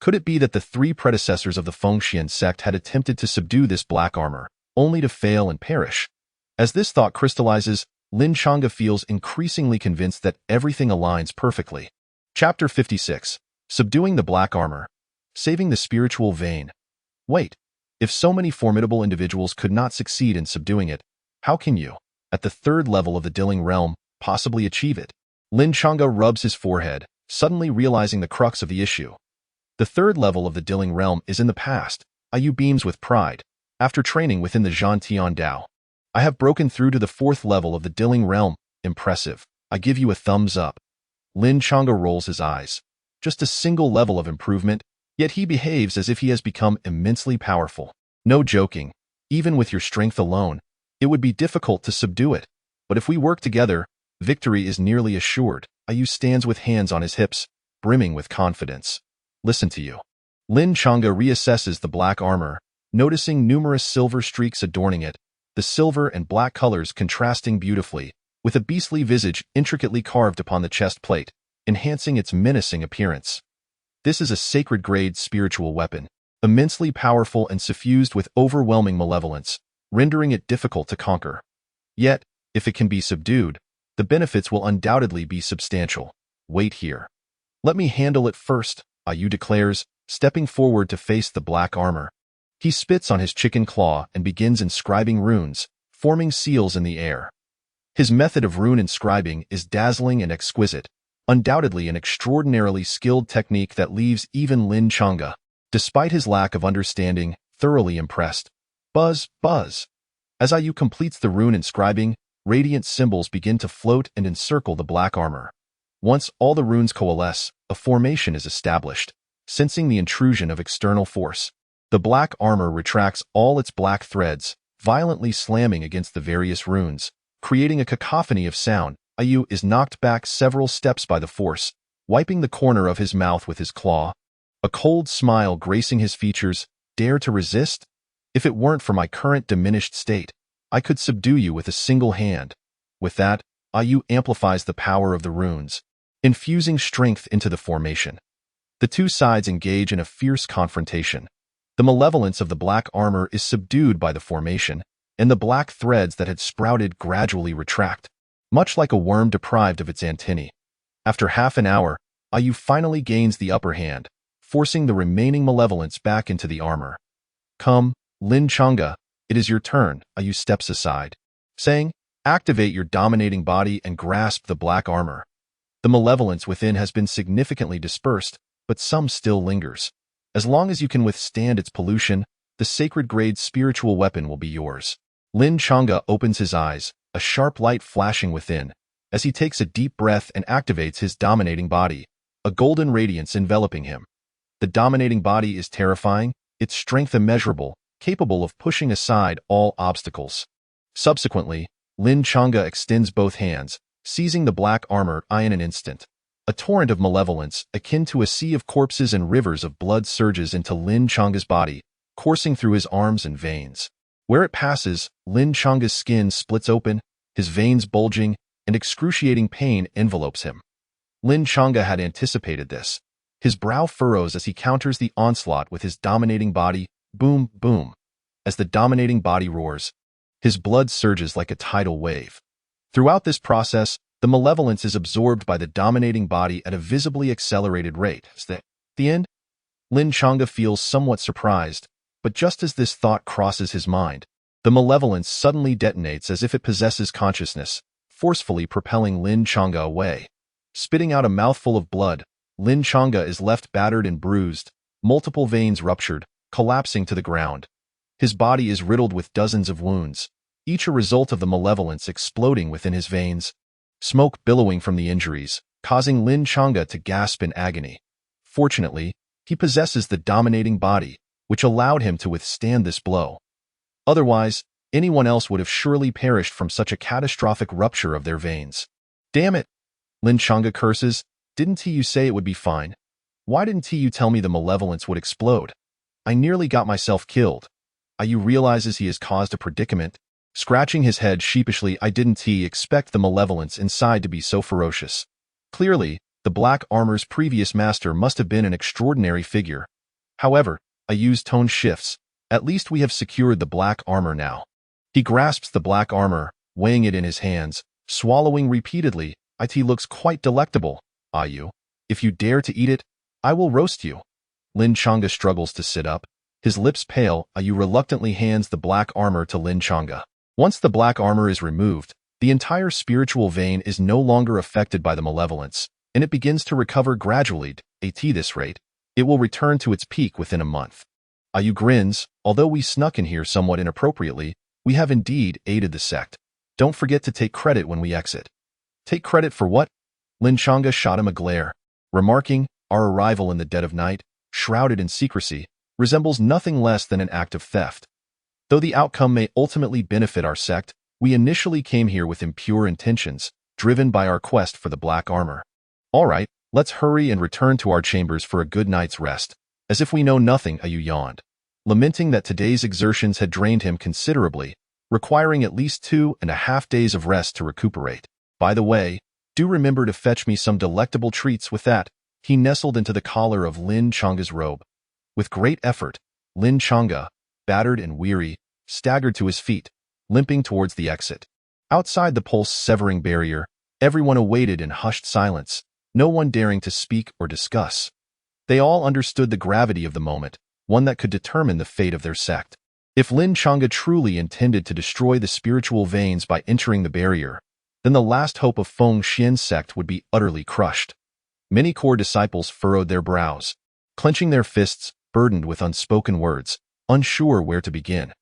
Could it be that the 3 predecessors of the Fengxian sect had attempted to subdue this black armor, only to fail and perish? As this thought crystallizes, Lin Chang'e feels increasingly convinced that everything aligns perfectly. Chapter 56. Subduing the Black Armor. Saving the Spiritual Vein. Wait, if so many formidable individuals could not succeed in subduing it, how can you, at the 3rd level of the Dilling realm, possibly achieve it? Lin Chang'e rubs his forehead, suddenly realizing the crux of the issue. The 3rd level of the Dilling realm is in the past. Ayu beams with pride. After training within the Zhantian Dao, I have broken through to the 4th level of the Dilling realm. Impressive. I give you a thumbs up. Lin Chang'e rolls his eyes. Just a single level of improvement, yet he behaves as if he has become immensely powerful. No joking. Even with your strength alone, it would be difficult to subdue it. But if we work together, victory is nearly assured. Ayu stands with hands on his hips, brimming with confidence. Listen to you. Lin Chang'e reassesses the black armor, noticing numerous silver streaks adorning it, the silver and black colors contrasting beautifully, with a beastly visage intricately carved upon the chest plate, enhancing its menacing appearance. This is a sacred-grade spiritual weapon, immensely powerful and suffused with overwhelming malevolence, rendering it difficult to conquer. Yet, if it can be subdued, the benefits will undoubtedly be substantial. Wait here. Let me handle it first, Ayu declares, stepping forward to face the black armor. He spits on his chicken claw and begins inscribing runes, forming seals in the air. His method of rune inscribing is dazzling and exquisite, undoubtedly an extraordinarily skilled technique that leaves even Lin Chang'e, despite his lack of understanding, thoroughly impressed. Buzz, buzz. As Ayu completes the rune inscribing, radiant symbols begin to float and encircle the black armor. Once all the runes coalesce, a formation is established. Sensing the intrusion of external force, the black armor retracts all its black threads, violently slamming against the various runes, creating a cacophony of sound. Ayu is knocked back several steps by the force, wiping the corner of his mouth with his claw. A cold smile gracing his features, Dare to resist? If it weren't for my current diminished state, I could subdue you with a single hand. With that, Ayu amplifies the power of the runes, infusing strength into the formation. The two sides engage in a fierce confrontation. The malevolence of the black armor is subdued by the formation, and the black threads that had sprouted gradually retract, much like a worm deprived of its antennae. After half an hour, Ayu finally gains the upper hand, forcing the remaining malevolence back into the armor. Come, Lin Chang'e, it is your turn, Ayu steps aside, saying, activate your dominating body and grasp the black armor. The malevolence within has been significantly dispersed, but some still lingers. As long as you can withstand its pollution, the sacred-grade spiritual weapon will be yours. Lin Chang'e opens his eyes, a sharp light flashing within, as he takes a deep breath and activates his dominating body, a golden radiance enveloping him. The dominating body is terrifying, its strength immeasurable, capable of pushing aside all obstacles. Subsequently, Lin Chang'e extends both hands, seizing the black armor in an instant. A torrent of malevolence, akin to a sea of corpses and rivers of blood, surges into Lin Chang'e's body, coursing through his arms and veins. Where it passes, Lin Chang'e's skin splits open, his veins bulging, and excruciating pain envelopes him. Lin Chang'e had anticipated this. His brow furrows as he counters the onslaught with his dominating body, boom, boom. As the dominating body roars, his blood surges like a tidal wave. Throughout this process, the malevolence is absorbed by the dominating body at a visibly accelerated rate. At the end, Lin Chang'e feels somewhat surprised, but just as this thought crosses his mind, the malevolence suddenly detonates as if it possesses consciousness, forcefully propelling Lin Chang'e away. Spitting out a mouthful of blood, Lin Chang'e is left battered and bruised, multiple veins ruptured, collapsing to the ground. His body is riddled with dozens of wounds, each a result of the malevolence exploding within his veins. Smoke billowing from the injuries, causing Lin Chang'e to gasp in agony. Fortunately, he possesses the dominating body, which allowed him to withstand this blow. Otherwise, anyone else would have surely perished from such a catastrophic rupture of their veins. Damn it! Lin Chang'e curses. Didn't you say it would be fine? Why didn't you tell me the malevolence would explode? I nearly got myself killed. Ayu realizes he has caused a predicament. Scratching his head sheepishly, I didn't expect the malevolence inside to be so ferocious. Clearly, the black armor's previous master must have been an extraordinary figure. However, Ayu's tone shifts. At least we have secured the black armor now. He grasps the black armor, weighing it in his hands, swallowing repeatedly. It looks quite delectable, Ayu. If you dare to eat it, I will roast you. Lin Chang'e struggles to sit up. His lips pale, Ayu reluctantly hands the black armor to Lin Chang'e. Once the black armor is removed, the entire spiritual vein is no longer affected by the malevolence, and it begins to recover gradually. At this rate, it will return to its peak within a month. Ayu grins. Although we snuck in here somewhat inappropriately, we have indeed aided the sect. Don't forget to take credit when we exit. Take credit for what? Lin Chang'e shot him a glare, remarking, our arrival in the dead of night, shrouded in secrecy, resembles nothing less than an act of theft. Though the outcome may ultimately benefit our sect, we initially came here with impure intentions, driven by our quest for the black armor. All right, let's hurry and return to our chambers for a good night's rest. As if we know nothing, Ayu yawned, lamenting that today's exertions had drained him considerably, requiring at least 2.5 days of rest to recuperate. By the way, do remember to fetch me some delectable treats. With that, he nestled into the collar of Lin Chang'e's robe. With great effort, Lin Chang'e, battered and weary, staggered to his feet, limping towards the exit. Outside the pulse-severing barrier, everyone awaited in hushed silence, no one daring to speak or discuss. They all understood the gravity of the moment, one that could determine the fate of their sect. If Lin Chang'e truly intended to destroy the spiritual veins by entering the barrier, then the last hope of Feng Xian's sect would be utterly crushed. Many core disciples furrowed their brows, clenching their fists, burdened with unspoken words, unsure where to begin.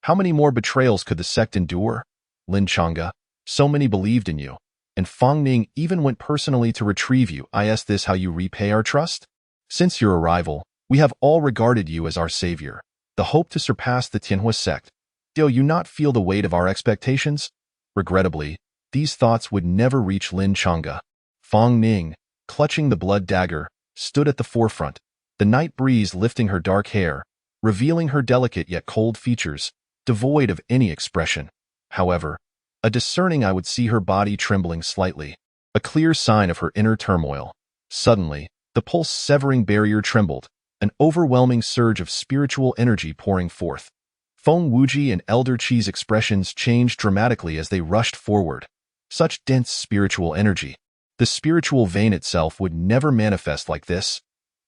How many more betrayals could the sect endure? Lin Chang'e, so many believed in you, and Feng Ning even went personally to retrieve you. Is this how you repay our trust? Since your arrival, we have all regarded you as our savior, the hope to surpass the Tianhua sect. Do you not feel the weight of our expectations? Regrettably, these thoughts would never reach Lin Chang'e. Feng Ning, clutching the blood dagger, stood at the forefront, the night breeze lifting her dark hair, revealing her delicate yet cold features, devoid of any expression. However, a discerning eye would see her body trembling slightly, a clear sign of her inner turmoil. Suddenly, the pulse-severing barrier trembled, an overwhelming surge of spiritual energy pouring forth. Feng Wuji and Elder Qi's expressions changed dramatically as they rushed forward. Such dense spiritual energy. The spiritual vein itself would never manifest like this.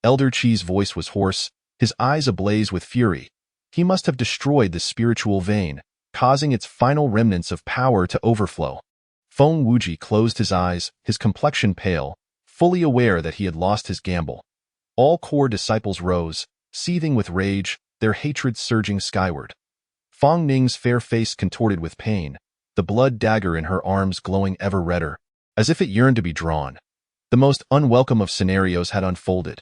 Elder Qi's voice was hoarse, his eyes ablaze with fury. He must have destroyed the spiritual vein, causing its final remnants of power to overflow. Feng Wuji closed his eyes, his complexion pale, fully aware that he had lost his gamble. All core disciples rose, seething with rage, their hatred surging skyward. Fang Ning's fair face contorted with pain, the blood dagger in her arms glowing ever redder, as if it yearned to be drawn. The most unwelcome of scenarios had unfolded.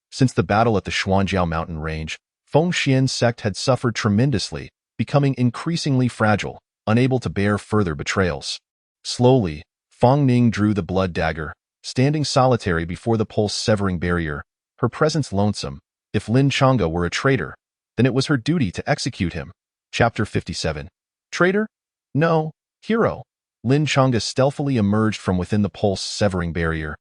Since the battle at the Xuanjiao mountain range, Feng Xian's sect had suffered tremendously, becoming increasingly fragile, unable to bear further betrayals. Slowly, Fang Ning drew the blood dagger, standing solitary before the pulse-severing barrier, her presence lonesome. If Lin Chang'e were a traitor, then it was her duty to execute him. Chapter 57. Traitor? No, hero. Lin Chang'e stealthily emerged from within the pulse-severing barrier.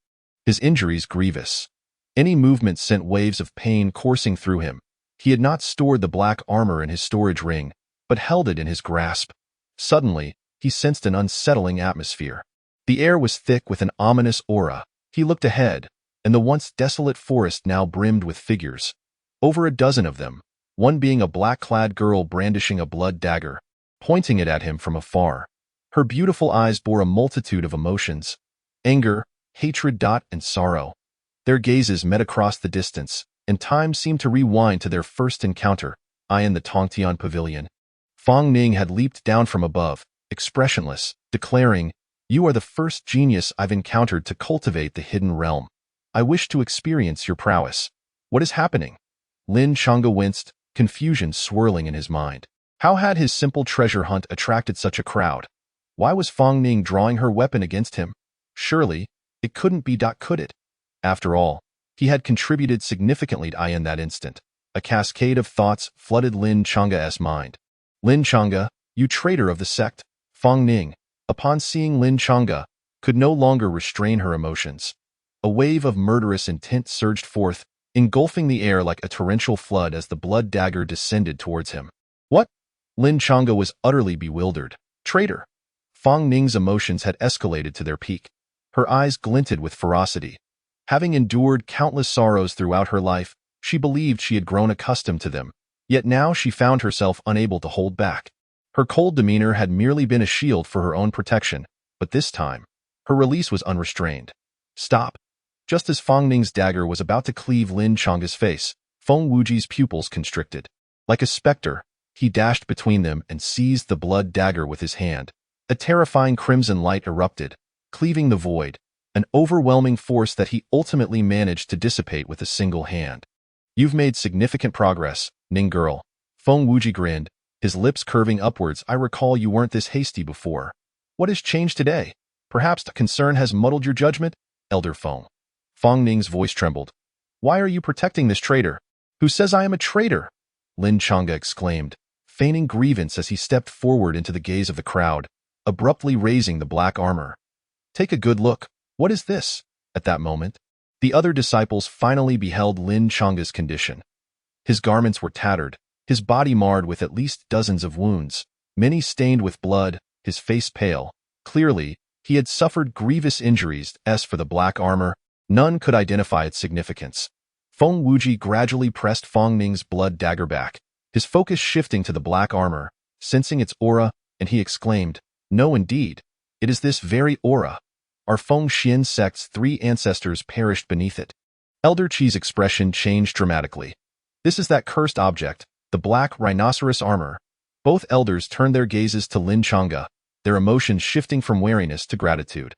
His injuries grievous. Any movement sent waves of pain coursing through him. He had not stored the black armor in his storage ring, but held it in his grasp. Suddenly, he sensed an unsettling atmosphere. The air was thick with an ominous aura. He looked ahead, and the once desolate forest now brimmed with figures. Over a dozen of them, one being a black-clad girl brandishing a blood dagger, pointing it at him from afar. Her beautiful eyes bore a multitude of emotions: anger, hatred, and sorrow. Their gazes met across the distance, and time seemed to rewind to their first encounter, in the Tongtian pavilion. Fang Ning had leaped down from above, expressionless, declaring, "You are the first genius I've encountered to cultivate the hidden realm. I wish to experience your prowess. What is happening?" Lin Chang'e winced, confusion swirling in his mind. How had his simple treasure hunt attracted such a crowd? Why was Fang Ning drawing her weapon against him? Surely, it couldn't be, could it? After all, he had contributed significantly to in that instant. A cascade of thoughts flooded Lin Chang'e's mind. Lin Chang'e, you traitor of the sect. Fang Ning, upon seeing Lin Chang'e, could no longer restrain her emotions. A wave of murderous intent surged forth, engulfing the air like a torrential flood as the blood dagger descended towards him. What? Lin Chang'e was utterly bewildered. Traitor! Fang Ning's emotions had escalated to their peak. Her eyes glinted with ferocity. Having endured countless sorrows throughout her life, she believed she had grown accustomed to them, yet now she found herself unable to hold back. Her cold demeanor had merely been a shield for her own protection, but this time, her release was unrestrained. Stop! Just as Fang Ning's dagger was about to cleave Lin Chang'e's face, Feng Wuji's pupils constricted. Like a specter, he dashed between them and seized the blood dagger with his hand. A terrifying crimson light erupted, cleaving the void, an overwhelming force that he ultimately managed to dissipate with a single hand. You've made significant progress, Ning girl. Feng Wuji grinned, his lips curving upwards. I recall you weren't this hasty before. What has changed today? Perhaps the concern has muddled your judgment? Elder Feng. Fang Ning's voice trembled. Why are you protecting this traitor? Who says I am a traitor? Lin Chang'e exclaimed, feigning grievance as he stepped forward into the gaze of the crowd, abruptly raising the black armor. Take a good look. What is this? At that moment, the other disciples finally beheld Lin Chang'e's condition. His garments were tattered, his body marred with at least dozens of wounds, many stained with blood, his face pale. Clearly, he had suffered grievous injuries. As for the black armor, none could identify its significance. Feng Wuji gradually pressed Fang Ning's blood dagger back, his focus shifting to the black armor, sensing its aura, and he exclaimed, "No, indeed. It is this very aura. Our Feng Xian sect's 3 ancestors perished beneath it." Elder Qi's expression changed dramatically. This is that cursed object, the black rhinoceros armor. Both elders turned their gazes to Lin Chang'e, their emotions shifting from wariness to gratitude.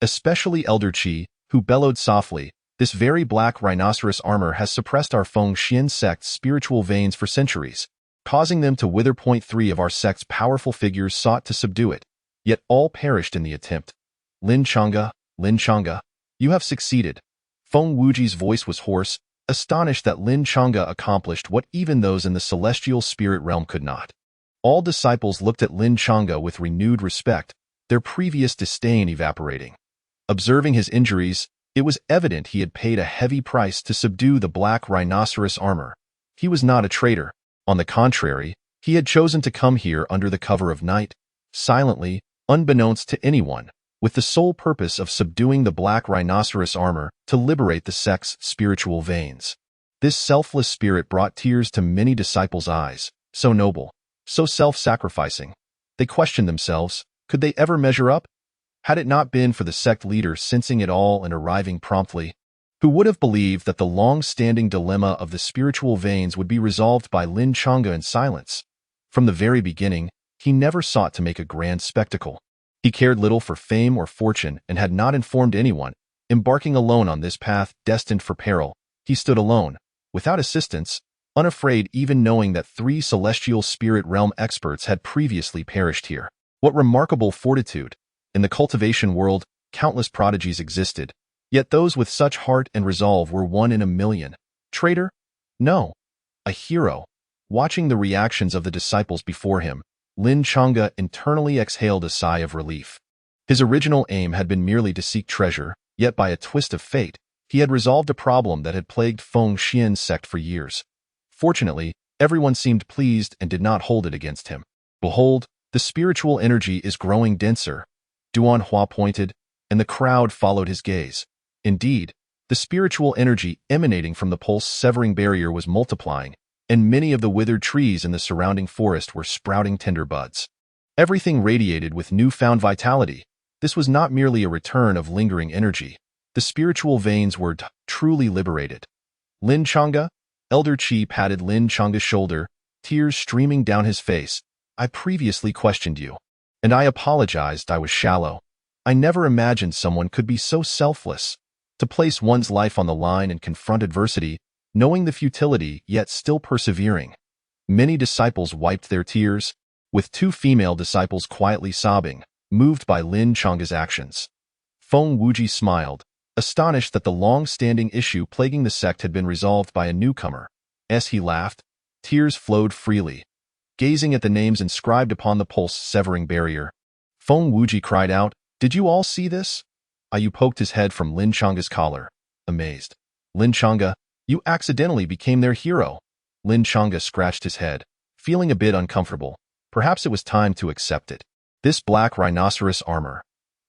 Especially Elder Qi, who bellowed softly, "This very black rhinoceros armor has suppressed our Feng Xian sect's spiritual veins for centuries, causing them to wither. 3 of our sect's powerful figures sought to subdue it, yet all perished in the attempt. Lin Chang'e, you have succeeded." Feng Wuji's voice was hoarse, astonished that Lin Chang'e accomplished what even those in the celestial spirit realm could not. All disciples looked at Lin Chang'e with renewed respect, their previous disdain evaporating. Observing his injuries, it was evident he had paid a heavy price to subdue the black rhinoceros armor. He was not a traitor. On the contrary, he had chosen to come here under the cover of night, silently, unbeknownst to anyone, with the sole purpose of subduing the black rhinoceros armor to liberate the sect's spiritual veins. This selfless spirit brought tears to many disciples' eyes, so noble, so self-sacrificing. They questioned themselves, could they ever measure up? Had it not been for the sect leader sensing it all and arriving promptly, who would have believed that the long-standing dilemma of the spiritual veins would be resolved by Lin Chang'e in silence? From the very beginning, he never sought to make a grand spectacle. He cared little for fame or fortune and had not informed anyone. Embarking alone on this path destined for peril, he stood alone, without assistance, unafraid even knowing that 3 celestial spirit realm experts had previously perished here. What remarkable fortitude! In the cultivation world, countless prodigies existed, yet those with such heart and resolve were 1 in a million. Traitor? No. A hero. Watching the reactions of the disciples before him, Lin Chang'e internally exhaled a sigh of relief. His original aim had been merely to seek treasure, yet by a twist of fate, he had resolved a problem that had plagued Feng Xian's sect for years. Fortunately, everyone seemed pleased and did not hold it against him. Behold, the spiritual energy is growing denser. Duan Hua pointed, and the crowd followed his gaze. Indeed, the spiritual energy emanating from the pulse-severing barrier was multiplying, and many of the withered trees in the surrounding forest were sprouting tender buds. Everything radiated with newfound vitality. This was not merely a return of lingering energy. The spiritual veins were truly liberated. Lin Chang'e? Elder Qi patted Lin Chang'e's shoulder, tears streaming down his face. I previously questioned you. And I apologized, I was shallow. I never imagined someone could be so selfless. To place one's life on the line and confront adversity, knowing the futility yet still persevering. Many disciples wiped their tears, with 2 female disciples quietly sobbing, moved by Lin Chang'e's actions. Feng Wuji smiled, astonished that the long-standing issue plaguing the sect had been resolved by a newcomer. As he laughed, tears flowed freely. Gazing at the names inscribed upon the pulse-severing barrier, Feng Wuji cried out, "Did you all see this?" Ayu poked his head from Lin Chang'e's collar, amazed. Lin Chang'e, you accidentally became their hero. Lin Chang'e scratched his head, feeling a bit uncomfortable. Perhaps it was time to accept it. This black rhinoceros armor.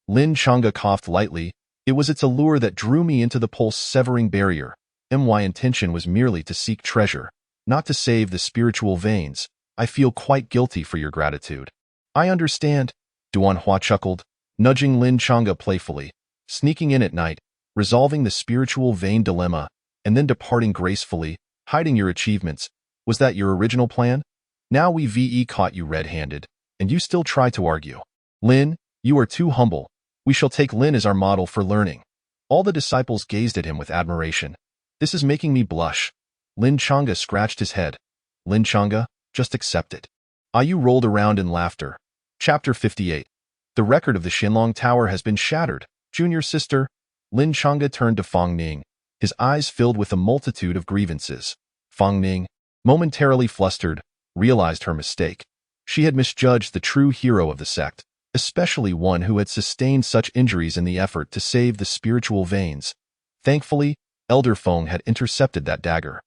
Lin Chang'e coughed lightly. It was its allure that drew me into the pulse-severing barrier. My intention was merely to seek treasure, not to save the spiritual veins. I feel quite guilty for your gratitude. I understand, Duan Hua chuckled, nudging Lin Chang'e playfully, sneaking in at night, resolving the spiritual vein dilemma, and then departing gracefully, hiding your achievements. Was that your original plan? Now we've caught you red-handed, and you still try to argue. Lin, you are too humble. We shall take Lin as our model for learning. All the disciples gazed at him with admiration. This is making me blush. Lin Chang'e scratched his head. Lin Chang'e, just accept it. Ayu rolled around in laughter. Chapter 58. The record of the Xinlong Tower has been shattered. Junior sister, Lin Chang'e turned to Fang Ning, his eyes filled with a multitude of grievances. Fang Ning, momentarily flustered, realized her mistake. She had misjudged the true hero of the sect, especially one who had sustained such injuries in the effort to save the spiritual veins. Thankfully, Elder Feng had intercepted that dagger.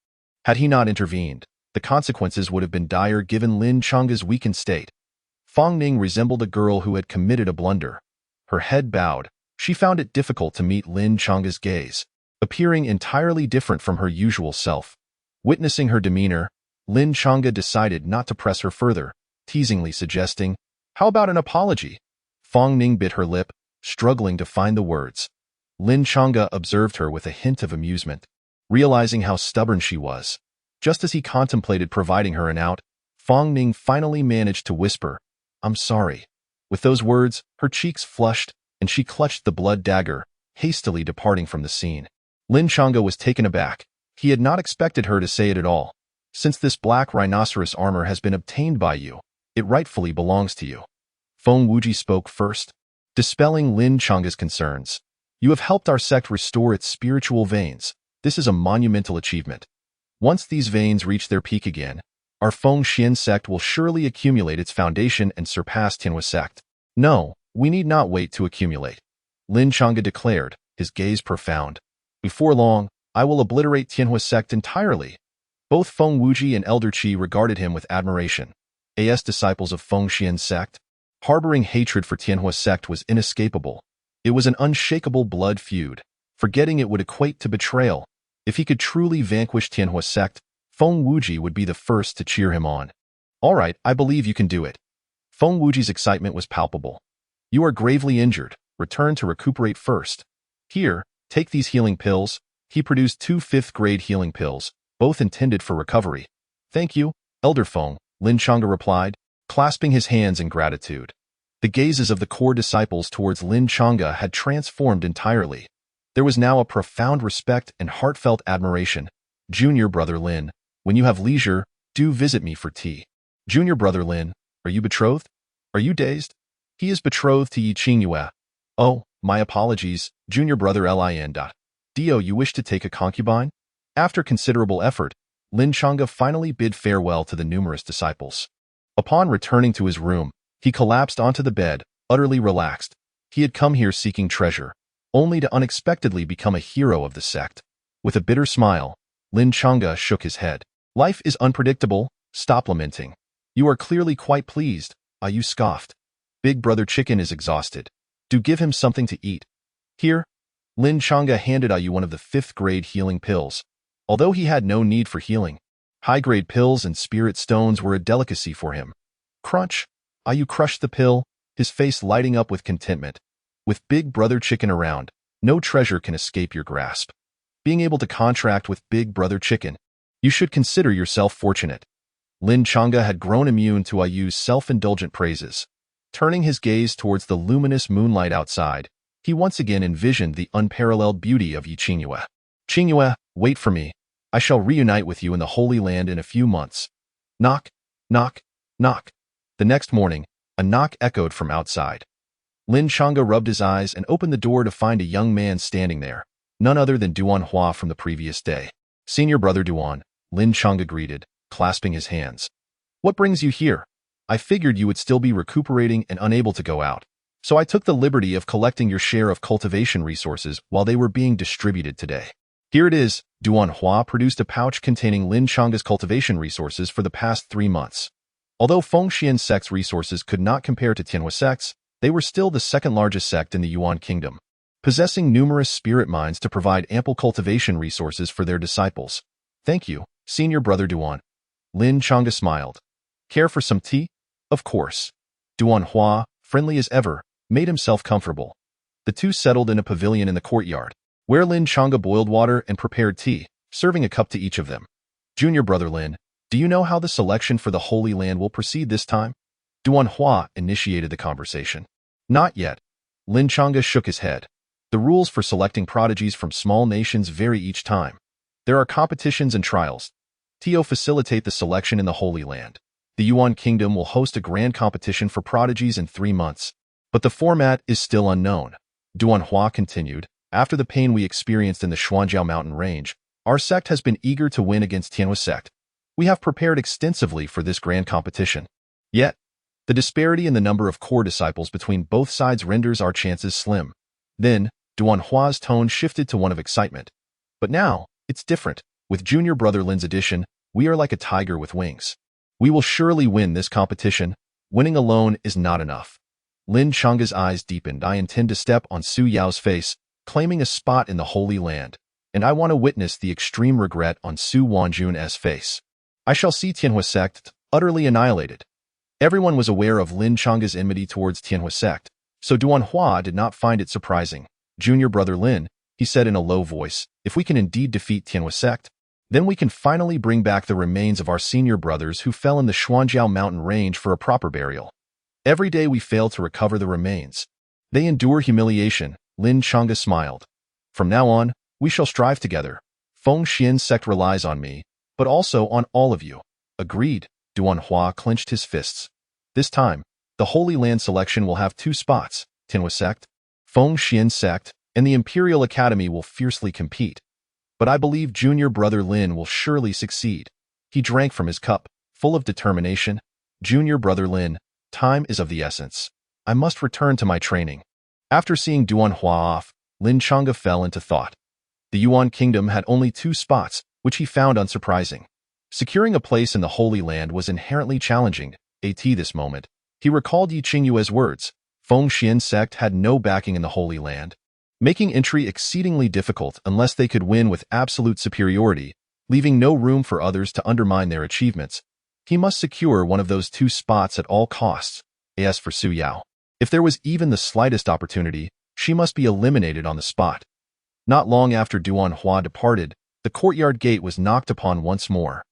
Had he not intervened, the consequences would have been dire given Lin Chang'e's weakened state. Fang Ning resembled a girl who had committed a blunder. Her head bowed. She found it difficult to meet Lin Chang'e's gaze, appearing entirely different from her usual self. Witnessing her demeanor, Lin Chang'e decided not to press her further, teasingly suggesting, "How about an apology?" Fang Ning bit her lip, struggling to find the words. Lin Chang'e observed her with a hint of amusement, realizing how stubborn she was. Just as he contemplated providing her an out, Fang Ning finally managed to whisper, "I'm sorry." With those words, her cheeks flushed, and she clutched the blood dagger, hastily departing from the scene. Lin Chang'e was taken aback. He had not expected her to say it at all. "Since this black rhinoceros armor has been obtained by you, it rightfully belongs to you." Feng Wuji spoke first, dispelling Lin Chang'e's concerns. "You have helped our sect restore its spiritual veins. This is a monumental achievement. Once these veins reach their peak again, our Feng Xian sect will surely accumulate its foundation and surpass Tianhua sect. No, we need not wait to accumulate. Lin Chang'e declared, his gaze profound. Before long, I will obliterate Tianhua sect entirely. Both Feng Wuji and Elder Qi regarded him with admiration. As disciples of Feng Xian sect, harboring hatred for Tianhua sect was inescapable. It was an unshakable blood feud. Forgetting it would equate to betrayal. If he could truly vanquish Tianhua sect, Feng Wuji would be the first to cheer him on. All right, I believe you can do it. Feng Wuji's excitement was palpable. You are gravely injured. Return to recuperate first. Here, take these healing pills. He produced 2 5th-grade healing pills, both intended for recovery. Thank you, Elder Feng, Lin Chang'e replied, clasping his hands in gratitude. The gazes of the core disciples towards Lin Chang'e had transformed entirely. There was now a profound respect and heartfelt admiration. Junior Brother Lin, when you have leisure, do visit me for tea. Junior Brother Lin, are you betrothed? Are you dazed? He is betrothed to Yi Qingyue. Oh, my apologies, Junior Brother Lin. Dio, you wish to take a concubine? After considerable effort, Lin Chang'e finally bid farewell to the numerous disciples. Upon returning to his room, he collapsed onto the bed, utterly relaxed. He had come here seeking treasure, only to unexpectedly become a hero of the sect. With a bitter smile, Lin Chang'e shook his head. Life is unpredictable, stop lamenting. You are clearly quite pleased, you scoffed. Big Brother Chicken is exhausted. Do give him something to eat. Here, Lin Chang'e handed Ayu one of the 5th-grade healing pills. Although he had no need for healing, high-grade pills and spirit stones were a delicacy for him. Crunch! Ayu crushed the pill, his face lighting up with contentment. With Big Brother Chicken around, no treasure can escape your grasp. Being able to contract with Big Brother Chicken, you should consider yourself fortunate. Lin Chang'e had grown immune to Ayu's self-indulgent praises. Turning his gaze towards the luminous moonlight outside, he once again envisioned the unparalleled beauty of Yi Qingyue. Qingyue, wait for me. I shall reunite with you in the Holy Land in a few months. Knock, knock, knock. The next morning, a knock echoed from outside. Lin Chang'e rubbed his eyes and opened the door to find a young man standing there, none other than Duan Hua from the previous day. Senior Brother Duan, Lin Chang'e greeted, clasping his hands. What brings you here? I figured you would still be recuperating and unable to go out, so I took the liberty of collecting your share of cultivation resources while they were being distributed today. Here it is. Duan Hua produced a pouch containing Lin Chang'e's cultivation resources for the past 3 months. Although Feng Xian sect's resources could not compare to Tianhua sect's, they were still the second-largest sect in the Yuan kingdom, possessing numerous spirit mines to provide ample cultivation resources for their disciples. Thank you, Senior Brother Duan. Lin Chang'e smiled. Care for some tea? Of course. Duan Hua, friendly as ever, made himself comfortable. The two settled in a pavilion in the courtyard, where Lin Chang'e boiled water and prepared tea, serving a cup to each of them. Junior Brother Lin, do you know how the selection for the Holy Land will proceed this time? Duan Hua initiated the conversation. Not yet. Lin Chang'e shook his head. The rules for selecting prodigies from small nations vary each time. There are competitions and trials. To facilitate the selection in the Holy Land, the Yuan Kingdom will host a grand competition for prodigies in 3 months, but the format is still unknown. Duan Hua continued, after the pain we experienced in the Xuanjiao mountain range, our sect has been eager to win against Tianhua sect. We have prepared extensively for this grand competition. Yet, the disparity in the number of core disciples between both sides renders our chances slim. Then, Duan Hua's tone shifted to one of excitement. But now, it's different. With Junior Brother Lin's addition, we are like a tiger with wings. We will surely win this competition. Winning alone is not enough. Lin Chang'e's eyes deepened. I intend to step on Su Yao's face, claiming a spot in the Holy Land, and I want to witness the extreme regret on Su Wanjun's face. I shall see Tianhua sect utterly annihilated. Everyone was aware of Lin Chang'e's enmity towards Tianhua sect, so Duan Hua did not find it surprising. Junior Brother Lin, he said in a low voice, if we can indeed defeat Tianhua sect, then we can finally bring back the remains of our senior brothers who fell in the Xuanjiao mountain range for a proper burial. Every day we fail to recover the remains. They endure humiliation. Lin Chang'e smiled. From now on, we shall strive together. Feng Xian sect relies on me, but also on all of you. Agreed. Duan Hua clenched his fists. This time, the Holy Land selection will have 2 spots, Tianhua sect, Feng Xian sect, and the Imperial Academy will fiercely compete. but I believe junior brother Lin will surely succeed. He drank from his cup, full of determination. Junior brother Lin, time is of the essence. I must return to my training. After seeing Duan Hua off, Lin Chang'e fell into thought. The Yuan kingdom had only 2 spots, which he found unsurprising. Securing a place in the Holy Land was inherently challenging. At this moment, he recalled Yi Qingyue's words. Fengxian sect had no backing in the Holy Land, making entry exceedingly difficult unless they could win with absolute superiority, leaving no room for others to undermine their achievements. He must secure one of those 2 spots at all costs. As for Su Yao, if there was even the slightest opportunity, she must be eliminated on the spot. Not long after Duan Hua departed, the courtyard gate was knocked upon once more.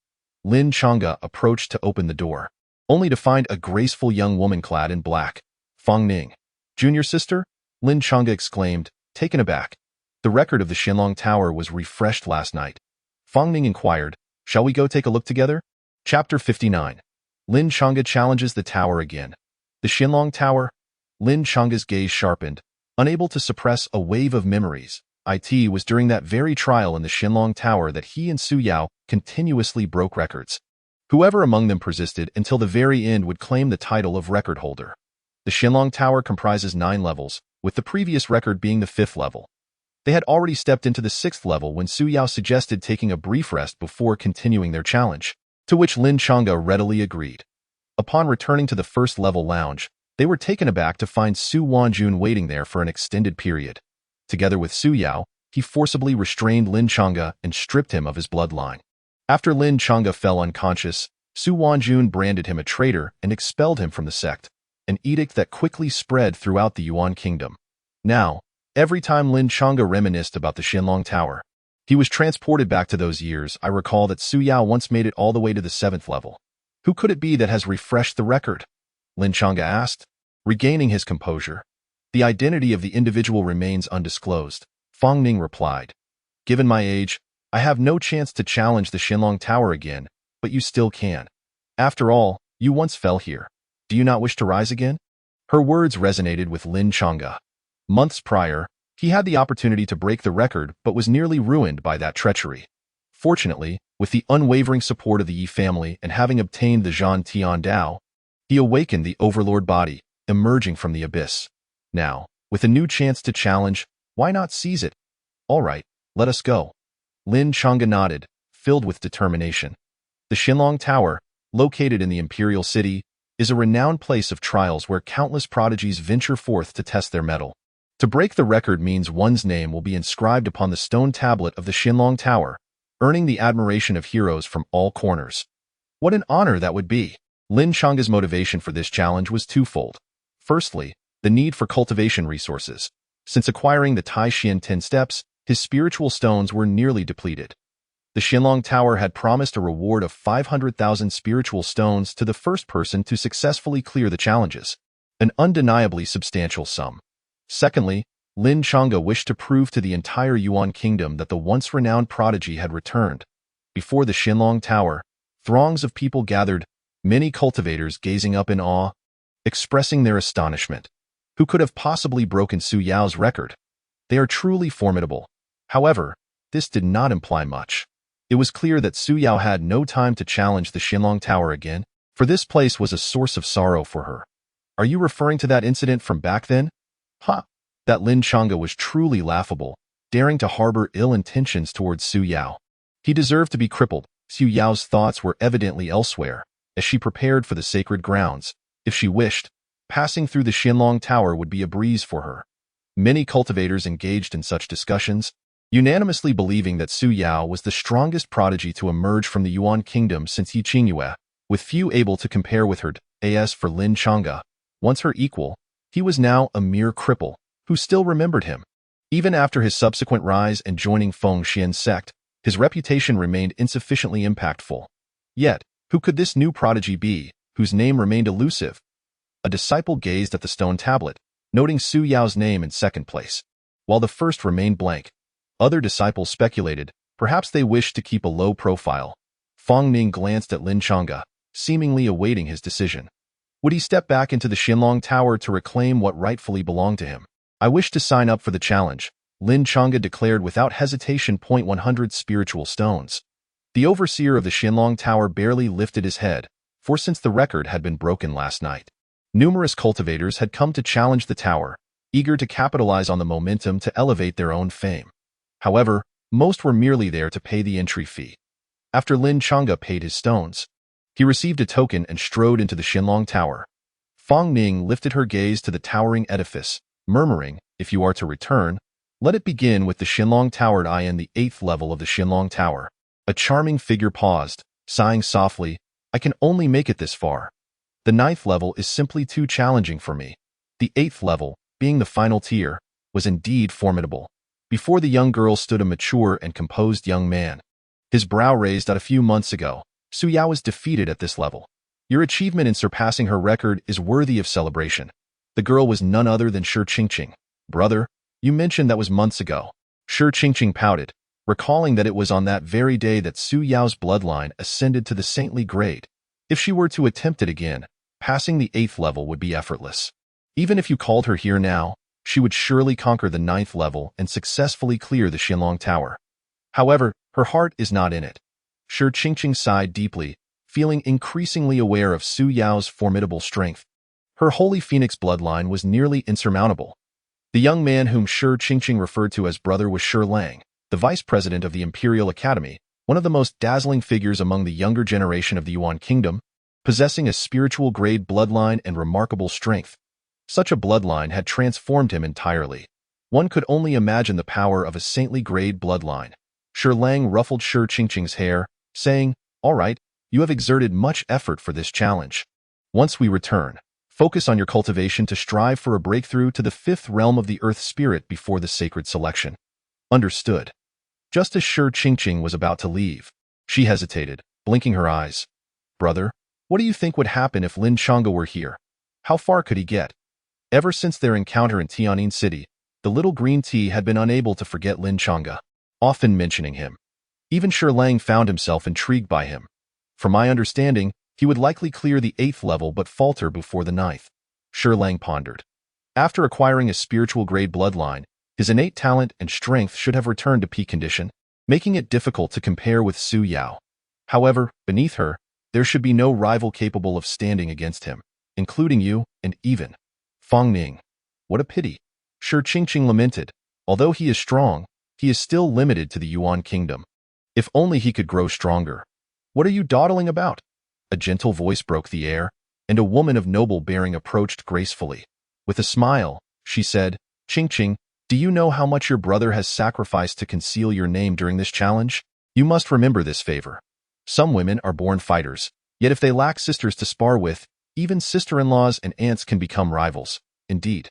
Lin Chang'e approached to open the door, only to find a graceful young woman clad in black. Fang Ning. Junior sister? Lin Chang'e exclaimed, taken aback. The record of the Qianlong Tower was refreshed last night. Fang Ning inquired, shall we go take a look together? Chapter 59. Lin Chang'e challenges the tower again. The Qianlong Tower? Lin Chang'e's gaze sharpened, unable to suppress a wave of memories. It was during that very trial in the Qianlong Tower that he and Su Yao continuously broke records. Whoever among them persisted until the very end would claim the title of record holder. The Qianlong Tower comprises 9 levels, with the previous record being the 5th level. They had already stepped into the 6th level when Su Yao suggested taking a brief rest before continuing their challenge, to which Lin Chang'e readily agreed. Upon returning to the 1st level lounge, they were taken aback to find Su Wanjun waiting there for an extended period. Together with Su Yao, he forcibly restrained Lin Chang'e and stripped him of his bloodline. After Lin Chang'e fell unconscious, Su Wanjun branded him a traitor and expelled him from the sect, an edict that quickly spread throughout the Yuan kingdom. Now, every time Lin Chang'e reminisced about the Qianlong Tower, he was transported back to those years. I recall that Su Yao once made it all the way to the 7th level. Who could it be that has refreshed the record? Lin Chang'e asked, regaining his composure. The identity of the individual remains undisclosed. Fang Ning replied, given my age, I have no chance to challenge the Qianlong Tower again, but you still can. After all, you once fell here. Do you not wish to rise again? Her words resonated with Lin Chang'e. Months prior, he had the opportunity to break the record but was nearly ruined by that treachery. Fortunately, with the unwavering support of the Yi family and having obtained the Zhan Tian Dao, he awakened the overlord body, emerging from the abyss. Now, with a new chance to challenge, why not seize it? All right, let us go. Lin Chang'e nodded, filled with determination. The Qianlong Tower, located in the imperial city, is a renowned place of trials where countless prodigies venture forth to test their mettle. To break the record means one's name will be inscribed upon the stone tablet of the Qianlong Tower, earning the admiration of heroes from all corners. What an honor that would be! Lin Chang'e's motivation for this challenge was twofold. Firstly, the need for cultivation resources. Since acquiring the Tai Xian 10 steps, his spiritual stones were nearly depleted. The Qianlong Tower had promised a reward of 500,000 spiritual stones to the first person to successfully clear the challenges, an undeniably substantial sum. Secondly, Lin Chang'e wished to prove to the entire Yuan kingdom that the once renowned prodigy had returned. Before the Qianlong Tower, throngs of people gathered, many cultivators gazing up in awe, expressing their astonishment. Who could have possibly broken Su Yao's record? They are truly formidable. However, this did not imply much. It was clear that Su Yao had no time to challenge the Qianlong Tower again, for this place was a source of sorrow for her. Are you referring to that incident from back then? Ha! That Lin Chang'e was truly laughable, daring to harbor ill intentions towards Su Yao. He deserved to be crippled. Su Yao's thoughts were evidently elsewhere, as she prepared for the sacred grounds. If she wished, passing through the Qianlong Tower would be a breeze for her. Many cultivators engaged in such discussions, unanimously believing that Su Yao was the strongest prodigy to emerge from the Yuan kingdom since Yi Qingyue, with few able to compare with her. As for Lin Chang'e, once her equal, he was now a mere cripple, who still remembered him. Even after his subsequent rise and joining Fengxian sect, his reputation remained insufficiently impactful. Yet, who could this new prodigy be, whose name remained elusive? A disciple gazed at the stone tablet, noting Su Yao's name in second place, while the first remained blank. Other disciples speculated, perhaps they wished to keep a low profile. Fang Ning glanced at Lin Chang'e, seemingly awaiting his decision. Would he step back into the Qianlong Tower to reclaim what rightfully belonged to him? I wish to sign up for the challenge, Lin Chang'e declared without hesitation. 100 spiritual stones. The overseer of the Xinlong Tower barely lifted his head, for since the record had been broken last night, numerous cultivators had come to challenge the tower, eager to capitalize on the momentum to elevate their own fame. However, most were merely there to pay the entry fee. After Lin Chang'e paid his stones, he received a token and strode into the Xinlong Tower. Fang Ning lifted her gaze to the towering edifice, murmuring, "If you are to return, let it begin with the Xinlong Tower. I am the 8th level of the Xinlong Tower." A charming figure paused, sighing softly, "I can only make it this far. The 9th level is simply too challenging for me." The 8th level, being the final tier, was indeed formidable. Before the young girl stood a mature and composed young man, his brow raised. A few months ago, Su Yao was defeated at this level. Your achievement in surpassing her record is worthy of celebration. The girl was none other than Shi Qingqing. "Brother, you mentioned that was months ago." Shi Qingqing pouted, recalling that it was on that very day that Su Yao's bloodline ascended to the saintly grade. If she were to attempt it again, passing the 8th level would be effortless. Even if you called her here now, she would surely conquer the 9th level and successfully clear the Xinlong Tower. However, her heart is not in it. Shi Qingqing sighed deeply, feeling increasingly aware of Su Yao's formidable strength. Her holy phoenix bloodline was nearly insurmountable. The young man whom Shi Qingqing referred to as brother was Shi Lang, the vice president of the Imperial Academy, one of the most dazzling figures among the younger generation of the Yuan Kingdom, possessing a spiritual grade bloodline and remarkable strength. Such a bloodline had transformed him entirely. One could only imagine the power of a saintly grade bloodline. Shi Lang ruffled Shi Qingqing's hair, saying, "All right, you have exerted much effort for this challenge. Once we return, focus on your cultivation to strive for a breakthrough to the 5th realm of the Earth Spirit before the sacred selection." Understood. Just as Shi Qingqing was about to leave, she hesitated, blinking her eyes. "Brother, what do you think would happen if Lin Chang'e were here? How far could he get?" Ever since their encounter in Tianyin City, the little green tea had been unable to forget Lin Chang'e, often mentioning him. Even Shi Lang found himself intrigued by him. From my understanding, he would likely clear the 8th level but falter before the 9th. Shi Lang pondered. After acquiring a spiritual grade bloodline, his innate talent and strength should have returned to peak condition, making it difficult to compare with Su Yao. However, beneath her, there should be no rival capable of standing against him, including you and even Fang Ning. What a pity. Shi Qingqing lamented. Although he is strong, he is still limited to the Yuan Kingdom. If only he could grow stronger. "What are you dawdling about?" A gentle voice broke the air, and a woman of noble bearing approached gracefully. With a smile, she said, "Qingqing, do you know how much your brother has sacrificed to conceal your name during this challenge? You must remember this favor. Some women are born fighters, yet if they lack sisters to spar with, even sister-in-laws and aunts can become rivals." Indeed.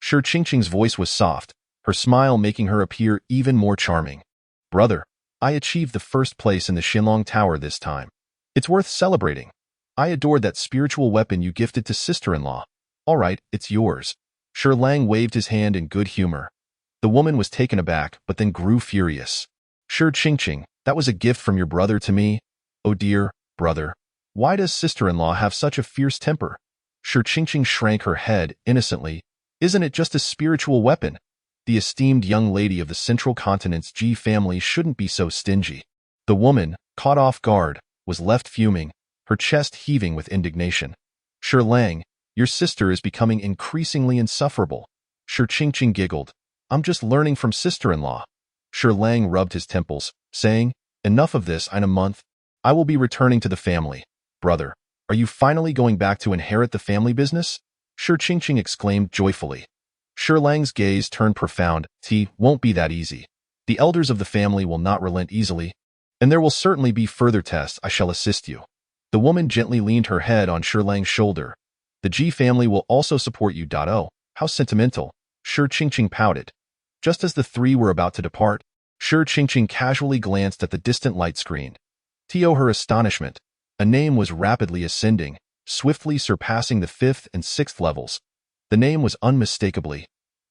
Shi Qingqing's voice was soft, her smile making her appear even more charming. "Brother, I achieved the 1st place in the Xinlong Tower this time. It's worth celebrating. I adored that spiritual weapon you gifted to sister-in-law. All right, it's yours." Shi Lang waved his hand in good humor. The woman was taken aback, but then grew furious. "Shi Qingqing, that was a gift from your brother to me? Oh dear, brother. Why does sister-in-law have such a fierce temper?" Shi Qingqing shrank her head innocently. "Isn't it just a spiritual weapon? The esteemed young lady of the Central Continent's Ji family shouldn't be so stingy." The woman, caught off guard, was left fuming, her chest heaving with indignation. "Shi Lang, your sister is becoming increasingly insufferable." Shi Qingqing giggled. "I'm just learning from sister-in-law." Shi Lang rubbed his temples, saying, "Enough of this. In a month, I will be returning to the family." "Brother, are you finally going back to inherit the family business?" Shi Qingqing exclaimed joyfully. Shi Lang's gaze turned profound. "T won't be that easy. The elders of the family will not relent easily, and there will certainly be further tests. I shall assist you." The woman gently leaned her head on Shi Lang's shoulder. "The Ji family will also support you." Oh, how sentimental. Shi Qingqing pouted. Just as the three were about to depart, Shi Qingqing casually glanced at the distant light screen. To her astonishment, a name was rapidly ascending, swiftly surpassing the 5th and 6th levels. The name was unmistakably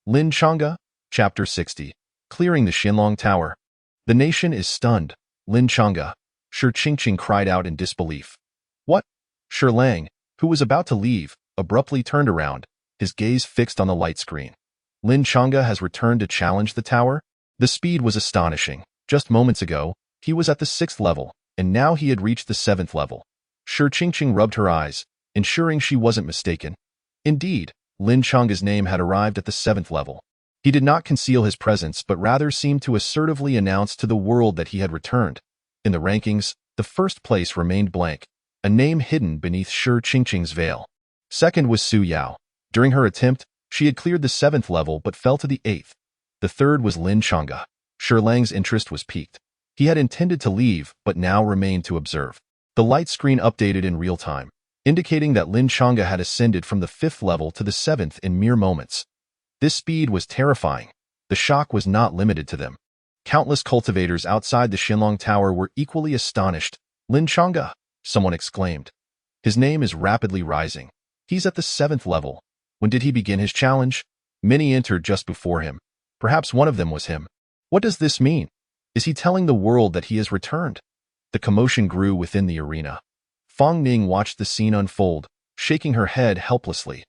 Lin Chang'e. Chapter 60. Clearing the Xinlong Tower. "The nation is stunned. Lin Chang'e," Shi Qingqing cried out in disbelief. "What?" Shi Lang, who was about to leave, abruptly turned around, his gaze fixed on the light screen. Lin Chang'e has returned to challenge the tower? The speed was astonishing. Just moments ago, he was at the 6th level, and now he had reached the 7th level. Shi Qingqing rubbed her eyes, ensuring she wasn't mistaken. Indeed, Lin Chang'e's name had arrived at the 7th level. He did not conceal his presence but rather seemed to assertively announce to the world that he had returned. In the rankings, the first place remained blank, a name hidden beneath Shi Qingqing's veil. Second was Su Yao. During her attempt, she had cleared the 7th level but fell to the 8th. The third was Lin Chang'e. Shi Lang's interest was piqued. He had intended to leave but now remained to observe. The light screen updated in real time, indicating that Lin Chang'e had ascended from the 5th level to the 7th in mere moments. This speed was terrifying. The shock was not limited to them. Countless cultivators outside the Xinlong Tower were equally astonished. Lin Chang'e, someone exclaimed. His name is rapidly rising. He's at the 7th level. When did he begin his challenge? Many entered just before him. Perhaps one of them was him. What does this mean? Is he telling the world that he has returned? The commotion grew within the arena. Fang Ning watched the scene unfold, shaking her head helplessly.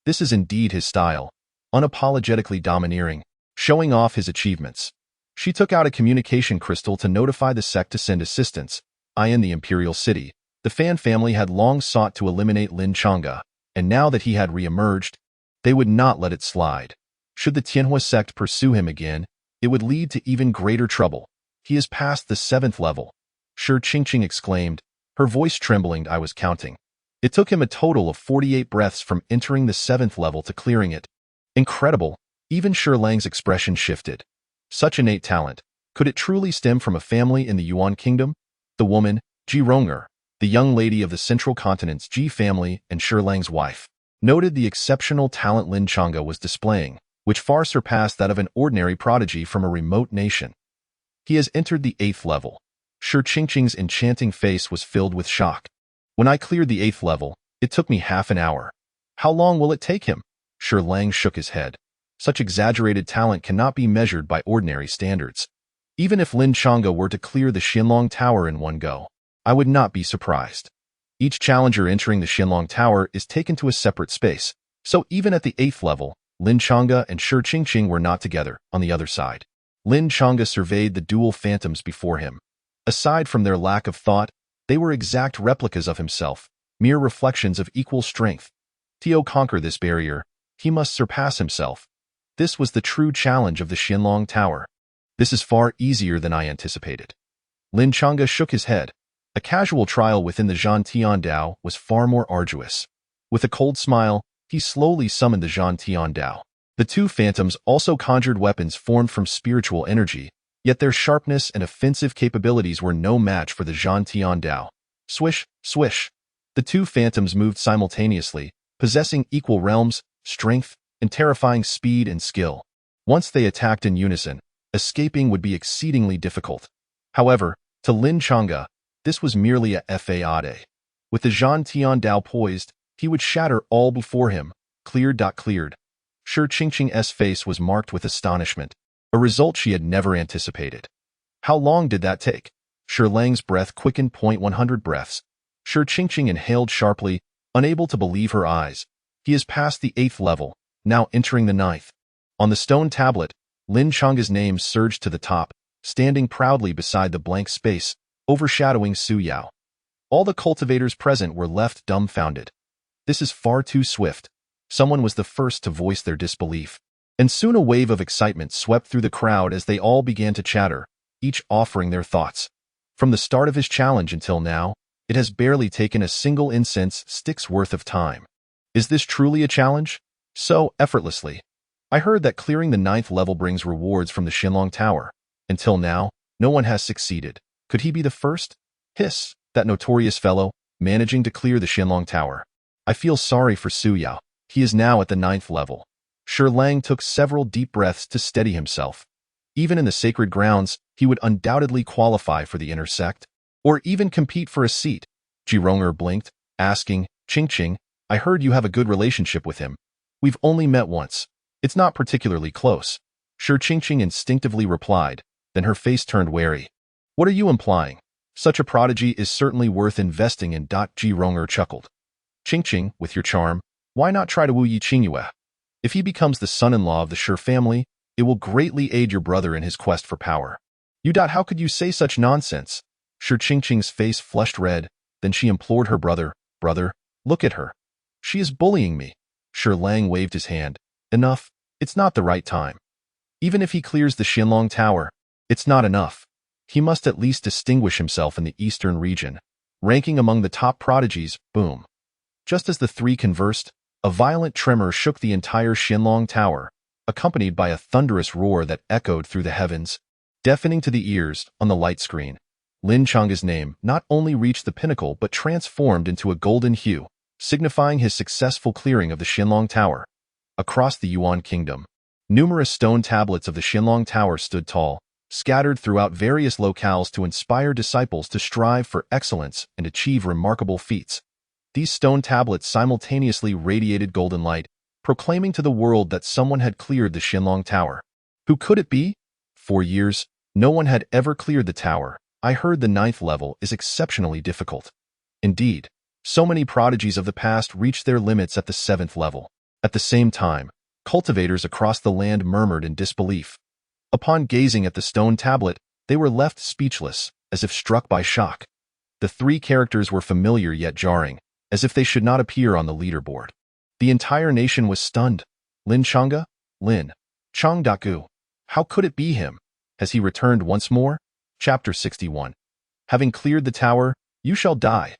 This is indeed his style. Unapologetically domineering, showing off his achievements. She took out a communication crystal to notify the sect to send assistance. In the Imperial City, the Fan family had long sought to eliminate Lin Chang'e, and now that he had re-emerged, they would not let it slide. Should the Tianhua sect pursue him again, it would lead to even greater trouble. He is past the 7th level. Shi Qingqing exclaimed, her voice trembling. I was counting. It took him a total of 48 breaths from entering the 7th level to clearing it. Incredible. Even Shi Lang's expression shifted. Such innate talent. Could it truly stem from a family in the Yuan Kingdom? The woman, Ji Ronger, the young lady of the Central Continent's Ji family and Shi Lang's wife, noted the exceptional talent Lin Chang'e was displaying, which far surpassed that of an ordinary prodigy from a remote nation. He has entered the 8th level. Shi Qingqing's enchanting face was filled with shock. When I cleared the 8th level, it took me half an hour. How long will it take him? Shi Lang shook his head. Such exaggerated talent cannot be measured by ordinary standards. Even if Lin Chang'e were to clear the Xinlong Tower in one go, I would not be surprised. Each challenger entering the Xinlong Tower is taken to a separate space, so even at the 8th level, Lin Chang'e and Shi Qingqing were not together on the other side. Lin Chang'e surveyed the dual phantoms before him. Aside from their lack of thought, they were exact replicas of himself, mere reflections of equal strength. To conquer this barrier, he must surpass himself. This was the true challenge of the Xinlong Tower. This is far easier than I anticipated. Lin Chang'e shook his head. A casual trial within the Zhan Tiandao was far more arduous. With a cold smile, he slowly summoned the Zhan Tiandao. The two phantoms also conjured weapons formed from spiritual energy, yet their sharpness and offensive capabilities were no match for the Zhan Tiandao. Swish, swish. The two phantoms moved simultaneously, possessing equal realms, strength, and terrifying speed and skill. Once they attacked in unison, escaping would be exceedingly difficult. However, to Lin Chang'e, this was merely a fade. With the Zhan Tiandao poised, he would shatter all before him. Cleared. Shi Qingqing's face was marked with astonishment, a result she had never anticipated. How long did that take? Shi Lang's breath quickened. 100 breaths. Shi Qingqing inhaled sharply, unable to believe her eyes. He is past the 8th level, now entering the 9th. On the stone tablet, Lin Chang'e's name surged to the top, standing proudly beside the blank space, overshadowing Su Yao. All the cultivators present were left dumbfounded. This is far too swift. Someone was the first to voice their disbelief. And soon a wave of excitement swept through the crowd as they all began to chatter, each offering their thoughts. From the start of his challenge until now, it has barely taken a single incense stick's worth of time. Is this truly a challenge? So effortlessly. I heard that clearing the 9th level brings rewards from the Xinlong Tower. Until now, no one has succeeded. Could he be the first? Hiss, that notorious fellow, managing to clear the Xinlong Tower. I feel sorry for Su Yao. He is now at the 9th level. Shi Lang took several deep breaths to steady himself. Even in the sacred grounds, he would undoubtedly qualify for the inner sect, or even compete for a seat. Ji Ronger blinked, asking, Qingqing, I heard you have a good relationship with him. We've only met once. It's not particularly close. Shi Qingqing instinctively replied, then her face turned wary. What are you implying? Such a prodigy is certainly worth investing in. Ji Ronger chuckled. Qingqing, with your charm, why not try to woo Yi Qingyue? If he becomes the son-in-law of the Shi family, it will greatly aid your brother in his quest for power. How could you say such nonsense? Shi Qingqing's face flushed red, then she implored her brother, Brother, look at her. She is bullying me. Shi Lang waved his hand. Enough, it's not the right time. Even if he clears the Qianlong Tower, it's not enough. He must at least distinguish himself in the eastern region, ranking among the top prodigies. Boom. Just as the three conversed, a violent tremor shook the entire Qianlong Tower, accompanied by a thunderous roar that echoed through the heavens, deafening to the ears. On the light screen, Lin Chang's name not only reached the pinnacle but transformed into a golden hue, signifying his successful clearing of the Qianlong Tower. Across the Yuan Kingdom, numerous stone tablets of the Qianlong Tower stood tall, scattered throughout various locales to inspire disciples to strive for excellence and achieve remarkable feats. These stone tablets simultaneously radiated golden light, proclaiming to the world that someone had cleared the Qianlong Tower. Who could it be? For years, no one had ever cleared the tower. I heard the 9th level is exceptionally difficult. Indeed, so many prodigies of the past reached their limits at the 7th level. At the same time, cultivators across the land murmured in disbelief. Upon gazing at the stone tablet, they were left speechless, as if struck by shock. The three characters were familiar yet jarring, as if they should not appear on the leaderboard. The entire nation was stunned. Lin Chang'e? Lin Changdaku. How could it be him? Has he returned once more? Chapter 61. Having cleared the tower, you shall die.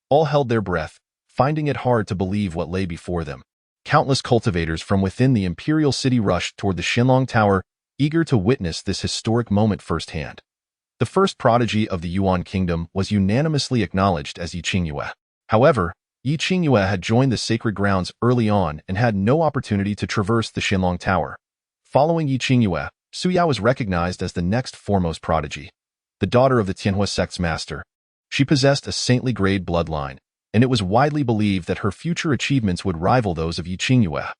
All held their breath, finding it hard to believe what lay before them. Countless cultivators from within the imperial city rushed toward the Qianlong Tower, eager to witness this historic moment firsthand. The first prodigy of the Yuan Kingdom was unanimously acknowledged as Yi Qingyue. However, Yi Qingyue had joined the sacred grounds early on and had no opportunity to traverse the Qianlong Tower. Following Yi Qingyue, Su Yao was recognized as the next foremost prodigy. The daughter of the Tianhua sect's master. She possessed a saintly grade bloodline, and it was widely believed that her future achievements would rival those of Yi Qingyue.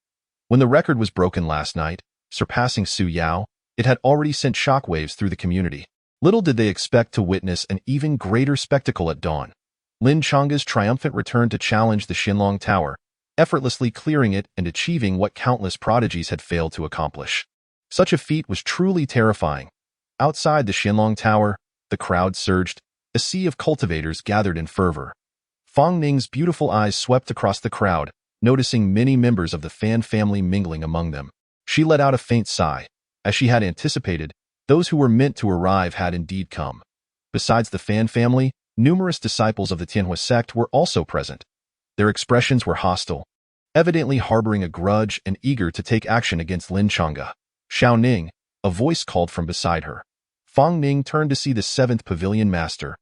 When the record was broken last night, surpassing Su Yao, it had already sent shockwaves through the community. Little did they expect to witness an even greater spectacle at dawn. Lin Chang'e's triumphant return to challenge the Qianlong Tower, effortlessly clearing it and achieving what countless prodigies had failed to accomplish. Such a feat was truly terrifying. Outside the Qianlong Tower, the crowd surged. A sea of cultivators gathered in fervor. Fang Ning's beautiful eyes swept across the crowd, noticing many members of the Fan family mingling among them. She let out a faint sigh. As she had anticipated, those who were meant to arrive had indeed come. Besides the Fan family, numerous disciples of the Tianhua sect were also present. Their expressions were hostile, evidently harboring a grudge and eager to take action against Lin Chang'e. Xiao Ning, a voice called from beside her. Fang Ning turned to see the 7th pavilion master.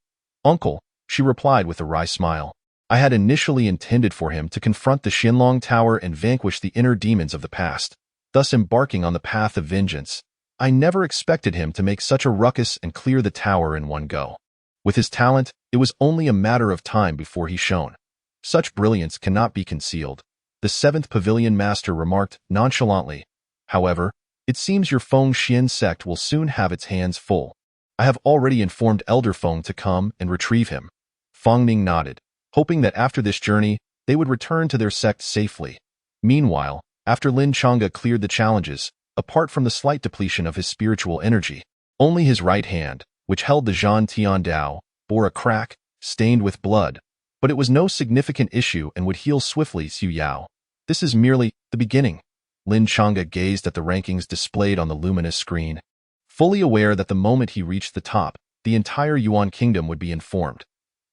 Uncle, she replied with a wry smile. I had initially intended for him to confront the Qianlong Tower and vanquish the inner demons of the past, thus embarking on the path of vengeance. I never expected him to make such a ruckus and clear the tower in one go. With his talent, it was only a matter of time before he shone. Such brilliance cannot be concealed, the 7th pavilion master remarked nonchalantly. However, it seems your Feng Xian sect will soon have its hands full. I have already informed Elder Feng to come and retrieve him. Fang Ning nodded, hoping that after this journey, they would return to their sect safely. Meanwhile, after Lin Chang'e cleared the challenges, apart from the slight depletion of his spiritual energy, only his right hand, which held the Zhan Tian Dao, bore a crack, stained with blood, but it was no significant issue and would heal swiftly. Su Yao. This is merely the beginning. Lin Chang'e gazed at the rankings displayed on the luminous screen, fully aware that the moment he reached the top, the entire Yuan Kingdom would be informed.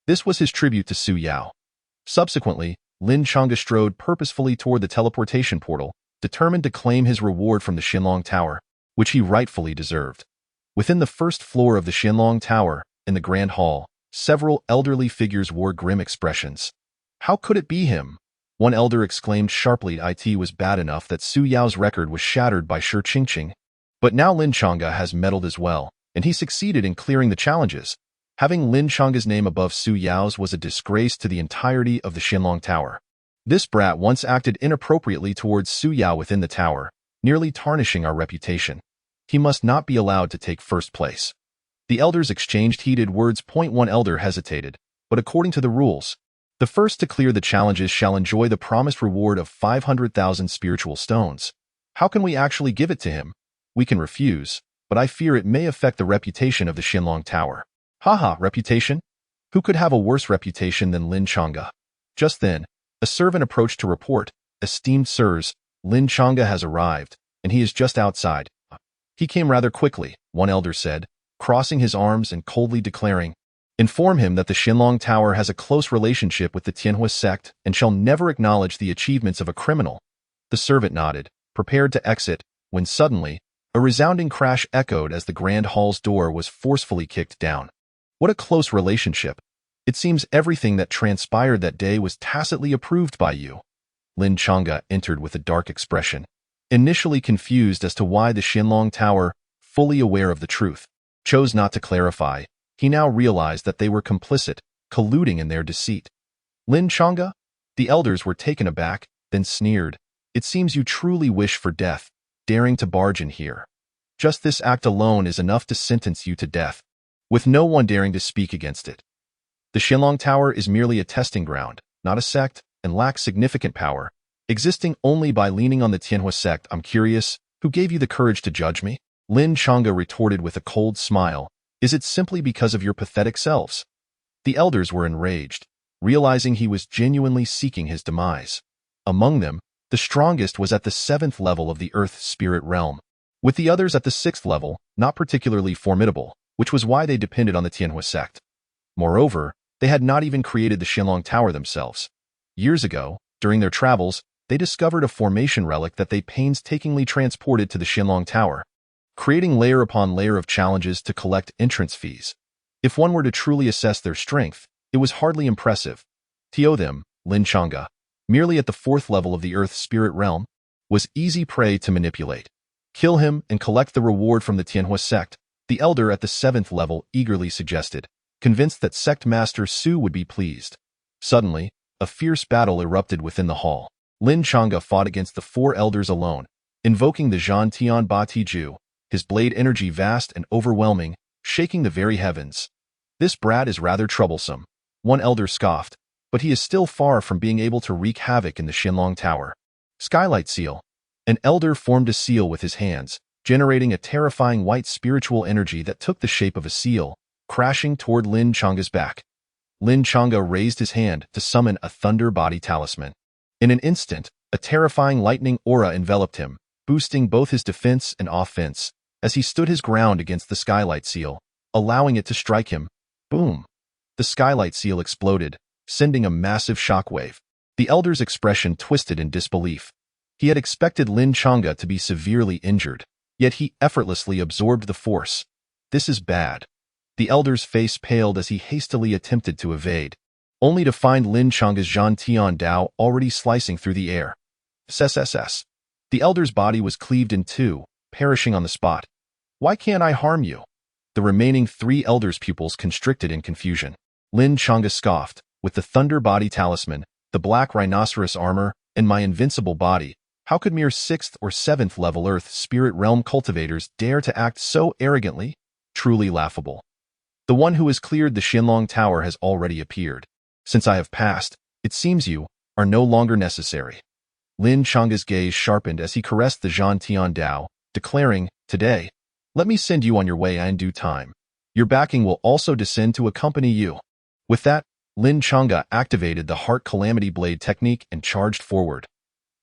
This was his tribute to Su Yao. Subsequently, Lin Chang'e strode purposefully toward the teleportation portal, determined to claim his reward from the Qianlong Tower, which he rightfully deserved. Within the first floor of the Qianlong Tower, in the Grand Hall, several elderly figures wore grim expressions. How could it be him? One elder exclaimed sharply. It was bad enough that Su Yao's record was shattered by Shi Qingqing. But now Lin Chang'e has meddled as well, and he succeeded in clearing the challenges. Having Lin Chang'e's name above Su Yao's was a disgrace to the entirety of the Qianlong Tower. This brat once acted inappropriately towards Su Yao within the tower, nearly tarnishing our reputation. He must not be allowed to take first place. The elders exchanged heated words. One elder hesitated, but according to the rules, The first to clear the challenges shall enjoy the promised reward of 500,000 spiritual stones. How can we actually give it to him? We can refuse, but I fear it may affect the reputation of the Xinlong Tower. Haha, reputation? Who could have a worse reputation than Lin Chang'e? Just then, a servant approached to report, "Esteemed sirs, Lin Chang'e has arrived, and he is just outside." He came rather quickly, one elder said, crossing his arms and coldly declaring, "Inform him that the Xinlong Tower has a close relationship with the Tianhua sect and shall never acknowledge the achievements of a criminal." The servant nodded, prepared to exit, when suddenly, a resounding crash echoed as the grand hall's door was forcefully kicked down. What a close relationship. It seems everything that transpired that day was tacitly approved by you. Lin Chang'e entered with a dark expression, initially confused as to why the Xinlong Tower, fully aware of the truth, chose not to clarify. He now realized that they were complicit, colluding in their deceit. Lin Chang'e? The elders were taken aback, then sneered. "It seems you truly wish for death, daring to barge in here. Just this act alone is enough to sentence you to death, with no one daring to speak against it. The Xinlong Tower is merely a testing ground, not a sect, and lacks significant power, existing only by leaning on the Tianhua sect. I'm curious, who gave you the courage to judge me?" Lin Chang'e retorted with a cold smile. "Is it simply because of your pathetic selves?" The elders were enraged, realizing he was genuinely seeking his demise. Among them, the strongest was at the 7th level of the Earth Spirit realm, with the others at the 6th level, not particularly formidable, which was why they depended on the Tianhua sect. Moreover, they had not even created the Xinlong Tower themselves. Years ago, during their travels, they discovered a formation relic that they painstakingly transported to the Xinlong Tower, creating layer upon layer of challenges to collect entrance fees. If one were to truly assess their strength, it was hardly impressive. To them, Lin Chang'e, merely at the 4th level of the Earth Spirit realm, was easy prey to manipulate. Kill him and collect the reward from the Tianhua sect, the elder at the 7th level eagerly suggested, convinced that sect master Su would be pleased. Suddenly, a fierce battle erupted within the hall. Lin Chang'e fought against the 4 elders alone, invoking the Zhan Tian Ba Tiju, his blade energy vast and overwhelming, shaking the very heavens. "This brat is rather troublesome," one elder scoffed, "but he is still far from being able to wreak havoc in the Xinlong Tower." Skylight seal. An elder formed a seal with his hands, generating a terrifying white spiritual energy that took the shape of a seal, crashing toward Lin Chang'e's back. Lin Chang'e raised his hand to summon a thunder body talisman. In an instant, a terrifying lightning aura enveloped him, boosting both his defense and offense, as he stood his ground against the skylight seal, allowing it to strike him. Boom! The skylight seal exploded, sending a massive shockwave. The elder's expression twisted in disbelief. He had expected Lin Chang'e to be severely injured, yet he effortlessly absorbed the force. This is bad. The elder's face paled as he hastily attempted to evade, only to find Lin Chang'e's Zhan Tian Dao already slicing through the air. SSSS. The elder's body was cleaved in two, perishing on the spot. "Why can't I harm you?" The remaining 3 elders' pupils constricted in confusion. Lin Chang'e scoffed, "With the thunder body talisman, the black rhinoceros armor, and my invincible body, how could mere 6th or 7th level Earth Spirit Realm cultivators dare to act so arrogantly? Truly laughable. The one who has cleared the Xinlong Tower has already appeared. Since I have passed, it seems you are no longer necessary." Lin Chang'e's gaze sharpened as he caressed the Zhan Tian Dao, declaring, "Today, let me send you on your way in due time. Your backing will also descend to accompany you." With that, Lin Chang'e activated the Heart Calamity Blade technique and charged forward.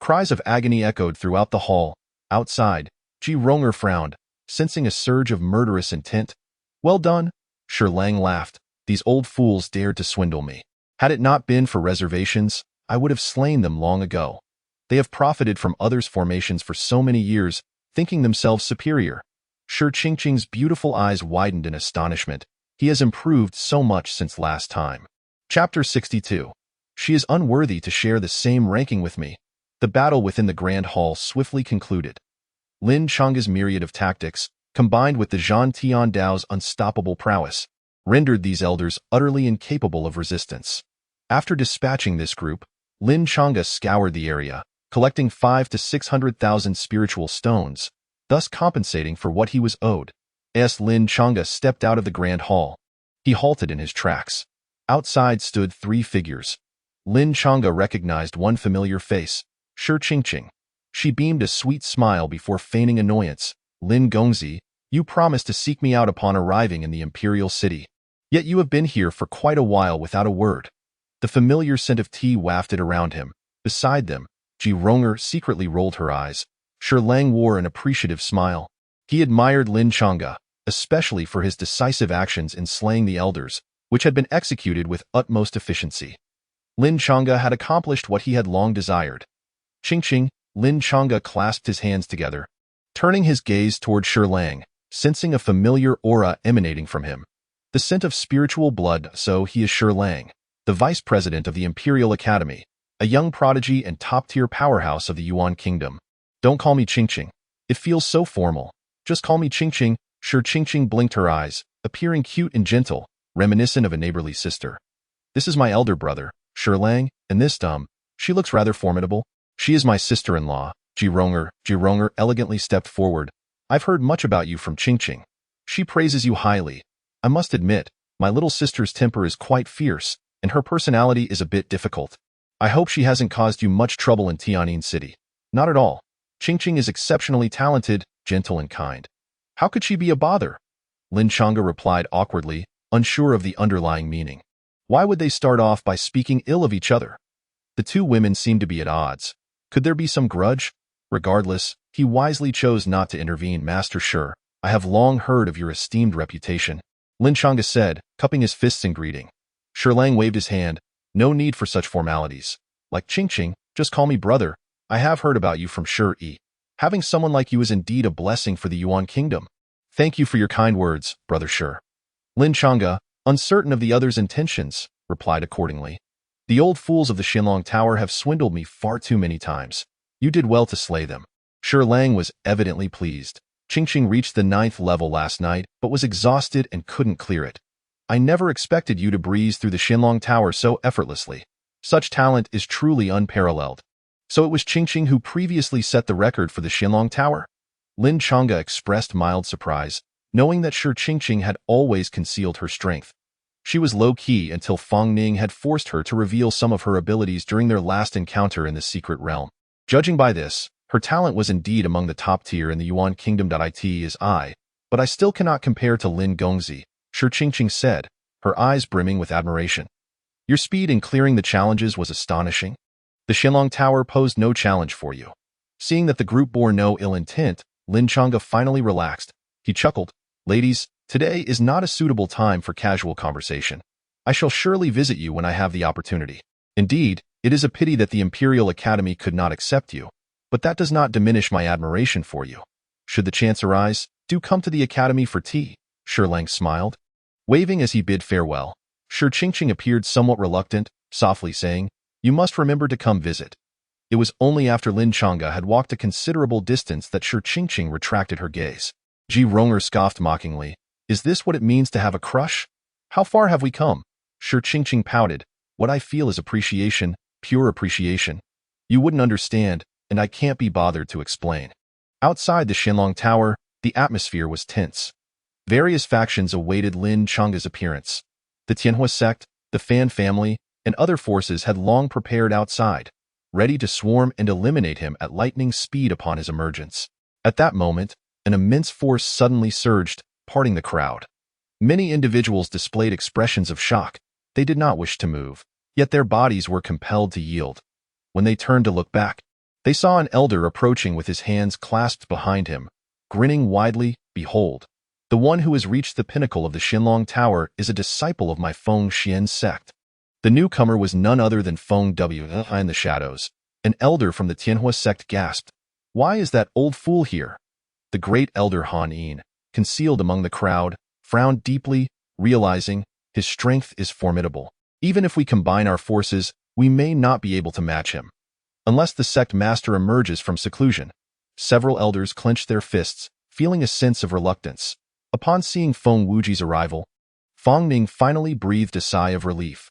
Cries of agony echoed throughout the hall. Outside, Ji Ronger frowned, sensing a surge of murderous intent. "Well done," Shi Lang laughed. "These old fools dared to swindle me. Had it not been for reservations, I would have slain them long ago. They have profited from others' formations for so many years, thinking themselves superior." Shi Qingqing's beautiful eyes widened in astonishment. He has improved so much since last time. Chapter 62. She is unworthy to share the same ranking with me. The battle within the Grand Hall swiftly concluded. Lin Chang'e's myriad of tactics, combined with the Zhan Tian Dao's unstoppable prowess, rendered these elders utterly incapable of resistance. After dispatching this group, Lin Chang'e scoured the area, collecting 500,000 to 600,000 spiritual stones, thus compensating for what he was owed. As Lin Chang'e stepped out of the Grand Hall, he halted in his tracks. Outside stood 3 figures, Lin Chang'e recognized one familiar face, Shi Qingqing. She beamed a sweet smile before feigning annoyance. Lin Gongzi, you promised to seek me out upon arriving in the imperial city. Yet you have been here for quite a while without a word. The familiar scent of tea wafted around him. Beside them, Ji Ronger secretly rolled her eyes. Shi Lang wore an appreciative smile. He admired Lin Chang'e, especially for his decisive actions in slaying the elders, which had been executed with utmost efficiency. Lin Chang'e had accomplished what he had long desired. Qingqing, Lin Chang'e clasped his hands together, turning his gaze toward Shi Lang, sensing a familiar aura emanating from him. The scent of spiritual blood, so he is Shi Lang, the vice president of the Imperial Academy, a young prodigy and top-tier powerhouse of the Yuan Kingdom. Don't call me Qingqing. It feels so formal. Just call me Qingqing. Shi Qingqing blinked her eyes, appearing cute and gentle, reminiscent of a neighborly sister. This is my elder brother, Shi Lang, and this she looks rather formidable. She is my sister-in-law, Ji Ronger. Ji Ronger elegantly stepped forward. I've heard much about you from Qingqing. She praises you highly. I must admit, my little sister's temper is quite fierce, and her personality is a bit difficult. I hope she hasn't caused you much trouble in Tianyin City. Not at all. Qingqing is exceptionally talented, gentle and kind. How could she be a bother? Lin Chang'e replied awkwardly, unsure of the underlying meaning. Why would they start off by speaking ill of each other? The two women seemed to be at odds. Could there be some grudge? Regardless, he wisely chose not to intervene. Master Shi, I have long heard of your esteemed reputation, Lin Chang'e said, cupping his fists in greeting. Shi Lang waved his hand. No need for such formalities. Like Qingqing, just call me brother. I have heard about you from Shi. Having someone like you is indeed a blessing for the Yuan Kingdom. Thank you for your kind words, brother Shi. Lin Chang'e, uncertain of the other's intentions, replied accordingly. The old fools of the Qianlong Tower have swindled me far too many times. You did well to slay them. Shi Lang was evidently pleased. Qingqing reached the 9th level last night, but was exhausted and couldn't clear it. I never expected you to breeze through the Qianlong Tower so effortlessly. Such talent is truly unparalleled. So it was Qingqing who previously set the record for the Qianlong Tower? Lin Chang'e expressed mild surprise, knowing that Shi Qingqing had always concealed her strength. She was low-key until Fang Ning had forced her to reveal some of her abilities during their last encounter in the secret realm. Judging by this, her talent was indeed among the top tier in the Yuan Kingdom. But I still cannot compare to Lin Gongzi, Shi Qingqing said, her eyes brimming with admiration. Your speed in clearing the challenges was astonishing. The Qianlong Tower posed no challenge for you. Seeing that the group bore no ill intent, Lin Chang'e finally relaxed. He chuckled. Ladies, today is not a suitable time for casual conversation. I shall surely visit you when I have the opportunity. Indeed, it is a pity that the Imperial Academy could not accept you, but that does not diminish my admiration for you. Should the chance arise, do come to the Academy for tea, Shi Lang smiled. Waving as he bid farewell, Shi Qingqing appeared somewhat reluctant, softly saying, You must remember to come visit. It was only after Lin Chang'e had walked a considerable distance that Shi Qingqing retracted her gaze. Ji Ronger scoffed mockingly. Is this what it means to have a crush? How far have we come? Shi Qingqing pouted. What I feel is appreciation, pure appreciation. You wouldn't understand, and I can't be bothered to explain. Outside the Qianlong Tower, the atmosphere was tense. Various factions awaited Lin Chang'e's appearance. The Tianhua sect, the Fan family, and other forces had long prepared outside, ready to swarm and eliminate him at lightning speed upon his emergence. At that moment, an immense force suddenly surged, parting the crowd. Many individuals displayed expressions of shock. They did not wish to move, yet their bodies were compelled to yield. When they turned to look back, they saw an elder approaching with his hands clasped behind him, grinning widely. Behold, the one who has reached the pinnacle of the Qianlong Tower is a disciple of my Feng Xian sect. The newcomer was none other than Feng W. In the shadows, an elder from the Tianhua sect gasped. Why is that old fool here? The great elder Han Yin, concealed among the crowd, frowned deeply, realizing his strength is formidable. Even if we combine our forces, we may not be able to match him. Unless the sect master emerges from seclusion. Several elders clenched their fists, feeling a sense of reluctance. Upon seeing Feng Wuji's arrival, Fang Ning finally breathed a sigh of relief.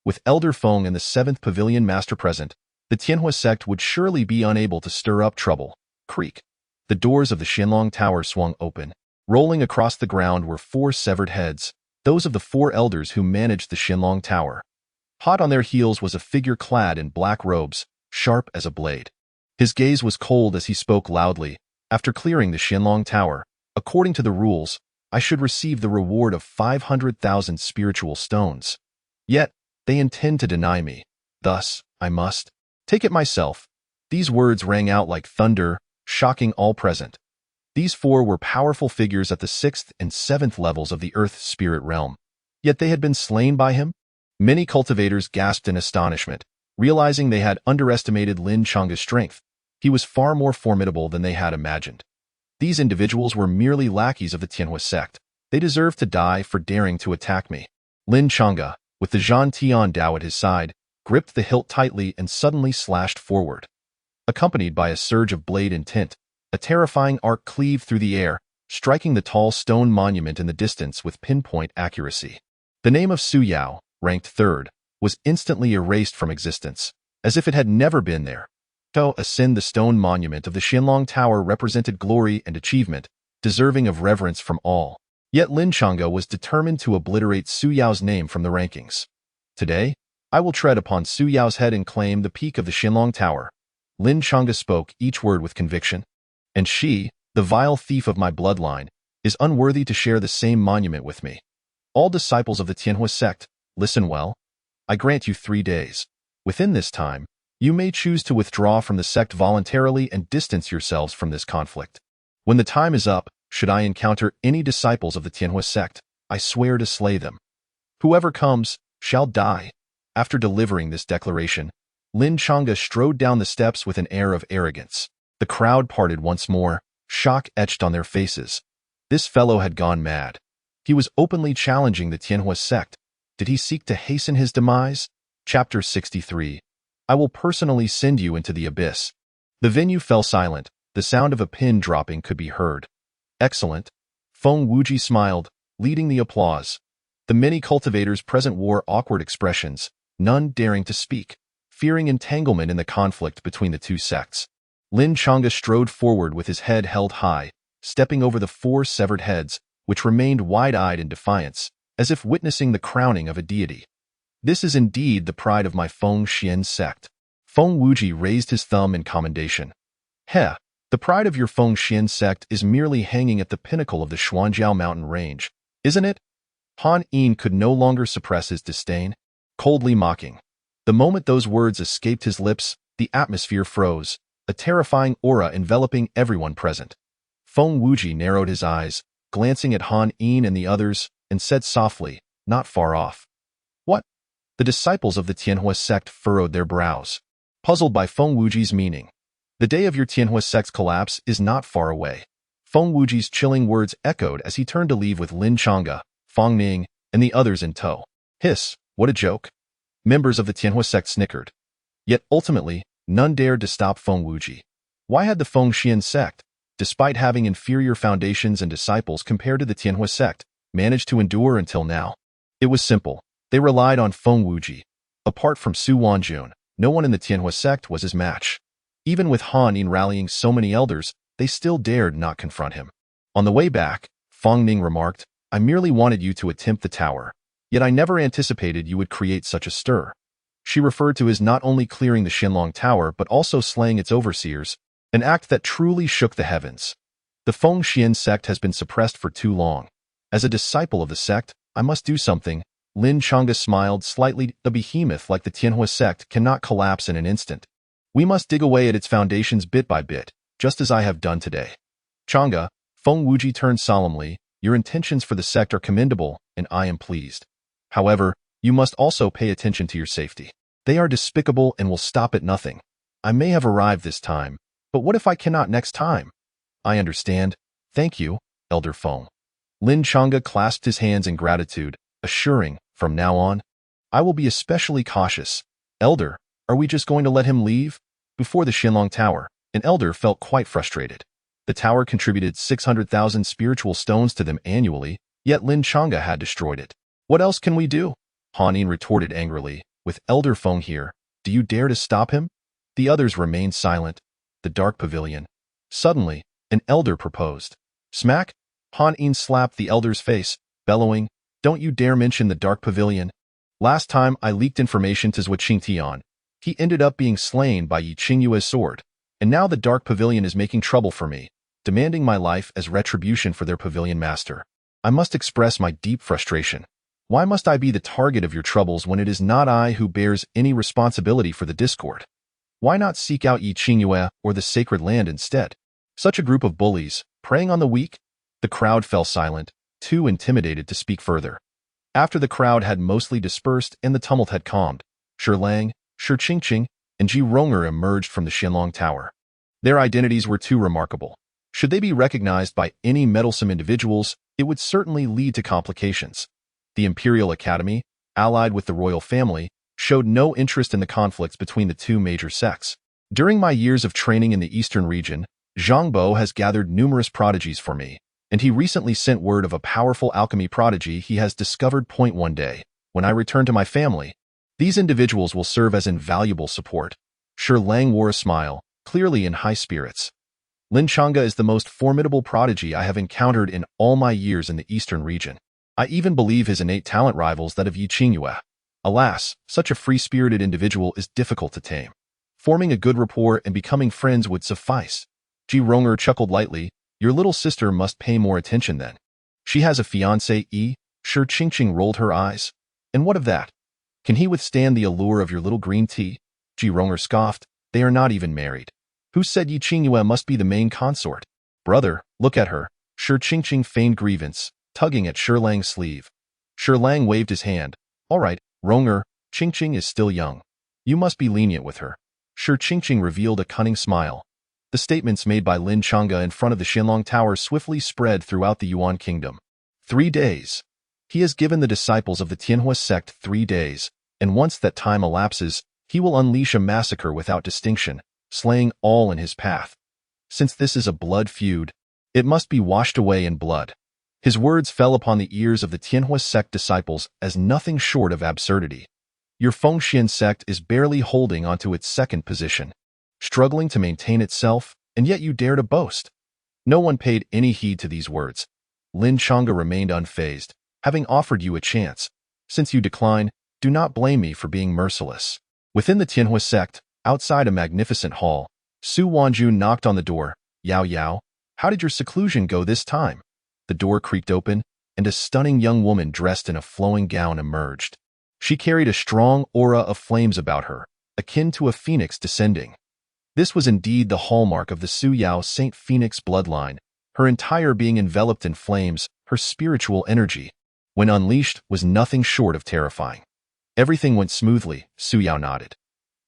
With Elder Feng and the 7th Pavilion Master present, the Tianhua sect would surely be unable to stir up trouble. Creak. The doors of the Qianlong Tower swung open. Rolling across the ground were 4 severed heads, those of the 4 elders who managed the Qianlong Tower. Hot on their heels was a figure clad in black robes, sharp as a blade. His gaze was cold as he spoke loudly. After clearing the Qianlong Tower, according to the rules, I should receive the reward of 500,000 spiritual stones. Yet, they intend to deny me. Thus, I must take it myself. These words rang out like thunder, shocking all present. These four were powerful figures at the 6th and 7th levels of the Earth spirit realm. Yet they had been slain by him? Many cultivators gasped in astonishment, realizing they had underestimated Lin Chang's strength. He was far more formidable than they had imagined. These individuals were merely lackeys of the Tianhua sect. They deserved to die for daring to attack me. Lin Chang'e, with the Zhan Tian Dao at his side, gripped the hilt tightly and suddenly slashed forward. Accompanied by a surge of blade and tint, a terrifying arc cleaved through the air, striking the tall stone monument in the distance with pinpoint accuracy. The name of Su Yao, ranked 3rd, was instantly erased from existence, as if it had never been there. To ascend the stone monument of the Qianlong Tower represented glory and achievement, deserving of reverence from all. Yet Lin Chang'e was determined to obliterate Su Yao's name from the rankings. Today, I will tread upon Su Yao's head and claim the peak of the Qianlong Tower. Lin Chang'e spoke each word with conviction. And she, the vile thief of my bloodline, is unworthy to share the same monument with me. All disciples of the Tianhua sect, listen well. I grant you 3 days. Within this time, you may choose to withdraw from the sect voluntarily and distance yourselves from this conflict. When the time is up, should I encounter any disciples of the Tianhua sect, I swear to slay them. Whoever comes, shall die. After delivering this declaration, Lin Chang'e strode down the steps with an air of arrogance. The crowd parted once more, shock etched on their faces. This fellow had gone mad. He was openly challenging the Tianhua sect. Did he seek to hasten his demise? Chapter 63. I will personally send you into the abyss. The venue fell silent. The sound of a pin dropping could be heard. Excellent. Feng Wuji smiled, leading the applause. The many cultivators present wore awkward expressions, none daring to speak, fearing entanglement in the conflict between the two sects. Lin Chang'e strode forward with his head held high, stepping over the 4 severed heads, which remained wide-eyed in defiance, as if witnessing the crowning of a deity. This is indeed the pride of my Feng Xian sect. Feng Wuji raised his thumb in commendation. Heh, the pride of your Feng Xian sect is merely hanging at the pinnacle of the Xuanjiao mountain range, isn't it? Han Yin could no longer suppress his disdain, coldly mocking. The moment those words escaped his lips, the atmosphere froze, a terrifying aura enveloping everyone present. Feng Wuji narrowed his eyes, glancing at Han Yin and the others, and said softly, not far off. What? The disciples of the Tianhua sect furrowed their brows, puzzled by Feng Wuji's meaning. The day of your Tianhua sect's collapse is not far away. Feng Wuji's chilling words echoed as he turned to leave with Lin Chang'e, Fang Ning, and the others in tow. Hiss, what a joke. Members of the Tianhua sect snickered. Yet ultimately, none dared to stop Feng Wuji. Why had the Feng Xian sect, despite having inferior foundations and disciples compared to the Tianhua sect, managed to endure until now? It was simple. They relied on Feng Wuji. Apart from Su Wanjun, no one in the Tianhua sect was his match. Even with Han Yin rallying so many elders, they still dared not confront him. On the way back, Fang Ning remarked, I merely wanted you to attempt the tower, yet I never anticipated you would create such a stir. She referred to his not only clearing the Qianlong Tower but also slaying its overseers, an act that truly shook the heavens. The Feng Xian sect has been suppressed for too long. As a disciple of the sect, I must do something. Lin Chang'e smiled slightly. A behemoth like the Tianhua sect cannot collapse in an instant. We must dig away at its foundations bit by bit, just as I have done today. Chang'e, Feng Wuji turned solemnly, your intentions for the sect are commendable, and I am pleased. However, you must also pay attention to your safety. They are despicable and will stop at nothing. I may have arrived this time, but what if I cannot next time? I understand. Thank you, Elder Feng. Lin Chang'e clasped his hands in gratitude, assuring, from now on, I will be especially cautious. Elder, are we just going to let him leave? Before the Qianlong Tower, an elder felt quite frustrated. The tower contributed 600,000 spiritual stones to them annually, yet Lin Chang'e had destroyed it. What else can we do? Han Yin retorted angrily, with Elder Feng here, do you dare to stop him? The others remained silent. The dark pavilion. Suddenly, an elder proposed. Smack! Han Yin slapped the elder's face, bellowing, don't you dare mention the dark pavilion. Last time I leaked information to Zhou Qingtian, he ended up being slain by Yi Qingyue's sword, and now the Dark Pavilion is making trouble for me, demanding my life as retribution for their pavilion master. I must express my deep frustration. Why must I be the target of your troubles when it is not I who bears any responsibility for the discord? Why not seek out Yi Qingyue or the sacred land instead? Such a group of bullies, preying on the weak? The crowd fell silent, too intimidated to speak further. After the crowd had mostly dispersed and the tumult had calmed, Shi Lang, Shi Qingqing, and Ji Ronger emerged from the Xianlong Tower. Their identities were too remarkable. Should they be recognized by any meddlesome individuals, it would certainly lead to complications. The Imperial Academy, allied with the royal family, showed no interest in the conflicts between the two major sects. During my years of training in the eastern region, Zhang Bo has gathered numerous prodigies for me, and he recently sent word of a powerful alchemy prodigy he has discovered. One day, when I return to my family, these individuals will serve as invaluable support. Shi Lang wore a smile, clearly in high spirits. Lin Chang'e is the most formidable prodigy I have encountered in all my years in the eastern region. I even believe his innate talent rivals that of Yi Qingyue. Alas, such a free-spirited individual is difficult to tame. Forming a good rapport and becoming friends would suffice. Ji Ronger chuckled lightly. Your little sister must pay more attention then. She has a fiancé. Shi Qingqing rolled her eyes. And what of that? Can he withstand the allure of your little green tea? Ji Ronger scoffed. They are not even married. Who said Yi Qingyue must be the main consort? Brother, look at her. Shi Qingqing feigned grievance, tugging at Shi Lang's sleeve. Shi Lang waved his hand. All right, Ronger, Qingqing is still young. You must be lenient with her. Shi Qingqing revealed a cunning smile. The statements made by Lin Chang'e in front of the Xianlong Tower swiftly spread throughout the Yuan Kingdom. 3 days. He has given the disciples of the Tianhua sect 3 days, and once that time elapses, he will unleash a massacre without distinction, slaying all in his path. Since this is a blood feud, it must be washed away in blood. His words fell upon the ears of the Tianhua sect disciples as nothing short of absurdity. Your Fengxian sect is barely holding onto its second position, struggling to maintain itself, and yet you dare to boast. No one paid any heed to these words. Lin Chang'e remained unfazed, having offered you a chance. Since you decline, do not blame me for being merciless. Within the Tianhua sect, outside a magnificent hall, Su Wanjun knocked on the door. Yao Yao, how did your seclusion go this time? The door creaked open, and a stunning young woman dressed in a flowing gown emerged. She carried a strong aura of flames about her, akin to a phoenix descending. This was indeed the hallmark of the Su Yao Saint Phoenix bloodline, her entire being enveloped in flames, her spiritual energy, when unleashed, was nothing short of terrifying. Everything went smoothly, Su Yao nodded.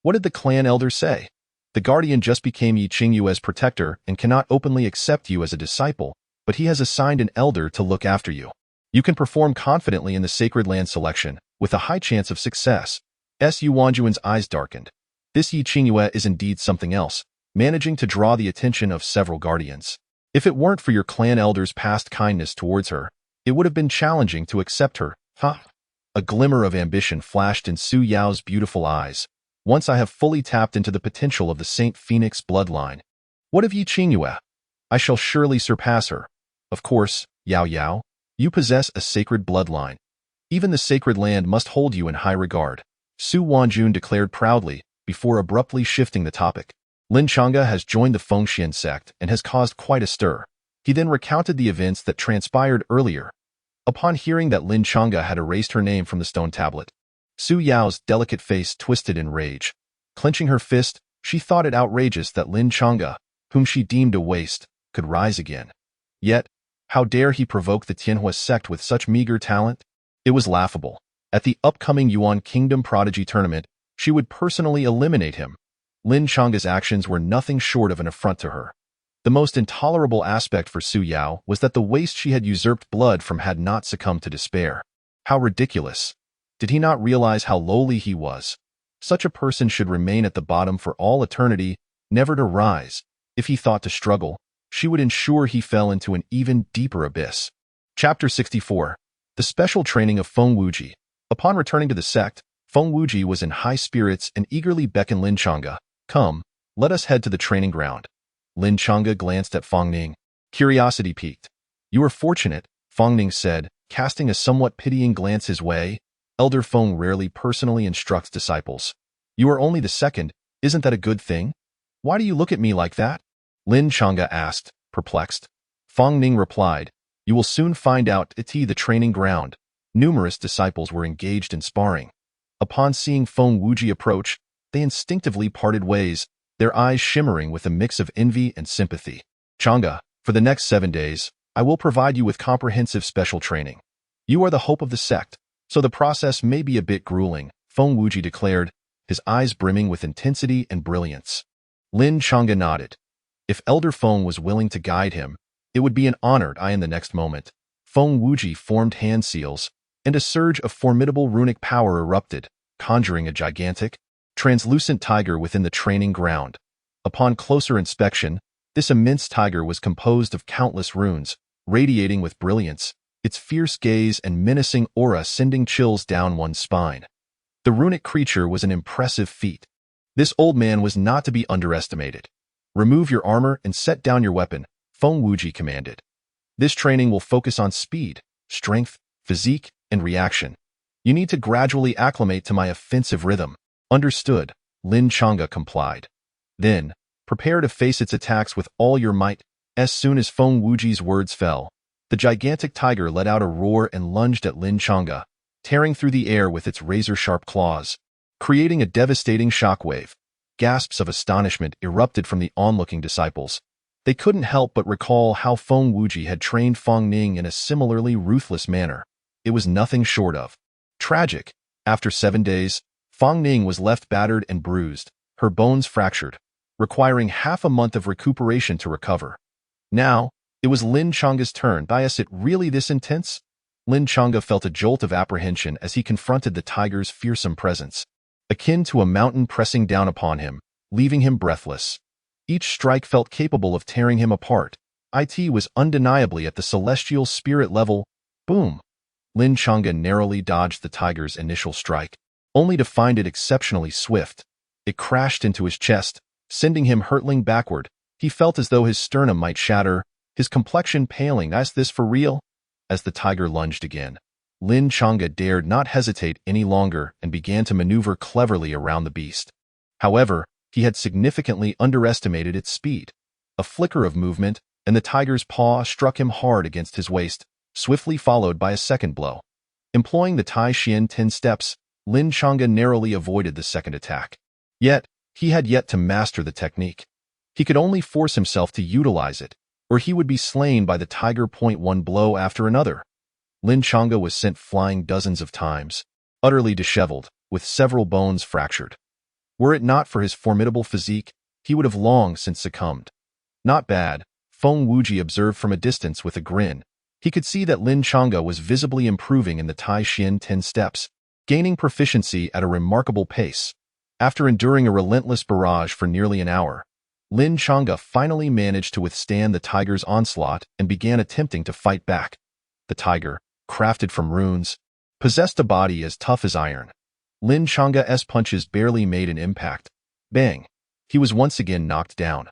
What did the clan elder say? The guardian just became Yi Qingyue's protector and cannot openly accept you as a disciple, but he has assigned an elder to look after you. You can perform confidently in the sacred land selection, with a high chance of success. Su Wanjuan's eyes darkened. This Yi Qingyue is indeed something else, managing to draw the attention of several guardians. If it weren't for your clan elder's past kindness towards her, it would have been challenging to accept her. A glimmer of ambition flashed in Su Yao's beautiful eyes. Once I have fully tapped into the potential of the Saint Phoenix bloodline. What of Yi Qingyue? I shall surely surpass her. Of course, Yao Yao, you possess a sacred bloodline. Even the sacred land must hold you in high regard, Su Wanjun declared proudly, before abruptly shifting the topic. Lin Chang'e has joined the Fengxian sect and has caused quite a stir. He then recounted the events that transpired earlier. Upon hearing that Lin Chang'e had erased her name from the stone tablet, Su Yao's delicate face twisted in rage. Clenching her fist, she thought it outrageous that Lin Chang'e, whom she deemed a waste, could rise again. Yet, how dare he provoke the Tianhua sect with such meager talent? It was laughable. At the upcoming Yuan Kingdom Prodigy Tournament, she would personally eliminate him. Lin Chang'e's actions were nothing short of an affront to her. The most intolerable aspect for Su Yao was that the waste she had usurped blood from had not succumbed to despair. How ridiculous. Did he not realize how lowly he was? Such a person should remain at the bottom for all eternity, never to rise. If he thought to struggle, she would ensure he fell into an even deeper abyss. Chapter 64. The Special Training of Feng Wuji. Upon returning to the sect, Feng Wuji was in high spirits and eagerly beckoned Lin Chang'e. Come, let us head to the training ground. Lin Chang'e glanced at Feng Ning. Curiosity piqued. You are fortunate, Feng Ning said, casting a somewhat pitying glance his way. Elder Feng rarely personally instructs disciples. You are only the second, isn't that a good thing? Why do you look at me like that? Lin Chang'e asked, perplexed. Feng Ning replied, you will soon find out. It's the training ground. Numerous disciples were engaged in sparring. Upon seeing Feng Wuji approach, they instinctively parted ways, their eyes shimmering with a mix of envy and sympathy. Chang'e, for the next 7 days, I will provide you with comprehensive special training. You are the hope of the sect, so the process may be a bit grueling, Feng Wuji declared, his eyes brimming with intensity and brilliance. Lin Chang'e nodded. If Elder Feng was willing to guide him, it would be an honor. In the next moment, Feng Wuji formed hand seals, and a surge of formidable runic power erupted, conjuring a gigantic, translucent tiger within the training ground. Upon closer inspection, this immense tiger was composed of countless runes, radiating with brilliance, its fierce gaze and menacing aura sending chills down one's spine. The runic creature was an impressive feat. This old man was not to be underestimated. Remove your armor and set down your weapon, Feng Wuji commanded. This training will focus on speed, strength, physique, and reaction. You need to gradually acclimate to my offensive rhythm. Understood, Lin Chang'e complied. Then, prepare to face its attacks with all your might. As soon as Feng Wuji's words fell, the gigantic tiger let out a roar and lunged at Lin Chang'e, tearing through the air with its razor-sharp claws, creating a devastating shockwave. Gasps of astonishment erupted from the onlooking disciples. They couldn't help but recall how Feng Wuji had trained Feng Ning in a similarly ruthless manner. It was nothing short of tragic. After 7 days, Feng Ning was left battered and bruised, her bones fractured, requiring half a month of recuperation to recover. Now, it was Lin Chang'e's turn. Is it really this intense? Lin Chang'e felt a jolt of apprehension as he confronted the tiger's fearsome presence, akin to a mountain pressing down upon him, leaving him breathless. Each strike felt capable of tearing him apart. It was undeniably at the celestial spirit level. Boom! Lin Chang'e narrowly dodged the tiger's initial strike, only to find it exceptionally swift. It crashed into his chest, sending him hurtling backward. He felt as though his sternum might shatter, his complexion paling. Is this for real? As the tiger lunged again, Lin Chang'e dared not hesitate any longer and began to maneuver cleverly around the beast. However, he had significantly underestimated its speed. A flicker of movement, and the tiger's paw struck him hard against his waist, swiftly followed by a second blow. Employing the Tai Xian 10 steps, Lin Chang'e narrowly avoided the second attack. Yet, he had yet to master the technique. He could only force himself to utilize it, or he would be slain by the tiger. One blow after another. Lin Chang'e was sent flying dozens of times, utterly disheveled, with several bones fractured. Were it not for his formidable physique, he would have long since succumbed. Not bad, Feng Wuji observed from a distance with a grin. He could see that Lin Chang'e was visibly improving in the Tai Xian 10 steps, gaining proficiency at a remarkable pace. After enduring a relentless barrage for nearly an hour, Lin Chang'e finally managed to withstand the tiger's onslaught and began attempting to fight back. The tiger, crafted from runes, possessed a body as tough as iron. Lin Chang'e's punches barely made an impact. Bang! He was once again knocked down.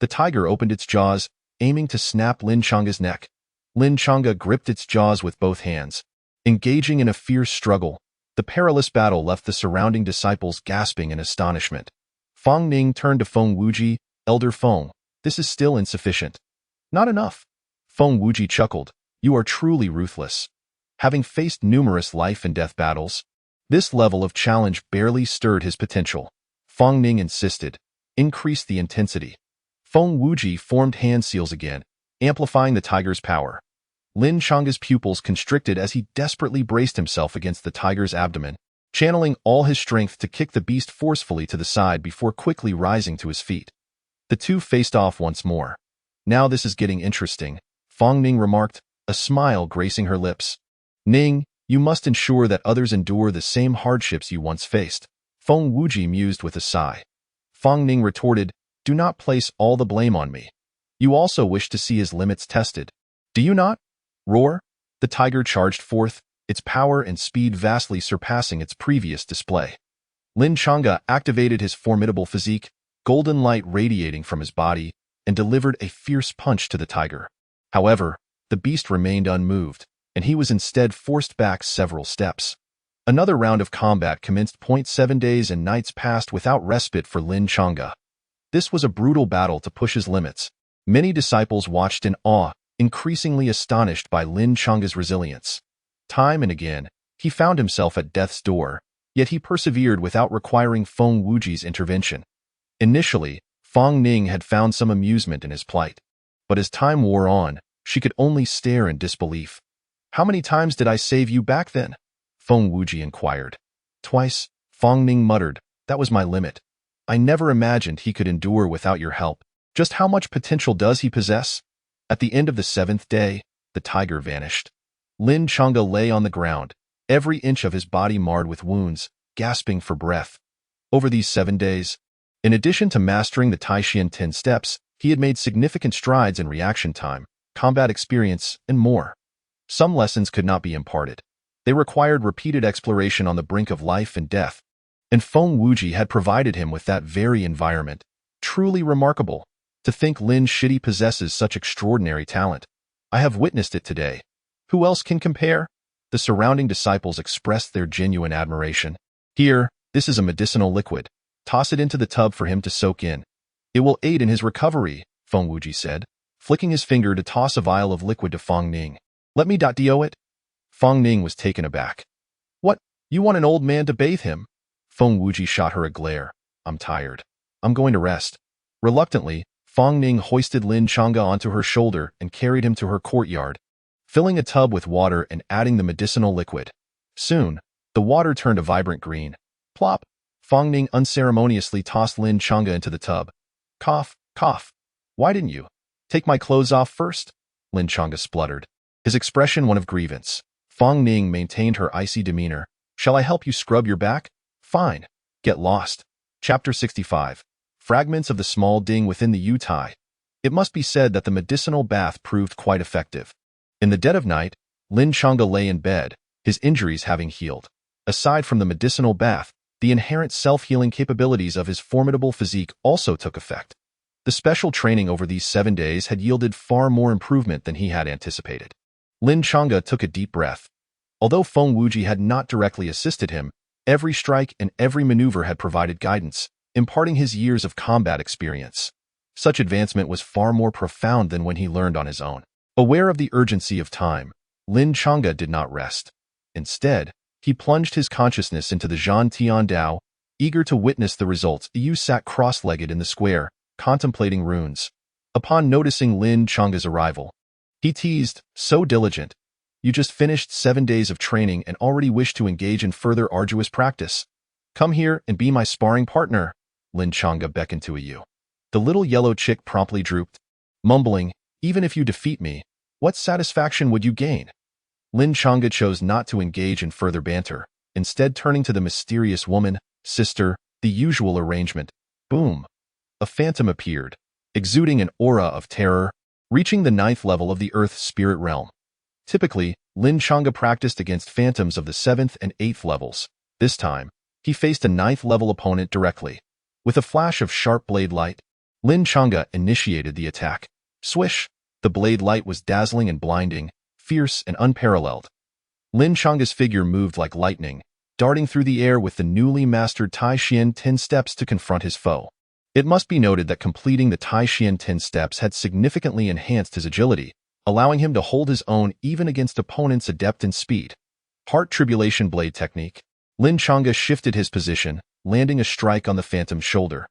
The tiger opened its jaws, aiming to snap Lin Chang'e's neck. Lin Chang'e gripped its jaws with both hands. Engaging in a fierce struggle, the perilous battle left the surrounding disciples gasping in astonishment. Feng Ning turned to Feng Wuji. Elder Feng, this is still insufficient. Not enough. Feng Wuji chuckled. You are truly ruthless. Having faced numerous life and death battles, this level of challenge barely stirred his potential. Feng Ning insisted. Increase the intensity. Feng Wuji formed hand seals again, amplifying the tiger's power. Lin Chang'e's pupils constricted as he desperately braced himself against the tiger's abdomen, channeling all his strength to kick the beast forcefully to the side before quickly rising to his feet. The two faced off once more. Now this is getting interesting, Feng Ning remarked, a smile gracing her lips. Ning, you must ensure that others endure the same hardships you once faced, Feng Wuji mused with a sigh. Feng Ning retorted, do not place all the blame on me. You also wish to see his limits tested. Do you not? Roar! The tiger charged forth, its power and speed vastly surpassing its previous display. Lin Chang'e activated his formidable physique, golden light radiating from his body, and delivered a fierce punch to the tiger. However, the beast remained unmoved, and he was instead forced back several steps. Another round of combat commenced. 7 days and nights passed without respite for Lin Chang'e. This was a brutal battle to push his limits. Many disciples watched in awe, increasingly astonished by Lin Chang'e's resilience. Time and again, he found himself at death's door, yet he persevered without requiring Feng Wuji's intervention. Initially, Fang Ning had found some amusement in his plight, but as time wore on, she could only stare in disbelief. "How many times did I save you back then?" Feng Wuji inquired. "Twice," Fang Ning muttered. "That was my limit. I never imagined he could endure without your help. Just how much potential does he possess?" At the end of the 7th day, the tiger vanished. Lin Chang'e lay on the ground, every inch of his body marred with wounds, gasping for breath. Over these 7 days, in addition to mastering the Taishan 10 steps, he had made significant strides in reaction time, combat experience, and more. Some lessons could not be imparted. They required repeated exploration on the brink of life and death, and Feng Wuji had provided him with that very environment. Truly remarkable. To think Lin Shidi possesses such extraordinary talent. I have witnessed it today. Who else can compare? The surrounding disciples expressed their genuine admiration. "Here, this is a medicinal liquid. Toss it into the tub for him to soak in. It will aid in his recovery," Feng Wuji said, flicking his finger to toss a vial of liquid to Fang Ning. "Let me do it." Fang Ning was taken aback. "What? You want an old man to bathe him?" Feng Wuji shot her a glare. "I'm tired. I'm going to rest." Reluctantly, Fang Ning hoisted Lin Chang'e onto her shoulder and carried him to her courtyard, filling a tub with water and adding the medicinal liquid. Soon, the water turned a vibrant green. Plop! Fang Ning unceremoniously tossed Lin Chang'e into the tub. "Cough, cough. Why didn't you take my clothes off first?" Lin Chang'e spluttered, his expression one of grievance. Fang Ning maintained her icy demeanor. "Shall I help you scrub your back?" "Fine. Get lost." Chapter 65. Fragments of the small ding within the Yutai. It must be said that the medicinal bath proved quite effective. In the dead of night, Lin Chang'e lay in bed, his injuries having healed. Aside from the medicinal bath, the inherent self-healing capabilities of his formidable physique also took effect. The special training over these 7 days had yielded far more improvement than he had anticipated. Lin Chang'e took a deep breath. Although Feng Wuji had not directly assisted him, every strike and every maneuver had provided guidance, imparting his years of combat experience. Such advancement was far more profound than when he learned on his own. Aware of the urgency of time, Lin Chang'e did not rest. Instead, he plunged his consciousness into the Zhan Tian Dao, eager to witness the results. Yu sat cross-legged in the square, contemplating runes. Upon noticing Lin Chang'e's arrival, he teased, "So diligent. You just finished 7 days of training and already wish to engage in further arduous practice. Come here and be my sparring partner." Lin Chang'e beckoned to Yu. The little yellow chick promptly drooped, mumbling, "Even if you defeat me, what satisfaction would you gain?" Lin Chang'e chose not to engage in further banter, instead turning to the mysterious woman. "Sister, the usual arrangement." Boom! A phantom appeared, exuding an aura of terror, reaching the 9th level of the Earth spirit realm. Typically, Lin Chang'e practiced against phantoms of the 7th and 8th levels. This time, he faced a 9th level opponent directly. With a flash of sharp blade light, Lin Chang'e initiated the attack. Swish! The blade light was dazzling and blinding, fierce and unparalleled. Lin Chang'e's figure moved like lightning, darting through the air with the newly mastered Taishan 10 steps to confront his foe. It must be noted that completing the Taishan 10 steps had significantly enhanced his agility, allowing him to hold his own even against opponents adept in speed. Heart Tribulation Blade Technique. Lin Chang'e shifted his position, landing a strike on the phantom's shoulder.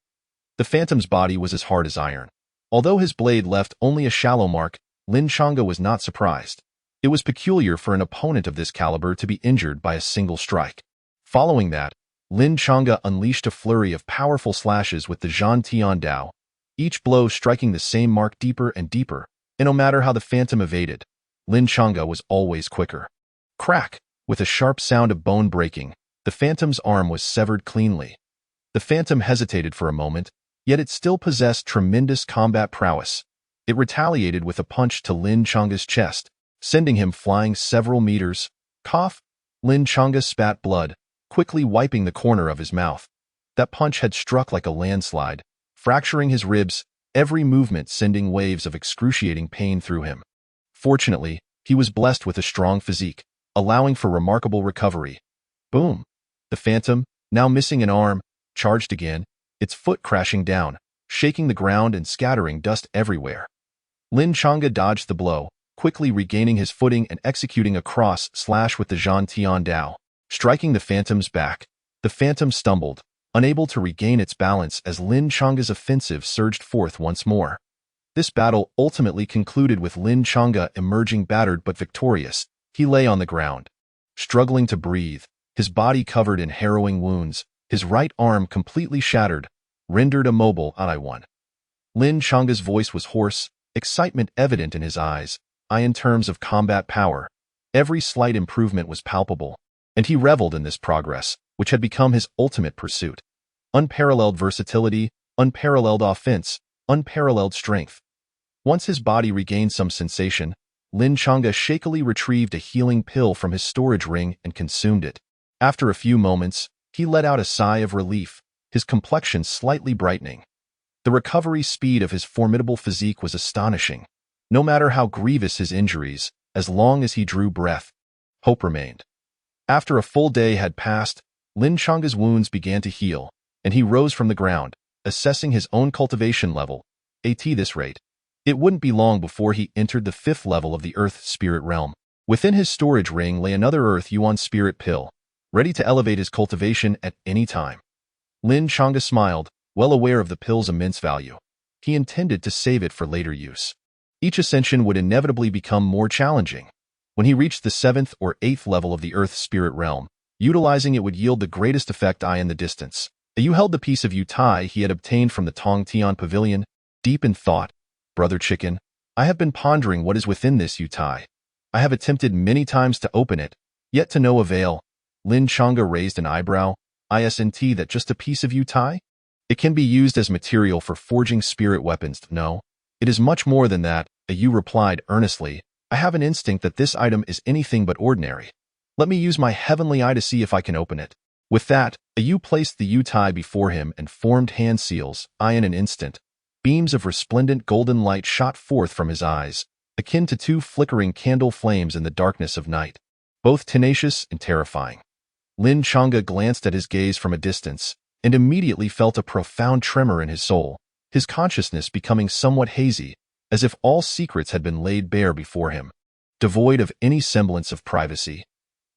The phantom's body was as hard as iron. Although his blade left only a shallow mark, Lin Chang'e was not surprised. It was peculiar for an opponent of this caliber to be injured by a single strike. Following that, Lin Chang'e unleashed a flurry of powerful slashes with the Zhan Tian Dao, each blow striking the same mark deeper and deeper, and no matter how the phantom evaded, Lin Chang'e was always quicker. Crack! With a sharp sound of bone breaking, the phantom's arm was severed cleanly. The phantom hesitated for a moment, yet it still possessed tremendous combat prowess. It retaliated with a punch to Lin Chang'e's chest, sending him flying several meters. Cough! Lin Chang'e spat blood, quickly wiping the corner of his mouth. That punch had struck like a landslide, fracturing his ribs, every movement sending waves of excruciating pain through him. Fortunately, he was blessed with a strong physique, allowing for remarkable recovery. Boom! The phantom, now missing an arm, charged again, its foot crashing down, shaking the ground and scattering dust everywhere. Lin Chang'e dodged the blow, quickly regaining his footing and executing a cross slash with the Zhan Tian Dao. Striking the phantom's back, the phantom stumbled, unable to regain its balance as Lin Chang'e's offensive surged forth once more. This battle ultimately concluded with Lin Chang'e emerging battered but victorious. He lay on the ground, struggling to breathe, his body covered in harrowing wounds, his right arm completely shattered, rendered immobile. I won. Lin Chang'e's voice was hoarse, excitement evident in his eyes. In terms of combat power, every slight improvement was palpable, and he reveled in this progress, which had become his ultimate pursuit. Unparalleled versatility, unparalleled offense, unparalleled strength. Once his body regained some sensation, Lin Chang'e shakily retrieved a healing pill from his storage ring and consumed it. After a few moments, he let out a sigh of relief, his complexion slightly brightening. The recovery speed of his formidable physique was astonishing. No matter how grievous his injuries, as long as he drew breath, hope remained. After a full day had passed, Lin Chang'e's wounds began to heal, and he rose from the ground, assessing his own cultivation level. At this rate, it wouldn't be long before he entered the 5th level of the Earth Spirit realm. Within his storage ring lay another Earth Yuan Spirit pill, ready to elevate his cultivation at any time. Lin Chang'e smiled, well aware of the pill's immense value. He intended to save it for later use. Each ascension would inevitably become more challenging. When he reached the 7th or 8th level of the Earth Spirit realm, utilizing it would yield the greatest effect in the distance. Yu held the piece of yutai he had obtained from the Tong Tian Pavilion, deep in thought. Brother Chicken, I have been pondering what is within this yutai. I have attempted many times to open it, yet to no avail. Lin Chang'e raised an eyebrow. Isn't that just a piece of yutai? It can be used as material for forging spirit weapons. No, it is much more than that. Yu replied earnestly. I have an instinct that this item is anything but ordinary. Let me use my heavenly eye to see if I can open it. With that, Yu placed the yutai before him and formed hand seals. In an instant, beams of resplendent golden light shot forth from his eyes, akin to 2 flickering candle flames in the darkness of night, both tenacious and terrifying. Lin Chang'e glanced at his gaze from a distance, and immediately felt a profound tremor in his soul, his consciousness becoming somewhat hazy, as if all secrets had been laid bare before him, devoid of any semblance of privacy.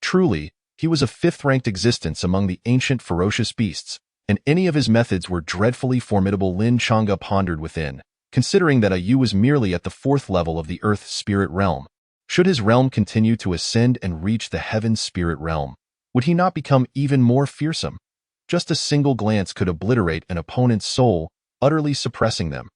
Truly, he was a 5th-ranked existence among the ancient ferocious beasts, and any of his methods were dreadfully formidable. Lin Chang'e pondered within, considering that Yu was merely at the 4th level of the Earth Spirit realm. Should his realm continue to ascend and reach the Heaven Spirit realm, would he not become even more fearsome? Just a single glance could obliterate an opponent's soul, utterly suppressing them.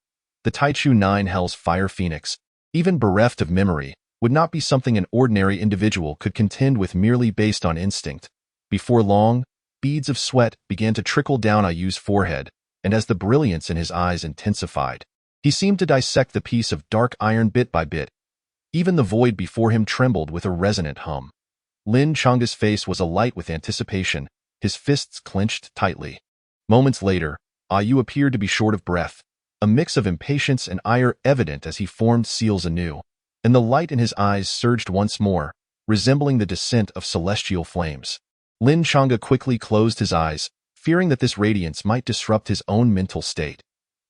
The Taichu 9 Hell's Fire Phoenix, even bereft of memory, would not be something an ordinary individual could contend with merely based on instinct. Before long, beads of sweat began to trickle down Yu's forehead, and as the brilliance in his eyes intensified, he seemed to dissect the piece of dark iron bit by bit. Even the void before him trembled with a resonant hum. Lin Chang'e's face was alight with anticipation, his fists clenched tightly. Moments later, Yu appeared to be short of breath, a mix of impatience and ire evident as he formed seals anew, and the light in his eyes surged once more, resembling the descent of celestial flames. Lin Chang'e quickly closed his eyes, fearing that this radiance might disrupt his own mental state.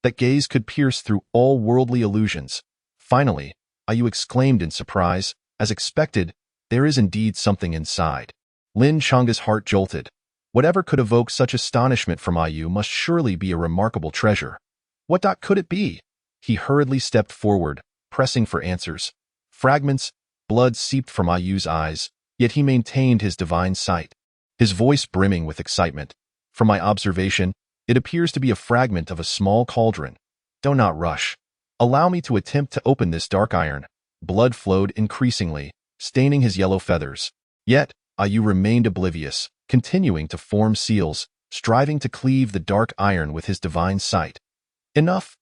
That gaze could pierce through all worldly illusions. Finally, Yu exclaimed in surprise, as expected, there is indeed something inside. Lin Chang'e's heart jolted. Whatever could evoke such astonishment from Yu must surely be a remarkable treasure. What could it be? He hurriedly stepped forward, pressing for answers. Fragments, blood seeped from Yu's eyes, yet he maintained his divine sight, his voice brimming with excitement. From my observation, it appears to be a fragment of a small cauldron. Do not rush. Allow me to attempt to open this dark iron. Blood flowed increasingly, staining his yellow feathers. Yet, Yu remained oblivious, continuing to form seals, striving to cleave the dark iron with his divine sight. Enough!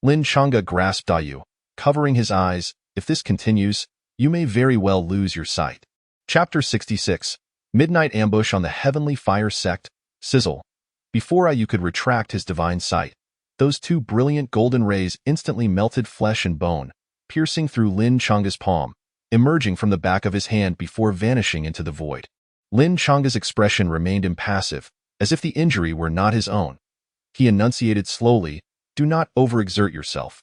Lin Chang'e grasped Yu, covering his eyes. If this continues, you may very well lose your sight. Chapter 66. Midnight Ambush on the Heavenly Fire Sect. Sizzle. Before Yu could retract his divine sight, those 2 brilliant golden rays instantly melted flesh and bone, piercing through Lin Chang'e's palm, emerging from the back of his hand before vanishing into the void. Lin Changa's expression remained impassive, as if the injury were not his own. He enunciated slowly, "Do not overexert yourself."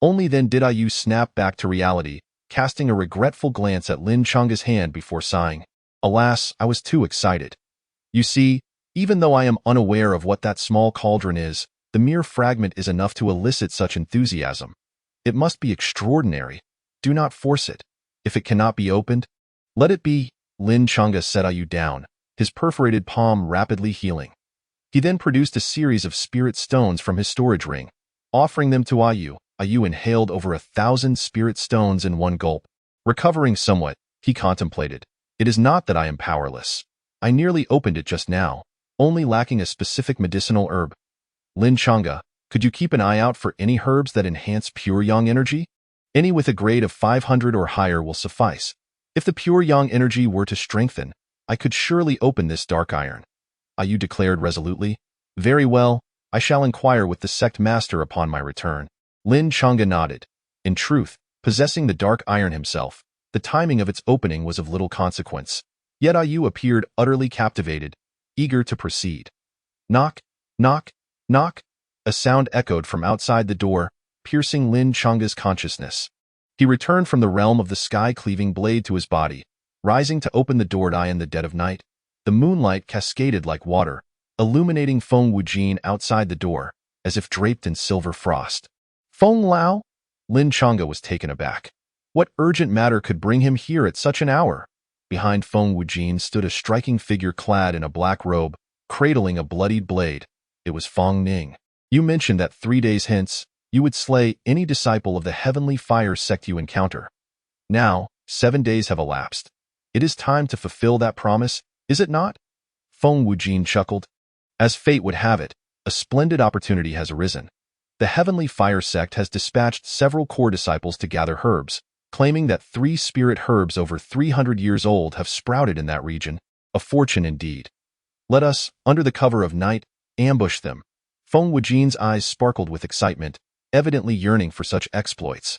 Only then did Ayu snap back to reality, casting a regretful glance at Lin Changa's hand before sighing. "Alas, I was too excited. You see, even though I am unaware of what that small cauldron is, the mere fragment is enough to elicit such enthusiasm. It must be extraordinary. Do not force it. If it cannot be opened, let it be." Lin Changa set Ayu down, his perforated palm rapidly healing. He then produced a series of spirit stones from his storage ring, offering them to Ayu. Ayu inhaled over 1,000 spirit stones in one gulp. Recovering somewhat, he contemplated. "It is not that I am powerless. I nearly opened it just now, only lacking a specific medicinal herb. Lin Changa, could you keep an eye out for any herbs that enhance pure yang energy? Any with a grade of 500 or higher will suffice. If the pure yang energy were to strengthen, I could surely open this dark iron." Ayu declared resolutely. "Very well, I shall inquire with the sect master upon my return." Lin Changa nodded. In truth, possessing the dark iron himself, the timing of its opening was of little consequence. Yet Ayu appeared utterly captivated, eager to proceed. Knock, knock, knock. A sound echoed from outside the door, piercing Lin Changa's consciousness. He returned from the realm of the sky-cleaving blade to his body, rising to open the door in the dead of night. The moonlight cascaded like water, illuminating Feng Wujin outside the door, as if draped in silver frost. "Feng Lao?" Lin Changa was taken aback. What urgent matter could bring him here at such an hour? Behind Feng Wujin stood a striking figure clad in a black robe, cradling a bloodied blade. It was Feng Ning. "You mentioned that 3 days hence, you would slay any disciple of the heavenly fire sect you encounter. Now, 7 days have elapsed. It is time to fulfill that promise, is it not?" Feng Wujin chuckled. "As fate would have it, a splendid opportunity has arisen. The heavenly fire sect has dispatched several core disciples to gather herbs, claiming that 3 spirit herbs over 300 years old have sprouted in that region. A fortune indeed. Let us, under the cover of night, ambush them." Feng Wujin's eyes sparkled with excitement, evidently yearning for such exploits.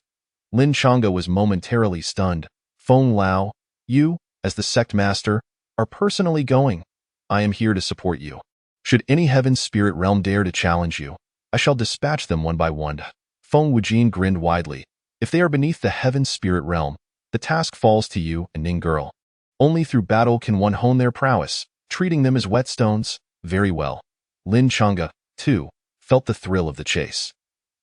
Lin Changa was momentarily stunned. "Feng Lao, you, as the sect master, are personally going. I am here to support you. Should any heaven spirit realm dare to challenge you, I shall dispatch them one by one." Feng Wujin grinned widely. "If they are beneath the heaven spirit realm, the task falls to you and Ning girl. Only through battle can one hone their prowess, treating them as whetstones. Very well." Lin Changa, too, felt the thrill of the chase.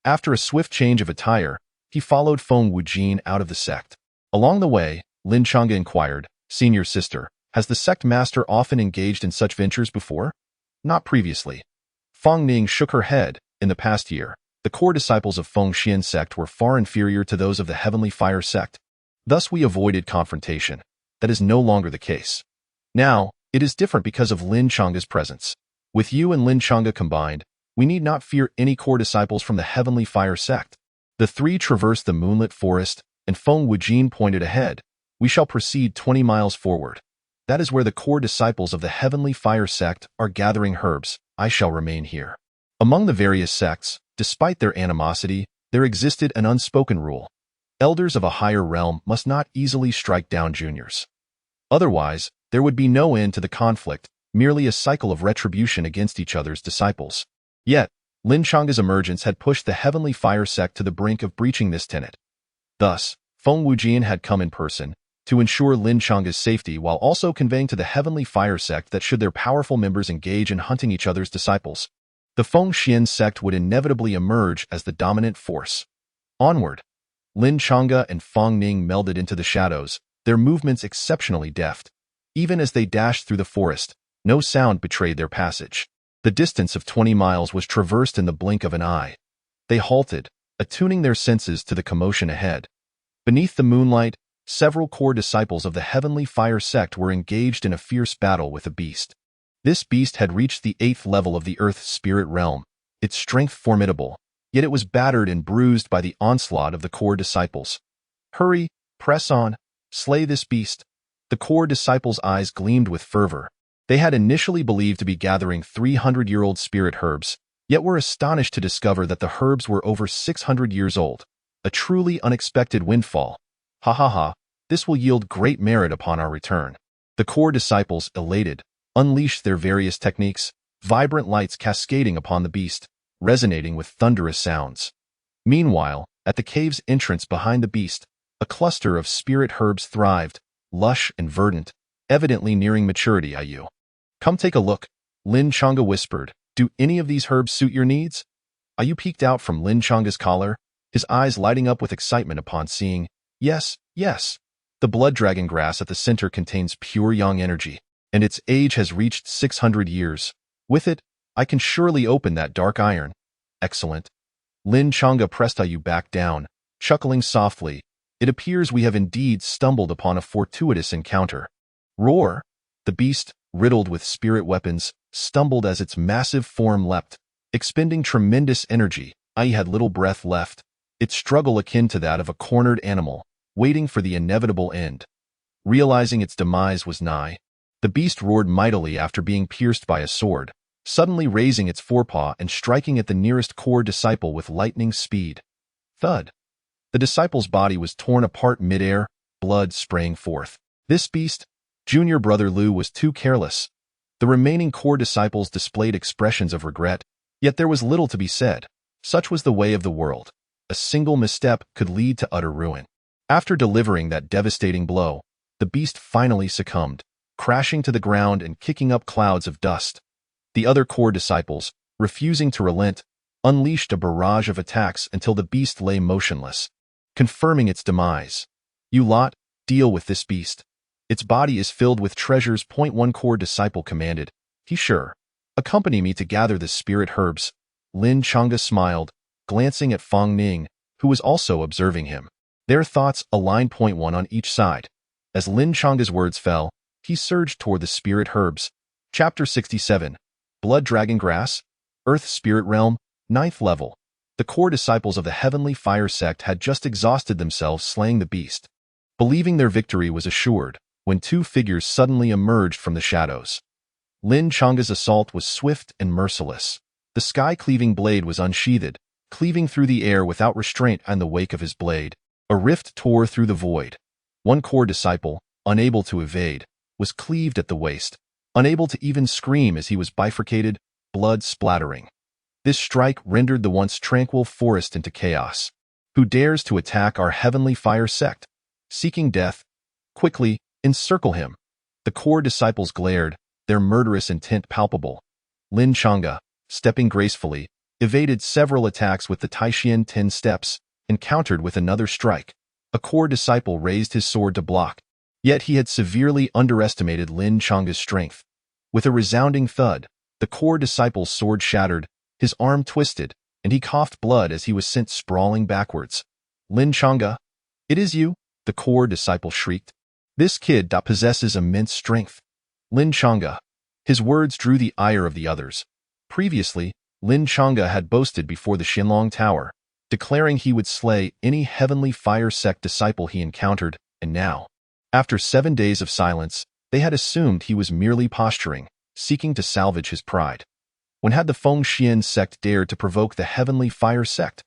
After a swift change of attire, he followed Feng Wujin out of the sect. Along the way, Lin Changa inquired, "Senior sister, has the sect master often engaged in such ventures before?" "Not previously." Feng Ning shook her head. "In the past year, the core disciples of Feng Xian sect were far inferior to those of the heavenly fire sect. Thus we avoided confrontation. That is no longer the case. Now, it is different because of Lin Changa's presence. With you and Lin Changa combined, we need not fear any core disciples from the heavenly fire sect." The 3 traversed the moonlit forest, and Feng Wujin pointed ahead. "We shall proceed 20 miles forward. That is where the core disciples of the heavenly fire sect are gathering herbs. I shall remain here." Among the various sects, despite their animosity, there existed an unspoken rule. Elders of a higher realm must not easily strike down juniors. Otherwise, there would be no end to the conflict, merely a cycle of retribution against each other's disciples. Yet, Lin Changa's emergence had pushed the heavenly fire sect to the brink of breaching this tenet. Thus, Feng Wujin had come in person to ensure Lin Changa's safety while also conveying to the heavenly fire sect that should their powerful members engage in hunting each other's disciples, the Feng Xian sect would inevitably emerge as the dominant force. Onward. Lin Changa and Feng Ning melded into the shadows, their movements exceptionally deft. Even as they dashed through the forest, no sound betrayed their passage. The distance of 20 miles was traversed in the blink of an eye. They halted, attuning their senses to the commotion ahead. Beneath the moonlight, several core disciples of the heavenly fire sect were engaged in a fierce battle with a beast. This beast had reached the 8th level of the earth's spirit realm, its strength formidable, yet it was battered and bruised by the onslaught of the core disciples. "Hurry, press on, slay this beast." The core disciples' eyes gleamed with fervor. They had initially believed to be gathering 300-year-old spirit herbs, yet were astonished to discover that the herbs were over 600 years old. A truly unexpected windfall. Ha ha ha, this will yield great merit upon our return. The core disciples, elated, unleashed their various techniques, vibrant lights cascading upon the beast, resonating with thunderous sounds. Meanwhile, at the cave's entrance behind the beast, a cluster of spirit herbs thrived, lush and verdant, evidently nearing maturity. Come take a look, Lin Changa whispered. Do any of these herbs suit your needs? Ayu peeked out from Lin Changa's collar, his eyes lighting up with excitement upon seeing, yes, yes. The blood dragon grass at the center contains pure yang energy, and its age has reached 600 years. With it, I can surely open that dark iron. Excellent. Lin Changa pressed Ayu back down, chuckling softly. It appears we have indeed stumbled upon a fortuitous encounter. Roar! The beast, riddled with spirit weapons, stumbled as its massive form leapt, expending tremendous energy. Ayu had little breath left, its struggle akin to that of a cornered animal, waiting for the inevitable end. Realizing its demise was nigh, the beast roared mightily after being pierced by a sword, suddenly raising its forepaw and striking at the nearest core disciple with lightning speed. Thud! The disciple's body was torn apart midair, blood spraying forth. This beast, junior brother Lu, was too careless. The remaining core disciples displayed expressions of regret, yet there was little to be said. Such was the way of the world. A single misstep could lead to utter ruin. After delivering that devastating blow, the beast finally succumbed, crashing to the ground and kicking up clouds of dust. The other core disciples, refusing to relent, unleashed a barrage of attacks until the beast lay motionless, confirming its demise. You lot, deal with this beast. Its body is filled with treasures. One core disciple commanded. He sure. Accompany me to gather the spirit herbs. Lin Changa smiled, glancing at Fong Ning, who was also observing him. Their thoughts aligned. One on each side. As Lin Changa's words fell, he surged toward the spirit herbs. Chapter 67. Blood Dragon Grass, Earth Spirit Realm, 9th level. The core disciples of the Heavenly Fire sect had just exhausted themselves slaying the beast, believing their victory was assured, when two figures suddenly emerged from the shadows. Lin Changa's assault was swift and merciless. The sky-cleaving blade was unsheathed, cleaving through the air without restraint. In the wake of his blade, a rift tore through the void. One core disciple, unable to evade, was cleaved at the waist, unable to even scream as he was bifurcated, blood splattering. This strike rendered the once tranquil forest into chaos. Who dares to attack our Heavenly Fire sect? Seeking death? Quickly, encircle him. The core disciples glared, their murderous intent palpable. Lin Changa, stepping gracefully, evaded several attacks with the Taishian 10 steps, encountered with another strike. A core disciple raised his sword to block, yet he had severely underestimated Lin Changa's strength. With a resounding thud, the core disciple's sword shattered, his arm twisted, and he coughed blood as he was sent sprawling backwards. Lin Changa, it is you, the core disciple shrieked. This kid that possesses immense strength. Lin Changa. His words drew the ire of the others. Previously, Lin Changa had boasted before the Xinlong Tower, declaring he would slay any Heavenly Fire sect disciple he encountered, and now, after 7 days of silence, they had assumed he was merely posturing, seeking to salvage his pride. When had the Fengxian sect dared to provoke the Heavenly Fire sect?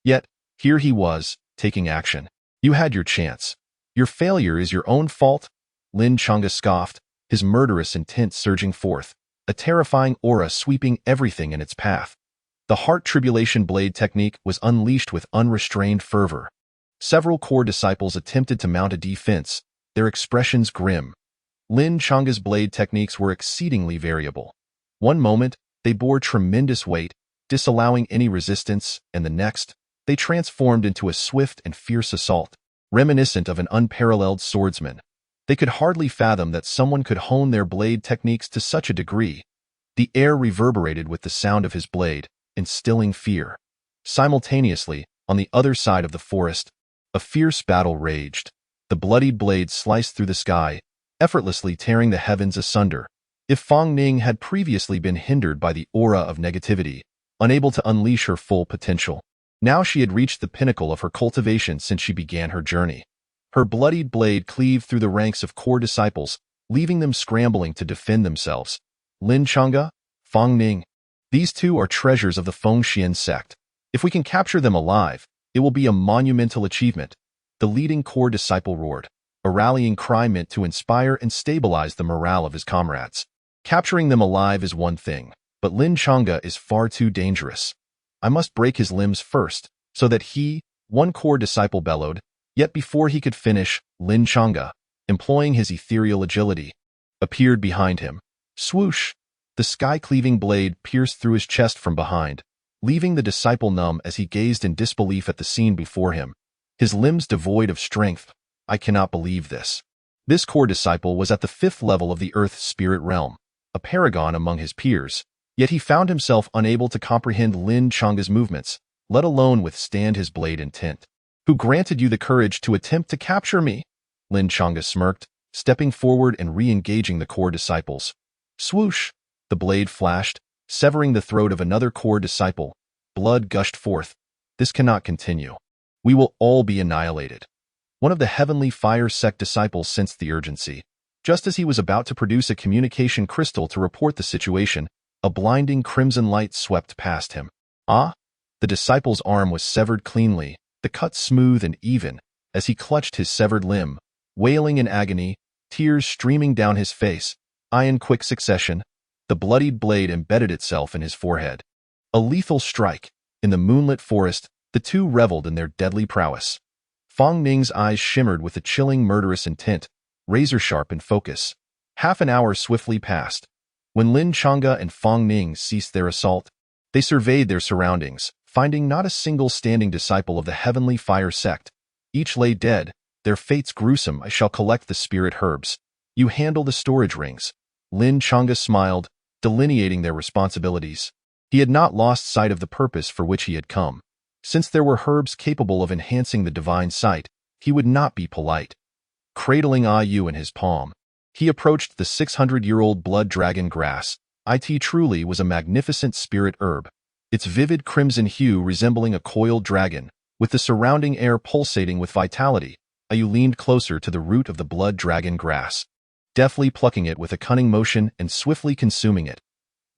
Yet, here he was, taking action. You had your chance. Your failure is your own fault? Lin Changa scoffed, his murderous intent surging forth, a terrifying aura sweeping everything in its path. The heart tribulation blade technique was unleashed with unrestrained fervor. Several core disciples attempted to mount a defense, their expressions grim. Lin Changa's blade techniques were exceedingly variable. One moment, they bore tremendous weight, disallowing any resistance, and the next, they transformed into a swift and fierce assault, reminiscent of an unparalleled swordsman. They could hardly fathom that someone could hone their blade techniques to such a degree. The air reverberated with the sound of his blade, instilling fear. Simultaneously, on the other side of the forest, a fierce battle raged. The bloodied blade sliced through the sky, effortlessly tearing the heavens asunder. If Fong Ning had previously been hindered by the aura of negativity, unable to unleash her full potential, now she had reached the pinnacle of her cultivation since she began her journey. Her bloodied blade cleaved through the ranks of core disciples, leaving them scrambling to defend themselves. Lin Changa, Fong Ning. These two are treasures of the Fengxian sect. If we can capture them alive, it will be a monumental achievement. The leading core disciple roared. a rallying cry meant to inspire and stabilize the morale of his comrades. Capturing them alive is one thing, but Lin Chang'e is far too dangerous. I must break his limbs first, so that he, one core disciple bellowed, yet before he could finish, Lin Chang'e, employing his ethereal agility, appeared behind him. Swoosh! The sky-cleaving blade pierced through his chest from behind, leaving the disciple numb as he gazed in disbelief at the scene before him, his limbs devoid of strength. I cannot believe this. This core disciple was at the 5th level of the Earth spirit realm, a paragon among his peers, yet he found himself unable to comprehend Lin Chang'e's movements, let alone withstand his blade intent. Who granted you the courage to attempt to capture me? Lin Chang'e smirked, stepping forward and re-engaging the core disciples. Swoosh! The blade flashed, severing the throat of another core disciple. Blood gushed forth. This cannot continue. We will all be annihilated. One of the heavenly fire sect disciples sensed the urgency. Just as he was about to produce a communication crystal to report the situation, a blinding crimson light swept past him. Ah! The disciple's arm was severed cleanly, the cut smooth and even, as he clutched his severed limb, wailing in agony, tears streaming down his face. In quick succession, the bloodied blade embedded itself in his forehead. A lethal strike. In the moonlit forest, the two reveled in their deadly prowess. Fong Ning's eyes shimmered with a chilling murderous intent, razor-sharp in focus. Half an hour swiftly passed. When Lin Chang'e and Fong Ning ceased their assault, they surveyed their surroundings, finding not a single standing disciple of the heavenly fire sect. Each lay dead, their fates gruesome. I shall collect the spirit herbs. You handle the storage rings. Lin Chang'e smiled, delineating their responsibilities. He had not lost sight of the purpose for which he had come. Since there were herbs capable of enhancing the divine sight, he would not be polite. Cradling Yu in his palm, he approached the 600-year-old blood dragon grass. It truly was a magnificent spirit herb, its vivid crimson hue resembling a coiled dragon, with the surrounding air pulsating with vitality. Yu leaned closer to the root of the blood dragon grass, deftly plucking it with a cunning motion and swiftly consuming it.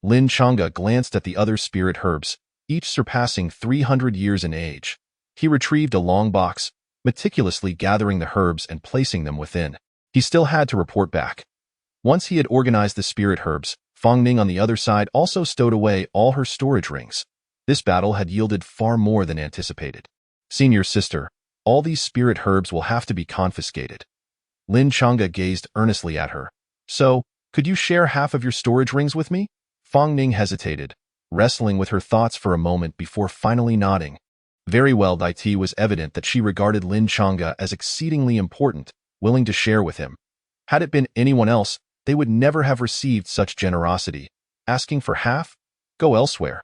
Lin Chang'e glanced at the other spirit herbs, each surpassing 300 years in age. He retrieved a long box, meticulously gathering the herbs and placing them within. He still had to report back. Once he had organized the spirit herbs, Fong Ning on the other side also stowed away all her storage rings. This battle had yielded far more than anticipated. Senior sister, all these spirit herbs will have to be confiscated. Lin Chang'e gazed earnestly at her. So, could you share half of your storage rings with me? Fong Ning hesitated, wrestling with her thoughts for a moment before finally nodding. Very well. It was evident that she regarded Lin Chang'e as exceedingly important, willing to share with him. Had it been anyone else, they would never have received such generosity. Asking for half? Go elsewhere.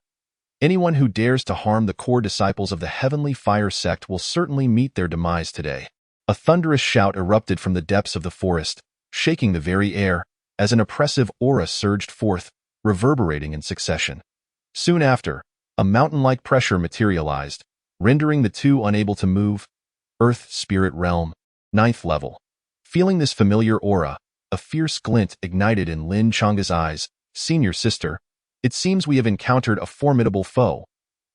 Anyone who dares to harm the core disciples of the heavenly fire sect will certainly meet their demise today. A thunderous shout erupted from the depths of the forest, shaking the very air, as an oppressive aura surged forth, reverberating in succession. Soon after, a mountain-like pressure materialized, rendering the two unable to move. Earth Spirit Realm, 9th level. Feeling this familiar aura, a fierce glint ignited in Lin Chang'e's eyes. Senior sister, it seems we have encountered a formidable foe.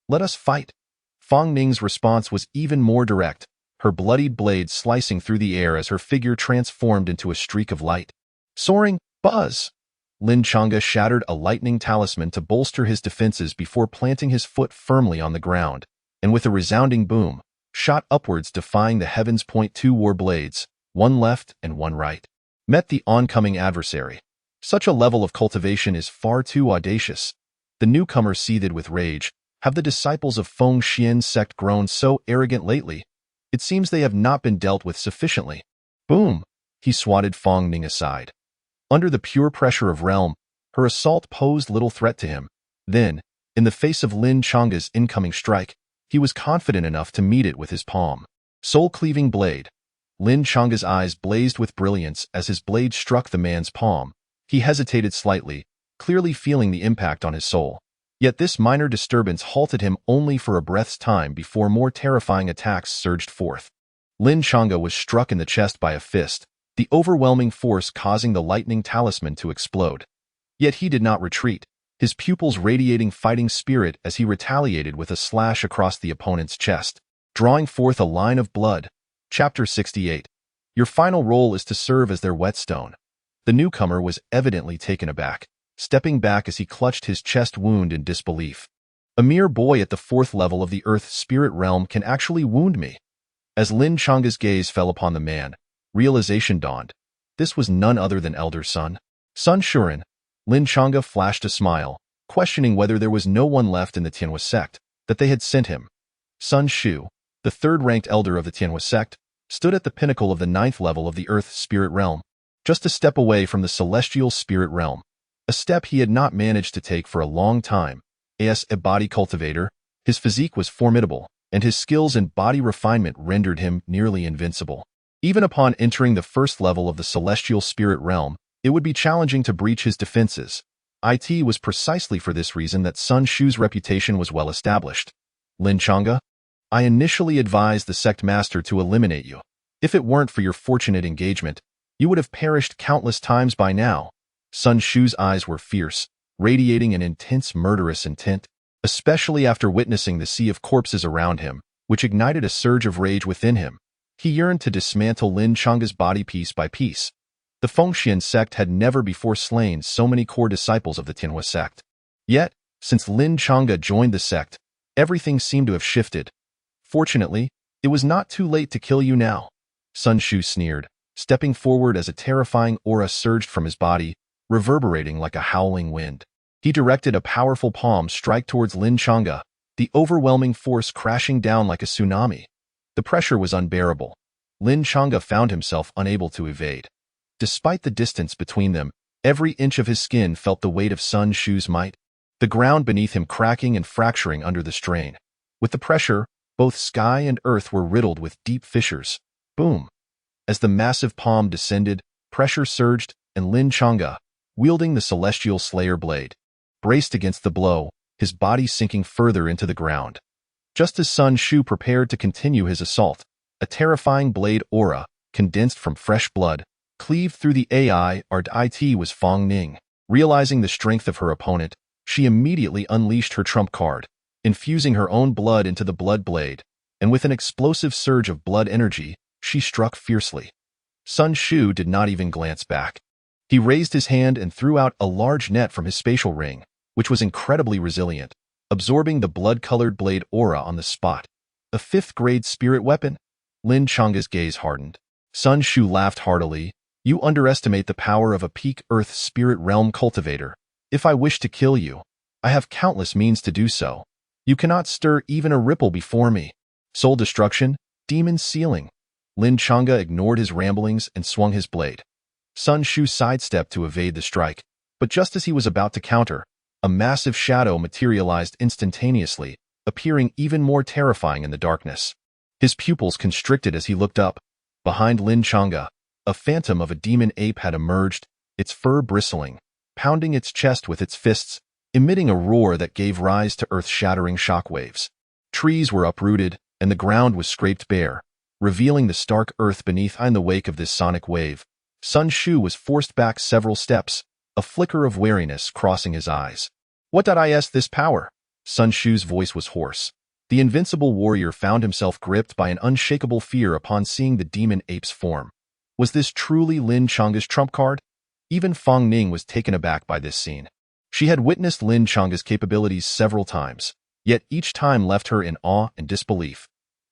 Let us fight. Fong Ning's response was even more direct, her bloodied blade slicing through the air as her figure transformed into a streak of light. Soaring, buzz! Lin Chang'e shattered a lightning talisman to bolster his defenses before planting his foot firmly on the ground, and with a resounding boom, shot upwards defying the heavens. Two war blades, one left and one right, met the oncoming adversary. Such a level of cultivation is far too audacious. The newcomer seethed with rage. Have the disciples of Feng Xian's sect grown so arrogant lately? It seems they have not been dealt with sufficiently. Boom! He swatted Fong Ning aside. Under the pure pressure of realm, her assault posed little threat to him. Then, in the face of Lin Chang'e's incoming strike, he was confident enough to meet it with his palm. Soul-cleaving blade. Lin Chang'e's eyes blazed with brilliance as his blade struck the man's palm. He hesitated slightly, clearly feeling the impact on his soul. Yet this minor disturbance halted him only for a breath's time before more terrifying attacks surged forth. Lin Chang'e was struck in the chest by a fist, the overwhelming force causing the lightning talisman to explode. Yet he did not retreat, his pupils radiating fighting spirit as he retaliated with a slash across the opponent's chest, drawing forth a line of blood. Chapter 68. Your final role is to serve as their whetstone. The newcomer was evidently taken aback, stepping back as he clutched his chest wound in disbelief. A mere boy at the 4th level of the Earth spirit realm can actually wound me. As Lin Changa's gaze fell upon the man, realization dawned. This was none other than Elder Sun. Sun Shuren. Lin Changa flashed a smile, questioning whether there was no one left in the Tianhua sect that they had sent him. Sun Shu, the 3rd-ranked elder of the Tianhua sect, stood at the pinnacle of the 9th level of the Earth spirit realm, just a step away from the celestial spirit realm, a step he had not managed to take for a long time. As a body cultivator, his physique was formidable, and his skills in body refinement rendered him nearly invincible. Even upon entering the 1st level of the celestial spirit realm, it would be challenging to breach his defenses. It was precisely for this reason that Sun Shu's reputation was well established. Lin Changa, I initially advised the sect master to eliminate you. If it weren't for your fortunate engagement, you would have perished countless times by now. Sun Shu's eyes were fierce, radiating an intense murderous intent, especially after witnessing the sea of corpses around him, which ignited a surge of rage within him. He yearned to dismantle Lin Changa's body piece by piece. The Fengxian sect had never before slain so many core disciples of the Tianhua sect. Yet, since Lin Changa joined the sect, everything seemed to have shifted. Fortunately, it was not too late to kill you now. Sun Shu sneered, stepping forward as a terrifying aura surged from his body, reverberating like a howling wind. He directed a powerful palm strike towards Lin Changa, the overwhelming force crashing down like a tsunami. The pressure was unbearable. Lin Changa found himself unable to evade. Despite the distance between them, every inch of his skin felt the weight of Sun Shu's might, the ground beneath him cracking and fracturing under the strain. With the pressure, both sky and earth were riddled with deep fissures. Boom! As the massive palm descended, pressure surged, and Lin Changa, wielding the celestial slayer blade, braced against the blow, his body sinking further into the ground. Just as Sun Shu prepared to continue his assault, a terrifying blade aura, condensed from fresh blood, cleaved through the it was Fang Ning. Realizing the strength of her opponent, she immediately unleashed her trump card, infusing her own blood into the blood blade, and with an explosive surge of blood energy, she struck fiercely. Sun Shu did not even glance back. He raised his hand and threw out a large net from his spatial ring, which was incredibly resilient, absorbing the blood-colored blade aura on the spot. A 5th-grade spirit weapon? Lin Changa's gaze hardened. Sun Shu laughed heartily. You underestimate the power of a peak Earth spirit realm cultivator. If I wish to kill you, I have countless means to do so. You cannot stir even a ripple before me. Soul destruction, demon sealing. Lin Changa ignored his ramblings and swung his blade. Sun Shu sidestepped to evade the strike, but just as he was about to counter, a massive shadow materialized instantaneously, appearing even more terrifying in the darkness. His pupils constricted as he looked up. Behind Lin Changa, a phantom of a demon ape had emerged, its fur bristling, pounding its chest with its fists, emitting a roar that gave rise to earth-shattering shockwaves. Trees were uprooted, and the ground was scraped bare, revealing the stark earth beneath. In the wake of this sonic wave, Sun Shu was forced back several steps, a flicker of wariness crossing his eyes. What is this power? Sun Shu's voice was hoarse. The invincible warrior found himself gripped by an unshakable fear upon seeing the demon ape's form. Was this truly Lin Changa's trump card? Even Fang Ning was taken aback by this scene. She had witnessed Lin Changa's capabilities several times, yet each time left her in awe and disbelief.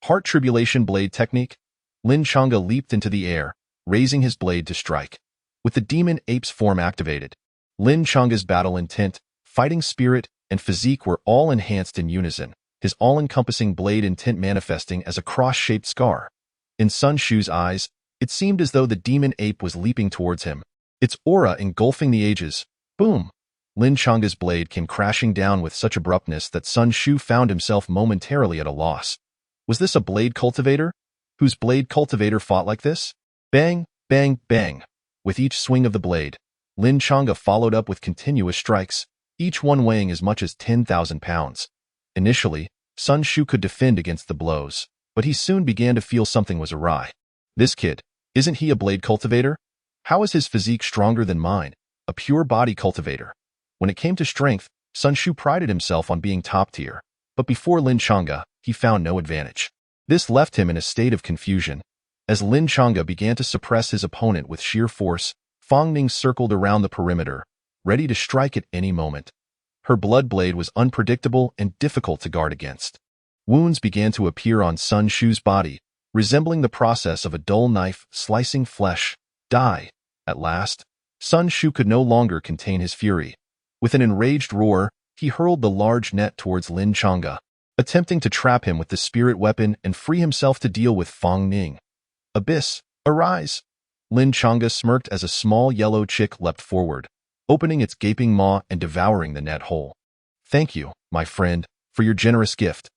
Heart tribulation blade technique? Lin Changa leaped into the air, raising his blade to strike. With the demon ape's form activated, Lin Changa's battle intent, fighting spirit, and physique were all enhanced in unison, his all-encompassing blade intent manifesting as a cross-shaped scar. In Sun Shu's eyes, it seemed as though the demon ape was leaping towards him, its aura engulfing the ages. Boom! Lin Changa's blade came crashing down with such abruptness that Sun Shu found himself momentarily at a loss. Was this a blade cultivator? Whose blade cultivator fought like this? Bang, bang, bang. With each swing of the blade, Lin Changa followed up with continuous strikes, each one weighing as much as 10,000 pounds. Initially, Sun Shu could defend against the blows, but he soon began to feel something was awry. This kid, isn't he a blade cultivator? How is his physique stronger than mine, a pure body cultivator? When it came to strength, Sun Shu prided himself on being top tier, but before Lin Changa, he found no advantage. This left him in a state of confusion. As Lin Chang'e began to suppress his opponent with sheer force, Fang Ning circled around the perimeter, ready to strike at any moment. Her blood blade was unpredictable and difficult to guard against. Wounds began to appear on Sun Shu's body, resembling the process of a dull knife slicing flesh. Die. At last, Sun Shu could no longer contain his fury. With an enraged roar, he hurled the large net towards Lin Chang'e, attempting to trap him with the spirit weapon and free himself to deal with Fang Ning. Abyss, arise! Lin Chang'e smirked as a small yellow chick leapt forward, opening its gaping maw and devouring the net whole. Thank you, my friend, for your generous gift.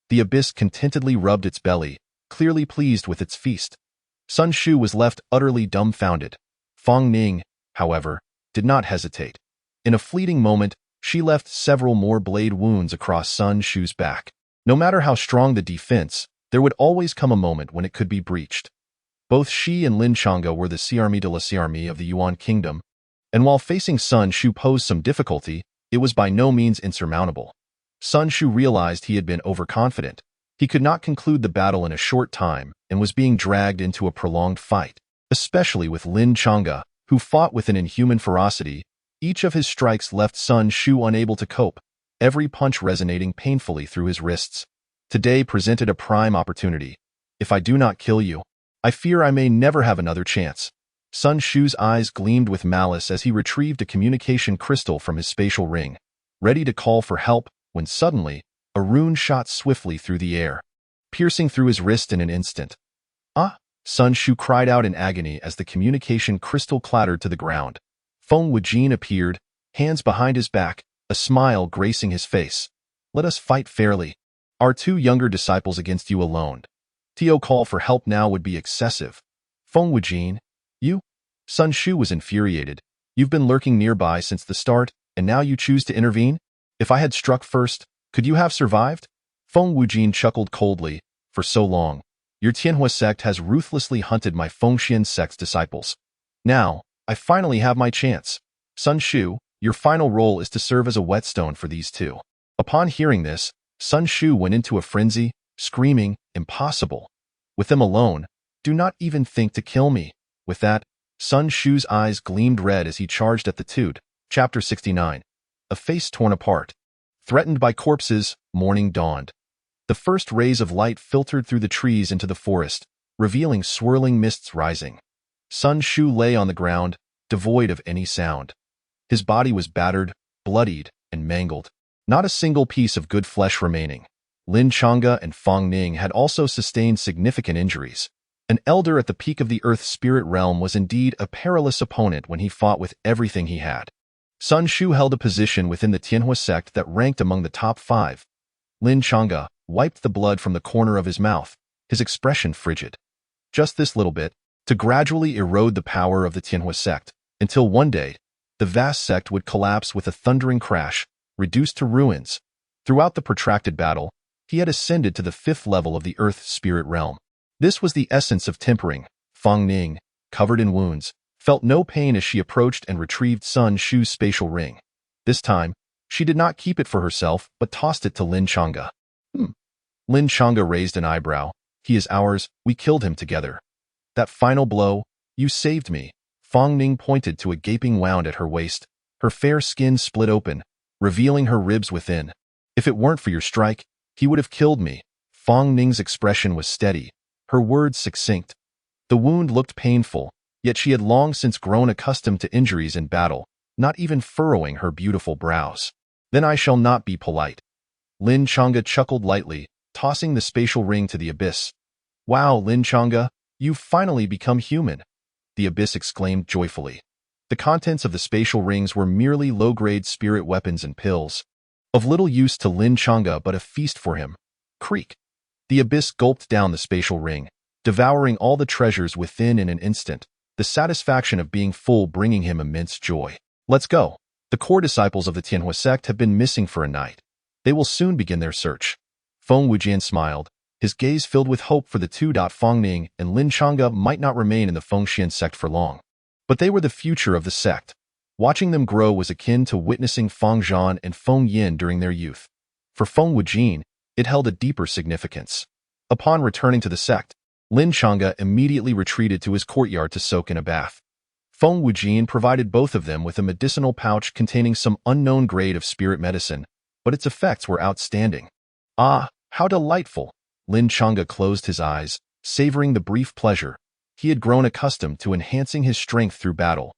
The abyss contentedly rubbed its belly, clearly pleased with its feast. Sun Shu was left utterly dumbfounded. Fang Ning, however, did not hesitate. In a fleeting moment, she left several more blade wounds across Sun Shu's back. No matter how strong the defense, there would always come a moment when it could be breached. Both she and Lin Chang'e were the Siarmi de la Siarmi of the Yuan Kingdom, and while facing Sun Shu posed some difficulty, it was by no means insurmountable. Sun Shu realized he had been overconfident. He could not conclude the battle in a short time and was being dragged into a prolonged fight, especially with Lin Chang'e, who fought with an inhuman ferocity. Each of his strikes left Sun Shu unable to cope, every punch resonating painfully through his wrists. Today presented a prime opportunity. If I do not kill you, I fear I may never have another chance. Sun Shu's eyes gleamed with malice as he retrieved a communication crystal from his spatial ring, ready to call for help, when suddenly, a rune shot swiftly through the air, piercing through his wrist in an instant. Ah! Sun Shu cried out in agony as the communication crystal clattered to the ground. Feng Wujin appeared, hands behind his back, a smile gracing his face. Let us fight fairly. Our two younger disciples against you alone. Tio call for help now would be excessive. Feng Wujin, you? Sun Shu was infuriated. You've been lurking nearby since the start, and now you choose to intervene? If I had struck first, could you have survived? Feng Wujin chuckled coldly. For so long, your Tianhua sect has ruthlessly hunted my Fengxian sect's disciples. Now, I finally have my chance. Sun Shu, your final role is to serve as a whetstone for these two. Upon hearing this, Sun Shu went into a frenzy, screaming, impossible. With them alone, do not even think to kill me. With that, Sun Shu's eyes gleamed red as he charged at the Tude. Chapter 69. A face torn apart. Threatened by corpses, morning dawned. The first rays of light filtered through the trees into the forest, revealing swirling mists rising. Sun Shu lay on the ground, devoid of any sound. His body was battered, bloodied, and mangled. Not a single piece of good flesh remaining. Lin Chang'e and Fang Ning had also sustained significant injuries. An elder at the peak of the Earth spirit realm was indeed a perilous opponent when he fought with everything he had. Sun Shu held a position within the Tianhua sect that ranked among the top 5. Lin Chang'e wiped the blood from the corner of his mouth, his expression frigid. Just this little bit, to gradually erode the power of the Tianhua sect, until one day, the vast sect would collapse with a thundering crash, reduced to ruins. Throughout the protracted battle, he had ascended to the 5th level of the Earth spirit realm. This was the essence of tempering. Fang Ning, covered in wounds, felt no pain as she approached and retrieved Sun Shu's spatial ring. This time, she did not keep it for herself, but tossed it to Lin Chang'e. Lin Chang'e raised an eyebrow. He is ours, we killed him together. That final blow, you saved me. Fang Ning pointed to a gaping wound at her waist. Her fair skin split open, revealing her ribs within. If it weren't for your strike, he would have killed me. Fang Ning's expression was steady, her words succinct. The wound looked painful, yet she had long since grown accustomed to injuries in battle, not even furrowing her beautiful brows. Then I shall not be polite. Lin Chang'e chuckled lightly, tossing the spatial ring to the abyss. Wow, Lin Chang'e, you've finally become human, the abyss exclaimed joyfully. The contents of the spatial rings were merely low-grade spirit weapons and pills, of little use to Lin Chang'e but a feast for him. Creak. The abyss gulped down the spatial ring, devouring all the treasures within in an instant, the satisfaction of being full bringing him immense joy. Let's go. The core disciples of the Tianhua sect have been missing for a night. They will soon begin their search. Feng Wujian smiled, his gaze filled with hope for the two. Fang Ning and Lin Chang'e might not remain in the Fengxian sect for long. But they were the future of the sect. Watching them grow was akin to witnessing Fang Zhan and Feng Yin during their youth. For Feng Wujin, it held a deeper significance. Upon returning to the sect, Lin Chang'e immediately retreated to his courtyard to soak in a bath. Feng Wujin provided both of them with a medicinal pouch containing some unknown grade of spirit medicine, but its effects were outstanding. Ah, how delightful! Lin Chang'e closed his eyes, savoring the brief pleasure. He had grown accustomed to enhancing his strength through battle.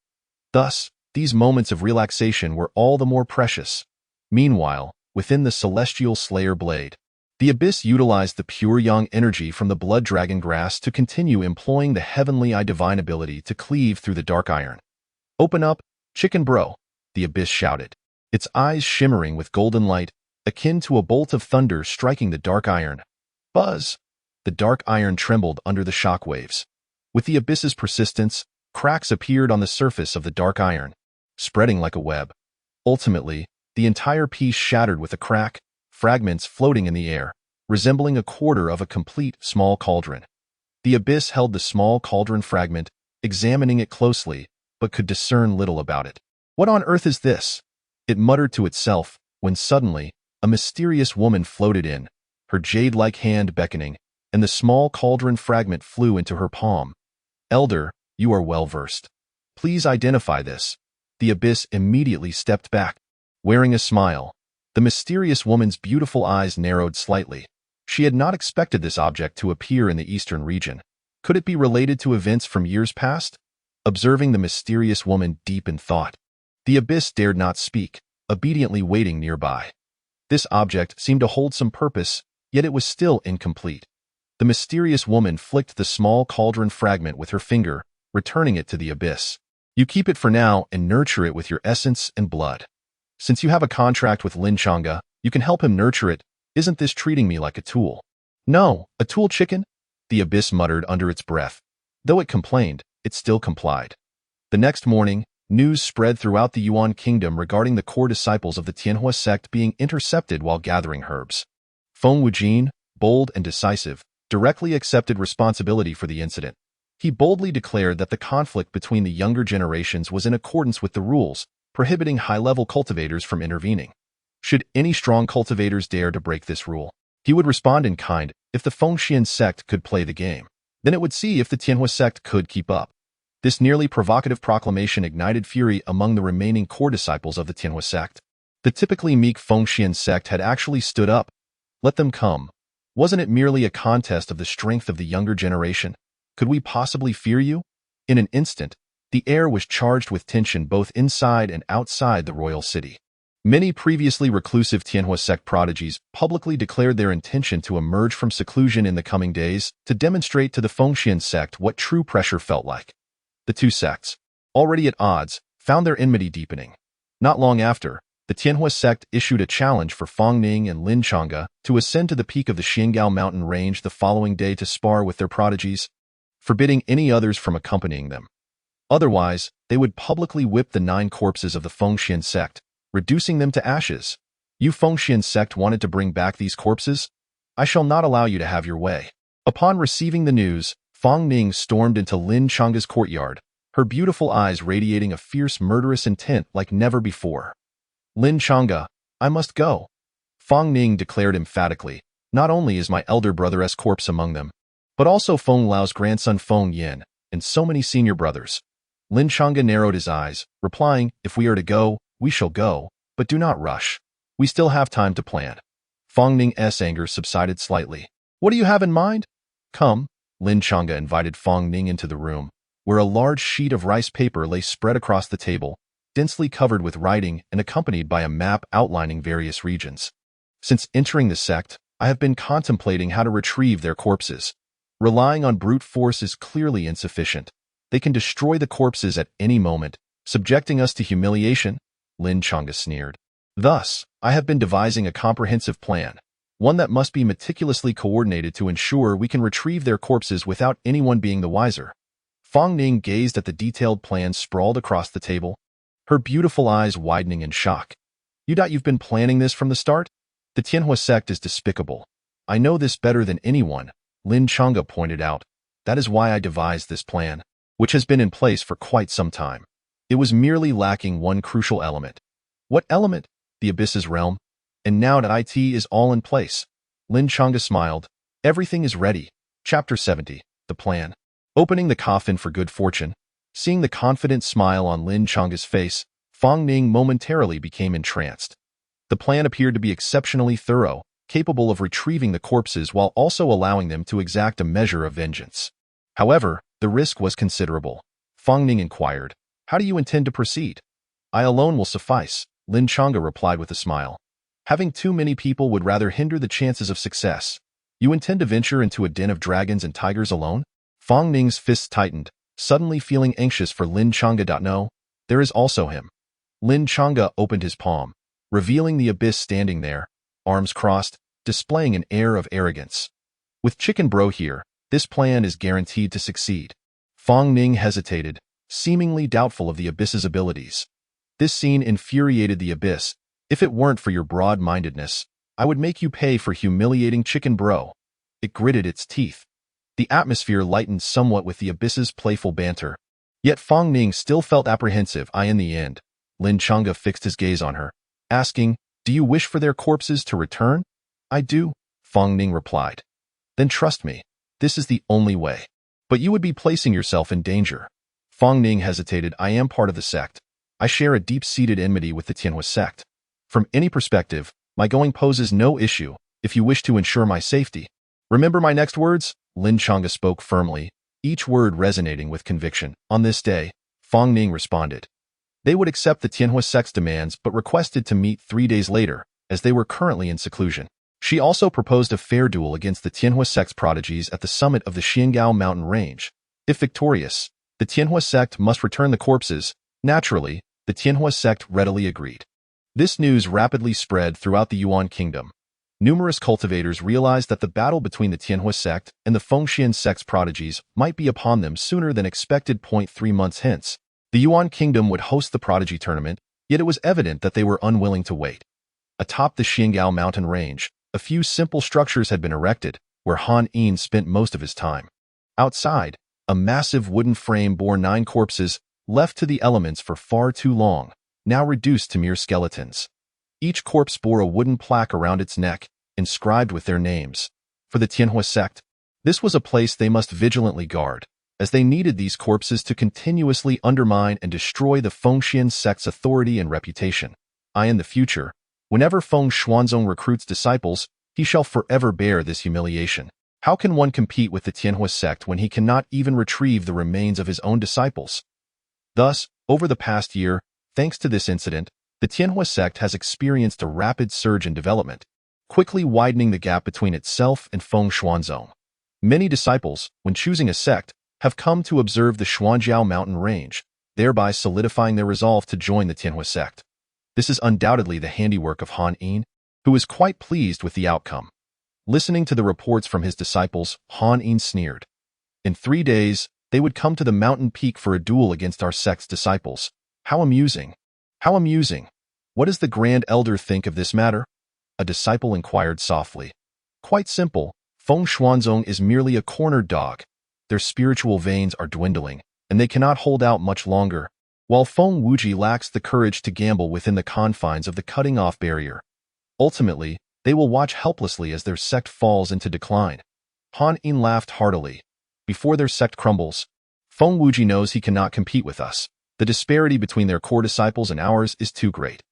Thus, these moments of relaxation were all the more precious. Meanwhile, within the celestial slayer blade, the abyss utilized the pure yang energy from the blood dragon grass to continue employing the heavenly divine ability to cleave through the dark iron. "Open up, chicken bro," the abyss shouted, its eyes shimmering with golden light, akin to a bolt of thunder striking the dark iron. Buzz! The dark iron trembled under the shock waves. With the abyss's persistence, cracks appeared on the surface of the dark iron, spreading like a web. Ultimately, the entire piece shattered with a crack, fragments floating in the air, resembling a quarter of a complete small cauldron. The abyss held the small cauldron fragment, examining it closely, but could discern little about it. "What on earth is this?" it muttered to itself, when suddenly, a mysterious woman floated in, her jade-like hand beckoning, and the small cauldron fragment flew into her palm. "Elder, you are well versed. Please identify this." The abyss immediately stepped back. Wearing a smile, the mysterious woman's beautiful eyes narrowed slightly. She had not expected this object to appear in the eastern region. Could it be related to events from years past? Observing the mysterious woman deep in thought, the abyss dared not speak, obediently waiting nearby. This object seemed to hold some purpose, yet it was still incomplete. The mysterious woman flicked the small cauldron fragment with her finger, returning it to the abyss. "You keep it for now and nurture it with your essence and blood. Since you have a contract with Lin Chang'e, you can help him nurture it. Isn't this treating me like a tool?" "No, a tool chicken?" the abyss muttered under its breath. Though it complained, it still complied. The next morning, news spread throughout the Yuan kingdom regarding the core disciples of the Tianhua sect being intercepted while gathering herbs. Feng Wujin, bold and decisive, directly accepted responsibility for the incident. He boldly declared that the conflict between the younger generations was in accordance with the rules, prohibiting high-level cultivators from intervening. Should any strong cultivators dare to break this rule, he would respond in kind. If the Fengxian sect could play the game, then it would see if the Tianhua sect could keep up. This nearly provocative proclamation ignited fury among the remaining core disciples of the Tianhua sect. The typically meek Fengxian sect had actually stood up. Let them come. Wasn't it merely a contest of the strength of the younger generation? Could we possibly fear you? In an instant, the air was charged with tension both inside and outside the royal city. Many previously reclusive Tianhua sect prodigies publicly declared their intention to emerge from seclusion in the coming days to demonstrate to the Fengxian sect what true pressure felt like. The two sects, already at odds, found their enmity deepening. Not long after, the Tianhua sect issued a challenge for Fang Ning and Lin Chang'e to ascend to the peak of the Xiangao mountain range the following day to spar with their prodigies, forbidding any others from accompanying them. Otherwise, they would publicly whip the 9 corpses of the Fengxian sect, reducing them to ashes. "You Fengxian sect wanted to bring back these corpses? I shall not allow you to have your way." Upon receiving the news, Fang Ning stormed into Lin Chang'e's courtyard, her beautiful eyes radiating a fierce murderous intent like never before. "Lin Chang'e, I must go," Fang Ning declared emphatically. "Not only is my elder brother's corpse among them, but also Feng Lao's grandson Feng Yin, and so many senior brothers." Lin Chang'e narrowed his eyes, replying, "If we are to go, we shall go, but do not rush. We still have time to plan." Fang Ning's anger subsided slightly. "What do you have in mind?" "Come." Lin Chang'e invited Fang Ning into the room, where a large sheet of rice paper lay spread across the table, densely covered with writing and accompanied by a map outlining various regions. "Since entering the sect, I have been contemplating how to retrieve their corpses. Relying on brute force is clearly insufficient. They can destroy the corpses at any moment, subjecting us to humiliation," Lin Chang'e sneered. "Thus, I have been devising a comprehensive plan, one that must be meticulously coordinated to ensure we can retrieve their corpses without anyone being the wiser." Fang Ning gazed at the detailed plan sprawled across the table, her beautiful eyes widening in shock. You've been planning this from the start? The Tianhua sect is despicable. I know this better than anyone," Lin Chang'e pointed out. "That is why I devised this plan, which has been in place for quite some time. It was merely lacking one crucial element." "What element?" "The Abyss's realm. And now that it is all in place." Lin Chang'e smiled. "Everything is ready." Chapter 70. the plan. Opening the coffin for good fortune, seeing the confident smile on Lin Changa's face, Fang Ning momentarily became entranced. The plan appeared to be exceptionally thorough, capable of retrieving the corpses while also allowing them to exact a measure of vengeance. However, the risk was considerable. Fang Ning inquired, "How do you intend to proceed?" "I alone will suffice," Lin Changa replied with a smile. "Having too many people would rather hinder the chances of success. You intend to venture into a den of dragons and tigers alone?" Fang Ning's fists tightened, suddenly feeling anxious for Lin Changa. "No, there is also him." Lin Changa opened his palm, revealing the abyss standing there, arms crossed, displaying an air of arrogance. "With Chicken Bro here, this plan is guaranteed to succeed." Fang Ning hesitated, seemingly doubtful of the abyss's abilities. This scene infuriated the abyss. "If it weren't for your broad-mindedness, I would make you pay for humiliating Chicken Bro." It gritted its teeth. The atmosphere lightened somewhat with the abyss's playful banter. Yet Fang Ning still felt apprehensive. In the end, Lin Changa fixed his gaze on her, asking, "Do you wish for their corpses to return?" "I do," Fang Ning replied. "Then trust me, this is the only way. But you would be placing yourself in danger." Fang Ning hesitated. "I am part of the sect. I share a deep-seated enmity with the Tianhua sect. From any perspective, my going poses no issue if you wish to ensure my safety." "Remember my next words?" Lin Changa spoke firmly, each word resonating with conviction. On this day, Fang Ning responded. They would accept the Tianhua sect's demands but requested to meet 3 days later, as they were currently in seclusion. She also proposed a fair duel against the Tianhua sect's prodigies at the summit of the Xiangao mountain range. If victorious, the Tianhua sect must return the corpses. Naturally, the Tianhua sect readily agreed. This news rapidly spread throughout the Yuan kingdom. Numerous cultivators realized that the battle between the Tianhua sect and the Fengxian sect's prodigies might be upon them sooner than expected. 3 months hence, the Yuan kingdom would host the prodigy tournament, yet it was evident that they were unwilling to wait. Atop the Xiangao mountain range, a few simple structures had been erected, where Han Yin spent most of his time. Outside, a massive wooden frame bore 9 corpses, left to the elements for far too long, now reduced to mere skeletons. Each corpse bore a wooden plaque around its neck, inscribed with their names. For the Tianhua sect, this was a place they must vigilantly guard, as they needed these corpses to continuously undermine and destroy the Fengxian sect's authority and reputation. In the future, whenever Feng Xuanzong recruits disciples, he shall forever bear this humiliation. How can one compete with the Tianhua sect when he cannot even retrieve the remains of his own disciples? Thus, over the past year, thanks to this incident, the Tianhua sect has experienced a rapid surge in development, quickly widening the gap between itself and Feng Xuanzong. Many disciples, when choosing a sect, have come to observe the Xuanjiao mountain range, thereby solidifying their resolve to join the Tianhua sect. This is undoubtedly the handiwork of Han Yin, who is quite pleased with the outcome. Listening to the reports from his disciples, Han Yin sneered. In 3 days, they would come to the mountain peak for a duel against our sect's disciples. How amusing! How amusing! What does the Grand Elder think of this matter? A disciple inquired softly. Quite simple. Feng Xuanzong is merely a cornered dog. Their spiritual veins are dwindling, and they cannot hold out much longer, while Feng Wuji lacks the courage to gamble within the confines of the cutting-off barrier. Ultimately, they will watch helplessly as their sect falls into decline. Han Yin laughed heartily. Before their sect crumbles, Feng Wuji knows he cannot compete with us. The disparity between their core disciples and ours is too great.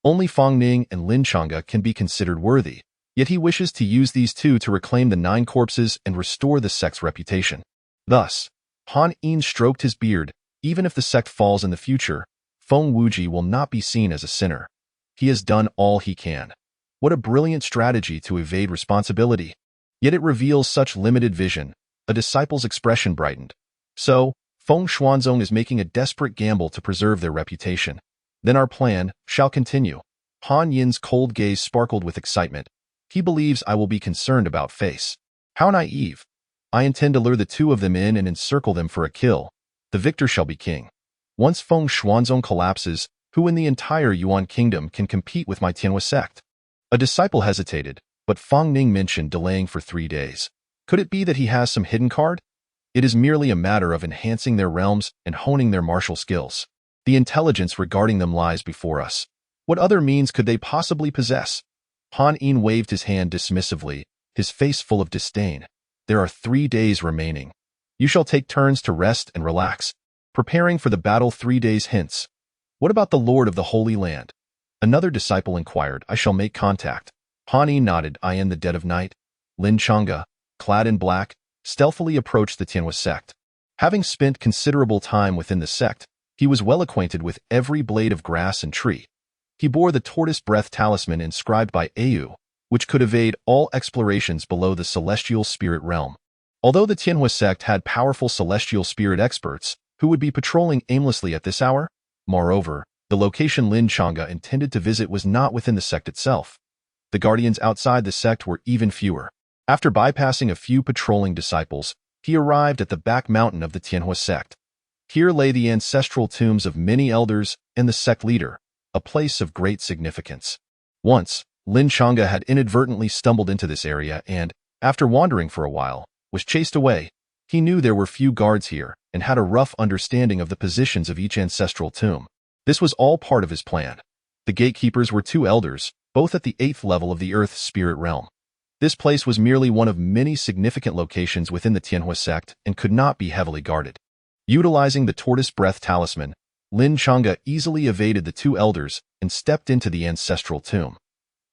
Only Fang Ning and Lin Changa can be considered worthy, yet he wishes to use these two to reclaim the 9 corpses and restore the sect's reputation. Thus, Han Yin stroked his beard. Even if the sect falls in the future, Feng Wuji will not be seen as a sinner. He has done all he can. What a brilliant strategy to evade responsibility. Yet it reveals such limited vision. A disciple's expression brightened. So, Feng Xuanzong is making a desperate gamble to preserve their reputation. Then our plan shall continue. Han Yin's cold gaze sparkled with excitement. He believes I will be concerned about face. How naive. I intend to lure the 2 of them in and encircle them for a kill. The victor shall be king. Once Feng Xuanzong collapses, who in the entire Yuan kingdom can compete with my Tianhua sect? A disciple hesitated, but Fang Ning mentioned delaying for 3 days. Could it be that he has some hidden card? It is merely a matter of enhancing their realms and honing their martial skills. The intelligence regarding them lies before us. What other means could they possibly possess? Han Yin waved his hand dismissively, his face full of disdain. There are 3 days remaining. You shall take turns to rest and relax, preparing for the battle 3 days hence. What about the Lord of the Holy Land? Another disciple inquired. I shall make contact. Han Yi nodded. I in the dead of night. Lin Chang'e, clad in black, stealthily approached the Tianhua sect. Having spent considerable time within the sect, he was well acquainted with every blade of grass and tree. He bore the tortoise breath talisman inscribed by Au, which could evade all explorations below the celestial spirit realm. Although the Tianhua sect had powerful celestial spirit experts who would be patrolling aimlessly at this hour, moreover, the location Lin Chang'e intended to visit was not within the sect itself. The guardians outside the sect were even fewer. After bypassing a few patrolling disciples, he arrived at the back mountain of the Tianhua sect. Here lay the ancestral tombs of many elders and the sect leader, a place of great significance. Once, Lin Chang'e had inadvertently stumbled into this area and, after wandering for a while, was chased away. He knew there were few guards here and had a rough understanding of the positions of each ancestral tomb. This was all part of his plan. The gatekeepers were 2 elders, both at the 8th level of the Earth spirit realm. This place was merely one of many significant locations within the Tianhua sect and could not be heavily guarded. Utilizing the tortoise breath talisman, Lin Chang'e easily evaded the 2 elders and stepped into the ancestral tomb.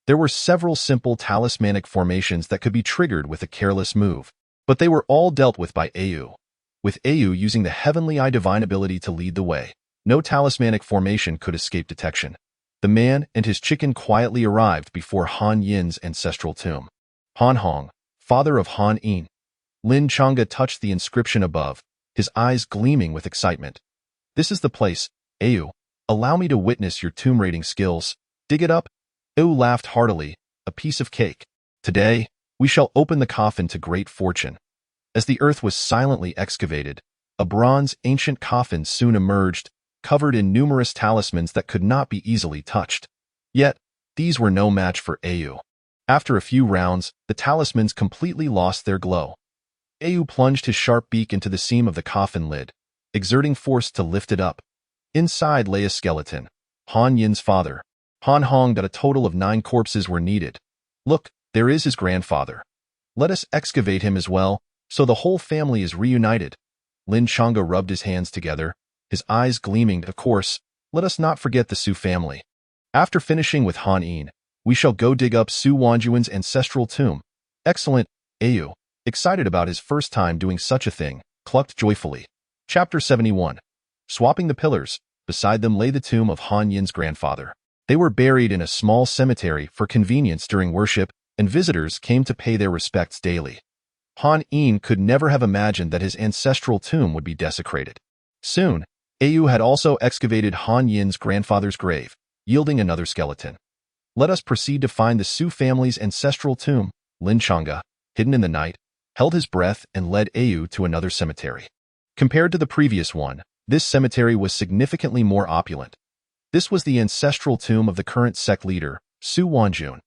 There were several simple talismanic formations that could be triggered with a careless move, but they were all dealt with by Au. With Au using the Heavenly Eye divine ability to lead the way, no talismanic formation could escape detection. The man and his chicken quietly arrived before Han Yin's ancestral tomb. Han Hong, father of Han Yin. Lin Chang'e touched the inscription above, his eyes gleaming with excitement. This is the place, Au. Allow me to witness your tomb raiding skills. Dig it up. Au laughed heartily, a piece of cake. Today, we shall open the coffin to great fortune. As the earth was silently excavated, a bronze ancient coffin soon emerged, covered in numerous talismans that could not be easily touched. Yet, these were no match for Au. After a few rounds, the talismans completely lost their glow. Au plunged his sharp beak into the seam of the coffin lid, exerting force to lift it up. Inside lay a skeleton, Han Yin's father. Han Hong that a total of 9 corpses were needed. Look, there is his grandfather. Let us excavate him as well, so the whole family is reunited. Lin Chang'e rubbed his hands together, his eyes gleaming. Of course, let us not forget the Su family. After finishing with Han Yin, we shall go dig up Su Wanjuan's ancestral tomb. Excellent, Au, excited about his first time doing such a thing, clucked joyfully. Chapter 71. Swapping the pillars, beside them lay the tomb of Han Yin's grandfather. They were buried in a small cemetery for convenience during worship, and visitors came to pay their respects daily. Han Yin could never have imagined that his ancestral tomb would be desecrated. Soon, Au had also excavated Han Yin's grandfather's grave, yielding another skeleton. Let us proceed to find the Su family's ancestral tomb. Lin Chang'e, hidden in the night, held his breath and led Au to another cemetery. Compared to the previous one, this cemetery was significantly more opulent. This was the ancestral tomb of the current sect leader, Su Wanjun.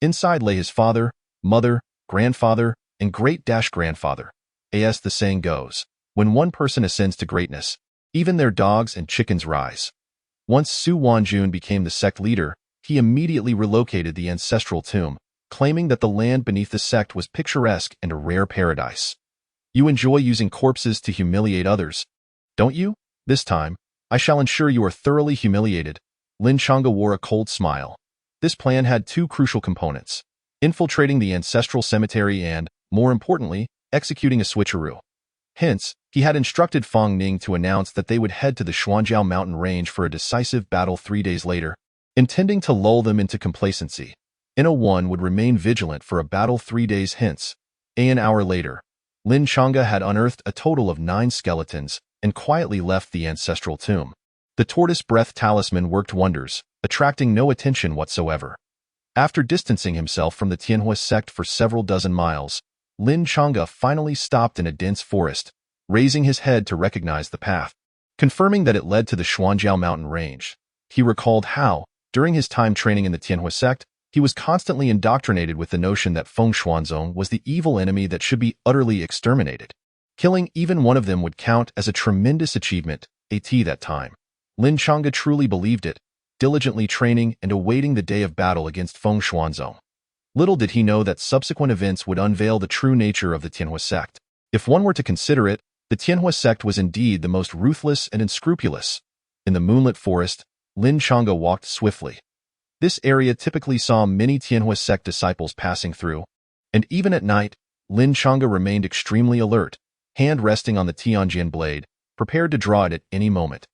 Inside lay his father, mother, grandfather, and great-grandfather. As the saying goes, when one person ascends to greatness, even their dogs and chickens rise. Once Su Wanjun became the sect leader, he immediately relocated the ancestral tomb, claiming that the land beneath the sect was picturesque and a rare paradise. You enjoy using corpses to humiliate others, don't you? This time, I shall ensure you are thoroughly humiliated. Lin Chang'e wore a cold smile. This plan had 2 crucial components: infiltrating the ancestral cemetery and, more importantly, executing a switcheroo. Hence, he had instructed Feng Ning to announce that they would head to the Xuanjiao mountain range for a decisive battle 3 days later, intending to lull them into complacency. Ina-1 would remain vigilant for a battle 3 days hence. An hour later, Lin Chang'e had unearthed a total of 9 skeletons and quietly left the ancestral tomb. The tortoise breath talisman worked wonders, attracting no attention whatsoever. After distancing himself from the Tianhua sect for several dozen miles, Lin Chang'e finally stopped in a dense forest, raising his head to recognize the path. Confirming that it led to the Xuanjiao mountain range, he recalled how, during his time training in the Tianhua sect, he was constantly indoctrinated with the notion that Feng Xuanzong was the evil enemy that should be utterly exterminated. Killing even one of them would count as a tremendous achievement, at that time. Lin Chang'e truly believed it, diligently training and awaiting the day of battle against Feng Xuanzong. Little did he know that subsequent events would unveil the true nature of the Tianhua sect. If one were to consider it, The Tianhua sect was indeed the most ruthless and unscrupulous. In the moonlit forest, Lin Chang'e walked swiftly. This area typically saw many Tianhua sect disciples passing through, and even at night, Lin Chang'e remained extremely alert, hand resting on the Tianjian blade, prepared to draw it at any moment.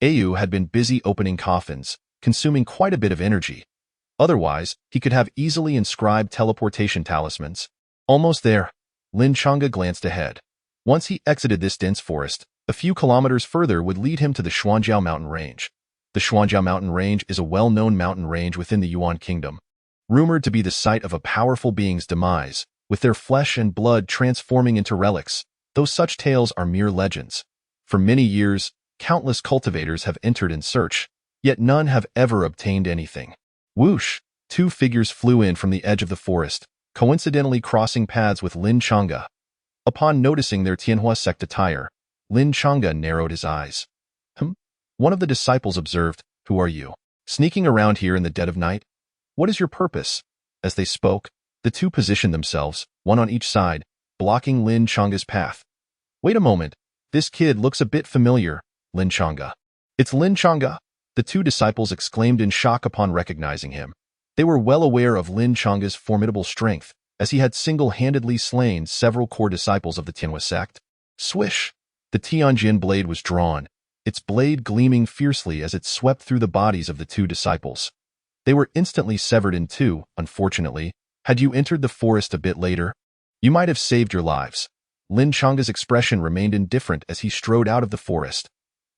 Ayu had been busy opening coffins, consuming quite a bit of energy. Otherwise, he could have easily inscribed teleportation talismans. Almost there, Lin Chang'e glanced ahead. Once he exited this dense forest, a few kilometers further would lead him to the Xuanjiao mountain range. The Xuanjiao mountain range is a well-known mountain range within the Yuan kingdom, rumored to be the site of a powerful being's demise, with their flesh and blood transforming into relics, though such tales are mere legends. For many years, countless cultivators have entered in search, yet none have ever obtained anything. Whoosh! Two figures flew in from the edge of the forest, coincidentally crossing paths with Lin Chang'e. Upon noticing their Tianhua sect attire, Lin Chang'e narrowed his eyes. One of the disciples observed, "Who are you? Sneaking around here in the dead of night? What is your purpose?" As they spoke, the two positioned themselves, one on each side, blocking Lin Chang'e's path. "Wait a moment, this kid looks a bit familiar, Lin Chang'e." "It's Lin Chang'e," the two disciples exclaimed in shock upon recognizing him. They were well aware of Lin Chang'e's formidable strength, as he had single-handedly slain several core disciples of the Tianhua sect. Swish! The Tianjin blade was drawn, its blade gleaming fiercely as it swept through the bodies of the two disciples. They were instantly severed in two, unfortunately. Had you entered the forest a bit later, you might have saved your lives. Lin Chang'e's expression remained indifferent as he strode out of the forest.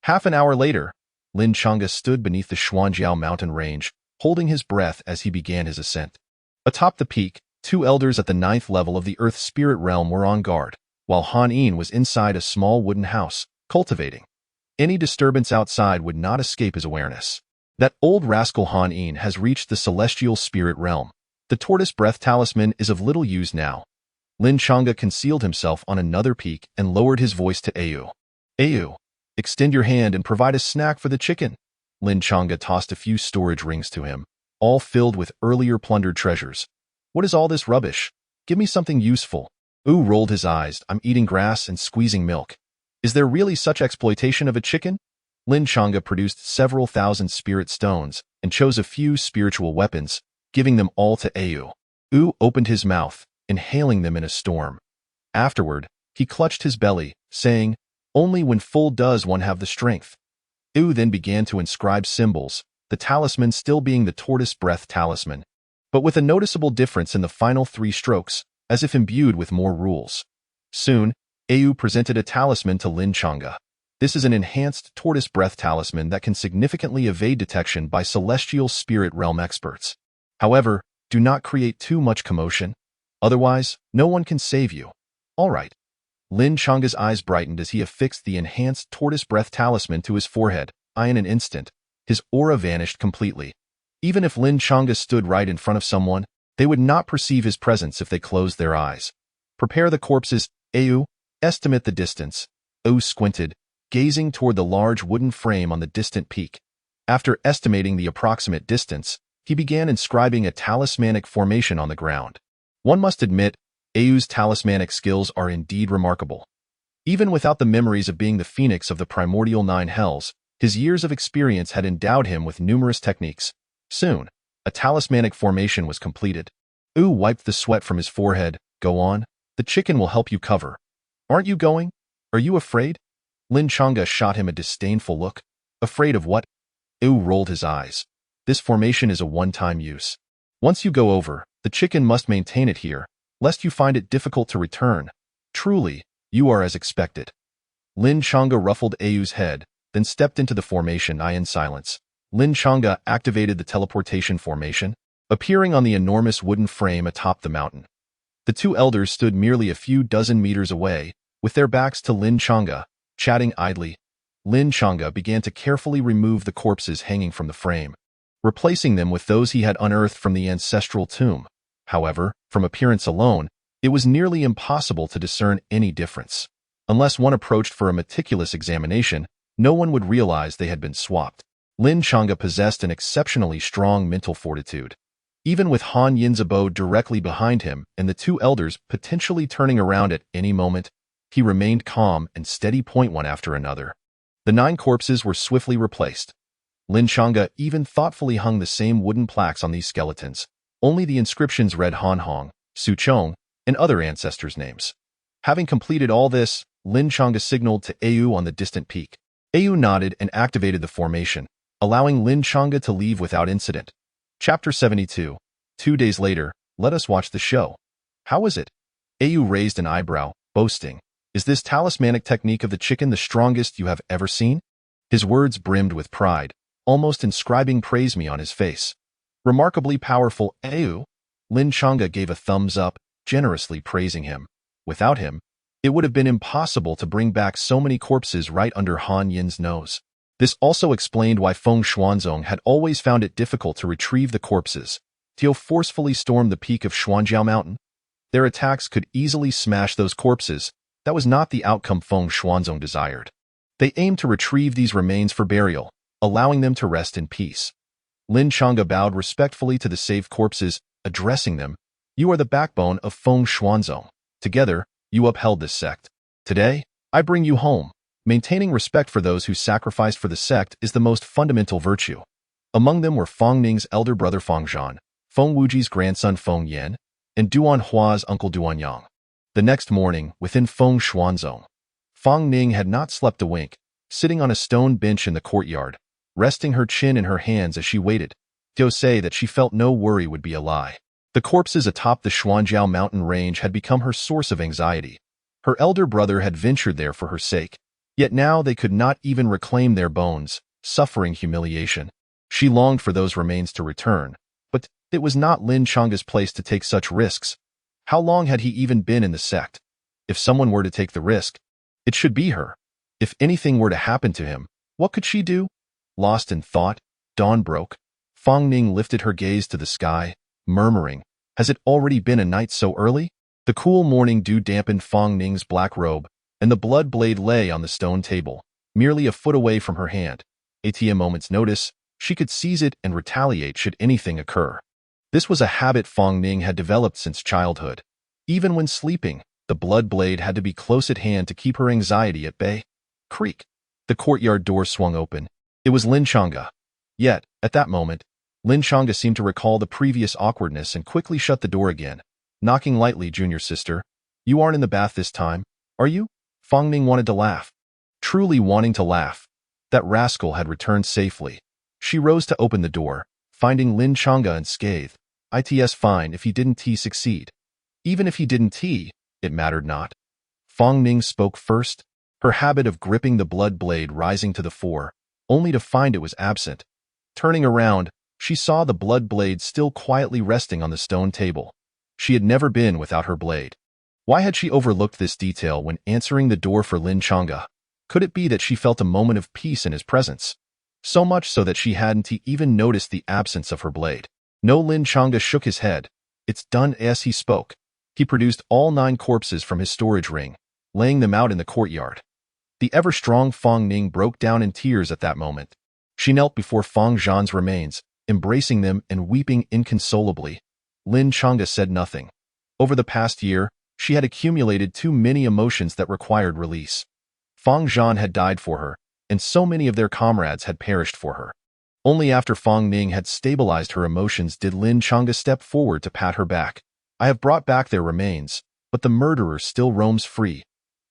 Half an hour later, Lin Chang'e stood beneath the Xuanjiao mountain range, holding his breath as he began his ascent. Atop the peak, two elders at the 9th level of the Earth Spirit Realm were on guard, while Han Yin was inside a small wooden house, cultivating. Any disturbance outside would not escape his awareness. That old rascal Han Yin has reached the Celestial Spirit Realm. The tortoise breath talisman is of little use now. Lin Chang'e concealed himself on another peak and lowered his voice to Ayu. "Ayu, extend your hand and provide a snack for the chicken." Lin Chang'e tossed a few storage rings to him, all filled with earlier plundered treasures. "What is all this rubbish? Give me something useful." Wu rolled his eyes. "I'm eating grass and squeezing milk. Is there really such exploitation of a chicken?" Lin Chang'e produced several thousand spirit stones and chose a few spiritual weapons, giving them all to Ayu. Wu opened his mouth, inhaling them in a storm. Afterward, he clutched his belly, saying, "Only when full does one have the strength." Wu then began to inscribe symbols, the talisman still being the tortoise breath talisman, but with a noticeable difference in the final 3 strokes, as if imbued with more rules. Soon, Ayu presented a talisman to Lin Chang'e. This is an enhanced tortoise breath talisman that can significantly evade detection by celestial spirit realm experts. However, do not create too much commotion. Otherwise, no one can save you. All right. Lin Chang'e's eyes brightened as he affixed the enhanced tortoise breath talisman to his forehead. In an instant, his aura vanished completely. Even if Lin Chang'e stood right in front of someone, they would not perceive his presence if they closed their eyes. "Prepare the corpses, Ayu. Estimate the distance." Ayu squinted, gazing toward the large wooden frame on the distant peak. After estimating the approximate distance, he began inscribing a talismanic formation on the ground. One must admit, Ayu's talismanic skills are indeed remarkable. Even without the memories of being the phoenix of the primordial 9 hells, his years of experience had endowed him with numerous techniques. Soon, a talismanic formation was completed. Wu wiped the sweat from his forehead. "Go on. The chicken will help you cover." "Aren't you going? Are you afraid?" Lin Chang'e shot him a disdainful look. "Afraid of what?" Wu rolled his eyes. "This formation is a one-time use. Once you go over, the chicken must maintain it here, lest you find it difficult to return. Truly, you are as expected." Lin Chang'e ruffled Ayu's head, then stepped into the formation in silence. Lin Chang'e activated the teleportation formation, appearing on the enormous wooden frame atop the mountain. The two elders stood merely a few dozen meters away, with their backs to Lin Chang'e, chatting idly. Lin Chang'e began to carefully remove the corpses hanging from the frame, replacing them with those he had unearthed from the ancestral tomb. However, from appearance alone, it was nearly impossible to discern any difference. Unless one approached for a meticulous examination, no one would realize they had been swapped. Lin Chang'e possessed an exceptionally strong mental fortitude. Even with Han Yin's abode directly behind him and the two elders potentially turning around at any moment, He remained calm and steady, one after another. The 9 corpses were swiftly replaced. Lin Chang'e even thoughtfully hung the same wooden plaques on these skeletons. Only the inscriptions read Han Hong, Su Chong, and other ancestors' names. Having completed all this, Lin Chang'e signaled to Au on the distant peak. Au nodded and activated the formation, allowing Lin Chang'e to leave without incident. Chapter 72. 2 days later, let us watch the show. How is it? Au raised an eyebrow, boasting. Is this talismanic technique of the chicken the strongest you have ever seen? His words brimmed with pride, almost inscribing praise me on his face. Remarkably powerful, Au. Lin Chang'e gave a thumbs up, generously praising him. Without him, it would have been impossible to bring back so many corpses right under Han Yin's nose. This also explained why Feng Xuanzong had always found it difficult to retrieve the corpses. Tio forcefully stormed the peak of Xuanjiao Mountain. Their attacks could easily smash those corpses. That was not the outcome Feng Xuanzong desired. They aimed to retrieve these remains for burial, allowing them to rest in peace. Lin Chang'e bowed respectfully to the saved corpses, addressing them. You are the backbone of Feng Xuanzong. Together, you upheld this sect. Today, I bring you home. Maintaining respect for those who sacrificed for the sect is the most fundamental virtue. Among them were Feng Ning's elder brother Feng Zhan, Feng Wuji's grandson Feng Yan, and Duan Hua's uncle Duan Yang. The next morning, within Feng Xuanzong, Feng Ning had not slept a wink, sitting on a stone bench in the courtyard, resting her chin in her hands as she waited. Tio say that she felt no worry would be a lie. The corpses atop the Xuanjiao mountain range had become her source of anxiety. Her elder brother had ventured there for her sake, yet now they could not even reclaim their bones, suffering humiliation. She longed for those remains to return, but it was not Lin Chang'e's place to take such risks. How long had he even been in the sect? If someone were to take the risk, it should be her. If anything were to happen to him, what could she do? Lost in thought, dawn broke. Feng Ning lifted her gaze to the sky, murmuring, has it already been a night so early? The cool morning dew dampened Feng Ning's black robe, and the blood blade lay on the stone table, merely a foot away from her hand. At a moment's notice, she could seize it and retaliate should anything occur. This was a habit Feng Ning had developed since childhood. Even when sleeping, the blood blade had to be close at hand to keep her anxiety at bay. Creak. The courtyard door swung open. It was Lin Chang'e. Yet, at that moment, Lin Chang'e seemed to recall the previous awkwardness and quickly shut the door again, knocking lightly. Junior sister, you aren't in the bath this time, are you? Feng Ning wanted to laugh. Truly wanting to laugh. That rascal had returned safely. She rose to open the door, finding Lin Chang'e unscathed. It's fine if he didn't succeed. Even if he didn't, it mattered not. Feng Ning spoke first, her habit of gripping the blood blade rising to the fore, only to find it was absent. Turning around, she saw the blood blade still quietly resting on the stone table. She had never been without her blade. Why had she overlooked this detail when answering the door for Lin Chang'e? Could it be that she felt a moment of peace in his presence? So much so that she hadn't even noticed the absence of her blade. No, Lin Chang'e shook his head. It's done. As he spoke, he produced all 9 corpses from his storage ring, laying them out in the courtyard. The ever-strong Feng Ning broke down in tears at that moment. She knelt before Feng Zhan's remains, embracing them and weeping inconsolably. Lin Chang'e said nothing. Over the past year, she had accumulated too many emotions that required release. Feng Zhan had died for her, and so many of their comrades had perished for her. Only after Feng Ning had stabilized her emotions did Lin Chang'e step forward to pat her back. I have brought back their remains, but the murderer still roams free.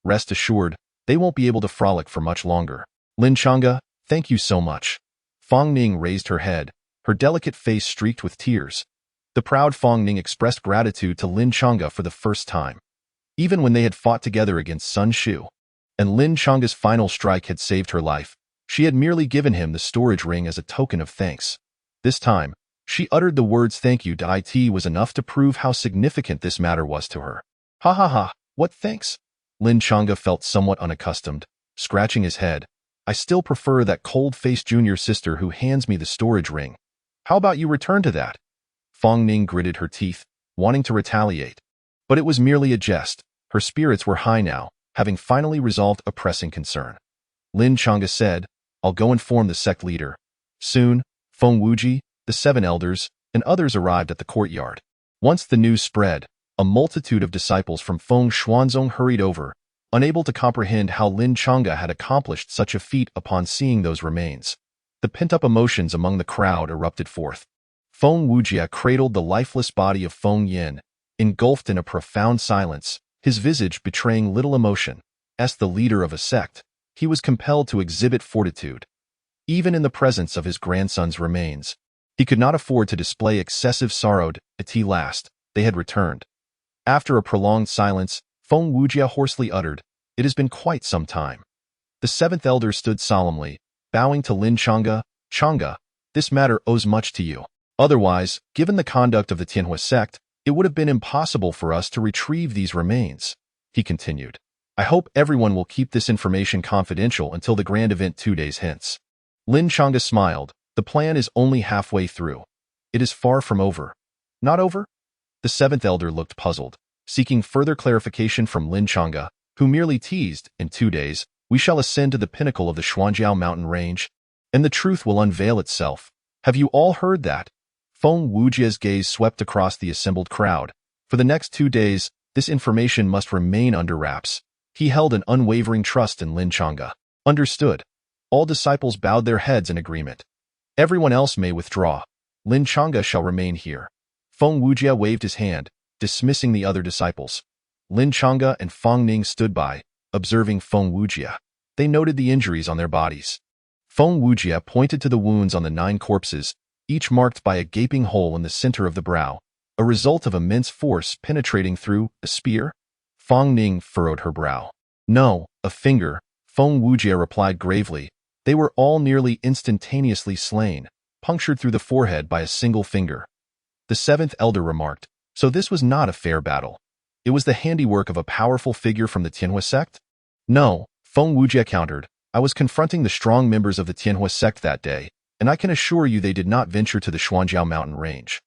Rest assured, they won't be able to frolic for much longer. Lin Chang'e, thank you so much. Feng Ning raised her head, her delicate face streaked with tears. The proud Feng Ning expressed gratitude to Lin Chang'e for the first time. Even when they had fought together against Sun Shu, and Lin Chang'e's final strike had saved her life, she had merely given him the storage ring as a token of thanks. This time, she uttered the words thank you. It was enough to prove how significant this matter was to her. Ha ha ha, what thanks? Lin Chang'e felt somewhat unaccustomed, scratching his head. I still prefer that cold-faced junior sister who hands me the storage ring. How about you return to that? Feng Ning gritted her teeth, wanting to retaliate. But it was merely a jest. Her spirits were high now, having finally resolved a pressing concern. Lin Chang'e said, I'll go inform the sect leader. Soon, Feng Wuji, the 7 elders, and others arrived at the courtyard. Once the news spread, a multitude of disciples from Feng Xuanzong hurried over, unable to comprehend how Lin Chang'e had accomplished such a feat upon seeing those remains. The pent-up emotions among the crowd erupted forth. Feng Wujie cradled the lifeless body of Feng Yin, engulfed in a profound silence, his visage betraying little emotion. As the leader of a sect, he was compelled to exhibit fortitude. Even in the presence of his grandson's remains, he could not afford to display excessive sorrow. At last, they had returned. After a prolonged silence, Feng Wujie hoarsely uttered, "It has been quite some time." The seventh elder stood solemnly, bowing to Lin Chang'e. "Chang'e, this matter owes much to you. Otherwise, given the conduct of the Tianhua sect, it would have been impossible for us to retrieve these remains," he continued. "I hope everyone will keep this information confidential until the grand event 2 days hence." Lin Chang'e smiled. "The plan is only halfway through. It is far from over." "Not over?" The seventh elder looked puzzled, seeking further clarification from Lin Chang'e, who merely teased, "In 2 days, we shall ascend to the pinnacle of the Xuanjiao mountain range, and the truth will unveil itself. Have you all heard that?" Feng Wujie's gaze swept across the assembled crowd. For the next 2 days, this information must remain under wraps. He held an unwavering trust in Lin Chang'e. "Understood." All disciples bowed their heads in agreement. "Everyone else may withdraw. Lin Chang'e shall remain here." Feng Wujie waved his hand, dismissing the other disciples. Lin Chang'e and Fang Ning stood by, observing Feng Wujie. They noted the injuries on their bodies. Feng Wujie pointed to the wounds on the 9 corpses, each marked by a gaping hole in the center of the brow, a result of immense force penetrating through a spear. Fang Ning furrowed her brow. "No, a finger," Feng Wujie replied gravely. "They were all nearly instantaneously slain, punctured through the forehead by a single finger." The seventh elder remarked, "So this was not a fair battle. It was the handiwork of a powerful figure from the Tianhua sect?" "No," Feng Wujie countered. "I was confronting the strong members of the Tianhua sect that day, and I can assure you they did not venture to the Xuanjiao mountain range.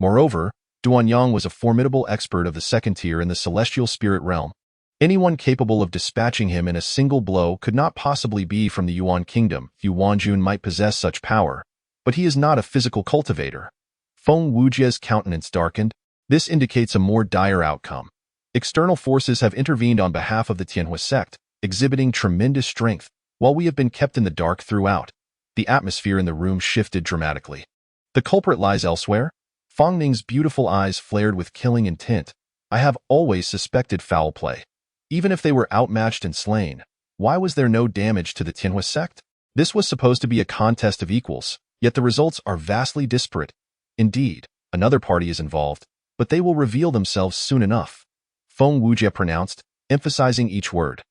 Moreover, Duanyang was a formidable expert of the second tier in the celestial spirit realm. Anyone capable of dispatching him in a single blow could not possibly be from the Yuan kingdom. Yuanjun might possess such power, but he is not a physical cultivator." Feng Wujie's countenance darkened. "This indicates a more dire outcome. External forces have intervened on behalf of the Tianhua sect, exhibiting tremendous strength, while we have been kept in the dark throughout." The atmosphere in the room shifted dramatically. "The culprit lies elsewhere?" Fang Ning's beautiful eyes flared with killing intent. "I have always suspected foul play. Even if they were outmatched and slain, why was there no damage to the Tianhua sect? This was supposed to be a contest of equals, yet the results are vastly disparate. Indeed, another party is involved, but they will reveal themselves soon enough," Feng Wujie pronounced, emphasizing each word.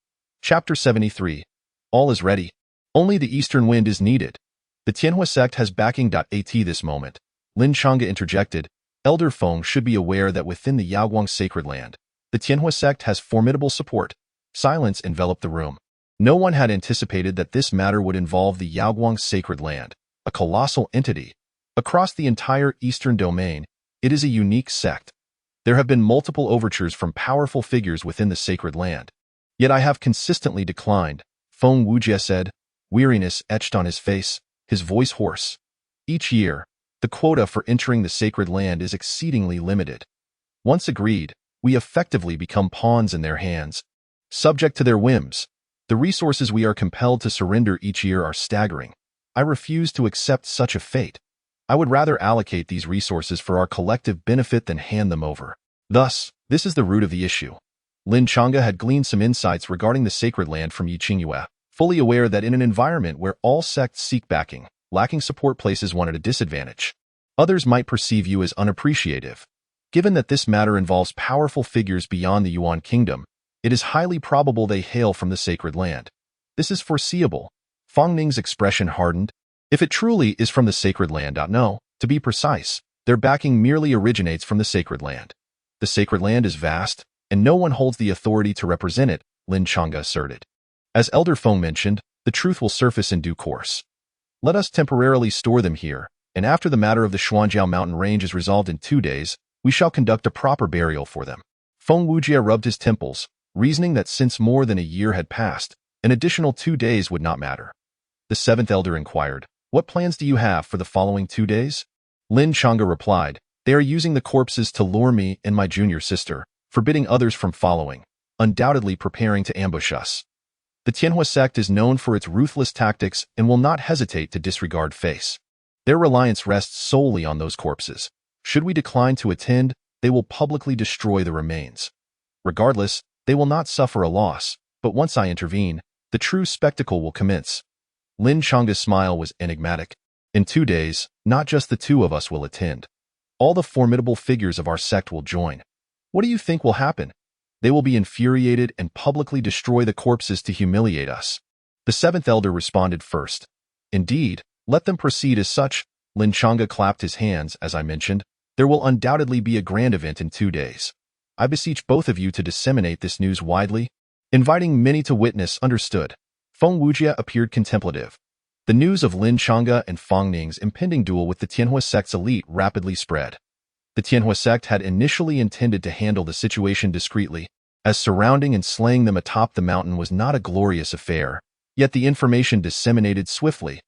Chapter 73. All is ready. Only the eastern wind is needed. The Tianhua sect has backing. At this moment, Lin Chang'e interjected, "Elder Feng should be aware that within the Yaoguang sacred land, the Tianhua sect has formidable support." Silence enveloped the room. No one had anticipated that this matter would involve the Yaoguang sacred land, a colossal entity. Across the entire eastern domain, it is a unique sect. There have been multiple overtures from powerful figures within the sacred land. Yet I have consistently declined, Feng Wujie said, weariness etched on his face, his voice hoarse. Each year, the quota for entering the sacred land is exceedingly limited. Once agreed, we effectively become pawns in their hands, subject to their whims. The resources we are compelled to surrender each year are staggering. I refuse to accept such a fate. I would rather allocate these resources for our collective benefit than hand them over. Thus, this is the root of the issue. Lin Chang'e had gleaned some insights regarding the sacred land from Yi Qingyue, fully aware that in an environment where all sects seek backing, lacking support places one at a disadvantage. Others might perceive you as unappreciative. Given that this matter involves powerful figures beyond the Yuan kingdom, it is highly probable they hail from the sacred land. This is foreseeable. Fang Ning's expression hardened. If it truly is from the sacred land, no, to be precise, their backing merely originates from the sacred land. The sacred land is vast, and no one holds the authority to represent it, Lin Chang'e asserted. As Elder Feng mentioned, the truth will surface in due course. Let us temporarily store them here, and after the matter of the Xuanjiao mountain range is resolved in 2 days, we shall conduct a proper burial for them. Feng Wujie rubbed his temples, reasoning that since more than a year had passed, an additional 2 days would not matter. The seventh elder inquired, "What plans do you have for the following 2 days?" Lin Chang'e replied, "They are using the corpses to lure me and my junior sister, forbidding others from following. undoubtedly preparing to ambush us. The Tianhua sect is known for its ruthless tactics and will not hesitate to disregard face. Their reliance rests solely on those corpses. Should we decline to attend, they will publicly destroy the remains. Regardless, they will not suffer a loss, but once I intervene, the true spectacle will commence. Lin Changa's smile was enigmatic. In 2 days, not just the two of us will attend. All the formidable figures of our sect will join. What do you think will happen? They will be infuriated and publicly destroy the corpses to humiliate us. The seventh elder responded first. Indeed, let them proceed as such. Lin Changa clapped his hands, as I mentioned. There will undoubtedly be a grand event in 2 days. I beseech both of you to disseminate this news widely. Inviting many to witness, understood. Feng Wujia appeared contemplative. The news of Lin Changa and Fang Ning's impending duel with the Tianhua sect's elite rapidly spread. The Tianhua sect had initially intended to handle the situation discreetly, as surrounding and slaying them atop the mountain was not a glorious affair, yet the information disseminated swiftly.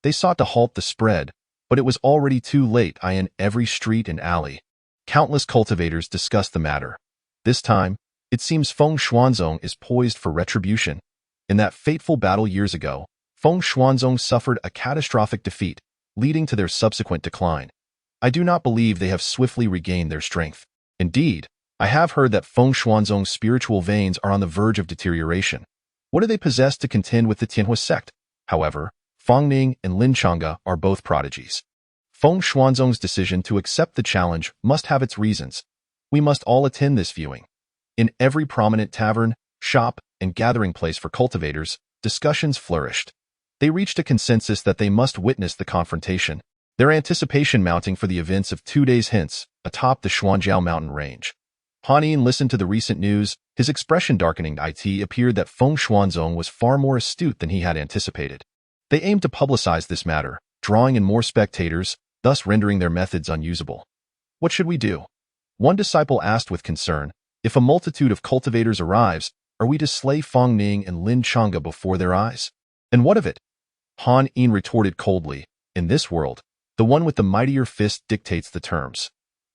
They sought to halt the spread, but it was already too late. In every street and alley, countless cultivators discussed the matter. This time, it seems Feng Xuanzong is poised for retribution. In that fateful battle years ago, Feng Xuanzong suffered a catastrophic defeat, leading to their subsequent decline. I do not believe they have swiftly regained their strength. Indeed, I have heard that Feng Xuanzong's spiritual veins are on the verge of deterioration. What do they possess to contend with the Tianhua sect? However, Fang Ning and Lin Changa are both prodigies. Feng Xuanzong's decision to accept the challenge must have its reasons. We must all attend this viewing. In every prominent tavern, shop, and gathering place for cultivators, discussions flourished. They reached a consensus that they must witness the confrontation, their anticipation mounting for the events of 2 days hence, atop the Xuanjiao mountain range. Han Yin listened to the recent news, his expression darkening. It appeared that Feng Xuanzong was far more astute than he had anticipated. They aimed to publicize this matter, drawing in more spectators, thus rendering their methods unusable. What should we do? One disciple asked with concern. If a multitude of cultivators arrives, are we to slay Fang Ning and Lin Changa before their eyes? And what of it? Han Yin retorted coldly. In this world, the one with the mightier fist dictates the terms.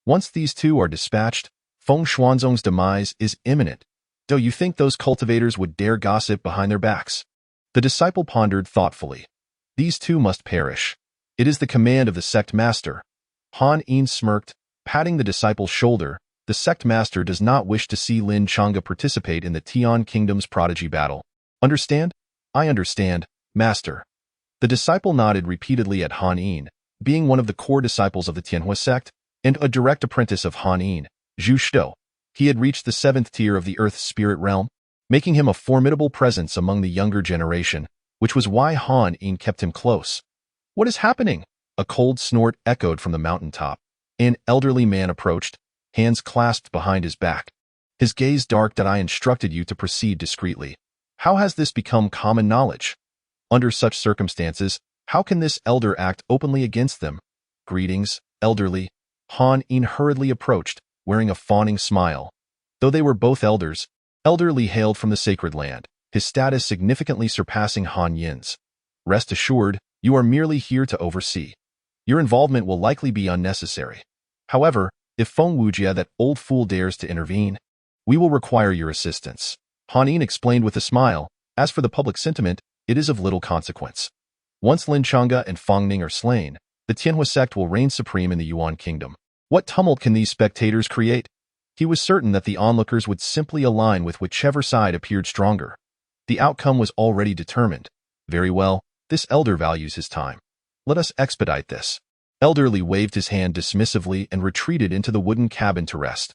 Once these two are dispatched, Feng Xuanzong's demise is imminent. Do you think those cultivators would dare gossip behind their backs? The disciple pondered thoughtfully. These two must perish. It is the command of the sect master. Han Yin smirked, patting the disciple's shoulder. The sect master does not wish to see Lin Changa participate in the Tian Kingdom's prodigy battle. Understand? I understand, master. The disciple nodded repeatedly at Han Yin. Being one of the core disciples of the Tianhua sect, and a direct apprentice of Han Yin, Zhu Shito, he had reached the 7th tier of the Earth's spirit realm, making him a formidable presence among the younger generation, which was why Han Yin kept him close. What is happening? A cold snort echoed from the mountaintop. An elderly man approached, hands clasped behind his back. His gaze dark. I instructed you to proceed discreetly. How has this become common knowledge? Under such circumstances, how can this elder act openly against them? Greetings, elderly. Han Yin hurriedly approached, wearing a fawning smile. Though they were both elders, elderly hailed from the sacred land, his status significantly surpassing Han Yin's. Rest assured, you are merely here to oversee. Your involvement will likely be unnecessary. However, if Feng Wujia, that old fool, dares to intervene, we will require your assistance. Han Yin explained with a smile. As for the public sentiment, it is of little consequence. Once Lin Changa and Fang Ning are slain, the Tianhua sect will reign supreme in the Yuan kingdom. What tumult can these spectators create? He was certain that the onlookers would simply align with whichever side appeared stronger. The outcome was already determined. Very well, this elder values his time. Let us expedite this. Elderly waved his hand dismissively and retreated into the wooden cabin to rest.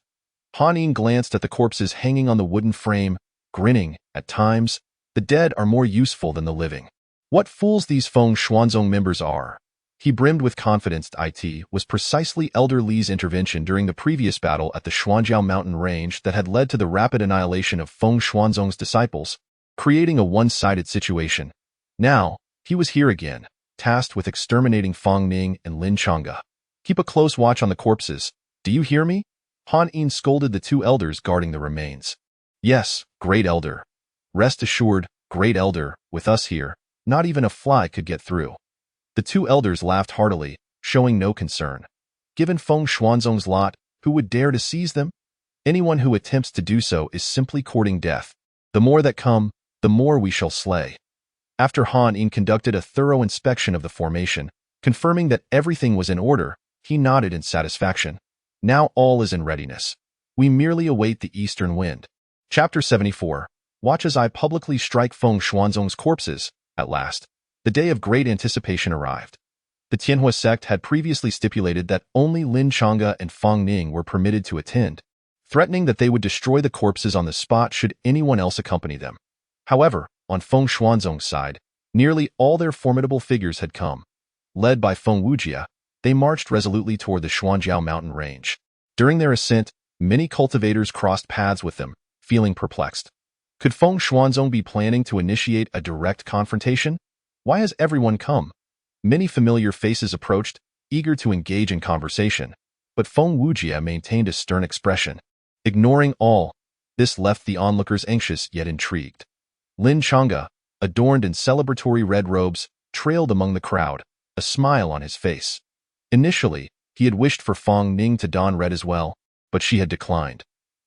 Han Yin glanced at the corpses hanging on the wooden frame, grinning. At times, the dead are more useful than the living. What fools these Feng Xuanzong members are. He brimmed with confidence. It was precisely Elder Li's intervention during the previous battle at the Xuanjiao mountain range that had led to the rapid annihilation of Feng Xuanzong's disciples, creating a one-sided situation. Now, he was here again, tasked with exterminating Fang Ning and Lin Changa. Keep a close watch on the corpses. Do you hear me? Han Yin scolded the two elders guarding the remains. Yes, great elder. Rest assured, great elder, with us here, not even a fly could get through. The two elders laughed heartily, showing no concern. Given Feng Xuanzong's lot, who would dare to seize them? Anyone who attempts to do so is simply courting death. The more that come, the more we shall slay. After Han Yin conducted a thorough inspection of the formation, confirming that everything was in order, he nodded in satisfaction. Now all is in readiness. We merely await the eastern wind. Chapter 74. Watch as I publicly strike Feng Xuanzong's corpses. At last, the day of great anticipation arrived. The Tianhua sect had previously stipulated that only Lin Changge and Fang Ning were permitted to attend, threatening that they would destroy the corpses on the spot should anyone else accompany them. However, on Feng Xuanzong's side, nearly all their formidable figures had come. Led by Feng Wujie, they marched resolutely toward the Xuanjiao mountain range. During their ascent, many cultivators crossed paths with them, feeling perplexed. Could Feng Xuanzong be planning to initiate a direct confrontation? Why has everyone come? Many familiar faces approached, eager to engage in conversation, but Feng Wujie maintained a stern expression. Ignoring all, this left the onlookers anxious yet intrigued. Lin Changge, adorned in celebratory red robes, trailed among the crowd, a smile on his face. Initially, he had wished for Fang Ning to don red as well, but she had declined.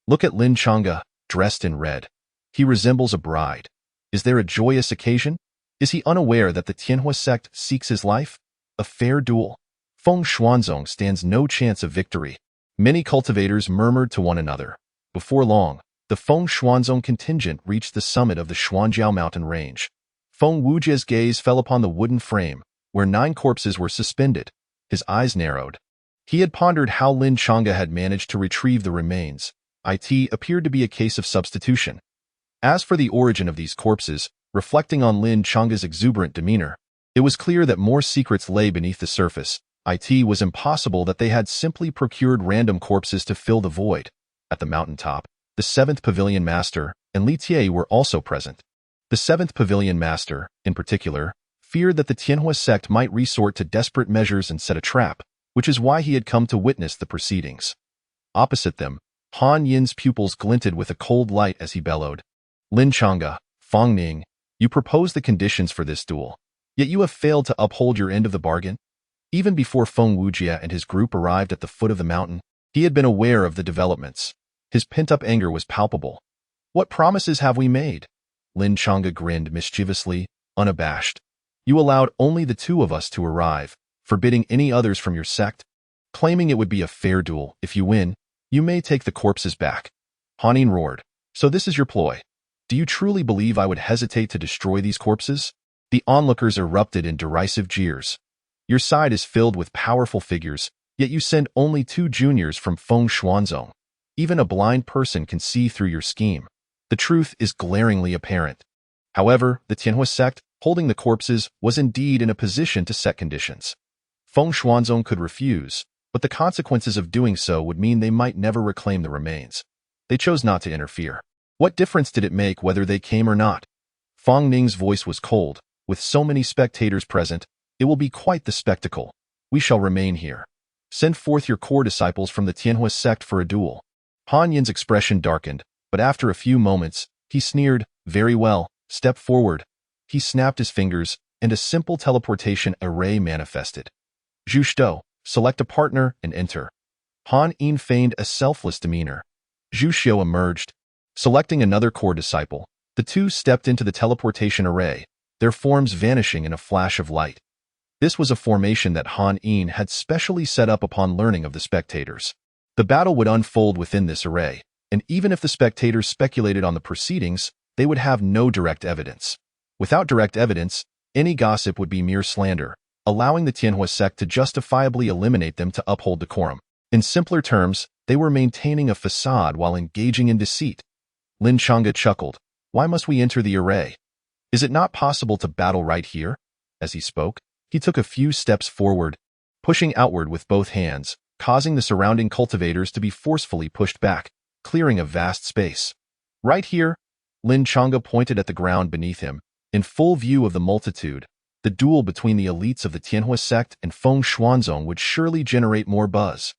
Look at Lin Changge, dressed in red. He resembles a bride. Is there a joyous occasion? Is he unaware that the Tianhua sect seeks his life? A fair duel. Feng Xuanzong stands no chance of victory. Many cultivators murmured to one another. Before long, the Feng Xuanzong contingent reached the summit of the Xuanjiao mountain range. Feng Wujie's gaze fell upon the wooden frame, where 9 corpses were suspended. His eyes narrowed. He had pondered how Lin Changge had managed to retrieve the remains. It appeared to be a case of substitution. As for the origin of these corpses, reflecting on Lin Changge's exuberant demeanor, it was clear that more secrets lay beneath the surface. It was impossible that they had simply procured random corpses to fill the void. At the mountaintop, the 7th Pavilion Master and Li Tie were also present. The 7th Pavilion Master, in particular, feared that the Tianhua sect might resort to desperate measures and set a trap, which is why he had come to witness the proceedings. Opposite them, Han Yin's pupils glinted with a cold light as he bellowed. Lin Changge, Fang Ning, you proposed the conditions for this duel, yet you have failed to uphold your end of the bargain? Even before Feng Wujie and his group arrived at the foot of the mountain, he had been aware of the developments. His pent-up anger was palpable. What promises have we made? Lin Changge grinned mischievously, unabashed. You allowed only the 2 of us to arrive, forbidding any others from your sect, claiming it would be a fair duel. If you win, you may take the corpses back. Han Yin roared. So this is your ploy. Do you truly believe I would hesitate to destroy these corpses? The onlookers erupted in derisive jeers. Your side is filled with powerful figures, yet you send only 2 juniors from Feng Xuanzong. Even a blind person can see through your scheme. The truth is glaringly apparent. However, the Tianhua sect, holding the corpses, was indeed in a position to set conditions. Feng Xuanzong could refuse, but the consequences of doing so would mean they might never reclaim the remains. They chose not to interfere. What difference did it make whether they came or not? Fang Ning's voice was cold. With so many spectators present, it will be quite the spectacle. We shall remain here. Send forth your core disciples from the Tianhua sect for a duel. Han Yin's expression darkened, but after a few moments, he sneered. Very well, step forward. He snapped his fingers, and a simple teleportation array manifested. Zhu Shou, select a partner and enter. Han Yin feigned a selfless demeanor. Zhu Shou emerged. Selecting another core disciple, the 2 stepped into the teleportation array, their forms vanishing in a flash of light. This was a formation that Han Yin had specially set up upon learning of the spectators. The battle would unfold within this array, and even if the spectators speculated on the proceedings, they would have no direct evidence. Without direct evidence, any gossip would be mere slander, allowing the Tianhua sect to justifiably eliminate them to uphold decorum. In simpler terms, they were maintaining a facade while engaging in deceit. Lin Changge chuckled. Why must we enter the array? Is it not possible to battle right here? As he spoke, he took a few steps forward, pushing outward with both hands, causing the surrounding cultivators to be forcefully pushed back, clearing a vast space. Right here, Lin Changge pointed at the ground beneath him. In full view of the multitude, the duel between the elites of the Tianhua sect and Feng Xuanzong would surely generate more buzz.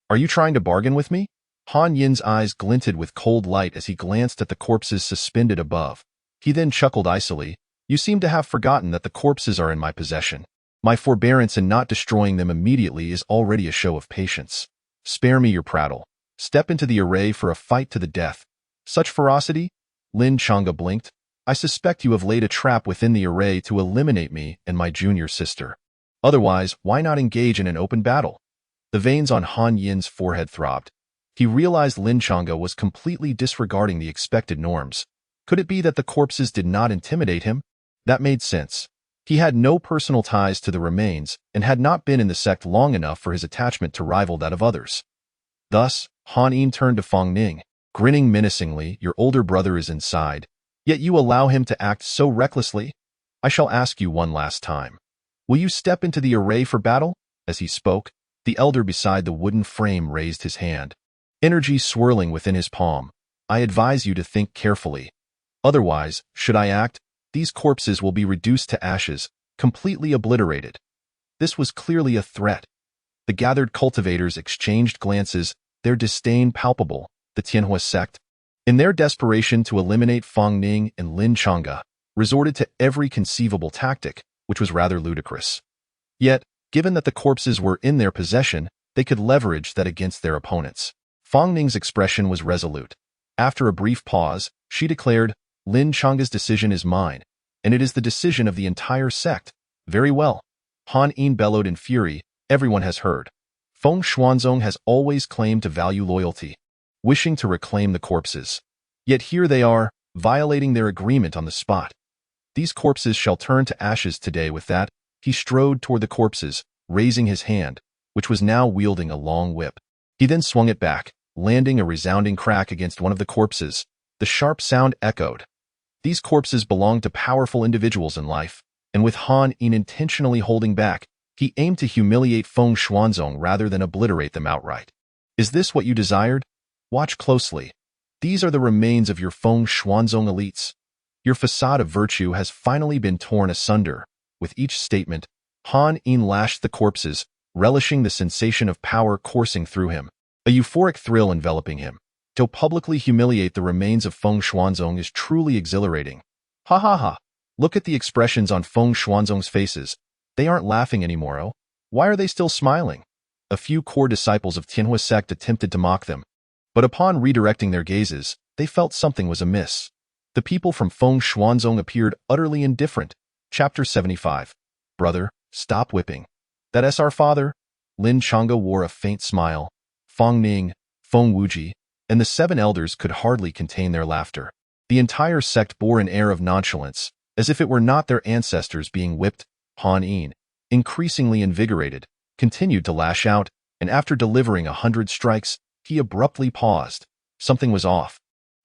Are you trying to bargain with me? Han Yin's eyes glinted with cold light as he glanced at the corpses suspended above. He then chuckled icily. You seem to have forgotten that the corpses are in my possession. My forbearance in not destroying them immediately is already a show of patience. Spare me your prattle. Step into the array for a fight to the death. Such ferocity? Lin Chang'e blinked. I suspect you have laid a trap within the array to eliminate me and my junior sister. Otherwise, why not engage in an open battle? The veins on Han Yin's forehead throbbed. He realized Lin Chang'e was completely disregarding the expected norms. Could it be that the corpses did not intimidate him? That made sense. He had no personal ties to the remains and had not been in the sect long enough for his attachment to rival that of others. Thus, Han Yin turned to Feng Ning, grinning menacingly. Your older brother is inside, yet you allow him to act so recklessly? I shall ask you one last time. Will you step into the array for battle? As he spoke, the elder beside the wooden frame raised his hand, energy swirling within his palm. I advise you to think carefully. Otherwise, should I act, these corpses will be reduced to ashes, completely obliterated. This was clearly a threat. The gathered cultivators exchanged glances, their disdain palpable. The Tianhua sect, in their desperation to eliminate Feng Ning and Lin Chang'e, resorted to every conceivable tactic, which was rather ludicrous. Yet, given that the corpses were in their possession, they could leverage that against their opponents. Feng Ning's expression was resolute. After a brief pause, she declared, Lin Chang'e's decision is mine, and it is the decision of the entire sect. Very well. Han Yin bellowed in fury. Everyone has heard. Feng Xuanzong has always claimed to value loyalty, wishing to reclaim the corpses. Yet here they are, violating their agreement on the spot. These corpses shall turn to ashes today. With that, he strode toward the corpses, raising his hand, which was now wielding a long whip. He then swung it back, landing a resounding crack against one of the corpses. The sharp sound echoed. These corpses belonged to powerful individuals in life, and with Han Yin intentionally holding back, he aimed to humiliate Feng Xuanzong rather than obliterate them outright. Is this what you desired? Watch closely. These are the remains of your Feng Xuanzong elites. Your facade of virtue has finally been torn asunder. With each statement, Han Yin lashed the corpses, relishing the sensation of power coursing through him, a euphoric thrill enveloping him. To publicly humiliate the remains of Feng Xuanzong is truly exhilarating. Ha ha ha. Look at the expressions on Feng Xuanzong's faces. They aren't laughing anymore. Oh, why are they still smiling? A few core disciples of Tianhua sect attempted to mock them, but upon redirecting their gazes, they felt something was amiss. The people from Feng Xuanzong appeared utterly indifferent. Chapter 75. Brother, stop whipping. That's our father. Lin Chang'e wore a faint smile. Feng Ning, Feng Wuji, and the 7 elders could hardly contain their laughter. The entire sect bore an air of nonchalance, as if it were not their ancestors being whipped. Han Yin, increasingly invigorated, continued to lash out, and after delivering 100 strikes, he abruptly paused. Something was off.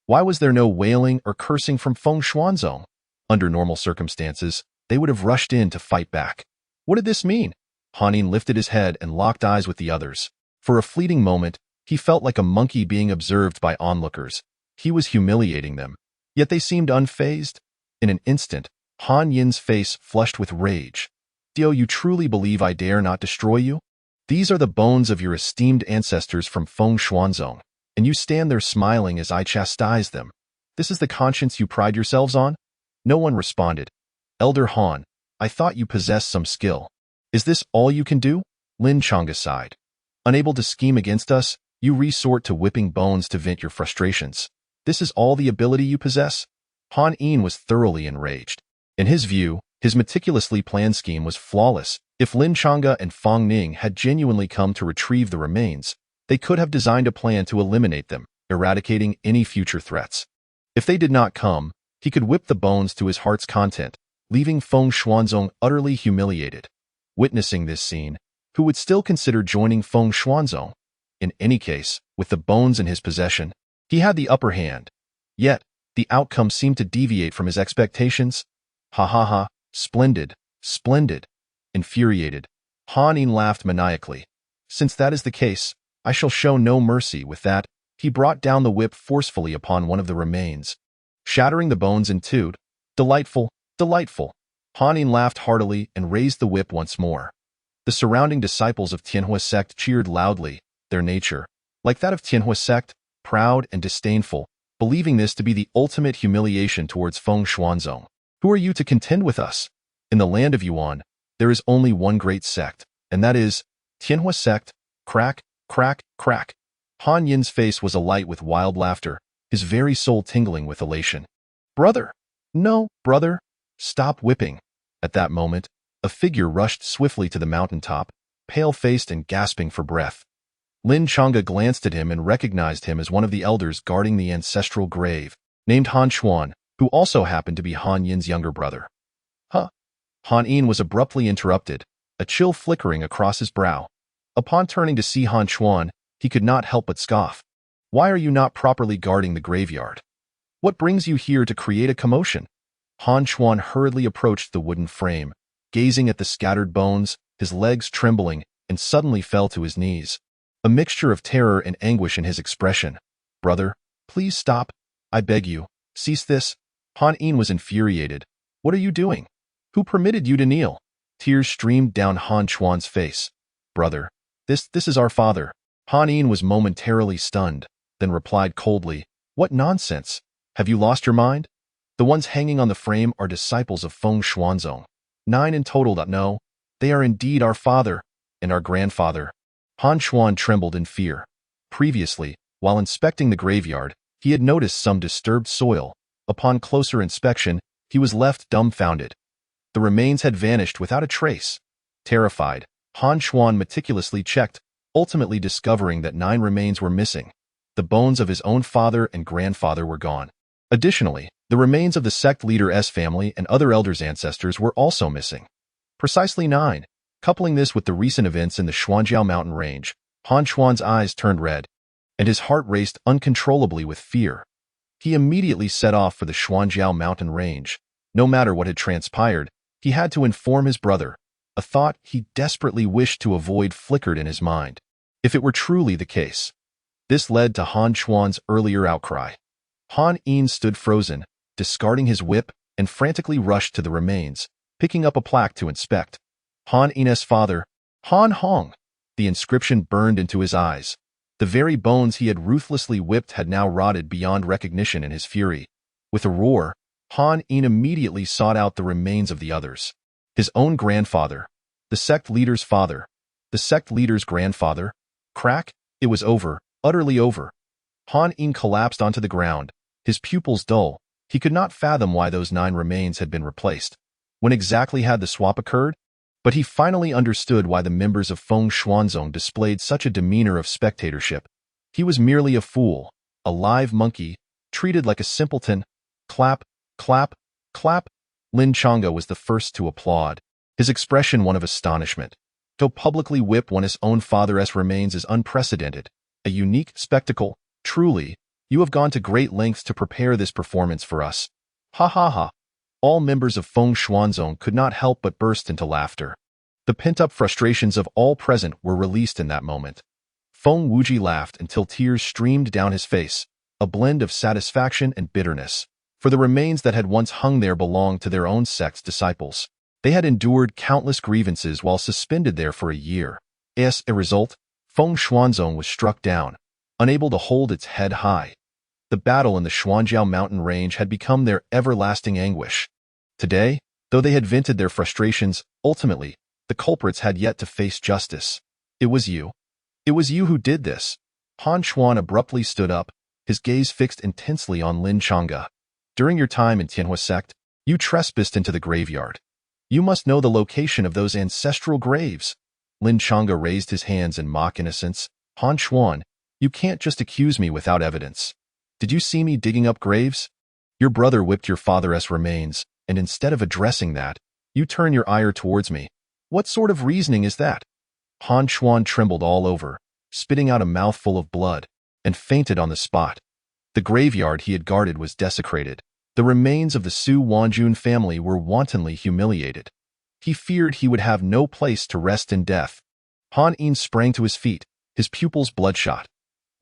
Why was there no wailing or cursing from Feng Xuanzong? Under normal circumstances, they would have rushed in to fight back. What did this mean? Han Yin lifted his head and locked eyes with the others. For a fleeting moment, he felt like a monkey being observed by onlookers. He was humiliating them, yet they seemed unfazed. In an instant, Han Yin's face flushed with rage. Do you truly believe I dare not destroy you? These are the bones of your esteemed ancestors from Feng Xuanzong, and you stand there smiling as I chastise them. This is the conscience you pride yourselves on? No one responded. Elder Han, I thought you possessed some skill. Is this all you can do? Lin Chang'e sighed. Unable to scheme against us, you resort to whipping bones to vent your frustrations. This is all the ability you possess? Han Yin was thoroughly enraged. In his view, his meticulously planned scheme was flawless. If Lin Chang'e and Feng Ning had genuinely come to retrieve the remains, they could have designed a plan to eliminate them, eradicating any future threats. If they did not come, he could whip the bones to his heart's content, leaving Feng Xuanzong utterly humiliated. Witnessing this scene, who would still consider joining Feng Xuanzong? In any case, with the bones in his possession, he had the upper hand. Yet, the outcome seemed to deviate from his expectations. Ha ha ha, splendid, splendid. Infuriated, Han Yin laughed maniacally. Since that is the case, I shall show no mercy. With that, he brought down the whip forcefully upon one of the remains, shattering the bones in two. Delightful, delightful. Han Yin laughed heartily and raised the whip once more. The surrounding disciples of Tianhua sect cheered loudly, their nature, like that of Tianhua sect, proud and disdainful, believing this to be the ultimate humiliation towards Feng Xuanzong. Who are you to contend with us? In the land of Yuan, there is only one great sect, and that is Tianhua sect. Crack, crack, crack. Han Yin's face was alight with wild laughter, his very soul tingling with elation. Brother! No, brother! Stop whipping! At that moment, a figure rushed swiftly to the mountaintop, pale-faced and gasping for breath. Lin Chang'e glanced at him and recognized him as one of the elders guarding the ancestral grave, named Han Xuan, who also happened to be Han Yin's younger brother. Huh? Han Yin was abruptly interrupted, a chill flickering across his brow. Upon turning to see Han Xuan, he could not help but scoff. Why are you not properly guarding the graveyard? What brings you here to create a commotion? Han Xuan hurriedly approached the wooden frame, gazing at the scattered bones, his legs trembling, and suddenly fell to his knees. A mixture of terror and anguish in his expression. Brother, please stop. I beg you, cease this. Han Yin was infuriated. What are you doing? Who permitted you to kneel? Tears streamed down Han Xuan's face. Brother, this is our father. Han Yin was momentarily stunned, then replied coldly, What nonsense? Have you lost your mind? The ones hanging on the frame are disciples of Feng Xuanzong. 9 in total. No, they are indeed our father and our grandfather. Han Xuan trembled in fear. Previously, while inspecting the graveyard, he had noticed some disturbed soil. Upon closer inspection, he was left dumbfounded. The remains had vanished without a trace. Terrified, Han Xuan meticulously checked, ultimately discovering that 9 remains were missing. The bones of his own father and grandfather were gone. Additionally, the remains of the sect leader's family and other elders' ancestors were also missing. Precisely 9. Coupling this with the recent events in the Xuanjiao mountain range, Han Xuan's eyes turned red, and his heart raced uncontrollably with fear. He immediately set off for the Xuanjiao mountain range. No matter what had transpired, he had to inform his brother. A thought he desperately wished to avoid flickered in his mind. If it were truly the case. This led to Han Xuan's earlier outcry. Han Yin stood frozen, discarding his whip, and frantically rushed to the remains, picking up a plaque to inspect. Han Yin's father, Han Hong. The inscription burned into his eyes. The very bones he had ruthlessly whipped had now rotted beyond recognition in his fury. With a roar, Han Yin immediately sought out the remains of the others. His own grandfather, the sect leader's father, the sect leader's grandfather. Crack, it was over, utterly over. Han Yin collapsed onto the ground, his pupils dull. He could not fathom why those 9 remains had been replaced. When exactly had the swap occurred? But he finally understood why the members of Feng Xuanzong displayed such a demeanor of spectatorship. He was merely a fool, a live monkey, treated like a simpleton. Clap, clap, clap. Lin Chang'e was the first to applaud, his expression one of astonishment. To publicly whip one's own father's remains is unprecedented, a unique spectacle. Truly, you have gone to great lengths to prepare this performance for us. Ha ha ha. All members of Feng Xuanzong could not help but burst into laughter. The pent-up frustrations of all present were released in that moment. Feng Wuji laughed until tears streamed down his face, a blend of satisfaction and bitterness. For the remains that had once hung there belonged to their own sect's disciples. They had endured countless grievances while suspended there for a year. As a result, Feng Xuanzong was struck down, unable to hold its head high. The battle in the Xuanjiao mountain range had become their everlasting anguish. Today, though they had vented their frustrations, ultimately, the culprits had yet to face justice. It was you. It was you who did this. Han Xuan abruptly stood up, his gaze fixed intensely on Lin Chang'e. During your time in Tianhua sect, you trespassed into the graveyard. You must know the location of those ancestral graves. Lin Chang'e raised his hands in mock innocence. Han Xuan, you can't just accuse me without evidence. Did you see me digging up graves? Your brother whipped your father's remains, and instead of addressing that, you turn your ire towards me. What sort of reasoning is that? Han Xuan trembled all over, spitting out a mouthful of blood, and fainted on the spot. The graveyard he had guarded was desecrated. The remains of the Su Wanjun family were wantonly humiliated. He feared he would have no place to rest in death. Han Yin sprang to his feet, his pupils bloodshot.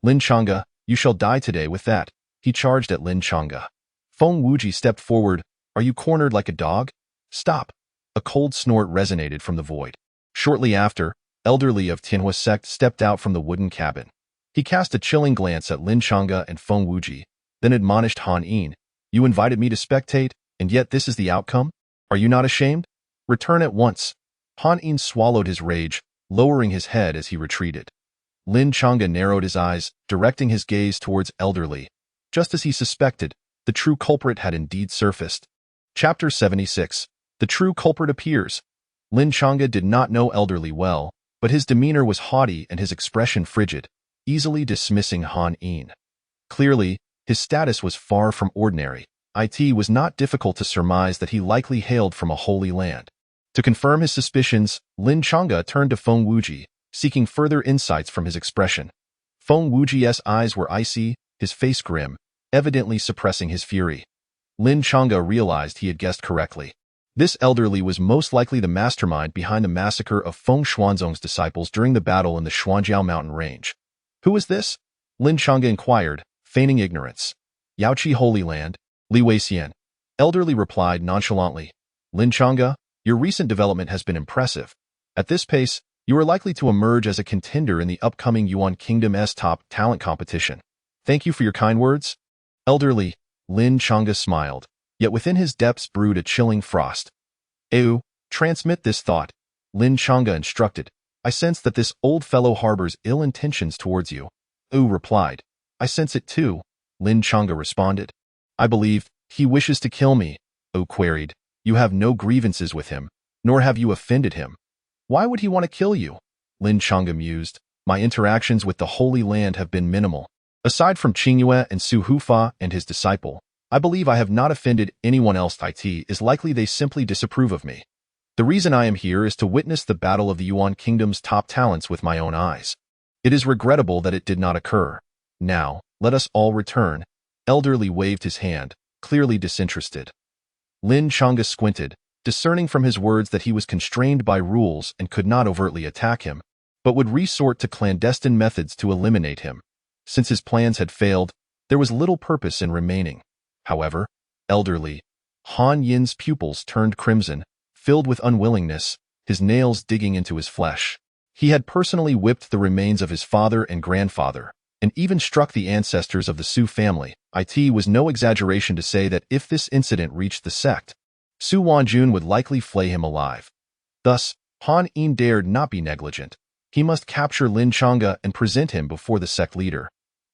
Lin Chang'e, you shall die today with that. He charged at Lin Chang'e. Feng Wuji stepped forward. Are you cornered like a dog? Stop. A cold snort resonated from the void. Shortly after, Elder Li of Tianhua sect stepped out from the wooden cabin. He cast a chilling glance at Lin Chang'e and Feng Wuji, then admonished Han Yin. You invited me to spectate, and yet this is the outcome? Are you not ashamed? Return at once. Han Yin swallowed his rage, lowering his head as he retreated. Lin Chang'e narrowed his eyes, directing his gaze towards elderly. Just as he suspected, the true culprit had indeed surfaced. Chapter 76. The true culprit appears. Lin Chang'e did not know elderly well, but his demeanor was haughty and his expression frigid, easily dismissing Han Yin. Clearly, his status was far from ordinary. It was not difficult to surmise that he likely hailed from a holy land. To confirm his suspicions, Lin Chang'e turned to Feng Wuji, seeking further insights from his expression. Feng Wuji's eyes were icy, his face grim, evidently suppressing his fury. Lin Chang'e realized he had guessed correctly. This elderly was most likely the mastermind behind the massacre of Feng Xuanzong's disciples during the battle in the Xuanjiao mountain range. Who is this? Lin Chang'e inquired, feigning ignorance. Yaoqi Holy Land, Li Weixian. Elderly replied nonchalantly. Lin Chang'e, your recent development has been impressive. At this pace, you are likely to emerge as a contender in the upcoming Yuan Kingdom's top talent competition. Thank you for your kind words. Elderly, Lin Chang'e smiled, yet within his depths brewed a chilling frost. Transmit this thought, Lin Chang'e instructed. I sense that this old fellow harbors ill intentions towards you. Replied. I sense it too, Lin Chang'e responded. I believe he wishes to kill me, queried. You have no grievances with him, nor have you offended him. Why would he want to kill you? Lin Chang'e mused. My interactions with the Holy Land have been minimal. Aside from Qingyue and Su Hufa and his disciple, I believe I have not offended anyone else. It is likely they simply disapprove of me. The reason I am here is to witness the battle of the Yuan Kingdom's top talents with my own eyes. It is regrettable that it did not occur. Now, let us all return. Elderly waved his hand, clearly disinterested. Lin Chang'e squinted, discerning from his words that he was constrained by rules and could not overtly attack him, but would resort to clandestine methods to eliminate him. Since his plans had failed, there was little purpose in remaining. However, elderly, Han Yin's pupils turned crimson, filled with unwillingness, his nails digging into his flesh. He had personally whipped the remains of his father and grandfather, and even struck the ancestors of the Su family. It was no exaggeration to say that if this incident reached the sect, Su Wanjun would likely flay him alive. Thus, Han Yin dared not be negligent. He must capture Lin Chang'e and present him before the sect leader.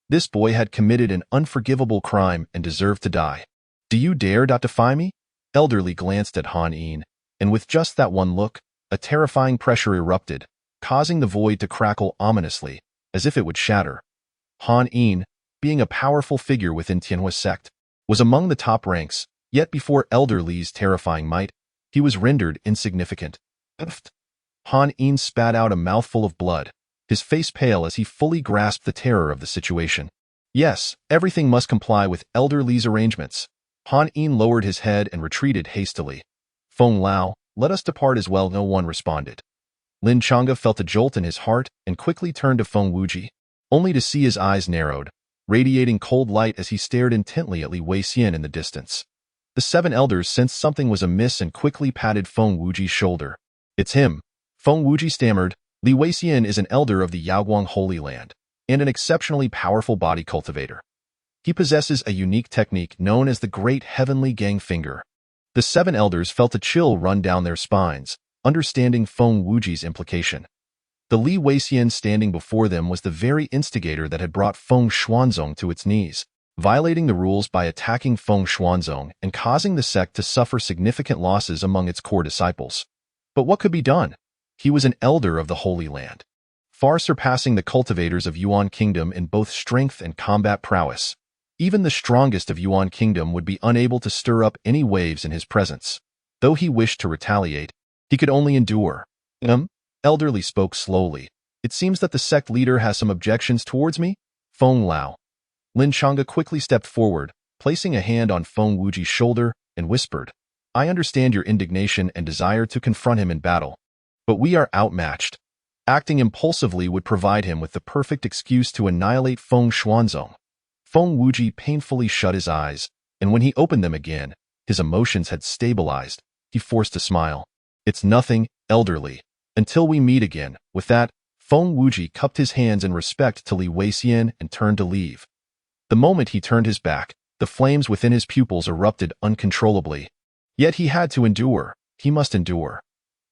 This boy had committed an unforgivable crime and deserved to die. Do you dare defy me? Elderly glanced at Han Yin, and with just that one look, a terrifying pressure erupted, causing the void to crackle ominously, as if it would shatter. Han Yin, being a powerful figure within Tianhua's sect, was among the top ranks, yet before Elder Li's terrifying might, he was rendered insignificant. Han Yin spat out a mouthful of blood, his face pale as he fully grasped the terror of the situation. Yes, everything must comply with Elder Li's arrangements. Han Yin lowered his head and retreated hastily. Feng Lao, let us depart as well. No one responded. Lin Chang'e felt a jolt in his heart and quickly turned to Feng Wuji, only to see his eyes narrowed, radiating cold light as he stared intently at Li Weixian in the distance. The 7 elders sensed something was amiss and quickly patted Feng Wuji's shoulder. It's him. Feng Wuji stammered. Li Weixian is an elder of the Yaoguang Holy Land, and an exceptionally powerful body cultivator. He possesses a unique technique known as the Great Heavenly Gang Finger. The 7 elders felt a chill run down their spines, understanding Feng Wuji's implication. The Li Weixian standing before them was the very instigator that had brought Feng Xuanzong to its knees, violating the rules by attacking Feng Xuanzong and causing the sect to suffer significant losses among its core disciples. But what could be done? He was an elder of the Holy Land, far surpassing the cultivators of Yuan Kingdom in both strength and combat prowess. Even the strongest of Yuan Kingdom would be unable to stir up any waves in his presence. Though he wished to retaliate, he could only endure. Elderly spoke slowly. It seems that the sect leader has some objections towards me? Feng Lao. Lin Chang'e quickly stepped forward, placing a hand on Feng Wuji's shoulder, and whispered, I understand your indignation and desire to confront him in battle. But we are outmatched. Acting impulsively would provide him with the perfect excuse to annihilate Feng Xuanzong. Feng Wuji painfully shut his eyes, and when he opened them again, his emotions had stabilized. He forced a smile. It's nothing, elderly. Until we meet again. With that, Feng Wuji cupped his hands in respect to Li Weixian and turned to leave. The moment he turned his back, the flames within his pupils erupted uncontrollably. Yet he had to endure. He must endure.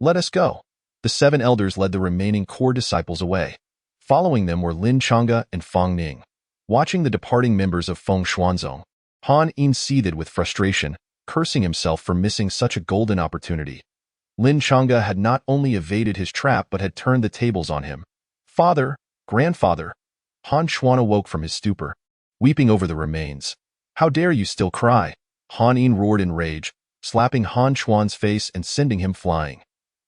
Let us go. The 7 elders led the remaining core disciples away. Following them were Lin Chang'e and Fang Ning. Watching the departing members of Feng Xuanzong, Han Yin seethed with frustration, cursing himself for missing such a golden opportunity. Lin Chang'e had not only evaded his trap but had turned the tables on him. "Father, grandfather!" Han Xuan awoke from his stupor, weeping over the remains. "How dare you still cry?" Han Yin roared in rage, slapping Han Xuan's face and sending him flying.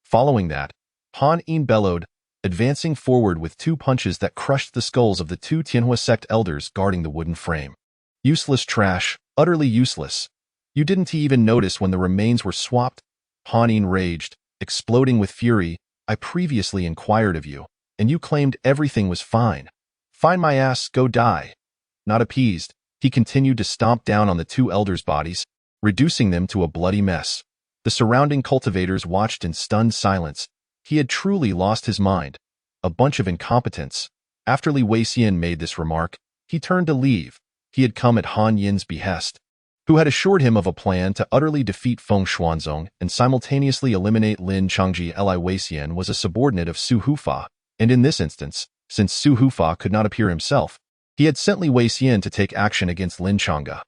Following that, Han Yin bellowed, advancing forward with 2 punches that crushed the skulls of the 2 Tianhua sect elders guarding the wooden frame. "Useless trash, utterly useless. You didn't even notice when the remains were swapped?" Han Yin raged, exploding with fury. "I previously inquired of you, and you claimed everything was fine. Find my ass, go die." Not appeased, he continued to stomp down on the 2 elders' bodies, reducing them to a bloody mess. The surrounding cultivators watched in stunned silence. He had truly lost his mind. A bunch of incompetents. After Li Weixian made this remark, he turned to leave. He had come at Han Yin's behest, who had assured him of a plan to utterly defeat Feng Xuanzong and simultaneously eliminate Lin Chang'e. Li Weixian was a subordinate of Su Hufa, and in this instance, since Su Hufa could not appear himself, he had sent Li Weixian to take action against Lin Chang'e.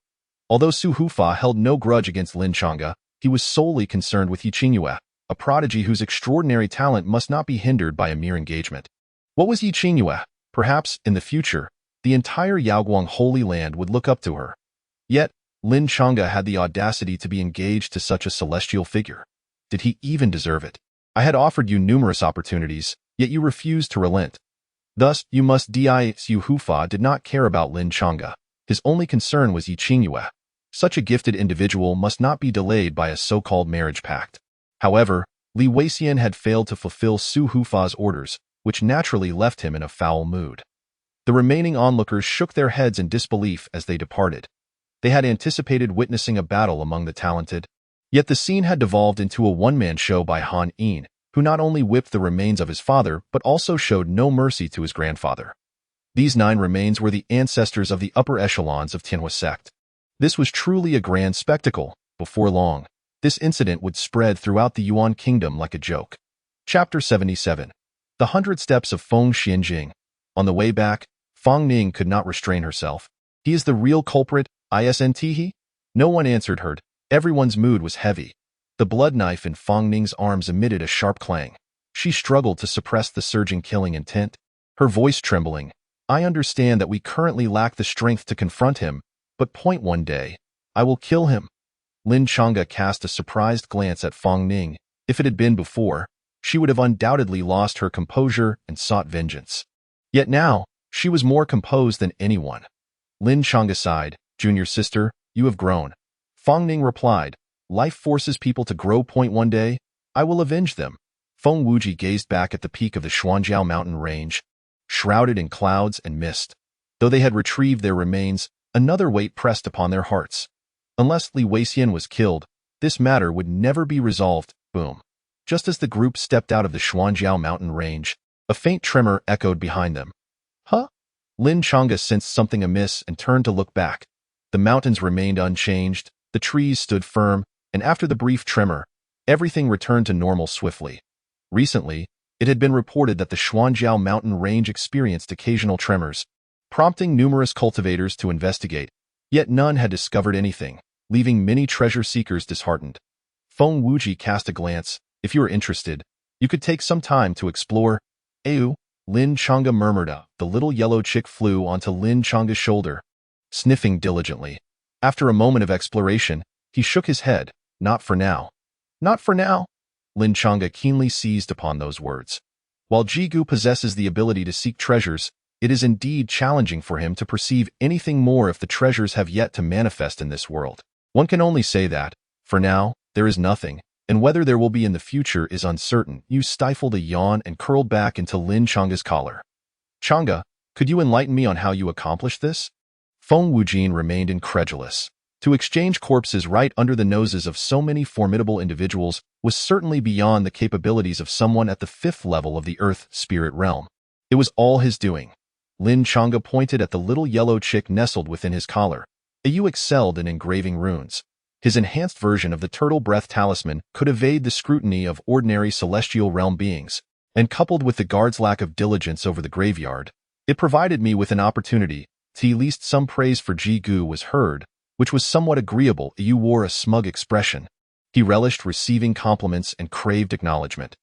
Although Su Hufa held no grudge against Lin Chang'e, he was solely concerned with Yiqingyue, a prodigy whose extraordinary talent must not be hindered by a mere engagement. What was Yiqingyue? Perhaps, in the future, the entire Yaoguang Holy Land would look up to her. Yet, Lin Chang'e had the audacity to be engaged to such a celestial figure. Did he even deserve it? "I had offered you numerous opportunities, yet you refused to relent. Thus, you must die." Su Hufa did not care about Lin Chang'e. His only concern was Yiqingyue. Such a gifted individual must not be delayed by a so-called marriage pact. However, Li Weixian had failed to fulfill Su Hufa's orders, which naturally left him in a foul mood. The remaining onlookers shook their heads in disbelief as they departed. They had anticipated witnessing a battle among the talented, yet the scene had devolved into a one-man show by Han Yin, who not only whipped the remains of his father but also showed no mercy to his grandfather. These 9 remains were the ancestors of the upper echelons of Tianhua sect. This was truly a grand spectacle. Before long, this incident would spread throughout the Yuan kingdom like a joke. Chapter 77. The 100 Steps of Feng Xianjing. On the way back, Fang Ning could not restrain herself. "He is the real culprit, isn't he?" No one answered her. Everyone's mood was heavy. The blood knife in Fang Ning's arms emitted a sharp clang. She struggled to suppress the surging killing intent, her voice trembling. "I understand that we currently lack the strength to confront him, but point one day, I will kill him." Lin Chang'e cast a surprised glance at Fang Ning. If it had been before, she would have undoubtedly lost her composure and sought vengeance. Yet now, she was more composed than anyone. Lin Chang'e sighed. "Junior sister, you have grown." Fang Ning replied, "Life forces people to grow. Point one day, I will avenge them." Feng Wuji gazed back at the peak of the Xuanjiao mountain range, shrouded in clouds and mist. Though they had retrieved their remains, another weight pressed upon their hearts. Unless Li Weixian was killed, this matter would never be resolved. Boom. Just as the group stepped out of the Xuanjiao mountain range, a faint tremor echoed behind them. "Huh?" Lin Chang'e sensed something amiss and turned to look back. The mountains remained unchanged, the trees stood firm, and after the brief tremor, everything returned to normal swiftly. Recently, it had been reported that the Xuanjiao mountain range experienced occasional tremors, prompting numerous cultivators to investigate, yet none had discovered anything, leaving many treasure seekers disheartened. Feng Wuji cast a glance. "If you are interested, you could take some time to explore." "Ew," Lin Chang'e murmured. The little yellow chick flew onto Lin Chang'e's shoulder, sniffing diligently. After a moment of exploration, he shook his head. "Not for now." "Not for now?" Lin Chang'e keenly seized upon those words. While Jigu possesses the ability to seek treasures, it is indeed challenging for him to perceive anything more if the treasures have yet to manifest in this world. One can only say that, for now, there is nothing, and whether there will be in the future is uncertain. You stifled a yawn and curled back into Lin Chang'e's collar. "Chang'e, could you enlighten me on how you accomplished this?" Feng Wujin remained incredulous. To exchange corpses right under the noses of so many formidable individuals was certainly beyond the capabilities of someone at the 5th level of the Earth spirit realm. It was all his doing. Lin Chang'e pointed at the little yellow chick nestled within his collar. "You excelled in engraving runes." His enhanced version of the turtle breath talisman could evade the scrutiny of ordinary celestial realm beings, and coupled with the guard's lack of diligence over the graveyard, it provided me with an opportunity to at least some praise for Ji-gu was heard, which was somewhat agreeable. You wore a smug expression. He relished receiving compliments and craved acknowledgement.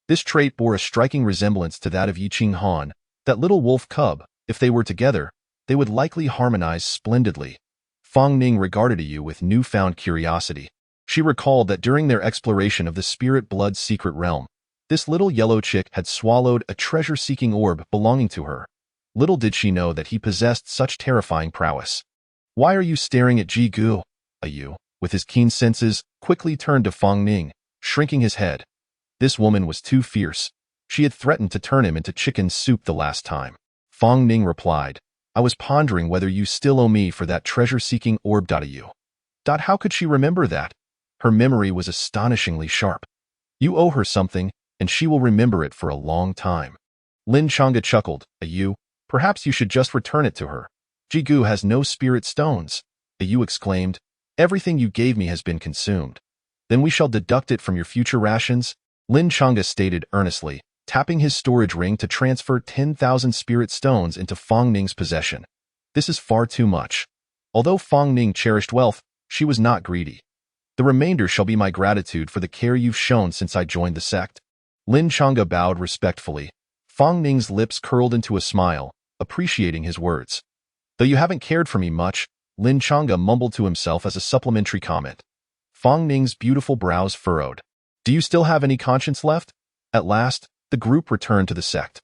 This trait bore a striking resemblance to that of Yi Ching-han, that little wolf cub. If they were together, they would likely harmonize splendidly. Fong Ning regarded Yu with newfound curiosity. She recalled that during their exploration of the spirit blood secret realm, this little yellow chick had swallowed a treasure-seeking orb belonging to her. Little did she know that he possessed such terrifying prowess. Why are you staring at Ji-gu? Yu, with his keen senses, quickly turned to Fong Ning, shrinking his head. This woman was too fierce. She had threatened to turn him into chicken soup the last time. Fong Ning replied, I was pondering whether you still owe me for that treasure-seeking orb. Yu. How could she remember that? Her memory was astonishingly sharp. You owe her something, and she will remember it for a long time. Lin Chang'e chuckled. Yu, perhaps you should just return it to her. Ji-gu has no spirit stones. Yu exclaimed, everything you gave me has been consumed. Then we shall deduct it from your future rations, Lin Chang'e stated earnestly, tapping his storage ring to transfer 10,000 spirit stones into Fong Ning's possession. This is far too much. Although Fong Ning cherished wealth, she was not greedy. The remainder shall be my gratitude for the care you've shown since I joined the sect. Lin Chang'e bowed respectfully. Fong Ning's lips curled into a smile, appreciating his words. Though you haven't cared for me much, Lin Chang'e mumbled to himself as a supplementary comment. Fong Ning's beautiful brows furrowed. Do you still have any conscience left? At last, the group returned to the sect.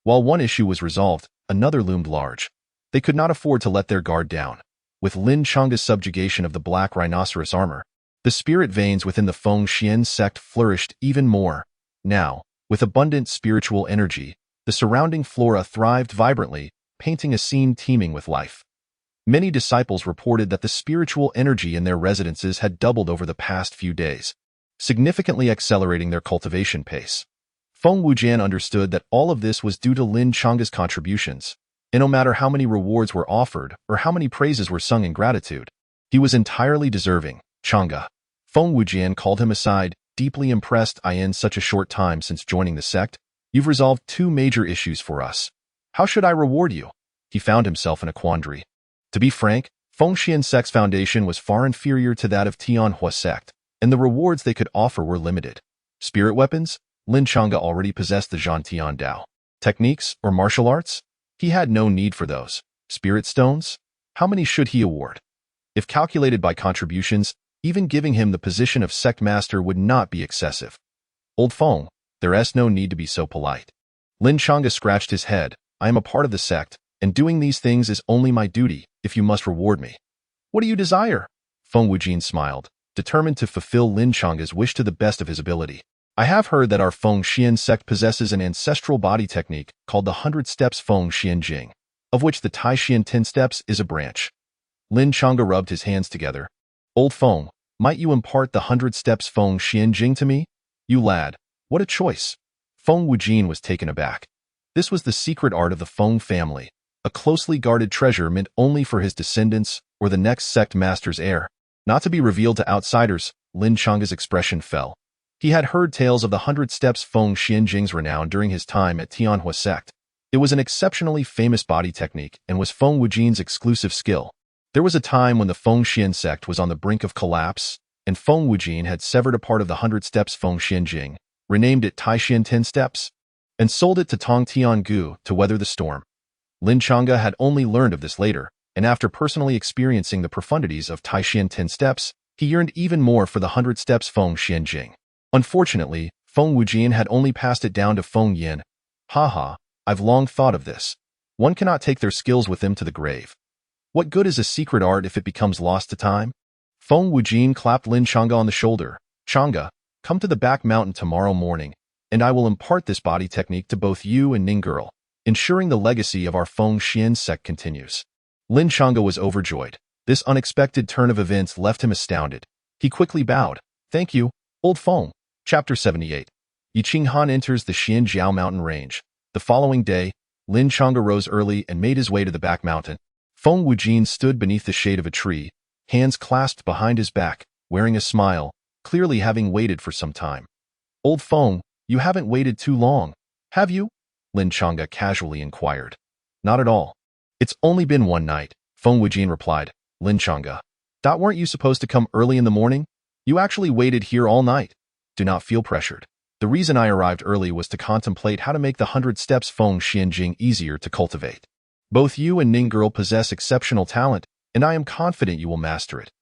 While one issue was resolved, another loomed large. They could not afford to let their guard down. With Lin Chang'e's subjugation of the black rhinoceros armor, the spirit veins within the Feng Xian sect flourished even more. Now, with abundant spiritual energy, the surrounding flora thrived vibrantly, painting a scene teeming with life. Many disciples reported that the spiritual energy in their residences had doubled over the past few days, significantly accelerating their cultivation pace. Feng Wujian understood that all of this was due to Lin Chang'e's contributions, and no matter how many rewards were offered or how many praises were sung in gratitude, he was entirely deserving. Chang'e. Feng Wujian called him aside, deeply impressed. In such a short time since joining the sect, you've resolved 2 major issues for us. How should I reward you? He found himself in a quandary. To be frank, Feng Xian sect's foundation was far inferior to that of Tianhua sect, and the rewards they could offer were limited. Spirit weapons? Lin Chang'e already possessed the Zhantian Dao. Techniques or martial arts? He had no need for those. Spirit stones? How many should he award? If calculated by contributions, even giving him the position of sect master would not be excessive. Old Feng, there's no need to be so polite. Lin Chang'e scratched his head. I am a part of the sect, and doing these things is only my duty, if you must reward me. What do you desire? Feng Wujian smiled, determined to fulfill Lin Chang'e's wish to the best of his ability. I have heard that our Feng Xian sect possesses an ancestral body technique called the 100 Steps Feng Xian Jing, of which the Tai Xian 10 Steps is a branch. Lin Chang'e rubbed his hands together. Old Feng, might you impart the 100 Steps Feng Xian Jing to me? You lad, what a choice. Feng Wujian was taken aback. This was the secret art of the Feng family, a closely guarded treasure meant only for his descendants or the next sect master's heir, not to be revealed to outsiders. Lin Chang'e's expression fell. He had heard tales of the 100 Steps Feng Xian Jing's renown during his time at Tianhua sect. It was an exceptionally famous body technique and was Feng Wujian's exclusive skill. There was a time when the Feng Xian sect was on the brink of collapse, and Feng Wujian had severed a part of the 100 Steps Feng Xian Jing, renamed it Tai Xian 10 Steps, and sold it to Tong Tiangu to weather the storm. Lin Chang'e had only learned of this later, and after personally experiencing the profundities of Tai Xian 10 Steps, he yearned even more for the 100 Steps Feng Xian Jing. Unfortunately, Feng Wujian had only passed it down to Feng Yin. Haha, I've long thought of this. One cannot take their skills with them to the grave. What good is a secret art if it becomes lost to time? Feng Wujian clapped Lin Chang'e on the shoulder. Chang'e, come to the back mountain tomorrow morning, and I will impart this body technique to both you and Ning Girl, ensuring the legacy of our Feng Xian sect continues. Lin Chang'e was overjoyed. This unexpected turn of events left him astounded. He quickly bowed. Thank you, Old Feng. Chapter 78. Yi Ching-han enters the Xianjiao mountain range. The following day, Lin Chang'e rose early and made his way to the back mountain. Feng Wujian stood beneath the shade of a tree, hands clasped behind his back, wearing a smile, clearly having waited for some time. Old Feng, you haven't waited too long, Have you? Lin Chang'e casually inquired. Not at all. It's only been one night, Feng Wujin replied. Lin Chang'e, weren't you supposed to come early in the morning? You actually waited here all night. Do not feel pressured. The reason I arrived early was to contemplate how to make the 100 Steps Feng Xianjing easier to cultivate. Both you and Ning Girl possess exceptional talent, and I am confident you will master it.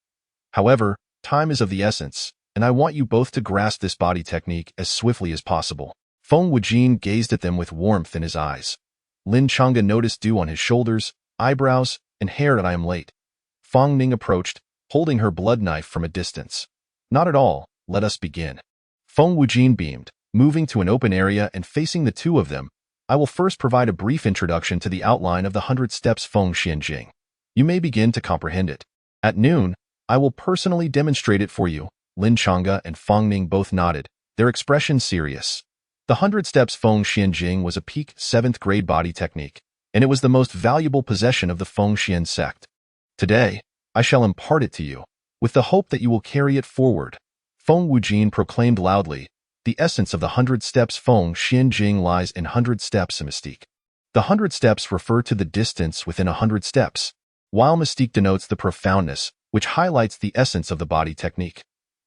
However, time is of the essence, and I want you both to grasp this body technique as swiftly as possible. Feng Wujin gazed at them with warmth in his eyes. Lin Chang'e noticed dew on his shoulders, eyebrows, and hair. I am late. Fang Ning approached, holding her blood knife from a distance. Not at all, let us begin. Feng Wujin beamed, moving to an open area and facing the two of them. I will first provide a brief introduction to the outline of the 100 Steps Feng Xianjing. You may begin to comprehend it. At noon, I will personally demonstrate it for you. Lin Chang'e and Fang Ning both nodded, their expression serious. The 100 Steps Feng Xianjing was a peak 7th grade body technique, and it was the most valuable possession of the Feng Xian sect. Today, I shall impart it to you, with the hope that you will carry it forward. Feng Wujin proclaimed loudly, the essence of the 100 Steps Feng Xianjing lies in 100 steps and mystique. The 100 steps refer to the distance within 100 steps, while mystique denotes the profoundness, which highlights the essence of the body technique.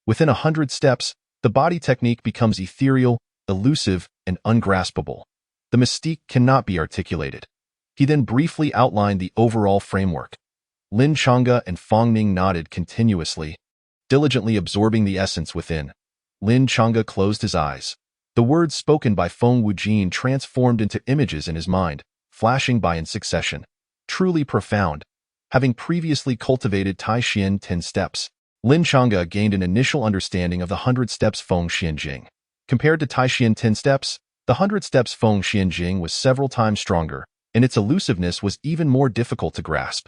Within 100 steps, the body technique becomes ethereal, elusive, and ungraspable. The mystique cannot be articulated. He then briefly outlined the overall framework. Lin Chang'e and Fang Ning nodded continuously, diligently absorbing the essence within. Lin Chang'e closed his eyes. The words spoken by Feng Wujin transformed into images in his mind, flashing by in succession. Truly profound. Having previously cultivated Tai Xian 10 steps, Lin Chang'e gained an initial understanding of the 100 Steps Feng Xianjing. Compared to Tai Xian 10 steps, the 100 Steps Feng Xianjing was several times stronger, and its elusiveness was even more difficult to grasp.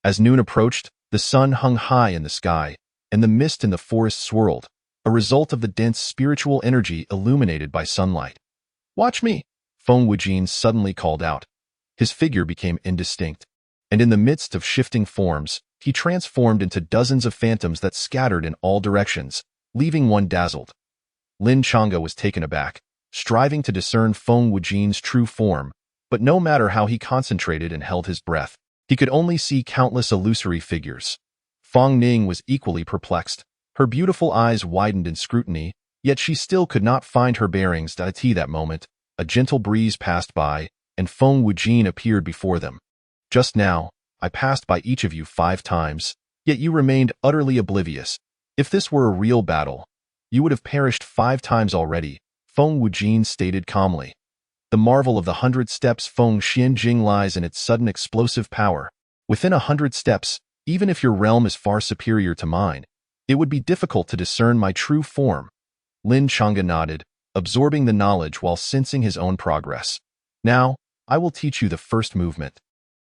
As noon approached, the sun hung high in the sky, and the mist in the forest swirled, a result of the dense spiritual energy illuminated by sunlight. Watch me, Feng Wujin suddenly called out. His figure became indistinct, and in the midst of shifting forms, he transformed into dozens of phantoms that scattered in all directions, leaving one dazzled. Lin Chang'e was taken aback, striving to discern Feng Wujin's true form, but no matter how he concentrated and held his breath, he could only see countless illusory figures. Fang Ning was equally perplexed. Her beautiful eyes widened in scrutiny, yet she still could not find her bearings. At that moment, a gentle breeze passed by, and Feng Wujin appeared before them. Just now, I passed by each of you 5 times, yet you remained utterly oblivious. If this were a real battle, you would have perished 5 times already, Feng Wujin stated calmly. The marvel of the 100 Steps Feng Xianjing lies in its sudden explosive power. Within 100 steps, even if your realm is far superior to mine, it would be difficult to discern my true form. Lin Chang'e nodded, absorbing the knowledge while sensing his own progress. Now, I will teach you the first movement.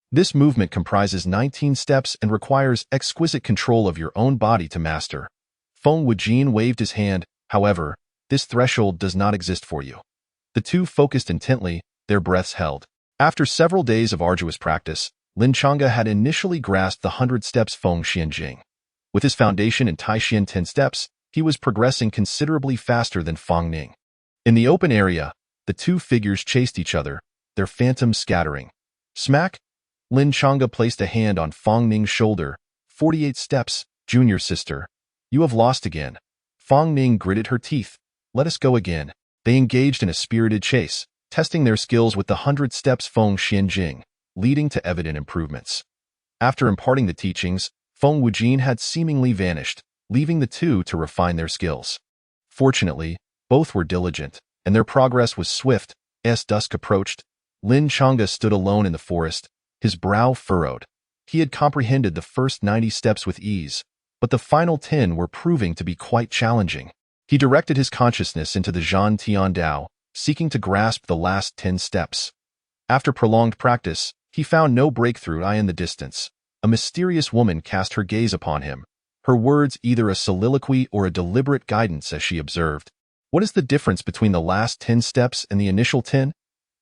This movement comprises 19 steps and requires exquisite control of your own body to master. Feng Wujin waved his hand. However, this threshold does not exist for you. The two focused intently, their breaths held. After several days of arduous practice, Lin Chang'e had initially grasped the 100 Steps Feng Xianjing. With his foundation in Tai Xian 10 steps, he was progressing considerably faster than Fang Ning. In the open area, the two figures chased each other, their phantoms scattering. Smack! Lin Chang'e placed a hand on Fang Ning's shoulder. 48 steps, junior sister. You have lost again. Fang Ning gritted her teeth. Let us go again. They engaged in a spirited chase, testing their skills with the 100 Steps Feng Xianjing, leading to evident improvements. After imparting the teachings, Feng Wujin had seemingly vanished, leaving the two to refine their skills. Fortunately, both were diligent, and their progress was swift. As dusk approached, Lin Chang'e stood alone in the forest, his brow furrowed. He had comprehended the first 90 steps with ease, but the final 10 were proving to be quite challenging. He directed his consciousness into the Zhan Tian Dao, seeking to grasp the last 10 steps. After prolonged practice, he found no breakthrough. In the distance, a mysterious woman cast her gaze upon him, her words either a soliloquy or a deliberate guidance as she observed. What is the difference between the last 10 steps and the initial 10?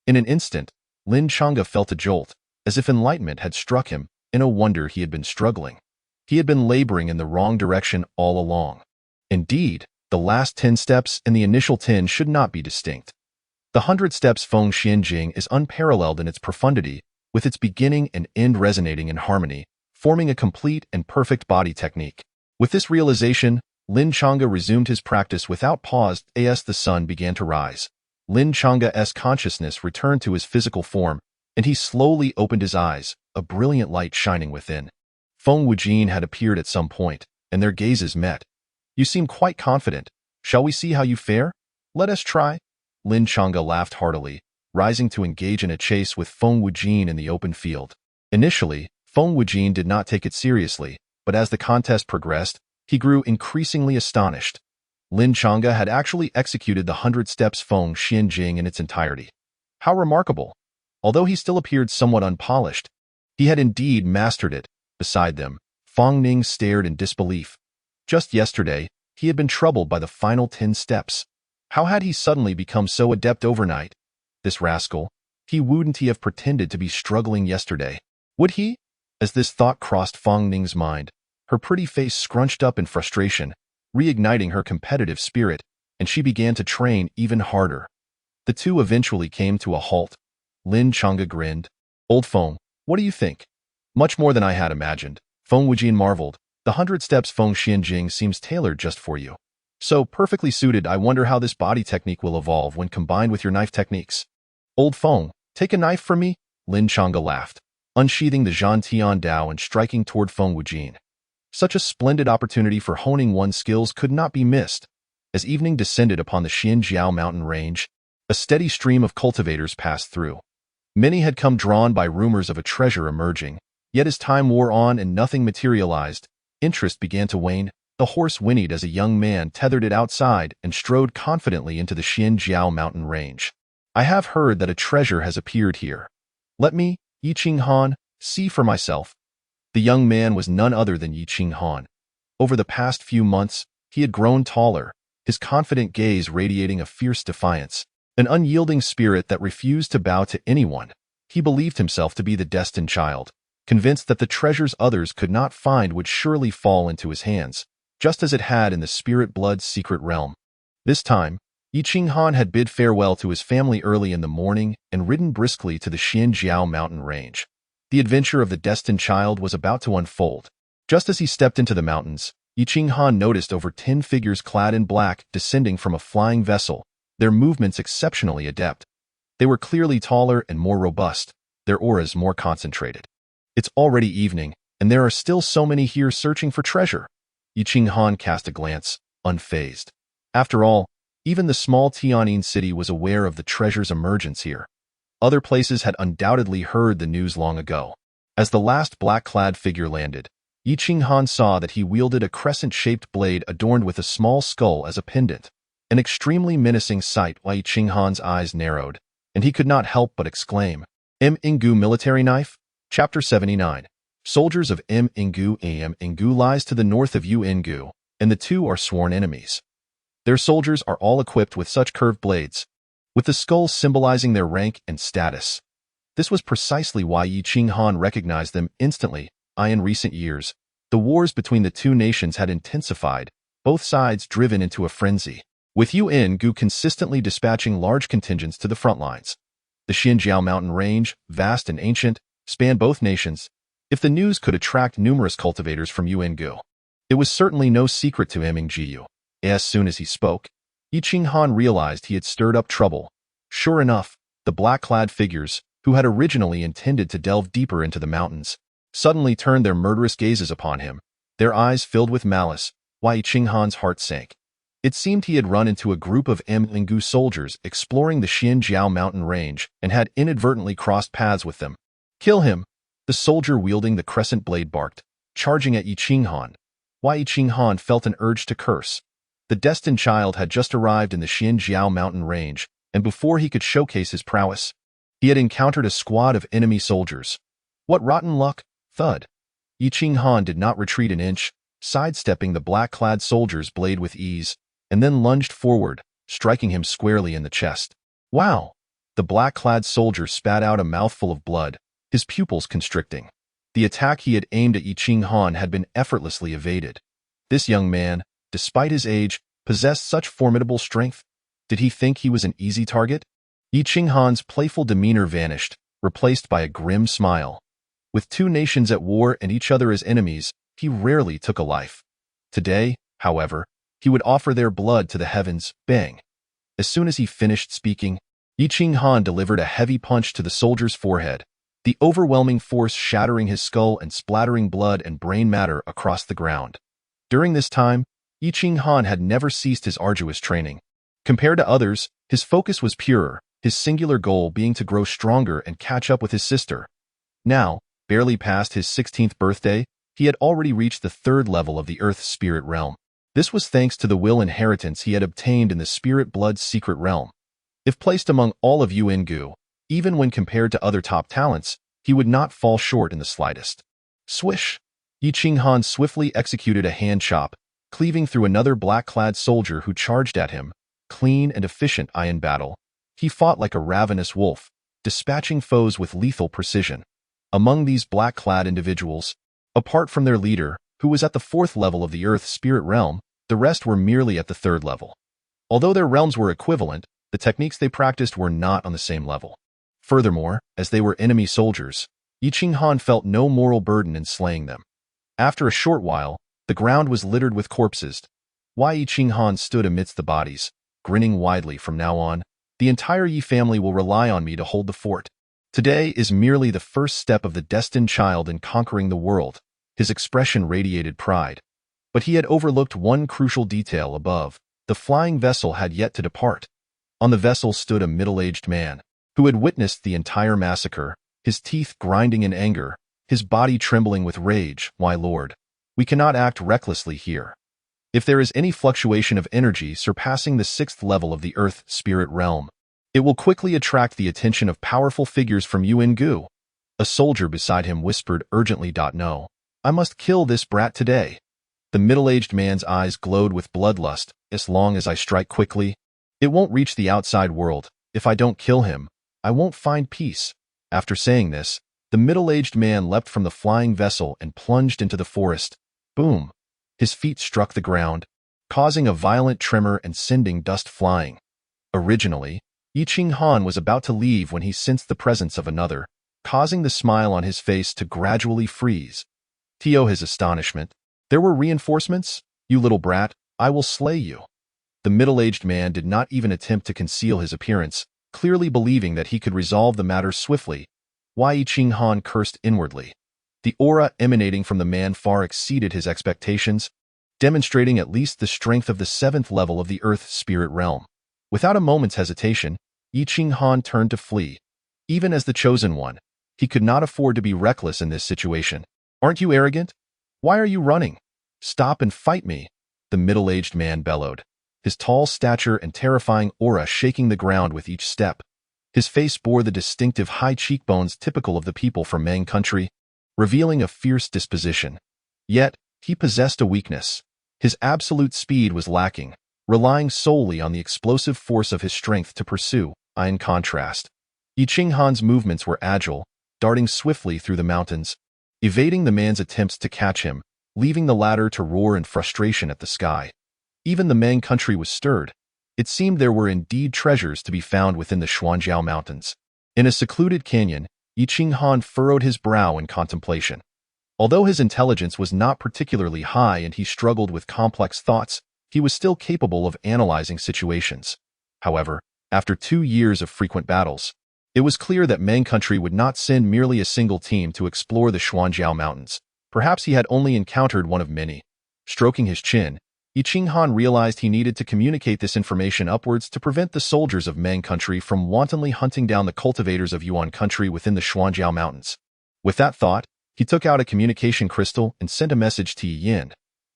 In an instant, Lin Chang'e felt a jolt, as if enlightenment had struck him. No wonder he had been struggling. He had been laboring in the wrong direction all along. Indeed, the last 10 steps and the initial 10 should not be distinct. The 100 Steps Feng Xianjing is unparalleled in its profundity, with its beginning and end resonating in harmony, forming a complete and perfect body technique. With this realization, Lin Chang'e resumed his practice without pause as the sun began to rise. Lin Chang'e's consciousness returned to his physical form, and he slowly opened his eyes, a brilliant light shining within. Feng Wujin had appeared at some point, and their gazes met. "You seem quite confident. Shall we see how you fare? Let us try." Lin Chang'e laughed heartily, rising to engage in a chase with Feng Wujin in the open field. Initially, Feng Wujin did not take it seriously, but as the contest progressed, he grew increasingly astonished. Lin Chang'e had actually executed the 100 Steps Feng Xianjing in its entirety. How remarkable! Although he still appeared somewhat unpolished, he had indeed mastered it. Beside them, Fang Ning stared in disbelief. Just yesterday, he had been troubled by the final 10 steps. How had he suddenly become so adept overnight? This rascal, he wouldn't he have pretended to be struggling yesterday? Would he? As this thought crossed Fang Ning's mind, her pretty face scrunched up in frustration, reigniting her competitive spirit, and she began to train even harder. The two eventually came to a halt. Lin Chang'e grinned. "Old Feng, what do you think?" "Much more than I had imagined." Feng Wujin marveled. "The 100 Steps Feng Xianjing seems tailored just for you. So perfectly suited. I wonder how this body technique will evolve when combined with your knife techniques." "Old Feng, take a knife from me?" Lin Chang'e laughed, unsheathing the Zhantian Dao and striking toward Feng Wujin. Such a splendid opportunity for honing one's skills could not be missed. As evening descended upon the Xianjiao mountain range, a steady stream of cultivators passed through. Many had come drawn by rumors of a treasure emerging, yet as time wore on and nothing materialized, interest began to wane. The horse whinnied as a young man tethered it outside and strode confidently into the Xianjiao mountain range. "I have heard that a treasure has appeared here. Let me, Yi Qinghan, see for myself." The young man was none other than Yi Qinghan. Over the past few months, he had grown taller, his confident gaze radiating a fierce defiance, an unyielding spirit that refused to bow to anyone. He believed himself to be the destined child, convinced that the treasures others could not find would surely fall into his hands, just as it had in the spirit blood's secret realm. This time, Yi Qinghan had bid farewell to his family early in the morning and ridden briskly to the Xianjiao mountain range. The adventure of the destined child was about to unfold. Just as he stepped into the mountains, Yi Qinghan noticed over 10 figures clad in black descending from a flying vessel, their movements exceptionally adept. They were clearly taller and more robust, their auras more concentrated. "It's already evening, and there are still so many here searching for treasure." Yi Qinghan cast a glance, unfazed. After all, even the small Tianjin city was aware of the treasure's emergence here. Other places had undoubtedly heard the news long ago. As the last black-clad figure landed, Yi Qinghan saw that he wielded a crescent-shaped blade adorned with a small skull as a pendant, an extremely menacing sight. Yi Qinghan's eyes narrowed, and he could not help but exclaim, "M. Ingu military knife?" Chapter 79. Soldiers of M. Ingu. M. Ingu lies to the north of U. Ingu, and the two are sworn enemies. Their soldiers are all equipped with such curved blades, with the skulls symbolizing their rank and status. This was precisely why Yi Qinghan recognized them instantly. In recent years, the wars between the two nations had intensified, both sides driven into a frenzy, with U. Ingu consistently dispatching large contingents to the front lines. The Xianjiao mountain range, vast and ancient, spanned both nations. If the news could attract numerous cultivators from U. Ingu, it was certainly no secret to M. Ingyu. As soon as he spoke, Yi Qinghan realized he had stirred up trouble. Sure enough, the black-clad figures, who had originally intended to delve deeper into the mountains, suddenly turned their murderous gazes upon him, their eyes filled with malice. Yi Qinghan's heart sank. It seemed he had run into a group of M. Ingu soldiers exploring the Xianjiao mountain range and had inadvertently crossed paths with them. "Kill him!" the soldier wielding the crescent blade barked, charging at Yi Qinghan. Yi Qinghan felt an urge to curse. The destined child had just arrived in the Xianjiao mountain range, and before he could showcase his prowess, he had encountered a squad of enemy soldiers. What rotten luck! Thud. Yi Qinghan did not retreat an inch, sidestepping the black-clad soldier's blade with ease, and then lunged forward, striking him squarely in the chest. Wow! The black-clad soldier spat out a mouthful of blood, his pupils constricting. The attack he had aimed at Yi Qinghan had been effortlessly evaded. This young man, despite his age, possessed such formidable strength. Did he think he was an easy target? Yi Qinghan's playful demeanor vanished, replaced by a grim smile. With two nations at war and each other as enemies, he rarely took a life. Today, however, he would offer their blood to the heavens. Bang! As soon as he finished speaking, Yi Qinghan delivered a heavy punch to the soldier's forehead, the overwhelming force shattering his skull and splattering blood and brain matter across the ground. During this time, Yi Qinghan had never ceased his arduous training. Compared to others, his focus was purer, his singular goal being to grow stronger and catch up with his sister. Now, barely past his 16th birthday, he had already reached the third level of the Earth Spirit Realm. This was thanks to the will inheritance he had obtained in the Spirit Blood Secret Realm. If placed among all of Yuangu, even when compared to other top talents, he would not fall short in the slightest. Swish! Yi Qinghan swiftly executed a hand chop, cleaving through another black-clad soldier who charged at him. Clean and efficient in battle, he fought like a ravenous wolf, dispatching foes with lethal precision. Among these black-clad individuals, apart from their leader, who was at the fourth level of the Earth Spirit Realm, the rest were merely at the third level. Although their realms were equivalent, the techniques they practiced were not on the same level. Furthermore, as they were enemy soldiers, Yi Qinghan felt no moral burden in slaying them. After a short while, the ground was littered with corpses. While Yi Qinghan stood amidst the bodies, grinning widely. From now on, the entire Yi family will rely on me to hold the fort. Today is merely the first step of the destined child in conquering the world. His expression radiated pride. But he had overlooked one crucial detail above. The flying vessel had yet to depart. On the vessel stood a middle-aged man, who had witnessed the entire massacre, his teeth grinding in anger, his body trembling with rage. Why, Lord, we cannot act recklessly here. If there is any fluctuation of energy surpassing the sixth level of the Earth Spirit Realm, it will quickly attract the attention of powerful figures from Yuangu. A soldier beside him whispered urgently. No, I must kill this brat today. The middle-aged man's eyes glowed with bloodlust. As long as I strike quickly, it won't reach the outside world. If I don't kill him, I won't find peace. After saying this, the middle-aged man leapt from the flying vessel and plunged into the forest. Boom! His feet struck the ground, causing a violent tremor and sending dust flying. Originally, Yi Qinghan was about to leave when he sensed the presence of another, causing the smile on his face to gradually freeze. To his astonishment, there were reinforcements? You little brat, I will slay you. The middle-aged man did not even attempt to conceal his appearance, clearly believing that he could resolve the matter swiftly. Yi Qinghan cursed inwardly. The aura emanating from the man far exceeded his expectations, demonstrating at least the strength of the seventh level of the Earth Spirit Realm. Without a moment's hesitation, Yi Qinghan turned to flee. Even as the chosen one, he could not afford to be reckless in this situation. Aren't you arrogant? Why are you running? Stop and fight me, the middle-aged man bellowed, his tall stature and terrifying aura shaking the ground with each step. His face bore the distinctive high cheekbones typical of the people from Mang country, revealing a fierce disposition. Yet, he possessed a weakness. His absolute speed was lacking, relying solely on the explosive force of his strength to pursue. In contrast, Yi Qinghan's movements were agile, darting swiftly through the mountains, evading the man's attempts to catch him, leaving the latter to roar in frustration at the sky. Even the Mang country was stirred. It seemed there were indeed treasures to be found within the Xuanjiao Mountains. In a secluded canyon, Yi Qinghan furrowed his brow in contemplation. Although his intelligence was not particularly high and he struggled with complex thoughts, he was still capable of analyzing situations. However, after 2 years of frequent battles, it was clear that Mang country would not send merely a single team to explore the Xuanjiao Mountains. Perhaps he had only encountered one of many. Stroking his chin, Yi Qinghan realized he needed to communicate this information upwards to prevent the soldiers of Mang country from wantonly hunting down the cultivators of Yuan country within the Xuanjiao Mountains. With that thought, he took out a communication crystal and sent a message to Yi Yin.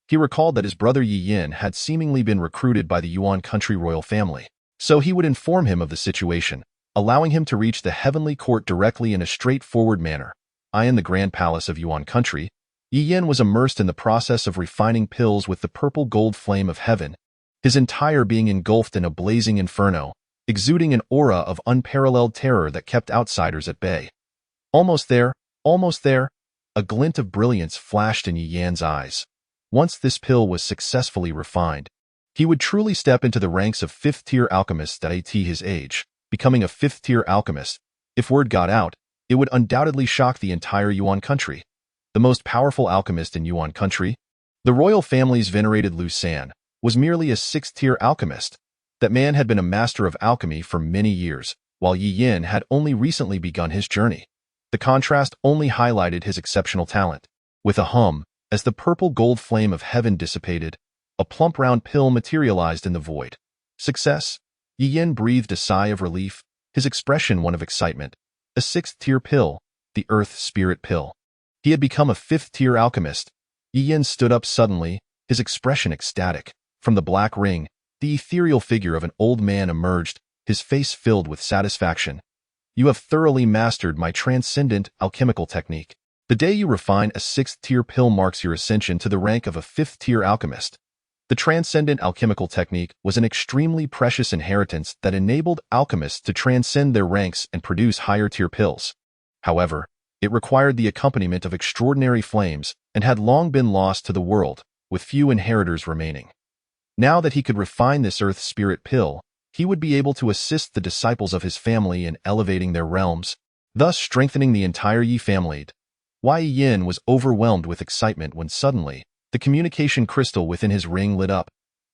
He recalled that his brother Yi Yin had seemingly been recruited by the Yuan country royal family, so he would inform him of the situation, allowing him to reach the heavenly court directly in a straightforward manner. In the grand palace of Yuan country, Yi Yin was immersed in the process of refining pills with the purple gold flame of heaven, his entire being engulfed in a blazing inferno, exuding an aura of unparalleled terror that kept outsiders at bay. Almost there, a glint of brilliance flashed in Yi Yan's eyes. Once this pill was successfully refined, he would truly step into the ranks of fifth-tier alchemists at his age. becoming a fifth-tier alchemist. If word got out, it would undoubtedly shock the entire Yuan country. The most powerful alchemist in Yuan country? The royal family's venerated Lu San was merely a sixth-tier alchemist. That man had been a master of alchemy for many years, while Yi Yin had only recently begun his journey. The contrast only highlighted his exceptional talent. With a hum, as the purple-gold flame of heaven dissipated, a plump round pill materialized in the void. Success? Yi Yin breathed a sigh of relief, his expression one of excitement. A sixth-tier pill, the Earth Spirit Pill. He had become a fifth-tier alchemist. Yi Yin stood up suddenly, his expression ecstatic. From the black ring, the ethereal figure of an old man emerged, his face filled with satisfaction. You have thoroughly mastered my transcendent alchemical technique. The day you refine a sixth-tier pill marks your ascension to the rank of a fifth-tier alchemist. The transcendent alchemical technique was an extremely precious inheritance that enabled alchemists to transcend their ranks and produce higher-tier pills. However, it required the accompaniment of extraordinary flames and had long been lost to the world, with few inheritors remaining. Now that he could refine this Earth Spirit Pill, he would be able to assist the disciples of his family in elevating their realms, thus strengthening the entire Yi family. Yi Yin was overwhelmed with excitement when suddenly, the communication crystal within his ring lit up.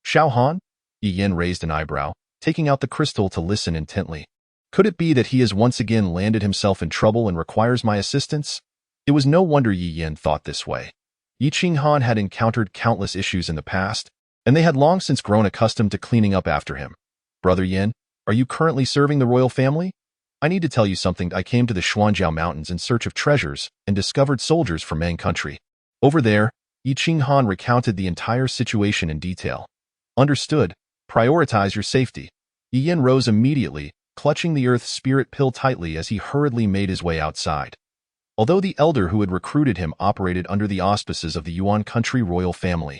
Xiao Han? Yi Yin raised an eyebrow, taking out the crystal to listen intently. Could it be that he has once again landed himself in trouble and requires my assistance? It was no wonder Yi Yin thought this way. Yi Qinghan had encountered countless issues in the past, and they had long since grown accustomed to cleaning up after him. Brother Yin, are you currently serving the royal family? I need to tell you something. I came to the Xuanjiao Mountains in search of treasures and discovered soldiers from Meng country. Over there, Yi Qinghan recounted the entire situation in detail. Understood. Prioritize your safety. Yi Yin rose immediately, clutching the Earth Spirit Pill tightly as he hurriedly made his way outside. Although the elder who had recruited him operated under the auspices of the Yuan country royal family,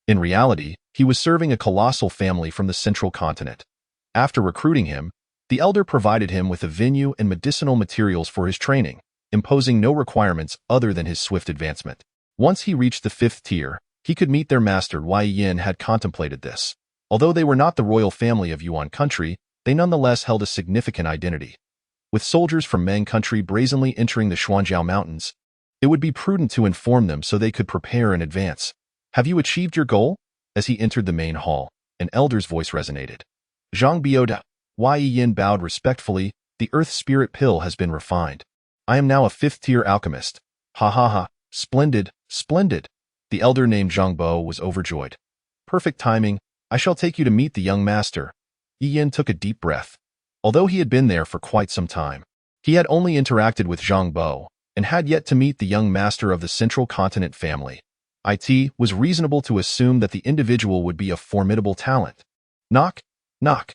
in reality, he was serving a colossal family from the central continent. After recruiting him, the elder provided him with a venue and medicinal materials for his training, imposing no requirements other than his swift advancement. Once he reached the fifth tier, he could meet their master. Yi Yin had contemplated this. Although they were not the royal family of Yuan country, they nonetheless held a significant identity. With soldiers from Meng country brazenly entering the Xuanjiao Mountains, it would be prudent to inform them so they could prepare in advance. Have you achieved your goal? As he entered the main hall, an elder's voice resonated. Zhang Bioda. Yi Yin bowed respectfully. The Earth Spirit Pill has been refined. I am now a fifth-tier alchemist. Ha ha ha. Splendid, splendid. The elder named Zhang Bo was overjoyed. Perfect timing. I shall take you to meet the young master. Yi Yin took a deep breath. Although he had been there for quite some time, he had only interacted with Zhang Bo and had yet to meet the young master of the Central Continent family. It was reasonable to assume that the individual would be a formidable talent. Knock, knock.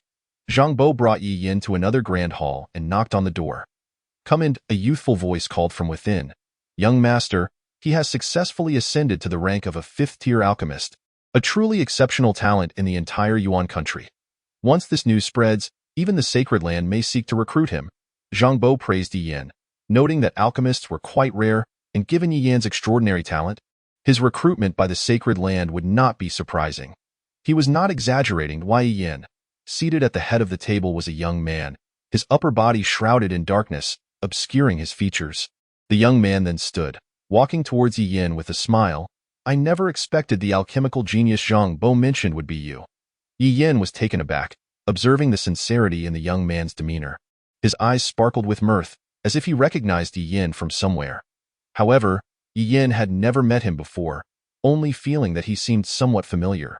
Zhang Bo brought Yi Yin to another grand hall and knocked on the door. Come in, a youthful voice called from within. Young master, he has successfully ascended to the rank of a fifth-tier alchemist, a truly exceptional talent in the entire Yuan country. Once this news spreads, even the sacred land may seek to recruit him. Zhang Bo praised Yi Yin, noting that alchemists were quite rare, and given Yi Yin's extraordinary talent, his recruitment by the sacred land would not be surprising. He was not exaggerating. Yi Yin, seated at the head of the table, was a young man, his upper body shrouded in darkness, obscuring his features. The young man then stood, walking towards Yi Yin with a smile. I never expected the alchemical genius Zhang Bo mentioned would be you. Yi Yin was taken aback, observing the sincerity in the young man's demeanor. His eyes sparkled with mirth, as if he recognized Yi Yin from somewhere. However, Yi Yin had never met him before, only feeling that he seemed somewhat familiar.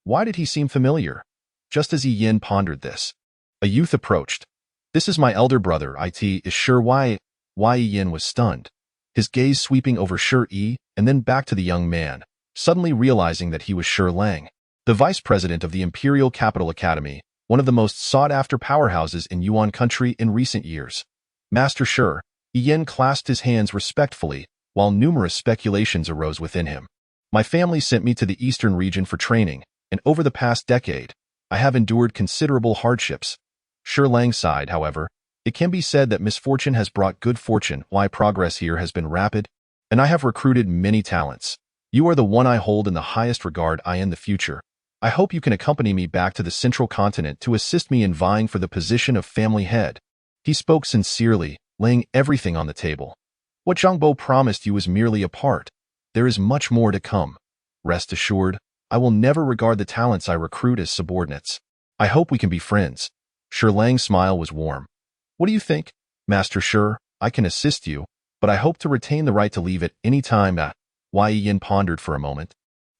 Why did he seem familiar? Just as Yi Yin pondered this, a youth approached. This is my elder brother. It is Shi. Yi Yin was stunned, his gaze sweeping over Shi and then back to the young man, suddenly realizing that he was Shi Lang, the vice president of the Imperial Capital Academy, one of the most sought-after powerhouses in Yuan country in recent years. Master Shi, Yi Yin clasped his hands respectfully, while numerous speculations arose within him. My family sent me to the eastern region for training, and over the past decade, I have endured considerable hardships. Shi Lang sighed, however. It can be said that misfortune has brought good fortune. Why progress here has been rapid, and I have recruited many talents. You are the one I hold in the highest regard. In the future, I hope you can accompany me back to the central continent to assist me in vying for the position of family head. He spoke sincerely, laying everything on the table. What Zhangbo promised you is merely a part. There is much more to come. Rest assured, I will never regard the talents I recruit as subordinates. I hope we can be friends. Shi Lang's smile was warm. What do you think, Master Shi? I can assist you, but I hope to retain the right to leave at any time. Wei Yin pondered for a moment.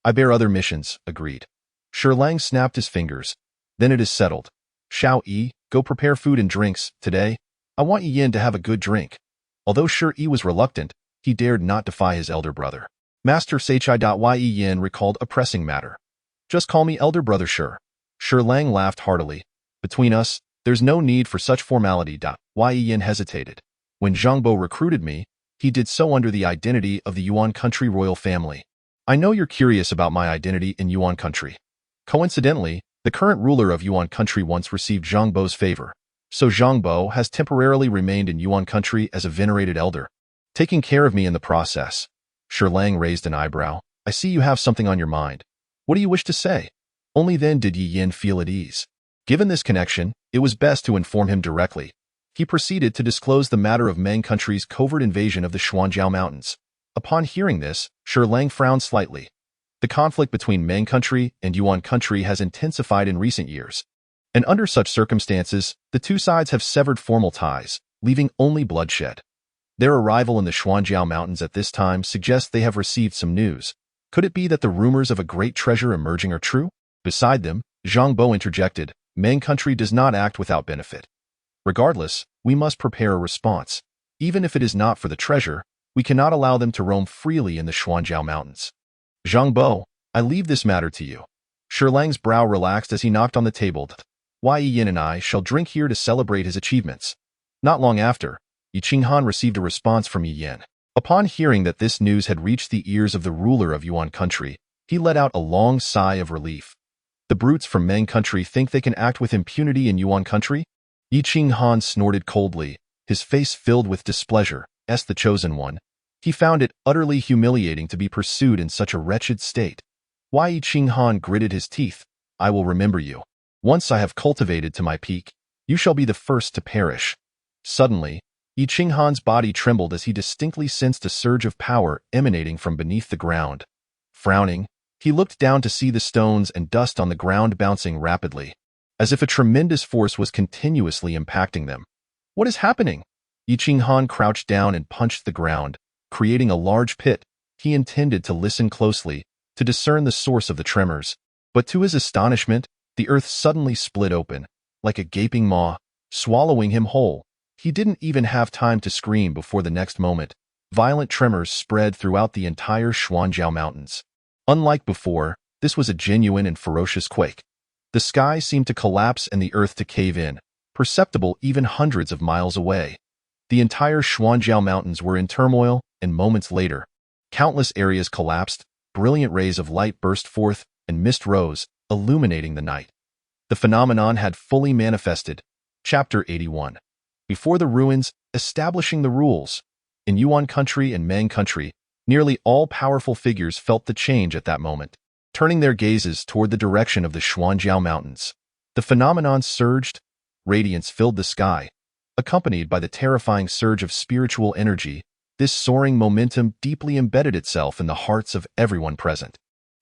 I bear other missions, agreed. Shi Lang snapped his fingers. Then it is settled. Xiao Yi, go prepare food and drinks. Today, I want Yi Yin to have a good drink. Although Shi Yi was reluctant, he dared not defy his elder brother. Master Saichai. Yi Yin recalled a pressing matter. Just call me elder brother Shi. Shi Lang laughed heartily. Between us, there's no need for such formality. Yi Yin hesitated. When Zhangbo recruited me, he did so under the identity of the Yuan country royal family. I know you're curious about my identity in Yuan country. Coincidentally, the current ruler of Yuan country once received Zhangbo's favor, so Zhangbo has temporarily remained in Yuan country as a venerated elder, taking care of me in the process. Shi Lang raised an eyebrow. I see you have something on your mind. What do you wish to say? Only then did Yi Yin feel at ease. Given this connection, it was best to inform him directly. He proceeded to disclose the matter of Meng country's covert invasion of the Xuanjiao Mountains. Upon hearing this, Shi Lang frowned slightly. The conflict between Meng country and Yuan country has intensified in recent years, and under such circumstances, the two sides have severed formal ties, leaving only bloodshed. Their arrival in the Xuanjiao Mountains at this time suggests they have received some news. Could it be that the rumors of a great treasure emerging are true? Beside them, Zhangbo interjected, Meng country does not act without benefit. Regardless, we must prepare a response. Even if it is not for the treasure, we cannot allow them to roam freely in the Xuanjiao Mountains. Zhangbo, I leave this matter to you. Shi Lang's brow relaxed as he knocked on the table. Yi Yin and I shall drink here to celebrate his achievements. Not long after, Yi Qinghan received a response from Yi Yin. Upon hearing that this news had reached the ears of the ruler of Yuan country, he let out a long sigh of relief. The brutes from Meng country think they can act with impunity in Yuan country? Yi Qinghan snorted coldly, his face filled with displeasure. As the chosen one, he found it utterly humiliating to be pursued in such a wretched state. Yi Qinghan gritted his teeth. I will remember you. Once I have cultivated to my peak, you shall be the first to perish. Suddenly, Yi Qinghan's body trembled as he distinctly sensed a surge of power emanating from beneath the ground. Frowning, he looked down to see the stones and dust on the ground bouncing rapidly, as if a tremendous force was continuously impacting them. What is happening? Yi Qinghan crouched down and punched the ground, creating a large pit. He intended to listen closely, to discern the source of the tremors, but to his astonishment, the earth suddenly split open, like a gaping maw, swallowing him whole. He didn't even have time to scream before the next moment. Violent tremors spread throughout the entire Xuanjiao Mountains. Unlike before, this was a genuine and ferocious quake. The sky seemed to collapse and the earth to cave in, perceptible even hundreds of miles away. The entire Xuanjiao Mountains were in turmoil, and moments later, countless areas collapsed, brilliant rays of light burst forth, and mist rose, illuminating the night. The phenomenon had fully manifested. Chapter 81. Before the ruins, establishing the rules. In Yuan country and Meng country, nearly all powerful figures felt the change at that moment, turning their gazes toward the direction of the Xuanjiao Mountains. The phenomenon surged. Radiance filled the sky. Accompanied by the terrifying surge of spiritual energy, this soaring momentum deeply embedded itself in the hearts of everyone present.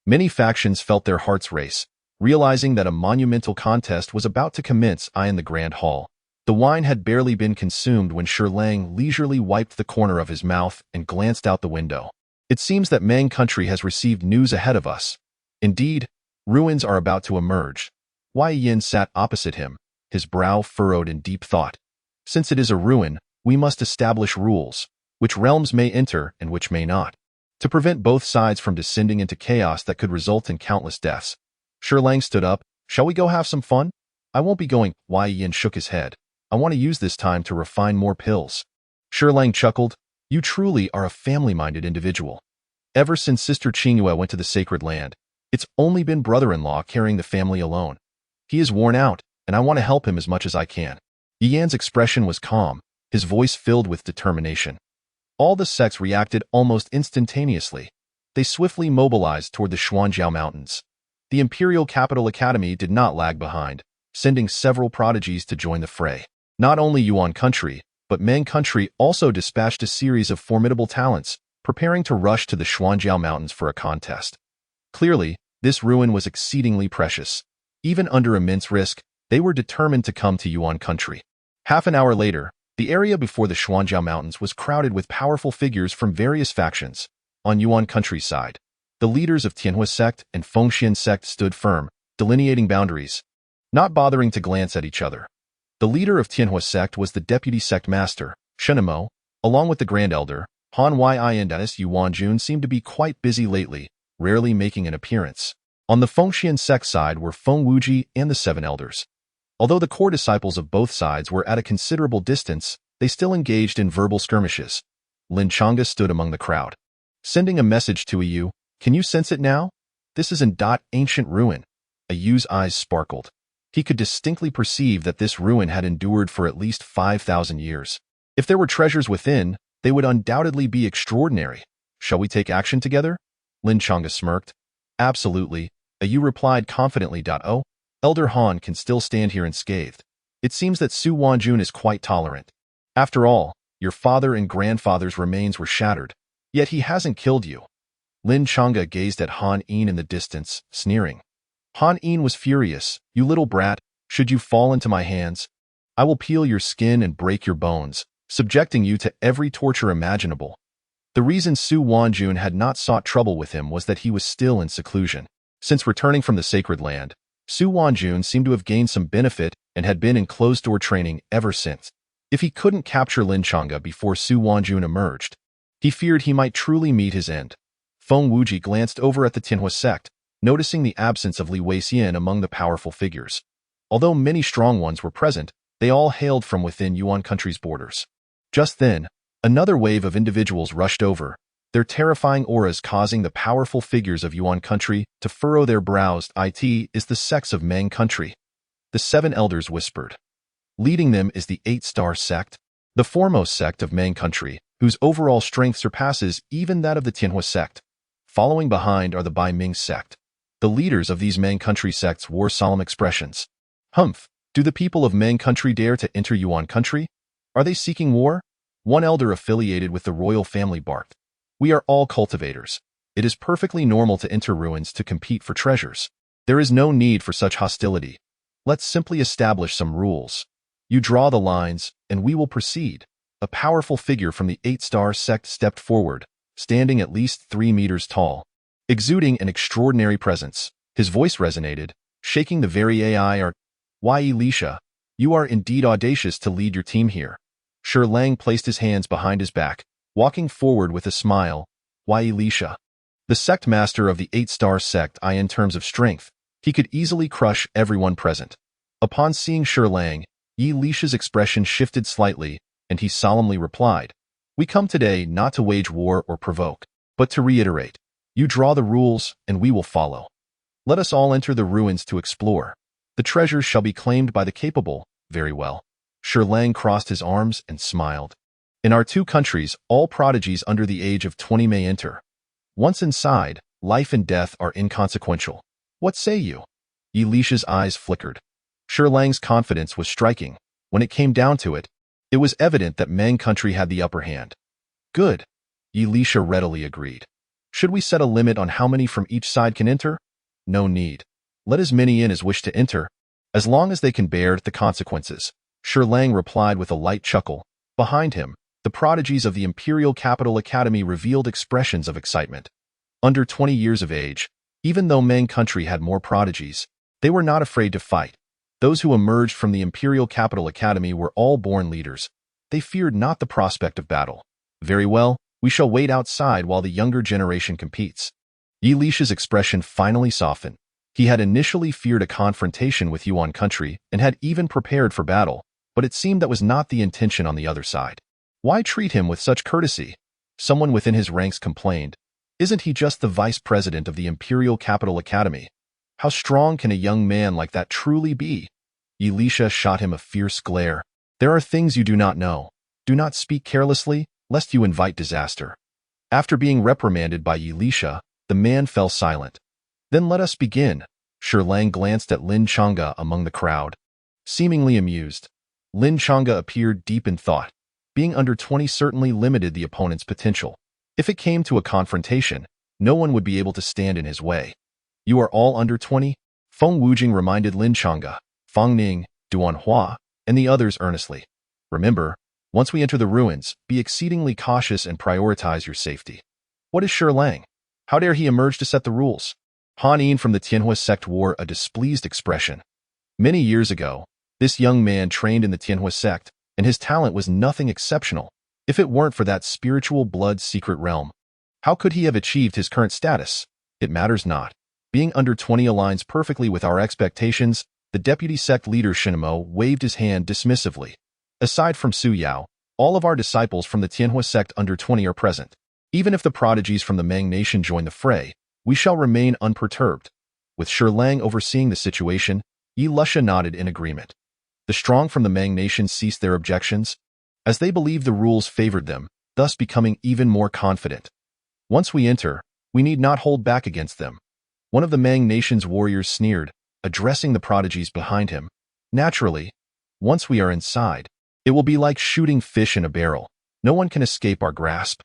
Many factions felt their hearts race, realizing that a monumental contest was about to commence in the Grand Hall. The wine had barely been consumed when Shi Lang leisurely wiped the corner of his mouth and glanced out the window. It seems that Meng country has received news ahead of us. Indeed, ruins are about to emerge. Yi Yin sat opposite him, his brow furrowed in deep thought. Since it is a ruin, we must establish rules, which realms may enter and which may not, to prevent both sides from descending into chaos that could result in countless deaths. Shi Lang stood up. Shall we go have some fun? I won't be going. Yi Yin shook his head. I want to use this time to refine more pills. Shi Lang chuckled. You truly are a family-minded individual. Ever since Sister Qingyue went to the sacred land, it's only been brother-in-law carrying the family alone. He is worn out, and I want to help him as much as I can. Yi Yan's expression was calm, his voice filled with determination. All the sects reacted almost instantaneously. They swiftly mobilized toward the Xuanjiao Mountains. The Imperial Capital Academy did not lag behind, sending several prodigies to join the fray. Not only Yuan country, but Meng country also dispatched a series of formidable talents, preparing to rush to the Xuanjiao Mountains for a contest. Clearly, this ruin was exceedingly precious. Even under immense risk, they were determined to come to Yuan country. Half an hour later, the area before the Xuanjiao Mountains was crowded with powerful figures from various factions. On Yuan country's side, the leaders of Tianhua sect and Fengxian sect stood firm, delineating boundaries, not bothering to glance at each other. The leader of Tianhua sect was the deputy sect master, Shenemo, along with the grand elder, Han Yi and Dennis Yuan Jun seemed to be quite busy lately, rarely making an appearance. On the Fengxian sect side were Feng Wuji and the seven elders. Although the core disciples of both sides were at a considerable distance, they still engaged in verbal skirmishes. Lin Chang'e stood among the crowd. Sending a message to a Yu, "Can you sense it now? This is an ancient ruin." A Yu's eyes sparkled. He could distinctly perceive that this ruin had endured for at least 5,000 years. If there were treasures within, they would undoubtedly be extraordinary. "Shall we take action together?" Lin Chang'e smirked. "Absolutely," a Yu replied confidently. "Oh, Elder Han can still stand here unscathed. It seems that Su Wanjun is quite tolerant. After all, your father and grandfather's remains were shattered, yet he hasn't killed you." Lin Chang'e gazed at Han Yin in the distance, sneering. Han Yin was furious. "You little brat, should you fall into my hands, I will peel your skin and break your bones, subjecting you to every torture imaginable." The reason Su Wanjun had not sought trouble with him was that he was still in seclusion. Since returning from the sacred land, Su Wanjun seemed to have gained some benefit and had been in closed-door training ever since. If he couldn't capture Lin Chang'e before Su Wanjun emerged, he feared he might truly meet his end. Feng Wuji glanced over at the Tianhua sect, noticing the absence of Li Weixian among the powerful figures. Although many strong ones were present, they all hailed from within Yuan country's borders. Just then, another wave of individuals rushed over, their terrifying auras causing the powerful figures of Yuan country to furrow their brows. "It is the sects of Meng country," the seven elders whispered. Leading them is the 8-star sect, the foremost sect of Meng country, whose overall strength surpasses even that of the Tianhua sect. Following behind are the Bai Ming sect. The leaders of these Meng country sects wore solemn expressions. "Humph, do the people of Meng country dare to enter Yuan country? Are they seeking war?" One elder affiliated with the royal family barked. "We are all cultivators. It is perfectly normal to enter ruins to compete for treasures. There is no need for such hostility. Let's simply establish some rules. You draw the lines, and we will proceed." A powerful figure from the 8-star sect stepped forward, standing at least 3 meters tall, exuding an extraordinary presence. His voice resonated, shaking the very AI. "Lisha, you are indeed audacious to lead your team here." Shi Lang placed his hands behind his back, walking forward with a smile. Lisha, the sect master of the 8-star sect, in terms of strength, he could easily crush everyone present. Upon seeing Shi Lang, Lisha's expression shifted slightly, and he solemnly replied, "We come today not to wage war or provoke, but to reiterate. You draw the rules, and we will follow. Let us all enter the ruins to explore. The treasures shall be claimed by the capable." "Very well." Shi Lang crossed his arms and smiled. "In our two countries, all prodigies under the age of 20 may enter. Once inside, life and death are inconsequential. What say you?" Lisha's eyes flickered. Shi Lang's confidence was striking. When it came down to it, it was evident that Meng country had the upper hand. "Good," Lisha readily agreed. "Should we set a limit on how many from each side can enter?" "No need. Let as many in as wish to enter, as long as they can bear the consequences," Shi Lang replied with a light chuckle. Behind him, the prodigies of the Imperial Capital Academy revealed expressions of excitement. Under 20 years of age, even though Meng country had more prodigies, they were not afraid to fight. Those who emerged from the Imperial Capital Academy were all born leaders. They feared not the prospect of battle. "Very well, we shall wait outside while the younger generation competes." Lisha's expression finally softened. He had initially feared a confrontation with Yuan country and had even prepared for battle, but it seemed that was not the intention on the other side. Why treat him with such courtesy? Someone within his ranks complained. Isn't he just the vice president of the Imperial Capital Academy? How strong can a young man like that truly be? Lisha shot him a fierce glare. "There are things you do not know. Do not speak carelessly, lest you invite disaster." After being reprimanded by Lisha, the man fell silent. "Then let us begin." Lang glanced at Lin Chang'e among the crowd. Seemingly amused, Lin Chang'e appeared deep in thought. Being under 20 certainly limited the opponent's potential. If it came to a confrontation, no one would be able to stand in his way. You are all under 20? Feng Wujing reminded Lin Chang'e, Fang Ning, Duan Hua, and the others earnestly. Remember, once we enter the ruins, be exceedingly cautious and prioritize your safety. What is Lang? How dare he emerge to set the rules? Han Yin from the Tianhua sect wore a displeased expression. Many years ago, this young man trained in the Tianhua sect, and his talent was nothing exceptional. If it weren't for that spiritual blood secret realm, how could he have achieved his current status? It matters not. Being under 20 aligns perfectly with our expectations. The deputy sect leader Shinmo waved his hand dismissively. Aside from Su Yao, all of our disciples from the Tianhua sect under 20 are present. Even if the prodigies from the Mang nation join the fray, we shall remain unperturbed. With Lang overseeing the situation, Yi Lusha nodded in agreement. The strong from the Mang nation ceased their objections, as they believed the rules favored them, thus becoming even more confident. Once we enter, we need not hold back against them. One of the Mang nation's warriors sneered, addressing the prodigies behind him. Naturally, once we are inside, it will be like shooting fish in a barrel. No one can escape our grasp.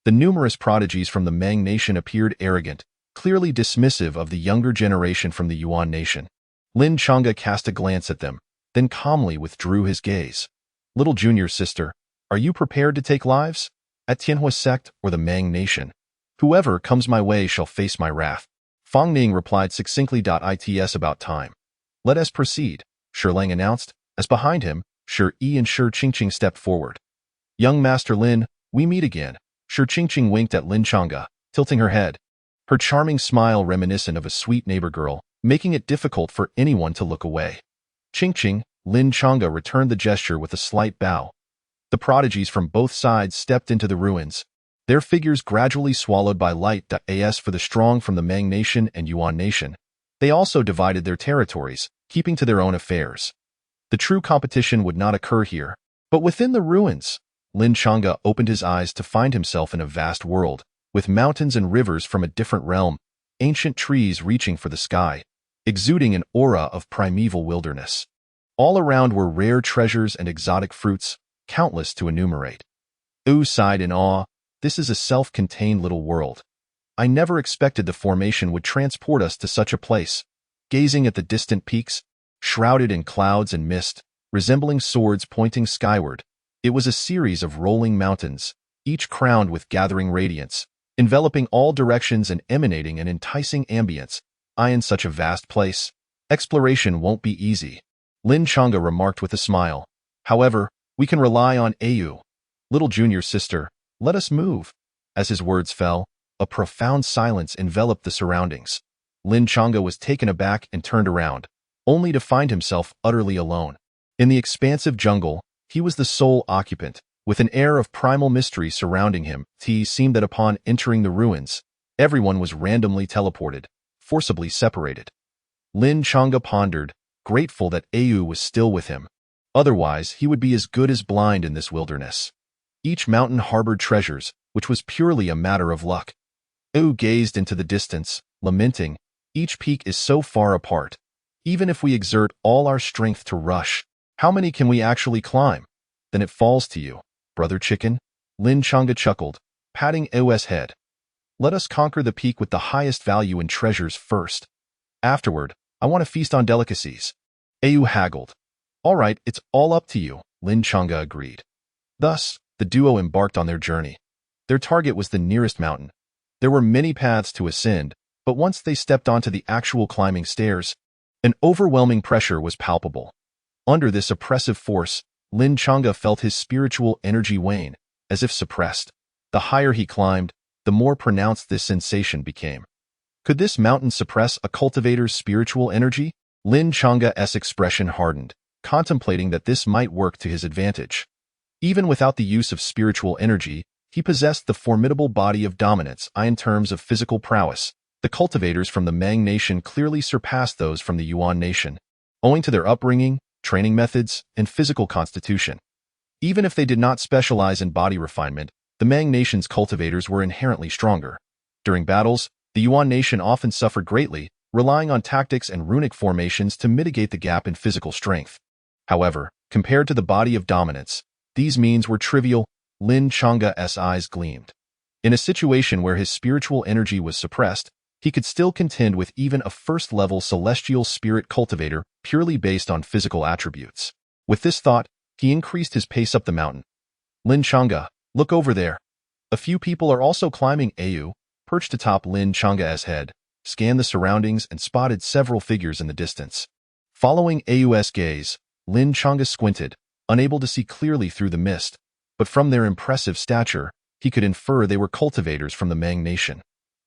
The numerous prodigies from the Mang nation appeared arrogant, clearly dismissive of the younger generation from the Yuan nation. Lin Chang'e cast a glance at them, then calmly withdrew his gaze. Little junior sister, are you prepared to take lives? At Tianhua sect or the Mang nation? Whoever comes my way shall face my wrath. Fang Ning replied succinctly. It's about time. Let us proceed, Lang announced, as behind him, Shi Yi and Shi Qingqing stepped forward. Young Master Lin, we meet again. Shi Qingqing winked at Lin Chang'e, tilting her head. Her charming smile reminiscent of a sweet neighbor girl, making it difficult for anyone to look away. Qingqing, Lin Chang'e returned the gesture with a slight bow. The prodigies from both sides stepped into the ruins, their figures gradually swallowed by light. As for the strong from the Mang nation and Yuan nation, they also divided their territories, keeping to their own affairs. The true competition would not occur here, but within the ruins. Lin Chang'e opened his eyes to find himself in a vast world, with mountains and rivers from a different realm, ancient trees reaching for the sky, exuding an aura of primeval wilderness. All around were rare treasures and exotic fruits, countless to enumerate. Wu sighed in awe. This is a self-contained little world. I never expected the formation would transport us to such a place. Gazing at the distant peaks, shrouded in clouds and mist, resembling swords pointing skyward, it was a series of rolling mountains, each crowned with gathering radiance, enveloping all directions and emanating an enticing ambience. In such a vast place, exploration won't be easy, Lin Chang'e remarked with a smile. However, we can rely on Au. Little junior sister, let us move. As his words fell, a profound silence enveloped the surroundings. Lin Chang'e was taken aback and turned around, only to find himself utterly alone. In the expansive jungle, he was the sole occupant, with an air of primal mystery surrounding him. It seemed that upon entering the ruins, everyone was randomly teleported, forcibly separated. Lin Chang'e pondered, grateful that Au was still with him. Otherwise, he would be as good as blind in this wilderness. Each mountain harbored treasures, which was purely a matter of luck. Au gazed into the distance, lamenting, each peak is so far apart. Even if we exert all our strength to rush, how many can we actually climb? Then it falls to you, brother chicken. Lin Chang'e chuckled, patting Au's head. Let us conquer the peak with the highest value in treasures first. Afterward, I want to feast on delicacies. Au haggled. All right, it's all up to you, Lin Chang'e agreed. Thus, the duo embarked on their journey. Their target was the nearest mountain. There were many paths to ascend, but once they stepped onto the actual climbing stairs, an overwhelming pressure was palpable. Under this oppressive force, Lin Chang'e felt his spiritual energy wane, as if suppressed. The higher he climbed, the more pronounced this sensation became. Could this mountain suppress a cultivator's spiritual energy? Lin Chang'e's expression hardened, contemplating that this might work to his advantage. Even without the use of spiritual energy, he possessed the formidable body of dominance. In terms of physical prowess, the cultivators from the Mang nation clearly surpassed those from the Yuan nation, owing to their upbringing, training methods, and physical constitution. Even if they did not specialize in body refinement, the Mang nation's cultivators were inherently stronger. During battles, the Yuan nation often suffered greatly, relying on tactics and runic formations to mitigate the gap in physical strength. However, compared to the body of dominance, these means were trivial. Lin Chang's eyes gleamed. In a situation where his spiritual energy was suppressed, he could still contend with even a first-level celestial spirit cultivator purely based on physical attributes. With this thought, he increased his pace up the mountain. Lin Chang'e, look over there. A few people are also climbing. Au, perched atop Lin Chang'e's head, scanned the surroundings and spotted several figures in the distance. Following Au's gaze, Lin Chang'e squinted, unable to see clearly through the mist, but from their impressive stature, he could infer they were cultivators from the Mang nation.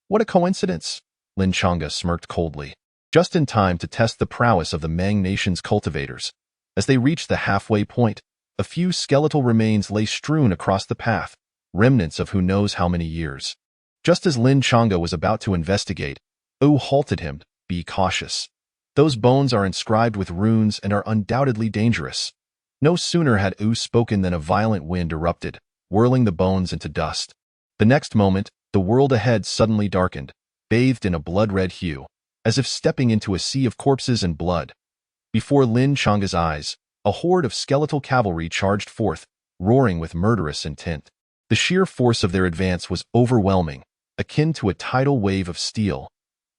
What a coincidence! Lin Chang'e smirked coldly, just in time to test the prowess of the Mang nation's cultivators. As they reached the halfway point, a few skeletal remains lay strewn across the path, remnants of who knows how many years. Just as Lin Chang'e was about to investigate, Au halted him. Be cautious. Those bones are inscribed with runes and are undoubtedly dangerous. No sooner had Au spoken than a violent wind erupted, whirling the bones into dust. The next moment, the world ahead suddenly darkened, bathed in a blood-red hue, as if stepping into a sea of corpses and blood. Before Lin Chang'e's eyes, a horde of skeletal cavalry charged forth, roaring with murderous intent. The sheer force of their advance was overwhelming, akin to a tidal wave of steel.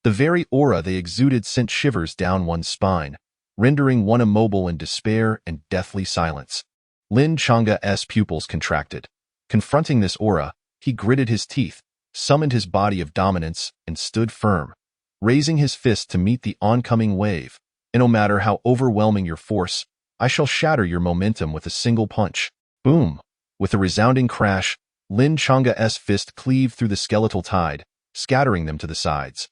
The very aura they exuded sent shivers down one's spine, rendering one immobile in despair and deathly silence. Lin Chang'e's pupils contracted. Confronting this aura, he gritted his teeth, summoned his body of dominance, and stood firm, raising his fist to meet the oncoming wave. And no matter how overwhelming your force, I shall shatter your momentum with a single punch. Boom! With a resounding crash, Lin Chang'e's fist cleaved through the skeletal tide, scattering them to the sides.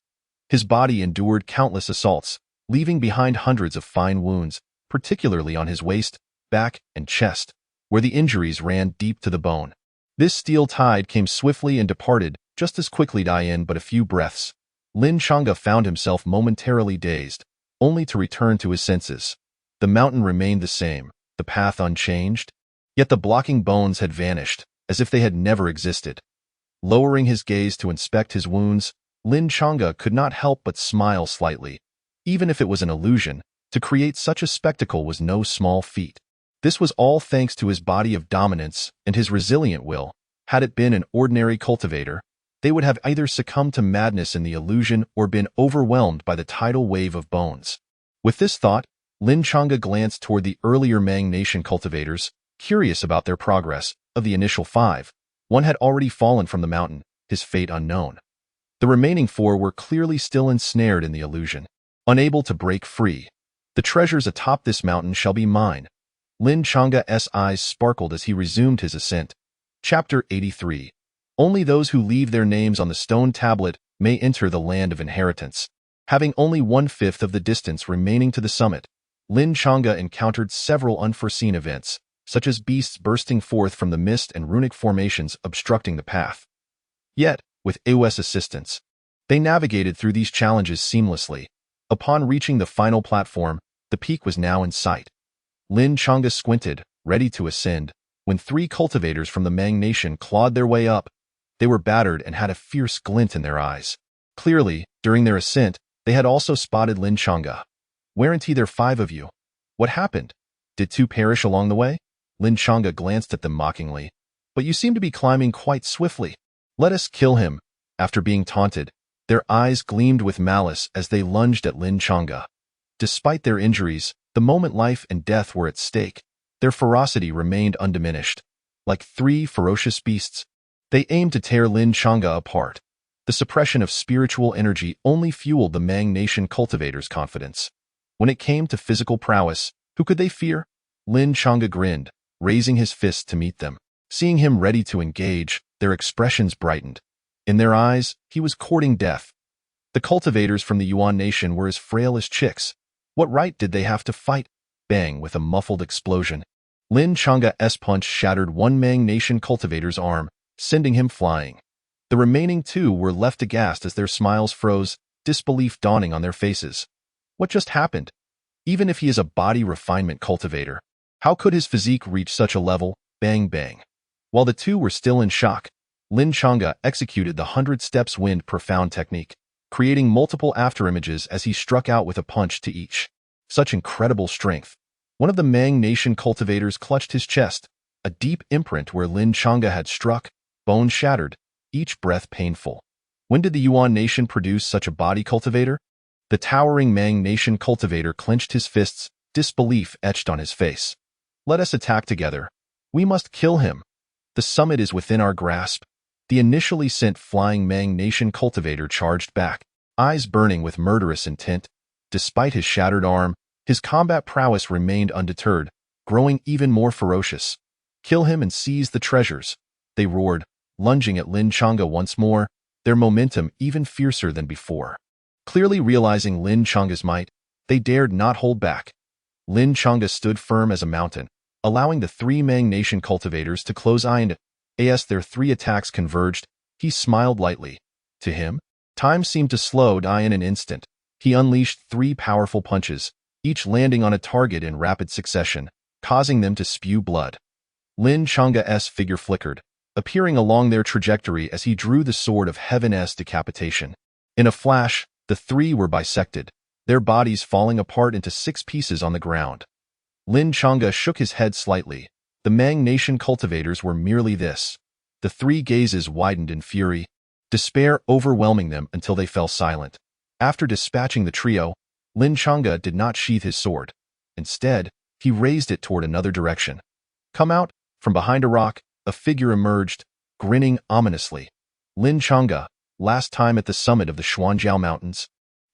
His body endured countless assaults, leaving behind hundreds of fine wounds, particularly on his waist, back, and chest, where the injuries ran deep to the bone. This steel tide came swiftly and departed just as quickly. In but a few breaths, Lin Chang'e found himself momentarily dazed, only to return to his senses. The mountain remained the same, the path unchanged, yet the blocking bones had vanished, as if they had never existed. Lowering his gaze to inspect his wounds, Lin Chang'e could not help but smile slightly. Even if it was an illusion, to create such a spectacle was no small feat. This was all thanks to his body of dominance and his resilient will. Had it been an ordinary cultivator, they would have either succumbed to madness in the illusion or been overwhelmed by the tidal wave of bones. With this thought, Lin Chang'e glanced toward the earlier Mang nation cultivators, curious about their progress. Of the initial 5, one had already fallen from the mountain, his fate unknown. The remaining 4 were clearly still ensnared in the illusion, unable to break free. The treasures atop this mountain shall be mine. Lin Chang'e's eyes sparkled as he resumed his ascent. Chapter 83. Only those who leave their names on the stone tablet may enter the land of inheritance. Having only 1/5 of the distance remaining to the summit, Lin Chang'e encountered several unforeseen events, such as beasts bursting forth from the mist and runic formations obstructing the path. Yet, with Au's assistance, they navigated through these challenges seamlessly. Upon reaching the final platform, the peak was now in sight. Lin Chang'e squinted, ready to ascend, when 3 cultivators from the Mang nation clawed their way up. They were battered and had a fierce glint in their eyes. Clearly, during their ascent, they had also spotted Lin Chang'e. Weren't there 5 of you? What happened? Did 2 perish along the way? Lin Chang'e glanced at them mockingly. But you seem to be climbing quite swiftly. Let us kill him. After being taunted, their eyes gleamed with malice as they lunged at Lin Chang'e. Despite their injuries, the moment life and death were at stake, their ferocity remained undiminished. Like 3 ferocious beasts, they aimed to tear Lin Chang'e apart. The suppression of spiritual energy only fueled the Mang nation cultivators' confidence. When it came to physical prowess, who could they fear? Lin Chang'e grinned, raising his fist to meet them. Seeing him ready to engage, their expressions brightened. In their eyes, he was courting death. The cultivators from the Yuan nation were as frail as chicks. What right did they have to fight? Bang! With a muffled explosion, Lin Chang'e's punch shattered one Mang nation cultivator's arm, sending him flying. The remaining 2 were left aghast as their smiles froze, disbelief dawning on their faces. What just happened? Even if he is a body refinement cultivator, how could his physique reach such a level? Bang bang. While the 2 were still in shock, Lin Chang'e executed the 100 steps wind profound technique, creating multiple afterimages as he struck out with a punch to each. Such incredible strength. One of the Mang Nation cultivators clutched his chest, a deep imprint where Lin Chang'e had struck, bone shattered, each breath painful. When did the Yuan Nation produce such a body cultivator? The towering Mang Nation cultivator clenched his fists, disbelief etched on his face. Let us attack together. We must kill him. The summit is within our grasp. The initially sent flying Mang Nation cultivator charged back, eyes burning with murderous intent. Despite his shattered arm, his combat prowess remained undeterred, growing even more ferocious. Kill him and seize the treasures, they roared, lunging at Lin Chang'e once more, their momentum even fiercer than before. Clearly realizing Lin Chang'e's might, they dared not hold back. Lin Chang'e stood firm as a mountain, allowing the three Mang Nation cultivators to close in. As their three attacks converged, he smiled lightly. To him, time seemed to slow down in an instant. He unleashed three powerful punches, each landing on a target in rapid succession, causing them to spew blood. Lin Chang'e's figure flickered, appearing along their trajectory as he drew the sword of Heaven's decapitation. In a flash, the three were bisected, their bodies falling apart into 6 pieces on the ground. Lin Chang'e shook his head slightly. The Mang Nation cultivators were merely this. The three gazes widened in fury, despair overwhelming them until they fell silent. After dispatching the trio, Lin Chang'e did not sheath his sword. Instead, he raised it toward another direction. Come out, from behind a rock, a figure emerged, grinning ominously. Lin Chang'e, last time at the summit of the Xuanjiao Mountains.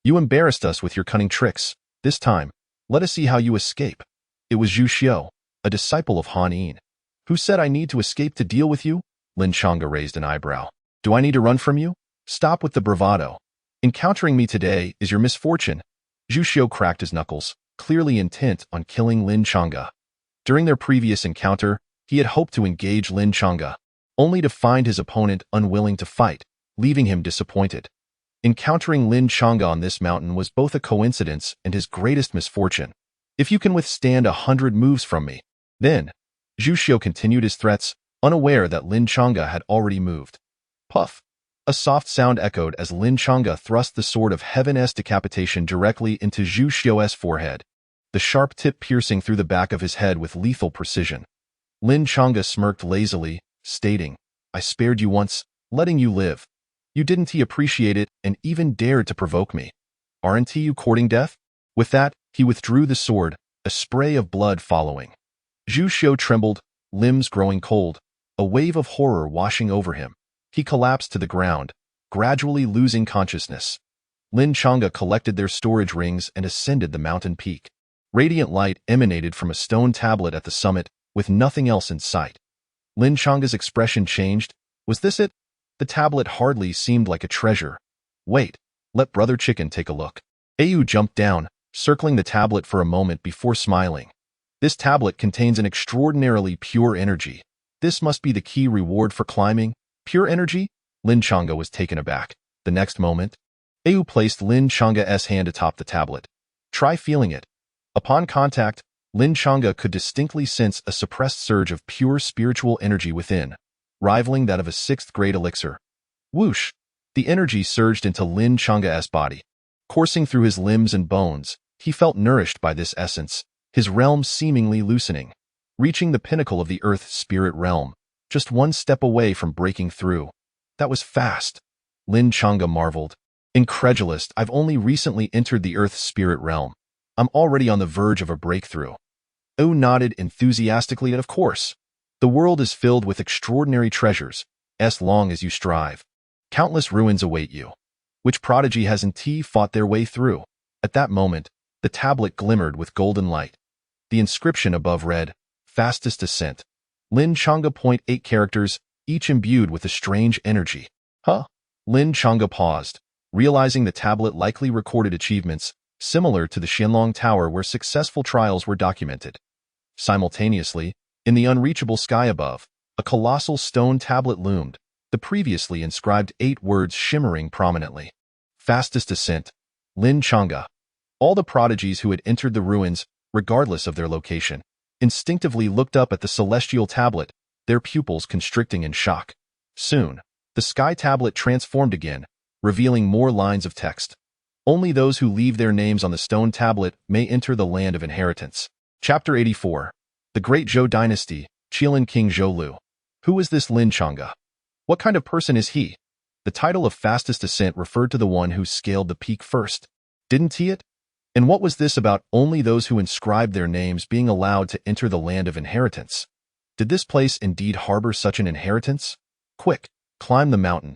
You embarrassed us with your cunning tricks. This time, let us see how you escape. It was Zhu Xiu, a disciple of Han Yin. Who said I need to escape to deal with you? Lin Chang'e raised an eyebrow. Do I need to run from you? Stop with the bravado. Encountering me today is your misfortune. Zhu Xiu cracked his knuckles, clearly intent on killing Lin Chang'e. During their previous encounter, he had hoped to engage Lin Chang'e, only to find his opponent unwilling to fight, leaving him disappointed. Encountering Lin Chang'e on this mountain was both a coincidence and his greatest misfortune. If you can withstand 100 moves from me, then, Zhu Xiu continued his threats, unaware that Lin Chang'e had already moved. Puff! A soft sound echoed as Lin Chang'e thrust the sword of Heaven's decapitation directly into Zhu Xiu's forehead, the sharp tip piercing through the back of his head with lethal precision. Lin Chang'e smirked lazily, stating, I spared you once, letting you live. You didn't appreciate it and even dared to provoke me. Aren't you courting death? With that, he withdrew the sword, a spray of blood following. Zhu Xiu trembled, limbs growing cold, a wave of horror washing over him. He collapsed to the ground, gradually losing consciousness. Lin Chang'e collected their storage rings and ascended the mountain peak. Radiant light emanated from a stone tablet at the summit, with nothing else in sight. Lin Chang'e's expression changed. Was this it? The tablet hardly seemed like a treasure. Wait, let Brother Chicken take a look. Au jumped down, circling the tablet for a moment before smiling. This tablet contains an extraordinarily pure energy. This must be the key reward for climbing. Pure energy? Lin Chang'e was taken aback. The next moment, Au placed Lin Chang'e's hand atop the tablet. Try feeling it. Upon contact, Lin Chang'e could distinctly sense a suppressed surge of pure spiritual energy within, rivaling that of a 6th-grade elixir. Whoosh! The energy surged into Lin Chang'e's body. Coursing through his limbs and bones, he felt nourished by this essence, his realm seemingly loosening, reaching the pinnacle of the Earth spirit realm, just one step away from breaking through. That was fast. Lin Chang'e marveled. Incredulous, I've only recently entered the Earth spirit realm. I'm already on the verge of a breakthrough. Au nodded enthusiastically and of course. The world is filled with extraordinary treasures, as long as you strive. Countless ruins await you. Which prodigy hasn't fought their way through? At that moment, the tablet glimmered with golden light. The inscription above read, Fastest Ascent. Lin Chang'e. 8 characters, each imbued with a strange energy. Huh? Lin Chang'e paused, realizing the tablet likely recorded achievements similar to the Qianlong Tower where successful trials were documented. Simultaneously, in the unreachable sky above, a colossal stone tablet loomed, the previously inscribed 8 words shimmering prominently. Fastest Ascent. Lin Chang'e. All the prodigies who had entered the ruins, regardless of their location, instinctively looked up at the celestial tablet, their pupils constricting in shock. Soon, the sky tablet transformed again, revealing more lines of text. Only those who leave their names on the stone tablet may enter the land of inheritance. Chapter 84. The Great Zhou Dynasty, Qilin King Zhou Lu. Who is this Lin Chang'e? What kind of person is he? The title of fastest ascent referred to the one who scaled the peak first. Didn't he it? And what was this about only those who inscribed their names being allowed to enter the land of inheritance? Did this place indeed harbor such an inheritance? Quick, climb the mountain.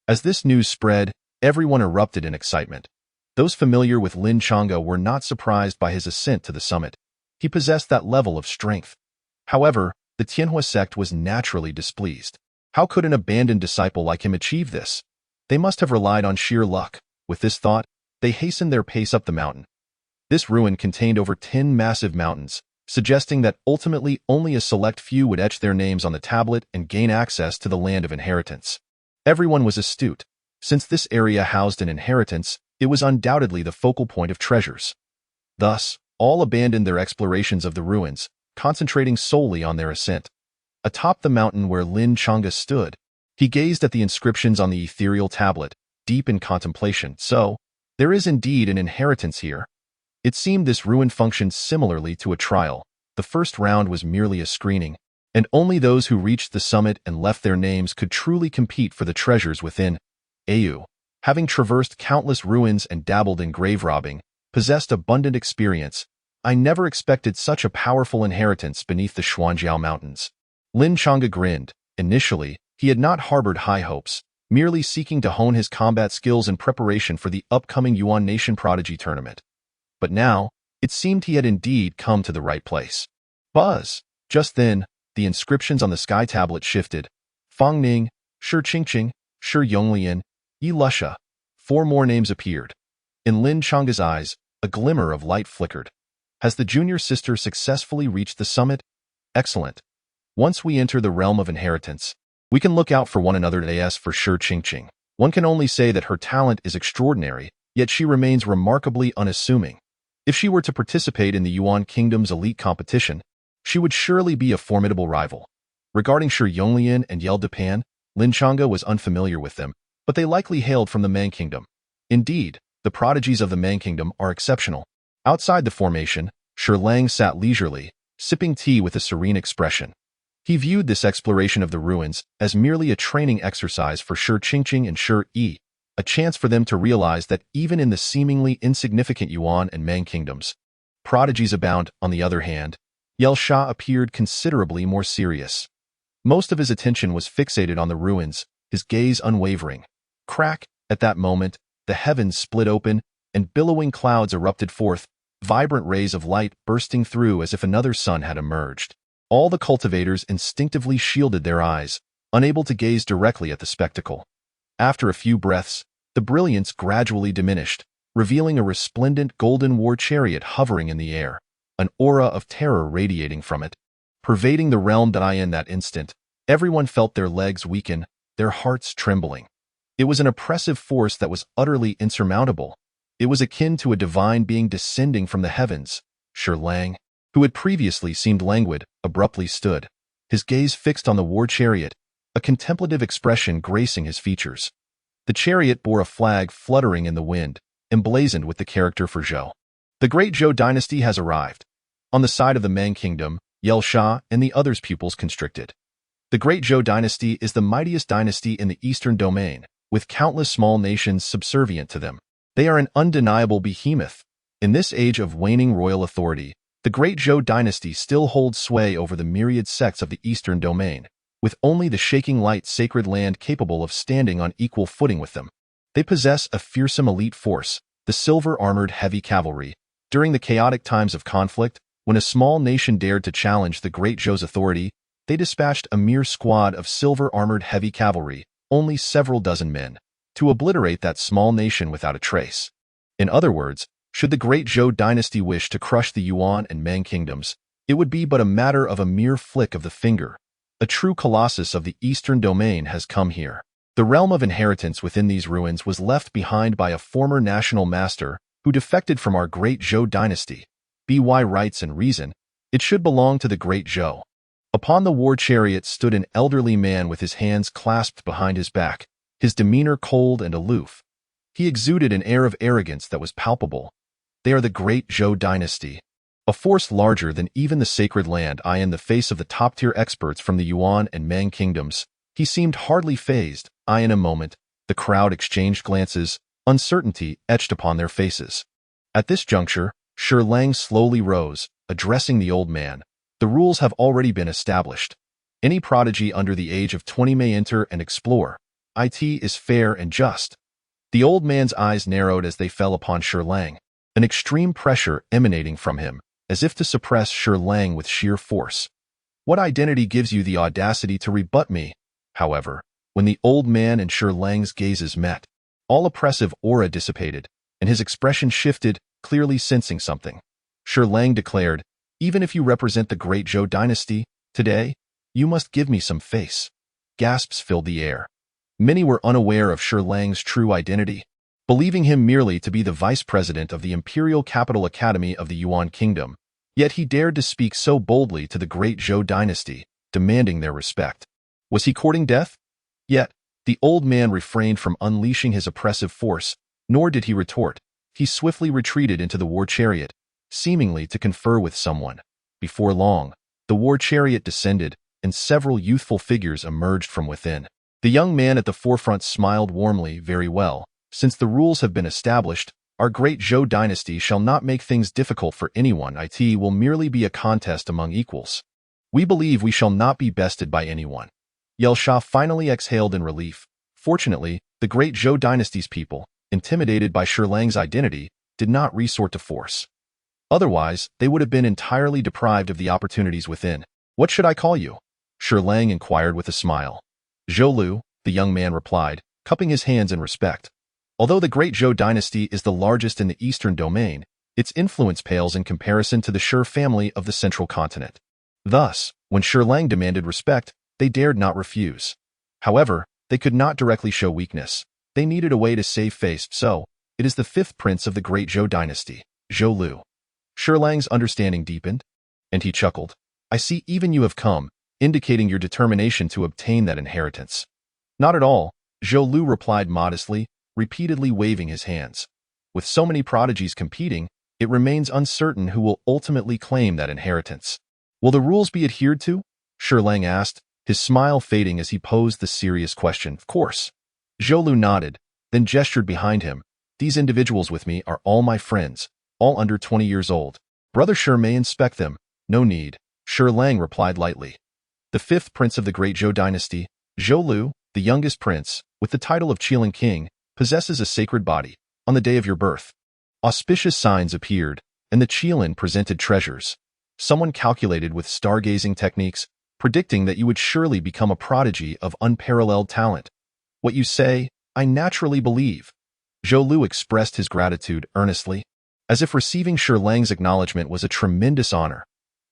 As this news spread, everyone erupted in excitement. Those familiar with Lin Chang'e were not surprised by his ascent to the summit. He possessed that level of strength. However, the Tianhua sect was naturally displeased. How could an abandoned disciple like him achieve this? They must have relied on sheer luck. With this thought, they hastened their pace up the mountain. This ruin contained over 10 massive mountains, suggesting that ultimately only a select few would etch their names on the tablet and gain access to the land of inheritance. Everyone was astute. Since this area housed an inheritance, it was undoubtedly the focal point of treasures. Thus, all abandoned their explorations of the ruins, concentrating solely on their ascent. Atop the mountain where Lin Chang'e stood, he gazed at the inscriptions on the ethereal tablet, deep in contemplation. So, there is indeed an inheritance here. It seemed this ruin functioned similarly to a trial. The first round was merely a screening, and only those who reached the summit and left their names could truly compete for the treasures within. Au, having traversed countless ruins and dabbled in grave robbing, possessed abundant experience. I never expected such a powerful inheritance beneath the Xuanjiao Mountains. Lin Chang'e grinned. Initially, he had not harbored high hopes, merely seeking to hone his combat skills in preparation for the upcoming Yuan Nation Prodigy tournament. But now, it seemed he had indeed come to the right place. Buzz! Just then, the inscriptions on the sky tablet shifted. Fang Ning, Shi Qingqing, Shi Yonglian, Yi Lusha. 4 more names appeared. In Lin Chang'e's eyes, a glimmer of light flickered. Has the junior sister successfully reached the summit? Excellent. Once we enter the realm of inheritance, we can look out for one another. As for Shi Qingqing, one can only say that her talent is extraordinary, yet she remains remarkably unassuming. If she were to participate in the Yuan Kingdom's elite competition, she would surely be a formidable rival. Regarding Shi Yonglian and Yel Depan, Lin Chang'e was unfamiliar with them, but they likely hailed from the Mang Kingdom. Indeed, the prodigies of the Mang Kingdom are exceptional. Outside the formation, Shi Lang sat leisurely, sipping tea with a serene expression. He viewed this exploration of the ruins as merely a training exercise for Shi Qingqing and Shi Yi, a chance for them to realize that even in the seemingly insignificant Yuan and Mang kingdoms, prodigies abound. On the other hand, Yel Sha appeared considerably more serious. Most of his attention was fixated on the ruins, his gaze unwavering. Crack! At that moment, the heavens split open, and billowing clouds erupted forth, vibrant rays of light bursting through as if another sun had emerged. All the cultivators instinctively shielded their eyes, unable to gaze directly at the spectacle. After a few breaths, the brilliance gradually diminished, revealing a resplendent golden war chariot hovering in the air, an aura of terror radiating from it, pervading the realm. In that instant, everyone felt their legs weaken, their hearts trembling. It was an oppressive force that was utterly insurmountable. It was akin to a divine being descending from the heavens. Shi Lang, who had previously seemed languid, abruptly stood, his gaze fixed on the war chariot, a contemplative expression gracing his features. The chariot bore a flag fluttering in the wind, emblazoned with the character for Zhou. The Great Zhou Dynasty has arrived. On the side of the Mang Kingdom, Yel Sha and the others' pupils constricted. The Great Zhou Dynasty is the mightiest dynasty in the eastern domain, with countless small nations subservient to them. They are an undeniable behemoth. In this age of waning royal authority, the Great Zhou Dynasty still holds sway over the myriad sects of the eastern domain, with only the shaking light sacred land capable of standing on equal footing with them. They possess a fearsome elite force, the silver-armored heavy cavalry. During the chaotic times of conflict, when a small nation dared to challenge the Great Zhou's authority, they dispatched a mere squad of silver-armored heavy cavalry, only several dozen men, to obliterate that small nation without a trace. In other words, should the Great Zhou Dynasty wish to crush the Yuan and Mang kingdoms, it would be but a matter of a mere flick of the finger. A true colossus of the eastern domain has come here. The realm of inheritance within these ruins was left behind by a former national master who defected from our Great Zhou Dynasty. By rights and reason, it should belong to the Great Zhou. Upon the war chariot stood an elderly man with his hands clasped behind his back, his demeanor cold and aloof, He exuded an air of arrogance that was palpable. They are the great Zhou dynasty, a force larger than even the sacred land. I in the face of the top-tier experts from the Yuan and Ming kingdoms. He seemed hardly fazed. In a moment, the crowd exchanged glances, uncertainty etched upon their faces. At this juncture, Shi Lang slowly rose, addressing the old man. The rules have already been established. Any prodigy under the age of 20 may enter and explore. It is fair and just. The old man's eyes narrowed as they fell upon Shi Lang, an extreme pressure emanating from him, as if to suppress Shi Lang with sheer force. What identity gives you the audacity to rebut me? However, when the old man and Shi Lang's gazes met, all oppressive aura dissipated, and his expression shifted, clearly sensing something. Shi Lang declared, "Even if you represent the great Zhou dynasty, today, you must give me some face." Gasps filled the air. Many were unaware of Shi Lang's true identity, believing him merely to be the vice president of the Imperial Capital Academy of the Yuan Kingdom. Yet he dared to speak so boldly to the great Zhou dynasty, demanding their respect. Was he courting death? Yet, the old man refrained from unleashing his oppressive force, nor did he retort. He swiftly retreated into the war chariot, seemingly to confer with someone. Before long, the war chariot descended, and several youthful figures emerged from within. The young man at the forefront smiled warmly. "Very well. Since the rules have been established, our great Zhou dynasty shall not make things difficult for anyone. It will merely be a contest among equals. We believe we shall not be bested by anyone." Yelsha finally exhaled in relief. Fortunately, the great Zhou dynasty's people, intimidated by Shi Lang's identity, did not resort to force. Otherwise, they would have been entirely deprived of the opportunities within. "What should I call you?" Shi Lang inquired with a smile. "Zhou Lu," the young man replied, cupping his hands in respect. Although the great Zhou dynasty is the largest in the eastern domain, its influence pales in comparison to the Shi family of the central continent. Thus, when Shi Lang demanded respect, they dared not refuse. However, they could not directly show weakness. They needed a way to save face, so, it is the fifth prince of the great Zhou dynasty, Zhou Lu. Shi Lang's understanding deepened, and he chuckled. "I see even you have come, indicating your determination to obtain that inheritance." "Not at all," Zhou Lu replied modestly, repeatedly waving his hands. "With so many prodigies competing, it remains uncertain who will ultimately claim that inheritance." "Will the rules be adhered to?" Shi Lang asked, his smile fading as he posed the serious question. "Of course." Zhou Lu nodded, then gestured behind him. "These individuals with me are all my friends, all under 20 years old. Brother Shi may inspect them." "No need," Shi Lang replied lightly. The fifth prince of the great Zhou dynasty, Zhou Lu, the youngest prince, with the title of Qilin King, possesses a sacred body. On the day of your birth, auspicious signs appeared, and the Qilin presented treasures. Someone calculated with stargazing techniques, predicting that you would surely become a prodigy of unparalleled talent. "What you say, I naturally believe." Zhou Lu expressed his gratitude earnestly, as if receiving Shi Lang's acknowledgement was a tremendous honor.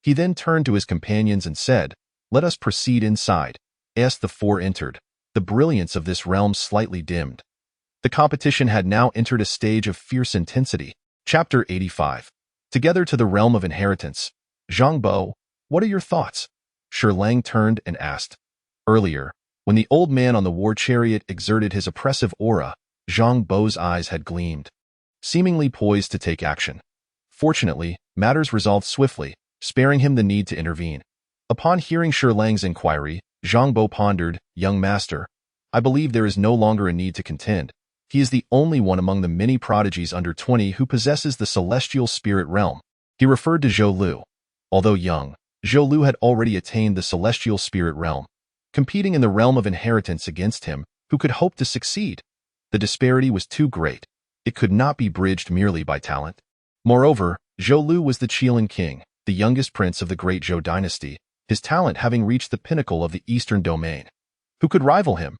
He then turned to his companions and said, "Let us proceed inside." As the four entered, the brilliance of this realm slightly dimmed. The competition had now entered a stage of fierce intensity. Chapter 85. Together to the realm of inheritance. Zhang Bo, what are your thoughts? Shi Lang turned and asked. Earlier, when the old man on the war chariot exerted his oppressive aura, Zhang Bo's eyes had gleamed, seemingly poised to take action. Fortunately, matters resolved swiftly, sparing him the need to intervene. Upon hearing Shi Lang's inquiry, Zhang Bo pondered, "Young master, I believe there is no longer a need to contend. He is the only one among the many prodigies under 20 who possesses the celestial spirit realm." He referred to Zhou Lu. Although young, Zhou Lu had already attained the celestial spirit realm. Competing in the realm of inheritance against him, who could hope to succeed? The disparity was too great. It could not be bridged merely by talent. Moreover, Zhou Lu was the Qilin King, the youngest prince of the great Zhou dynasty, his talent having reached the pinnacle of the eastern domain. Who could rival him?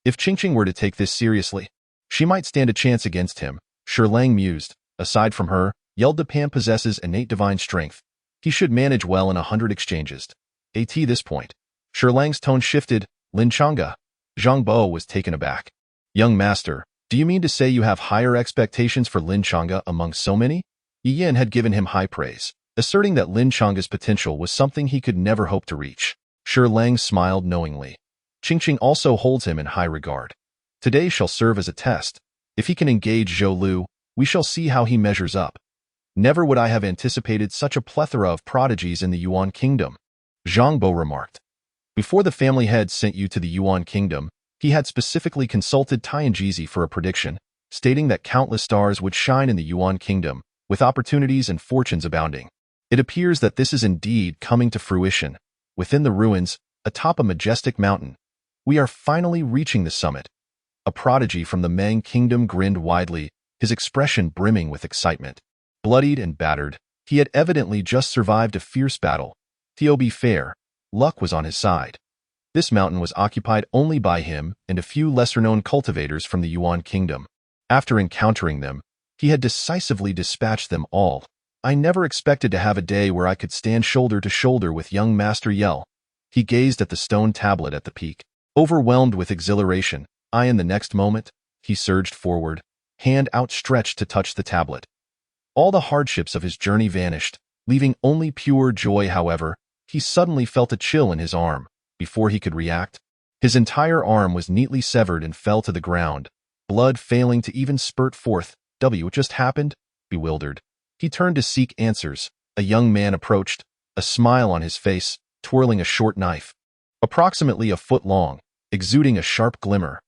If Qingqing were to take this seriously, she might stand a chance against him, Shi Lang mused. Aside from her, Yeldapan possesses innate divine strength. He should manage well in 100 exchanges. At this point, Shi Lang's tone shifted. "Lin Chang'e." Zhang Bo was taken aback. "Young master, do you mean to say you have higher expectations for Lin Chang'e among so many?" Yi Yin had given him high praise, asserting that Lin Chang'e's potential was something he could never hope to reach. Shi Lang smiled knowingly. "Qingqing also holds him in high regard. Today shall serve as a test." If he can engage Zhou Lu, we shall see how he measures up. Never would I have anticipated such a plethora of prodigies in the Yuan kingdom, Zhang Bo remarked. Before the family head sent you to the Yuan kingdom, he had specifically consulted Tianjizi for a prediction, stating that countless stars would shine in the Yuan kingdom, with opportunities and fortunes abounding. It appears that this is indeed coming to fruition. Within the ruins, atop a majestic mountain, we are finally reaching the summit. A prodigy from the Meng kingdom grinned widely, his expression brimming with excitement. Bloodied and battered, he had evidently just survived a fierce battle. To be fair, luck was on his side. This mountain was occupied only by him and a few lesser-known cultivators from the Yuan kingdom. After encountering them, he had decisively dispatched them all. I never expected to have a day where I could stand shoulder to shoulder with young Master Yell. He gazed at the stone tablet at the peak. Overwhelmed with exhilaration, in the next moment, he surged forward, hand outstretched to touch the tablet. All the hardships of his journey vanished, leaving only pure joy. However, he suddenly felt a chill in his arm. Before he could react, his entire arm was neatly severed and fell to the ground, blood failing to even spurt forth. What just happened? Bewildered, he turned to seek answers. A young man approached, a smile on his face, twirling a short knife, approximately a foot long, exuding a sharp glimmer.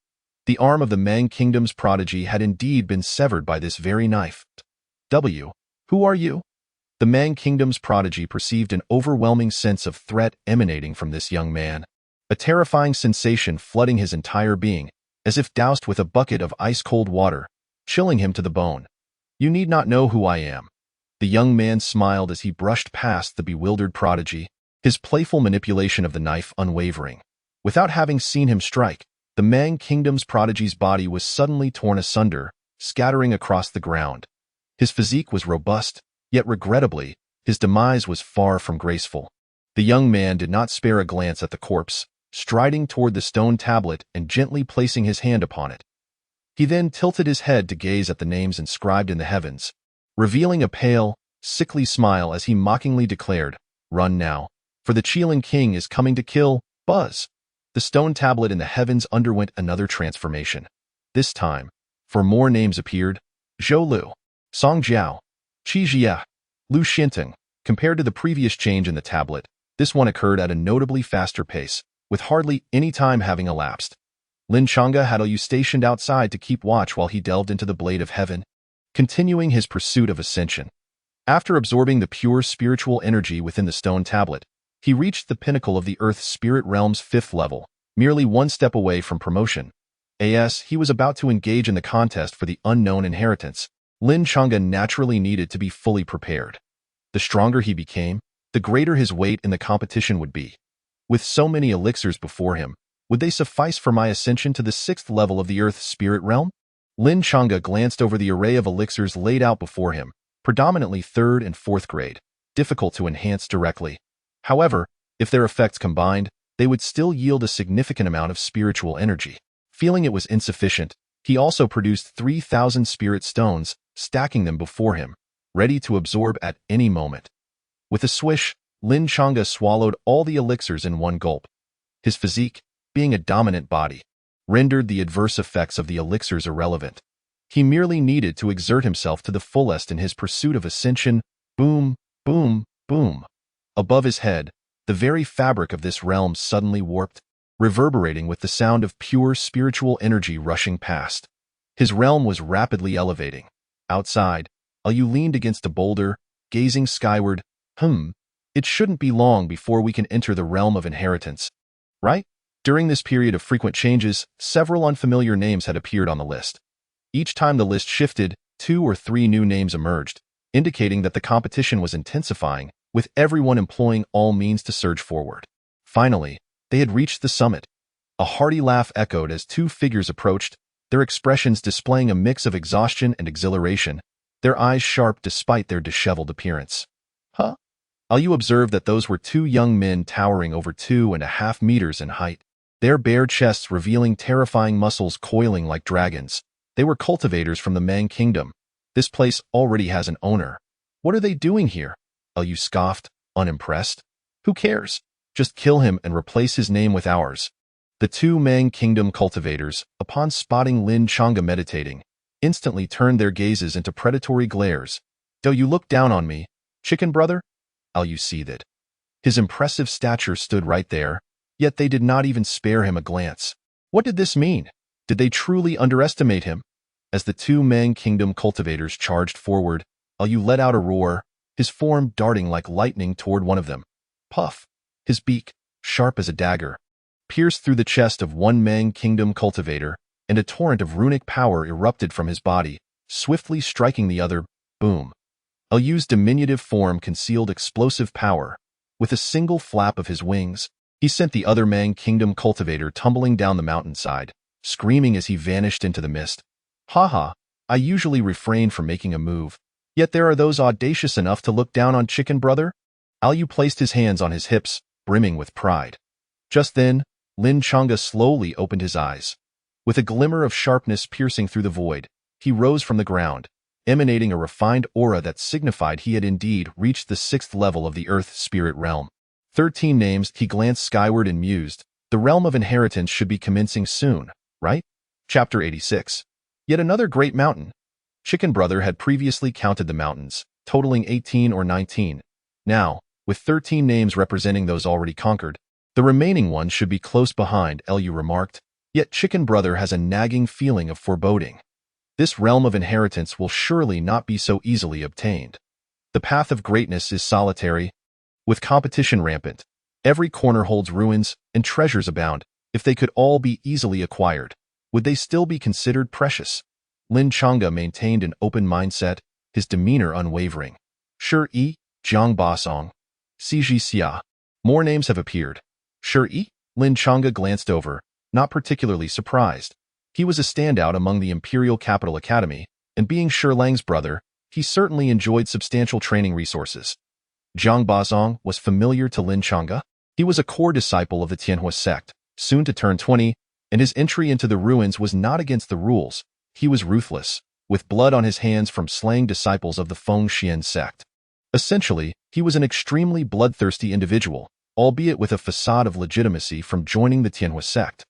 The arm of the Meng kingdom's prodigy had indeed been severed by this very knife. Who are you? The Meng kingdom's prodigy perceived an overwhelming sense of threat emanating from this young man, a terrifying sensation flooding his entire being, as if doused with a bucket of ice-cold water, chilling him to the bone. You need not know who I am. The young man smiled as he brushed past the bewildered prodigy, his playful manipulation of the knife unwavering. Without having seen him strike, the Meng kingdom's prodigy's body was suddenly torn asunder, scattering across the ground. His physique was robust, yet regrettably, his demise was far from graceful. The young man did not spare a glance at the corpse, striding toward the stone tablet and gently placing his hand upon it. He then tilted his head to gaze at the names inscribed in the heavens, revealing a pale, sickly smile as he mockingly declared, "Run now, for the Qilin king is coming to kill." Buzz! The stone tablet in the heavens underwent another transformation. This time, 4 more names appeared: Zhou Lu, Song Jiao, Qi Jia, Lu Xinteng. Compared to the previous change in the tablet, this one occurred at a notably faster pace, with hardly any time having elapsed. Lin Chang'e had Lu stationed outside to keep watch while he delved into the blade of heaven, continuing his pursuit of ascension. After absorbing the pure spiritual energy within the stone tablet, he reached the pinnacle of the Earth's spirit realm's 5th level, merely 1 step away from promotion. As he was about to engage in the contest for the unknown inheritance, Lin Chang'e naturally needed to be fully prepared. The stronger he became, the greater his weight in the competition would be. With so many elixirs before him, would they suffice for my ascension to the 6th level of the Earth's spirit realm? Lin Chang'e glanced over the array of elixirs laid out before him, predominantly 3rd and 4th grade, difficult to enhance directly. However, if their effects combined, they would still yield a significant amount of spiritual energy. Feeling it was insufficient, he also produced 3,000 spirit stones, stacking them before him, ready to absorb at any moment. With a swish, Lin Chang'e swallowed all the elixirs in one gulp. His physique, being a dominant body, rendered the adverse effects of the elixirs irrelevant. He merely needed to exert himself to the fullest in his pursuit of ascension. Boom, boom, boom. Above his head, the very fabric of this realm suddenly warped, reverberating with the sound of pure spiritual energy rushing past. His realm was rapidly elevating. Outside, Lu leaned against a boulder, gazing skyward. It shouldn't be long before we can enter the realm of inheritance, right? During this period of frequent changes, several unfamiliar names had appeared on the list. Each time the list shifted, 2 or 3 new names emerged, indicating that the competition was intensifying, with everyone employing all means to surge forward. Finally, they had reached the summit. A hearty laugh echoed as 2 figures approached, their expressions displaying a mix of exhaustion and exhilaration, their eyes sharp despite their disheveled appearance. You observed that those were 2 young men towering over 2.5 meters in height, their bare chests revealing terrifying muscles coiling like dragons. They were cultivators from the Meng kingdom. This place already has an owner. What are they doing here? Lu scoffed, unimpressed. Who cares? Just kill him and replace his name with ours. The 2 Meng kingdom cultivators, upon spotting Lin Chang'e meditating, instantly turned their gazes into predatory glares. "Do you look down on me, chicken brother?" Liu seethed. His impressive stature stood right there, yet they did not even spare him a glance. What did this mean? Did they truly underestimate him? As the two Mang Kingdom cultivators charged forward, Liu let out a roar, his form darting like lightning toward one of them. Puff! His beak, sharp as a dagger, pierced through the chest of one Mang Kingdom cultivator, and a torrent of runic power erupted from his body, swiftly striking the other. Boom! Liu's diminutive form concealed explosive power. With a single flap of his wings, he sent the other Mang Kingdom cultivator tumbling down the mountainside, screaming as he vanished into the mist. "Haha, I usually refrain from making a move, yet there are those audacious enough to look down on chicken brother?" Liu placed his hands on his hips, brimming with pride. Just then, Lin Chang'e slowly opened his eyes. With a glimmer of sharpness piercing through the void, he rose from the ground, emanating a refined aura that signified he had indeed reached the 6th level of the Earth Spirit Realm. 13 names. He glanced skyward and mused. The realm of inheritance should be commencing soon, right? Chapter 86. Yet another great mountain. Chicken Brother had previously counted the mountains, totaling 18 or 19. Now, with 13 names representing those already conquered, the remaining ones should be close behind, Liu remarked. Yet Chicken Brother has a nagging feeling of foreboding. This realm of inheritance will surely not be so easily obtained. The path of greatness is solitary, with competition rampant. Every corner holds ruins, and treasures abound. If they could all be easily acquired, would they still be considered precious? Lin Chang'e maintained an open mindset, his demeanor unwavering. Shi, Jiang Basong, Ciji Xia. More names have appeared. Shi? Lin Chang'e glanced over, not particularly surprised. He was a standout among the Imperial Capital Academy, and being Shi Lang's brother, he certainly enjoyed substantial training resources. Jiang Bazong was familiar to Lin Chang'e. He was a core disciple of the Tianhua sect, soon to turn 20, and his entry into the ruins was not against the rules. He was ruthless, with blood on his hands from slaying disciples of the Feng Xian sect. Essentially, he was an extremely bloodthirsty individual, albeit with a facade of legitimacy from joining the Tianhua sect.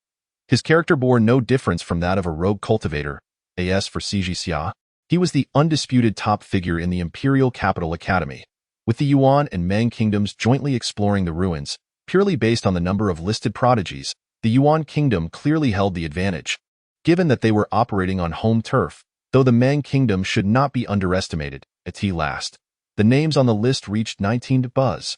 His character bore no difference from that of a rogue cultivator. As for Ciji Xia, he was the undisputed top figure in the Imperial Capital Academy, with the Yuan and Mang kingdoms jointly exploring the ruins. Purely based on the number of listed prodigies, the Yuan kingdom clearly held the advantage, given that they were operating on home turf, though the Mang kingdom should not be underestimated. At last, the names on the list reached 19 to buzz.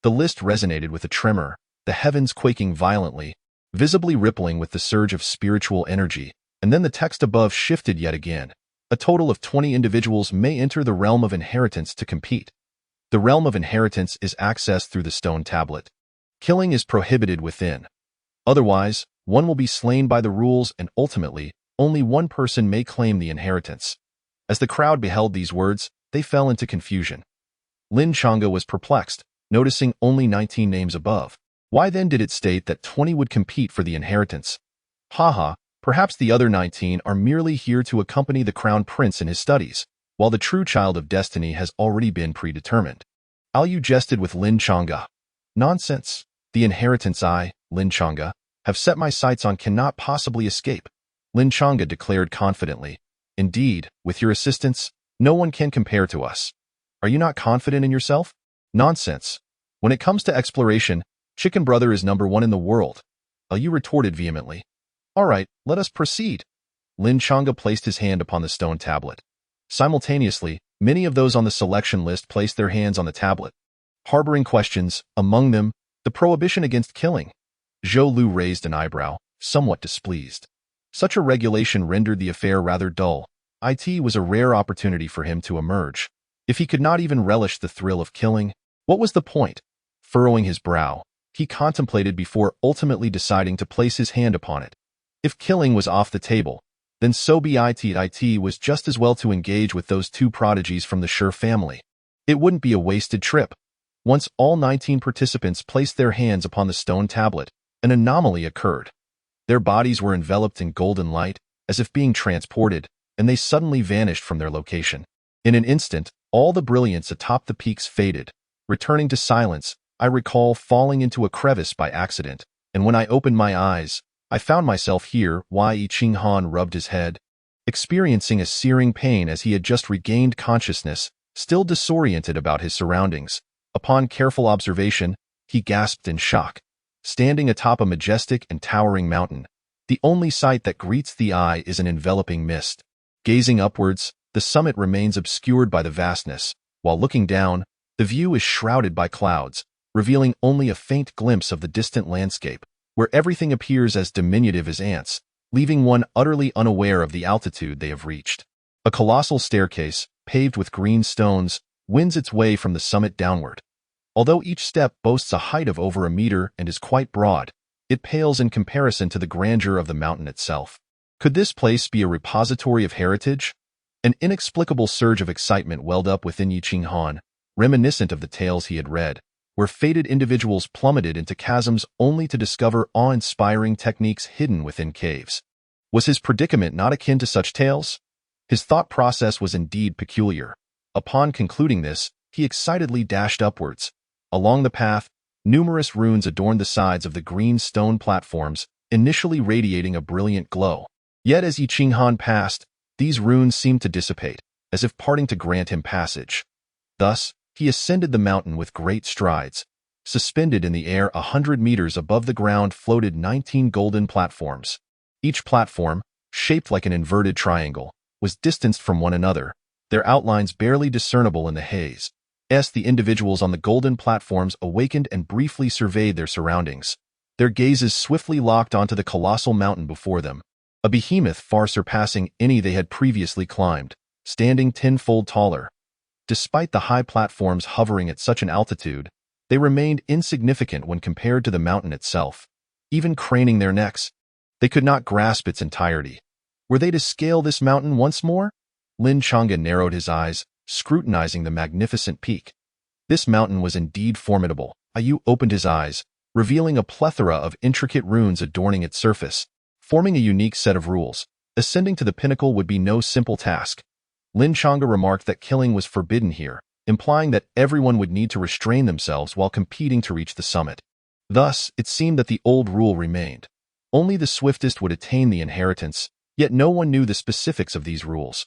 The list resonated with a tremor, the heavens quaking violently, visibly rippling with the surge of spiritual energy, and then the text above shifted yet again. A total of 20 individuals may enter the realm of inheritance to compete. The realm of inheritance is accessed through the stone tablet. Killing is prohibited within. Otherwise, one will be slain by the rules, and ultimately, only one person may claim the inheritance. As the crowd beheld these words, they fell into confusion. Lin Chang'e was perplexed, noticing only 19 names above. Why then did it state that 20 would compete for the inheritance? Haha, perhaps the other 19 are merely here to accompany the crown prince in his studies, while the true child of destiny has already been predetermined. Liu jested with Lin Chang'e. Nonsense. The inheritance I, Lin Chang'e, have set my sights on cannot possibly escape, Lin Chang'e declared confidently. Indeed, with your assistance, no one can compare to us. Are you not confident in yourself? Nonsense. When it comes to exploration, Chicken Brother is #1 in the world, Liu retorted vehemently. All right, let us proceed. Lin Chang'e placed his hand upon the stone tablet. Simultaneously, many of those on the selection list placed their hands on the tablet, harboring questions, among them, the prohibition against killing. Zhou Lu raised an eyebrow, somewhat displeased. Such a regulation rendered the affair rather dull. It was a rare opportunity for him to emerge. If he could not even relish the thrill of killing, what was the point? Furrowing his brow, he contemplated before ultimately deciding to place his hand upon it. If killing was off the table, then so be it. It was just as well to engage with those two prodigies from the Shi family. It wouldn't be a wasted trip. Once all 19 participants placed their hands upon the stone tablet, an anomaly occurred. Their bodies were enveloped in golden light, as if being transported, and they suddenly vanished from their location. In an instant, all the brilliance atop the peaks faded. Returning to silence, I recall falling into a crevice by accident, and when I opened my eyes, I found myself here. Yi Qinghan rubbed his head. experiencing a searing pain as he had just regained consciousness, still disoriented about his surroundings. Upon careful observation, he gasped in shock. Standing atop a majestic and towering mountain, the only sight that greets the eye is an enveloping mist. Gazing upwards, the summit remains obscured by the vastness, while looking down, the view is shrouded by clouds, revealing only a faint glimpse of the distant landscape, where everything appears as diminutive as ants, leaving one utterly unaware of the altitude they have reached. A colossal staircase, paved with green stones, wins its way from the summit downward. Although each step boasts a height of over a meter and is quite broad, it pales in comparison to the grandeur of the mountain itself. Could this place be a repository of heritage? An inexplicable surge of excitement welled up within Yi Qinghan, reminiscent of the tales he had read, where fated individuals plummeted into chasms only to discover awe-inspiring techniques hidden within caves. Was his predicament not akin to such tales? His thought process was indeed peculiar. Upon concluding this, he excitedly dashed upwards. Along the path, numerous runes adorned the sides of the green stone platforms, initially radiating a brilliant glow. Yet as Yi Qinghan passed, these runes seemed to dissipate, as if parting to grant him passage. Thus, he ascended the mountain with great strides. Suspended in the air 100 meters above the ground floated 19 golden platforms. Each platform, shaped like an inverted triangle, was distanced from one another, their outlines barely discernible in the haze. The individuals on the golden platforms awakened and briefly surveyed their surroundings. Their gazes swiftly locked onto the colossal mountain before them, a behemoth far surpassing any they had previously climbed, standing tenfold taller. Despite the high platforms hovering at such an altitude, they remained insignificant when compared to the mountain itself. Even craning their necks, they could not grasp its entirety. Were they to scale this mountain once more? Lin Chang'e narrowed his eyes, scrutinizing the magnificent peak. This mountain was indeed formidable. Yu opened his eyes, revealing a plethora of intricate runes adorning its surface, forming a unique set of rules. Ascending to the pinnacle would be no simple task. Lin Chang'e remarked that killing was forbidden here, implying that everyone would need to restrain themselves while competing to reach the summit. Thus, it seemed that the old rule remained. Only the swiftest would attain the inheritance, yet no one knew the specifics of these rules.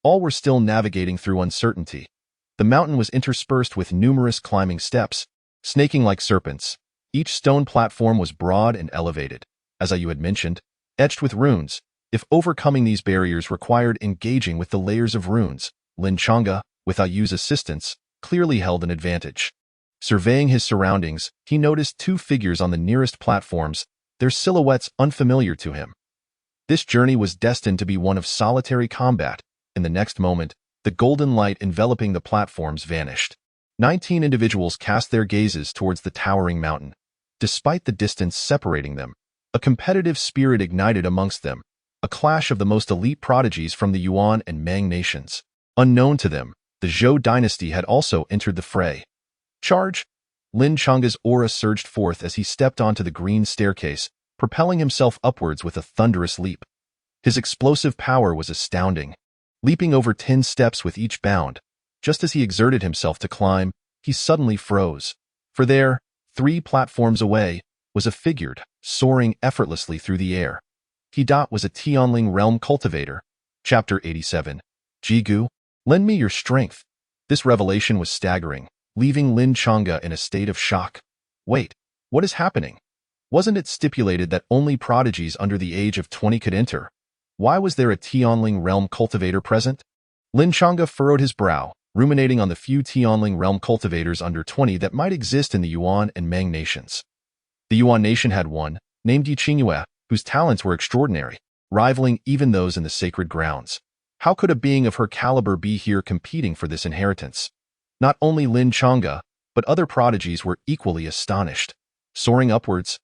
All were still navigating through uncertainty. The mountain was interspersed with numerous climbing steps, snaking like serpents. Each stone platform was broad and elevated, as Yu had mentioned, etched with runes. If overcoming these barriers required engaging with the layers of runes, Lin Chang'e, with Yu's assistance, clearly held an advantage. Surveying his surroundings, he noticed two figures on the nearest platforms, their silhouettes unfamiliar to him. This journey was destined to be one of solitary combat. In the next moment, the golden light enveloping the platforms vanished. 19 individuals cast their gazes towards the towering mountain. Despite the distance separating them, a competitive spirit ignited amongst them, a clash of the most elite prodigies from the Yuan and Ming nations. Unknown to them, the Zhou dynasty had also entered the fray. Charge! Lin Chang'e's aura surged forth as he stepped onto the green staircase, propelling himself upwards with a thunderous leap. His explosive power was astounding. Leaping over 10 steps with each bound, just as he exerted himself to climb, he suddenly froze. For there, 3 platforms away, was a figure, soaring effortlessly through the air. He was a Tianling realm cultivator. Chapter 87. Jigu, lend me your strength. This revelation was staggering, leaving Lin Chang'e in a state of shock. Wait, what is happening? Wasn't it stipulated that only prodigies under the age of 20 could enter? Why was there a Tianling realm cultivator present? Lin Chang'e furrowed his brow, ruminating on the few Tianling realm cultivators under 20 that might exist in the Yuan and Ming nations. The Yuan nation had one, named Yi Qingyue, whose talents were extraordinary, rivaling even those in the sacred grounds. How could a being of her caliber be here competing for this inheritance? Not only Lin Chang'e, but other prodigies were equally astonished. Soaring upwards,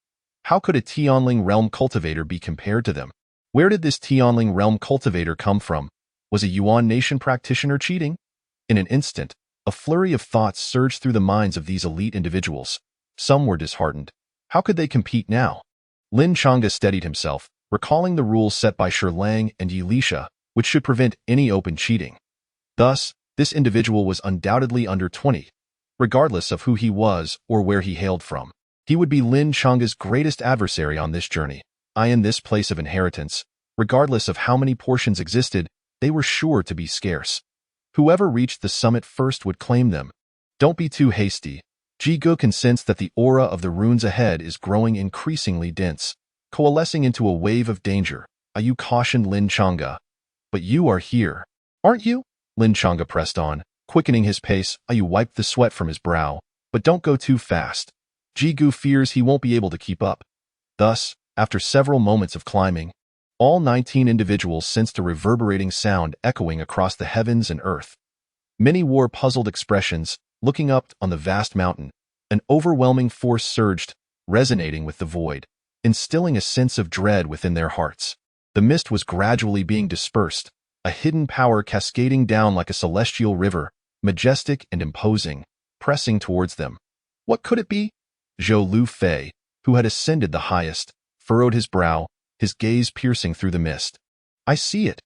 how could a Tianling realm cultivator be compared to them? Where did this Tianling realm cultivator come from? Was a Yuan nation practitioner cheating? In an instant, a flurry of thoughts surged through the minds of these elite individuals. Some were disheartened. How could they compete now? Lin Chang'e steadied himself, recalling the rules set by Shi Lang and Yi Lisha, which should prevent any open cheating. Thus, this individual was undoubtedly under 20, regardless of who he was or where he hailed from. He would be Lin Chang'e's greatest adversary on this journey. In this place of inheritance, Regardless of how many portions existed, they were sure to be scarce. Whoever reached the summit first would claim them. Don't be too hasty. Ji-gu can sense that the aura of the runes ahead is growing increasingly dense, coalescing into a wave of danger. Ayu cautioned Lin Chang'e. But you are here, aren't you? Lin Chang'e pressed on, quickening his pace. Ayu wiped the sweat from his brow. But don't go too fast. Ji-gu fears he won't be able to keep up. Thus, after several moments of climbing, all 19 individuals sensed a reverberating sound echoing across the heavens and earth. Many wore puzzled expressions, looking up on the vast mountain. An overwhelming force surged, resonating with the void, instilling a sense of dread within their hearts. The mist was gradually being dispersed, a hidden power cascading down like a celestial river, majestic and imposing, pressing towards them. What could it be? Zhou Lu Fei, who had ascended the highest, furrowed his brow, his gaze piercing through the mist. I see it.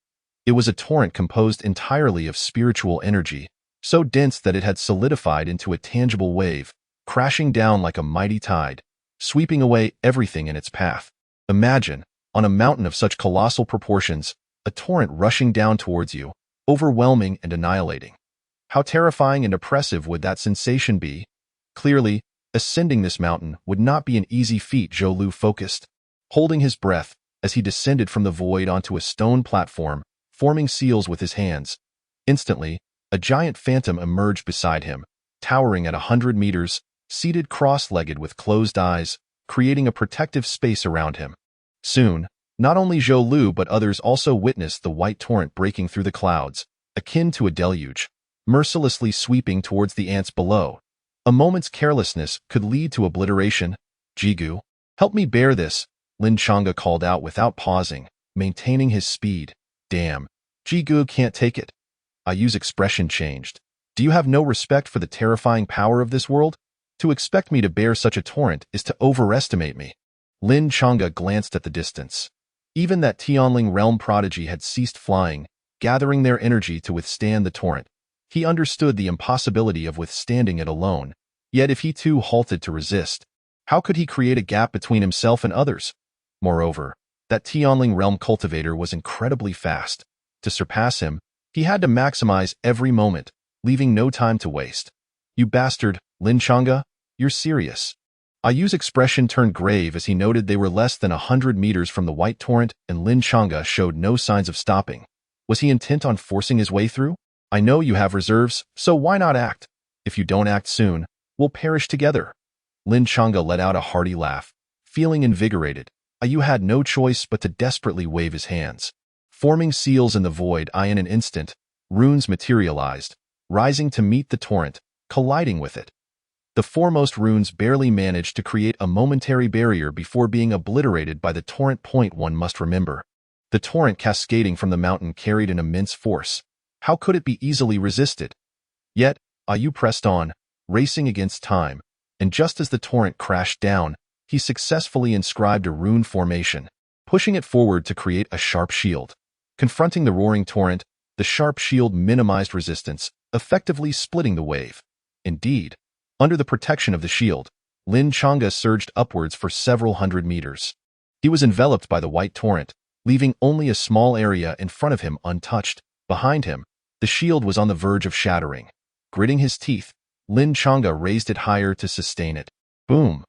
It was a torrent composed entirely of spiritual energy, so dense that it had solidified into a tangible wave, crashing down like a mighty tide, sweeping away everything in its path. Imagine, on a mountain of such colossal proportions, a torrent rushing down towards you, overwhelming and annihilating. How terrifying and oppressive would that sensation be? Clearly, ascending this mountain would not be an easy feat. Zhou Lu focused, holding his breath as he descended from the void onto a stone platform, forming seals with his hands. Instantly, a giant phantom emerged beside him, towering at 100 meters, seated cross-legged with closed eyes, creating a protective space around him. Soon, not only Zhou Lu but others also witnessed the white torrent breaking through the clouds, akin to a deluge, mercilessly sweeping towards the ants below. A moment's carelessness could lead to obliteration. Ji-gu, help me bear this, Lin Chang'e called out without pausing, maintaining his speed. Damn, Ji-gu can't take it. Ayu's expression changed. Do you have no respect for the terrifying power of this world? To expect me to bear such a torrent is to overestimate me. Lin Chang'e glanced at the distance. Even that Tianling realm prodigy had ceased flying, gathering their energy to withstand the torrent. He understood the impossibility of withstanding it alone. Yet if he too halted to resist, how could he create a gap between himself and others? Moreover, that Tianling realm cultivator was incredibly fast. To surpass him, he had to maximize every moment, leaving no time to waste. You bastard, Lin Chang'e, you're serious. Ayu's expression turned grave as he noted they were less than 100 meters from the white torrent and Lin Chang'e showed no signs of stopping. Was he intent on forcing his way through? I know you have reserves, so why not act? If you don't act soon, we'll perish together. Lin Chang'e let out a hearty laugh. Feeling invigorated, Ayu had no choice but to desperately wave his hands. Forming seals in the void, in an instant, runes materialized, rising to meet the torrent, colliding with it. The foremost runes barely managed to create a momentary barrier before being obliterated by the torrent. One must remember. The torrent cascading from the mountain carried an immense force. How could it be easily resisted? Yet, Ayu pressed on, racing against time, and just as the torrent crashed down, he successfully inscribed a rune formation, pushing it forward to create a sharp shield. Confronting the roaring torrent, the sharp shield minimized resistance, effectively splitting the wave. Indeed, under the protection of the shield, Lin Chang'e surged upwards for several hundred meters. He was enveloped by the white torrent, leaving only a small area in front of him untouched. Behind him, the shield was on the verge of shattering. Gritting his teeth, Lin Chang'e raised it higher to sustain it. Boom!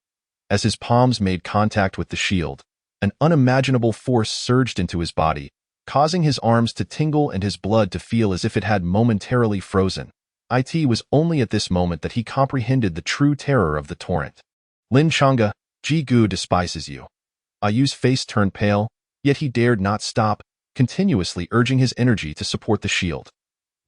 As his palms made contact with the shield, an unimaginable force surged into his body, causing his arms to tingle and his blood to feel as if it had momentarily frozen. It was only at this moment that he comprehended the true terror of the torrent. Lin Chang'e, Ji-gu despises you. Ayu's face turned pale, yet he dared not stop, continuously urging his energy to support the shield.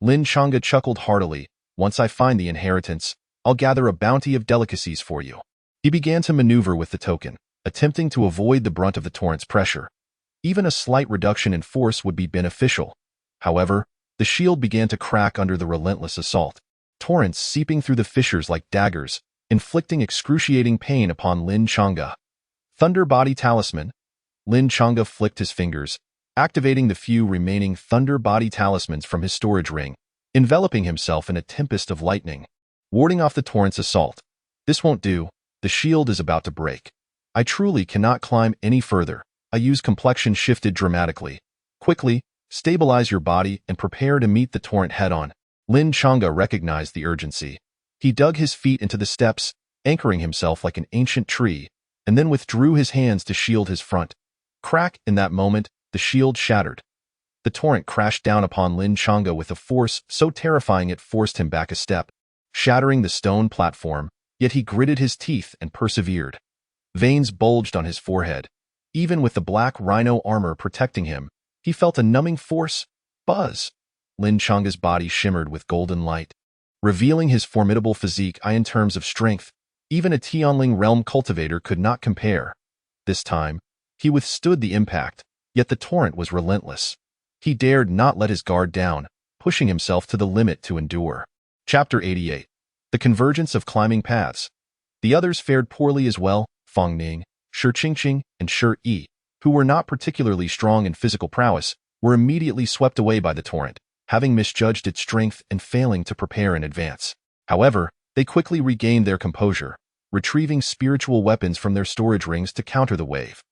Lin Chang'e chuckled heartily. Once I find the inheritance, I'll gather a bounty of delicacies for you. He began to maneuver with the token, attempting to avoid the brunt of the torrent's pressure. Even a slight reduction in force would be beneficial. However, the shield began to crack under the relentless assault, torrents seeping through the fissures like daggers, inflicting excruciating pain upon Lin Chang'e. Thunder Body Talisman. Lin Chang'e flicked his fingers, activating the few remaining Thunder Body Talismans from his storage ring, enveloping himself in a tempest of lightning, warding off the torrent's assault. This won't do. The shield is about to break. I truly cannot climb any further. Ayu's complexion shifted dramatically. Quickly, stabilize your body and prepare to meet the torrent head-on. Lin Chang'e recognized the urgency. He dug his feet into the steps, anchoring himself like an ancient tree, and then withdrew his hands to shield his front. Crack! In that moment, the shield shattered. The torrent crashed down upon Lin Chang'e with a force so terrifying it forced him back a step, shattering the stone platform, yet he gritted his teeth and persevered. Veins bulged on his forehead. Even with the black rhino armor protecting him, he felt a numbing force buzz. Lin Chang'e's body shimmered with golden light, revealing his formidable physique. In terms of strength, even a Tianling realm cultivator could not compare. This time, he withstood the impact, yet the torrent was relentless. He dared not let his guard down, pushing himself to the limit to endure. Chapter 88. The Convergence of Climbing Paths. The others fared poorly as well. Fang Ning, Shi Qingqing, and Shi Yi, who were not particularly strong in physical prowess, were immediately swept away by the torrent, having misjudged its strength and failing to prepare in advance. However, they quickly regained their composure, retrieving spiritual weapons from their storage rings to counter the wave.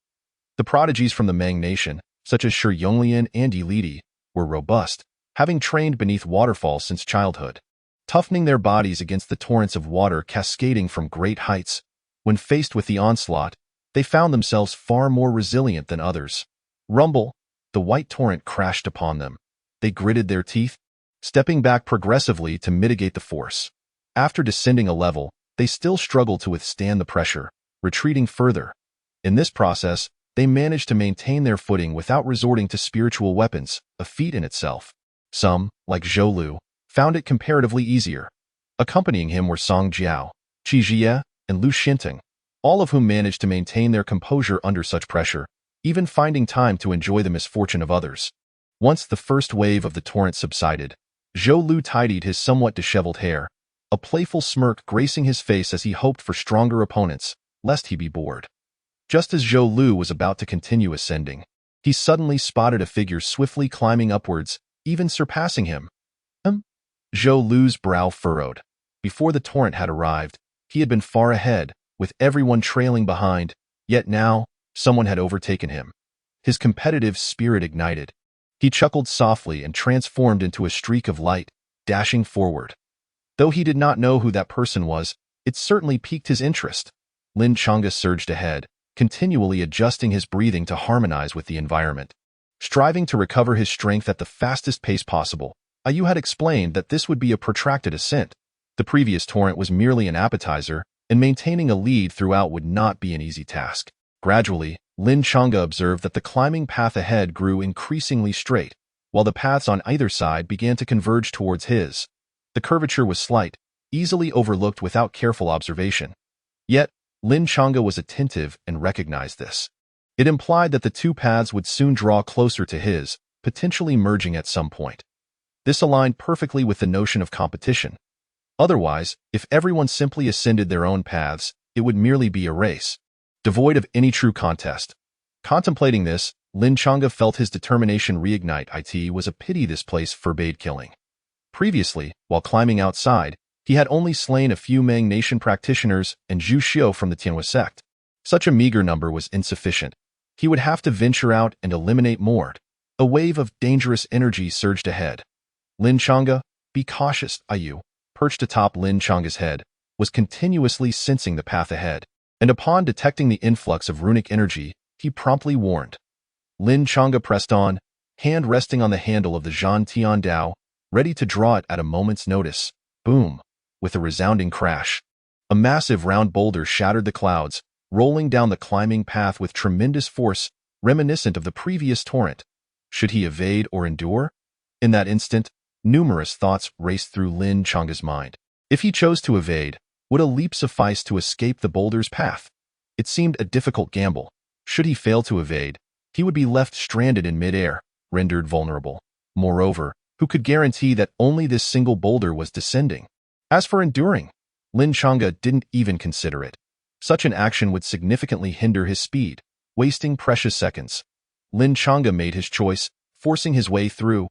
The prodigies from the Mang Nation, such as Shi Yonglian and Yi Lidi, were robust, having trained beneath waterfalls since childhood. Toughening their bodies against the torrents of water cascading from great heights, when faced with the onslaught, they found themselves far more resilient than others. Rumble! The white torrent crashed upon them. They gritted their teeth, stepping back progressively to mitigate the force. After descending a level, they still struggled to withstand the pressure, retreating further. In this process, they managed to maintain their footing without resorting to spiritual weapons, a feat in itself. Some, like Zhou Lu, found it comparatively easier. Accompanying him were Song Jiao, Qi Jie, and Lu Xinting, all of whom managed to maintain their composure under such pressure, even finding time to enjoy the misfortune of others. Once the first wave of the torrent subsided, Zhou Lu tidied his somewhat disheveled hair, a playful smirk gracing his face as he hoped for stronger opponents, lest he be bored. Just as Zhou Lu was about to continue ascending, he suddenly spotted a figure swiftly climbing upwards, even surpassing him. Zhou Lu's brow furrowed. Before the torrent had arrived, he had been far ahead, with everyone trailing behind, yet now, someone had overtaken him. His competitive spirit ignited. He chuckled softly and transformed into a streak of light, dashing forward. Though he did not know who that person was, it certainly piqued his interest. Lin Chang'e surged ahead, continually adjusting his breathing to harmonize with the environment. Striving to recover his strength at the fastest pace possible, Ayu had explained that this would be a protracted ascent. The previous torrent was merely an appetizer, and maintaining a lead throughout would not be an easy task. Gradually, Lin Chang'e observed that the climbing path ahead grew increasingly straight, while the paths on either side began to converge towards his. The curvature was slight, easily overlooked without careful observation. Yet, Lin Chang'e was attentive and recognized this. It implied that the two paths would soon draw closer to his, potentially merging at some point. This aligned perfectly with the notion of competition. Otherwise, if everyone simply ascended their own paths, it would merely be a race, devoid of any true contest. Contemplating this, Lin Chang'e felt his determination reignite. It was a pity this place forbade killing. Previously, while climbing outside, he had only slain a few Mang Nation practitioners and Zhu Xiu from the Tianhua sect. Such a meager number was insufficient. He would have to venture out and eliminate more. A wave of dangerous energy surged ahead. Lin Chang'e, be cautious. Ayu, perched atop Lin Chang'e's head, was continuously sensing the path ahead, and upon detecting the influx of runic energy, he promptly warned. Lin Chang'e pressed on, hand resting on the handle of the Zhan Tian Dao, ready to draw it at a moment's notice. Boom! With a resounding crash. A massive round boulder shattered the clouds, rolling down the climbing path with tremendous force, reminiscent of the previous torrent. Should he evade or endure? In that instant, numerous thoughts raced through Lin Chang'e's mind. If he chose to evade, would a leap suffice to escape the boulder's path? It seemed a difficult gamble. Should he fail to evade, he would be left stranded in midair, rendered vulnerable. Moreover, who could guarantee that only this single boulder was descending? As for enduring, Lin Chang'e didn't even consider it. Such an action would significantly hinder his speed, wasting precious seconds. Lin Chang'e made his choice, forcing his way through.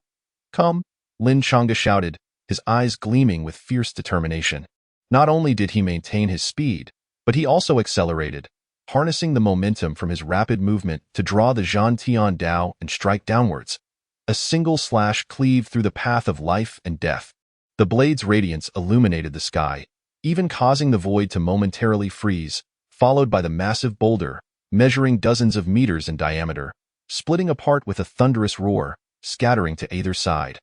Come! Lin Chang'e shouted, his eyes gleaming with fierce determination. Not only did he maintain his speed, but he also accelerated. harnessing the momentum from his rapid movement to draw the Zhantian Dao and strike downwards. A single slash cleaved through the path of life and death. The blade's radiance illuminated the sky, even causing the void to momentarily freeze, followed by the massive boulder, measuring dozens of meters in diameter, splitting apart with a thunderous roar, scattering to either side.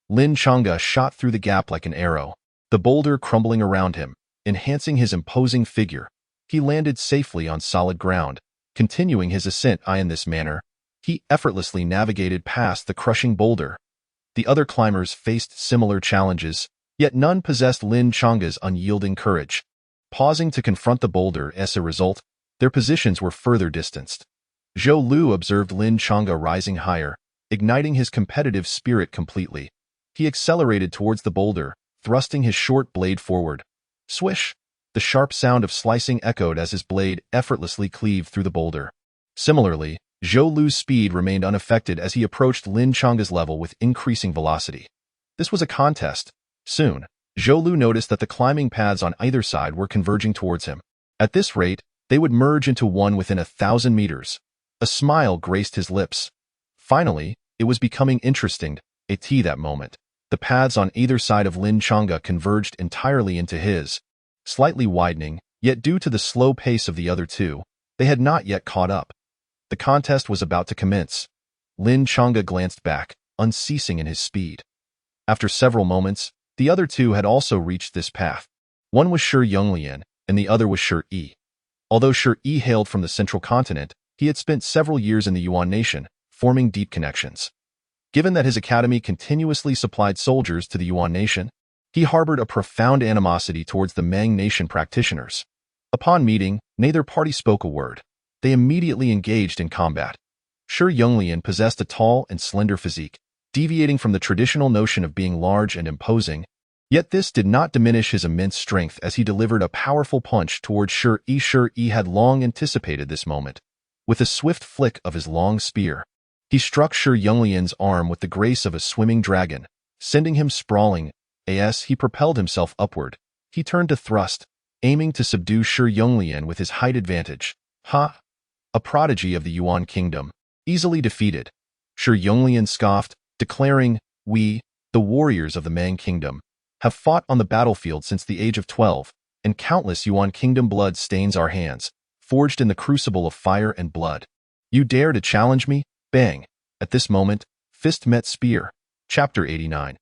Lin Chang'e shot through the gap like an arrow, the boulder crumbling around him, enhancing his imposing figure. He landed safely on solid ground, continuing his ascent. In this manner, he effortlessly navigated past the crushing boulder. The other climbers faced similar challenges, yet none possessed Lin Chang'e's unyielding courage. Pausing to confront the boulder as a result, their positions were further distanced. Zhou Lu observed Lin Chang'e rising higher, igniting his competitive spirit completely. He accelerated towards the boulder, thrusting his short blade forward. Swish! The sharp sound of slicing echoed as his blade effortlessly cleaved through the boulder. Similarly, Zhou Lu's speed remained unaffected as he approached Lin Chang'e's level with increasing velocity. This was a contest. Soon, Zhou Lu noticed that the climbing paths on either side were converging towards him. At this rate, they would merge into one within 1,000 meters. A smile graced his lips. Finally, it was becoming interesting. At that moment, the paths on either side of Lin Chang'e converged entirely into his, slightly widening, yet due to the slow pace of the other two, they had not yet caught up. The contest was about to commence. Lin Chang'e glanced back, unceasing in his speed. After several moments, the other two had also reached this path. One was Shi Yonglian, and the other was Shi Yi. Although Shi Yi hailed from the central continent, he had spent several years in the Yuan nation, forming deep connections. Given that his academy continuously supplied soldiers to the Yuan nation, he harbored a profound animosity towards the Mang nation practitioners. Upon meeting, neither party spoke a word. They immediately engaged in combat. Shi Yonglian possessed a tall and slender physique, deviating from the traditional notion of being large and imposing, yet this did not diminish his immense strength as he delivered a powerful punch towards Shi Yi. Shi Yi had long anticipated this moment. With a swift flick of his long spear, he struck Shi Yonglian's arm with the grace of a swimming dragon, sending him sprawling. As he propelled himself upward, he turned to thrust, aiming to subdue Shi Yonglian with his height advantage. Ha! A prodigy of the Yuan kingdom, easily defeated. Shi Yonglian scoffed, declaring, "We, the warriors of the Mang kingdom, have fought on the battlefield since the age of 12, and countless Yuan kingdom blood stains our hands, forged in the crucible of fire and blood. You dare to challenge me?" Bang! At this moment, fist met spear. Chapter 89.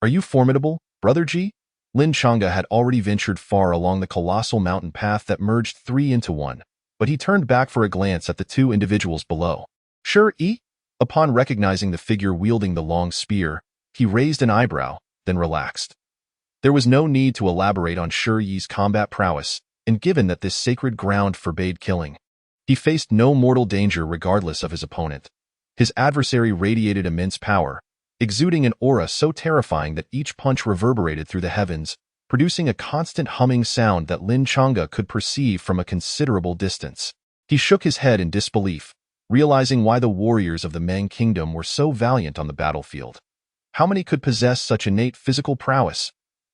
Are you formidable, Brother Ji? Lin Chang'e had already ventured far along the colossal mountain path that merged three into one, but he turned back for a glance at the two individuals below. Shi Yi? Upon recognizing the figure wielding the long spear, he raised an eyebrow, then relaxed. There was no need to elaborate on Shi Yi's combat prowess, and given that this sacred ground forbade killing, he faced no mortal danger regardless of his opponent. His adversary radiated immense power, exuding an aura so terrifying that each punch reverberated through the heavens, producing a constant humming sound that Lin Chang'e could perceive from a considerable distance. He shook his head in disbelief, realizing why the warriors of the Mang kingdom were so valiant on the battlefield. How many could possess such innate physical prowess?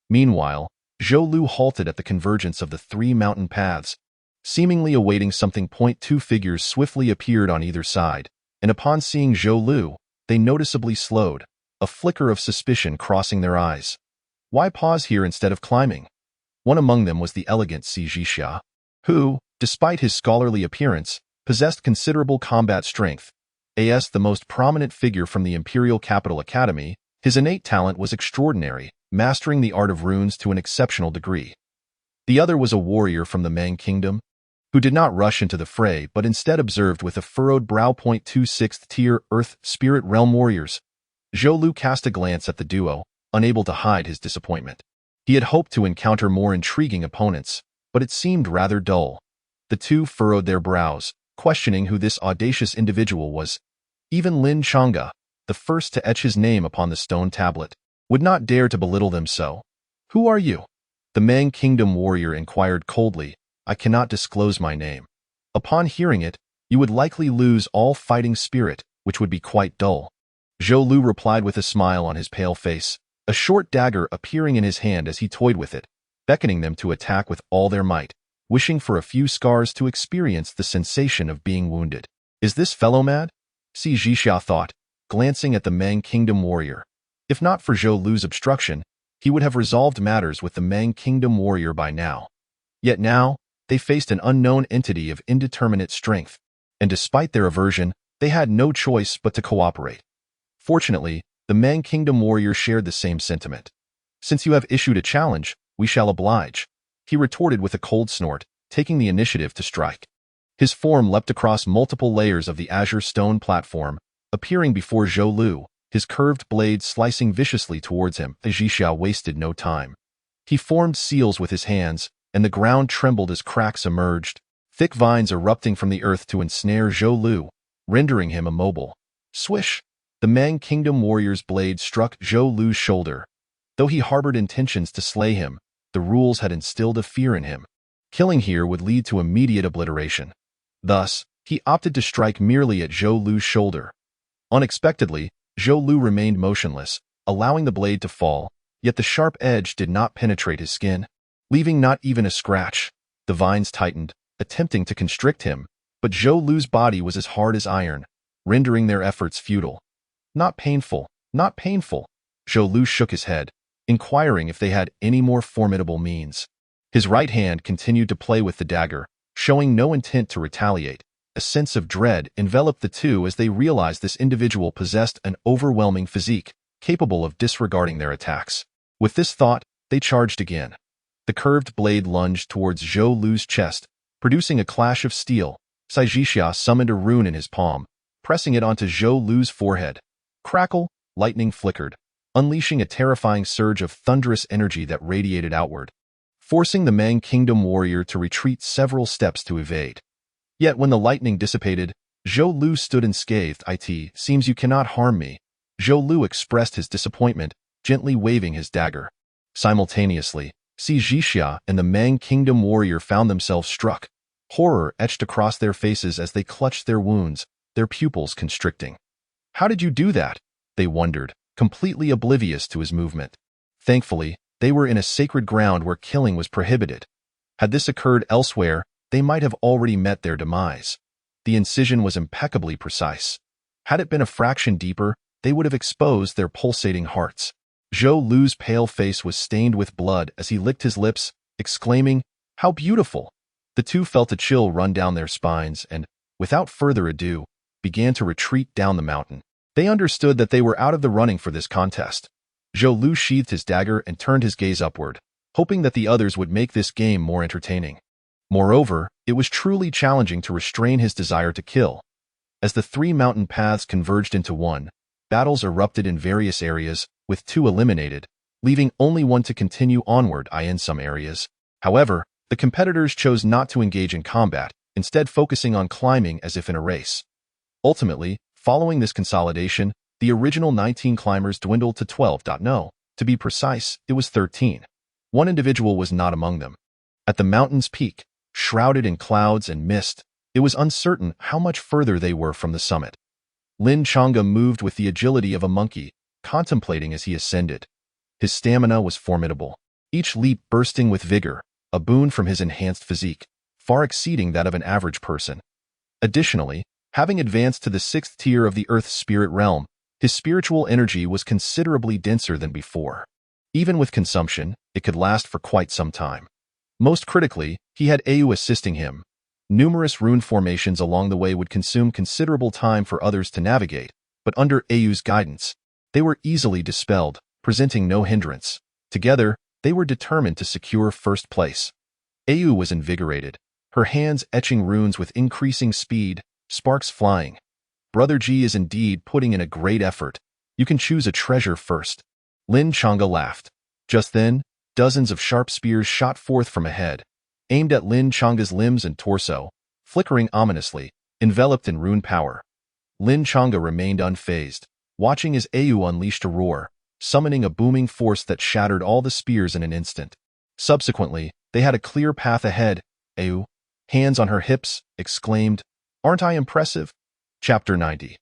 Meanwhile, Zhou Lu halted at the convergence of the three mountain paths, seemingly awaiting something. Two figures swiftly appeared on either side, and upon seeing Zhou Lu, they noticeably slowed, a flicker of suspicion crossing their eyes. Why pause here instead of climbing? One among them was the elegant Si Jixia, who, despite his scholarly appearance, possessed considerable combat strength. As the most prominent figure from the Imperial Capital Academy, his innate talent was extraordinary, mastering the art of runes to an exceptional degree. The other was a warrior from the Mang kingdom, who did not rush into the fray but instead observed with a furrowed brow. 26th tier Earth Spirit Realm warriors. Zhou Lu cast a glance at the duo, unable to hide his disappointment. He had hoped to encounter more intriguing opponents, but it seemed rather dull. The two furrowed their brows, questioning who this audacious individual was. Even Lin Chang'e, the first to etch his name upon the stone tablet, would not dare to belittle them so. Who are you? The Mang kingdom warrior inquired coldly. I cannot disclose my name. Upon hearing it, you would likely lose all fighting spirit, which would be quite dull. Zhou Lu replied with a smile on his pale face, a short dagger appearing in his hand as he toyed with it, beckoning them to attack with all their might. wishing for a few scars to experience the sensation of being wounded. Is this fellow mad? Si Jixia thought, glancing at the Meng Kingdom warrior. If not for Zhou Lu's obstruction, he would have resolved matters with the Meng Kingdom warrior by now. Yet now, they faced an unknown entity of indeterminate strength, and despite their aversion, they had no choice but to cooperate. Fortunately, the Meng Kingdom warrior shared the same sentiment. Since you have issued a challenge, we shall oblige, he retorted with a cold snort, taking the initiative to strike. His form leapt across multiple layers of the azure stone platform, appearing before Zhou Lu, his curved blade slicing viciously towards him. Jixia wasted no time. He formed seals with his hands, and the ground trembled as cracks emerged, thick vines erupting from the earth to ensnare Zhou Lu, rendering him immobile. Swish! The Meng Kingdom warrior's blade struck Zhou Lu's shoulder. Though he harbored intentions to slay him, the rules had instilled a fear in him. Killing here would lead to immediate obliteration. Thus, he opted to strike merely at Zhou Lu's shoulder. Unexpectedly, Zhou Lu remained motionless, allowing the blade to fall, yet the sharp edge did not penetrate his skin, leaving not even a scratch. The vines tightened, attempting to constrict him, but Zhou Lu's body was as hard as iron, rendering their efforts futile. Not painful, not painful. Zhou Lu shook his head, inquiring if they had any more formidable means. His right hand continued to play with the dagger, showing no intent to retaliate. A sense of dread enveloped the two as they realized this individual possessed an overwhelming physique, capable of disregarding their attacks. With this thought, they charged again. The curved blade lunged towards Zhou Lu's chest, producing a clash of steel. Si Jixia summoned a rune in his palm, pressing it onto Zhou Lu's forehead. Crackle, lightning flickered, unleashing a terrifying surge of thunderous energy that radiated outward, forcing the Meng Kingdom warrior to retreat several steps to evade. Yet when the lightning dissipated, Zhou Lu stood unscathed. "It seems you cannot harm me." Zhou Lu expressed his disappointment, gently waving his dagger. Simultaneously, Si Jixia and the Meng Kingdom warrior found themselves struck. Horror etched across their faces as they clutched their wounds, their pupils constricting. "How did you do that?" they wondered, completely oblivious to his movement. Thankfully, they were in a sacred ground where killing was prohibited. Had this occurred elsewhere, they might have already met their demise. The incision was impeccably precise. Had it been a fraction deeper, they would have exposed their pulsating hearts. Zhou Lu's pale face was stained with blood as he licked his lips, exclaiming, "How beautiful!" The two felt a chill run down their spines and, without further ado, began to retreat down the mountain. They understood that they were out of the running for this contest. Zhou Lu sheathed his dagger and turned his gaze upward, hoping that the others would make this game more entertaining. Moreover, it was truly challenging to restrain his desire to kill. As the three mountain paths converged into one, battles erupted in various areas, with two eliminated, leaving only one to continue onward in some areas. However, the competitors chose not to engage in combat, instead focusing on climbing as if in a race. Ultimately, following this consolidation, the original 19 climbers dwindled to 12. No, to be precise, it was 13. One individual was not among them. At the mountain's peak, shrouded in clouds and mist, it was uncertain how much further they were from the summit. Lin Chang'e moved with the agility of a monkey, contemplating as he ascended. His stamina was formidable, each leap bursting with vigor, a boon from his enhanced physique, far exceeding that of an average person. Additionally, having advanced to the 6th tier of the Earth's spirit realm, his spiritual energy was considerably denser than before. Even with consumption, it could last for quite some time. Most critically, he had Au assisting him. Numerous rune formations along the way would consume considerable time for others to navigate, but under Au's guidance, they were easily dispelled, presenting no hindrance. Together, they were determined to secure first place. Au was invigorated, her hands etching runes with increasing speed, sparks flying. "Brother G is indeed putting in a great effort. You can choose a treasure first." Lin Chang'e laughed. Just then, dozens of sharp spears shot forth from ahead, aimed at Lin Chang'e's limbs and torso, flickering ominously, enveloped in rune power. Lin Chang'e remained unfazed, watching as Au unleashed a roar, summoning a booming force that shattered all the spears in an instant. Subsequently, they had a clear path ahead. Au, hands on her hips, exclaimed, "Aren't I impressive?" Chapter 90.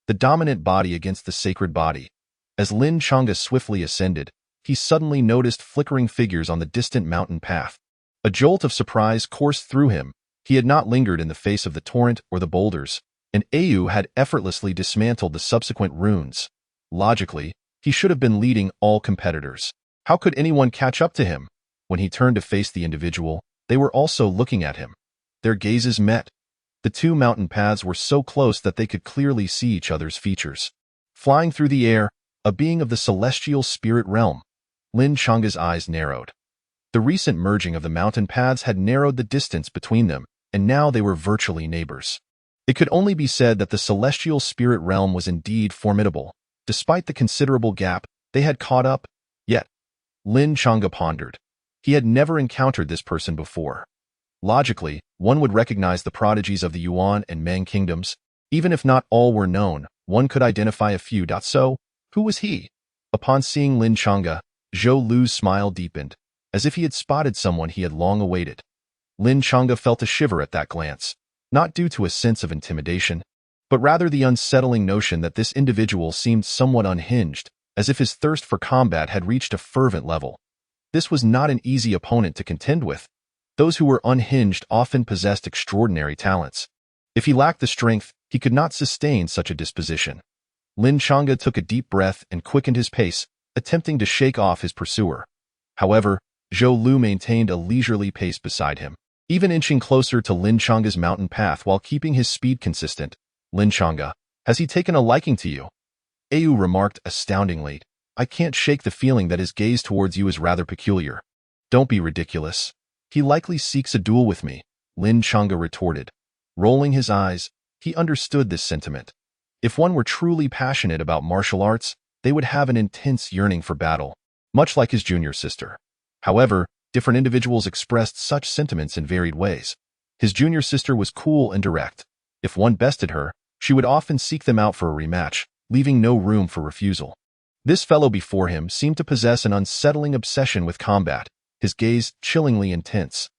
The dominant body against the sacred body. As Lin Chang'e swiftly ascended, he suddenly noticed flickering figures on the distant mountain path. A jolt of surprise coursed through him. He had not lingered in the face of the torrent or the boulders, and Au had effortlessly dismantled the subsequent runes. Logically, he should have been leading all competitors. How could anyone catch up to him? When he turned to face the individual, they were also looking at him. Their gazes met. The two mountain paths were so close that they could clearly see each other's features. Flying through the air, a being of the celestial spirit realm. Lin Changa's eyes narrowed. The recent merging of the mountain paths had narrowed the distance between them, and now they were virtually neighbors. It could only be said that the celestial spirit realm was indeed formidable. Despite the considerable gap, they had caught up. Yet, Lin Changa pondered. He had never encountered this person before. Logically, one would recognize the prodigies of the Yuan and Meng kingdoms. Even if not all were known, one could identify a few. So, who was he? Upon seeing Lin Changa, Zhou Lu's smile deepened, as if he had spotted someone he had long awaited. Lin Changa felt a shiver at that glance, not due to a sense of intimidation, but rather the unsettling notion that this individual seemed somewhat unhinged, as if his thirst for combat had reached a fervent level. This was not an easy opponent to contend with. Those who were unhinged often possessed extraordinary talents. If he lacked the strength, he could not sustain such a disposition. Lin Changa took a deep breath and quickened his pace, attempting to shake off his pursuer. However, Zhou Lu maintained a leisurely pace beside him, even inching closer to Lin Changa's mountain path while keeping his speed consistent. Lin Changa, has he taken a liking to you? Au remarked astoundingly. I can't shake the feeling that his gaze towards you is rather peculiar. Don't be ridiculous. He likely seeks a duel with me, Lin Changa retorted. Rolling his eyes, he understood this sentiment. If one were truly passionate about martial arts, they would have an intense yearning for battle, much like his junior sister. However, different individuals expressed such sentiments in varied ways. His junior sister was cool and direct. If one bested her, she would often seek them out for a rematch, leaving no room for refusal. This fellow before him seemed to possess an unsettling obsession with combat, his gaze chillingly intense.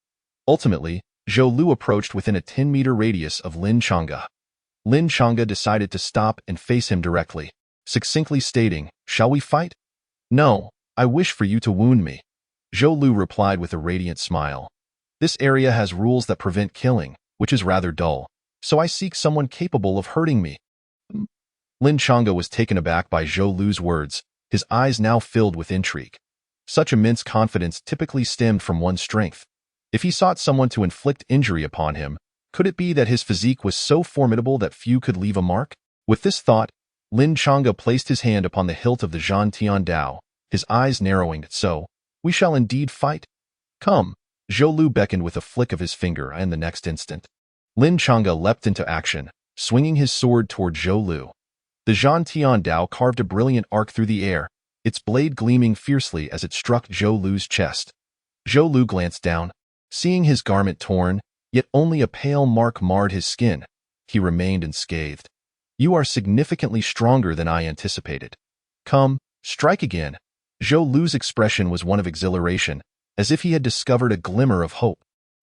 Ultimately, Zhou Lu approached within a 10-meter radius of Lin Changa. Lin Changa decided to stop and face him directly, succinctly stating, "Shall we fight?" "No, I wish for you to wound me," Zhou Lu replied with a radiant smile. "This area has rules that prevent killing, which is rather dull, so I seek someone capable of hurting me." Lin Changa was taken aback by Zhou Lu's words, his eyes now filled with intrigue. Such immense confidence typically stemmed from one's strength. If he sought someone to inflict injury upon him, could it be that his physique was so formidable that few could leave a mark? With this thought, Lin Changa placed his hand upon the hilt of the Zhan Tian Dao, his eyes narrowing. "So, we shall indeed fight? Come." Zhou Lu beckoned with a flick of his finger, and the next instant, Lin Changa leapt into action, swinging his sword toward Zhou Lu. The Zhan Tian Dao carved a brilliant arc through the air, its blade gleaming fiercely as it struck Zhou Lu's chest. Zhou Lu glanced down. Seeing his garment torn, yet only a pale mark marred his skin, he remained unscathed. "You are significantly stronger than I anticipated. Come, strike again." Zhou Lu's expression was one of exhilaration, as if he had discovered a glimmer of hope,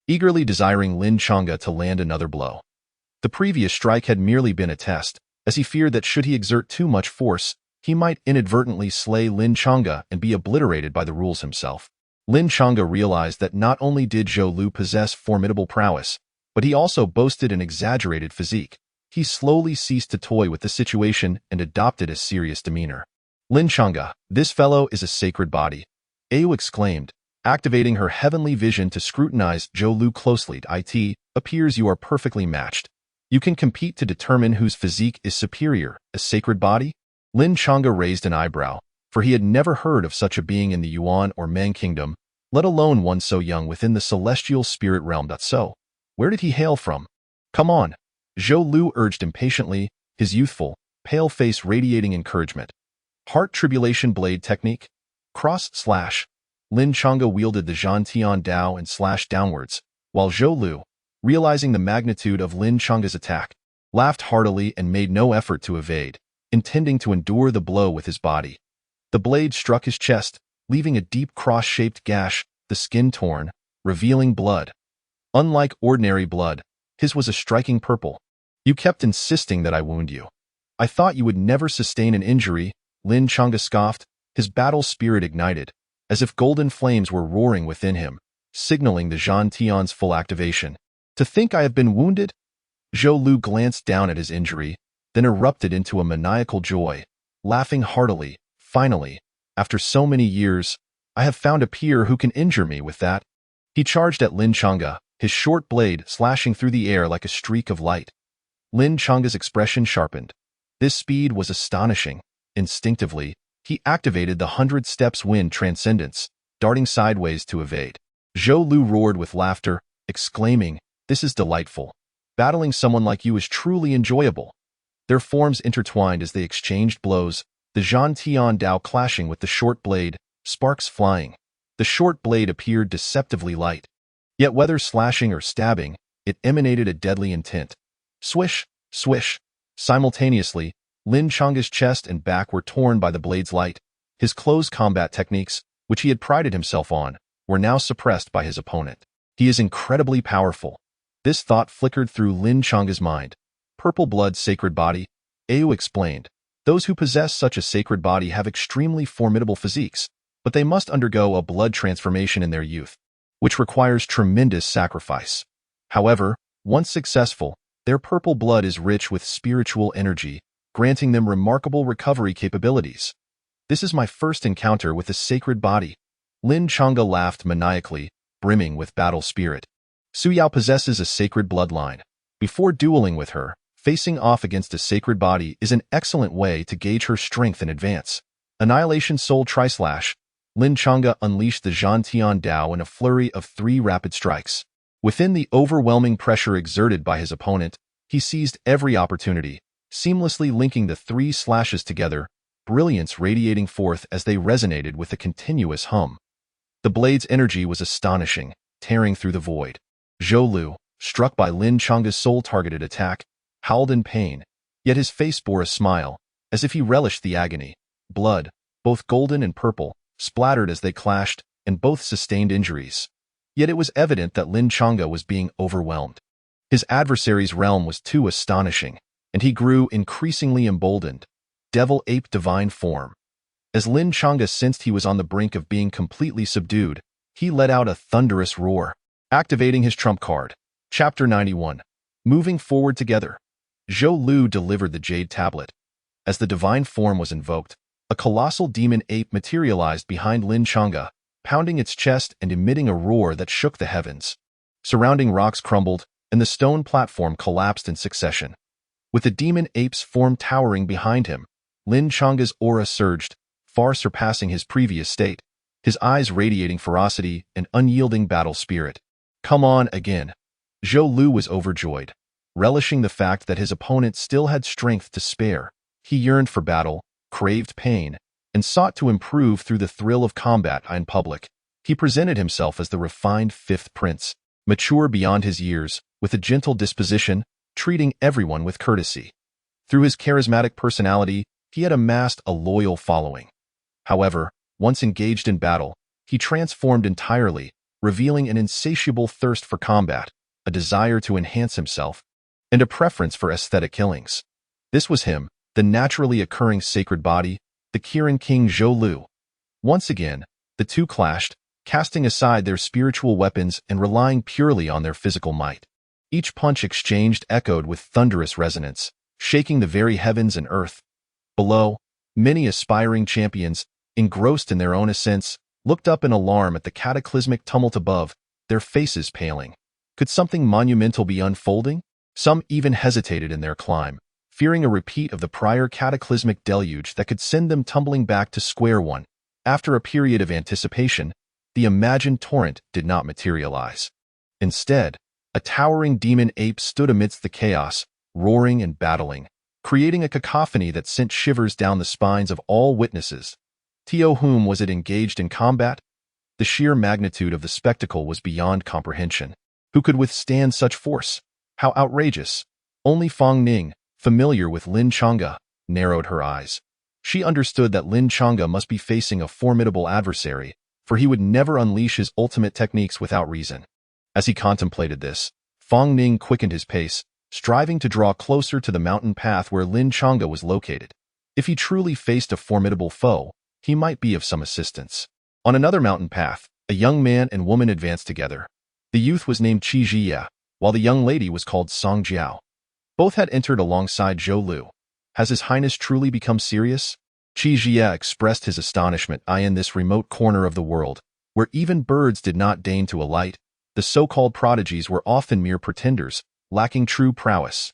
eagerly desiring Lin Changa to land another blow. The previous strike had merely been a test, as he feared that should he exert too much force, he might inadvertently slay Lin Changa and be obliterated by the rules himself. Lin Changa realized that not only did Zhou Lu possess formidable prowess, but he also boasted an exaggerated physique. He slowly ceased to toy with the situation and adopted a serious demeanor. "Lin Changa, this fellow is a sacred body," Au exclaimed, activating her heavenly vision to scrutinize Zhou Lu closely. "It appears you are perfectly matched. You can compete to determine whose physique is superior, a sacred body?" Lin Changa raised an eyebrow, for he had never heard of such a being in the Yuan or Meng kingdom, let alone one so young within the celestial spirit realm. So, where did he hail from? "Come on," Zhou Lu urged impatiently, his youthful, pale face radiating encouragement. "Heart tribulation blade technique? Cross slash." Lin Changa wielded the Zhan Tian Dao and slashed downwards, while Zhou Lu, realizing the magnitude of Lin Changa's attack, laughed heartily and made no effort to evade, intending to endure the blow with his body. The blade struck his chest, leaving a deep cross-shaped gash, the skin torn, revealing blood. Unlike ordinary blood, his was a striking purple. "You kept insisting that I wound you. I thought you would never sustain an injury," Lin Changa scoffed, his battle spirit ignited, as if golden flames were roaring within him, signaling the Zhan Tian's full activation. To think I have been wounded? Zhou Lu glanced down at his injury, then erupted into a maniacal joy, laughing heartily. Finally, after so many years, I have found a peer who can injure me with that. He charged at Lin Chang'e, his short blade slashing through the air like a streak of light. Lin Chang'e's expression sharpened. This speed was astonishing. Instinctively, he activated the 100 Steps Wind Transcendence, darting sideways to evade. Zhou Lu roared with laughter, exclaiming, "This is delightful. Battling someone like you is truly enjoyable." Their forms intertwined as they exchanged blows, the Zhan Tian Dao clashing with the short blade, sparks flying. The short blade appeared deceptively light. Yet whether slashing or stabbing, it emanated a deadly intent. Swish, swish. Simultaneously, Lin Chang'e's chest and back were torn by the blade's light. His close combat techniques, which he had prided himself on, were now suppressed by his opponent. He is incredibly powerful. This thought flickered through Lin Chang'e's mind. Purple blood sacred body, Au explained. Those who possess such a sacred body have extremely formidable physiques, but they must undergo a blood transformation in their youth, which requires tremendous sacrifice. However, once successful, their purple blood is rich with spiritual energy, granting them remarkable recovery capabilities. This is my first encounter with the sacred body. Lin Chang'e laughed maniacally, brimming with battle spirit. Su Yao possesses a sacred bloodline. Before dueling with her, facing off against a sacred body is an excellent way to gauge her strength in advance. Annihilation Soul Tri-Slash. Lin Chang'e unleashed the Zhan Tian Dao in a flurry of 3 rapid strikes. Within the overwhelming pressure exerted by his opponent, he seized every opportunity, seamlessly linking the 3 slashes together, brilliance radiating forth as they resonated with a continuous hum. The blade's energy was astonishing, tearing through the void. Zhou Lu, struck by Lin Chang'e's soul-targeted attack, howled in pain, yet his face bore a smile, as if he relished the agony. Blood, both golden and purple, splattered as they clashed, and both sustained injuries. Yet it was evident that Lin Chang'e was being overwhelmed. His adversary's realm was too astonishing, and he grew increasingly emboldened. Devil Ape Divine Form. As Lin Chang'e sensed he was on the brink of being completely subdued, he let out a thunderous roar, activating his trump card. Chapter 91. Moving forward together. Zhou Lu delivered the Jade Tablet. As the divine form was invoked, a colossal demon ape materialized behind Lin Chang'e, pounding its chest and emitting a roar that shook the heavens. Surrounding rocks crumbled, and the stone platform collapsed in succession. With the demon ape's form towering behind him, Lin Chang'e's aura surged, far surpassing his previous state, his eyes radiating ferocity and unyielding battle spirit. Come on again. Zhou Lu was overjoyed, relishing the fact that his opponent still had strength to spare. He yearned for battle, craved pain, and sought to improve through the thrill of combat in public. He presented himself as the refined 5th prince, mature beyond his years, with a gentle disposition, treating everyone with courtesy. Through his charismatic personality, he had amassed a loyal following. However, once engaged in battle, he transformed entirely, revealing an insatiable thirst for combat, a desire to enhance himself, and a preference for aesthetic killings. This was him, the naturally occurring sacred body, the Kirin King Zhou Lu. Once again, the two clashed, casting aside their spiritual weapons and relying purely on their physical might. Each punch exchanged echoed with thunderous resonance, shaking the very heavens and earth. Below, many aspiring champions, engrossed in their own ascents, looked up in alarm at the cataclysmic tumult above, their faces paling. Could something monumental be unfolding? Some even hesitated in their climb, fearing a repeat of the prior cataclysmic deluge that could send them tumbling back to square one. After a period of anticipation, the imagined torrent did not materialize. Instead, a towering demon ape stood amidst the chaos, roaring and battling, creating a cacophony that sent shivers down the spines of all witnesses. To whom was it engaged in combat? The sheer magnitude of the spectacle was beyond comprehension. Who could withstand such force? How outrageous! Only Fang Ning, familiar with Lin Chang'e, narrowed her eyes. She understood that Lin Chang'e must be facing a formidable adversary, for he would never unleash his ultimate techniques without reason. As he contemplated this, Fang Ning quickened his pace, striving to draw closer to the mountain path where Lin Chang'e was located. If he truly faced a formidable foe, he might be of some assistance. On another mountain path, A young man and woman advanced together. The youth was named Qi Jie, while the young lady was called Song Jiao. Both had entered alongside Zhou Lu. Has His Highness truly become serious? Qi Jie expressed his astonishment. In this remote corner of the world, where even birds did not deign to alight, the so-called prodigies were often mere pretenders, lacking true prowess.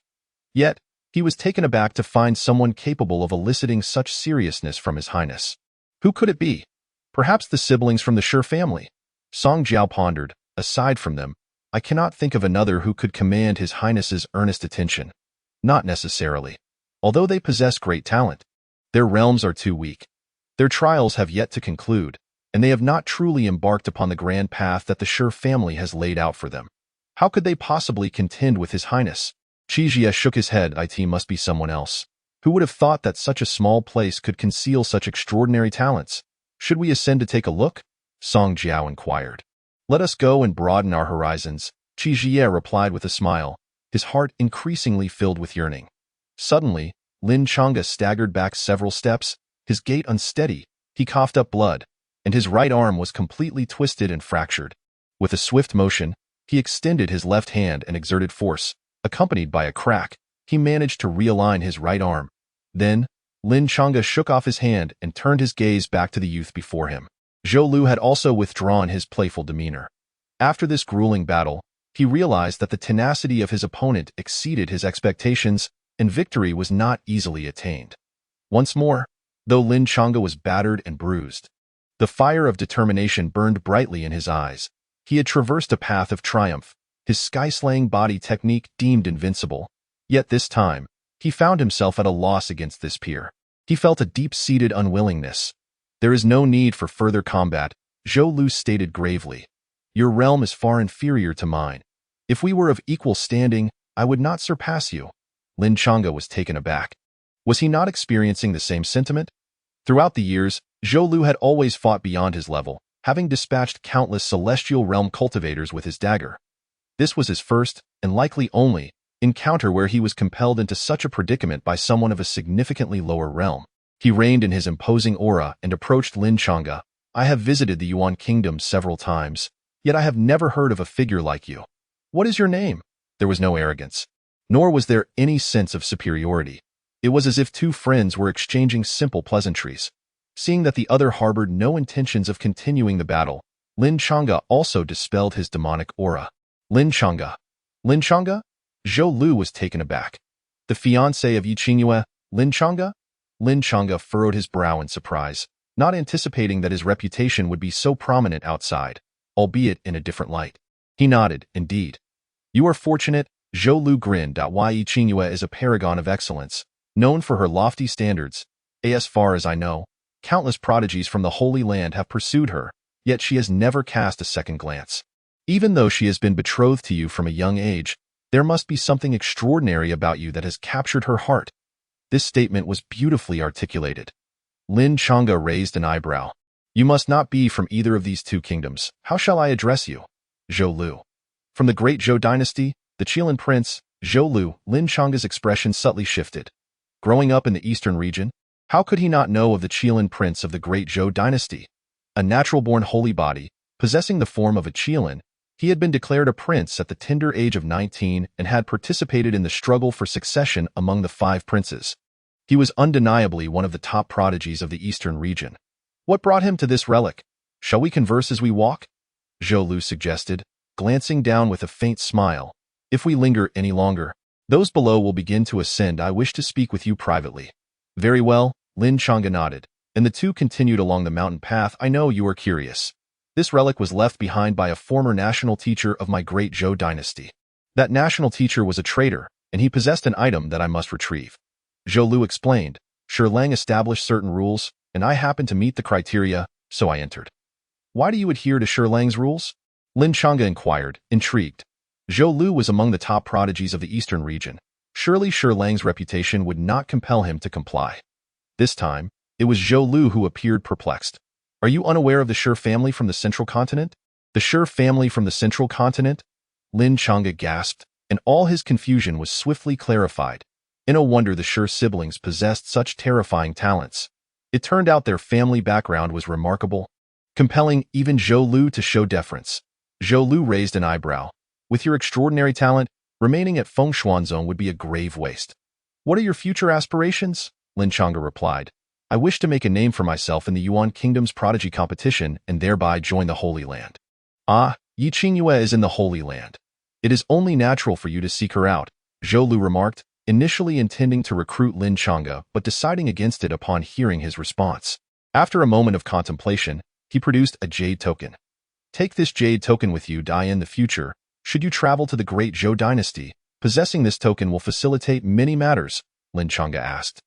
Yet, he was taken aback to find someone capable of eliciting such seriousness from His Highness. Who could it be? Perhaps the siblings from the Shi family? Song Jiao pondered. Aside from them, I cannot think of another who could command His Highness's earnest attention. Not necessarily. Although they possess great talent, their realms are too weak. Their trials have yet to conclude, and they have not truly embarked upon the grand path that the Shi family has laid out for them. How could they possibly contend with His Highness? Qi Jie shook his head. It must be someone else. Who would have thought that such a small place could conceal such extraordinary talents? Should we ascend to take a look? Song Jiao inquired. Let us go and broaden our horizons, Qi Jie replied with a smile, his heart increasingly filled with yearning. Suddenly, Lin Chang'e staggered back several steps, his gait unsteady, he coughed up blood, and his right arm was completely twisted and fractured. With a swift motion, he extended his left hand and exerted force. Accompanied by a crack, he managed to realign his right arm. Then, Lin Chang'e shook off his hand and turned his gaze back to the youth before him. Zhou Lu had also withdrawn his playful demeanor. After this grueling battle, he realized that the tenacity of his opponent exceeded his expectations, and victory was not easily attained. Once more, though Lin Chang'e was battered and bruised, the fire of determination burned brightly in his eyes. He had traversed a path of triumph, his sky-slaying body technique deemed invincible. Yet this time, he found himself at a loss against this peer. He felt a deep-seated unwillingness. There is no need for further combat, Zhou Lu stated gravely. Your realm is far inferior to mine. If we were of equal standing, I would not surpass you. Lin Chang'e was taken aback. Was he not experiencing the same sentiment? Throughout the years, Zhou Lu had always fought beyond his level, having dispatched countless celestial realm cultivators with his dagger. This was his first, and likely only, encounter where he was compelled into such a predicament by someone of a significantly lower realm. He reined in his imposing aura and approached Lin Chang'e. I have visited the Yuan Kingdom several times, yet I have never heard of a figure like you. What is your name? There was no arrogance, nor was there any sense of superiority. It was as if two friends were exchanging simple pleasantries. Seeing that the other harbored no intentions of continuing the battle, Lin Chang'e also dispelled his demonic aura. Lin Chang'e. Lin Chang'e? Zhou Lu was taken aback. The fiancé of Yi Qingyue, Lin Chang'e? Lin Chang'e furrowed his brow in surprise, not anticipating that his reputation would be so prominent outside, albeit in a different light. He nodded, indeed. You are fortunate, Zhou Lu grinned. Yi Qingyue is a paragon of excellence, known for her lofty standards. As far as I know, countless prodigies from the Holy Land have pursued her, yet she has never cast a second glance. Even though she has been betrothed to you from a young age, there must be something extraordinary about you that has captured her heart. This statement was beautifully articulated. Lin Chang'e raised an eyebrow. You must not be from either of these two kingdoms. How shall I address you? Zhou Lu. From the great Zhou dynasty, the Qilin prince, Zhou Lu. Lin Chang'e's expression subtly shifted. Growing up in the eastern region, how could he not know of the Qilin prince of the great Zhou dynasty? A natural-born holy body, possessing the form of a Qilin, he had been declared a prince at the tender age of 19 and had participated in the struggle for succession among the 5 princes. He was undeniably one of the top prodigies of the eastern region. What brought him to this relic? Shall we converse as we walk? Zhou Lu suggested, glancing down with a faint smile. If we linger any longer, those below will begin to ascend. I wish to speak with you privately. Very well, Lin Chang'e nodded, and the two continued along the mountain path. I know you are curious. This relic was left behind by a former national teacher of my great Zhou dynasty. That national teacher was a traitor, and he possessed an item that I must retrieve. Zhou Lu explained. Shi Lang established certain rules, and I happened to meet the criteria, so I entered. Why do you adhere to Shi Lang's rules? Lin Chang'e inquired, intrigued. Zhou Lu was among the top prodigies of the eastern region. Surely Shi Lang's reputation would not compel him to comply. This time, it was Zhou Lu who appeared perplexed. Are you unaware of the Shi family from the central continent? The Shi family from the central continent? Lin Chang'e gasped, and all his confusion was swiftly clarified. No wonder the Shi siblings possessed such terrifying talents. It turned out their family background was remarkable. compelling even Zhou Lu to show deference. Zhou Lu raised an eyebrow. With your extraordinary talent, remaining at Feng Xuanzong would be a grave waste. What are your future aspirations? Lin Chang'e replied. I wish to make a name for myself in the Yuan Kingdom's prodigy competition and thereby join the Holy Land. Ah, Yi Qingyue is in the Holy Land. It is only natural for you to seek her out, Zhou Lu remarked, initially intending to recruit Lin Chang'e but deciding against it upon hearing his response. After a moment of contemplation, he produced a jade token. Take this jade token with you in the future. Should you travel to the great Zhou dynasty, possessing this token will facilitate many matters, Lin Chang'e asked.